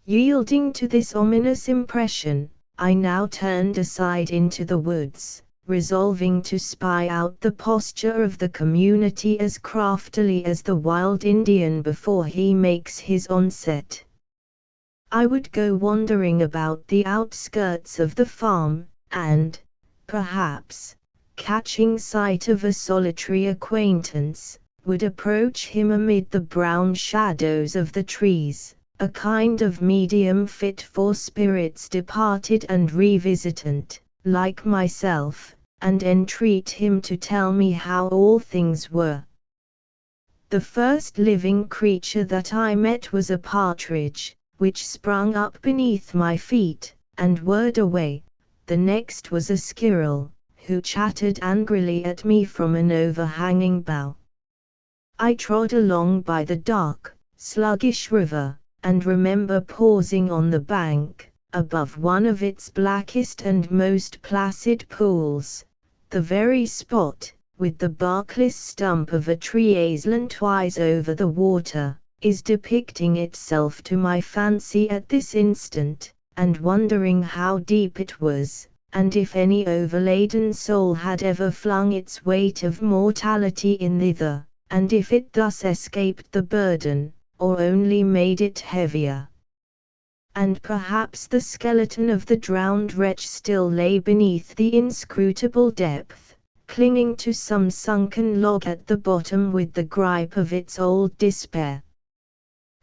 Yielding to this ominous impression, I now turned aside into the woods, resolving to spy out the posture of the community as craftily as the wild Indian before he makes his onset. I would go wandering about the outskirts of the farm, and, perhaps, catching sight of a solitary acquaintance, would approach him amid the brown shadows of the trees, a kind of medium fit for spirits departed and revisitant, like myself, and entreat him to tell me how all things were. The first living creature that I met was a partridge, which sprung up beneath my feet, and whirred away. The next was a squirrel, who chattered angrily at me from an overhanging bough. I trod along by the dark, sluggish river, and remember pausing on the bank, above one of its blackest and most placid pools, the very spot, with the barkless stump of a tree aslantwise over the water, is depicting itself to my fancy at this instant, and wondering how deep it was, and if any overladen soul had ever flung its weight of mortality in thither, and if it thus escaped the burden, or only made it heavier. And perhaps the skeleton of the drowned wretch still lay beneath the inscrutable depth, clinging to some sunken log at the bottom with the gripe of its old despair.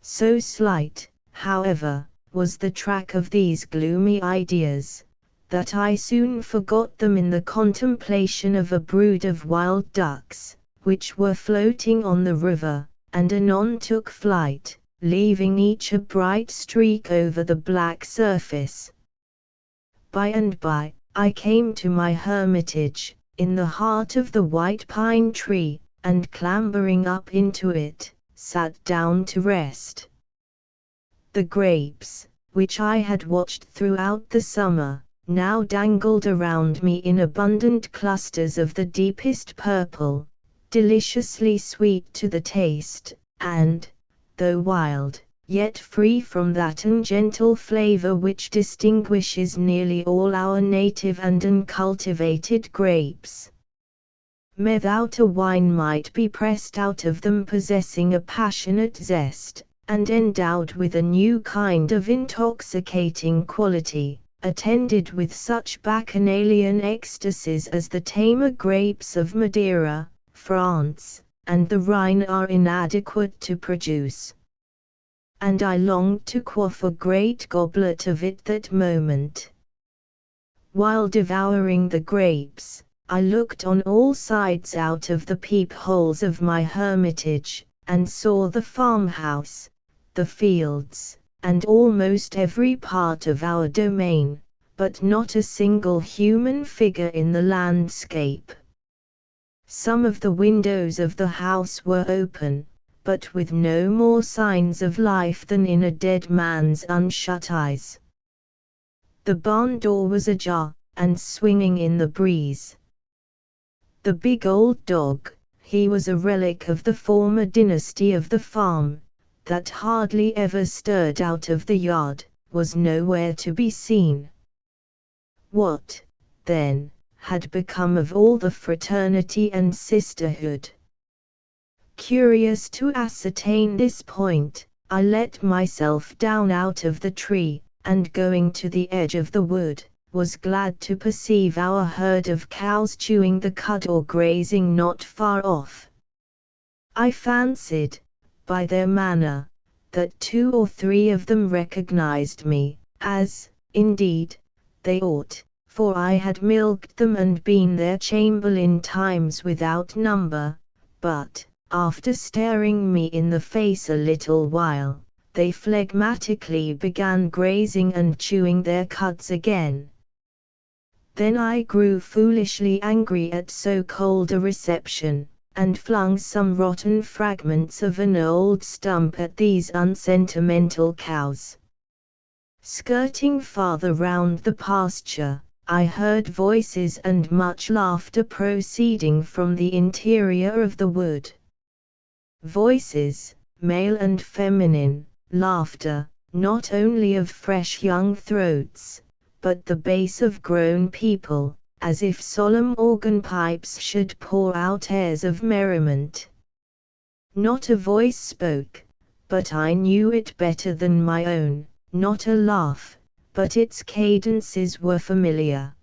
So slight, however, was the track of these gloomy ideas, that I soon forgot them in the contemplation of a brood of wild ducks, which were floating on the river, and anon took flight, leaving each a bright streak over the black surface. By and by, I came to my hermitage, in the heart of the white pine tree, and clambering up into it, sat down to rest. The grapes, which I had watched throughout the summer, now dangled around me in abundant clusters of the deepest purple, deliciously sweet to the taste, and, though wild, yet free from that ungentle flavor which distinguishes nearly all our native and uncultivated grapes. Methought a wine might be pressed out of them possessing a passionate zest, and endowed with a new kind of intoxicating quality, attended with such bacchanalian ecstasies as the tamer grapes of Madeira, France, and the Rhine are inadequate to produce. And I longed to quaff a great goblet of it that moment. While devouring the grapes, I looked on all sides out of the peepholes of my hermitage, and saw the farmhouse, the fields, and almost every part of our domain, but not a single human figure in the landscape. Some of the windows of the house were open, but with no more signs of life than in a dead man's unshut eyes. The barn door was ajar, and swinging in the breeze. The big old dog, He was a relic of the former dynasty of the farm, that hardly ever stirred out of the yard, was nowhere to be seen. What, then, had become of all the fraternity and sisterhood? Curious to ascertain this point, I let myself down out of the tree, and going to the edge of the wood, was glad to perceive our herd of cows chewing the cud or grazing not far off. I fancied, by their manner, that 2 or 3 of them recognized me, as, indeed, they ought, for I had milked them and been their chamberlain times without number, but, after staring me in the face a little while, they phlegmatically began grazing and chewing their cuds again. Then I grew foolishly angry at so cold a reception, and flung some rotten fragments of an old stump at these unsentimental cows. Skirting farther round the pasture, I heard voices and much laughter proceeding from the interior of the wood. Voices, male and feminine, laughter, not only of fresh young throats, but the bass of grown people, as if solemn organ pipes should pour out airs of merriment. Not a voice spoke, but I knew it better than my own, not a laugh, but its cadences were familiar.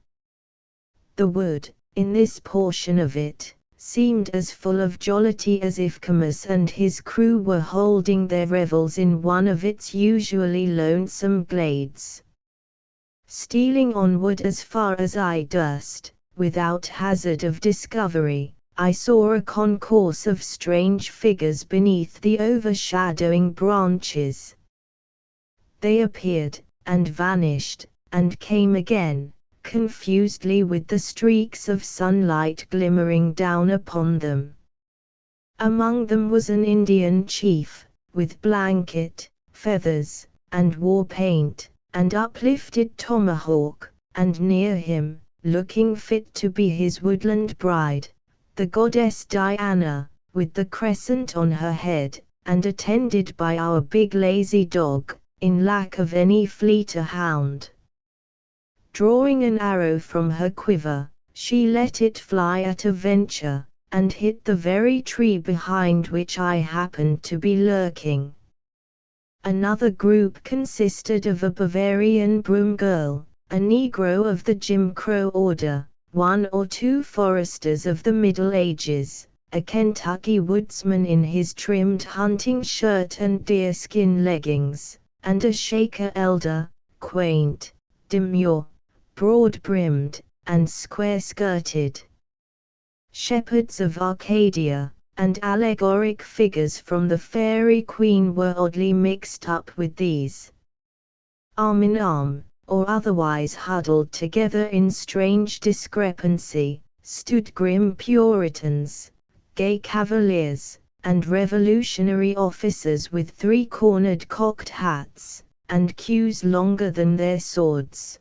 The wood, in this portion of it, seemed as full of jollity as if Camus and his crew were holding their revels in one of its usually lonesome glades. Stealing onward as far as I durst, without hazard of discovery, I saw a concourse of strange figures beneath the overshadowing branches. They appeared, and vanished, and came again, confusedly with the streaks of sunlight glimmering down upon them. Among them was an Indian chief, with blanket, feathers, and war paint, and uplifted tomahawk, and near him, looking fit to be his woodland bride, the goddess Diana, with the crescent on her head, and attended by our big lazy dog, in lack of any fleeter hound. Drawing an arrow from her quiver, she let it fly at a venture, and hit the very tree behind which I happened to be lurking. Another group consisted of a Bavarian broom girl, a Negro of the Jim Crow order, 1 or 2 foresters of the Middle Ages, a Kentucky woodsman in his trimmed hunting shirt and deerskin leggings, and a Shaker elder, quaint, demure, broad-brimmed, and square-skirted. Shepherds of Arcadia, and allegoric figures from the Fairy Queen were oddly mixed up with these. Arm in arm, or otherwise huddled together in strange discrepancy, stood grim Puritans, gay cavaliers, and revolutionary officers with 3-cornered cocked hats, and queues longer than their swords.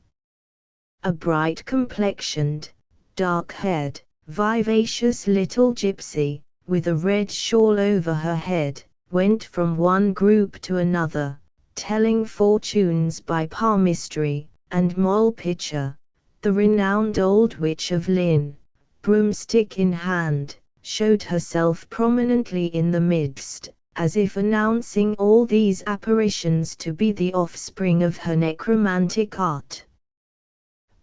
A bright-complexioned, dark-haired, vivacious little gypsy, with a red shawl over her head, went from one group to another, telling fortunes by palmistry, and Moll Pitcher, the renowned old witch of Lynn, broomstick in hand, showed herself prominently in the midst, as if announcing all these apparitions to be the offspring of her necromantic art.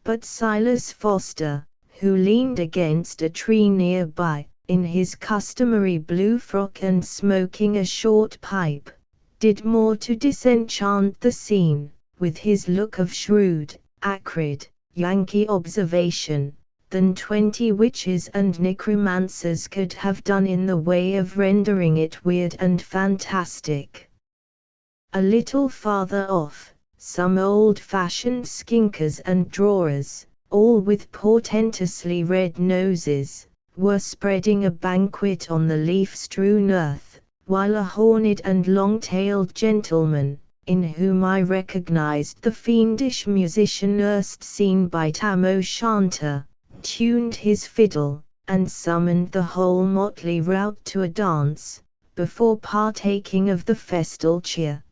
But Silas Foster, who leaned against a tree nearby, in his customary blue frock and smoking a short pipe, did more to disenchant the scene, with his look of shrewd, acrid, Yankee observation, than 20 witches and necromancers could have done in the way of rendering it weird and fantastic. A little farther off, some old-fashioned skinkers and drawers, all with portentously red noses, were spreading a banquet on the leaf-strewn earth, while a horned and long-tailed gentleman, in whom I recognized the fiendish musician erst seen by Tam O'Shanter, tuned his fiddle, and summoned the whole motley rout to a dance, before partaking of the festal cheer.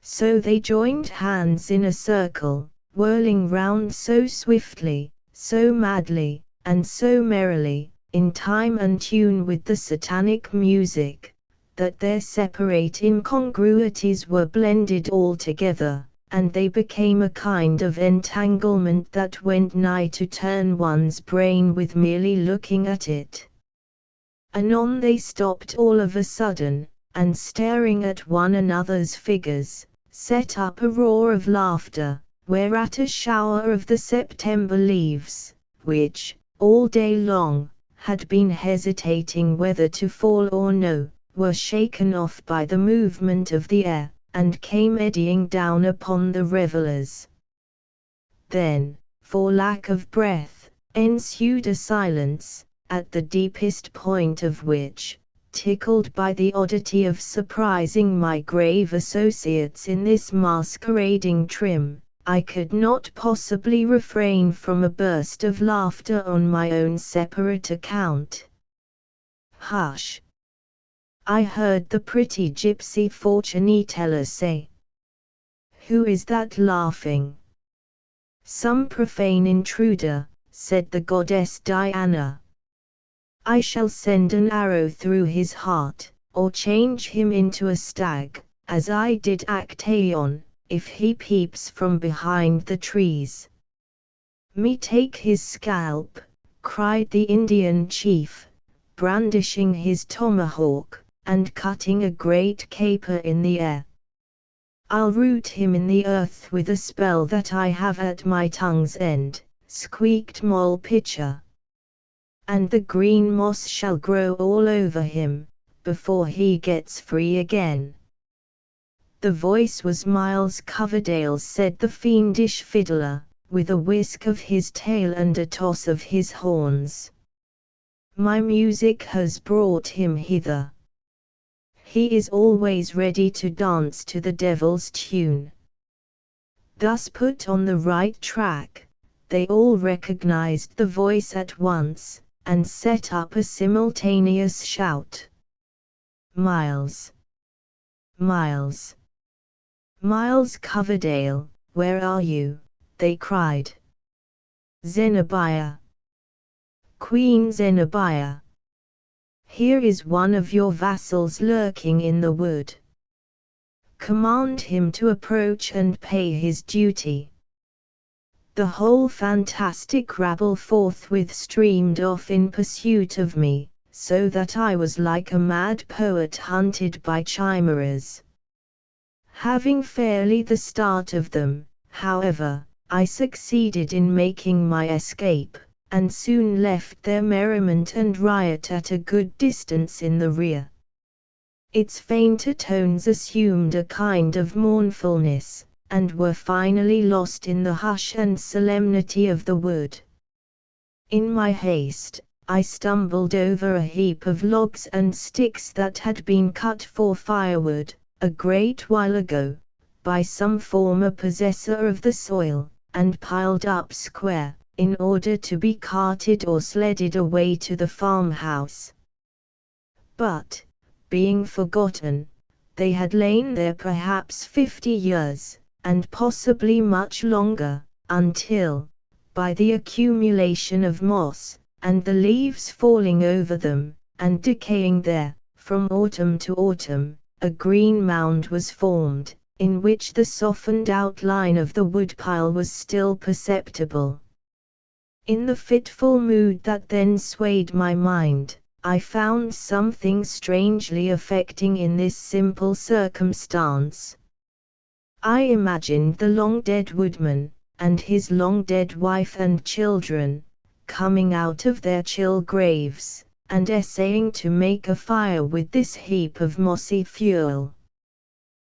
So they joined hands in a circle, whirling round so swiftly, so madly, and so merrily, in time and tune with the satanic music, that their separate incongruities were blended all together, and they became a kind of entanglement that went nigh to turn one's brain with merely looking at it. Anon they stopped all of a sudden, and staring at one another's figures, set up a roar of laughter, whereat a shower of the September leaves, which, all day long, had been hesitating whether to fall or no, were shaken off by the movement of the air, and came eddying down upon the revellers. Then, for lack of breath, ensued a silence, at the deepest point of which, tickled by the oddity of surprising my grave associates in this masquerading trim, I could not possibly refrain from a burst of laughter on my own separate account. "Hush!" I heard the pretty gypsy Fortunatella say. "Who is that laughing?" "Some profane intruder," said the goddess Diana. "I shall send an arrow through his heart, or change him into a stag, as I did Actaeon, if he peeps from behind the trees." "Me take his scalp," cried the Indian chief, brandishing his tomahawk, and cutting a great caper in the air. "I'll root him in the earth with a spell that I have at my tongue's end," squeaked Moll Pitcher. "And the green moss shall grow all over him, before he gets free again." The voice was Miles Coverdale's, said the fiendish fiddler, with a whisk of his tail and a toss of his horns. "My music has brought him hither. He is always ready to dance to the devil's tune." Thus put on the right track, they all recognized the voice at once, and set up a simultaneous shout. "Miles! Miles! Miles Coverdale, where are you?" they cried. "Zenobia! Queen Zenobia! Here is one of your vassals lurking in the wood. Command him to approach and pay his duty." The whole fantastic rabble forthwith streamed off in pursuit of me, so that I was like a mad poet hunted by chimeras. Having fairly the start of them, however, I succeeded in making my escape, and soon left their merriment and riot at a good distance in the rear. Its fainter tones assumed a kind of mournfulness, and were finally lost in the hush and solemnity of the wood. In my haste, I stumbled over a heap of logs and sticks that had been cut for firewood, a great while ago, by some former possessor of the soil, and piled up square, in order to be carted or sledded away to the farmhouse. But, being forgotten, they had lain there perhaps 50 years, and possibly much longer, until, by the accumulation of moss, and the leaves falling over them, and decaying there, from autumn to autumn, a green mound was formed, in which the softened outline of the woodpile was still perceptible. In the fitful mood that then swayed my mind, I found something strangely affecting in this simple circumstance. I imagined the long-dead woodman, and his long-dead wife and children, coming out of their chill graves, and essaying to make a fire with this heap of mossy fuel.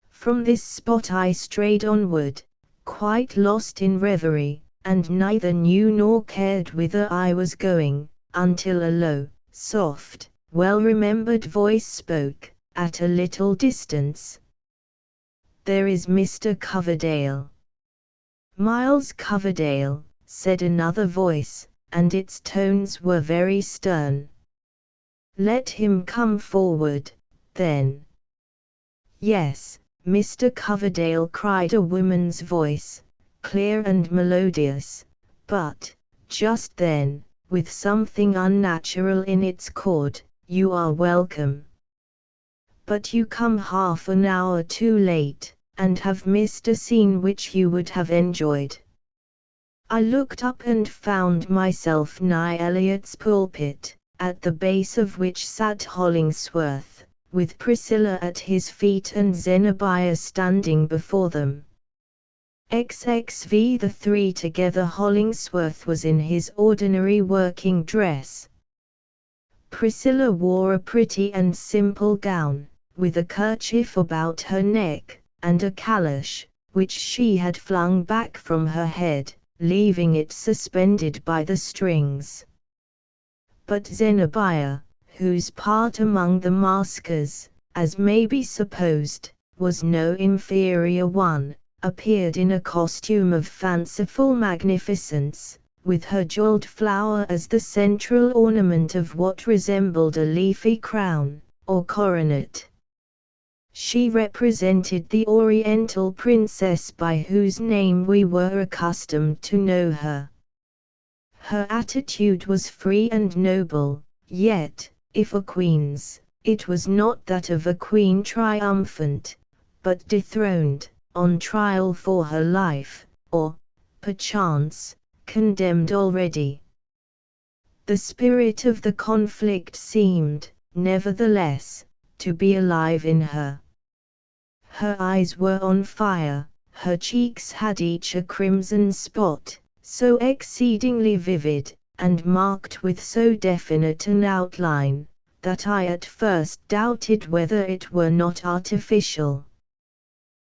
From this spot I strayed onward, quite lost in reverie, and neither knew nor cared whither I was going, until a low, soft, well-remembered voice spoke, at a little distance. "There is Mr. Coverdale." "Miles Coverdale," said another voice, and its tones were very stern. "Let him come forward, then." "Yes, Mr. Coverdale," cried a woman's voice, clear and melodious, but, just then, with something unnatural in its chord, "you are welcome. But you come half an hour too late, and have missed a scene which you would have enjoyed." I looked up and found myself nigh Eliot's pulpit, at the base of which sat Hollingsworth, with Priscilla at his feet and Zenobia standing before them. XXV the three together. Hollingsworth was in his ordinary working dress. Priscilla wore a pretty and simple gown, with a kerchief about her neck, and a calash, which she had flung back from her head, leaving it suspended by the strings. But Zenobia, whose part among the maskers, as may be supposed, was no inferior one, appeared in a costume of fanciful magnificence, with her jeweled flower as the central ornament of what resembled a leafy crown, or coronet. She represented the Oriental princess by whose name we were accustomed to know her. Her attitude was free and noble, yet, if a queen's, it was not that of a queen triumphant, but dethroned, on trial for her life, or, perchance, condemned already. The spirit of the conflict seemed, nevertheless, to be alive in her. Her eyes were on fire, her cheeks had each a crimson spot, so exceedingly vivid, and marked with so definite an outline, that I at first doubted whether it were not artificial.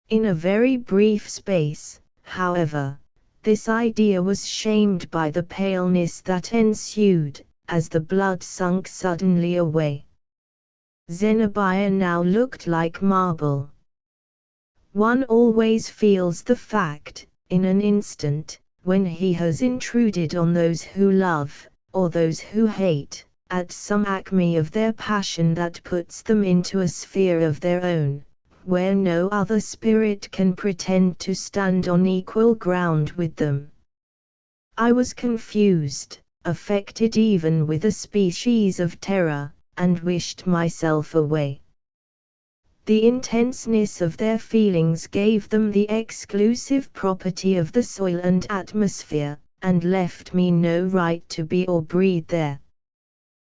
In a very brief space, however, this idea was shamed by the paleness that ensued, as the blood sunk suddenly away. Zenobia now looked like marble. One always feels the fact, in an instant, when he has intruded on those who love, or those who hate, at some acme of their passion that puts them into a sphere of their own, where no other spirit can pretend to stand on equal ground with them. I was confused, affected even with a species of terror, and wished myself away. The intenseness of their feelings gave them the exclusive property of the soil and atmosphere, and left me no right to be or breathe there.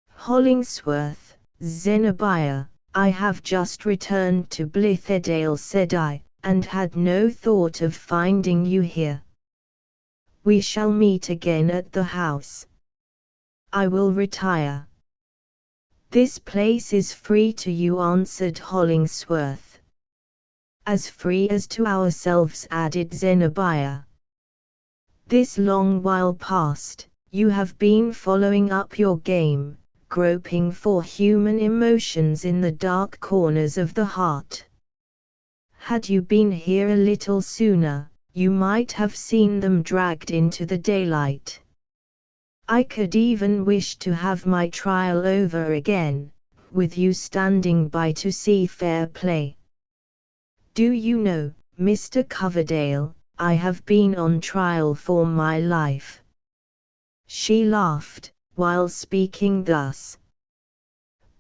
"Hollingsworth, Zenobia, I have just returned to Blithedale," said I, "and had no thought of finding you here. We shall meet again at the house. I will retire." "This place is free to you," answered Hollingsworth. "As free as to ourselves," added Zenobia. "This long while past, you have been following up your game, groping for human emotions in the dark corners of the heart. Had you been here a little sooner, you might have seen them dragged into the daylight. I could even wish to have my trial over again, with you standing by to see fair play. Do you know, Mr. Coverdale, I have been on trial for my life." She laughed, while speaking thus.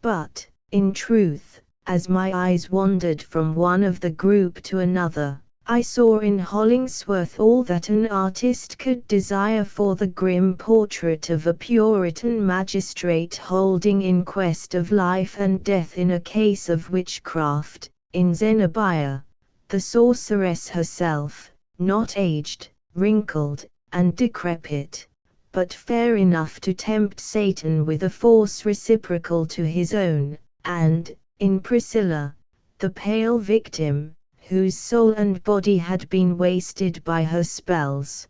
But, in truth, as my eyes wandered from one of the group to another, I saw in Hollingsworth all that an artist could desire for the grim portrait of a Puritan magistrate holding inquest of life and death in a case of witchcraft, in Zenobia, the sorceress herself, not aged, wrinkled, and decrepit, but fair enough to tempt Satan with a force reciprocal to his own, and, in Priscilla, the pale victim, whose soul and body had been wasted by her spells.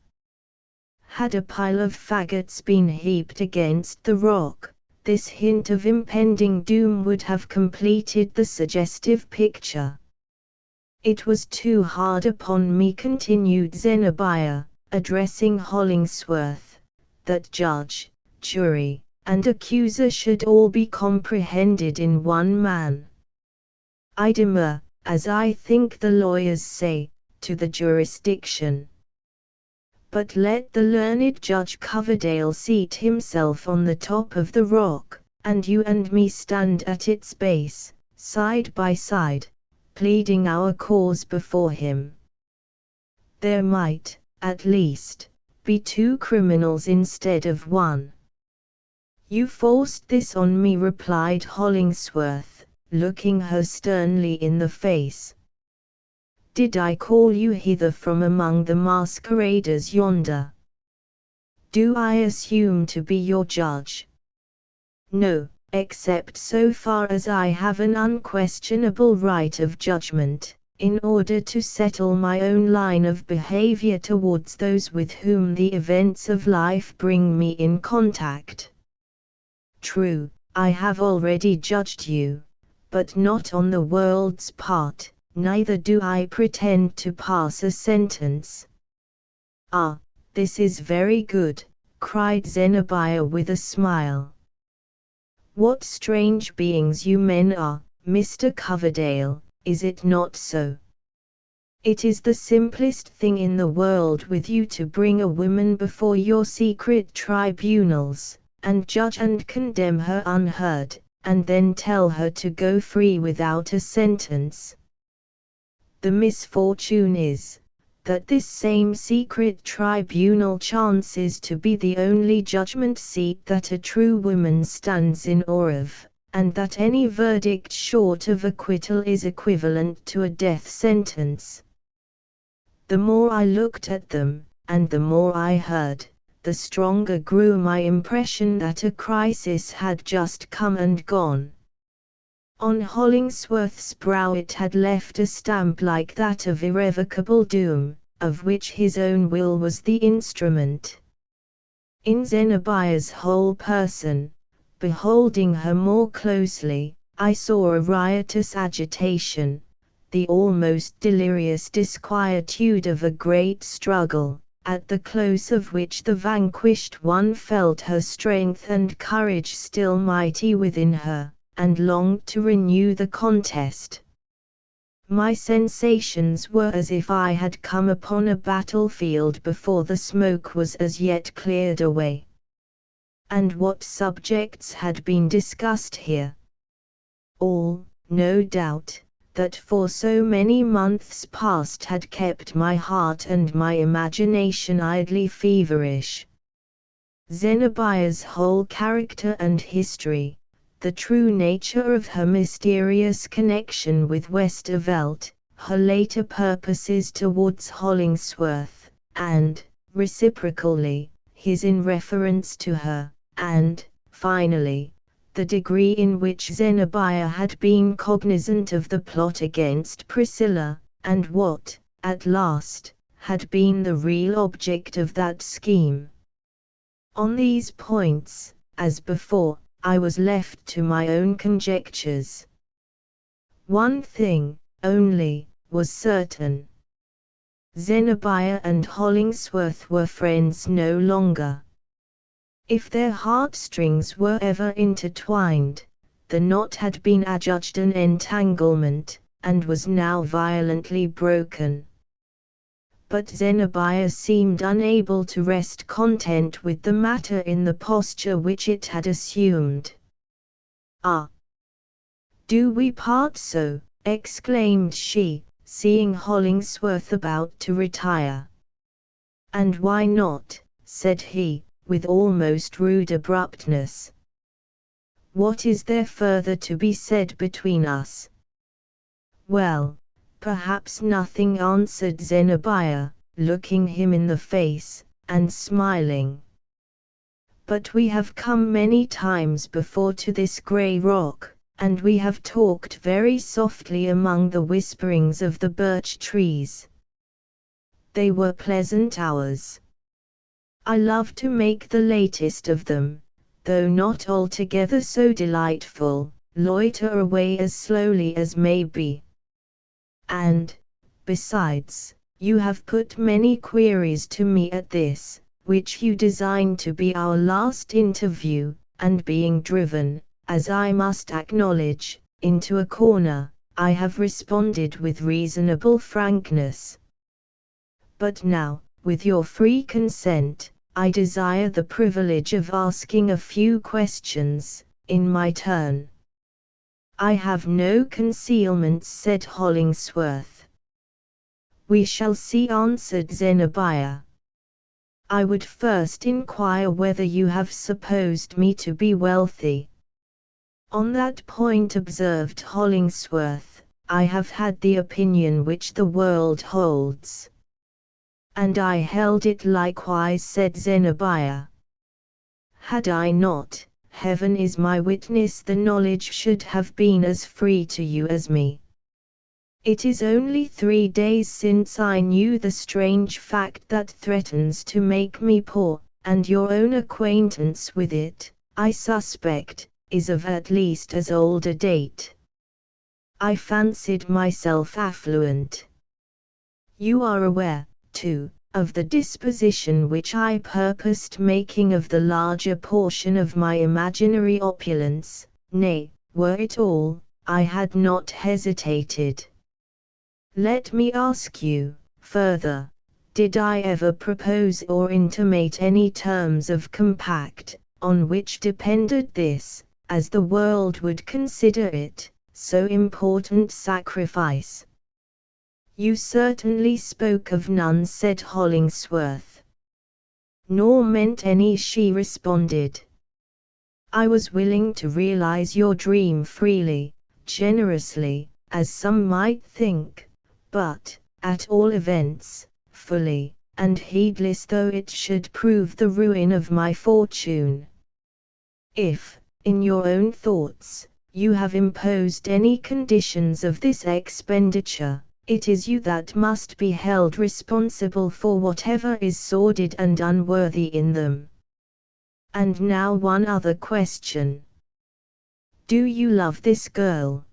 Had a pile of faggots been heaped against the rock, this hint of impending doom would have completed the suggestive picture. "It was too hard upon me," continued Zenobia, addressing Hollingsworth, "that Judge, jury, and accuser should all be comprehended in one man. I demur, as I think the lawyers say, to the jurisdiction. But let the learned Judge Coverdale seat himself on the top of the rock, and you and me stand at its base, side by side, pleading our cause before him. There might, at least, be two criminals instead of one. You forced this on me, replied Hollingsworth, looking her sternly in the face. Did I call you hither from among the masqueraders yonder? Do I assume to be your judge? No, except so far as I have an unquestionable right of judgment, in order to settle my own line of behavior towards those with whom the events of life bring me in contact. True, I have already judged you, but not on the world's part, neither do I pretend to pass a sentence. Ah, this is very good, cried Zenobia with a smile. What strange beings you men are, Mr. Coverdale, is it not so? It is the simplest thing in the world with you to bring a woman before your secret tribunals, and judge and condemn her unheard, and then tell her to go free without a sentence. The misfortune is, that this same secret tribunal chances to be the only judgment seat that a true woman stands in awe of, and that any verdict short of acquittal is equivalent to a death sentence. The more I looked at them, and the more I heard, the stronger grew my impression that a crisis had just come and gone. On Hollingsworth's brow it had left a stamp like that of irrevocable doom, of which his own will was the instrument. In Zenobia's whole person, beholding her more closely, I saw a riotous agitation, the almost delirious disquietude of a great struggle, at the close of which the vanquished one felt her strength and courage still mighty within her, and longed to renew the contest. My sensations were as if I had come upon a battlefield before the smoke was as yet cleared away. And what subjects had been discussed here? All, no doubt, that for so many months past had kept my heart and my imagination idly feverish. Zenobia's whole character and history, the true nature of her mysterious connection with Westervelt, her later purposes towards Hollingsworth, and, reciprocally, his in reference to her, and, finally, the degree in which Zenobia had been cognizant of the plot against Priscilla, and what, at last, had been the real object of that scheme. On these points, as before, I was left to my own conjectures. One thing, only, was certain. Zenobia and Hollingsworth were friends no longer. If their heartstrings were ever intertwined, the knot had been adjudged an entanglement, and was now violently broken. But Zenobia seemed unable to rest content with the matter in the posture which it had assumed. "Ah! Do we part so?" exclaimed she, seeing Hollingsworth about to retire. "And why not?" said he, with almost rude abruptness. "What is there further to be said between us?" "Well, perhaps nothing," answered Zenobia, looking him in the face, and smiling. "But we have come many times before to this grey rock, and we have talked very softly among the whisperings of the birch trees. They were pleasant hours. I love to make the latest of them, though not altogether so delightful, loiter away as slowly as may be. And, besides, you have put many queries to me at this, which you designed to be our last interview, and being driven, as I must acknowledge, into a corner, I have responded with reasonable frankness. But now, with your free consent, I desire the privilege of asking a few questions, in my turn. I have no concealments, said Hollingsworth. We shall see, answered Zenobia. I would first inquire whether you have supposed me to be wealthy. On that point, observed Hollingsworth, I have had the opinion which the world holds. And I held it likewise, said Zenobia. Had I not, heaven is my witness, the knowledge should have been as free to you as me. It is only 3 days since I knew the strange fact that threatens to make me poor, and your own acquaintance with it, I suspect, is of at least as old a date. I fancied myself affluent. You are aware, too, of the disposition which I purposed making of the larger portion of my imaginary opulence, nay, were it all, I had not hesitated. Let me ask you, further, did I ever propose or intimate any terms of compact, on which depended this, as the world would consider it, so important sacrifice? You certainly spoke of none, said Hollingsworth. Nor meant any, she responded. I was willing to realize your dream freely, generously, as some might think, but, at all events, fully, and heedless though it should prove the ruin of my fortune. If, in your own thoughts, you have imposed any conditions of this expenditure, it is you that must be held responsible for whatever is sordid and unworthy in them. And now one other question. Do you love this girl?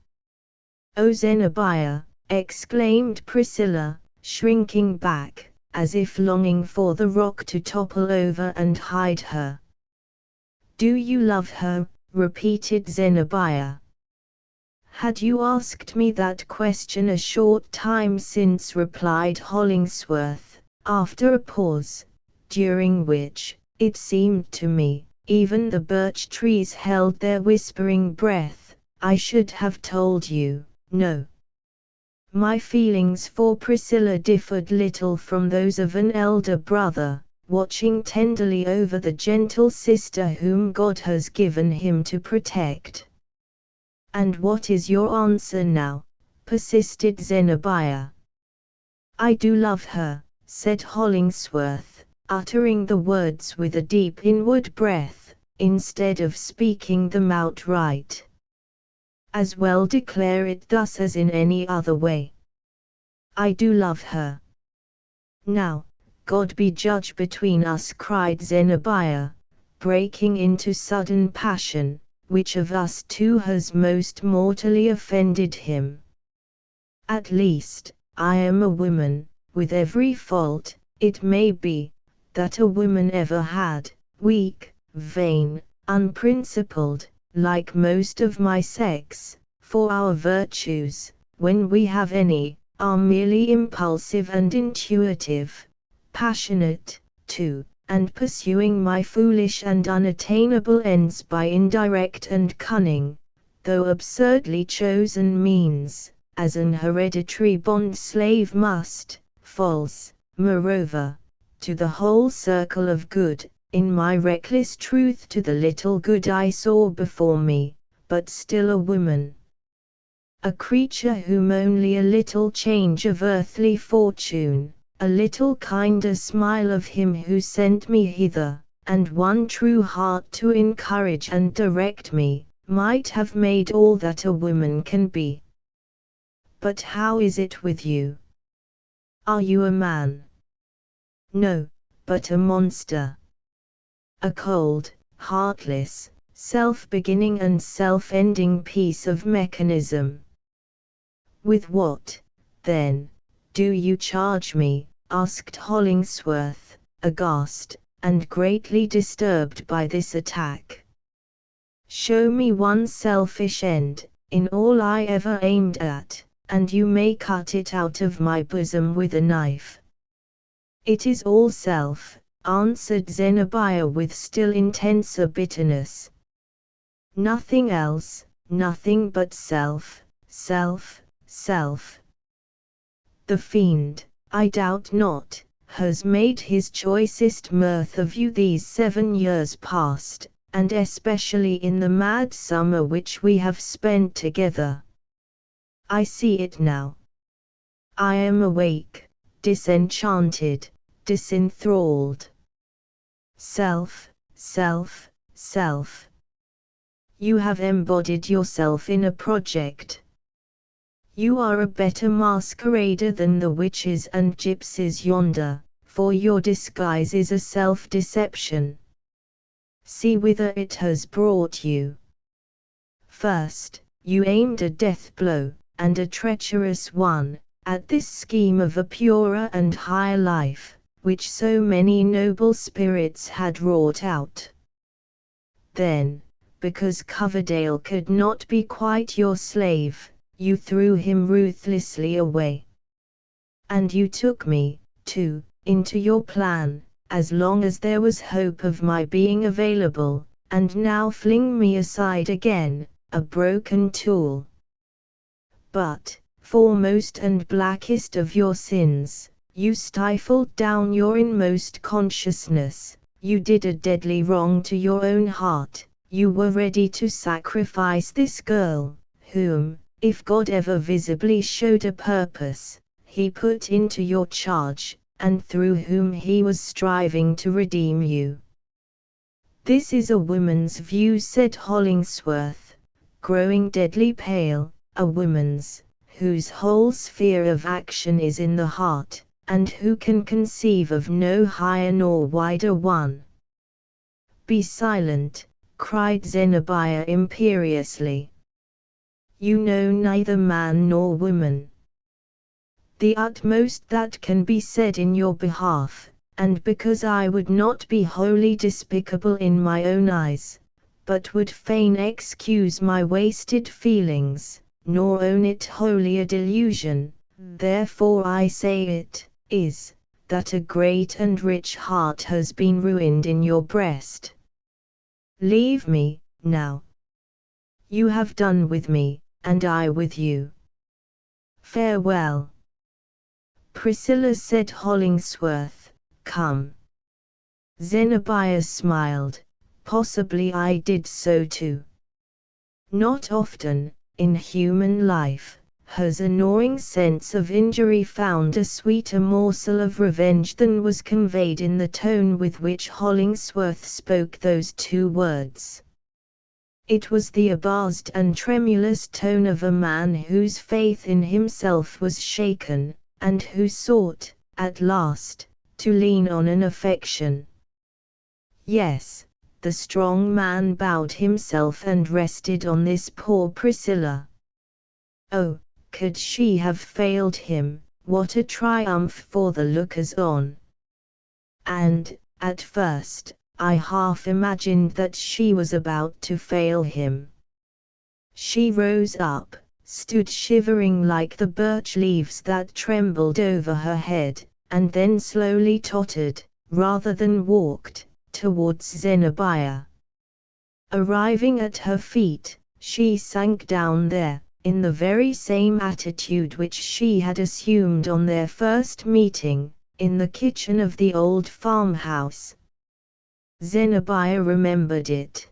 O Zenobia, exclaimed Priscilla, shrinking back, as if longing for the rock to topple over and hide her. Do you love her? Repeated Zenobia. Had you asked me that question a short time since, replied Hollingsworth, after a pause, during which, it seemed to me, even the birch trees held their whispering breath, I should have told you, no. My feelings for Priscilla differed little from those of an elder brother, watching tenderly over the gentle sister whom God has given him to protect. And what is your answer now? Persisted Zenobia. I do love her, said Hollingsworth, uttering the words with a deep inward breath, instead of speaking them outright. As well declare it thus as in any other way. I do love her. Now, God be judge between us, cried Zenobia, breaking into sudden passion, which of us two has most mortally offended him? At least, I am a woman, with every fault, it may be, that a woman ever had, weak, vain, unprincipled, like most of my sex, for our virtues, when we have any, are merely impulsive and intuitive, passionate, too, and pursuing my foolish and unattainable ends by indirect and cunning, though absurdly chosen means, as an hereditary bond-slave must, false, moreover, to the whole circle of good, in my reckless truth to the little good I saw before me, but still a woman. A creature whom only a little change of earthly fortune, a little kinder smile of him who sent me hither, and one true heart to encourage and direct me, might have made all that a woman can be. But how is it with you? Are you a man? No, but a monster. A cold, heartless, self-beginning and self-ending piece of mechanism. With what, then, do you charge me? Asked Hollingsworth, aghast, and greatly disturbed by this attack. Show me one selfish end, in all I ever aimed at, and you may cut it out of my bosom with a knife. It is all self, answered Zenobia with still intenser bitterness. Nothing else, nothing but self, self, self. The fiend, I doubt not, has made his choicest mirth of you these 7 years past, and especially in the mad summer which we have spent together. I see it now. I am awake, disenchanted, disenthralled. Self, self, self. You have embodied yourself in a project. You are a better masquerader than the witches and gypsies yonder, for your disguise is a self-deception. See whither it has brought you. First, you aimed a death blow, and a treacherous one, at this scheme of a purer and higher life, which so many noble spirits had wrought out. Then, because Coverdale could not be quite your slave, you threw him ruthlessly away. And you took me, too, into your plan, as long as there was hope of my being available, and now fling me aside again, a broken tool. But, foremost and blackest of your sins, you stifled down your inmost consciousness, you did a deadly wrong to your own heart, you were ready to sacrifice this girl, whom, if God ever visibly showed a purpose, he put into your charge, and through whom he was striving to redeem you. This is a woman's view, said Hollingsworth, growing deadly pale, a woman's, whose whole sphere of action is in the heart, and who can conceive of no higher nor wider one. Be silent, cried Zenobia imperiously. You know neither man nor woman. The utmost that can be said in your behalf, and because I would not be wholly despicable in my own eyes, but would fain excuse my wasted feelings, nor own it wholly a delusion, therefore I say it, is, that a great and rich heart has been ruined in your breast. Leave me, now. You have done with me, and I with you. Farewell. Priscilla, said Hollingsworth, come. Zenobia smiled. Possibly I did so too. Not often, in human life, has a gnawing sense of injury found a sweeter morsel of revenge than was conveyed in the tone with which Hollingsworth spoke those 2 words. It was the abased and tremulous tone of a man whose faith in himself was shaken, and who sought, at last, to lean on an affection. Yes, the strong man bowed himself and rested on this poor Priscilla. Oh, could she have failed him, what a triumph for the lookers-on! And, at first, I half imagined that she was about to fail him. She rose up, stood shivering like the birch leaves that trembled over her head, and then slowly tottered, rather than walked, towards Zenobia. Arriving at her feet, she sank down there, in the very same attitude which she had assumed on their first meeting, in the kitchen of the old farmhouse. Zenobia remembered it.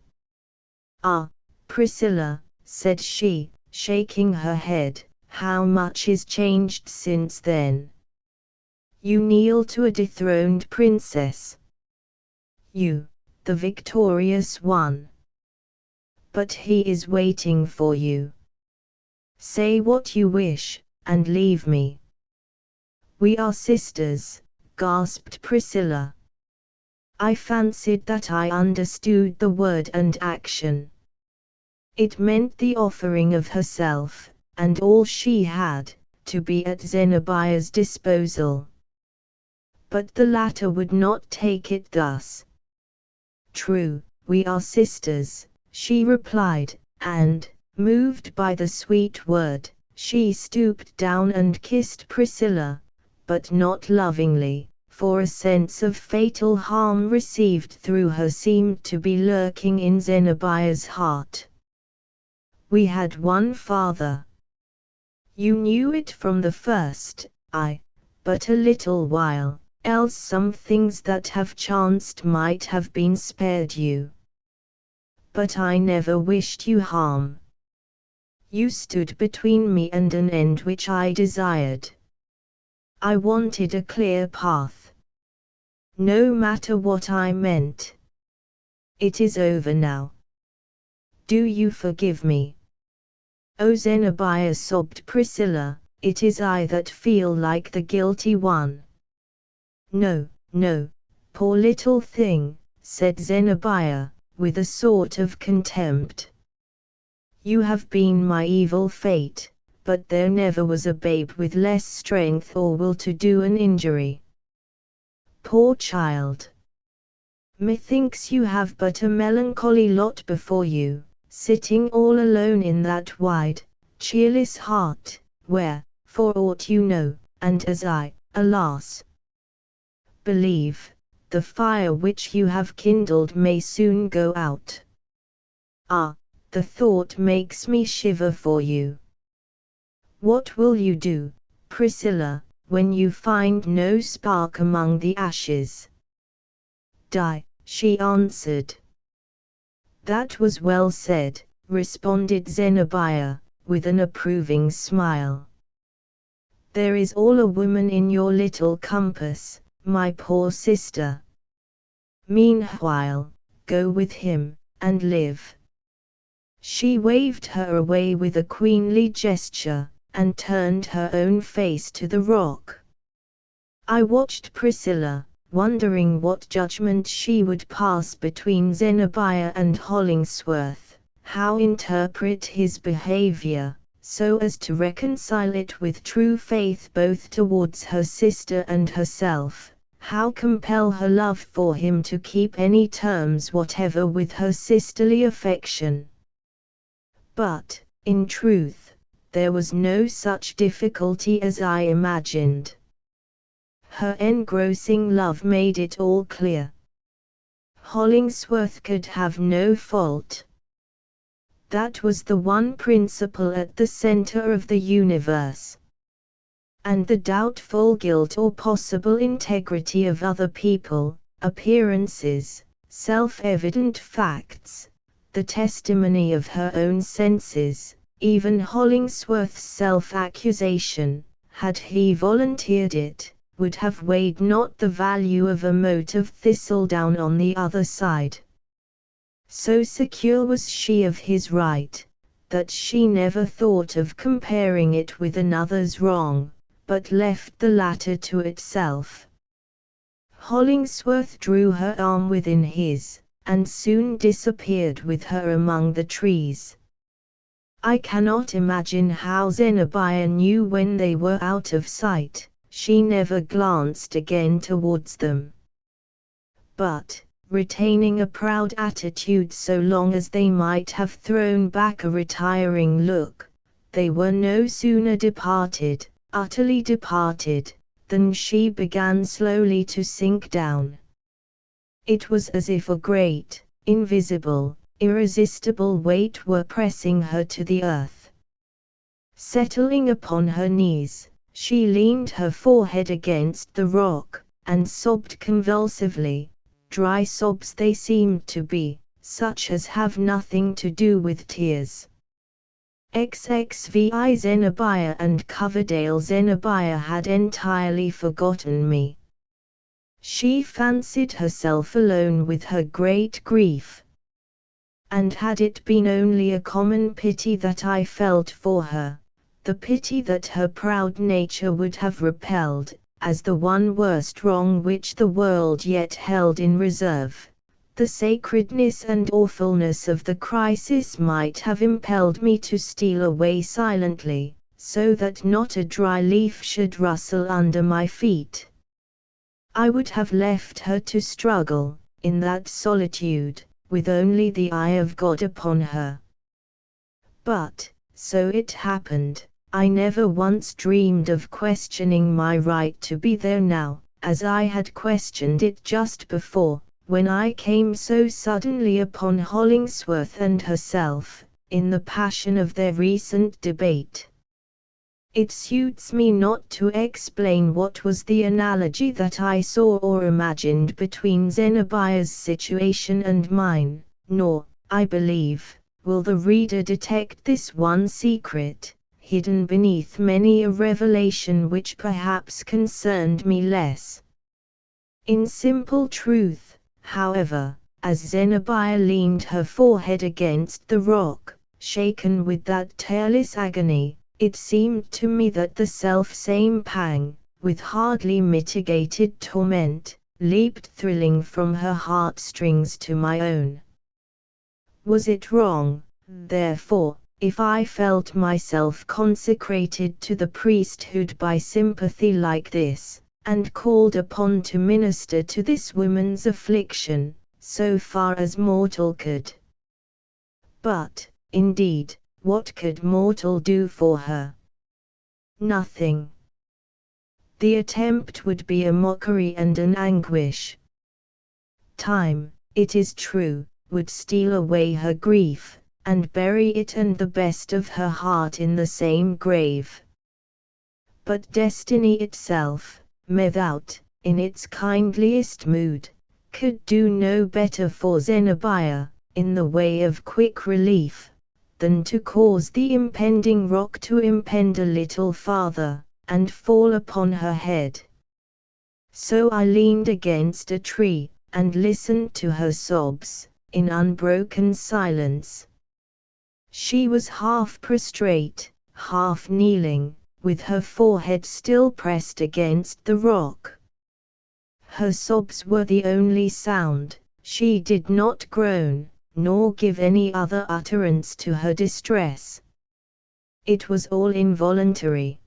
Ah, Priscilla, said she, shaking her head, how much is changed since then. You kneel to a dethroned princess. You, the victorious one. But he is waiting for you. Say what you wish, and leave me. We are sisters, gasped Priscilla. I fancied that I understood the word and action. It meant the offering of herself, and all she had, to be at Zenobia's disposal. but the latter would not take it thus. "True, we are sisters," she replied, and, moved by the sweet word, she stooped down and kissed Priscilla, but not lovingly, for a sense of fatal harm received through her seemed to be lurking in Zenobia's heart. "We had one father. You knew it from the first, but a little while, else some things that have chanced might have been spared you. But I never wished you harm. You stood between me and an end which I desired. I wanted a clear path. No matter what I meant. It is over now. Do you forgive me?" "Oh Zenobia," sobbed Priscilla, "it is I that feel like the guilty one." "No, no, poor little thing," said Zenobia, with a sort of contempt. "You have been my evil fate, but there never was a babe with less strength or will to do an injury. Poor child! Methinks you have but a melancholy lot before you, sitting all alone in that wide, cheerless heart, where, for aught you know, and as I, alas, believe, the fire which you have kindled may soon go out. Ah, the thought makes me shiver for you. What will you do, Priscilla, when you find no spark among the ashes?" "Die," she answered. "That was well said," responded Zenobia, with an approving smile. "There is all a woman in your little compass, my poor sister. Meanwhile, go with him, and live." She waved her away with a queenly gesture, and turned her own face to the rock. I watched Priscilla, wondering what judgment she would pass between Zenobia and Hollingsworth, how interpret his behavior, so as to reconcile it with true faith both towards her sister and herself, how compel her love for him to keep any terms whatever with her sisterly affection. But, in truth, there was no such difficulty as I imagined. Her engrossing love made it all clear. Hollingsworth could have no fault. That was the one principle at the center of the universe. And the doubtful guilt or possible integrity of other people, appearances, self-evident facts, the testimony of her own senses, even Hollingsworth's self-accusation, had he volunteered it, would have weighed not the value of a mote of thistledown on the other side. So secure was she of his right, that she never thought of comparing it with another's wrong, but left the latter to itself. Hollingsworth drew her arm within his, and soon disappeared with her among the trees. I cannot imagine how Zenobia knew when they were out of sight. She never glanced again towards them. But, retaining a proud attitude so long as they might have thrown back a retiring look, they were no sooner departed, utterly departed, than she began slowly to sink down. It was as if a great, invisible, irresistible weight were pressing her to the earth. Settling upon her knees, she leaned her forehead against the rock, and sobbed convulsively. Dry sobs they seemed to be, such as have nothing to do with tears. XXVI Zenobia and Coverdale. Zenobia had entirely forgotten me. She fancied herself alone with her great grief. And had it been only a common pity that I felt for her, the pity that her proud nature would have repelled, as the one worst wrong which the world yet held in reserve, the sacredness and awfulness of the crisis might have impelled me to steal away silently, so that not a dry leaf should rustle under my feet. I would have left her to struggle, in that solitude, with only the eye of God upon her. But, so it happened, I never once dreamed of questioning my right to be there now, as I had questioned it just before, when I came so suddenly upon Hollingsworth and herself, in the passion of their recent debate. It suits me not to explain what was the analogy that I saw or imagined between Zenobia's situation and mine, nor, I believe, will the reader detect this one secret, hidden beneath many a revelation which perhaps concerned me less. In simple truth, however, as Zenobia leaned her forehead against the rock, shaken with that tireless agony, it seemed to me that the self-same pang, with hardly mitigated torment, leaped thrilling from her heartstrings to my own. Was it wrong, therefore, if I felt myself consecrated to the priesthood by sympathy like this, and called upon to minister to this woman's affliction, so far as mortal could? But, indeed, what could mortal do for her? Nothing. The attempt would be a mockery and an anguish. Time, it is true, would steal away her grief, and bury it and the best of her heart in the same grave. But destiny itself, without, in its kindliest mood, could do no better for Zenobia, in the way of quick relief, than to cause the impending rock to impend a little farther, and fall upon her head. So I leaned against a tree, and listened to her sobs, in unbroken silence. She was half prostrate, half kneeling, with her forehead still pressed against the rock. Her sobs were the only sound. She did not groan, nor give any other utterance to her distress. It was all involuntary.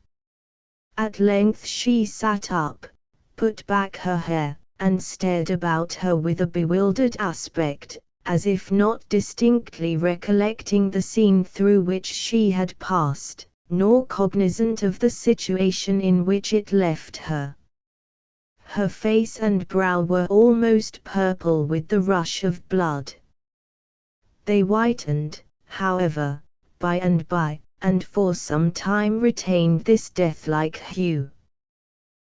At length she sat up, put back her hair, and stared about her with a bewildered aspect, as if not distinctly recollecting the scene through which she had passed, nor cognizant of the situation in which it left her. Her face and brow were almost purple with the rush of blood. They whitened, however, by and by, and for some time retained this death-like hue.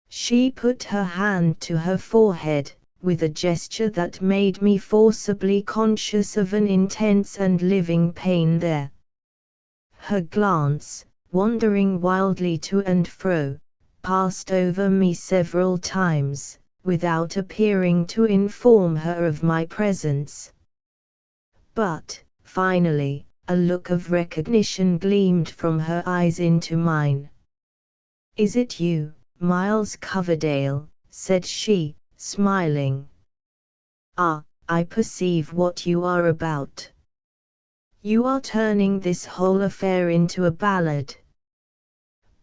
She put her hand to her forehead, with a gesture that made me forcibly conscious of an intense and living pain there. Her glance, wandering wildly to and fro, passed over me several times, without appearing to inform her of my presence. But, finally, a look of recognition gleamed from her eyes into mine. "Is it you, Miles Coverdale?" said she, smiling. "Ah, I perceive what you are about. You are turning this whole affair into a ballad.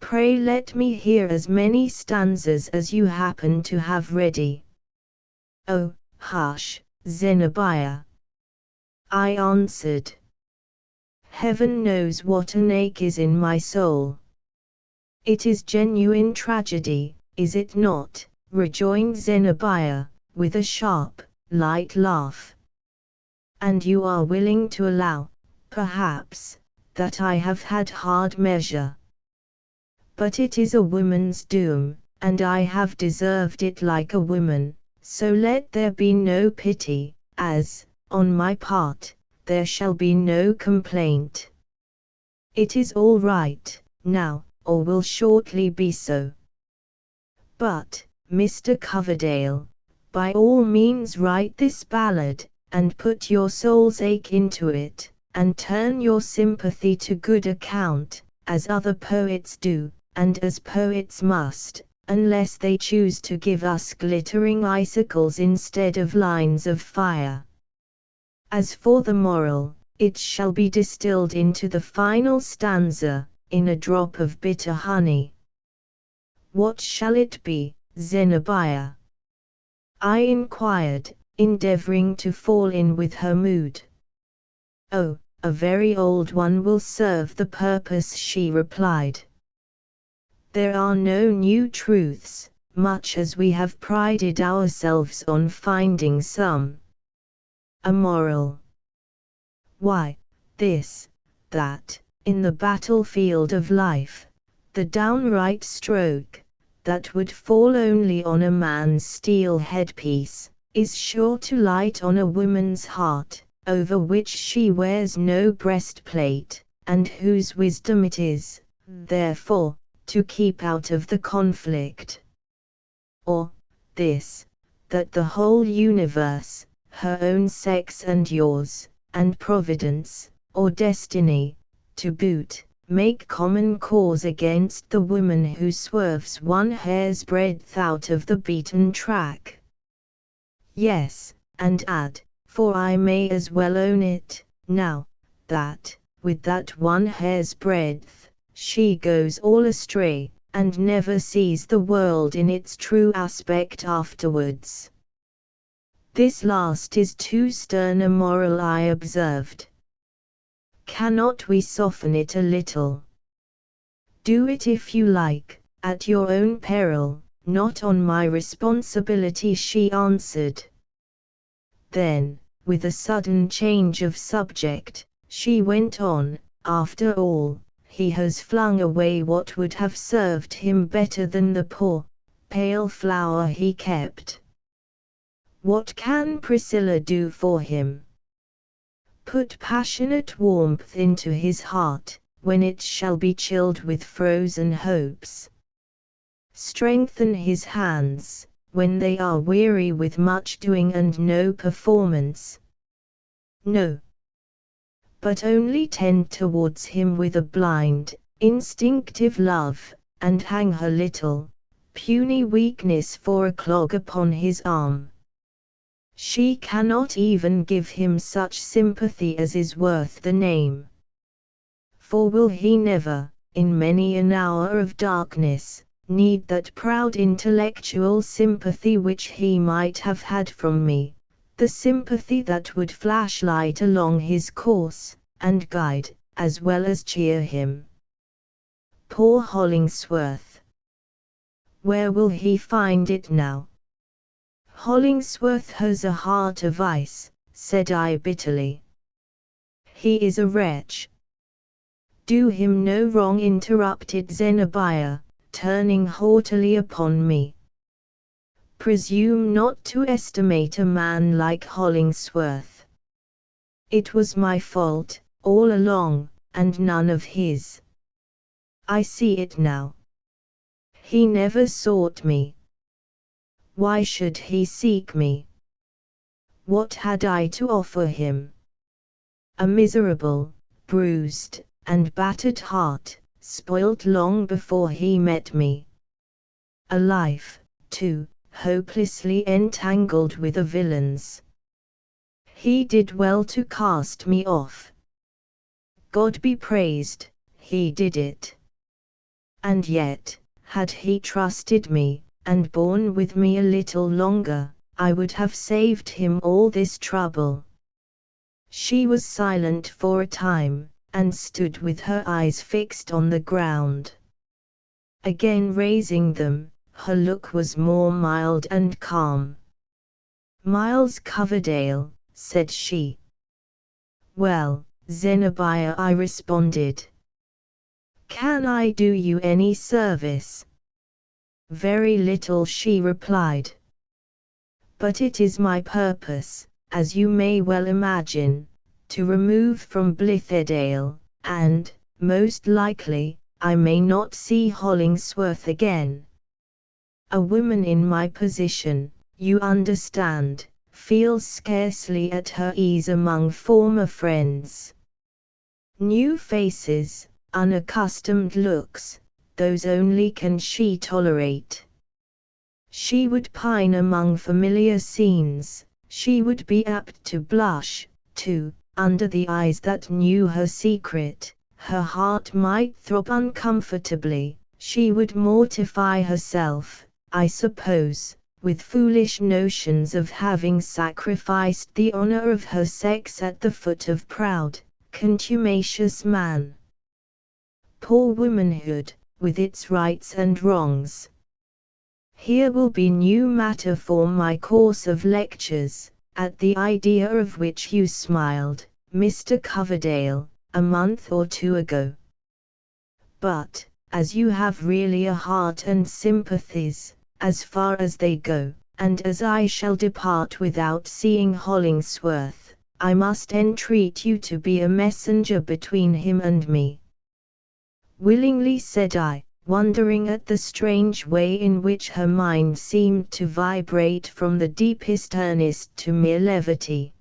Pray let me hear as many stanzas as you happen to have ready." "Oh, hush, Zenobia," I answered. "Heaven knows what an ache is in my soul." "It is genuine tragedy, is it not?" rejoined Zenobia, with a sharp, light laugh. "And you are willing to allow, perhaps, that I have had hard measure. But it is a woman's doom, and I have deserved it like a woman, so let there be no pity, as, on my part, there shall be no complaint. It is all right, now, or will shortly be so. But, Mr. Coverdale, by all means write this ballad, and put your soul's ache into it, and turn your sympathy to good account, as other poets do, and as poets must, unless they choose to give us glittering icicles instead of lines of fire. As for the moral, it shall be distilled into the final stanza, in a drop of bitter honey. What shall it be, Zenobia?" I inquired, endeavoring to fall in with her mood. Oh, a very old one will serve the purpose, she replied. There are no new truths, much as we have prided ourselves on finding some. A moral. Why, this, that, in the battlefield of life, the downright stroke, that would fall only on a man's steel headpiece, is sure to light on a woman's heart, over which she wears no breastplate, and whose wisdom it is, therefore, to keep out of the conflict. Or, this, that the whole universe, her own sex and yours, and Providence, or destiny, to boot, make common cause against the woman who swerves one hair's breadth out of the beaten track. Yes, and add, for I may as well own it, now, that, with that one hair's breadth, she goes all astray, and never sees the world in its true aspect afterwards. This last is too stern a moral, I observed. Cannot we soften it a little? Do it if you like, at your own peril, not on my responsibility, she answered. Then, with a sudden change of subject, she went on, after all, he has flung away what would have served him better than the poor, pale flower he kept. What can Priscilla do for him? Put passionate warmth into his heart, when it shall be chilled with frozen hopes. Strengthen his hands, when they are weary with much doing and no performance. No. But only tend towards him with a blind, instinctive love, and hang her little, puny weakness for a clog upon his arm. She cannot even give him such sympathy as is worth the name. For will he never, in many an hour of darkness, need that proud intellectual sympathy which he might have had from me, the sympathy that would flash light along his course, and guide, as well as cheer him? Poor Hollingsworth! Where will he find it now? Hollingsworth has a heart of ice, said I bitterly. He is a wretch. Do him no wrong, interrupted Zenobia, turning haughtily upon me. Presume not to estimate a man like Hollingsworth. It was my fault, all along, and none of his. I see it now. He never sought me. Why should he seek me? What had I to offer him? A miserable, bruised, and battered heart, spoilt long before he met me. A life, too, hopelessly entangled with a villain's. He did well to cast me off. God be praised, he did it. And yet, had he trusted me, and borne with me a little longer, I would have saved him all this trouble. She was silent for a time, and stood with her eyes fixed on the ground. Again raising them, her look was more mild and calm. Miles Coverdale, said she. Well, Zenobia, I responded. Can I do you any service? Very little, she replied. But it is my purpose, as you may well imagine, to remove from Blithedale, and, most likely, I may not see Hollingsworth again. A woman in my position, you understand, feels scarcely at her ease among former friends. New faces, unaccustomed looks, those only can she tolerate. She would pine among familiar scenes, she would be apt to blush, too, under the eyes that knew her secret, her heart might throb uncomfortably, she would mortify herself, I suppose, with foolish notions of having sacrificed the honor of her sex at the foot of proud, contumacious man. Poor womanhood, with its rights and wrongs. Here will be new matter for my course of lectures, at the idea of which you smiled, Mr. Coverdale, a month or two ago. But, as you have really a heart and sympathies, as far as they go, and as I shall depart without seeing Hollingsworth, I must entreat you to be a messenger between him and me. Willingly, said I, wondering at the strange way in which her mind seemed to vibrate from the deepest earnest to mere levity.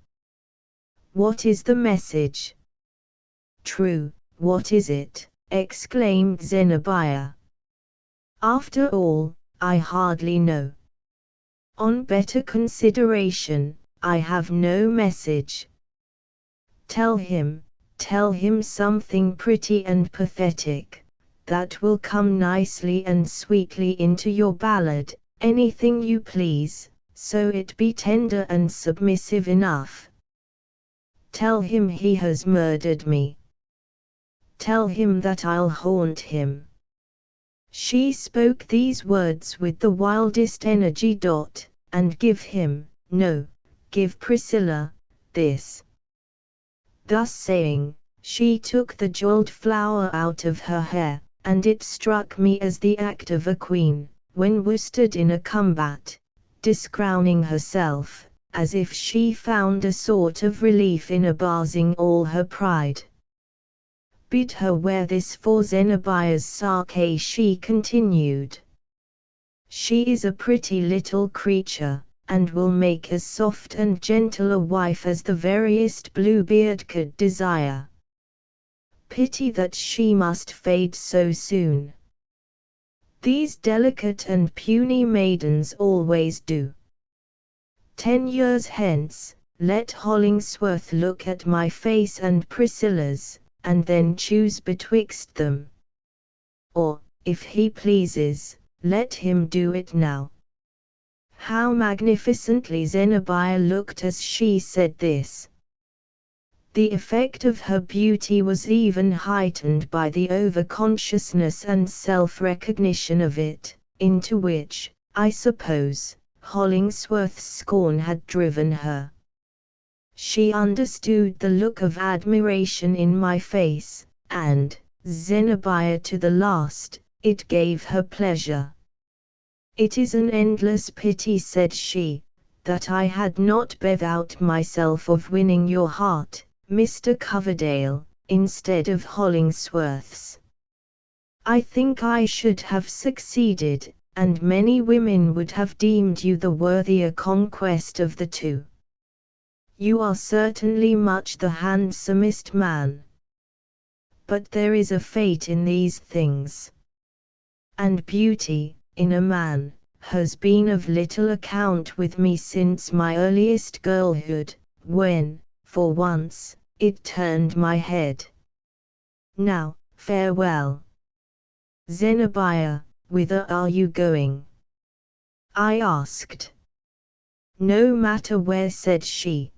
What is the message? True, what is it? Exclaimed Zenobia. After all, I hardly know. On better consideration, I have no message. Tell him something pretty and pathetic, that will come nicely and sweetly into your ballad, anything you please, so it be tender and submissive enough. Tell him he has murdered me. Tell him that I'll haunt him. She spoke these words with the wildest energy. And give Priscilla, this. Thus saying, she took the jeweled flower out of her hair, and it struck me as the act of a queen, when worsted in a combat, discrowning herself, as if she found a sort of relief in abasing all her pride. Bid her wear this for Zenobia's sake, she continued. She is a pretty little creature, and will make as soft and gentle a wife as the veriest Bluebeard could desire. Pity that she must fade so soon. These delicate and puny maidens always do. 10 years hence, let Hollingsworth look at my face and Priscilla's, and then choose betwixt them. Or, if he pleases, let him do it now. How magnificently Zenobia looked as she said this! The effect of her beauty was even heightened by the over-consciousness and self-recognition of it, into which, I suppose, Hollingsworth's scorn had driven her. She understood the look of admiration in my face, and, Zenobia to the last, it gave her pleasure. It is an endless pity, said she, that I had not bethought myself of winning your heart, Mr. Coverdale, instead of Hollingsworth's. I think I should have succeeded, and many women would have deemed you the worthier conquest of the two. You are certainly much the handsomest man. But there is a fate in these things. And beauty, in a man, has been of little account with me since my earliest girlhood, when, for once, it turned my head. Now, farewell. Zenobia, whither are you going? I asked. No matter where, said she.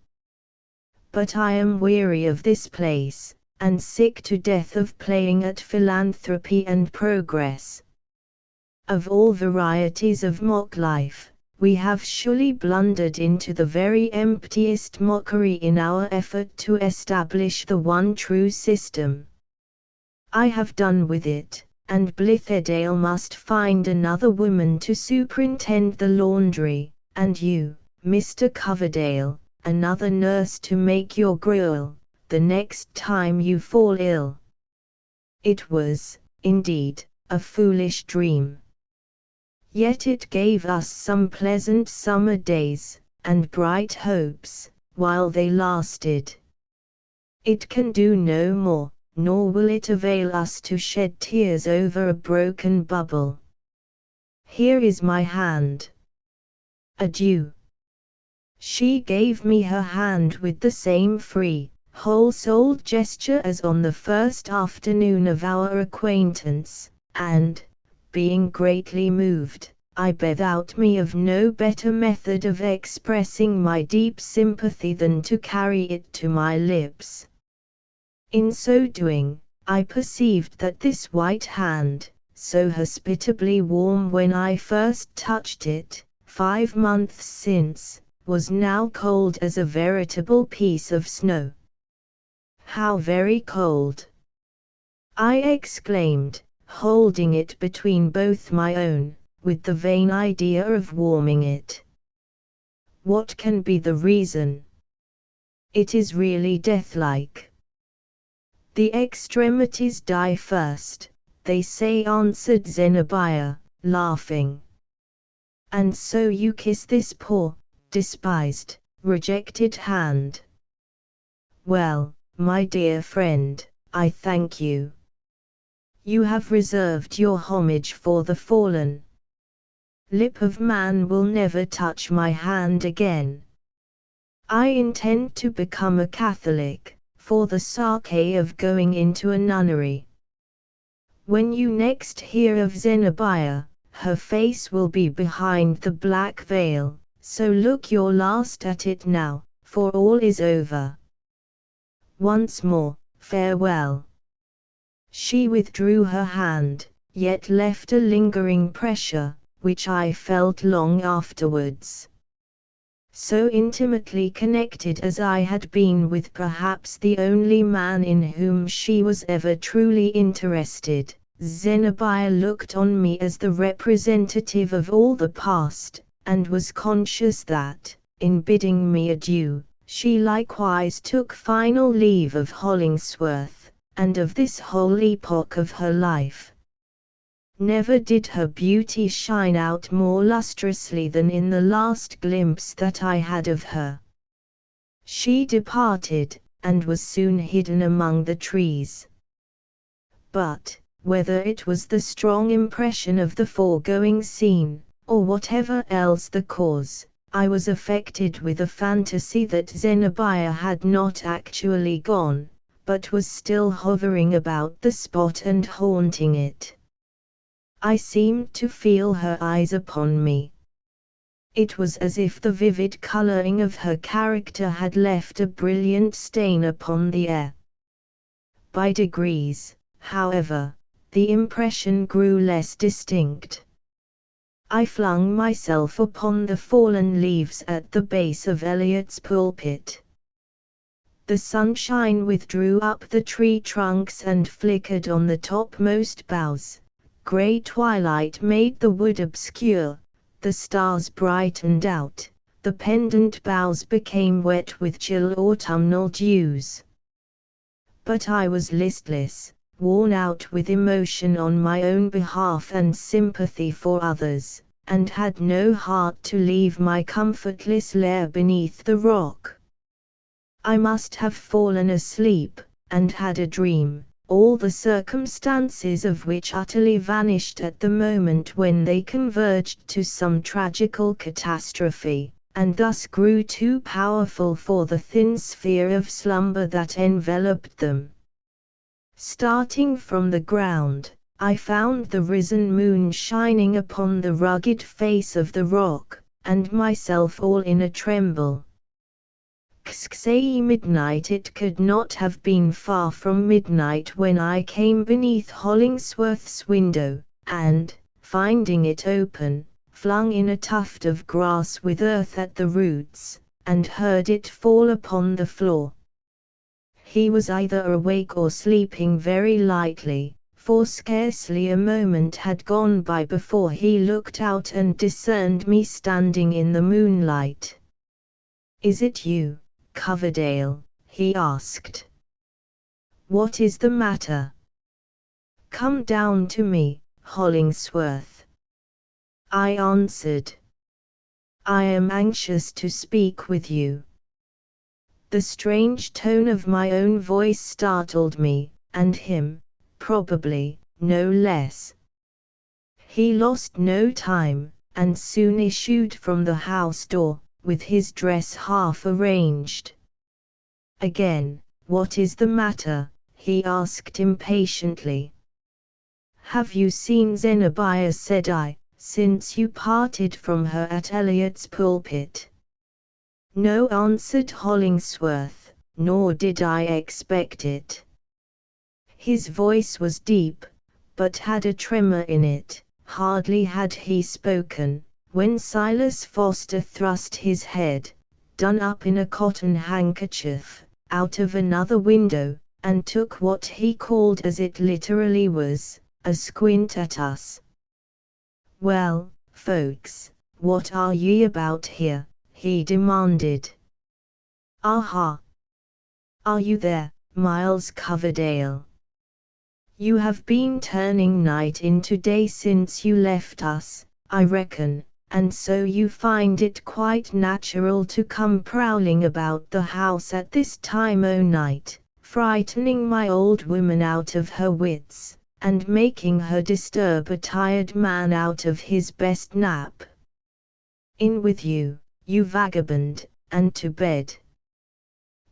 But I am weary of this place, and sick to death of playing at philanthropy and progress. Of all varieties of mock life, we have surely blundered into the very emptiest mockery in our effort to establish the one true system. I have done with it, and Blithedale must find another woman to superintend the laundry, and you, Mr. Coverdale, another nurse to make your gruel, the next time you fall ill. It was, indeed, a foolish dream. Yet it gave us some pleasant summer days, and bright hopes, while they lasted. It can do no more, nor will it avail us to shed tears over a broken bubble. Here is my hand. Adieu. She gave me her hand with the same free, whole-souled gesture as on the first afternoon of our acquaintance, and, being greatly moved, I bethought me of no better method of expressing my deep sympathy than to carry it to my lips. In so doing, I perceived that this white hand, so hospitably warm when I first touched it, 5 months since, was now cold as a veritable piece of snow. "How very cold!" I exclaimed, holding it between both my own, with the vain idea of warming it. "What can be the reason? It is really deathlike." "The extremities die first, they say," answered Zenobia, laughing. "And so you kiss this poor, despised, rejected hand. Well, my dear friend, I thank you. You have reserved your homage for the fallen. Lip of man will never touch my hand again. I intend to become a Catholic, for the sake of going into a nunnery. When you next hear of Zenobia, her face will be behind the black veil, so look your last at it now, for all is over. Once more, farewell." She withdrew her hand, yet left a lingering pressure, which I felt long afterwards. So intimately connected as I had been with perhaps the only man in whom she was ever truly interested, Zenobia looked on me as the representative of all the past, and was conscious that, in bidding me adieu, she likewise took final leave of Hollingsworth, and of this whole epoch of her life. Never did her beauty shine out more lustrously than in the last glimpse that I had of her. She departed, and was soon hidden among the trees. But, whether it was the strong impression of the foregoing scene, or whatever else the cause, I was affected with a fantasy that Zenobia had not actually gone, but was still hovering about the spot and haunting it. I seemed to feel her eyes upon me. It was as if the vivid coloring of her character had left a brilliant stain upon the air. By degrees, however, the impression grew less distinct. I flung myself upon the fallen leaves at the base of Eliot's pulpit. The sunshine withdrew up the tree trunks and flickered on the topmost boughs. Grey twilight made the wood obscure, the stars brightened out, the pendant boughs became wet with chill autumnal dews. But I was listless, worn out with emotion on my own behalf and sympathy for others, and had no heart to leave my comfortless lair beneath the rock. I must have fallen asleep, and had a dream, all the circumstances of which utterly vanished at the moment when they converged to some tragical catastrophe, and thus grew too powerful for the thin sphere of slumber that enveloped them. Starting from the ground, I found the risen moon shining upon the rugged face of the rock, and myself all in a tremble. Say midnight. It could not have been far from midnight when I came beneath Hollingsworth's window, and, finding it open, flung in a tuft of grass with earth at the roots, and heard it fall upon the floor. He was either awake or sleeping very lightly, for scarcely a moment had gone by before he looked out and discerned me standing in the moonlight. "Is it you, Coverdale?" he asked. "What is the matter? Come down to me, Hollingsworth." I answered. "I am anxious to speak with you." The strange tone of my own voice startled me, and him, probably, no less. He lost no time, and soon issued from the house door, with his dress half arranged. Again, "What is the matter?" he asked impatiently. "Have you seen Zenobia?" said I, since you parted from her at Eliot's pulpit?" "No," answered Hollingsworth, "nor did I expect it." His voice was deep, but had a tremor in it. Hardly had he spoken, when Silas Foster thrust his head, done up in a cotton handkerchief, out of another window, and took what he called, as it literally was, a squint at us. "Well, folks, what are ye about here?" he demanded. "Aha! Are you there, Miles Coverdale? You have been turning night into day since you left us, I reckon, and so you find it quite natural to come prowling about the house at this time o' night, frightening my old woman out of her wits, and making her disturb a tired man out of his best nap. In with you, you vagabond, and to bed."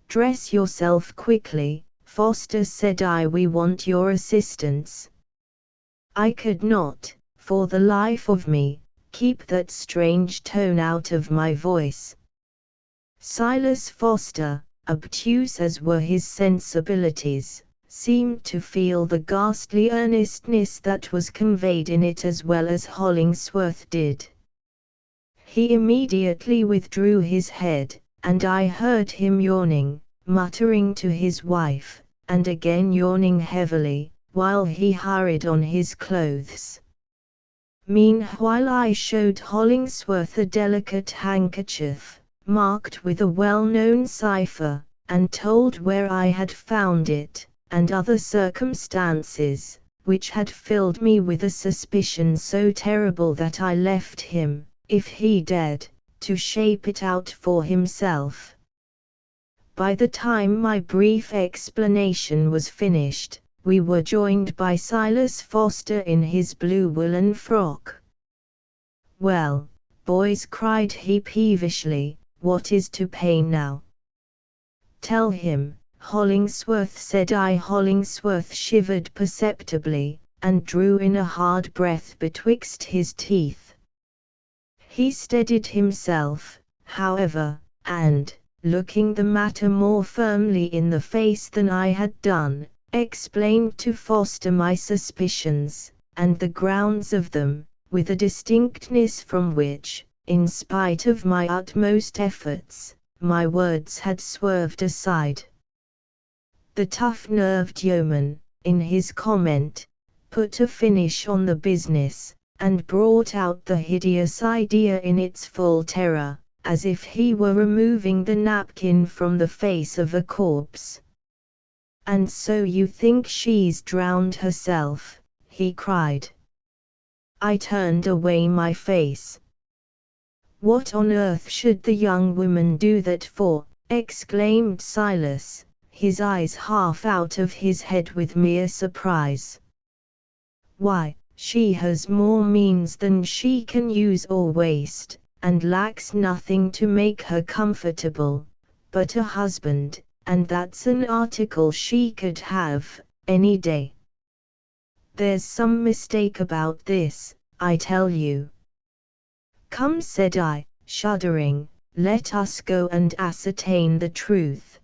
"Dress yourself quickly, Foster," said I. "We want your assistance." I could not, for the life of me, keep that strange tone out of my voice. Silas Foster, obtuse as were his sensibilities, seemed to feel the ghastly earnestness that was conveyed in it as well as Hollingsworth did. He immediately withdrew his head, and I heard him yawning, muttering to his wife, and again yawning heavily, while he hurried on his clothes. Meanwhile I showed Hollingsworth a delicate handkerchief, marked with a well-known cipher, and told where I had found it, and other circumstances, which had filled me with a suspicion so terrible that I left him, if he dared, to shape it out for himself. By the time my brief explanation was finished, we were joined by Silas Foster in his blue woolen frock. "Well, boys," cried he peevishly, "what is to pay now?" "Tell him," Hollingsworth said I. Hollingsworth shivered perceptibly, and drew in a hard breath betwixt his teeth. He steadied himself, however, and, looking the matter more firmly in the face than I had done, explained to Foster my suspicions, and the grounds of them, with a distinctness from which, in spite of my utmost efforts, my words had swerved aside. The tough-nerved yeoman, in his comment, put a finish on the business, and brought out the hideous idea in its full terror, as if he were removing the napkin from the face of a corpse. "And so you think she's drowned herself?" he cried. I turned away my face. "What on earth should the young woman do that for?" exclaimed Silas, his eyes half out of his head with mere surprise. "Why, she has more means than she can use or waste, and lacks nothing to make her comfortable, but a husband, and that's an article she could have, any day. There's some mistake about this, I tell you." "Come," said I, shuddering, "let us go and ascertain the truth."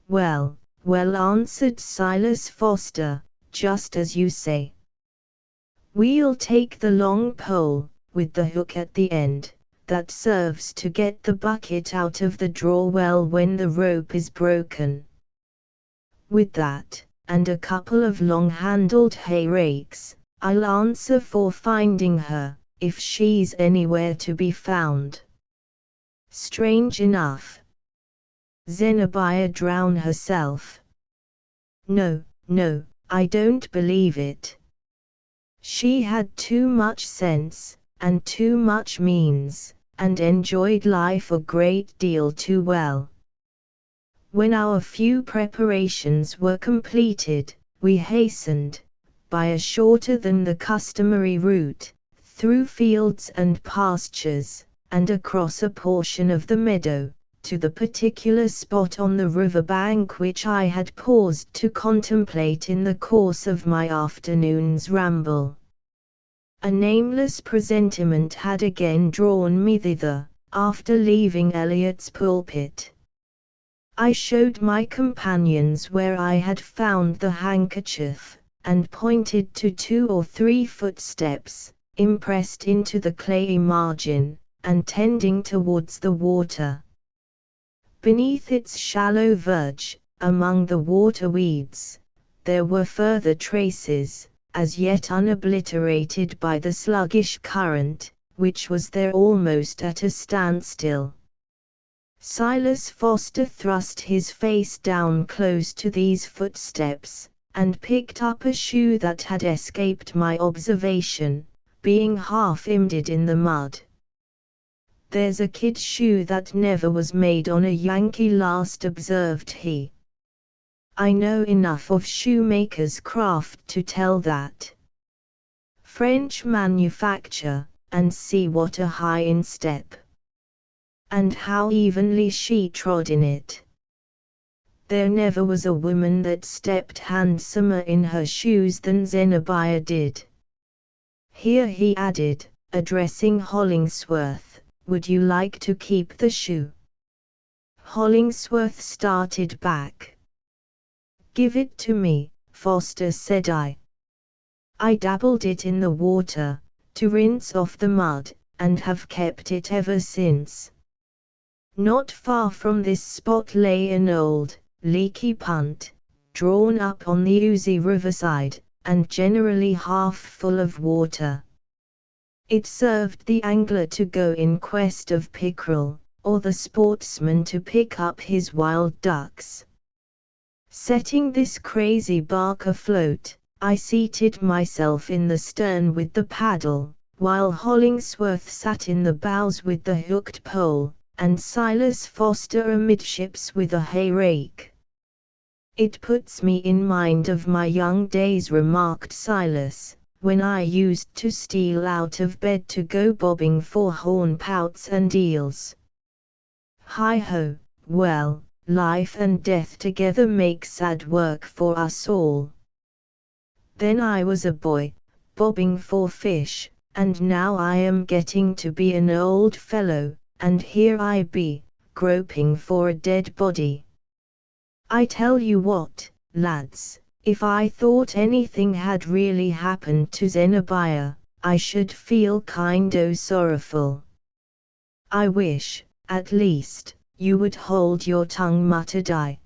"Well, well," answered Silas Foster, "just as you say. We'll take the long pole, with the hook at the end, that serves to get the bucket out of the draw-well when the rope is broken. With that, and a couple of long-handled hay rakes, I'll answer for finding her, if she's anywhere to be found." Strange enough. Zenobia drown herself? No, no, I don't believe it. She had too much sense, and too much means, and enjoyed life a great deal too well. When our few preparations were completed, we hastened, by a shorter than the customary route, through fields and pastures, and across a portion of the meadow, to the particular spot on the river bank which I had paused to contemplate in the course of my afternoon's ramble. A nameless presentiment had again drawn me thither, after leaving Eliot's pulpit. I showed my companions where I had found the handkerchief, and pointed to 2 or 3 footsteps, impressed into the clayey margin, and tending towards the water. Beneath its shallow verge, among the water weeds, there were further traces, as yet unobliterated by the sluggish current, which was there almost at a standstill. Silas Foster thrust his face down close to these footsteps, and picked up a shoe that had escaped my observation, being half imbedded in the mud. "There's a kid shoe that never was made on a Yankee last," observed he. "I know enough of shoemaker's craft to tell that. French manufacture, and see what a high instep. And how evenly she trod in it. There never was a woman that stepped handsomer in her shoes than Zenobia did." Here he added, addressing Hollingsworth, "Would you like to keep the shoe?" Hollingsworth started back. "Give it to me, Foster," said I. "I dabbled it in the water, to rinse off the mud, and have kept it ever since." Not far from this spot lay an old, leaky punt, drawn up on the oozy riverside, and generally half full of water. It served the angler to go in quest of pickerel, or the sportsman to pick up his wild ducks. Setting this crazy bark afloat, I seated myself in the stern with the paddle, while Hollingsworth sat in the bows with the hooked pole, and Silas Foster amidships with a hay rake. "It puts me in mind of my young days," remarked Silas, "when I used to steal out of bed to go bobbing for hornpouts and eels. Hi-ho, well, life and death together make sad work for us all. Then I was a boy, bobbing for fish, and now I am getting to be an old fellow, and here I be, groping for a dead body. I tell you what, lads, if I thought anything had really happened to Zenobia, I should feel kind o' sorrowful. I wish, at least, you would hold your tongue," muttered I.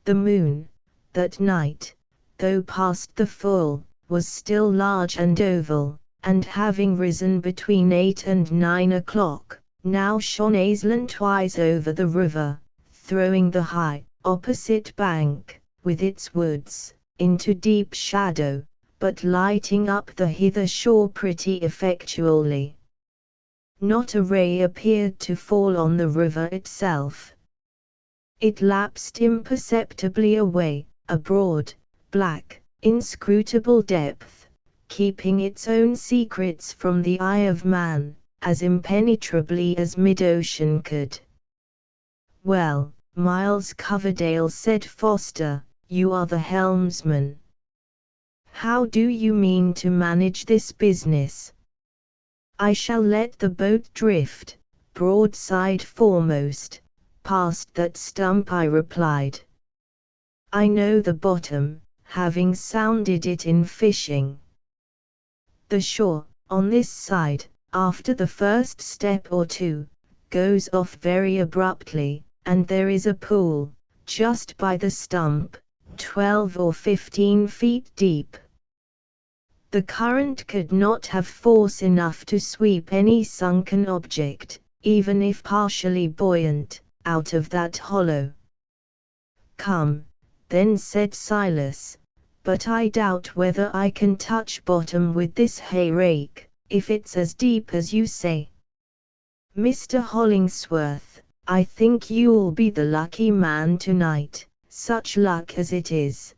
The moon, that night, though past the full, was still large and oval, and having risen between 8 and 9 o'clock, now shone aslantwise over the river, throwing the high, opposite bank, with its woods, into deep shadow, but lighting up the hither shore pretty effectually. Not a ray appeared to fall on the river itself. It lapsed imperceptibly away, a broad, black, inscrutable depth, keeping its own secrets from the eye of man, as impenetrably as mid-ocean could. "Well, Miles Coverdale," said Foster, "you are the helmsman. How do you mean to manage this business?" "I shall let the boat drift, broadside foremost, past that stump," I replied. "I know the bottom, having sounded it in fishing. The shore, on this side, after the first step or two, goes off very abruptly, and there is a pool, just by the stump, 12 or 15 feet deep. The current could not have force enough to sweep any sunken object, even if partially buoyant, out of that hollow." "Come, then," said Silas, "but I doubt whether I can touch bottom with this hay rake, if it's as deep as you say. Mr. Hollingsworth, I think you'll be the lucky man tonight, such luck as it is."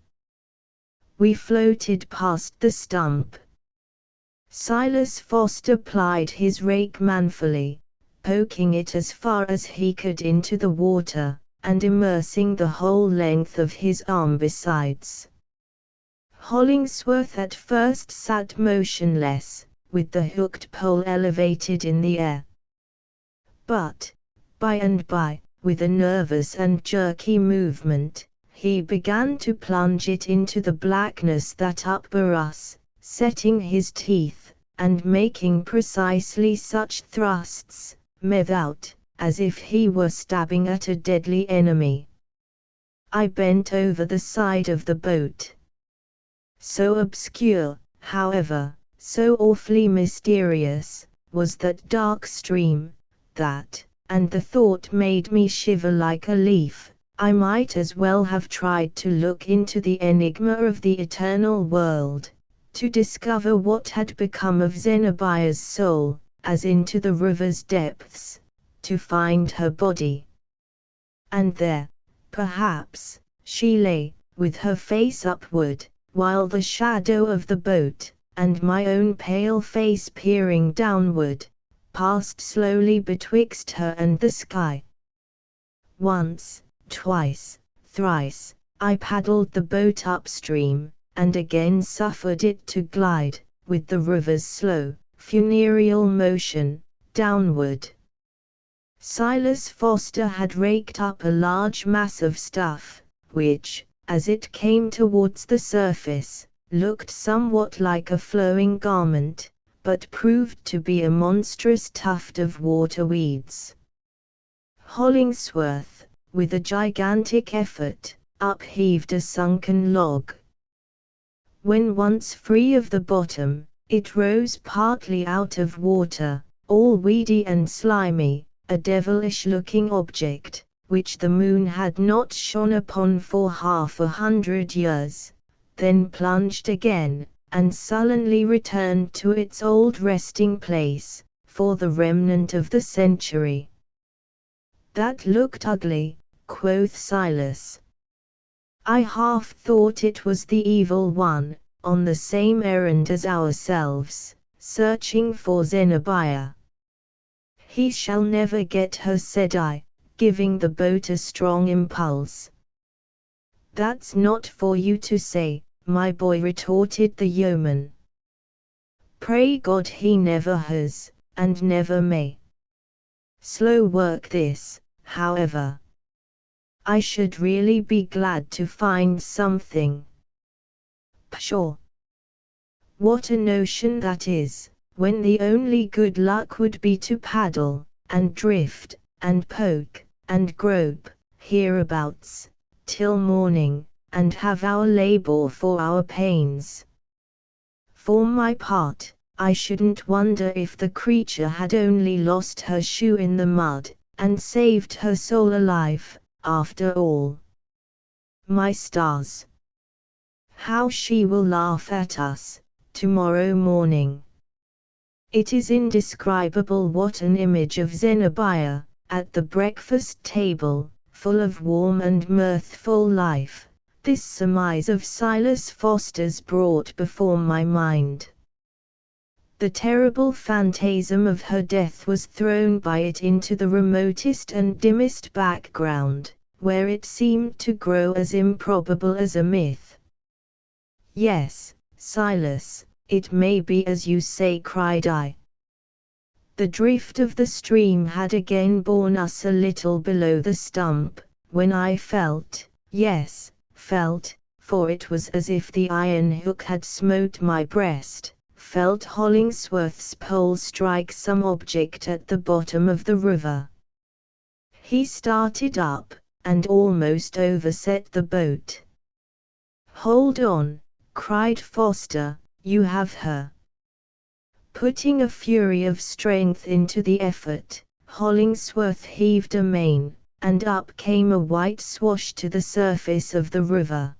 We floated past the stump. Silas Foster plied his rake manfully, poking it as far as he could into the water, and immersing the whole length of his arm besides. Hollingsworth at first sat motionless, with the hooked pole elevated in the air. But, by and by, with a nervous and jerky movement, he began to plunge it into the blackness that upbore us, setting his teeth, and making precisely such thrusts, methought, as if he were stabbing at a deadly enemy. I bent over the side of the boat. So obscure, however, so awfully mysterious, was that dark stream, that, and the thought made me shiver like a leaf, I might as well have tried to look into the enigma of the eternal world, to discover what had become of Zenobia's soul, as into the river's depths, to find her body. And there, perhaps, she lay, with her face upward, while the shadow of the boat, and my own pale face peering downward, passed slowly betwixt her and the sky. Once, twice, thrice, I paddled the boat upstream, and again suffered it to glide, with the river's slow, funereal motion, downward. Silas Foster had raked up a large mass of stuff, which, as it came towards the surface, looked somewhat like a flowing garment, but proved to be a monstrous tuft of water weeds. Hollingsworth, with a gigantic effort, upheaved a sunken log. When once free of the bottom, it rose partly out of water, all weedy and slimy, a devilish-looking object, which the moon had not shone upon for 100 years, then plunged again, and sullenly returned to its old resting place, for the remnant of the century. "That looked ugly," quoth Silas. "I half thought it was the evil one, on the same errand as ourselves, searching for Zenobia." "He shall never get her," said I, giving the boat a strong impulse. "That's not for you to say, my boy," retorted the yeoman. "Pray God he never has, and never may. Slow work this, however. I should really be glad to find something." "Pshaw! What a notion that is, when the only good luck would be to paddle, and drift, and poke, and grope, hereabouts, till morning, and have our labor for our pains. For my part, I shouldn't wonder if the creature had only lost her shoe in the mud, and saved her soul alive, after all. My stars! How she will laugh at us, tomorrow morning. It is indescribable what an image of Zenobia, at the breakfast table, full of warm and mirthful life, this surmise of Silas Foster's brought before my mind. The terrible phantasm of her death was thrown by it into the remotest and dimmest background, where it seemed to grow as improbable as a myth. "Yes, Silas, it may be as you say," cried I. The drift of the stream had again borne us a little below the stump, when I felt, yes, felt, for it was as if the iron hook had smote my breast, felt Hollingsworth's pole strike some object at the bottom of the river. He started up, and almost overset the boat. "Hold on," cried Foster, "you have her." Putting a fury of strength into the effort, Hollingsworth heaved amain, and up came a white swash to the surface of the river.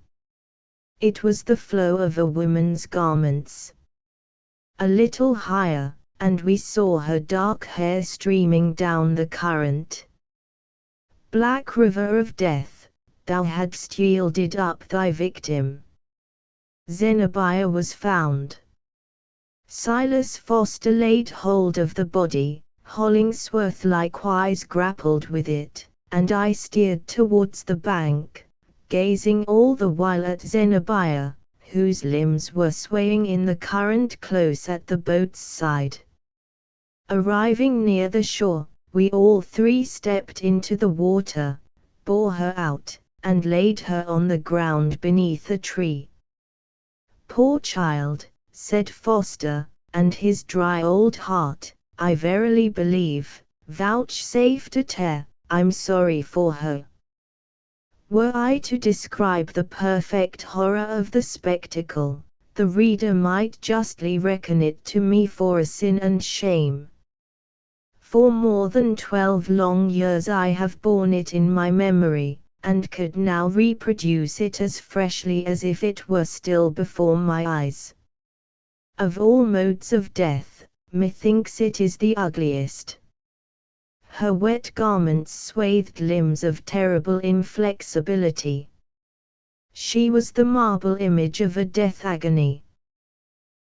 It was the flow of a woman's garments. A little higher, and we saw her dark hair streaming down the current. Black river of death, thou hadst yielded up thy victim. Zenobia was found. Silas Foster laid hold of the body, Hollingsworth likewise grappled with it, and I steered towards the bank, gazing all the while at Zenobia, whose limbs were swaying in the current close at the boat's side. Arriving near the shore, we all three stepped into the water, bore her out, and laid her on the ground beneath a tree. "Poor child," said Foster, and his dry old heart, I verily believe, vouchsafed a tear. "I'm sorry for her." Were I to describe the perfect horror of the spectacle, the reader might justly reckon it to me for a sin and shame. For more than 12 long years I have borne it in my memory, and could now reproduce it as freshly as if it were still before my eyes. Of all modes of death, methinks it is the ugliest. Her wet garments swathed limbs of terrible inflexibility. She was the marble image of a death agony.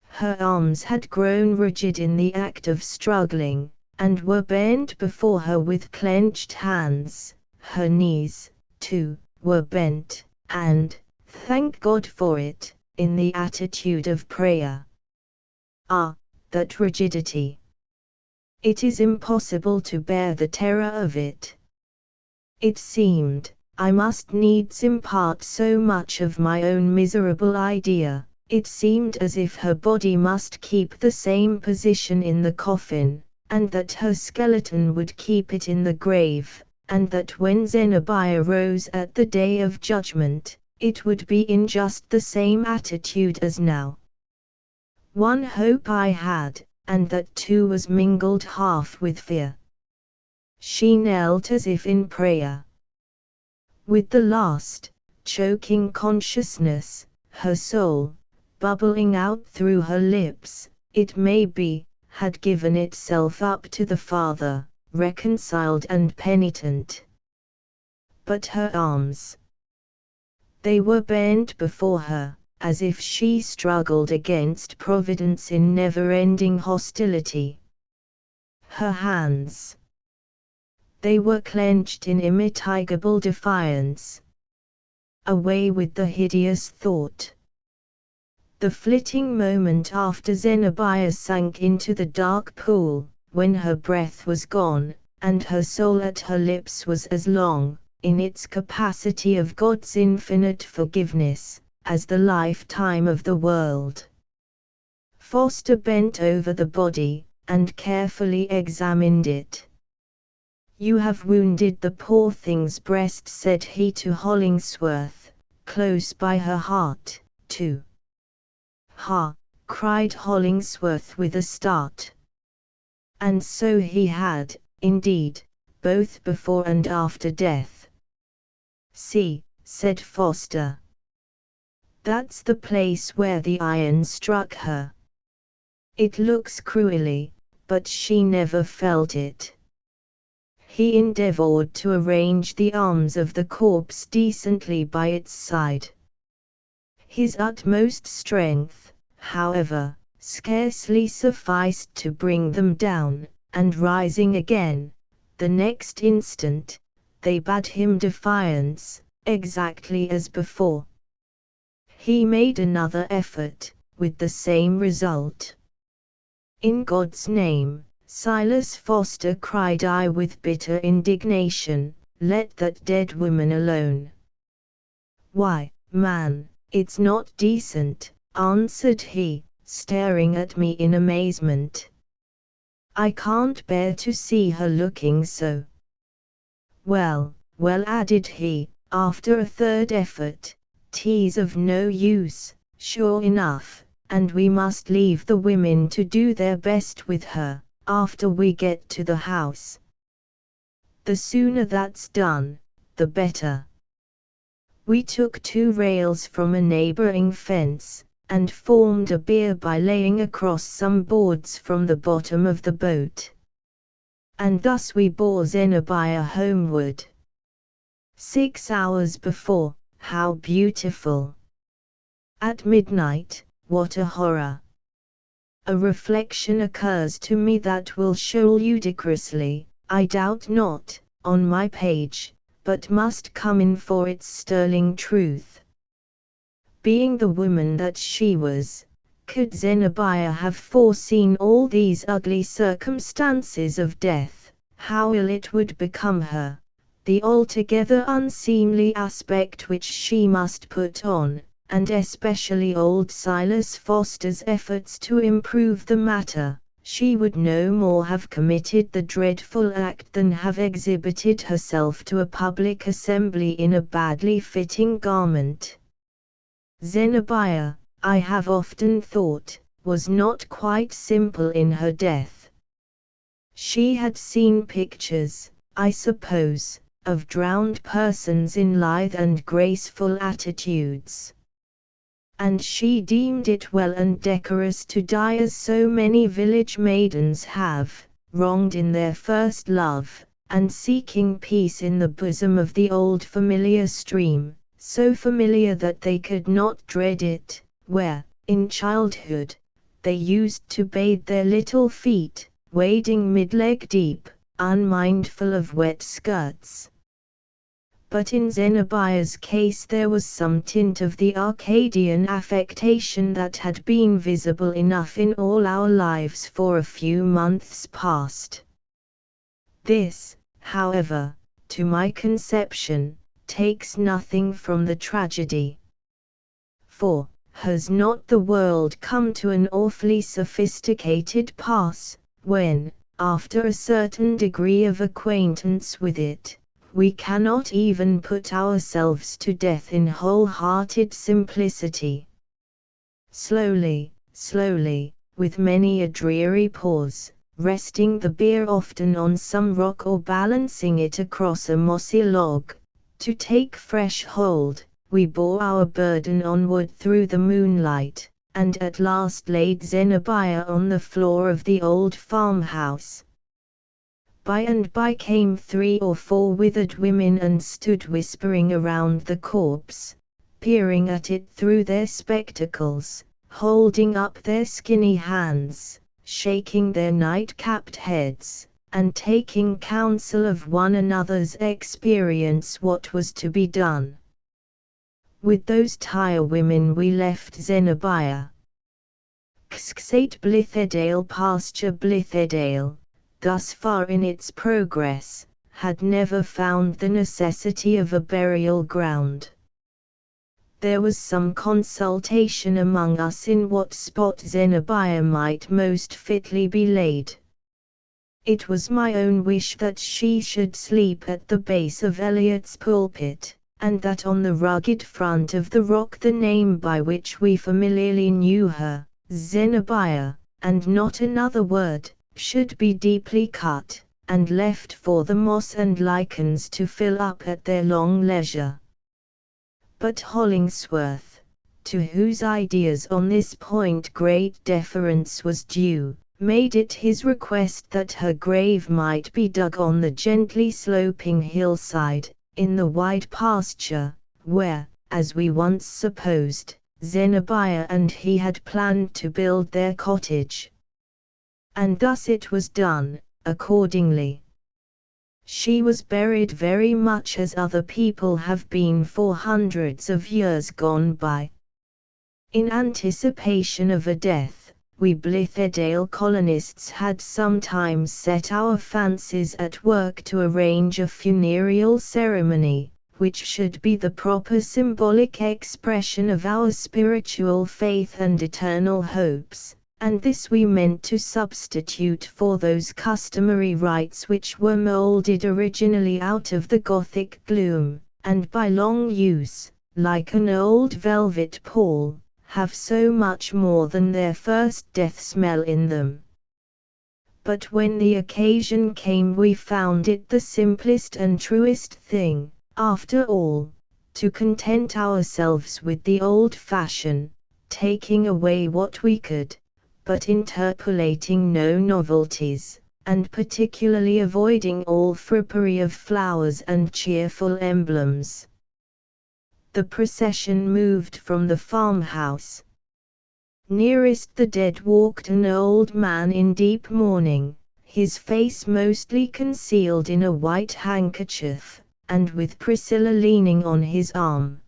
Her arms had grown rigid in the act of struggling, and were bent before her with clenched hands. Her knees, too, were bent, and, thank God for it, in the attitude of prayer. Ah, that rigidity! It is impossible to bear the terror of it. It seemed, I must needs impart so much of my own miserable idea, it seemed as if her body must keep the same position in the coffin, and that her skeleton would keep it in the grave, and that when Zenobia rose at the day of judgment, it would be in just the same attitude as now. One hope I had, and that too was mingled half with fear. She knelt as if in prayer. With the last, choking consciousness, her soul, bubbling out through her lips, it may be, had given itself up to the Father, reconciled and penitent. But her arms, they were bent before her, as if she struggled against Providence in never-ending hostility. Her hands, they were clenched in immitigable defiance. Away with the hideous thought. The flitting moment after Zenobia sank into the dark pool, when her breath was gone, and her soul at her lips was as long, in its capacity of God's infinite forgiveness, as the lifetime of the world. Foster bent over the body, and carefully examined it. "You have wounded the poor thing's breast," said he to Hollingsworth, close by her heart, too. "Ha!" cried Hollingsworth with a start. And so he had, indeed, both before and after death. "See," said Foster. "That's the place where the iron struck her. It looks cruelly, but she never felt it." He endeavored to arrange the arms of the corpse decently by its side. His utmost strength, however, scarcely sufficed to bring them down, and rising again, the next instant, they bade him defiance, exactly as before. He made another effort, with the same result. "In God's name, Silas Foster," cried I with bitter indignation, "let that dead woman alone." "Why, man, it's not decent," answered he, staring at me in amazement. "I can't bear to see her looking so." "Well, well," added he, after a third effort, "'tis of no use, sure enough, and we must leave the women to do their best with her, after we get to the house. The sooner that's done, the better." We took 2 rails from a neighboring fence, and formed a bier by laying across some boards from the bottom of the boat. And thus we bore Zenobia homeward. 6 hours before, how beautiful! At midnight, what a horror! A reflection occurs to me that will show ludicrously, I doubt not, on my page, but must come in for its sterling truth. Being the woman that she was, could Zenobia have foreseen all these ugly circumstances of death, how ill it would become her, the altogether unseemly aspect which she must put on, and especially old Silas Foster's efforts to improve the matter, she would no more have committed the dreadful act than have exhibited herself to a public assembly in a badly fitting garment. Zenobia, I have often thought, was not quite simple in her death. She had seen pictures, I suppose, of drowned persons in lithe and graceful attitudes. And she deemed it well and decorous to die as so many village maidens have, wronged in their first love, and seeking peace in the bosom of the old familiar stream, so familiar that they could not dread it, where, in childhood, they used to bathe their little feet, wading mid-leg deep, unmindful of wet skirts. But in Zenobia's case there was some tint of the Arcadian affectation that had been visible enough in all our lives for a few months past. This, however, to my conception, takes nothing from the tragedy. For, has not the world come to an awfully sophisticated pass, when, after a certain degree of acquaintance with it, we cannot even put ourselves to death in whole-hearted simplicity? Slowly, slowly, with many a dreary pause, resting the bier often on some rock or balancing it across a mossy log, to take fresh hold, we bore our burden onward through the moonlight, and at last laid Zenobia on the floor of the old farmhouse. By and by came 3 or 4 withered women and stood whispering around the corpse, peering at it through their spectacles, holding up their skinny hands, shaking their night-capped heads, and taking counsel of one another's experience what was to be done. With those tire women we left Zenobia. Xxate Blithedale pasture Blithedale, thus far in its progress, had never found the necessity of a burial ground. There was some consultation among us in what spot Zenobia might most fitly be laid. It was my own wish that she should sleep at the base of Eliot's pulpit, and that on the rugged front of the rock the name by which we familiarly knew her, Zenobia, and not another word, should be deeply cut, and left for the moss and lichens to fill up at their long leisure. But Hollingsworth, to whose ideas on this point great deference was due, made it his request that her grave might be dug on the gently sloping hillside, in the wide pasture, where, as we once supposed, Zenobia and he had planned to build their cottage. And thus it was done, accordingly. She was buried very much as other people have been for hundreds of years gone by. In anticipation of a death, we Blithedale colonists had sometimes set our fancies at work to arrange a funereal ceremony, which should be the proper symbolic expression of our spiritual faith and eternal hopes, and this we meant to substitute for those customary rites which were moulded originally out of the Gothic gloom, and by long use, like an old velvet pall, have so much more than their first death smell in them. But when the occasion came we found it the simplest and truest thing, after all, to content ourselves with the old fashion, taking away what we could, but interpolating no novelties, and particularly avoiding all frippery of flowers and cheerful emblems. The procession moved from the farmhouse. Nearest the dead walked an old man in deep mourning, his face mostly concealed in a white handkerchief, and with Priscilla leaning on his arm.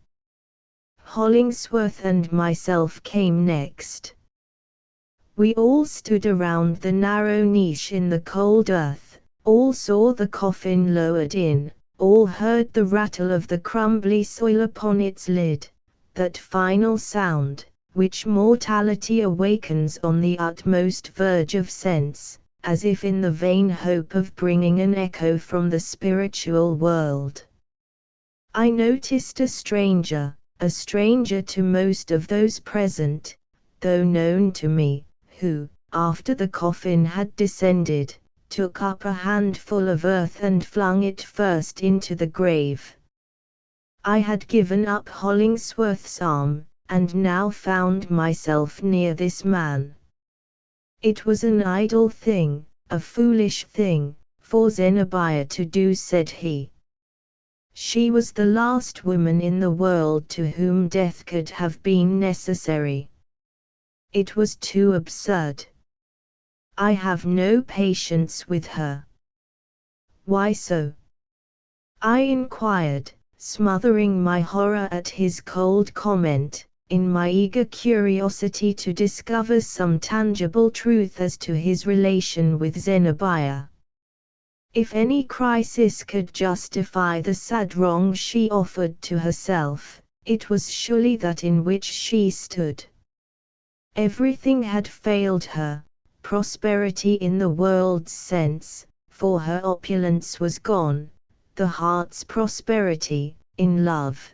Hollingsworth and myself came next. We all stood around the narrow niche in the cold earth, all saw the coffin lowered in, all heard the rattle of the crumbly soil upon its lid, that final sound, which mortality awakens on the utmost verge of sense, as if in the vain hope of bringing an echo from the spiritual world. I noticed a stranger to most of those present, though known to me, who, after the coffin had descended, took up a handful of earth and flung it first into the grave. I had given up Hollingsworth's arm, and now found myself near this man. It was an idle thing, a foolish thing, for Zenobia to do, said he. She was the last woman in the world to whom death could have been necessary. It was too absurd. I have no patience with her. Why so? I inquired, smothering my horror at his cold comment, in my eager curiosity to discover some tangible truth as to his relation with Zenobia. If any crisis could justify the sad wrong she offered to herself, it was surely that in which she stood. Everything had failed her, prosperity in the world's sense, for her opulence was gone, the heart's prosperity, in love.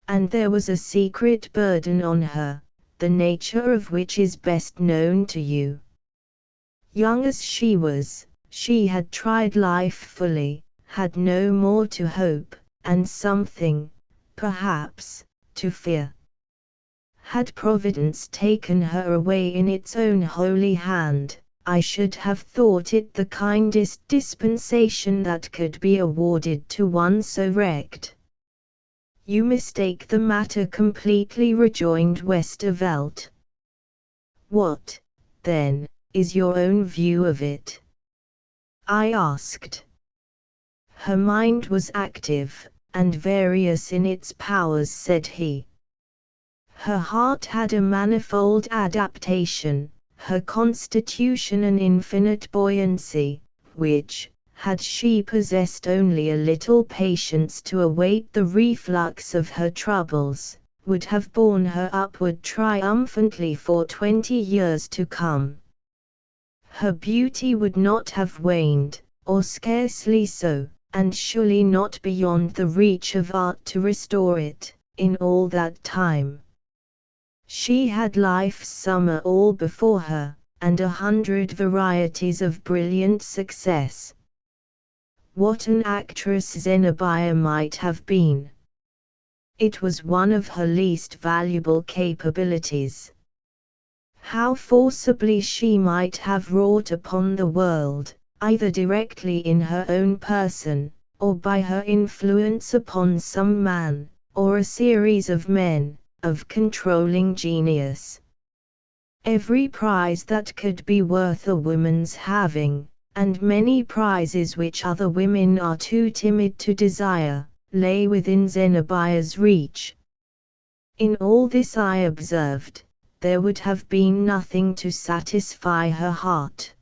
And there was a secret burden on her, the nature of which is best known to you. Young as she was, she had tried life fully, had no more to hope, and something, perhaps, to fear. Had Providence taken her away in its own holy hand, I should have thought it the kindest dispensation that could be awarded to one so wrecked. You mistake the matter completely, rejoined Westervelt. What, then, is your own view of it? I asked. Her mind was active, and various in its powers, said he. Her heart had a manifold adaptation, her constitution an infinite buoyancy, which, had she possessed only a little patience to await the reflux of her troubles, would have borne her upward triumphantly for 20 years to come. Her beauty would not have waned, or scarcely so, and surely not beyond the reach of art to restore it, in all that time. She had life's summer all before her, and 100 varieties of brilliant success. What an actress Zenobia might have been! It was one of her least valuable capabilities. How forcibly she might have wrought upon the world, either directly in her own person, or by her influence upon some man, or a series of men, of controlling genius. Every prize that could be worth a woman's having, and many prizes which other women are too timid to desire, lay within Zenobia's reach. In all this I observed, there would have been nothing to satisfy her heart.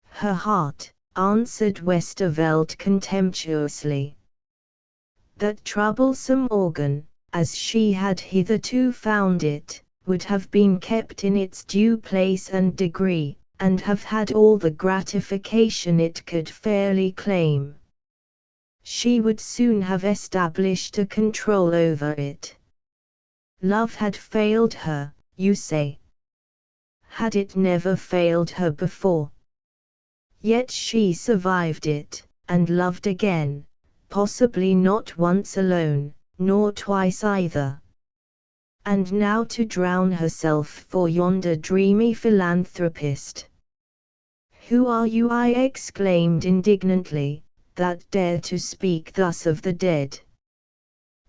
Her heart, answered Westervelt contemptuously. That troublesome organ, as she had hitherto found it, would have been kept in its due place and degree, and have had all the gratification it could fairly claim. She would soon have established a control over it. Love had failed her, you say. Had it never failed her before? Yet she survived it, and loved again, possibly not once alone, nor twice either. And now to drown herself for yonder dreamy philanthropist. Who are you, I exclaimed indignantly, that dare to speak thus of the dead?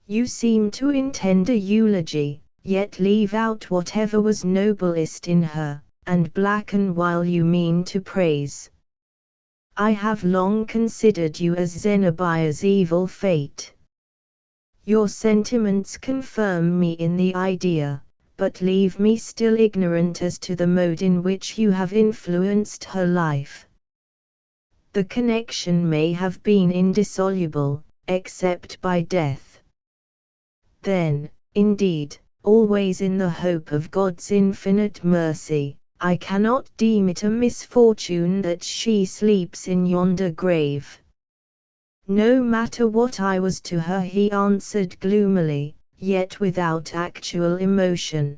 You seem to intend a eulogy, yet leave out whatever was noblest in her, and blacken while you mean to praise. I have long considered you as Zenobia's evil fate. Your sentiments confirm me in the idea, but leave me still ignorant as to the mode in which you have influenced her life. The connection may have been indissoluble, except by death. Then, indeed, always in the hope of God's infinite mercy, I cannot deem it a misfortune that she sleeps in yonder grave. No matter what I was to her, he answered gloomily, yet without actual emotion.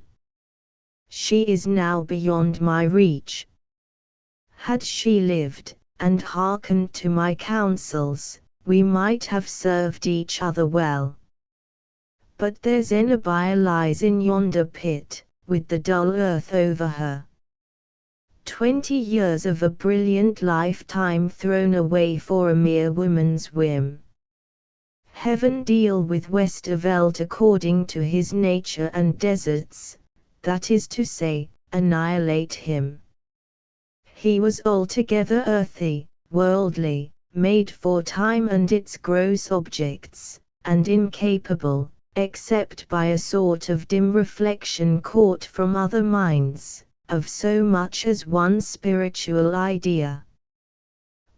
She is now beyond my reach. Had she lived, and hearkened to my counsels, we might have served each other well. But their Zenobia lies in yonder pit, with the dull earth over her. 20 years of a brilliant lifetime thrown away for a mere woman's whim. Heaven deal with Westervelt according to his nature and deserts, that is to say, annihilate him. He was altogether earthy, worldly, made for time and its gross objects, and incapable, except by a sort of dim reflection caught from other minds, of so much as one spiritual idea.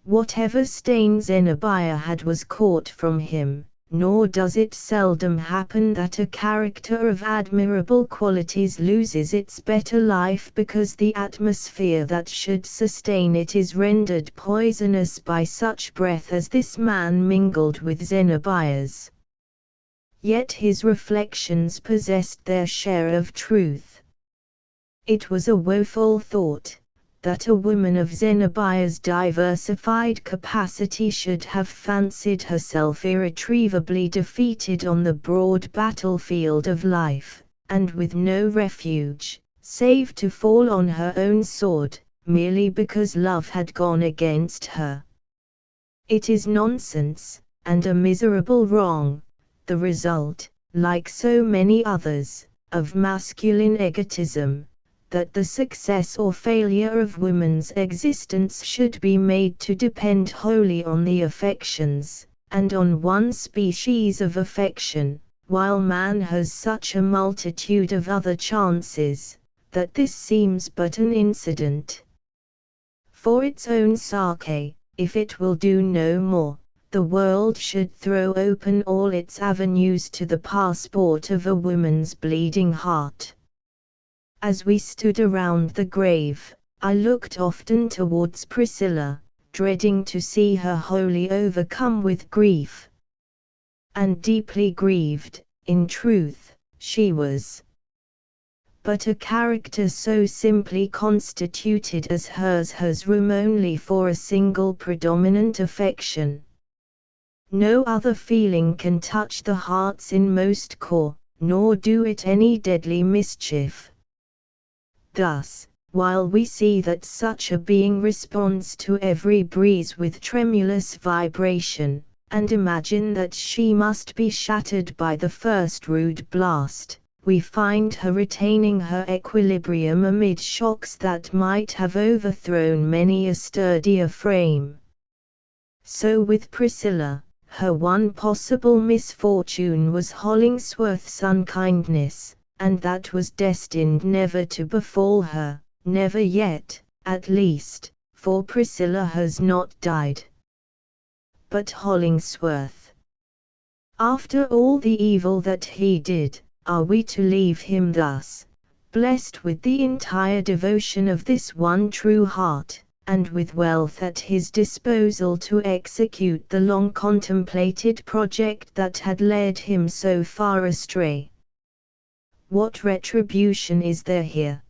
Whatever stain Zenobia had was caught from him, nor does it seldom happen that a character of admirable qualities loses its better life because the atmosphere that should sustain it is rendered poisonous by such breath as this man mingled with Zenobia's. Yet his reflections possessed their share of truth. It was a woeful thought, that a woman of Zenobia's diversified capacity should have fancied herself irretrievably defeated on the broad battlefield of life, and with no refuge, save to fall on her own sword, merely because love had gone against her. It is nonsense, and a miserable wrong, the result, like so many others, of masculine egotism, that the success or failure of woman's existence should be made to depend wholly on the affections, and on one species of affection, while man has such a multitude of other chances, that this seems but an incident. For its own sake, if it will do no more, the world should throw open all its avenues to the passport of a woman's bleeding heart. As we stood around the grave, I looked often towards Priscilla, dreading to see her wholly overcome with grief. And deeply grieved, in truth, she was. But a character so simply constituted as hers has room only for a single predominant affection. No other feeling can touch the heart's inmost core, nor do it any deadly mischief. Thus, while we see that such a being responds to every breeze with tremulous vibration, and imagine that she must be shattered by the first rude blast, we find her retaining her equilibrium amid shocks that might have overthrown many a sturdier frame. So with Priscilla, her one possible misfortune was Hollingsworth's unkindness, and that was destined never to befall her, never yet, at least, for Priscilla has not died. But Hollingsworth, after all the evil that he did, are we to leave him thus, blessed with the entire devotion of this one true heart, and with wealth at his disposal to execute the long contemplated project that had led him so far astray? What retribution is there here?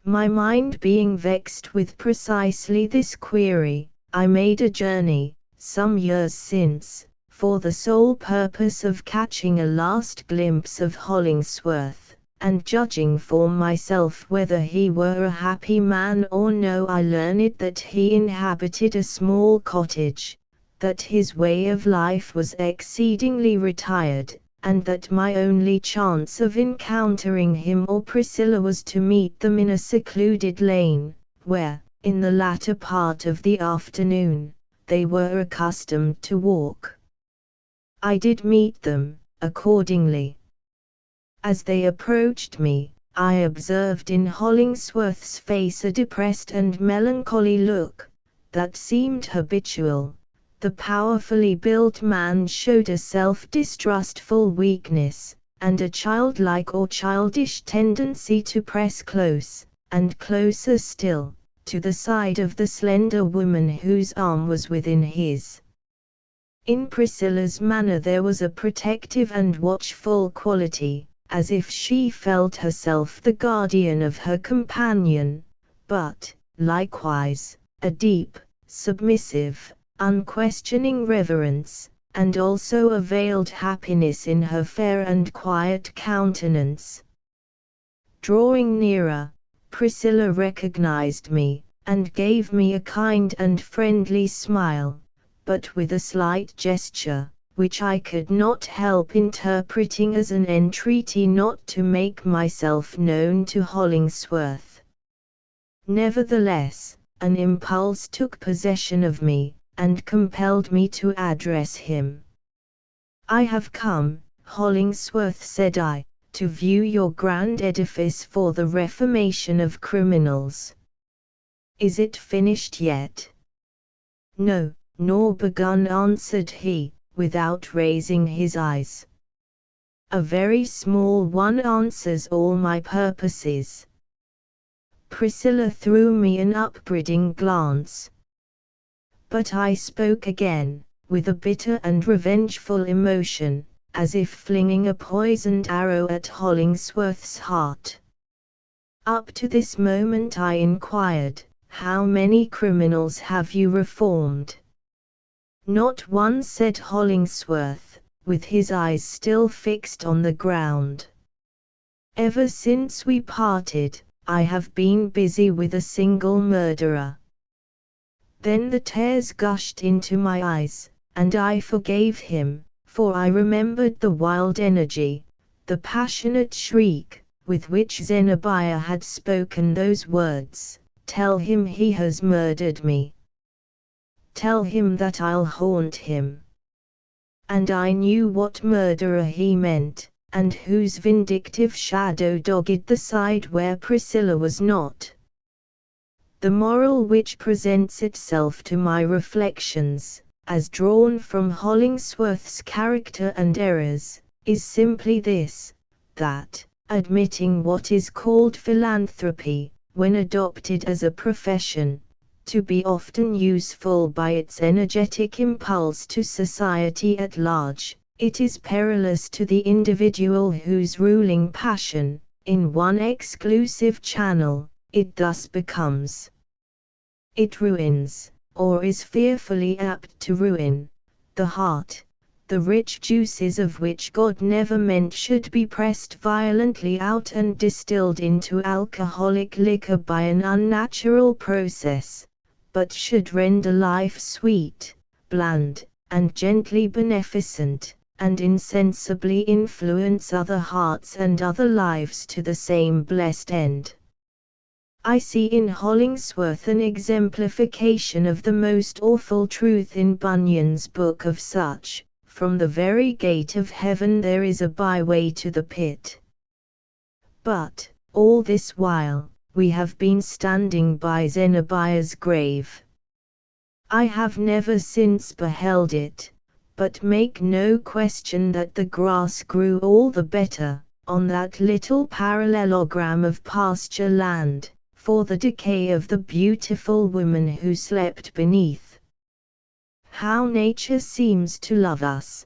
My mind being vexed with precisely this query, I made a journey, some years since, for the sole purpose of catching a last glimpse of Hollingsworth, and judging for myself whether he were a happy man or no. I learned that he inhabited a small cottage, that his way of life was exceedingly retired, and that my only chance of encountering him or Priscilla was to meet them in a secluded lane, where, in the latter part of the afternoon, they were accustomed to walk. I did meet them, accordingly. As they approached me, I observed in Hollingsworth's face a depressed and melancholy look that seemed habitual. The powerfully built man showed a self-distrustful weakness, and a childlike or childish tendency to press close, and closer still, to the side of the slender woman whose arm was within his. In Priscilla's manner there was a protective and watchful quality, as if she felt herself the guardian of her companion, but, likewise, a deep, submissive, unquestioning reverence, and also a veiled happiness in her fair and quiet countenance. Drawing nearer, Priscilla recognized me, and gave me a kind and friendly smile, but with a slight gesture, which I could not help interpreting as an entreaty not to make myself known to Hollingsworth. Nevertheless, an impulse took possession of me, and compelled me to address him. "I have come," Hollingsworth said I, "to view your grand edifice for the reformation of criminals. Is it finished yet?" "No, nor begun," answered he, without raising his eyes. "A very small one answers all my purposes." Priscilla threw me an upbraiding glance. But I spoke again, with a bitter and revengeful emotion, as if flinging a poisoned arrow at Hollingsworth's heart. "Up to this moment," I inquired, "how many criminals have you reformed?" "Not one," said Hollingsworth, with his eyes still fixed on the ground. "Ever since we parted, I have been busy with a single murderer." Then the tears gushed into my eyes, and I forgave him, for I remembered the wild energy, the passionate shriek, with which Zenobia had spoken those words, "Tell him he has murdered me. Tell him that I'll haunt him." And I knew what murderer he meant, and whose vindictive shadow dogged the side where Priscilla was not. The moral which presents itself to my reflections, as drawn from Hollingsworth's character and errors, is simply this, that, admitting what is called philanthropy, when adopted as a profession, to be often useful by its energetic impulse to society at large, it is perilous to the individual whose ruling passion, in one exclusive channel, it thus becomes. It ruins, or is fearfully apt to ruin, the heart, the rich juices of which God never meant should be pressed violently out and distilled into alcoholic liquor by an unnatural process, but should render life sweet, bland, and gently beneficent, and insensibly influence other hearts and other lives to the same blessed end. I see in Hollingsworth an exemplification of the most awful truth in Bunyan's book of such, "From the very gate of heaven there is a byway to the pit." But, all this while, we have been standing by Zenobia's grave. I have never since beheld it, but make no question that the grass grew all the better, on that little parallelogram of pasture land, for the decay of the beautiful woman who slept beneath. How nature seems to love us!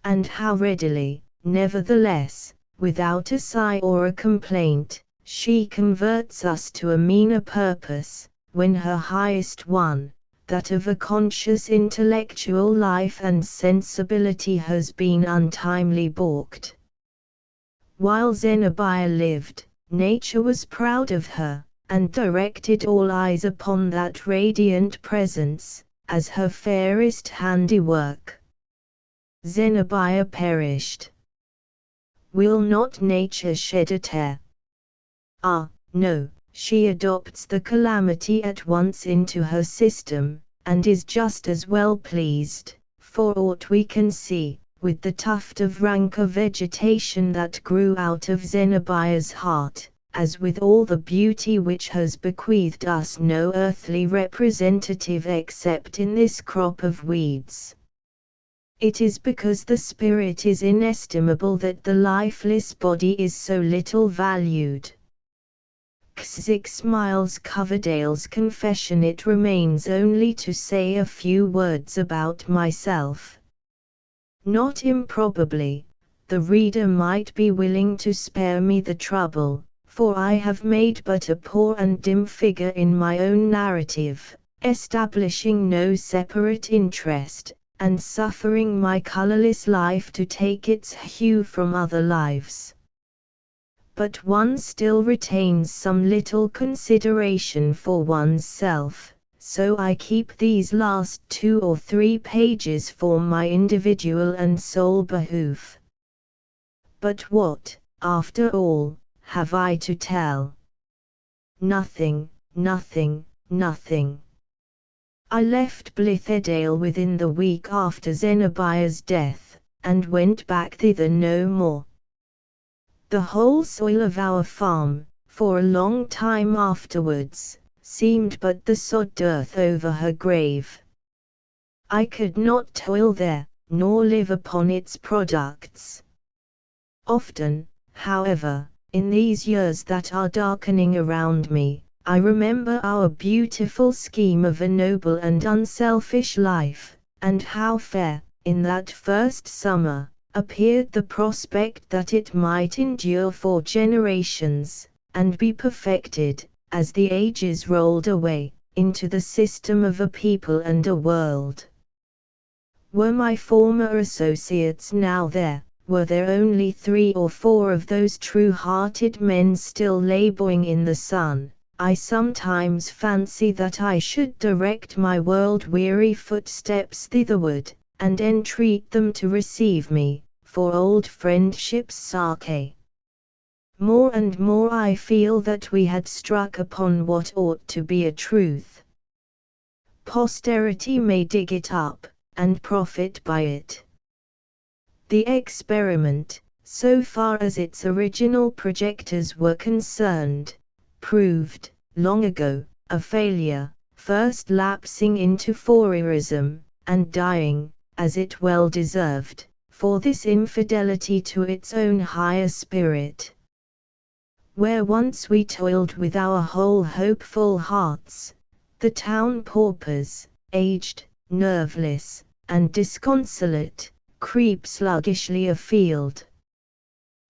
And how readily, nevertheless, without a sigh or a complaint, she converts us to a meaner purpose, when her highest one, that of a conscious intellectual life and sensibility, has been untimely balked. While Zenobia lived, nature was proud of her, and directed all eyes upon that radiant presence, as her fairest handiwork. Zenobia perished. Will not nature shed a tear? Ah, no, she adopts the calamity at once into her system, and is just as well pleased, for aught we can see, with the tuft of ranker vegetation that grew out of Zenobia's heart, as with all the beauty which has bequeathed us no earthly representative except in this crop of weeds. It is because the spirit is inestimable that the lifeless body is so little valued. 6 miles Coverdale's confession. It remains only to say a few words about myself. Not improbably, the reader might be willing to spare me the trouble, for I have made but a poor and dim figure in my own narrative, establishing no separate interest, and suffering my colorless life to take its hue from other lives. But one still retains some little consideration for one's self, so I keep these last 2 or 3 pages for my individual and sole behoof. But what, after all, have I to tell? Nothing, nothing, nothing. I left Blithedale within the week after Zenobia's death, and went back thither no more. The whole soil of our farm, for a long time afterwards, seemed but the sod earth over her grave. I could not toil there, nor live upon its products. Often, however, in these years that are darkening around me, I remember our beautiful scheme of a noble and unselfish life, and how fair, in that first summer, appeared the prospect that it might endure for generations, and be perfected, as the ages rolled away, into the system of a people and a world. Were my former associates now there, were there only 3 or 4 of those true-hearted men still laboring in the sun, I sometimes fancy that I should direct my world-weary footsteps thitherward, and entreat them to receive me, for old friendship's sake. More and more I feel that we had struck upon what ought to be a truth. Posterity may dig it up, and profit by it. The experiment, so far as its original projectors were concerned, proved, long ago, a failure, first lapsing into Fourierism, and dying, as it well deserved, for this infidelity to its own higher spirit. Where once we toiled with our whole hopeful hearts, the town paupers, aged, nerveless, and disconsolate, creep sluggishly afield.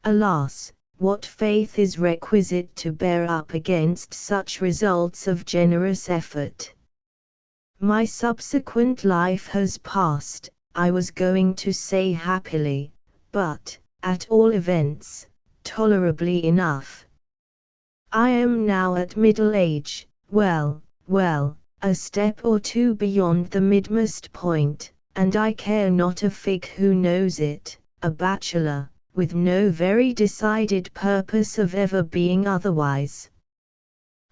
Alas, what faith is requisite to bear up against such results of generous effort? My subsequent life has passed, I was going to say happily, but, at all events, tolerably enough. I am now at middle age, well, a step or 2 beyond the midmost point, and I care not a fig who knows it, a bachelor, with no very decided purpose of ever being otherwise.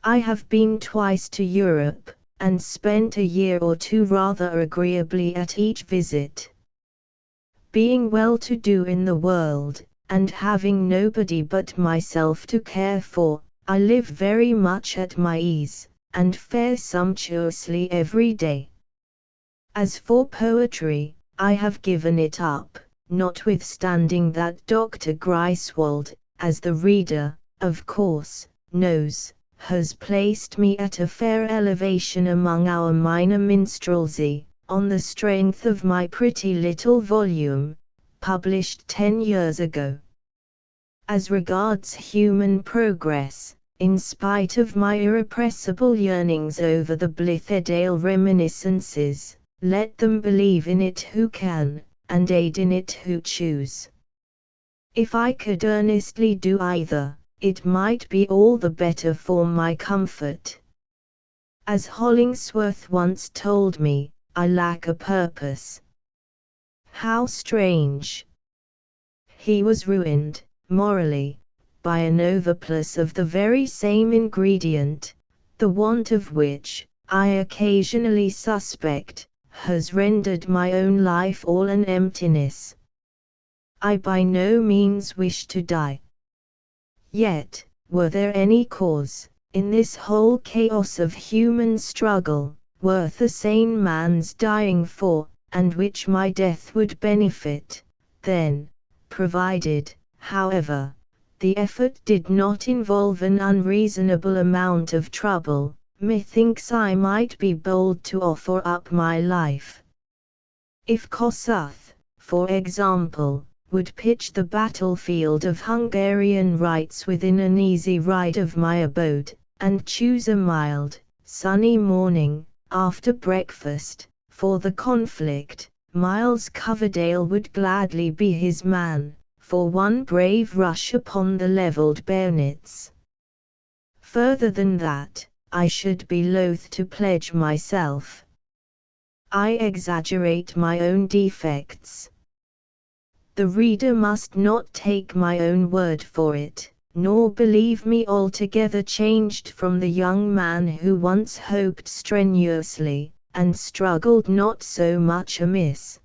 I have been twice to Europe, and spent a year or 2 rather agreeably at each visit. Being well-to-do in the world, and having nobody but myself to care for, I live very much at my ease, and fare sumptuously every day. As for poetry, I have given it up, notwithstanding that Dr. Greifswald, as the reader, of course, knows, has placed me at a fair elevation among our minor minstrelsy, on the strength of my pretty little volume, published 10 years ago. As regards human progress, in spite of my irrepressible yearnings over the Blithedale reminiscences, let them believe in it who can, and aid in it who choose. If I could earnestly do either, it might be all the better for my comfort. As Hollingsworth once told me, I lack a purpose. How strange! He was ruined, morally, by an overplus of the very same ingredient, the want of which, I occasionally suspect, has rendered my own life all an emptiness. I by no means wish to die. Yet, were there any cause, in this whole chaos of human struggle, worth a sane man's dying for, and which my death would benefit, then, provided, however, the effort did not involve an unreasonable amount of trouble, methinks I might be bold to offer up my life. If Kossuth, for example, would pitch the battlefield of Hungarian rights within an easy ride of my abode, and choose a mild, sunny morning, after breakfast, for the conflict, Miles Coverdale would gladly be his man, for one brave rush upon the levelled bayonets. Further than that, I should be loath to pledge myself. I exaggerate my own defects. The reader must not take my own word for it, nor believe me altogether changed from the young man who once hoped strenuously, and struggled not so much amiss.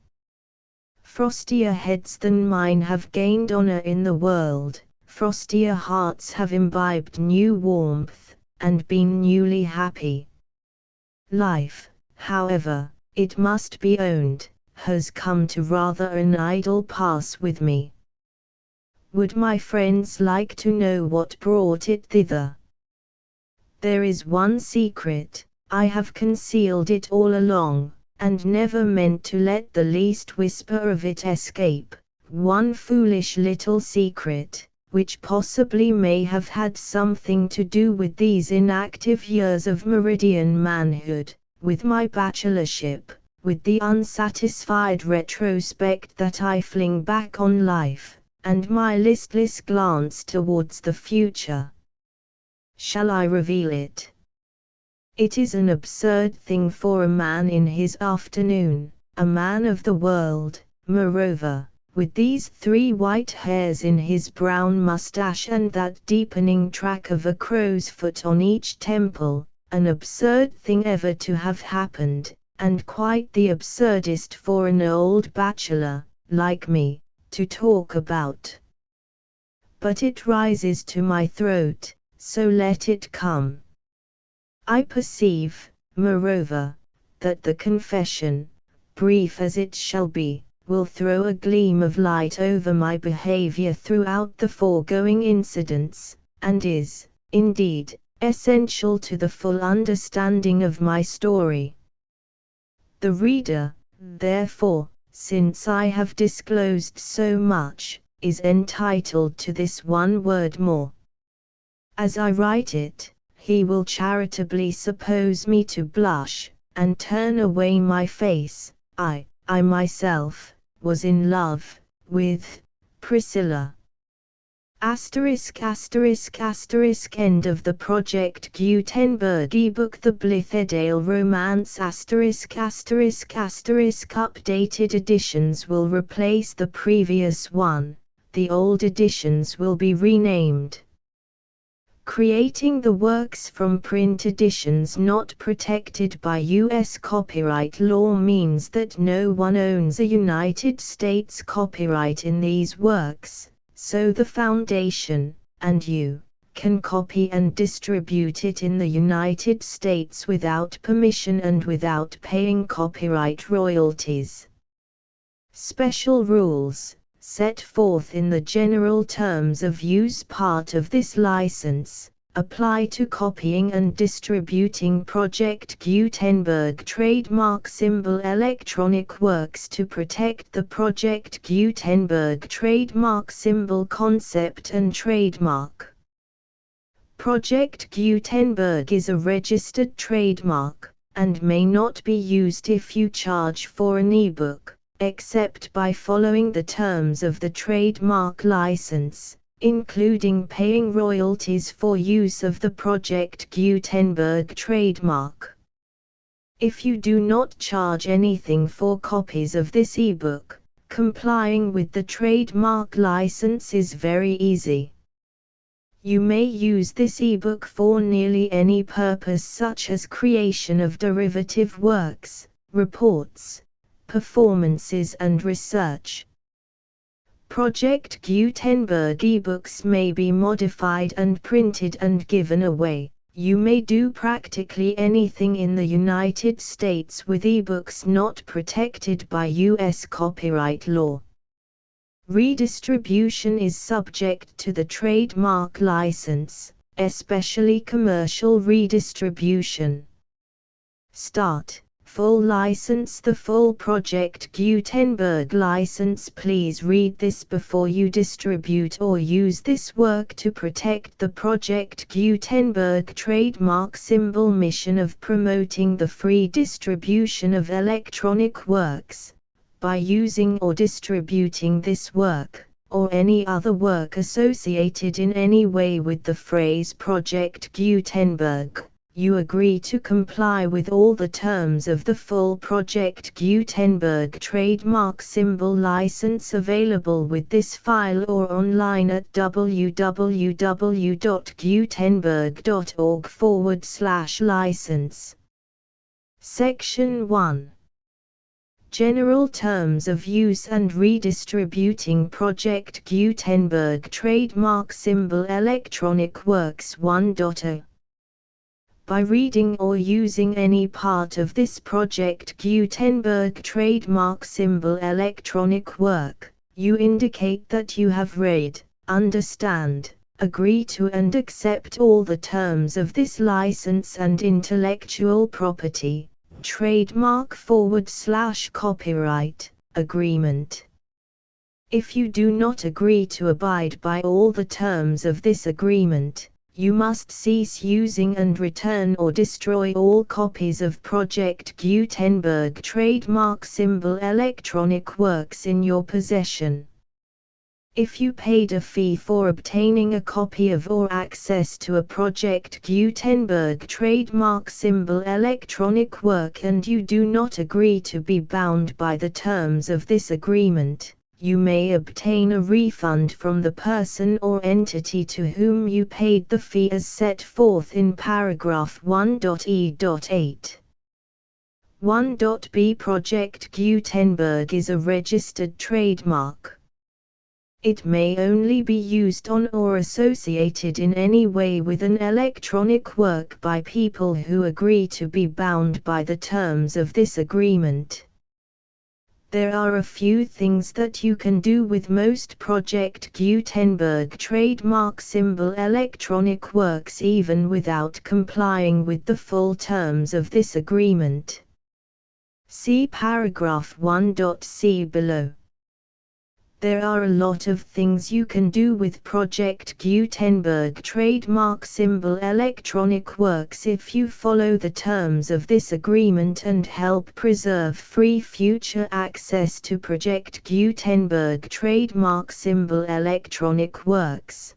Frostier heads than mine have gained honor in the world, frostier hearts have imbibed new warmth, and been newly happy. Life, however, it must be owned, has come to rather an idle pass with me. Would my friends like to know what brought it thither? There is one secret, I have concealed it all along, and never meant to let the least whisper of it escape, one foolish little secret, which possibly may have had something to do with these inactive years of meridian manhood, with my bachelorship, with the unsatisfied retrospect that I fling back on life, and my listless glance towards the future. Shall I reveal it? It is an absurd thing for a man in his afternoon, a man of the world, moreover, with these 3 white hairs in his brown moustache and that deepening track of a crow's foot on each temple, an absurd thing ever to have happened, and quite the absurdest for an old bachelor, like me, to talk about. But it rises to my throat, so let it come. I perceive, moreover, that the confession, brief as it shall be, will throw a gleam of light over my behavior throughout the foregoing incidents, and is, indeed, essential to the full understanding of my story. The reader, therefore, since I have disclosed so much, is entitled to this one word more. As I write it, he will charitably suppose me to blush, and turn away my face. I myself, was in love, with Priscilla. End of the Project Gutenberg ebook. The Blithedale Romance ****. Updated editions will replace the previous one, the old editions will be renamed. Creating the works from print editions not protected by U.S. copyright law means that no one owns a United States copyright in these works. So the Foundation, and you, can copy and distribute it in the United States without permission and without paying copyright royalties. Special rules, set forth in the general terms of use part of this license, apply to copying and distributing Project Gutenberg trademark symbol electronic works to protect the Project Gutenberg trademark symbol concept and trademark. Project Gutenberg is a registered trademark, and may not be used if you charge for an ebook, except by following the terms of the trademark license, including paying royalties for use of the Project Gutenberg trademark. If you do not charge anything for copies of this ebook, complying with the trademark license is very easy. You may use this ebook for nearly any purpose, such as creation of derivative works, reports, performances and research. Project Gutenberg ebooks may be modified and printed and given away. You may do practically anything in the United States with ebooks not protected by U.S. copyright law. Redistribution is subject to the trademark license, especially commercial redistribution. Start. Full license. The full Project Gutenberg license. Please read this before you distribute or use this work to protect the Project Gutenberg trademark symbol mission of promoting the free distribution of electronic works. By using or distributing this work, or any other work associated in any way with the phrase Project Gutenberg, you agree to comply with all the terms of the full Project Gutenberg trademark symbol license available with this file or online at www.gutenberg.org/license. Section 1. General Terms of Use and Redistributing Project Gutenberg Trademark Symbol Electronic Works 1.0. By reading or using any part of this Project Gutenberg trademark symbol electronic work, you indicate that you have read, understand, agree to and accept all the terms of this license and intellectual property, trademark/copyright, agreement. If you do not agree to abide by all the terms of this agreement, you must cease using and return or destroy all copies of Project Gutenberg trademark symbol electronic works in your possession. If you paid a fee for obtaining a copy of or access to a Project Gutenberg trademark symbol electronic work and you do not agree to be bound by the terms of this agreement, you may obtain a refund from the person or entity to whom you paid the fee as set forth in paragraph 1.e.8. 1.b. Project Gutenberg is a registered trademark. It may only be used on or associated in any way with an electronic work by people who agree to be bound by the terms of this agreement. There are a few things that you can do with most Project Gutenberg trademark symbol electronic works even without complying with the full terms of this agreement. See paragraph 1.c below. There are a lot of things you can do with Project Gutenberg trademark symbol electronic works if you follow the terms of this agreement and help preserve free future access to Project Gutenberg trademark symbol electronic works.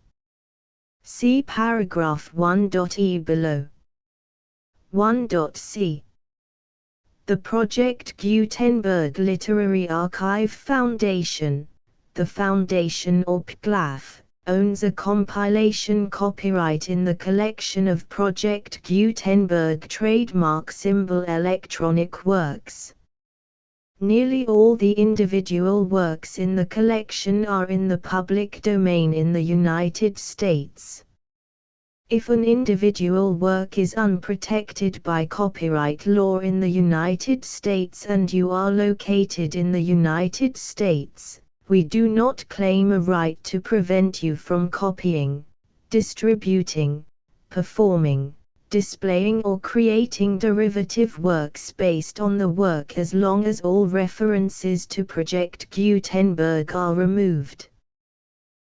See paragraph 1.e below. 1.c. The Project Gutenberg Literary Archive Foundation, the Foundation or PGLAF, owns a compilation copyright in the collection of Project Gutenberg trademark symbol electronic works. Nearly all the individual works in the collection are in the public domain in the United States. If an individual work is unprotected by copyright law in the United States and you are located in the United States, we do not claim a right to prevent you from copying, distributing, performing, displaying or creating derivative works based on the work as long as all references to Project Gutenberg are removed.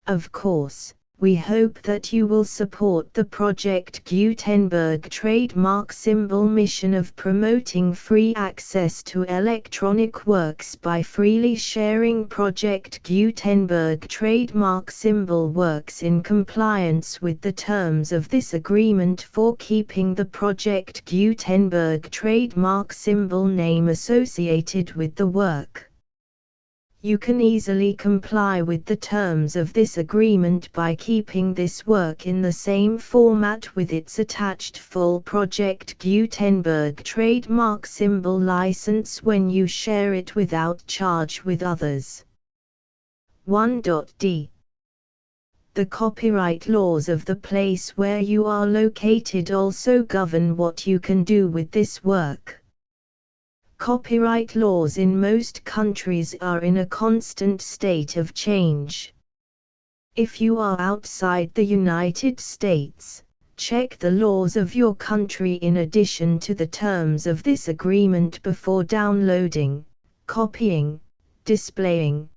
Of course, we hope that you will support the Project Gutenberg trademark symbol mission of promoting free access to electronic works by freely sharing Project Gutenberg trademark symbol works in compliance with the terms of this agreement for keeping the Project Gutenberg trademark symbol name associated with the work. You can easily comply with the terms of this agreement by keeping this work in the same format with its attached full Project Gutenberg trademark symbol license when you share it without charge with others. 1.d. The copyright laws of the place where you are located also govern what you can do with this work. Copyright laws in most countries are in a constant state of change. If you are outside the United States, check the laws of your country in addition to the terms of this agreement before downloading, copying, displaying,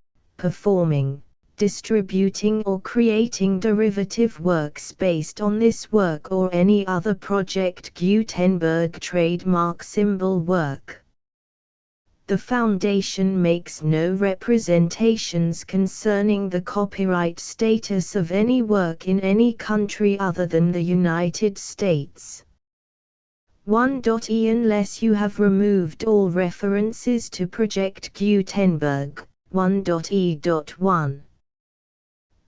performing, distributing or creating derivative works based on this work or any other Project Gutenberg trademark symbol work. The Foundation makes no representations concerning the copyright status of any work in any country other than the United States. 1.e Unless you have removed all references to Project Gutenberg, 1.e.1.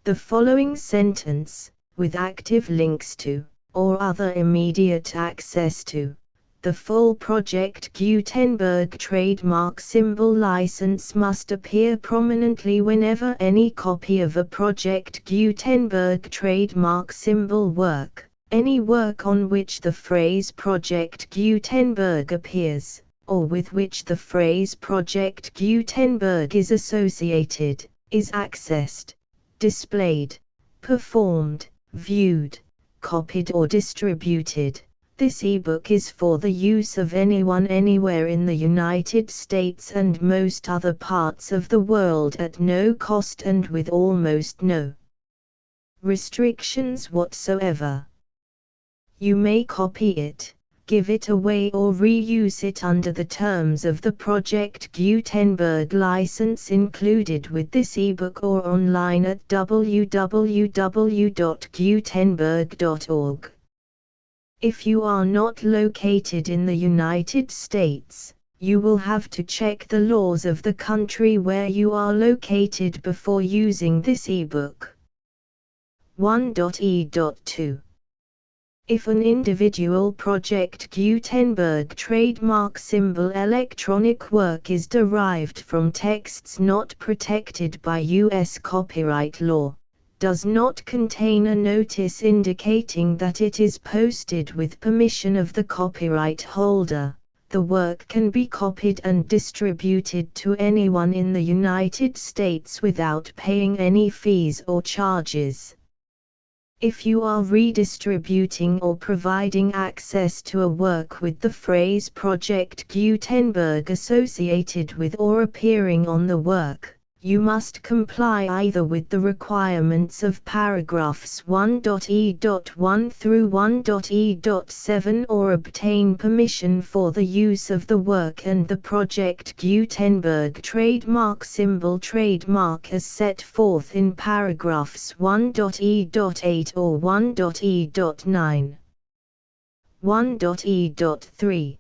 The following sentence, with active links to, or other immediate access to, the full Project Gutenberg trademark symbol license must appear prominently whenever any copy of a Project Gutenberg trademark symbol work, any work on which the phrase Project Gutenberg appears, or with which the phrase Project Gutenberg is associated, is accessed, displayed, performed, viewed, copied or distributed. This ebook is for the use of anyone anywhere in the United States and most other parts of the world at no cost and with almost no restrictions whatsoever. You may copy it, give it away or reuse it under the terms of the Project Gutenberg license included with this ebook or online at www.gutenberg.org. If you are not located in the United States, you will have to check the laws of the country where you are located before using this ebook. 1.e.2. If an individual Project Gutenberg trademark symbol electronic work is derived from texts not protected by U.S. copyright law, does not contain a notice indicating that it is posted with permission of the copyright holder, the work can be copied and distributed to anyone in the United States without paying any fees or charges. If you are redistributing or providing access to a work with the phrase Project Gutenberg associated with or appearing on the work, you must comply either with the requirements of paragraphs 1.e.1 through 1.e.7 or obtain permission for the use of the work and the Project Gutenberg trademark symbol trademark as set forth in paragraphs 1.e.8 or 1.e.9. 1.e.3.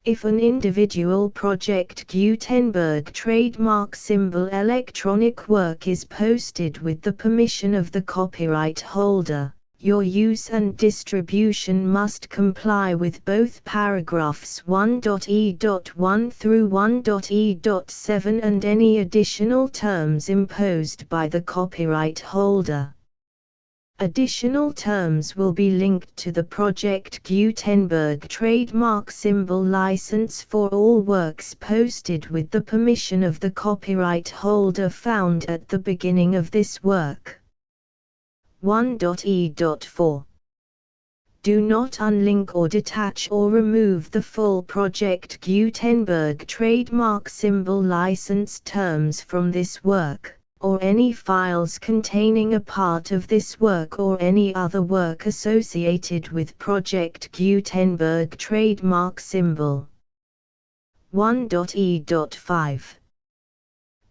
If an individual Project Gutenberg trademark symbol electronic work is posted with the permission of the copyright holder, your use and distribution must comply with both paragraphs 1.e.1 through 1.e.7 and any additional terms imposed by the copyright holder. Additional terms will be linked to the Project Gutenberg trademark symbol license for all works posted with the permission of the copyright holder found at the beginning of this work. 1.e.4. Do not unlink or detach or remove the full Project Gutenberg trademark symbol license terms from this work, or any files containing a part of this work or any other work associated with Project Gutenberg trademark symbol. 1.e.5.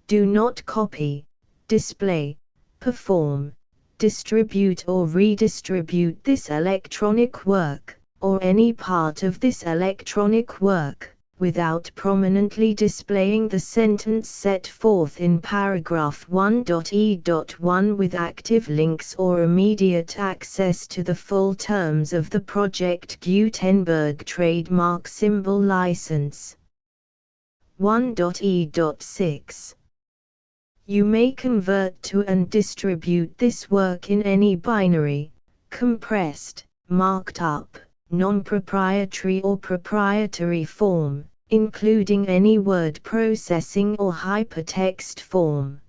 Do not copy, display, perform, distribute or redistribute this electronic work, or any part of this electronic work, without prominently displaying the sentence set forth in paragraph 1.e.1 with active links or immediate access to the full terms of the Project Gutenberg trademark symbol license. 1.e.6. You may convert to and distribute this work in any binary, compressed, marked up, non-proprietary or proprietary form, including any word processing or hypertext form.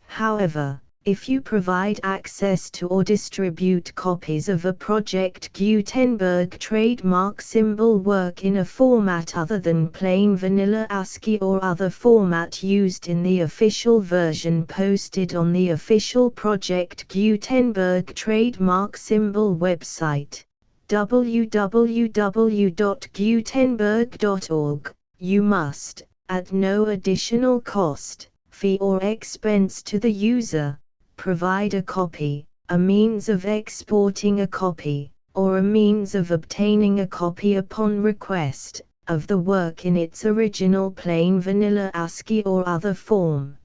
However, if you provide access to or distribute copies of a Project Gutenberg trademark symbol work in a format other than plain vanilla ASCII or other format used in the official version posted on the official Project Gutenberg trademark symbol website, www.gutenberg.org, you must, at no additional cost, fee or expense to the user, provide a copy, a means of exporting a copy, or a means of obtaining a copy upon request, of the work in its original plain vanilla ASCII or other form.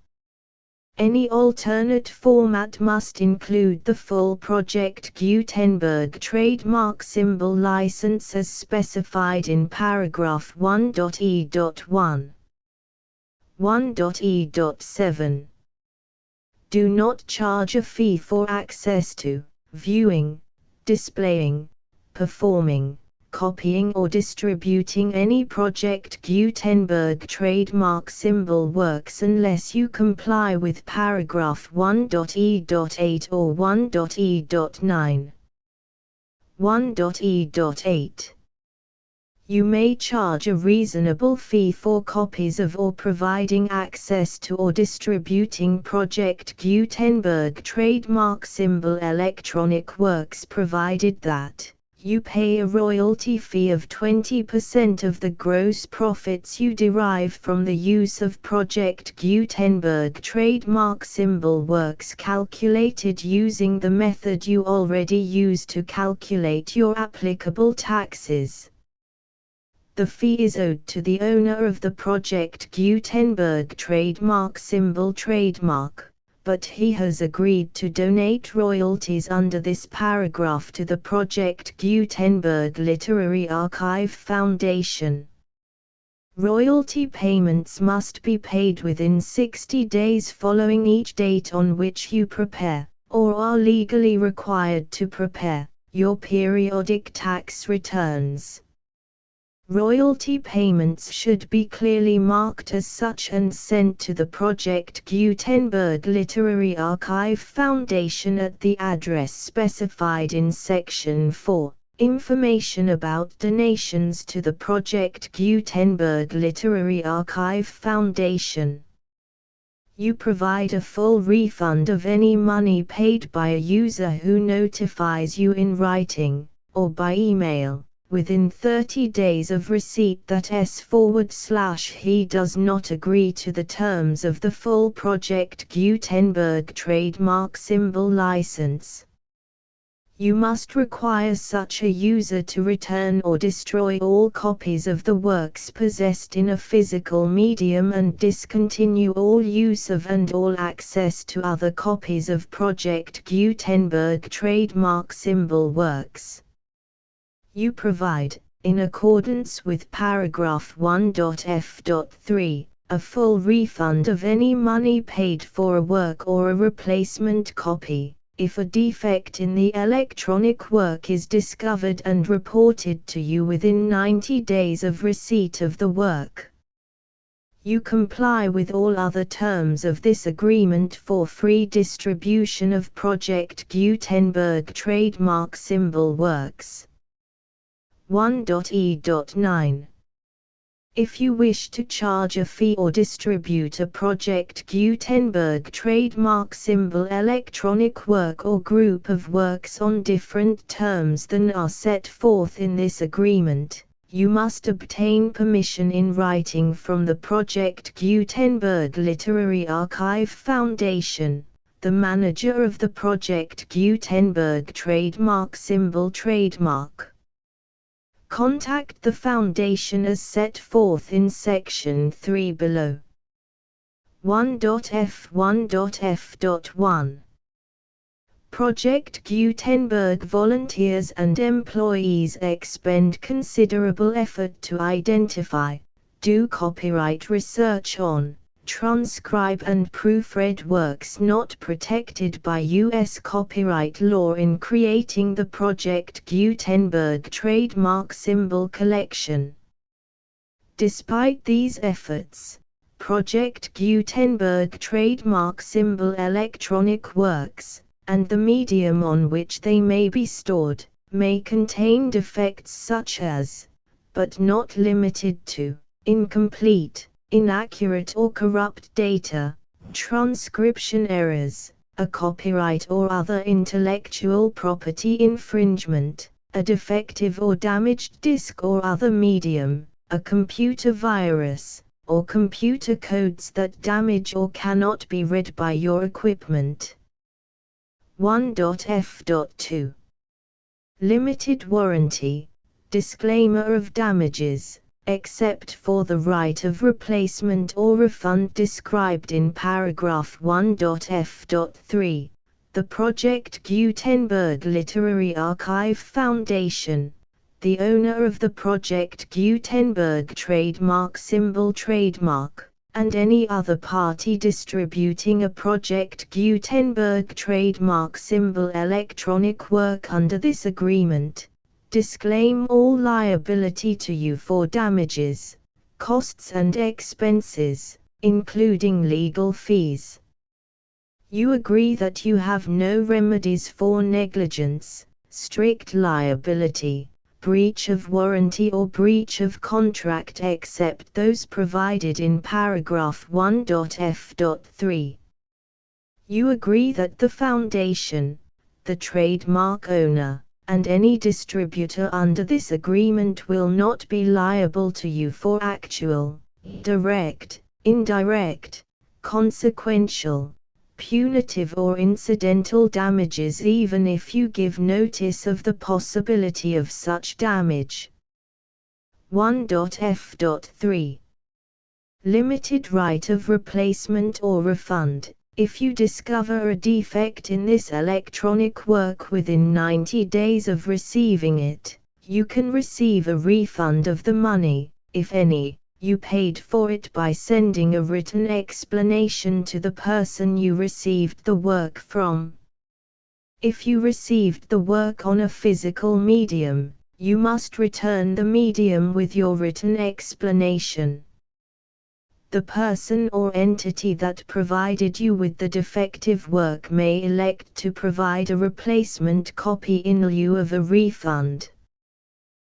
Any alternate format must include the full Project Gutenberg trademark symbol license as specified in paragraph 1.e.1. 1.e.7. Do not charge a fee for access to, viewing, displaying, performing, copying or distributing any Project Gutenberg trademark symbol works unless you comply with paragraph 1.e.8 or 1.e.9. 1.e.8. You may charge a reasonable fee for copies of or providing access to or distributing Project Gutenberg trademark symbol electronic works provided that you pay a royalty fee of 20% of the gross profits you derive from the use of Project Gutenberg trademark symbol works calculated using the method you already use to calculate your applicable taxes. The fee is owed to the owner of the Project Gutenberg trademark symbol trademark, but he has agreed to donate royalties under this paragraph to the Project Gutenberg Literary Archive Foundation. Royalty payments must be paid within 60 days following each date on which you prepare, or are legally required to prepare, your periodic tax returns. Royalty payments should be clearly marked as such and sent to the Project Gutenberg Literary Archive Foundation at the address specified in Section 4, Information about donations to the Project Gutenberg Literary Archive Foundation. You provide a full refund of any money paid by a user who notifies you in writing, or by email, within 30 days of receipt that he does not agree to the terms of the full Project Gutenberg trademark symbol license. You must require such a user to return or destroy all copies of the works possessed in a physical medium and discontinue all use of and all access to other copies of Project Gutenberg trademark symbol works. You provide, in accordance with paragraph 1.f.3, a full refund of any money paid for a work or a replacement copy, if a defect in the electronic work is discovered and reported to you within 90 days of receipt of the work. You comply with all other terms of this agreement for free distribution of Project Gutenberg trademark symbol works. 1.e.9. If you wish to charge a fee or distribute a Project Gutenberg trademark symbol electronic work or group of works on different terms than are set forth in this agreement, you must obtain permission in writing from the Project Gutenberg Literary Archive Foundation, the manager of the Project Gutenberg trademark symbol trademark. Contact the Foundation as set forth in Section 3 below. 1.f1.f.1. Project Gutenberg volunteers and employees expend considerable effort to identify, do copyright research on, transcribe and proofread works not protected by U.S. copyright law in creating the Project Gutenberg trademark symbol collection. Despite these efforts, Project Gutenberg trademark symbol electronic works, and the medium on which they may be stored, may contain defects such as, but not limited to, incomplete, inaccurate or corrupt data, transcription errors, a copyright or other intellectual property infringement, a defective or damaged disk or other medium, a computer virus, or computer codes that damage or cannot be read by your equipment. 1.f.2 Limited warranty, disclaimer of damages, except for the right of replacement or refund described in paragraph 1.f.3, the Project Gutenberg Literary Archive Foundation, the owner of the Project Gutenberg trademark symbol trademark, and any other party distributing a Project Gutenberg trademark symbol electronic work under this agreement, disclaim all liability to you for damages, costs and expenses, including legal fees. You agree that you have no remedies for negligence, strict liability, breach of warranty or breach of contract except those provided in paragraph 1.f.3. You agree that the Foundation, the trademark owner, and any distributor under this agreement will not be liable to you for actual, direct, indirect, consequential, punitive or incidental damages even if you give notice of the possibility of such damage. 1.f.3 Limited right of replacement or refund. If you discover a defect in this electronic work within 90 days of receiving it, you can receive a refund of the money, if any, you paid for it by sending a written explanation to the person you received the work from. If you received the work on a physical medium, you must return the medium with your written explanation. The person or entity that provided you with the defective work may elect to provide a replacement copy in lieu of a refund.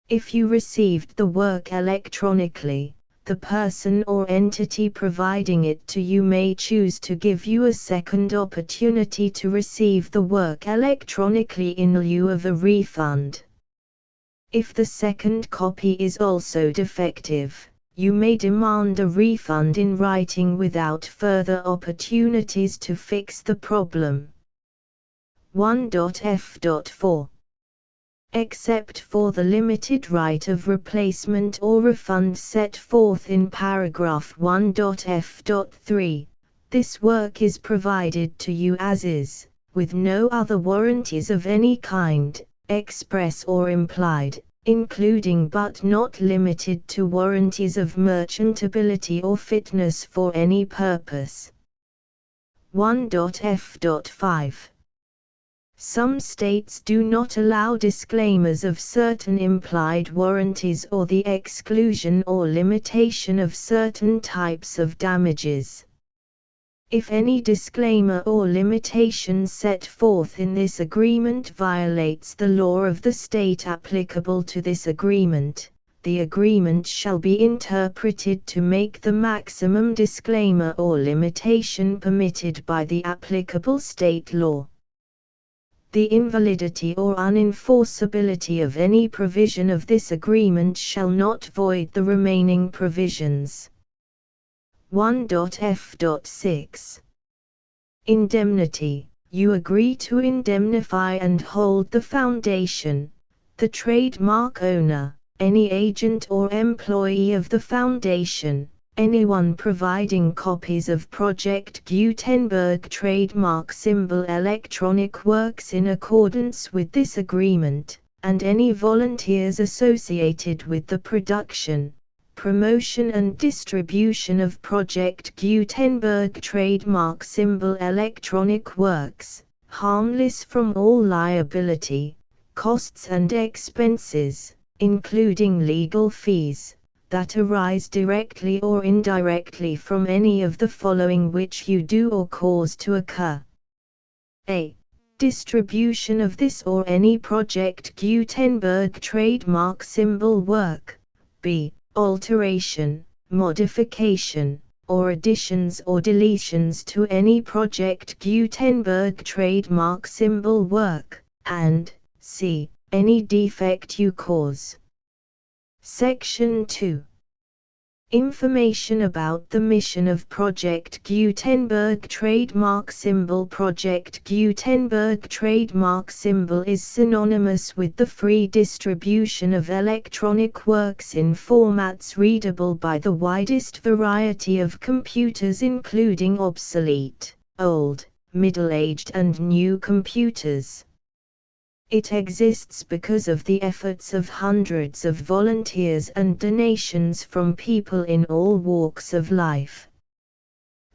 If you received the work electronically, the person or entity providing it to you may choose to give you a second opportunity to receive the work electronically in lieu of a refund. If the second copy is also defective, you may demand a refund in writing without further opportunities to fix the problem. 1.f.4 Except for the limited right of replacement or refund set forth in paragraph 1.f.3, this work is provided to you as is, with no other warranties of any kind, express or implied, including but not limited to warranties of merchantability or fitness for any purpose. 1.f.5 Some states do not allow disclaimers of certain implied warranties or the exclusion or limitation of certain types of damages. If any disclaimer or limitation set forth in this agreement violates the law of the state applicable to this agreement, the agreement shall be interpreted to make the maximum disclaimer or limitation permitted by the applicable state law. The invalidity or unenforceability of any provision of this agreement shall not void the remaining provisions. 1.f.6 Indemnity. You agree to indemnify and hold the Foundation, the trademark owner, any agent or employee of the Foundation, anyone providing copies of Project Gutenberg trademark symbol electronic works in accordance with this agreement, and any volunteers associated with the production, promotion and distribution of Project Gutenberg trademark symbol electronic works, harmless from all liability, costs and expenses, including legal fees, that arise directly or indirectly from any of the following which you do or cause to occur. A. Distribution of this or any Project Gutenberg trademark symbol work. B. Alteration, modification, or additions or deletions to any Project Gutenberg trademark symbol work, and C. Any defect you cause. Section 2. Information about the mission of Project Gutenberg trademark symbol. Project Gutenberg trademark symbol is synonymous with the free distribution of electronic works in formats readable by the widest variety of computers, including obsolete, old, middle-aged and new computers. It exists because of the efforts of hundreds of volunteers and donations from people in all walks of life.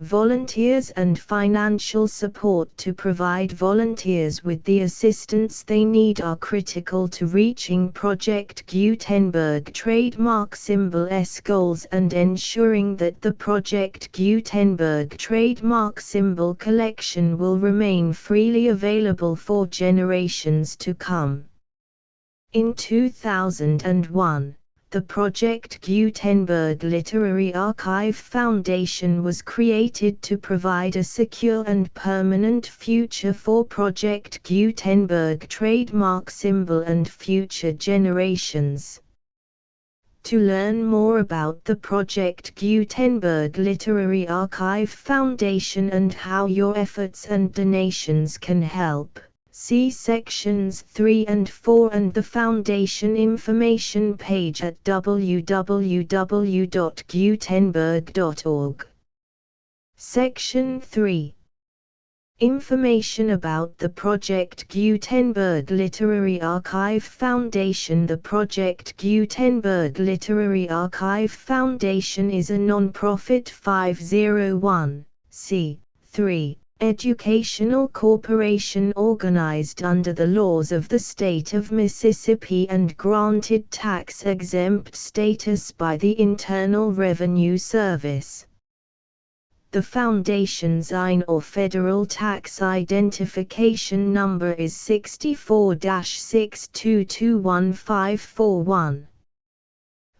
Volunteers and financial support to provide volunteers with the assistance they need are critical to reaching Project Gutenberg trademark symbol's goals and ensuring that the Project Gutenberg trademark symbol collection will remain freely available for generations to come. In 2001, the Project Gutenberg Literary Archive Foundation was created to provide a secure and permanent future for Project Gutenberg trademark symbol and future generations. To learn more about the Project Gutenberg Literary Archive Foundation and how your efforts and donations can help, see sections 3 and 4 and the Foundation information page at www.gutenberg.org. Section 3. Information about the Project Gutenberg Literary Archive Foundation. The Project Gutenberg Literary Archive Foundation is a non-profit 501(c)(3) educational corporation organized under the laws of the state of Mississippi and granted tax-exempt status by the Internal Revenue Service. The Foundation's IN or Federal Tax Identification Number is 64-6221541.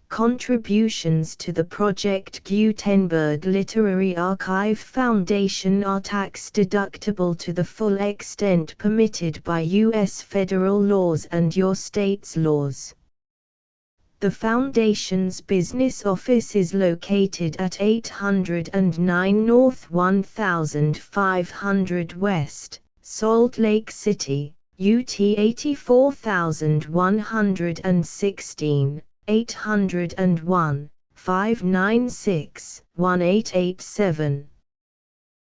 Contributions to the Project Gutenberg Literary Archive Foundation are tax-deductible to the full extent permitted by U.S. federal laws and your state's laws. The Foundation's business office is located at 809 North 1500 West, Salt Lake City, UT 84116. 801-596-1887.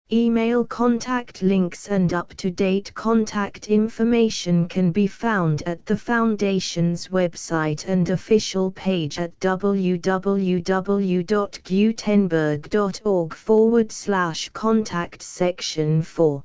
Email contact links and up-to-date contact information can be found at the Foundation's website and official page at www.gutenberg.org/contact section 4.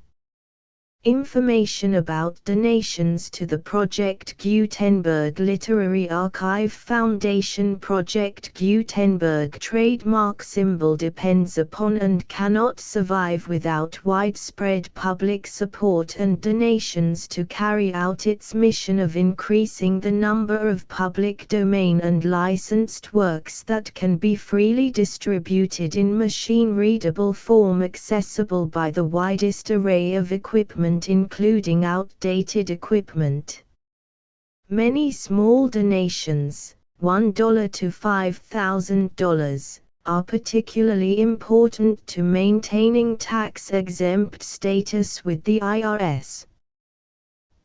Information about donations to the Project Gutenberg Literary Archive Foundation. Project Gutenberg trademark symbol depends upon and cannot survive without widespread public support and donations to carry out its mission of increasing the number of public domain and licensed works that can be freely distributed in machine-readable form accessible by the widest array of equipment, including outdated equipment. Many small donations, $1 to $5,000, are particularly important to maintaining tax-exempt status with the IRS.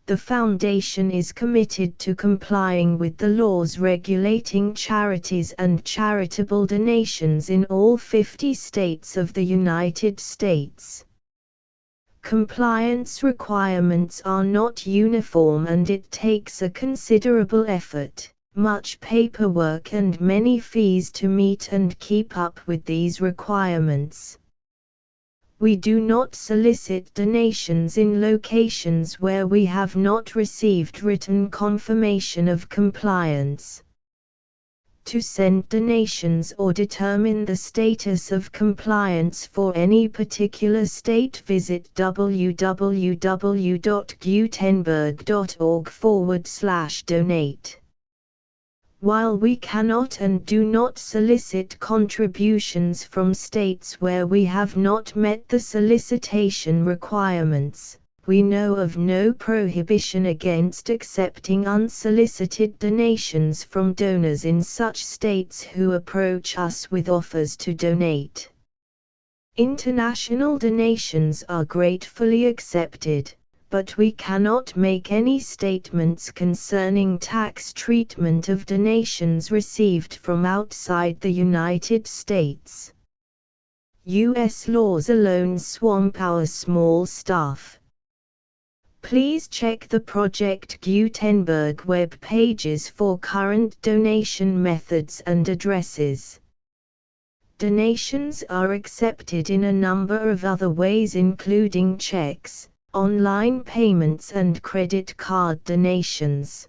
The Foundation is committed to complying with the laws regulating charities and charitable donations in all 50 states of the United States. Compliance requirements are not uniform and it takes a considerable effort, much paperwork and many fees to meet and keep up with these requirements. We do not solicit donations in locations where we have not received written confirmation of compliance. To send donations or determine the status of compliance for any particular state, visit www.gutenberg.org/donate. While we cannot and do not solicit contributions from states where we have not met the solicitation requirements, we know of no prohibition against accepting unsolicited donations from donors in such states who approach us with offers to donate. International donations are gratefully accepted, but we cannot make any statements concerning tax treatment of donations received from outside the United States. U.S. laws alone swamp our small staff. Please check the Project Gutenberg web pages for current donation methods and addresses. Donations are accepted in a number of other ways, including checks, online payments and credit card donations.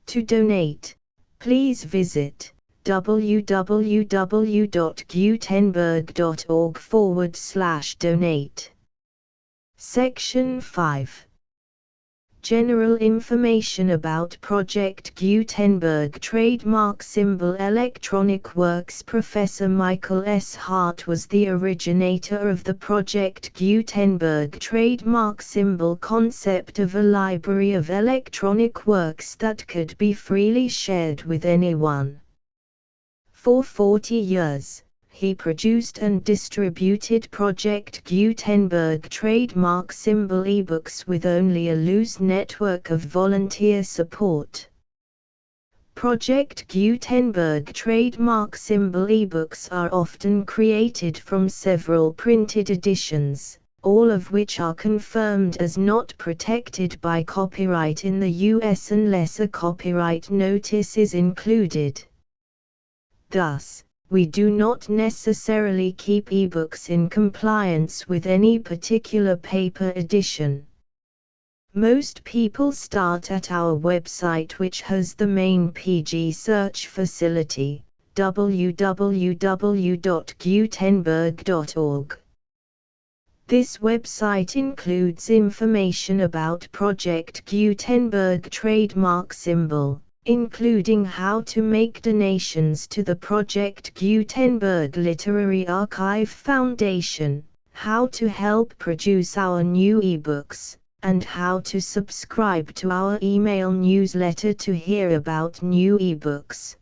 To donate, please visit www.gutenberg.org/donate. Section 5. General information about Project Gutenberg trademark symbol Electronic Works. Professor Michael S. Hart was the originator of the Project Gutenberg trademark symbol concept of a library of electronic works that could be freely shared with anyone. For 40 years, he produced and distributed Project Gutenberg trademark symbol ebooks with only a loose network of volunteer support. Project Gutenberg trademark symbol ebooks are often created from several printed editions, all of which are confirmed as not protected by copyright in the US unless a copyright notice is included. Thus, we do not necessarily keep ebooks in compliance with any particular paper edition. Most people start at our website, which has the main PG search facility, www.gutenberg.org. This website includes information about Project Gutenberg trademark symbol, including how to make donations to the Project Gutenberg Literary Archive Foundation, how to help produce our new ebooks, and how to subscribe to our email newsletter to hear about new ebooks.